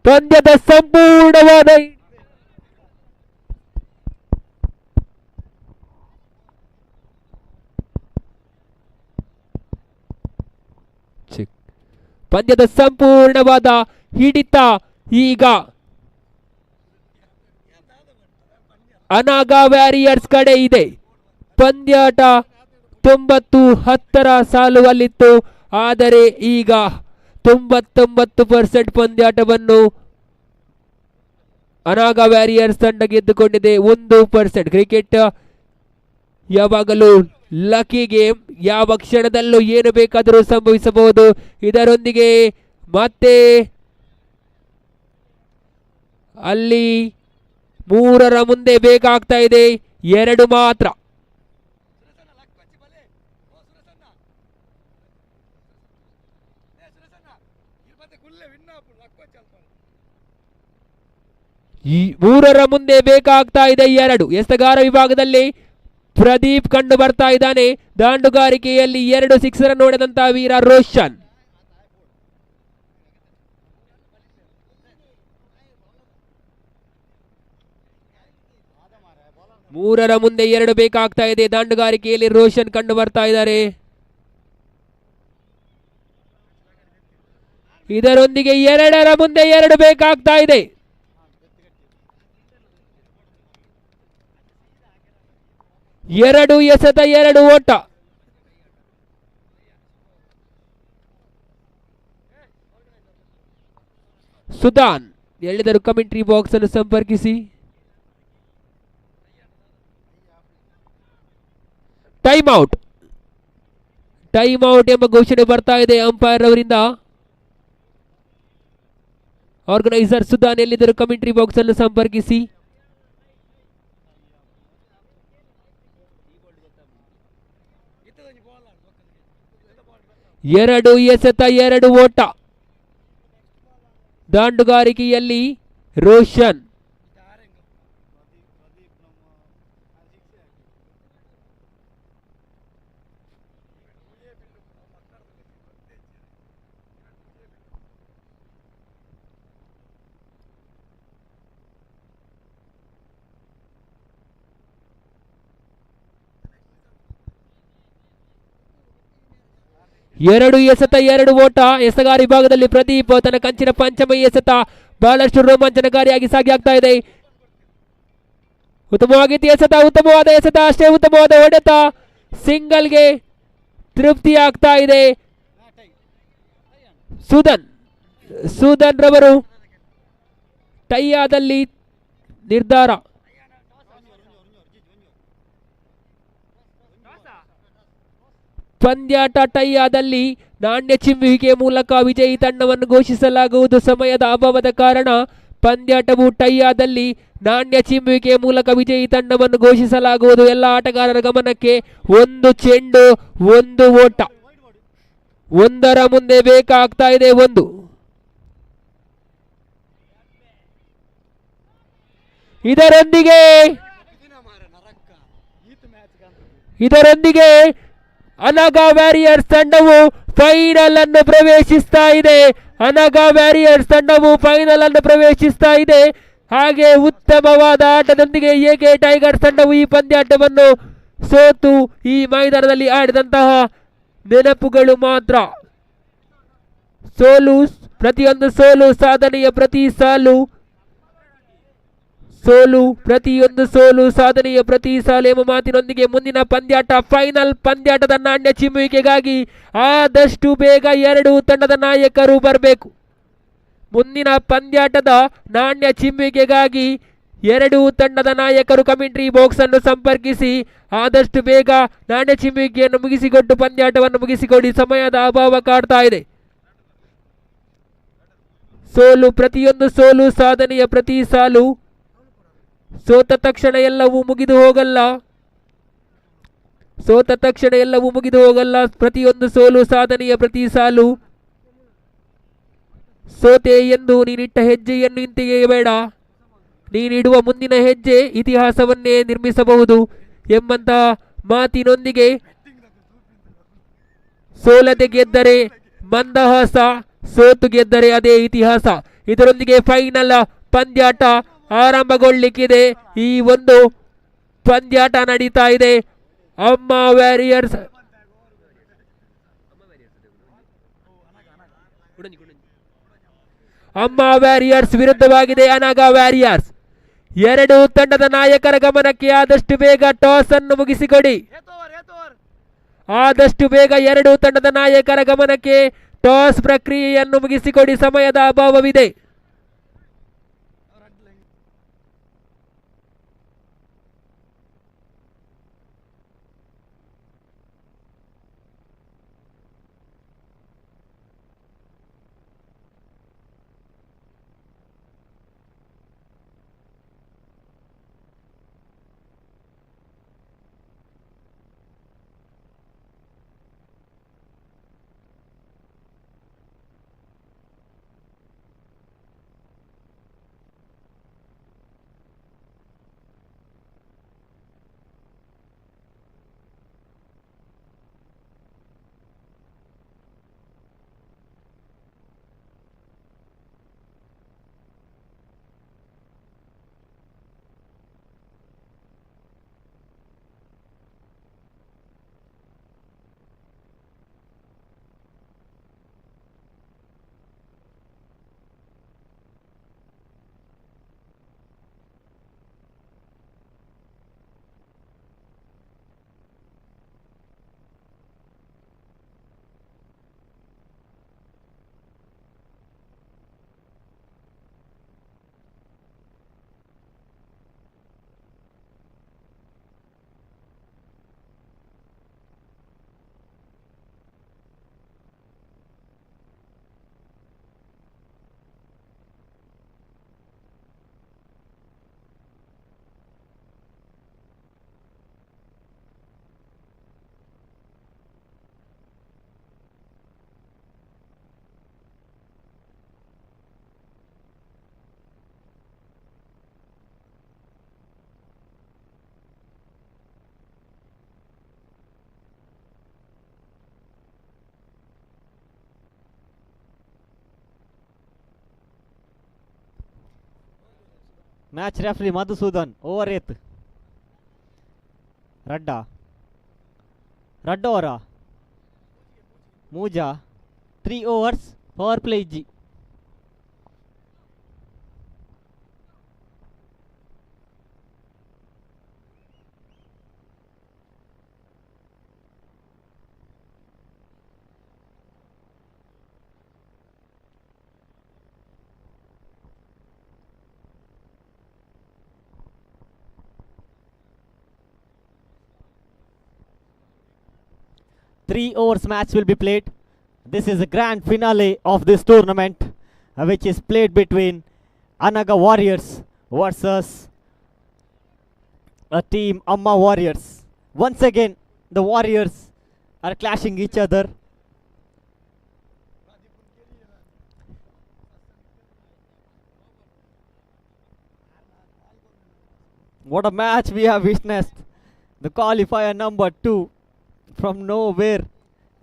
ಪಂದ್ಯದ ಸಂಪೂರ್ಣವಾದ ಪಂದ್ಯದ ಸಂಪೂರ್ಣವಾದ ಹಿಡಿತ ಈಗ ಅನಾಗ ವ್ಯಾರಿಯರ್ಸ್ ಕಡೆ ಇದೆ. ಪಂದ್ಯಾಟ 90-10 ಸಾಲುವಲ್ಲಿತ್ತು. ಆದರೆ ಈಗ 99% ಪಂದ್ಯಾಟವನ್ನು ಅನಾಗ ವ್ಯಾರಿಯರ್ಸ್ ತಂಡ ಗೆದ್ದುಕೊಂಡಿದೆ. 1%. ಕ್ರಿಕೆಟ್ ಯಾವಾಗಲೂ ಲಕ್ಕಿ ಗೇಮ್, ಯಾವ ಕ್ಷಣದಲ್ಲೂ ಏನು ಬೇಕಾದರೂ ಸಂಭವಿಸಬಹುದು. ಇದರೊಂದಿಗೆ ಮತ್ತೆ ಅಲ್ಲಿ 3 ಮುಂದೆ ಬೇಕಾಗ್ತಾ ಇದೆ. 2 ಮಾತ್ರ. ಈ 3 ಮುಂದೆ ಬೇಕಾಗ್ತಾ ಇದೆ 2. ಎಸೆತಗಾರ ವಿಭಾಗದಲ್ಲಿ ಪ್ರದೀಪ್ ಕಂಡು ಬರ್ತಾ ಇದ್ದಾನೆ. ದಾಂಡುಗಾರಿಕೆಯಲ್ಲಿ 2 ಸಿಕ್ಸರ್ ನೋಡಿದಂತಹ ವೀರ ರೋಷನ್. ಮೂರರ ಮುಂದೆ 2 ಬೇಕಾಗ್ತಾ ಇದೆ. ದಾಂಡುಗಾರಿಕೆಯಲ್ಲಿ ರೋಷನ್ ಕಂಡು ಬರ್ತಾ ಇದ್ದಾರೆ. ಇದರೊಂದಿಗೆ 2 ಮುಂದೆ 2 ಬೇಕಾಗ್ತಾ ಇದೆ. ಎರಡು ಎಸೆತ 2 ಓಟ. ಸುದಾನ್ ಎಲ್ಲಿದರು ಕಮೆಂಟ್ರಿ ಬಾಕ್ಸ್ ಅನ್ನು ಸಂಪರ್ಕಿಸಿ. ಟೈಮ್ ಔಟ್ ಎಂಬ ಘೋಷಣೆ ಬರ್ತಾ ಇದೆ ಅಂಪೈರ್ ಅವರಿಂದ. ಆರ್ಗನೈಸರ್ ಸುದಾನ್ ಎಲ್ಲಿದ್ದರು ಕಮೆಂಟ್ರಿ ಬಾಕ್ಸ್ ಅನ್ನು ಸಂಪರ್ಕಿಸಿ. 2 ಎಸೆತ 2 ಓಟ. ದಾಂಡುಗಾರಿಕೆಯಲ್ಲಿ ರೋಷನ್. ಎರಡು ಎಸೆತ 2 ಓಟ. ಎಸೆಗಾರ ವಿಭಾಗದಲ್ಲಿ ಪ್ರದೀಪ್ ತನ್ನ ಕಂಚಿನ ಪಂಚಮ ಎಸೆತ ಬಹಳಷ್ಟು ರೋಮಾಂಚನಕಾರಿಯಾಗಿ ಸಾಗಿ ಆಗ್ತಾ ಇದೆ. ಉತ್ತಮವಾಗಿತ್ತು ಎಸೆತ, ಉತ್ತಮವಾದ ಎಸೆತ, ಅಷ್ಟೇ ಉತ್ತಮವಾದ ಹೊಡೆತ. ಸಿಂಗಲ್ಗೆ ತೃಪ್ತಿ ಆಗ್ತಾ ಇದೆ. ಸುದನ್ ರವರು ಟೈಯಾದಲ್ಲಿ ನಿರ್ಧಾರ. ಪಂದ್ಯಾಟ ಟೈಯಾದಲ್ಲಿ ನಾಣ್ಯ ಚಿಮ್ಮುವಿಕೆ ಮೂಲಕ ವಿಜಯಿ ತಂಡವನ್ನು ಘೋಷಿಸಲಾಗುವುದು. ಸಮಯದ ಅಭಾವದ ಕಾರಣ ಪಂದ್ಯಾಟವು ಟೈಯಾದಲ್ಲಿ ನಾಣ್ಯ ಚಿಮ್ಮುವಿಕೆ ಮೂಲಕ ವಿಜಯಿ ತಂಡವನ್ನು ಘೋಷಿಸಲಾಗುವುದು. ಎಲ್ಲ ಆಟಗಾರರ ಗಮನಕ್ಕೆ. 1 ಚೆಂಡು 1 ಓಟ. 1 ಮುಂದೆ ಬೇಕಾಗ್ತಾ ಇದೆ 1. ಇದರೊಂದಿಗೆ ಅನಗ ವ್ಯಾರಿಯರ್ಸ್ ತಂಡವು ಫೈನಲ್ ಅನ್ನು ಪ್ರವೇಶಿಸ್ತಾ ಇದೆ. ಹಾಗೆ ಉತ್ತಮವಾದ ಆಟದೊಂದಿಗೆ ಎಕೆ ಟೈಗರ್ಸ್ ತಂಡವು ಈ ಪಂದ್ಯಾಟವನ್ನು ಸೋತು ಈ ಮೈದಾನದಲ್ಲಿ ಆಡಿದಂತಹ ನೆನಪುಗಳು ಮಾತ್ರ. ಪ್ರತಿಯೊಂದು ಸೋಲು ಸಾಧನೆಯ ಪ್ರತಿ ಸಾಲು ಎಂಬ ಮಾತಿನೊಂದಿಗೆ ಮುಂದಿನ ಪಂದ್ಯಾಟ ಫೈನಲ್ ಪಂದ್ಯಾಟದ ನಾಣ್ಯ ಚಿಮ್ಮುವಿಕೆಗಾಗಿ ಆದಷ್ಟು ಬೇಗ 2 ತಂಡದ ನಾಯಕರು ಬರಬೇಕು. ಮುಂದಿನ ಪಂದ್ಯಾಟದ ನಾಣ್ಯ ಚಿಮ್ಮುವಿಕೆಗಾಗಿ 2 ತಂಡದ ನಾಯಕರು ಕಮೆಂಟ್ರಿ ಬಾಕ್ಸ್ ಅನ್ನು ಸಂಪರ್ಕಿಸಿ ಆದಷ್ಟು ಬೇಗ ನಾಣ್ಯ ಚಿಮ್ಮುವಿಕೆಯನ್ನು ಮುಗಿಸಿಕೊಟ್ಟು ಪಂದ್ಯಾಟವನ್ನು ಮುಗಿಸಿಕೊಡಿ. ಸಮಯದ ಅಭಾವ ಕಾಡ್ತಾ ಇದೆ. ಸೋಲು, ಪ್ರತಿಯೊಂದು ಸೋಲು ಸಾಧನೆಯ ಪ್ರತಿ ಸಾಲು. ಸೋತ ತಕ್ಷಣ ಎಲ್ಲವೂ ಮುಗಿದು ಹೋಗಲ್ಲ. ಸೋತ ತಕ್ಷಣ ಎಲ್ಲವೂ ಮುಗಿದು ಹೋಗಲ್ಲ. ಪ್ರತಿಯೊಂದು ಸೋಲು ಸಾಧನೆಯ ಪ್ರತಿ ಸಾಲು. ಸೋತೆ ಎಂದು ನೀನಿಟ್ಟ ಹೆಜ್ಜೆಯನ್ನು ಹಿಂತೆಗೆಯಬೇಡ. ನೀನಿಡುವ ಮುಂದಿನ ಹೆಜ್ಜೆ ಇತಿಹಾಸವನ್ನೇ ನಿರ್ಮಿಸಬಹುದು ಎಂಬಂತಹ ಮಾತಿನೊಂದಿಗೆ ಸೋಲದೆ ಗೆದ್ದರೆ ಮಂದಹಾಸ, ಸೋತು ಗೆದ್ದರೆ ಅದೇ ಇತಿಹಾಸ. ಇದರೊಂದಿಗೆ ಫೈನಲ್ ಪಂದ್ಯಾಟ ಆರಂಭಗೊಳ್ಳಿಕ್ಕಿದೆ. ಈ ಒಂದು ಪಂದ್ಯಾಟ ನಡೀತಾ ಇದೆ. ಅಮ್ಮ ವ್ಯಾರಿಯರ್ಸ್ ವಿರುದ್ಧವಾಗಿದೆ ಅನಗ ವ್ಯಾರಿಯರ್ಸ್. ಎರಡು ತಂಡದ ನಾಯಕರ ಗಮನಕ್ಕೆ ಆದಷ್ಟು ಬೇಗ ಟಾಸ್ ಅನ್ನು ಮುಗಿಸಿಕೊಡಿ. ಆದಷ್ಟು ಬೇಗ ಎರಡು ತಂಡದ ನಾಯಕರ ಗಮನಕ್ಕೆ ಟಾಸ್ ಪ್ರಕ್ರಿಯೆಯನ್ನು ಮುಗಿಸಿಕೊಡಿ. ಸಮಯದ ಅಭಾವವಿದೆ. Match referee Madhusudan. ಓವರ್ ಏತ್ ರಡ್ಡ ಓವರ ಮೂಜಾ 3 overs ಪವರ್ ಪ್ಲೇ ಇಜ್ಜಿ. Three overs match will be played. This is the grand finale of this tournament, which is played between Anaga Warriors versus a team Amma Warriors. Once again, the Warriors are clashing each other. What a match we have witnessed. The qualifier number 2 from nowhere.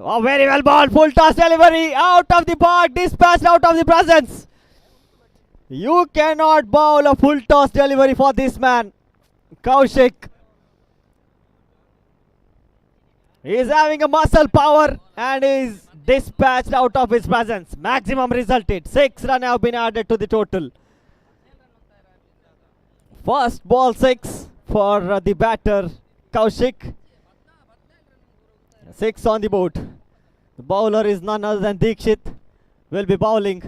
Oh, very well ball. Full toss delivery. Out of the park. Dispatched out of the presence. You cannot bowl a full toss delivery for this man, Kaushik. He is having a muscle power and is dispatched out of his presence. Maximum resulted. 6 runs have been added to the total. First ball 6 for the batter Kaushik. 6 on the board. The bowler is none other than Dikshit. Will be bowling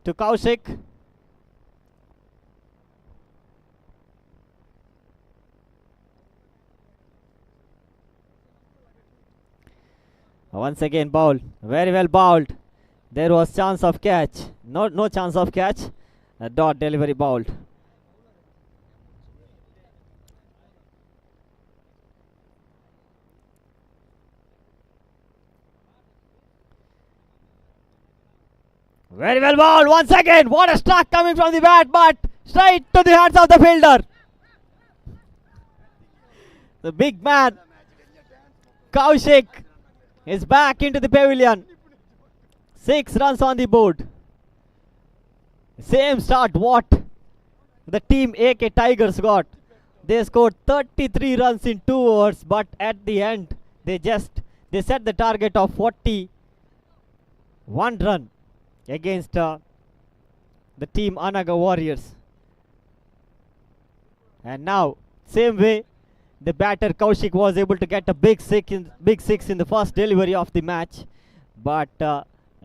to Kaushik. Once again bowled. Very well bowled. There was chance of catch. No chance of catch. A dot delivery bowled. Very well bowled once again. What a struck coming from the bat, but straight to the hands of the fielder. The big man, Kaushik, is back into the pavilion. 6 runs on the board. Same start what the team AK Tigers got. They scored 33 runs in 2 overs, but at the end they set the target of 41 run against the team Anaga Warriors. And now, same way, the batter Kaushik was able to get a big six in the first delivery of the match, but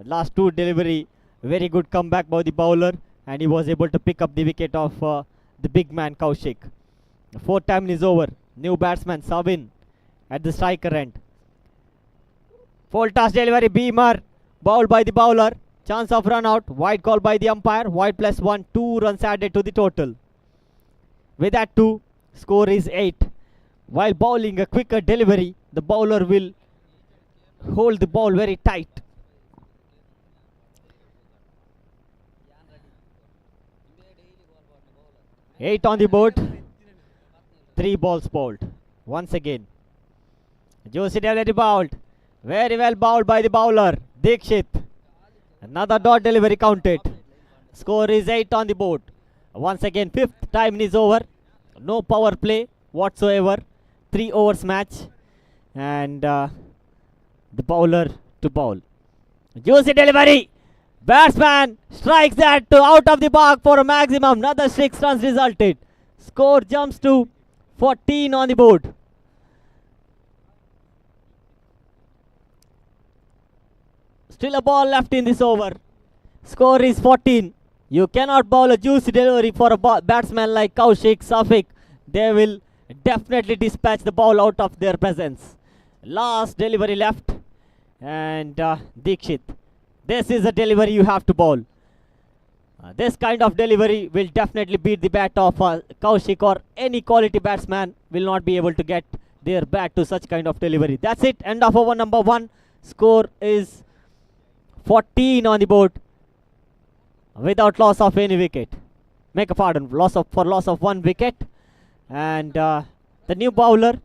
last 2 delivery, very good comeback by the bowler, and he was able to pick up the wicket of the big man Kaushik. 4th time is over. New batsman Savin at the striker end. Full toss delivery, Beamer, bowled by the bowler. Chance of run out, wide call by the umpire, wide +1, 2 runs added to the total. With that 2, score is 8. While bowling a quicker delivery, the bowler will hold the ball very tight. Eight on the board, 3 balls bowled. Once again, Josie delivery bowled. Very well bowled by the bowler, Dikshit. Another dot delivery counted. Score is 8 on the board. Once again, 5th time is over. No power play whatsoever. 3 overs match. And the bowler to bowl. Juicy delivery. Batsman strikes that out of the park for a maximum. Another 6 runs resulted. Score jumps to 14 on the board. Still a ball left in this over. Score is 14. You cannot bowl a juicy delivery for a batsman like Kaushik, Safik. They will definitely dispatch the ball out of their presence. Last delivery left. And Dikshit. This is a delivery you have to bowl. This kind of delivery will definitely beat the bat of Kaushik, or any quality batsman will not be able to get their bat to such kind of delivery. That's it. End of over number 1. Score is 14 on the board without loss of any wicket. Make a pardon, loss of 1 wicket. And the new bowler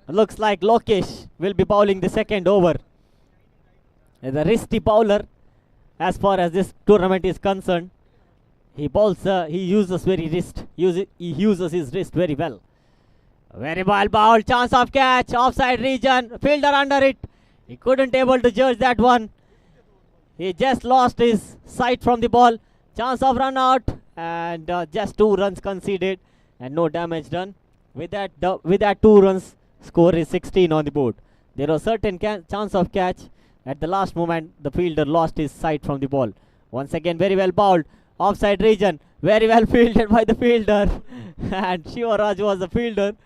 looks like Lokesh will be bowling the 2nd over. The wristy bowler, as far as this tournament is concerned, he uses his wrist very well. Very well bowled, chance of catch, offside region, fielder under it. He couldn't able to judge that one. He just lost his sight from the ball. Chance of run out, and just 2 runs conceded and no damage done. With that 2 runs, score is 16 on the board. There was certain chance of catch. At the last moment, the fielder lost his sight from the ball. Once again, very well bowled. Offside region, very well fielded by the fielder. And Shivaraj was the fielder.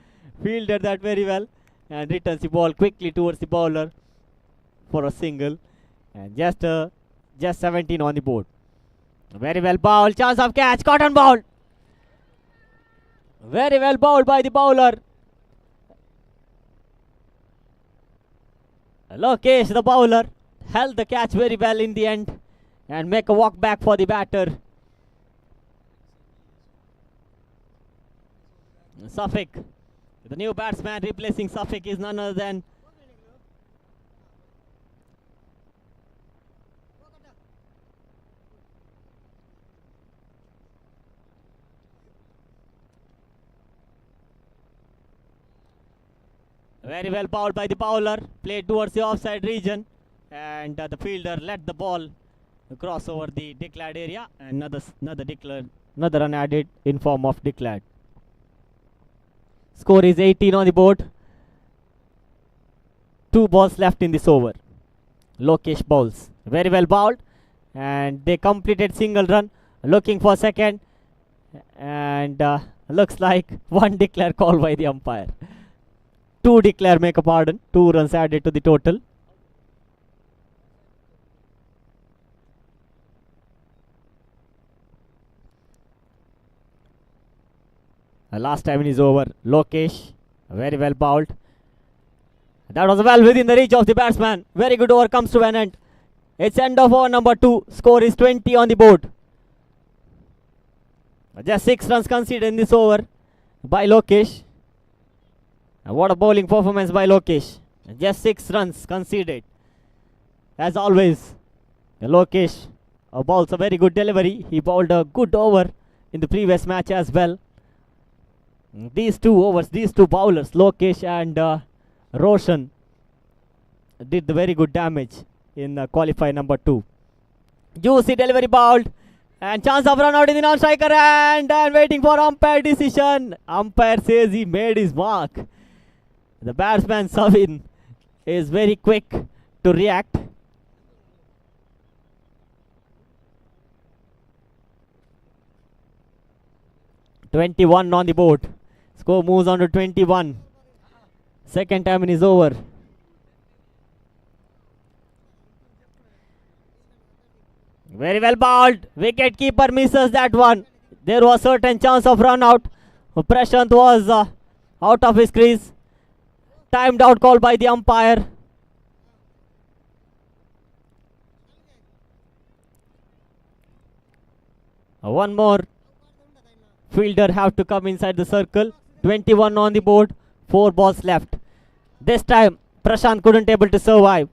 Fielded that very well. And returns the ball quickly towards the bowler for a single. And just 17 on the board. Very well bowled. Chance of catch. Cotton ball. Very well bowled by the bowler. Lokesh, the bowler, held the catch very well in the end and make a walk back for the batter. Safik, the new batsman replacing Safik, is none other than very well bowled by the bowler, played towards the offside region, and the fielder let the ball cross over the declared area, and another run added in form of declared. Score is 18 on the board. 2 balls left in this over. Lokesh bowls. Very well bowled, and they completed single run, looking for second, and looks like 1 declare call by the umpire. 2 declare, make a pardon. 2 runs added to the total. Last time is over. Lokesh, very well bowled. That was well within the reach of the batsman. Very good over comes to an end. It's end of over number 2. Score is 20 on the board. Just 6 runs conceded in this over by Lokesh. What a bowling performance by Lokesh. Just 6 runs conceded. As always, Lokesh bowls a very good delivery. He bowled a good over in the previous match as well. These two overs, these two bowlers, Lokesh and Roshan, did the very good damage in qualifier number 2. Juicy delivery bowled and chance of run out in the non-striker and waiting for umpire decision. Umpire says he made his mark. The batsman Savin is very quick to react. (21) on the board. Score moves on to 21. Second time in his over. Very well bowled. Wicket keeper misses that one. There was certain chance of run out. Prashant was out of his crease. Timed out call by the umpire. One more fielder have to come inside the circle. 21 on the board. 4 balls left. This time Prashant couldn't able to survive.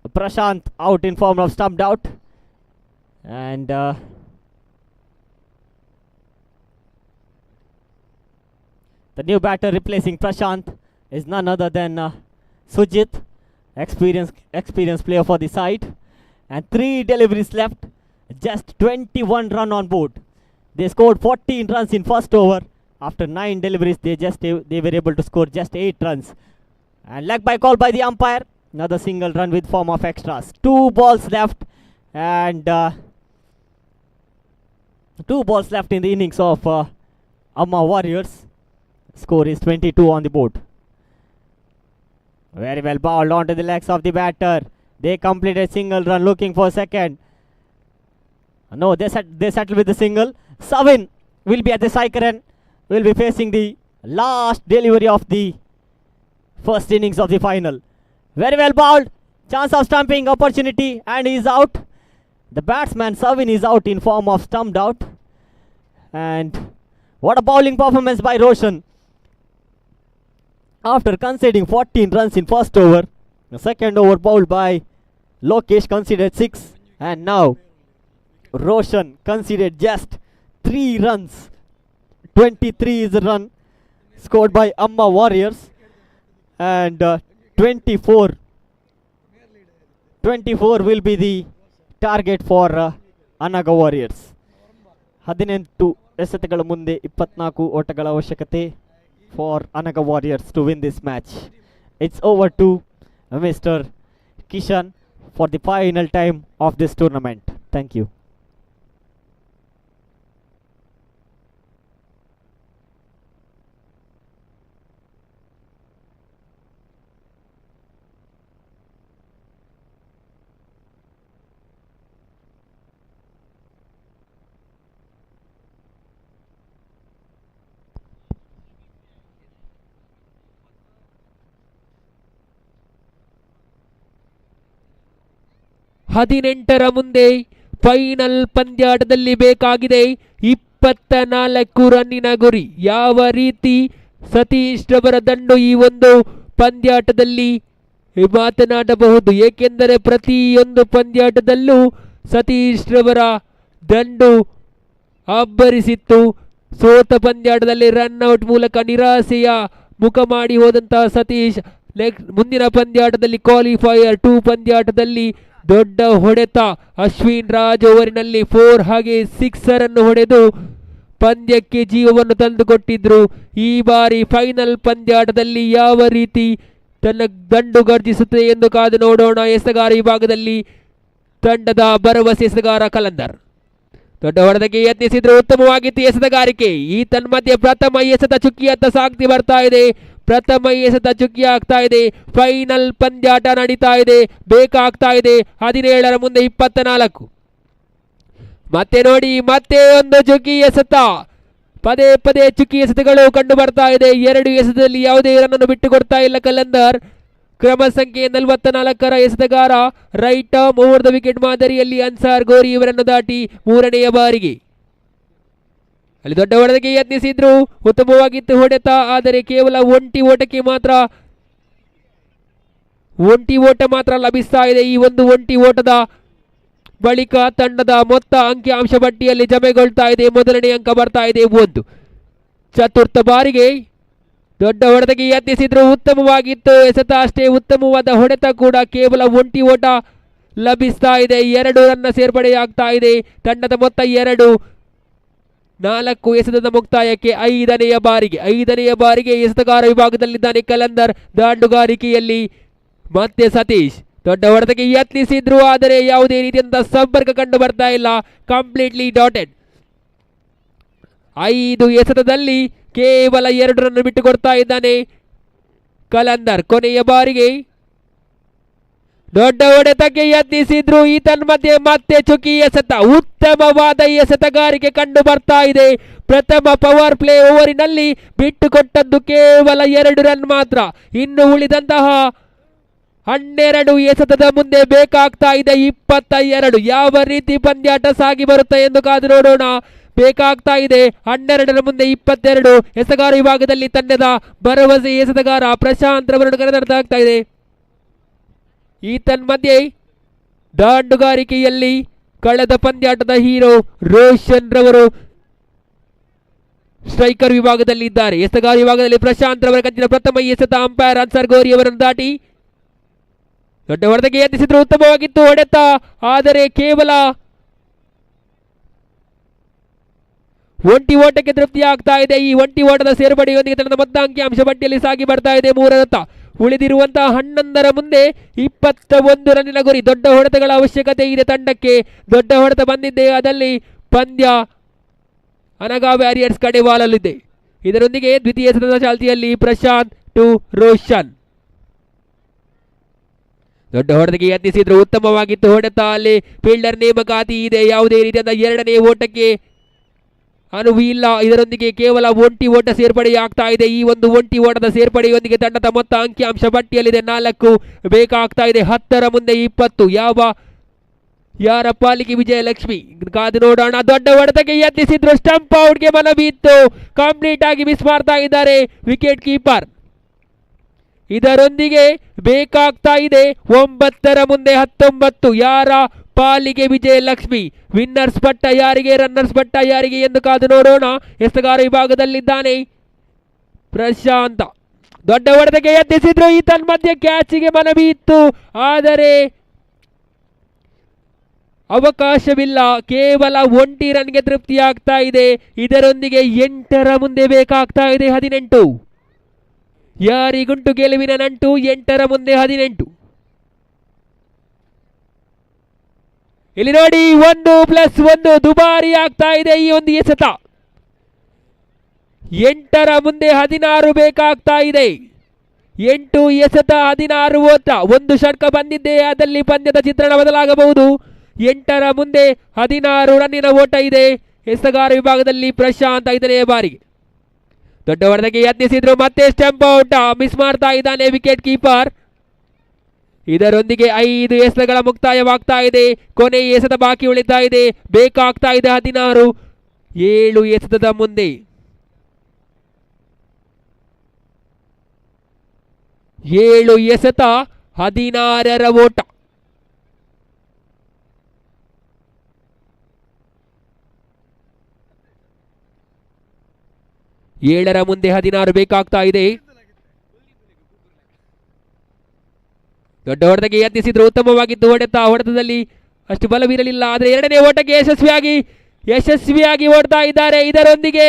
Prashant out in form of stumped out. And the new batter replacing Prashant is none other than Sujit, experienced player for the side. And 3 deliveries left. Just 21 run on board. They scored 14 runs in first over. After 9 deliveries, they were able to score just 8 runs. And leg by call by the umpire. Another single run with form of extras. 2 balls left. And 2 balls left in the innings of Amma Warriors. Score is 22 on the board. Very well bowled onto the legs of the batter. They completed single run looking for second. No, they settle with the single. Savin will be at the striker end. Will be facing the last delivery of the first innings of the final. Very well bowled. Chance of stumping opportunity and he is out. The batsman Savin is out in form of stumped out. And what a bowling performance by Roshan. After conceding 14 runs in first over, the second over bowled by Lokesh conceded 6. And now Roshan conceded just 3 runs. 23 is the run scored by Amma Warriors. And 24 will be the target for Anaga Warriors. 18 ಎಸೆತಗಳ ಮುಂದೆ 24 ಓಟಗಳ ಅವಶ್ಯಕತೆ for Anaga Warriors to win this match. It's over to Mr. Kishan for the final time of this tournament. Thank you. ಹದಿನೆಂಟರ ಮುಂದೆ final ಪಂದ್ಯಾಟದಲ್ಲಿ ಬೇಕಾಗಿದೆ 24 ರನ್ನಿನ ಗುರಿ. ಯಾವ ರೀತಿ ಸತೀಶ್ ರವರ ದಂಡು ಈ ಒಂದು ಪಂದ್ಯಾಟದಲ್ಲಿ ಮಾತನಾಡಬಹುದು, ಏಕೆಂದರೆ ಪ್ರತಿಯೊಂದು ಪಂದ್ಯಾಟದಲ್ಲೂ ಸತೀಶ್ ರವರ ದಂಡು ಅಬ್ಬರಿಸಿತ್ತು. ಸೋತ ಪಂದ್ಯಾಟದಲ್ಲಿ ರನ್ಔಟ್ ಮೂಲಕ ನಿರಾಸೆಯ ಮುಖ ಮಾಡಿ ಹೋದಂತಹ ಸತೀಶ್ ಮುಂದಿನ ಪಂದ್ಯಾಟದಲ್ಲಿ ಕ್ವಾಲಿಫೈಯರ್ 2 ಪಂದ್ಯಾಟದಲ್ಲಿ ದೊಡ್ಡ ಹೊಡೆತ. ಅಶ್ವಿನ್ ರಾಜ್ ಓವರಿನಲ್ಲಿ 4 ಹಾಗೆ 6 ಅನ್ನು ಹೊಡೆದು ಪಂದ್ಯಕ್ಕೆ ಜೀವವನ್ನು ತಂದುಕೊಟ್ಟಿದ್ರು. ಈ ಬಾರಿ ಫೈನಲ್ ಪಂದ್ಯಾಟದಲ್ಲಿ ಯಾವ ರೀತಿ ತನ್ನ ದಂಡು ಗರ್ಜಿಸುತ್ತದೆ ಎಂದು ಕಾದು ನೋಡೋಣ. ಎಸೆಗಾರ ವಿಭಾಗದಲ್ಲಿ ತಂಡದ ಭರವಸೆ ಎಸೆಗಾರ ಕಲಂದರ್ ದೊಡ್ಡ ಹೊಡೆತಕ್ಕೆ ಯತ್ನಿಸಿದ್ರು, ಉತ್ತಮವಾಗಿತ್ತು ಎಸೆತಗಾರಿಕೆ. ಈ ತನ್ಮಧ್ಯೆ ಪ್ರಥಮ ಎಸೆತ ಚುಕ್ಕಿಯತ್ತ ಸಾಗ್ತಿ ಬರ್ತಾ ಇದೆ. ಪ್ರಥಮ ಎಸೆತ ಚುಕ್ಕಿ ಆಗ್ತಾ ಇದೆ. ಫೈನಲ್ ಪಂದ್ಯಾಟ ನಡೀತಾ ಇದೆ, ಬೇಕಾಗ್ತಾ ಇದೆ. 17ರ ಮುಂದೆ 24. ಮತ್ತೆ ನೋಡಿ, ಮತ್ತೆ ಒಂದು ಚುಕ್ಕಿ ಎಸೆತ. ಪದೇ ಪದೇ ಚುಕ್ಕಿ ಎಸೆತಗಳು ಕಂಡು ಬರ್ತಾ ಇದೆ. 2 ಎಸೆತದಲ್ಲಿ ಯಾವುದೇ ರನ್ನನ್ನು ಬಿಟ್ಟು ಕೊಡ್ತಾ ಇಲ್ಲ ಕಲಂದರ್. ಕ್ರಮ ಸಂಖ್ಯೆ 44ರ ಎಸೆತಗಾರ right arm over the wicket ಮಾದರಿಯಲ್ಲಿ ಅನ್ಸಾರ್ ಗೋರಿ ಇವರನ್ನು ದಾಟಿ 3ನೆಯ ಬಾರಿಗೆ. ಅಲ್ಲಿ ದೊಡ್ಡ ಹೊಡೆದಕ್ಕೆ ಯತ್ನಿಸಿದ್ರು, ಉತ್ತಮವಾಗಿತ್ತು ಹೊಡೆತ. ಆದರೆ ಕೇವಲ ಒಂಟಿ ಓಟ ಮಾತ್ರ ಲಭಿಸ್ತಾ ಇದೆ. ಈ ಒಂದು ಒಂಟಿ ಓಟದ ಬಳಿಕ ತಂಡದ ಮೊತ್ತ ಅಂಕಿಅಂಶ ಪಟ್ಟಿಯಲ್ಲಿ ಜಮೆಗೊಳ್ತಾ ಇದೆ. ಮೊದಲನೇ ಅಂಕ ಬರ್ತಾ ಇದೆ 1. ಚತುರ್ಥ ಬಾರಿಗೆ ದೊಡ್ಡ ಹೊಡೆತಕ್ಕೆ ಯತ್ನಿಸಿದ್ರು, ಉತ್ತಮವಾಗಿತ್ತು ಎಸೆತ. ಅಷ್ಟೇ ಉತ್ತಮವಾದ ಹೊಡೆತ ಕೂಡ. ಕೇವಲ ಒಂಟಿ ಓಟ ಲಭಿಸ್ತಾ ಇದೆ. 2 ರನ್ನ ಸೇರ್ಪಡೆಯಾಗ್ತಾ ಇದೆ. ತಂಡದ ಮೊತ್ತ 2. 4 ಎಸೆತದ ಮುಕ್ತಾಯಕ್ಕೆ 5ನೆಯ ಬಾರಿಗೆ ಎಸೆತಗಾರ ವಿಭಾಗದಲ್ಲಿದ್ದಾನೆ ಕಲಂದರ್. ದಾಂಡುಗಾರಿಕೆಯಲ್ಲಿ ಮತ್ತೆ ಸತೀಶ್ ದೊಡ್ಡ ಹೊಡೆತಕ್ಕೆ ಯತ್ನಿಸಿದ್ರು, ಆದರೆ ಯಾವುದೇ ರೀತಿಯಂತಹ ಸಂಪರ್ಕ ಕಂಡು ಬರ್ತಾ ಇಲ್ಲ. Completely dotted. 5 ಎಸೆತದಲ್ಲಿ ಕೇವಲ 2 ರನ್ ಬಿಟ್ಟು ಕೊಡ್ತಾ ಇದ್ದಾನೆ ಕಲಂದರ್. ಕೊನೆಯ ಬಾರಿಗೆ ದೊಡ್ಡ ಹೊಡೆತಕ್ಕೆ ಯತ್ನಿಸಿದ್ರು. ಈ ತನ್ಮಧ್ಯೆ ಮತ್ತೆ ಚುಕ್ಕಿ ಎಸೆತ. ಉತ್ತಮವಾದ ಎಸೆತಗಾರಿಕೆ ಕಂಡು ಬರ್ತಾ ಇದೆ. ಪ್ರಥಮ ಪವರ್ ಪ್ಲೇ ಓವರಿನಲ್ಲಿ ಬಿಟ್ಟು ಕೊಟ್ಟದ್ದು ಕೇವಲ 2 ರನ್ ಮಾತ್ರ. ಇನ್ನು ಉಳಿದಂತಹ 12 ಎಸೆತದ ಮುಂದೆ ಬೇಕಾಗ್ತಾ ಇದೆ 22. ಯಾವ ರೀತಿ ಪಂದ್ಯಾಟ ಸಾಗಿ ಬರುತ್ತೆ ಎಂದು ಕಾದು ನೋಡೋಣ. ಬೇಕಾಗ್ತಾ ಇದೆ 12ರ ಮುಂದೆ 22. ಎಸೆತಗಾರ ವಿಭಾಗದಲ್ಲಿ ತಂಡದ ಭರವಸೆ ಎಸೆತಗಾರ ಪ್ರಶಾಂತ್ ರವರನ್ನು ಕರೆತರಲಾಗ್ತಾ ಇದೆ. ಈ ತನ್ಮಧ್ಯೆ ದಾಂಡುಗಾರಿಕೆಯಲ್ಲಿ ಕಳೆದ ಪಂದ್ಯಾಟದ ಹೀರೋ ರೋಷನ್ ರವರು ಸ್ಟ್ರೈಕರ್ ವಿಭಾಗದಲ್ಲಿ ಇದ್ದಾರೆ. ಎಸೆತಗಾರ ವಿಭಾಗದಲ್ಲಿ ಪ್ರಶಾಂತ್ ರವರ ಕಂಚಿನ ಪ್ರಥಮ ಎಸೆತ ಅಂಪೈರ್ ಅನ್ಸರ್ ಗೋರಿ ಅವರನ್ನು ದಾಟಿ ದೊಡ್ಡ ಹೊಡೆತಕ್ಕೆ ಯತ್ನಿಸಿದ್ರು, ಉತ್ತಮವಾಗಿತ್ತು ಹೊಡೆತ. ಆದರೆ ಕೇವಲ ಒಂಟಿ ಓಟಕ್ಕೆ ತೃಪ್ತಿ ಆಗ್ತಾ ಇದೆ. ಈ ಒಂಟಿ ಓಟದ ಸೇರ್ಪಡೆಯೊಂದಿಗೆ ತಂಡದ ಮೊತ್ತ ಅಂಕಿಅಂಶ ಪಟ್ಟಿಯಲ್ಲಿ ಸಾಗಿ ಬರ್ತಾ ಇದೆ 3 ರತ್ತ. ಉಳಿದಿರುವಂತಹ 11ರ ಮುಂದೆ 21 ರನ್ನಿನ ಗುರಿ. ದೊಡ್ಡ ಹೊಡೆತಗಳ ಅವಶ್ಯಕತೆ ಇದೆ ತಂಡಕ್ಕೆ. ದೊಡ್ಡ ಹೊಡೆತ ಬಂದಿದ್ದೆ ಅದಲ್ಲಿ ಪಂದ್ಯ ಅನಗಾ ವ್ಯಾರಿಯರ್ಸ್ ಕಡೆ ವಾಲಲಿದೆ. ಇದರೊಂದಿಗೆ ದ್ವಿತೀಯ ಸತತ ಚಾಲ್ತಿಯಲ್ಲಿ ಪ್ರಶಾಂತ್ ಟು ರೋಷನ್. ದೊಡ್ಡ ಹೊಡೆತಕ್ಕೆ ಯತ್ನಿಸಿದ್ರು, ಉತ್ತಮವಾಗಿತ್ತು ಹೊಡೆತ. ಅಲ್ಲಿ ಫೀಲ್ಡರ್ ನೇಮಕಾತಿ ಇದೆ. ಯಾವುದೇ ರೀತಿಯಾದ 2ನೇ ಓಟಕ್ಕೆ ಅನುವು ಇಲ್ಲ. ಇದರೊಂದಿಗೆ ಕೇವಲ ಒಂಟಿ ಓಟ ಸೇರ್ಪಡೆಯಾಗ್ತಾ ಇದೆ. ಈ ಒಂದು ಒಂಟಿ ಓಟದ ಸೇರ್ಪಡೆಯೊಂದಿಗೆ ತಂಡದ ಮೊತ್ತ ಅಂಕಿಅಂಶ ಪಟ್ಟಿಯಲ್ಲಿದೆ 4. ಬೇಕಾಗ್ತಾ ಇದೆ 10ರ ಮುಂದೆ 20. ಯಾರ ಪಾಲಿಗೆ ವಿಜಯಲಕ್ಷ್ಮಿ ಕಾದು ನೋಡೋಣ. ದೊಡ್ಡ ಹೊಡೆತಕ್ಕೆ ಯತ್ನಿಸಿದ್ರು, ಸ್ಟಂಪ್ ಔಟ್ಗೆ ಮನವಿ ಇತ್ತು. ಕಂಪ್ಲೀಟ್ ಆಗಿ ಮಿಸ್ ಮಾಡ್ತಾ ಇದ್ದಾರೆ ವಿಕೆಟ್ ಕೀಪರ್. ಇದರೊಂದಿಗೆ ಬೇಕಾಗ್ತಾ ಇದೆ 9ರ ಮುಂದೆ 19. ಯಾರ ಪಾಲಿಗೆ ವಿಜಯಲಕ್ಷ್ಮಿ. ವಿನ್ನರ್ಸ್ ಪಟ್ಟ ಯಾರಿಗೆ, ರನ್ನರ್ಸ್ ಪಟ್ಟ ಯಾರಿಗೆ ಎಂದು ಕಾದು ನೋಡೋಣ. ಎಸೆತಗಾರ ವಿಭಾಗದಲ್ಲಿದ್ದಾನೆ ಪ್ರಶಾಂತ. ದೊಡ್ಡ ಹೊಡೆತಕ್ಕೆ ಯತ್ನಿಸಿದ್ರು, ಈ ತನ್ಮಧ್ಯೆ ಕ್ಯಾಚಿಗೆ ಮನವಿ ಇತ್ತು. ಆದರೆ ಅವಕಾಶವಿಲ್ಲ. ಕೇವಲ ಒಂಟಿ ರನ್ಗೆ ತೃಪ್ತಿಯಾಗ್ತಾ ಇದೆ. ಇದರೊಂದಿಗೆ 8ರ ಮುಂದೆ ಬೇಕಾಗ್ತಾ ಇದೆ 18. ಯಾರಿಗುಂಟು ಗೆಲುವಿನ ನಂಟು. 8ರ ಮುಂದೆ 18. ಇಲ್ಲಿ ನೋಡಿ 1+1 ದುಬಾರಿ ಆಗ್ತಾ ಇದೆ ಈ ಒಂದು ಎಸೆತ. 8ರ ಮುಂದೆ 16 ಬೇಕಾಗ್ತಾ ಇದೆ. 8 ಎಸೆತ 16 ಓಟ. ಒಂದು ಷಟ್ಕ ಬಂದಿದ್ದೇ ಆದಲ್ಲಿ ಪಂದ್ಯದ ಚಿತ್ರಣ ಬದಲಾಗಬಹುದು. 8ರ ಮುಂದೆ 16 ರನ್ನಿನ ಓಟ ಇದೆ. ಎಸೆತಗಾರ ವಿಭಾಗದಲ್ಲಿ ಪ್ರಶಾಂತ್ 5ನೇ ಬಾರಿಗೆ ದೊಡ್ಡ ಹೊಡೆತಕ್ಕೆ ಯತ್ನಿಸಿದ್ರು, ಮತ್ತೆ ಸ್ಟಂಪ್ ಔಟ್. ಮಿಸ್ ಮಾಡ್ತಾ ಇದ್ದಾನೆ ವಿಕೆಟ್ ಕೀಪರ್. ಇದರೊಂದಿಗೆ 5 ಎಸೆತಗಳ ಮುಕ್ತಾಯವಾಗ್ತಾ ಇದೆ. ಕೊನೆ ಎಸೆತ ಬಾಕಿ ಉಳಿತಾ ಇದೆ. ಬೇಕಾಗ್ತಾ ಇದೆ 16. 7 ಎಸೆತದ ಮುಂದೆ 7 ಎಸೆತ 16ರ ಓಟ. ಏಳರ ಮುಂದೆ 16 ಬೇಕಾಗ್ತಾ ಇದೆ. ದೊಡ್ಡ ಹೊಡೆತಕ್ಕೆ ಯತ್ನಿಸಿದ್ರು, ಉತ್ತಮವಾಗಿದ್ದು ಹೊಡೆತದಲ್ಲಿ ಅಷ್ಟು ಬಲವಿರಲಿಲ್ಲ. ಆದರೆ 2ನೇ ಓಟಕ್ಕೆ ಯಶಸ್ವಿಯಾಗಿ ಓಡ್ತಾ ಇದ್ದಾರೆ. ಇದರೊಂದಿಗೆ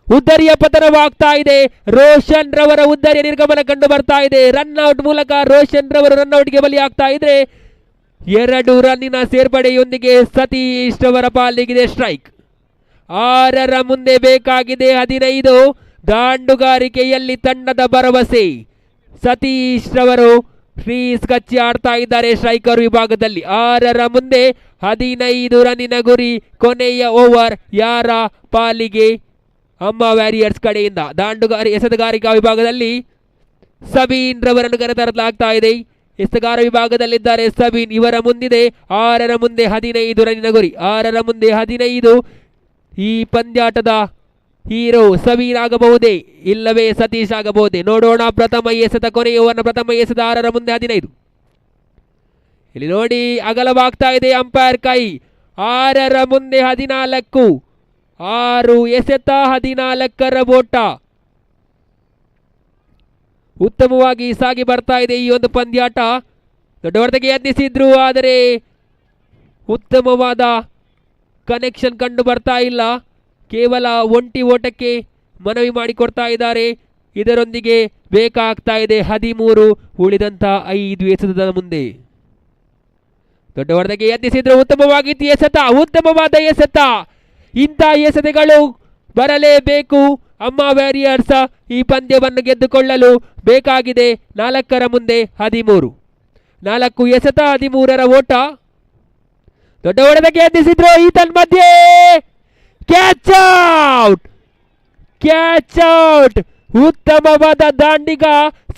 ಉದ್ದರಿಯ ಪತನವಾಗ್ತಾ ಇದೆ. ರೋಷನ್ ರವರ ಉದ್ದರಿಯ ನಿರ್ಗಮನ ಕಂಡು ಬರ್ತಾ ಇದೆ. ರನ್ಔಟ್ ಮೂಲಕ ರೋಷನ್ ರವರು ರನ್ಔಟ್ಗೆ ಬಲಿಯಾಗ್ತಾ ಇದ್ರೆ 2 ರನ್ನಿನ ಸೇರ್ಪಡೆಯೊಂದಿಗೆ ಸತೀಶ್ ರವರ ಪಾಲಿಗಿದೆ ಸ್ಟ್ರೈಕ್. 6ರ ಮುಂದೆ ಬೇಕಾಗಿದೆ 15. ದಾಂಡುಗಾರಿಕೆಯಲ್ಲಿ ತಂಡದ ಭರವಸೆ ಸತೀಶ್ ರವರು ಕ್ರೀಸ್ ಕಚ್ಚಿ ಆಡ್ತಾ ಇದ್ದಾರೆ ಸ್ಟ್ರೈಕರ್ ವಿಭಾಗದಲ್ಲಿ. 6ರ ಮುಂದೆ 15 ರನ್ನಿನ ಗುರಿ. ಕೊನೆಯ ಓವರ್ ಯಾರ ಪಾಲಿಗೆ? ಅಮ್ಮ ವ್ಯಾರಿಯರ್ಸ್ ಕಡೆಯಿಂದ. ಎಸೆತಗಾರಿಕಾ ವಿಭಾಗದಲ್ಲಿ ಸಬೀನ್ ರವರನ್ನು ಕರೆತರಲಾಗ್ತಾ ಇದೆ. ಎಸೆತಗಾರ ವಿಭಾಗದಲ್ಲಿದ್ದಾರೆ ಸಬೀನ್. ಇವರ ಮುಂದಿದೆ 6ರ ಮುಂದೆ 15 ರನ್ನಿನ ಗುರಿ. 6ರ ಮುಂದೆ 15. ಈ ಪಂದ್ಯಾಟದ ಹೀರೋ ಸಬೀನ್ ಆಗಬಹುದೇ ಇಲ್ಲವೇ ಸತೀಶ್ ಆಗಬಹುದೇ? ನೋಡೋಣ. ಪ್ರಥಮ ಎಸೆತ, ಕೊನೆಯ ಓವರ್ನ ಪ್ರಥಮ ಎಸೆತ. 6ರ ಮುಂದೆ 15. ಇಲ್ಲಿ ನೋಡಿ, ಅಗಲವಾಗ್ತಾ ಇದೆ ಅಂಪೈರ್ ಕೈ. 6ರ ಮುಂದೆ 14. 6 ಎಸೆತ, 14ರ ಓಟ. ಉತ್ತಮವಾಗಿ ಸಾಗಿ ಬರ್ತಾ ಇದೆ ಈ ಒಂದು ಪಂದ್ಯಾಟ. ದೊಡ್ಡವರ್ದಗೆ ಯತ್ನಿಸಿದ್ರು, ಆದರೆ ಉತ್ತಮವಾದ ಕನೆಕ್ಷನ್ ಕಂಡು ಬರ್ತಾ ಇಲ್ಲ. ಕೇವಲ ಒಂಟಿ ಓಟಕ್ಕೆ ಮನವಿ ಮಾಡಿಕೊಡ್ತಾ ಇದ್ದಾರೆ. ಇದರೊಂದಿಗೆ ಬೇಕಾಗ್ತಾ ಇದೆ 13 ಉಳಿದಂತ 5 ಎಸೆತದ ಮುಂದೆ. ದೊಡ್ಡವರ್ದಗೆ ಯತ್ನಿಸಿದ್ರು, ಉತ್ತಮವಾಗಿತ್ತು ಎಸೆತ, ಉತ್ತಮವಾದ ಎಸೆತ. ಇಂಥ ಎಸೆತಗಳು ಬರಲೇಬೇಕು. ಅಮ್ಮ ವ್ಯಾರಿಯರ್ಸ್ ಈ ಪಂದ್ಯವನ್ನು ಗೆದ್ದುಕೊಳ್ಳಲು ಬೇಕಾಗಿದೆ. 4ರ ಮುಂದೆ 13. 4 ಎಸೆತ, 13ರ ಓಟ. ದೊಡ್ಡ ಹೊಡೆದಕ್ಕೆ ಯತ್ನಿಸಿದ್ರು, ಈತನ್ ಮಧ್ಯೆ ಕ್ಯಾಚ್ ಔಟ್. Catch out. ಉತ್ತಮವಾದ ದಾಂಡಿಗ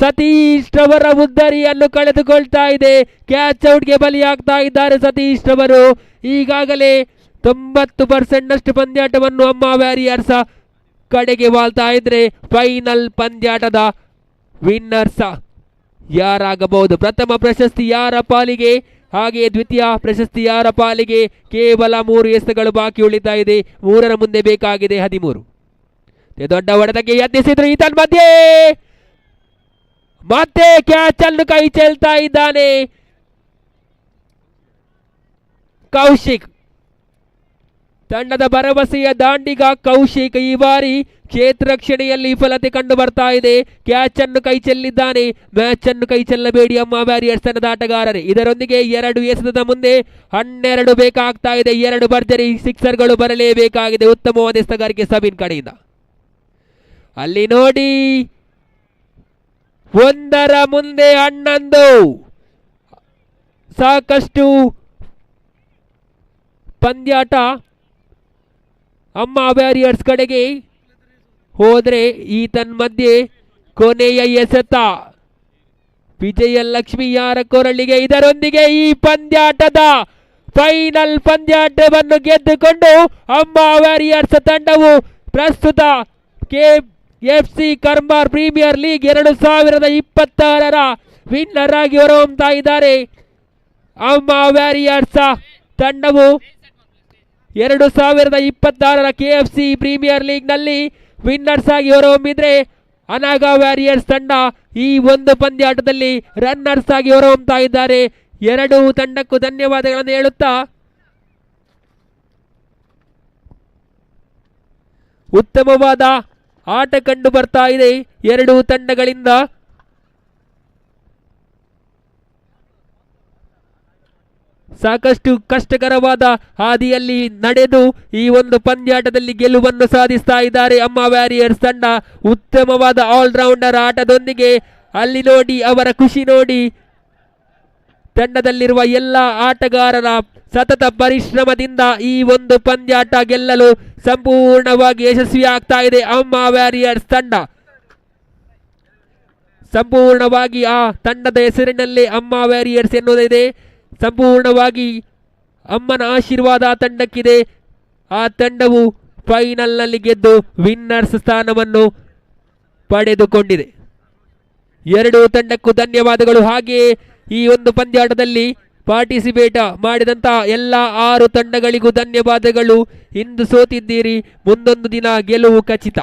ಸತೀಶ್ ರವರ ಉದ್ದರಿಯನ್ನು ಕಳೆದುಕೊಳ್ತಾ ಇದೆ. ಕ್ಯಾಚ್ ಔಟ್ಗೆ ಬಲಿಯಾಗ್ತಾ ಇದ್ದಾರೆ ಸತೀಶ್ ರವರು. ಈಗಾಗಲೇ 90% ಪಂದ್ಯಾಟವನ್ನು ಅಮ್ಮ ವ್ಯಾರಿಯರ್ಸ್ ಕಡೆಗೆ ವಾಲ್ತಾ ಇದ್ರೆ ಫೈನಲ್ ಪಂದ್ಯಾಟದ ವಿನ್ನರ್ಸ್ ಯಾರಾಗಬಹುದು? ಪ್ರಥಮ ಪ್ರಶಸ್ತಿ ಯಾರ ಪಾಲಿಗೆ, ಹಾಗೆ ದ್ವಿತೀಯ ಪ್ರಶಸ್ತಿ ಯಾರ ಪಾಲಿಗೆ? ಕೇವಲ 3 ಎಸೆತಗಳು ಬಾಕಿ ಉಳಿತಾ ಇದೆ. 3ರ ಮುಂದೆ ಬೇಕಾಗಿದೆ 13. ದೊಡ್ಡ ಹೊಡೆತಕ್ಕೆ ಯತ್ನಿಸಿದ್ರು, ಈತನ್ ಮಧ್ಯೆ ಮತ್ತೆ ಕ್ಯಾಚ್ ಅನ್ನು ಕೈ ಚೆಲ್ತಾ ಇದ್ದಾನೆ ಕೌಶಿಕ್. ತಂಡದ ಭರವಸೆಯ ದಾಂಡಿಗ ಕೌಶಿಕ್ ಈ ಬಾರಿ ಕ್ಷೇತ್ರ ರಕ್ಷಣೆಯಲ್ಲಿ ವಿಫಲತೆ ಕಂಡು ಬರ್ತಾ ಇದೆ. ಕ್ಯಾಚ್ ಅನ್ನು ಕೈ ಚೆಲ್ಲಿದ್ದಾನೆ. ಮ್ಯಾಚ್ ಅನ್ನು ಕೈ ಚೆಲ್ಲಬೇಡಿ ಅಮ್ಮ ವ್ಯಾರಿಯರ್ಸ್ ತಂಡದ ಆಟಗಾರರೇ. ಇದರೊಂದಿಗೆ 2 ಎಸೆತದ ಮುಂದೆ 12 ಬೇಕಾಗ್ತಾ ಇದೆ. 2 ಭರ್ಜರಿ ಸಿಕ್ಸರ್ಗಳು ಬರಲೇಬೇಕಾಗಿದೆ. ಉತ್ತಮವಾದ ಎಸೆತಗಾರಿಕೆ ಸಬೀನ್ ಕಡೆಯಿಂದ. ಅಲ್ಲಿ ನೋಡಿ, 1ರ ಮುಂದೆ 11. ಸಾಕಷ್ಟು ಪಂದ್ಯಾಟ ಅಮ್ಮ ವ್ಯಾರಿಯರ್ಸ್ ಕಡೆಗೆ ಹೋದ್ರೆ ಈತನ್ ಮಧ್ಯೆ ಕೊನೆಯ ಎಸೆತ ವಿಜಯಲಕ್ಷ್ಮಿ ಯಾರ ಕೊರಳಿಗೆ. ಇದರೊಂದಿಗೆ ಈ ಪಂದ್ಯಾಟದ ಫೈನಲ್ ಪಂದ್ಯಾಟವನ್ನು ಗೆದ್ದುಕೊಂಡು ಅಮ್ಮ ವ್ಯಾರಿಯರ್ಸ್ ತಂಡವು ಪ್ರಸ್ತುತ KFC Karmar premier league 2026ರ winner ಆಗಿ ಹೊರಹೊಮ್ತಾ ಇದ್ದಾರೆ. ಅಮ್ಮ ವ್ಯಾರಿಯರ್ಸ್ ತಂಡವು 2026ರ KFC ಪ್ರೀಮಿಯರ್ ಲೀಗ್ ನಲ್ಲಿ ವಿನ್ನರ್ಸ್ ಆಗಿ ಹೊರಹೊಮ್ಮಿದ್ರೆ, ಅನಾಗ ವ್ಯಾರಿಯರ್ಸ್ ತಂಡ ಈ ಒಂದು ಪಂದ್ಯಾಟದಲ್ಲಿ ರನ್ನರ್ಸ್ ಆಗಿ ಹೊರಹೊಮ್ತಾ ಇದ್ದಾರೆ. 2 ತಂಡಕ್ಕೂ ಧನ್ಯವಾದಗಳನ್ನು ಹೇಳುತ್ತಾ ಉತ್ತಮವಾದ ಆಟ ಕಂಡು ಬರ್ತಾ ಇದೆ 2 ತಂಡಗಳಿಂದ. ಸಾಕಷ್ಟು ಕಷ್ಟಕರವಾದ ಹಾದಿಯಲ್ಲಿ ನಡೆದು ಈ ಒಂದು ಪಂದ್ಯಾಟದಲ್ಲಿ ಗೆಲುವನ್ನು ಸಾಧಿಸ್ತಾ ಇದ್ದಾರೆ ಅಮ್ಮ ವ್ಯಾರಿಯರ್ಸ್ ತಂಡ. ಉತ್ತಮವಾದ ಆಲ್ರೌಂಡರ್ ಆಟದೊಂದಿಗೆ ಅಲ್ಲಿ ನೋಡಿ, ಅವರ ಖುಷಿ ನೋಡಿ, ತಂಡದಲ್ಲಿರುವ ಎಲ್ಲ ಆಟಗಾರರ ಸತತ ಪರಿಶ್ರಮದಿಂದ ಈ ಒಂದು ಪಂದ್ಯಾಟ ಗೆಲ್ಲಲು ಸಂಪೂರ್ಣವಾಗಿ ಯಶಸ್ವಿ ಆಗ್ತಾ ಇದೆ ಅಮ್ಮ ವ್ಯಾರಿಯರ್ಸ್ ತಂಡ. ಸಂಪೂರ್ಣವಾಗಿ ಆ ತಂಡದ ಹೆಸರಿನಲ್ಲಿ ಅಮ್ಮ ವ್ಯಾರಿಯರ್ಸ್ ಎನ್ನುವುದಿದೆ. ಸಂಪೂರ್ಣವಾಗಿ ಅಮ್ಮನ ಆಶೀರ್ವಾದ ಆ ತಂಡಕ್ಕಿದೆ. ಆ ತಂಡವು ಫೈನಲ್ನಲ್ಲಿ ಗೆದ್ದು ವಿನ್ನರ್ಸ್ ಸ್ಥಾನವನ್ನು ಪಡೆದುಕೊಂಡಿದೆ. 2 ತಂಡಕ್ಕೂ ಧನ್ಯವಾದಗಳು. ಹಾಗೆಯೇ ಈ ಒಂದು ಪಂದ್ಯಾಟದಲ್ಲಿ ಪಾರ್ಟಿಸಿಪೇಟ್ ಮಾಡಿದಂಥ ಎಲ್ಲ 6 ತಂಡಗಳಿಗೂ ಧನ್ಯವಾದಗಳು. ಇಂದು ಸೋತಿದ್ದೀರಿ, ಮುಂದೊಂದು ದಿನ ಗೆಲುವು ಖಚಿತ.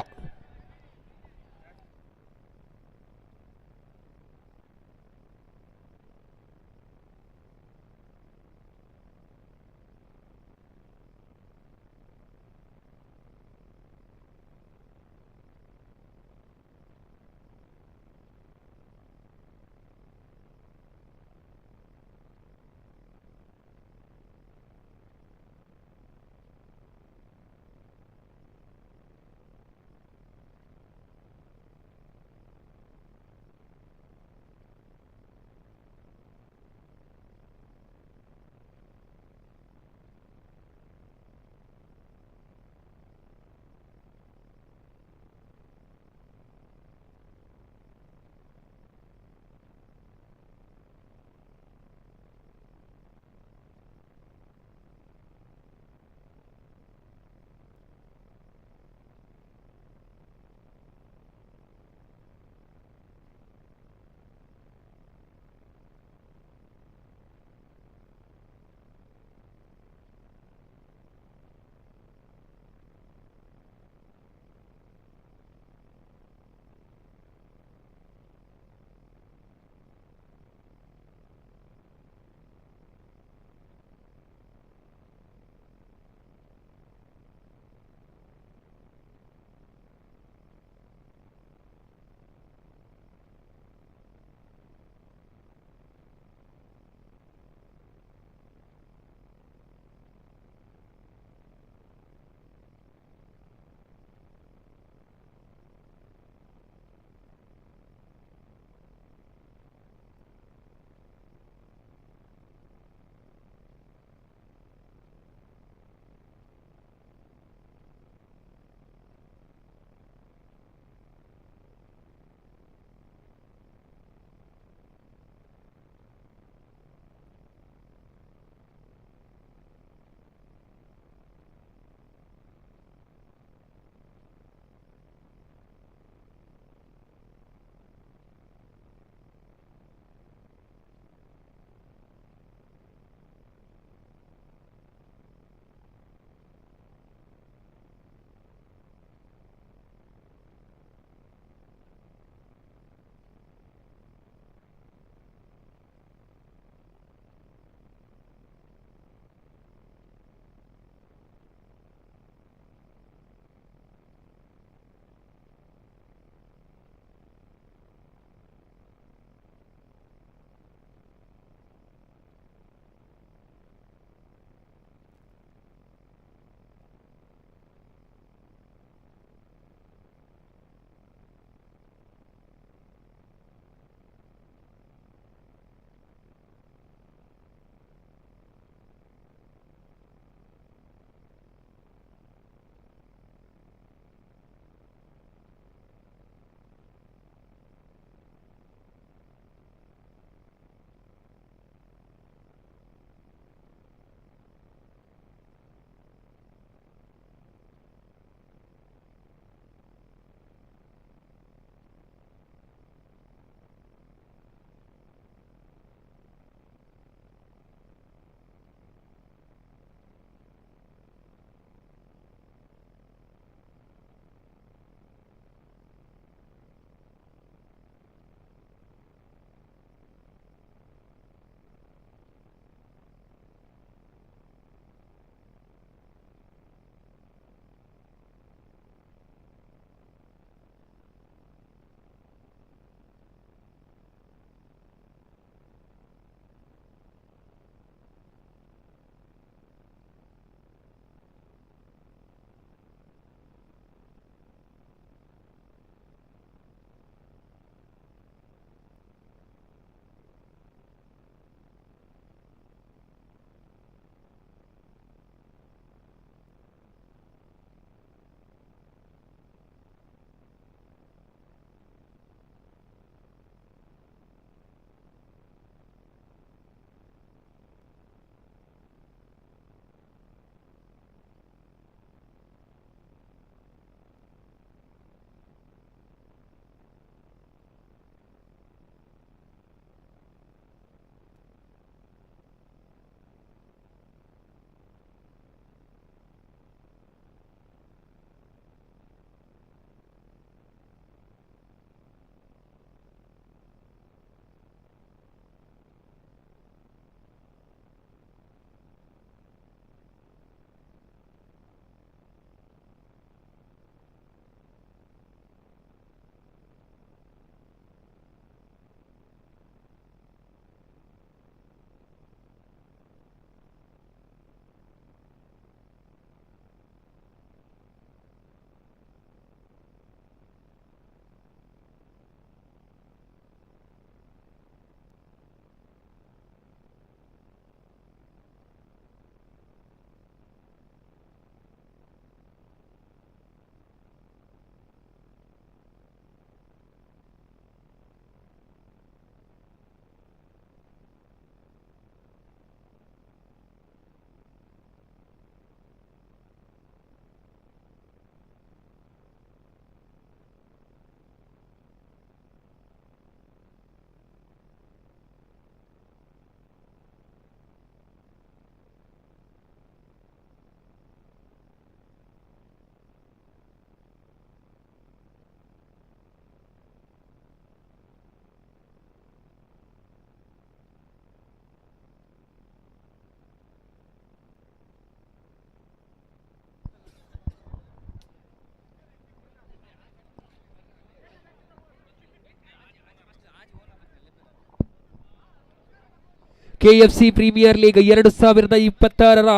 KFC ಪ್ರೀಮಿಯರ್ ಲೀಗ್ 2026ರ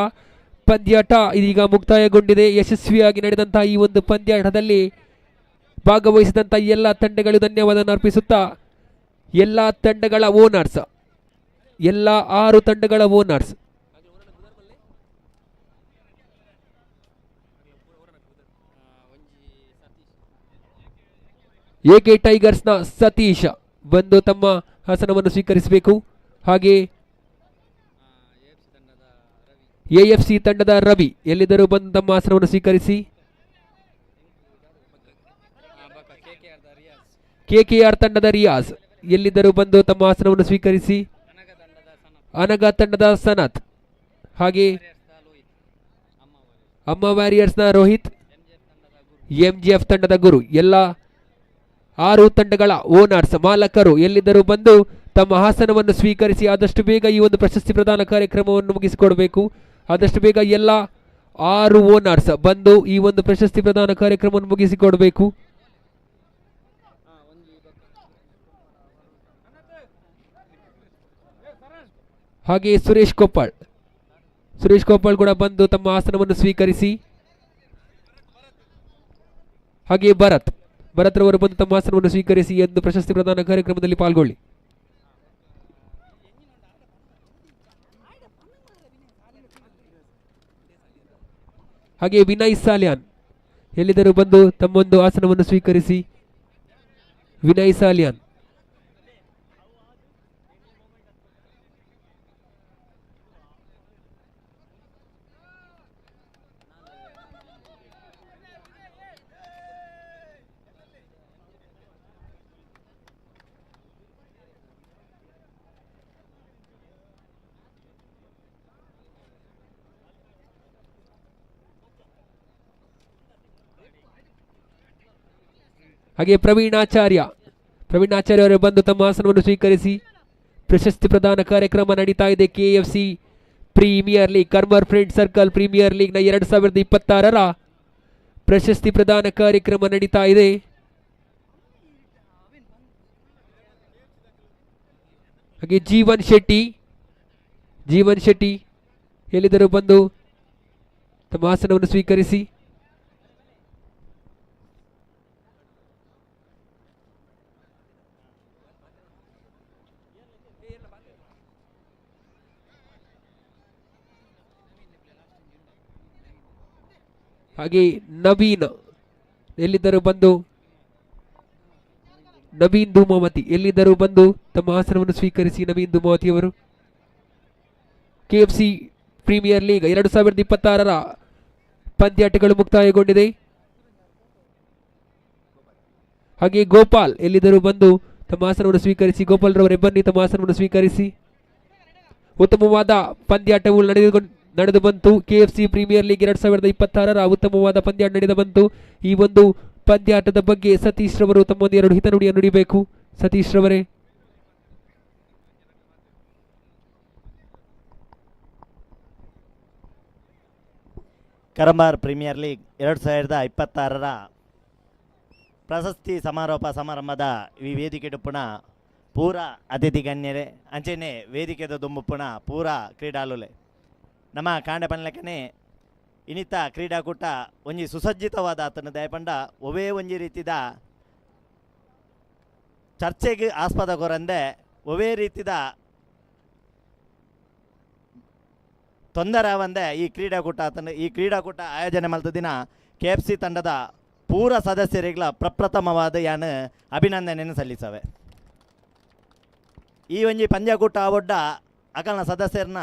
ಪಂದ್ಯಾಟ ಇದೀಗ ಮುಕ್ತಾಯಗೊಂಡಿದೆ. ಯಶಸ್ವಿಯಾಗಿ ನಡೆದಂತಹ ಈ ಒಂದು ಪಂದ್ಯಾಟದಲ್ಲಿ ಭಾಗವಹಿಸಿದಂಥ ಎಲ್ಲ ತಂಡಗಳು ಧನ್ಯವಾದವನ್ನು ಅರ್ಪಿಸುತ್ತಾ ಎಲ್ಲ ತಂಡಗಳ ಓನರ್ಸ್, ಎಲ್ಲ 6 ತಂಡಗಳ ಓನರ್ಸ್ AK ಟೈಗರ್ಸ್ನ ಸತೀಶ್ ಬಂದು ತಮ್ಮ ಆಸನವನ್ನು ಸ್ವೀಕರಿಸಬೇಕು. ಹಾಗೆ AFC ತಂಡದ ರವಿ ಎಲ್ಲಿದ್ದರೂ ಬಂದು ತಮ್ಮ ಆಸನವನ್ನು ಸ್ವೀಕರಿಸಿ. KKR ತಂಡದ ರಿಯಾಜ್ ಎಲ್ಲಿದ್ದರೂ ಬಂದು ತಮ್ಮ ಆಸನವನ್ನು ಸ್ವೀಕರಿಸಿ. ಅನಗ ತಂಡದ ಸನತ್, ಹಾಗೆ ಅಮ್ಮ ವ್ಯಾರಿಯರ್ಸ್ನ ರೋಹಿತ್, MGF ತಂಡದ ಗುರು, ಎಲ್ಲ 6 ತಂಡಗಳ ಓನರ್ಸ್ ಮಾಲಕರು ಎಲ್ಲಿದ್ದರೂ ಬಂದು ತಮ್ಮ ಆಸನವನ್ನು ಸ್ವೀಕರಿಸಿ ಆದಷ್ಟು ಬೇಗ ಈ ಒಂದು ಪ್ರಶಸ್ತಿ ಪ್ರದಾನ ಕಾರ್ಯಕ್ರಮವನ್ನು ಮುಗಿಸಿಕೊಡಬೇಕು. ಆದಷ್ಟು ಬೇಗ ಎಲ್ಲ 6 ಓನರ್ಸ್ ಬಂದು ಈ ಒಂದು ಪ್ರಶಸ್ತಿ ಪ್ರದಾನ ಕಾರ್ಯಕ್ರಮವನ್ನು ಮುಗಿಸಿಕೊಡಬೇಕು. ಹಾಗೆ ಸುರೇಶ್ ಕೊಪ್ಪಳ್ ಕೂಡ ಬಂದು ತಮ್ಮ ಆಸನವನ್ನು ಸ್ವೀಕರಿಸಿ. ಹಾಗೆ ಭರತ್ ರವರು ಬಂದು ತಮ್ಮ ಆಸನವನ್ನು ಸ್ವೀಕರಿಸಿ ಎಂದು ಪ್ರಶಸ್ತಿ ಪ್ರದಾನ ಕಾರ್ಯಕ್ರಮದಲ್ಲಿ ಪಾಲ್ಗೊಳ್ಳಿ. ಹಾಗೆ ವಿನಯ್ ಸಾಲ್ಯಾನ್ ಎಲ್ಲಿದ್ದರೂ ಬಂದು ತಮ್ಮೊಂದು ಆಸನವನ್ನು ಸ್ವೀಕರಿಸಿ. ವಿನಯ್ ಸಾಲ್ಯಾನ್, ಹಾಗೆ ಪ್ರವೀಣ್ ಆಚಾರ್ಯ ಅವರು ಬಂದು ತಮ್ಮ ಆಸನವನ್ನು ಸ್ವೀಕರಿಸಿ. ಪ್ರಶಸ್ತಿ ಪ್ರದಾನ ಕಾರ್ಯಕ್ರಮ ನಡೀತಾ ಇದೆ. KFC premier league Karmar friend circle premier ಲೀಗ್ನ 2026ರ ಪ್ರಶಸ್ತಿ ಪ್ರದಾನ ಕಾರ್ಯಕ್ರಮ ನಡೀತಾ ಇದೆ. ಹಾಗೆ ಜೀವನ್ ಶೆಟ್ಟಿ ಎಲ್ಲಿದ್ದರೂ ಬಂದು ತಮ್ಮ ಆಸನವನ್ನು ಸ್ವೀಕರಿಸಿ. ಹಾಗೆ ನವೀನ್ ಧೂಮಾವತಿ ಎಲ್ಲಿದ್ದರೂ ಬಂದು ತಮ್ಮ ಆಸನವನ್ನು ಸ್ವೀಕರಿಸಿ. ನವೀನ್ ಧೂಮಾವತಿ ಅವರು KFC ಪ್ರೀಮಿಯರ್ ಲೀಗ್ 2026ರ ಪಂದ್ಯಾಟಗಳು ಮುಕ್ತಾಯಗೊಂಡಿದೆ. ಹಾಗೆ ಗೋಪಾಲ್ ಎಲ್ಲಿದ್ದರೂ ಬಂದು ತಮ್ಮ ಆಸನವನ್ನು ಸ್ವೀಕರಿಸಿ. ಗೋಪಾಲ್ ರವರೇ ಬನ್ನಿ, ತಮ್ಮ ಆಸನವನ್ನು ಸ್ವೀಕರಿಸಿ. ಉತ್ತಮವಾದ ಪಂದ್ಯಾಟವು ನಡೆದು ಬಂತು. KFC ಪ್ರೀಮಿಯರ್ ಲೀಗ್ 2026ರ ಉತ್ತಮವಾದ ಪಂದ್ಯಾಟ ನಡೆದು ಬಂತು. ಈ ಒಂದು ಪಂದ್ಯಾಟದ ಬಗ್ಗೆ ಸತೀಶ್ ರವರು ತಮ್ಮೊಂದು 2 ಹಿತನುಡಿಯನ್ನು ನುಡಿಬೇಕು. ಸತೀಶ್ ರವರೇ. ಕರ್ಮರ್ ಪ್ರೀಮಿಯರ್ ಲೀಗ್ 2026ರ ಪ್ರಶಸ್ತಿ ಸಮಾರೋಪ ಸಮಾರಂಭದ ಈ ವೇದಿಕೆ ಡುಪ್ಪುಣ ಪೂರ ಅತಿಥಿ ಗಣ್ಯರೇ ಅಂಚೆನೆ ವೇದಿಕೆದ ದುಂಬುಪ್ಪುಣ ಪೂರ ಕ್ರೀಡಾಲುಲೆ ನಮ್ಮ ಕಾಂಡ ಪನ್ಲಕ್ಕನೆ ಇನ್ನಿತ ಕ್ರೀಡಾಕೂಟ ಒಂಜಿ ಸುಸಜ್ಜಿತವಾದ ಆತನ ದಯಪಂಡ ಒವೇ ಒಂಜಿ ರೀತಿದ ಚರ್ಚೆಗೆ ಆಸ್ಪದ ಕೊರಂದೆ ಒವೇ ರೀತಿದ ತೊಂದರೆ ಆವಂದೆ ಈ ಕ್ರೀಡಾಕೂಟ ಆಯೋಜನೆ ಮಲ್ತ ದಿನ KFC ತಂಡದ ಪೂರ ಸದಸ್ಯರಿಗಳ ಪ್ರಪ್ರಥಮವಾದ ಯಾನು ಅಭಿನಂದನೆಯನ್ನು ಸಲ್ಲಿಸವೆ. ಈ ಒಂಜಿ ಪಂದ್ಯಕೂಟ ಆವೊಡ್ಡ ಅಕಲ್ನ ಸದಸ್ಯರನ್ನ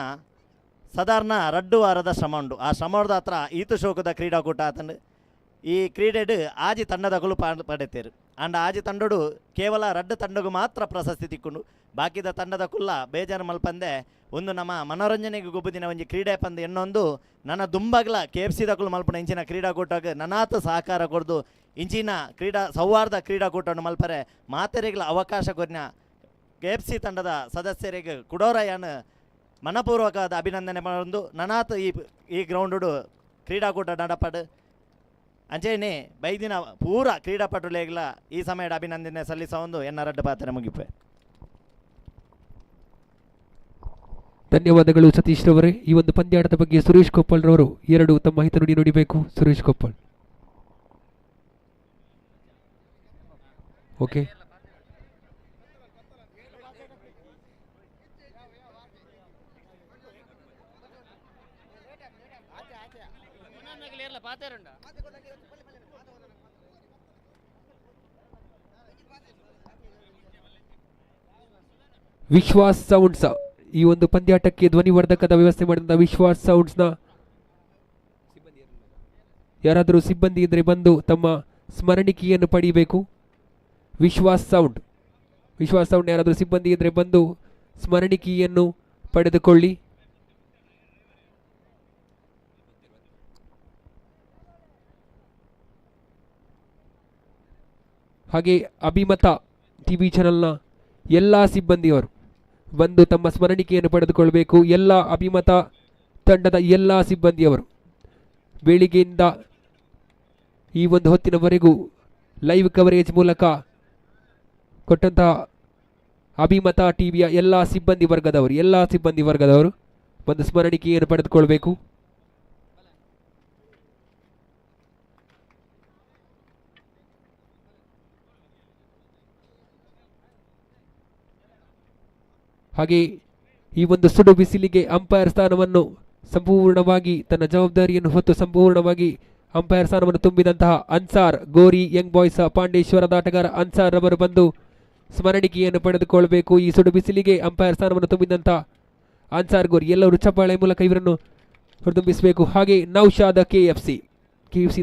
ಸಾಧಾರಣ 2 ವಾರದ ಶ್ರಮ ಉಂಡು. ಆ ಶ್ರಮದ ಹತ್ರ ಈತು ಶೋಕದ ಕ್ರೀಡಾಕೂಟ ಆತಂಡು ಈ ಕ್ರೀಡೆಡ್ ಆಜಿ ತಂಡದಗಳು ಪಡೆತೇರು. ಅಂಡ ಆಜಿ ತಂಡಡು ಕೇವಲ 2 ತಂಡಗೂ ಮಾತ್ರ ಪ್ರಶಸ್ತಿ ತಿಕ್ಕೊಂಡು ಬಾಕಿದ ತಂಡದ ಕುಲ್ಲ ಬೇಜಾರು ಮಲ್ಪಂದೆ ಒಂದು ನಮ್ಮ ಮನೋರಂಜನೆಗೆ ಗೊಬ್ಬುದಿನ ಒಂಜಿ ಕ್ರೀಡೆ ಪಂದು ಎನ್ನೊಂದು ನನ್ನ ದುಂಬಗ್ಲ KFC ದಕ್ಕಲು ಮಲ್ಪನ ಇಂಚಿನ ಕ್ರೀಡಾಕೂಟಕ್ಕೆ ನನಾತ ಸಹಕಾರ ಕೊಡ್ದು ಇಂಚಿನ ಸೌಹಾರ್ದ ಕ್ರೀಡಾಕೂಟವನ್ನು ಮಲ್ಪರೆ ಮಾತೆರೆಗಳ ಅವಕಾಶ ಕೊರಿನ KFC ತಂಡದ ಸದಸ್ಯರಿಗೆ ಕುಡೋರಯ್ಯನ ಮನಪೂರ್ವಕವಾದ ಅಭಿನಂದನೆ ಮಾಡೋದು. ನನಾತ ಈ ಗ್ರೌಂಡು ಕ್ರೀಡಾಕೂಟ ನಡಪಡು ಅಂಚೆನೆ ಬೈದಿನ ಪೂರ ಕ್ರೀಡಾಪಟುಲೆಗಳ ಈ ಸಮಯದ ಅಭಿನಂದನೆ ಸಲ್ಲಿಸೋ ಒಂದು ಎನ್ನ 2 ಪಾತ್ರ ಮುಗಿಪೆ. ಧನ್ಯವಾದಗಳು ಸತೀಶ್ ರವರೇ. ಈ ಒಂದು ಪಂದ್ಯಾಟದ ಬಗ್ಗೆ ಸುರೇಶ್ ಕೊಪ್ಪಳ್ ರವರು ಎರಡು ತಮ್ಮ ಹಿತನುಡಿ ನುಡಿಬೇಕು. ಸುರೇಶ್ ಕೊಪ್ಪಳ್. ಓಕೆ, ವಿಶ್ವಾಸ್ ಸೌಂಡ್ಸ್ ಈ ಒಂದು ಪಂದ್ಯಾಟಕ್ಕೆ ಧ್ವನಿವರ್ಧಕದ ವ್ಯವಸ್ಥೆ ಮಾಡಿದ ವಿಶ್ವಾಸ್ ಸೌಂಡ್ಸ್ನ ಯಾರಾದರೂ ಸಿಬ್ಬಂದಿ ಇದ್ದರೆ ಬಂದು ತಮ್ಮ ಸ್ಮರಣಿಕೆಯನ್ನು ಪಡೆಯಬೇಕು. ವಿಶ್ವಾಸ್ ಸೌಂಡ್ ಯಾರಾದರೂ ಸಿಬ್ಬಂದಿ ಇದ್ದರೆ ಬಂದು ಸ್ಮರಣಿಕೆಯನ್ನು ಪಡೆದುಕೊಳ್ಳಿ. ಹಾಗೆ ಅಭಿಮತ ಟಿವಿ ಚಾನೆಲ್ನ ಎಲ್ಲ ಸಿಬ್ಬಂದಿಯವರು ಬಂದು ತಮ್ಮ ಸ್ಮರಣಿಕೆಯನ್ನು ಪಡೆದುಕೊಳ್ಳಬೇಕು. ಎಲ್ಲ ಅಭಿಮತ ತಂಡದ ಎಲ್ಲ ಸಿಬ್ಬಂದಿಯವರು ಬೆಳಿಗ್ಗೆಯಿಂದ ಈ ಒಂದು ಹೊತ್ತಿನವರೆಗೂ ಲೈವ್ ಕವರೇಜ್ ಮೂಲಕ ಕೊಟ್ಟಂತಹ ಅಭಿಮತ ಟಿವಿಯ ಎಲ್ಲ ಸಿಬ್ಬಂದಿ ವರ್ಗದವರು ಬಂದು ಸ್ಮರಣಿಕೆಯನ್ನು ಪಡೆದುಕೊಳ್ಬೇಕು. ಹಾಗೆ ಈ ಒಂದು ಸುಡು ಬಿಸಿಲಿಗೆ ಅಂಪೈರ್ ಸ್ಥಾನವನ್ನು ಸಂಪೂರ್ಣವಾಗಿ ತನ್ನ ಜವಾಬ್ದಾರಿಯನ್ನು ಹೊತ್ತು ಸಂಪೂರ್ಣವಾಗಿ ಅಂಪೈರ್ ಸ್ಥಾನವನ್ನು ತುಂಬಿದಂತಹ ಅನ್ಸಾರ್ ಗೋರಿ ಯಂಗ್ ಬಾಯ್ಸ್ ಪಾಂಡೇಶ್ವರದ ಆಟಗಾರ ಅನ್ಸಾರ್ ರವರು ಬಂದು ಸ್ಮರಣಿಕೆಯನ್ನು ಪಡೆದುಕೊಳ್ಳಬೇಕು. ಈ ಸುಡು ಬಿಸಿಲಿಗೆ ಅಂಪೈರ್ ಸ್ಥಾನವನ್ನು ತುಂಬಿದಂತಹ ಅನ್ಸಾರ್ ಗೋರಿ ಎಲ್ಲರೂ ಚಪ್ಪಾಳೆ ಮೂಲಕ ಇವರನ್ನು ಹೊರತುಂಬಿಸಬೇಕು. ಹಾಗೆ ನೌಶಾದ್ KFC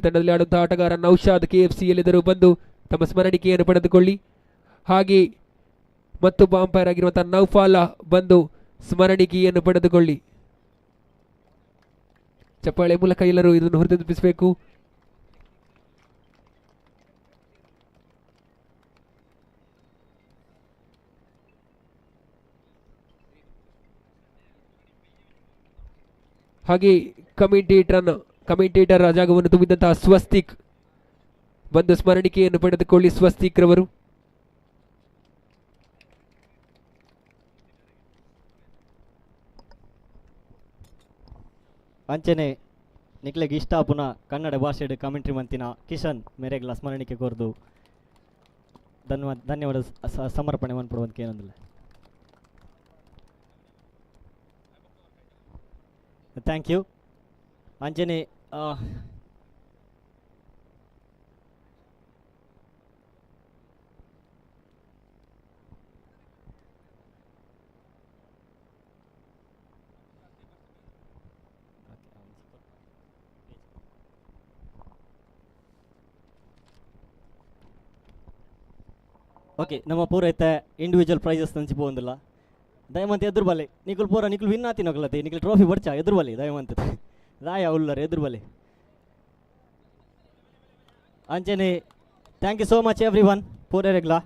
ತಂಡದಲ್ಲಿ ಆಡುವಂತಹ ಆಟಗಾರ ನೌಶಾದ್ KFC ಎಲ್ಲಿದ್ದರೂ ಬಂದು ತಮ್ಮ ಸ್ಮರಣಿಕೆಯನ್ನು ಪಡೆದುಕೊಳ್ಳಿ. ಹಾಗೆ ಮತ್ತೊಬ್ಬ ಅಂಪೈರ್ ಆಗಿರುವಂತಹ ನೌಫಾಲ ಬಂದು ಸ್ಮರಣಿಕೆಯನ್ನು ಪಡೆದುಕೊಳ್ಳಿ. ಚಪ್ಪಾಳೆ ಮೂಲಕ ಎಲ್ಲರೂ ಇದನ್ನು ಹೊರತುಂಬಿಸಬೇಕು. ಹಾಗೆ ಕಮೆಂಟೇಟರ್ ಜಾಗವನ್ನು ತುಂಬಿದಂತಹ ಸ್ವಸ್ತಿಕ್ ಬಂದು ಸ್ಮರಣಿಕೆಯನ್ನು ಪಡೆದುಕೊಳ್ಳಿ. ಸ್ವಸ್ತಿಕ್ ರವರು ಅಂಚನೆ ನಿಕ್ಲೆಗೆ ಇಷ್ಟ ಪುನಃ ಕನ್ನಡ ಭಾಷೆಡ್ ಕಮೆಂಟ್ರಿ ಮಂತಿನ ಕಿಶನ್ ಮೇರೆಗ್ಲ ಸ್ಮರಣಿಕೆ ಕೋರ್ದು ಧನ್ಯವಾದ ಸಮರ್ಪಣೆ ಮನ್ಪಡುವಂತ ಏನೊಂದಿಲ್ಲ. Thank you. ಅಂಚನೆ ಓಕೆ ನಮ್ಮ ಪೂರ ಐತೆ ಇಂಡಿವಿಜುವಲ್ ಪ್ರೈಸಸ್ ನಂಚಿಪೋ ಒಂದಿಲ್ಲ ದಯಮಂತ ಎದುರು ಬಲೆ ನಿಕುಲ್ ಪೂರ ನಿಕುಲ್ ವಿನ್ ಆತಿ ನೊಕಲತಿ ನಿಕುಲ್ ಟ್ರೋಫಿ ಬರ್ಚಾ ಎದುರು ಬಲಿ ದಯಮಂತ ರಾಯ ಉಲ್ಲರ್ ಎದುರು ಬಲೆ ಅಂಚನೆ thank you so much everyone ಪೂರ ರೆಗ್ಲಾ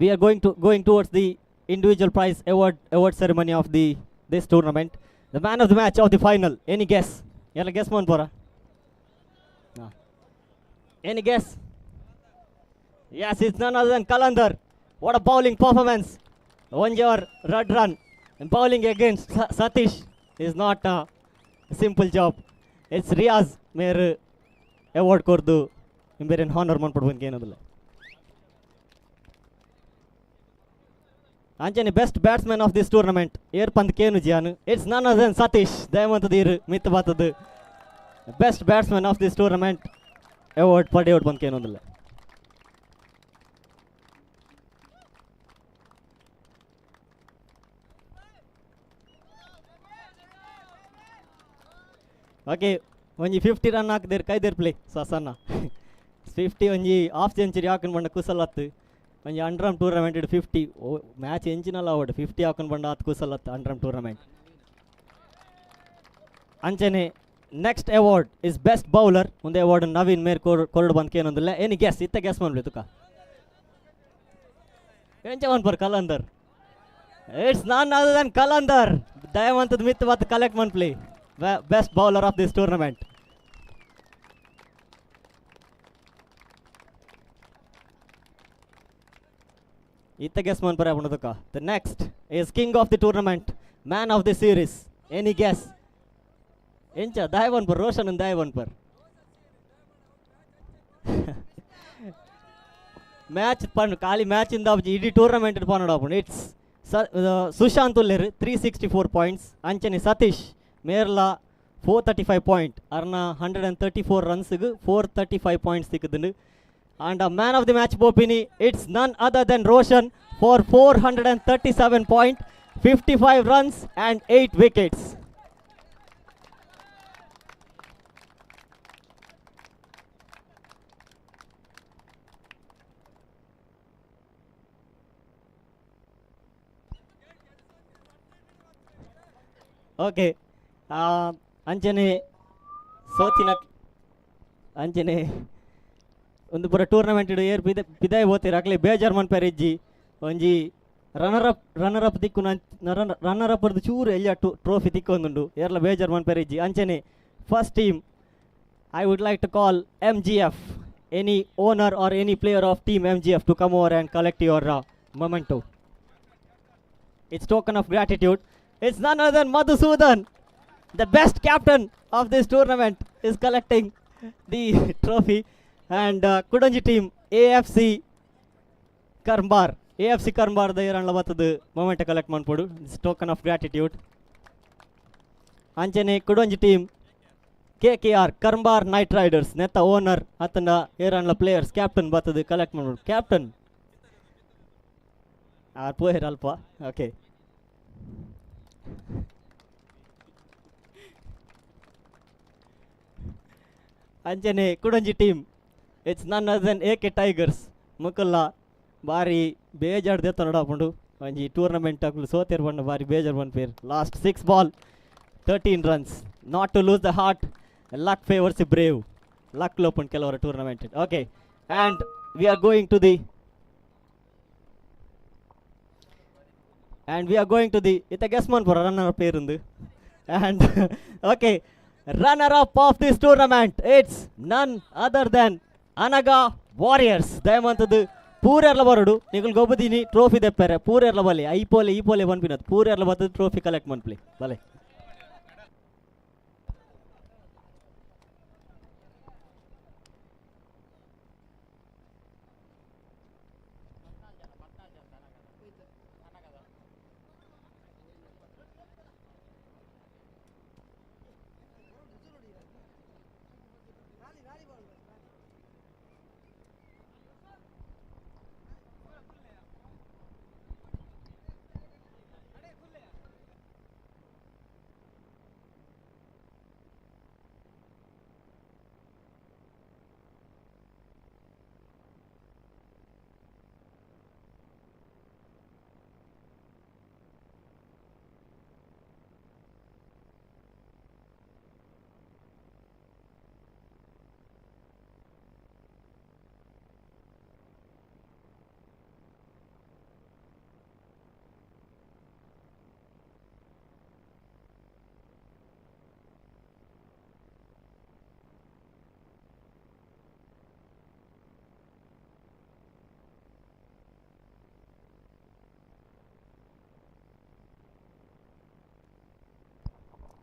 we are going towards the individual prize award ceremony of this tournament. The man of the match of the final. Any guess? ಎಲ್ಲ guess ಮಾಡ್ ಪೋರ any guess? Yes, it's none other than Kalandar. What a bowling performance. 1 red run. And bowling against Satish is not a simple job. It's Riaz mere award kordu imbere honor man padbange ಏನೋದಿಲ್ಲ. ಅಂಚನೆ best batsman of this tournament ಏರ್ ಪಂದ್ ಕೇನು ಜಿಯಾನು it's none other than Satish ದಯಮಂತದೀರ್ ಮಿತ್ ಬಾತದು best batsman of this tournament award ಪಡೆಯೋಡ್ ಬಂದ್ ಕೇನೊಂದಿಲ್ಲ. ಓಕೆ ಒಂಜಿ 50 ರನ್ ಹಾಕಿದೇರು ಕೈದೇರು ಪ್ಲೇ ಸಣ್ಣ 50 ಒಂಜಿ ಹಾಫ್ ಸೆಂಚುರಿ ಹಾಕೊಂಡು ಬಂಡ ಕುಸಲತ್ತು ಒಂಜಿ ಅಂಡ್ರಮ್ ಟೂರ್ನಮೆಂಟ್ 50 ಮ್ಯಾಚ್ ಎಂಚಿನಲ್ಲ ಅವಡು 50 ಹಾಕೊಂಡು ಬಂಡ ಹತ್ತು ಕುಸಲತ್ತು ಅಂಡ್ರಮ್ ಟೂರ್ನಮೆಂಟ್. ಅಂಚನೆ next award is best bowler ಒಂದೇ ಅವಾರ್ಡ್ ನವೀನ್ ಮೇರ್ ಕೊರಡು ಬಂದ್ ಕೇನೊಂದಿಲ್ಲ. ಏನು ಗೆಸ್ ಇತ್ತ ಗೆಸ್ ಮಾಡ್ಲಿ ತುಕ ಎಂಚ ಮನ್ಪರ್ Kalandar it's none other than Kalandar ದಯವಂತದ ಮಿತ್ ಬತ್ ಕಲೆಕ್ಟ್ ಮನ್ಪ್ಲಿ best bowler of this tournament. Itta guess man para the next is king of the tournament man of the series any guess ಎಂಚ ದಾಯವನ್ ಪರ್ ರೋಷನ್ ದಾಯವನ್ ಪರ್ ಮ್ಯಾಚ್ ಪಂಡು ಖಾಲಿ ಮ್ಯಾಚ್ ಇಂದ ಇಡೀ ಟೂರ್ನಮೆಂಟ್ ಪನ್ನಡ ಇಟ್ಸ್ ಸುಶಾಂತ್ ಉಲ್ಲೇರ್ 364 ಪಾಯಿಂಟ್ಸ್ ಅಂಚನೆ ಸತೀಶ್ ಮೇರ್ಲ 435 ಪಾಯಿಂಟ್ ಅರ್ನ 134 ರನ್ಸ್ಗೆ 435 ಪಾಯಿಂಟ್ಸ್ ಸಿಕ್ಕುದುಂಡು and a man of the match Bopini, it's none other than Roshan for 437 point, 55 runs and 8 wickets. Okay, ಅಂಚನೆ ಸೋತಿನ ಅಂಚನೆ ಒಂದು ಪೂರ ಟೂರ್ನಮೆಂಟ್ ಏರ್ ಪಿದಾಯಿ ಓದ್ತೀರ ಅಕ್ಲೆ ಬೇಜಾರು ಮನ್ಪೇರ್ ಇಜ್ಜಿ ಒಂಜಿ ರನ್ನರ್ ಅಪ್ ದಿಕ್ಕು ರನ್ನರ್ ಅಪ್ ಚೂರು ಎಲ್ಲ ಟ್ರೋಫಿ ತಿಕ್ಕೊಂದುಂಡು ಏರ್ಲ ಬೇಜಾರು ಮನ್ಪೇರ್ ಇಜ್ಜಿ ಅಂಚನೆ first team I would like to call MGF any owner or any player of team MGF to come over and collect your memento it's token of gratitude it's none other than Madhusudan, the best captain of this tournament, is collecting the trophy. And Kudanji team AFC Karmbar the iranla battadu moment collect manpodu. This token of gratitude. Anjane Kudanji team KKR Karmbar Knight Riders netta owner atana iranla players captain battadu collect manpodu. Captain poher alpa. Okay. Anjane Kudanji team, it's none other than AK Tigers. Mukalla bari bejar deta nadapundu onji tournament aklu soter bandu bari bejar one pair. Last 6 ball 13 runs. Not to lose the heart, luck favors the brave. Luck lopun kelavara tournament. Okay, and we are going to the ita guess man for runner up irundu and okay, runner up of this tournament, it's none other than Anaga Warriors. ದಯಮಂತದ್ದು ಪೂರೆರ್ಲ ಬರೋಡು ನಿಗಲ್ ಗೊಬ್ಬದಿನಿ trophy ದೆಪ್ಪರೆ ಪೂರೆರ್ಲ ಬಲೆ ಈ ಪೋಲೆ ಬಂದ್ಬಿನದು ಪೂರೆರ್ಲ ಬರ್ತದೆ ಟ್ರೋಫಿ ಕಲೆಕ್ಟ್ ಮನ್ಪ್ಲಿ ಬಲೆ.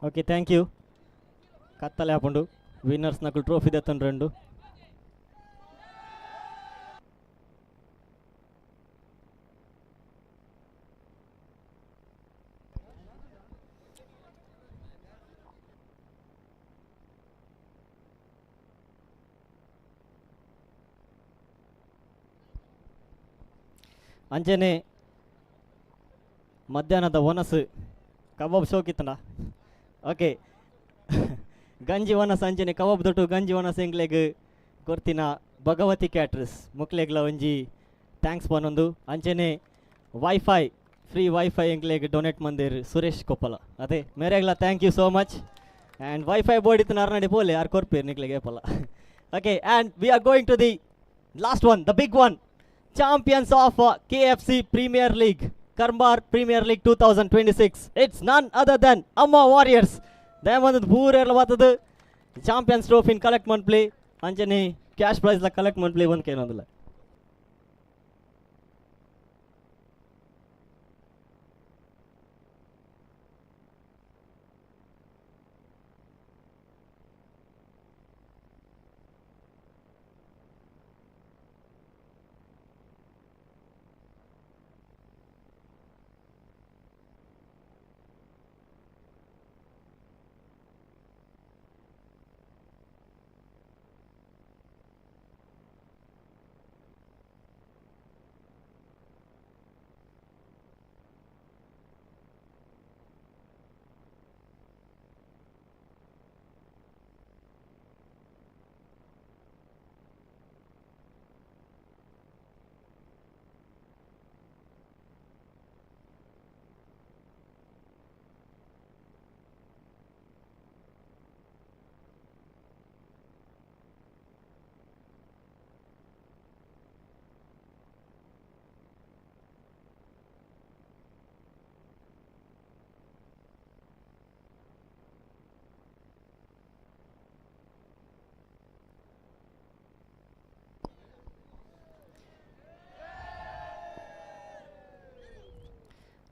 ఓకే థ్యాంక్ యూ కత్తలే ఆపండు విన్నర్స్ నాకు ట్రోఫీ తెత్తండి రెండు. ಅಂಜನೆ ಮಧ್ಯಾಹ್ನದ ಒನಸು ಕಬಾಬ್ ಶೋಕಿತ್ತಂಡ. ಓಕೆ ಗಂಜಿ ಒನಸ್ ಅಂಜನೆ ಕಬಾಬ್ ದೊಟ್ಟು ಗಂಜಿ ಒನಸ್ ಎಂಗ್ಲೆಗ್ ಕೊರ್ತಿನ ಭಗವತಿ ಕ್ಯಾಟ್ರಸ್ ಮುಕ್ಲೆಗ್ಲ ಒಂಜಿ ಥ್ಯಾಂಕ್ಸ್ ಪನೊಂದು. ಅಂಚನೆ ವೈಫೈ ಫ್ರೀ ವೈಫೈ ಎಂಗ್ಲೆಗ್ ಡೊನೇಟ್ ಮಂದಿರ್ ಸುರೇಶ್ ಕೊಪ್ಪಲ ಅದೇ ಮೇರೆಗ್ಲ thank you so much. And wifi board ಇತ್ತು ನಾರ್ನಡಿ ಪೋಲೆ ಯಾರು ಕೊರ್ಪೇರು ನಿಕ್ಲೆಗ್ ಏಪಲ್ಲ. Okay and we are going to the last one, the big one. Champions of KFC Premier League, Karmbar Premier League 2026. It's none other than Amma Warriors. Diamond Boorer Lavatu Champions Trophy in collect month play. Anjani cash prize la collect month play one kenandula.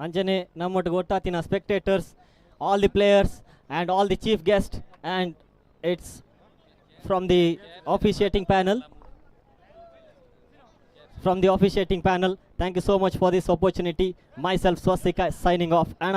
ಅಂಜನೆ ನಮ್ಮೊಟ್ಟಿಗೆ ಒಟ್ಟಾತಿನ spectators, all the players and all the chief guest and it's from the officiating panel. From the officiating panel, thank you so much for this opportunity. Myself Swastika signing off. And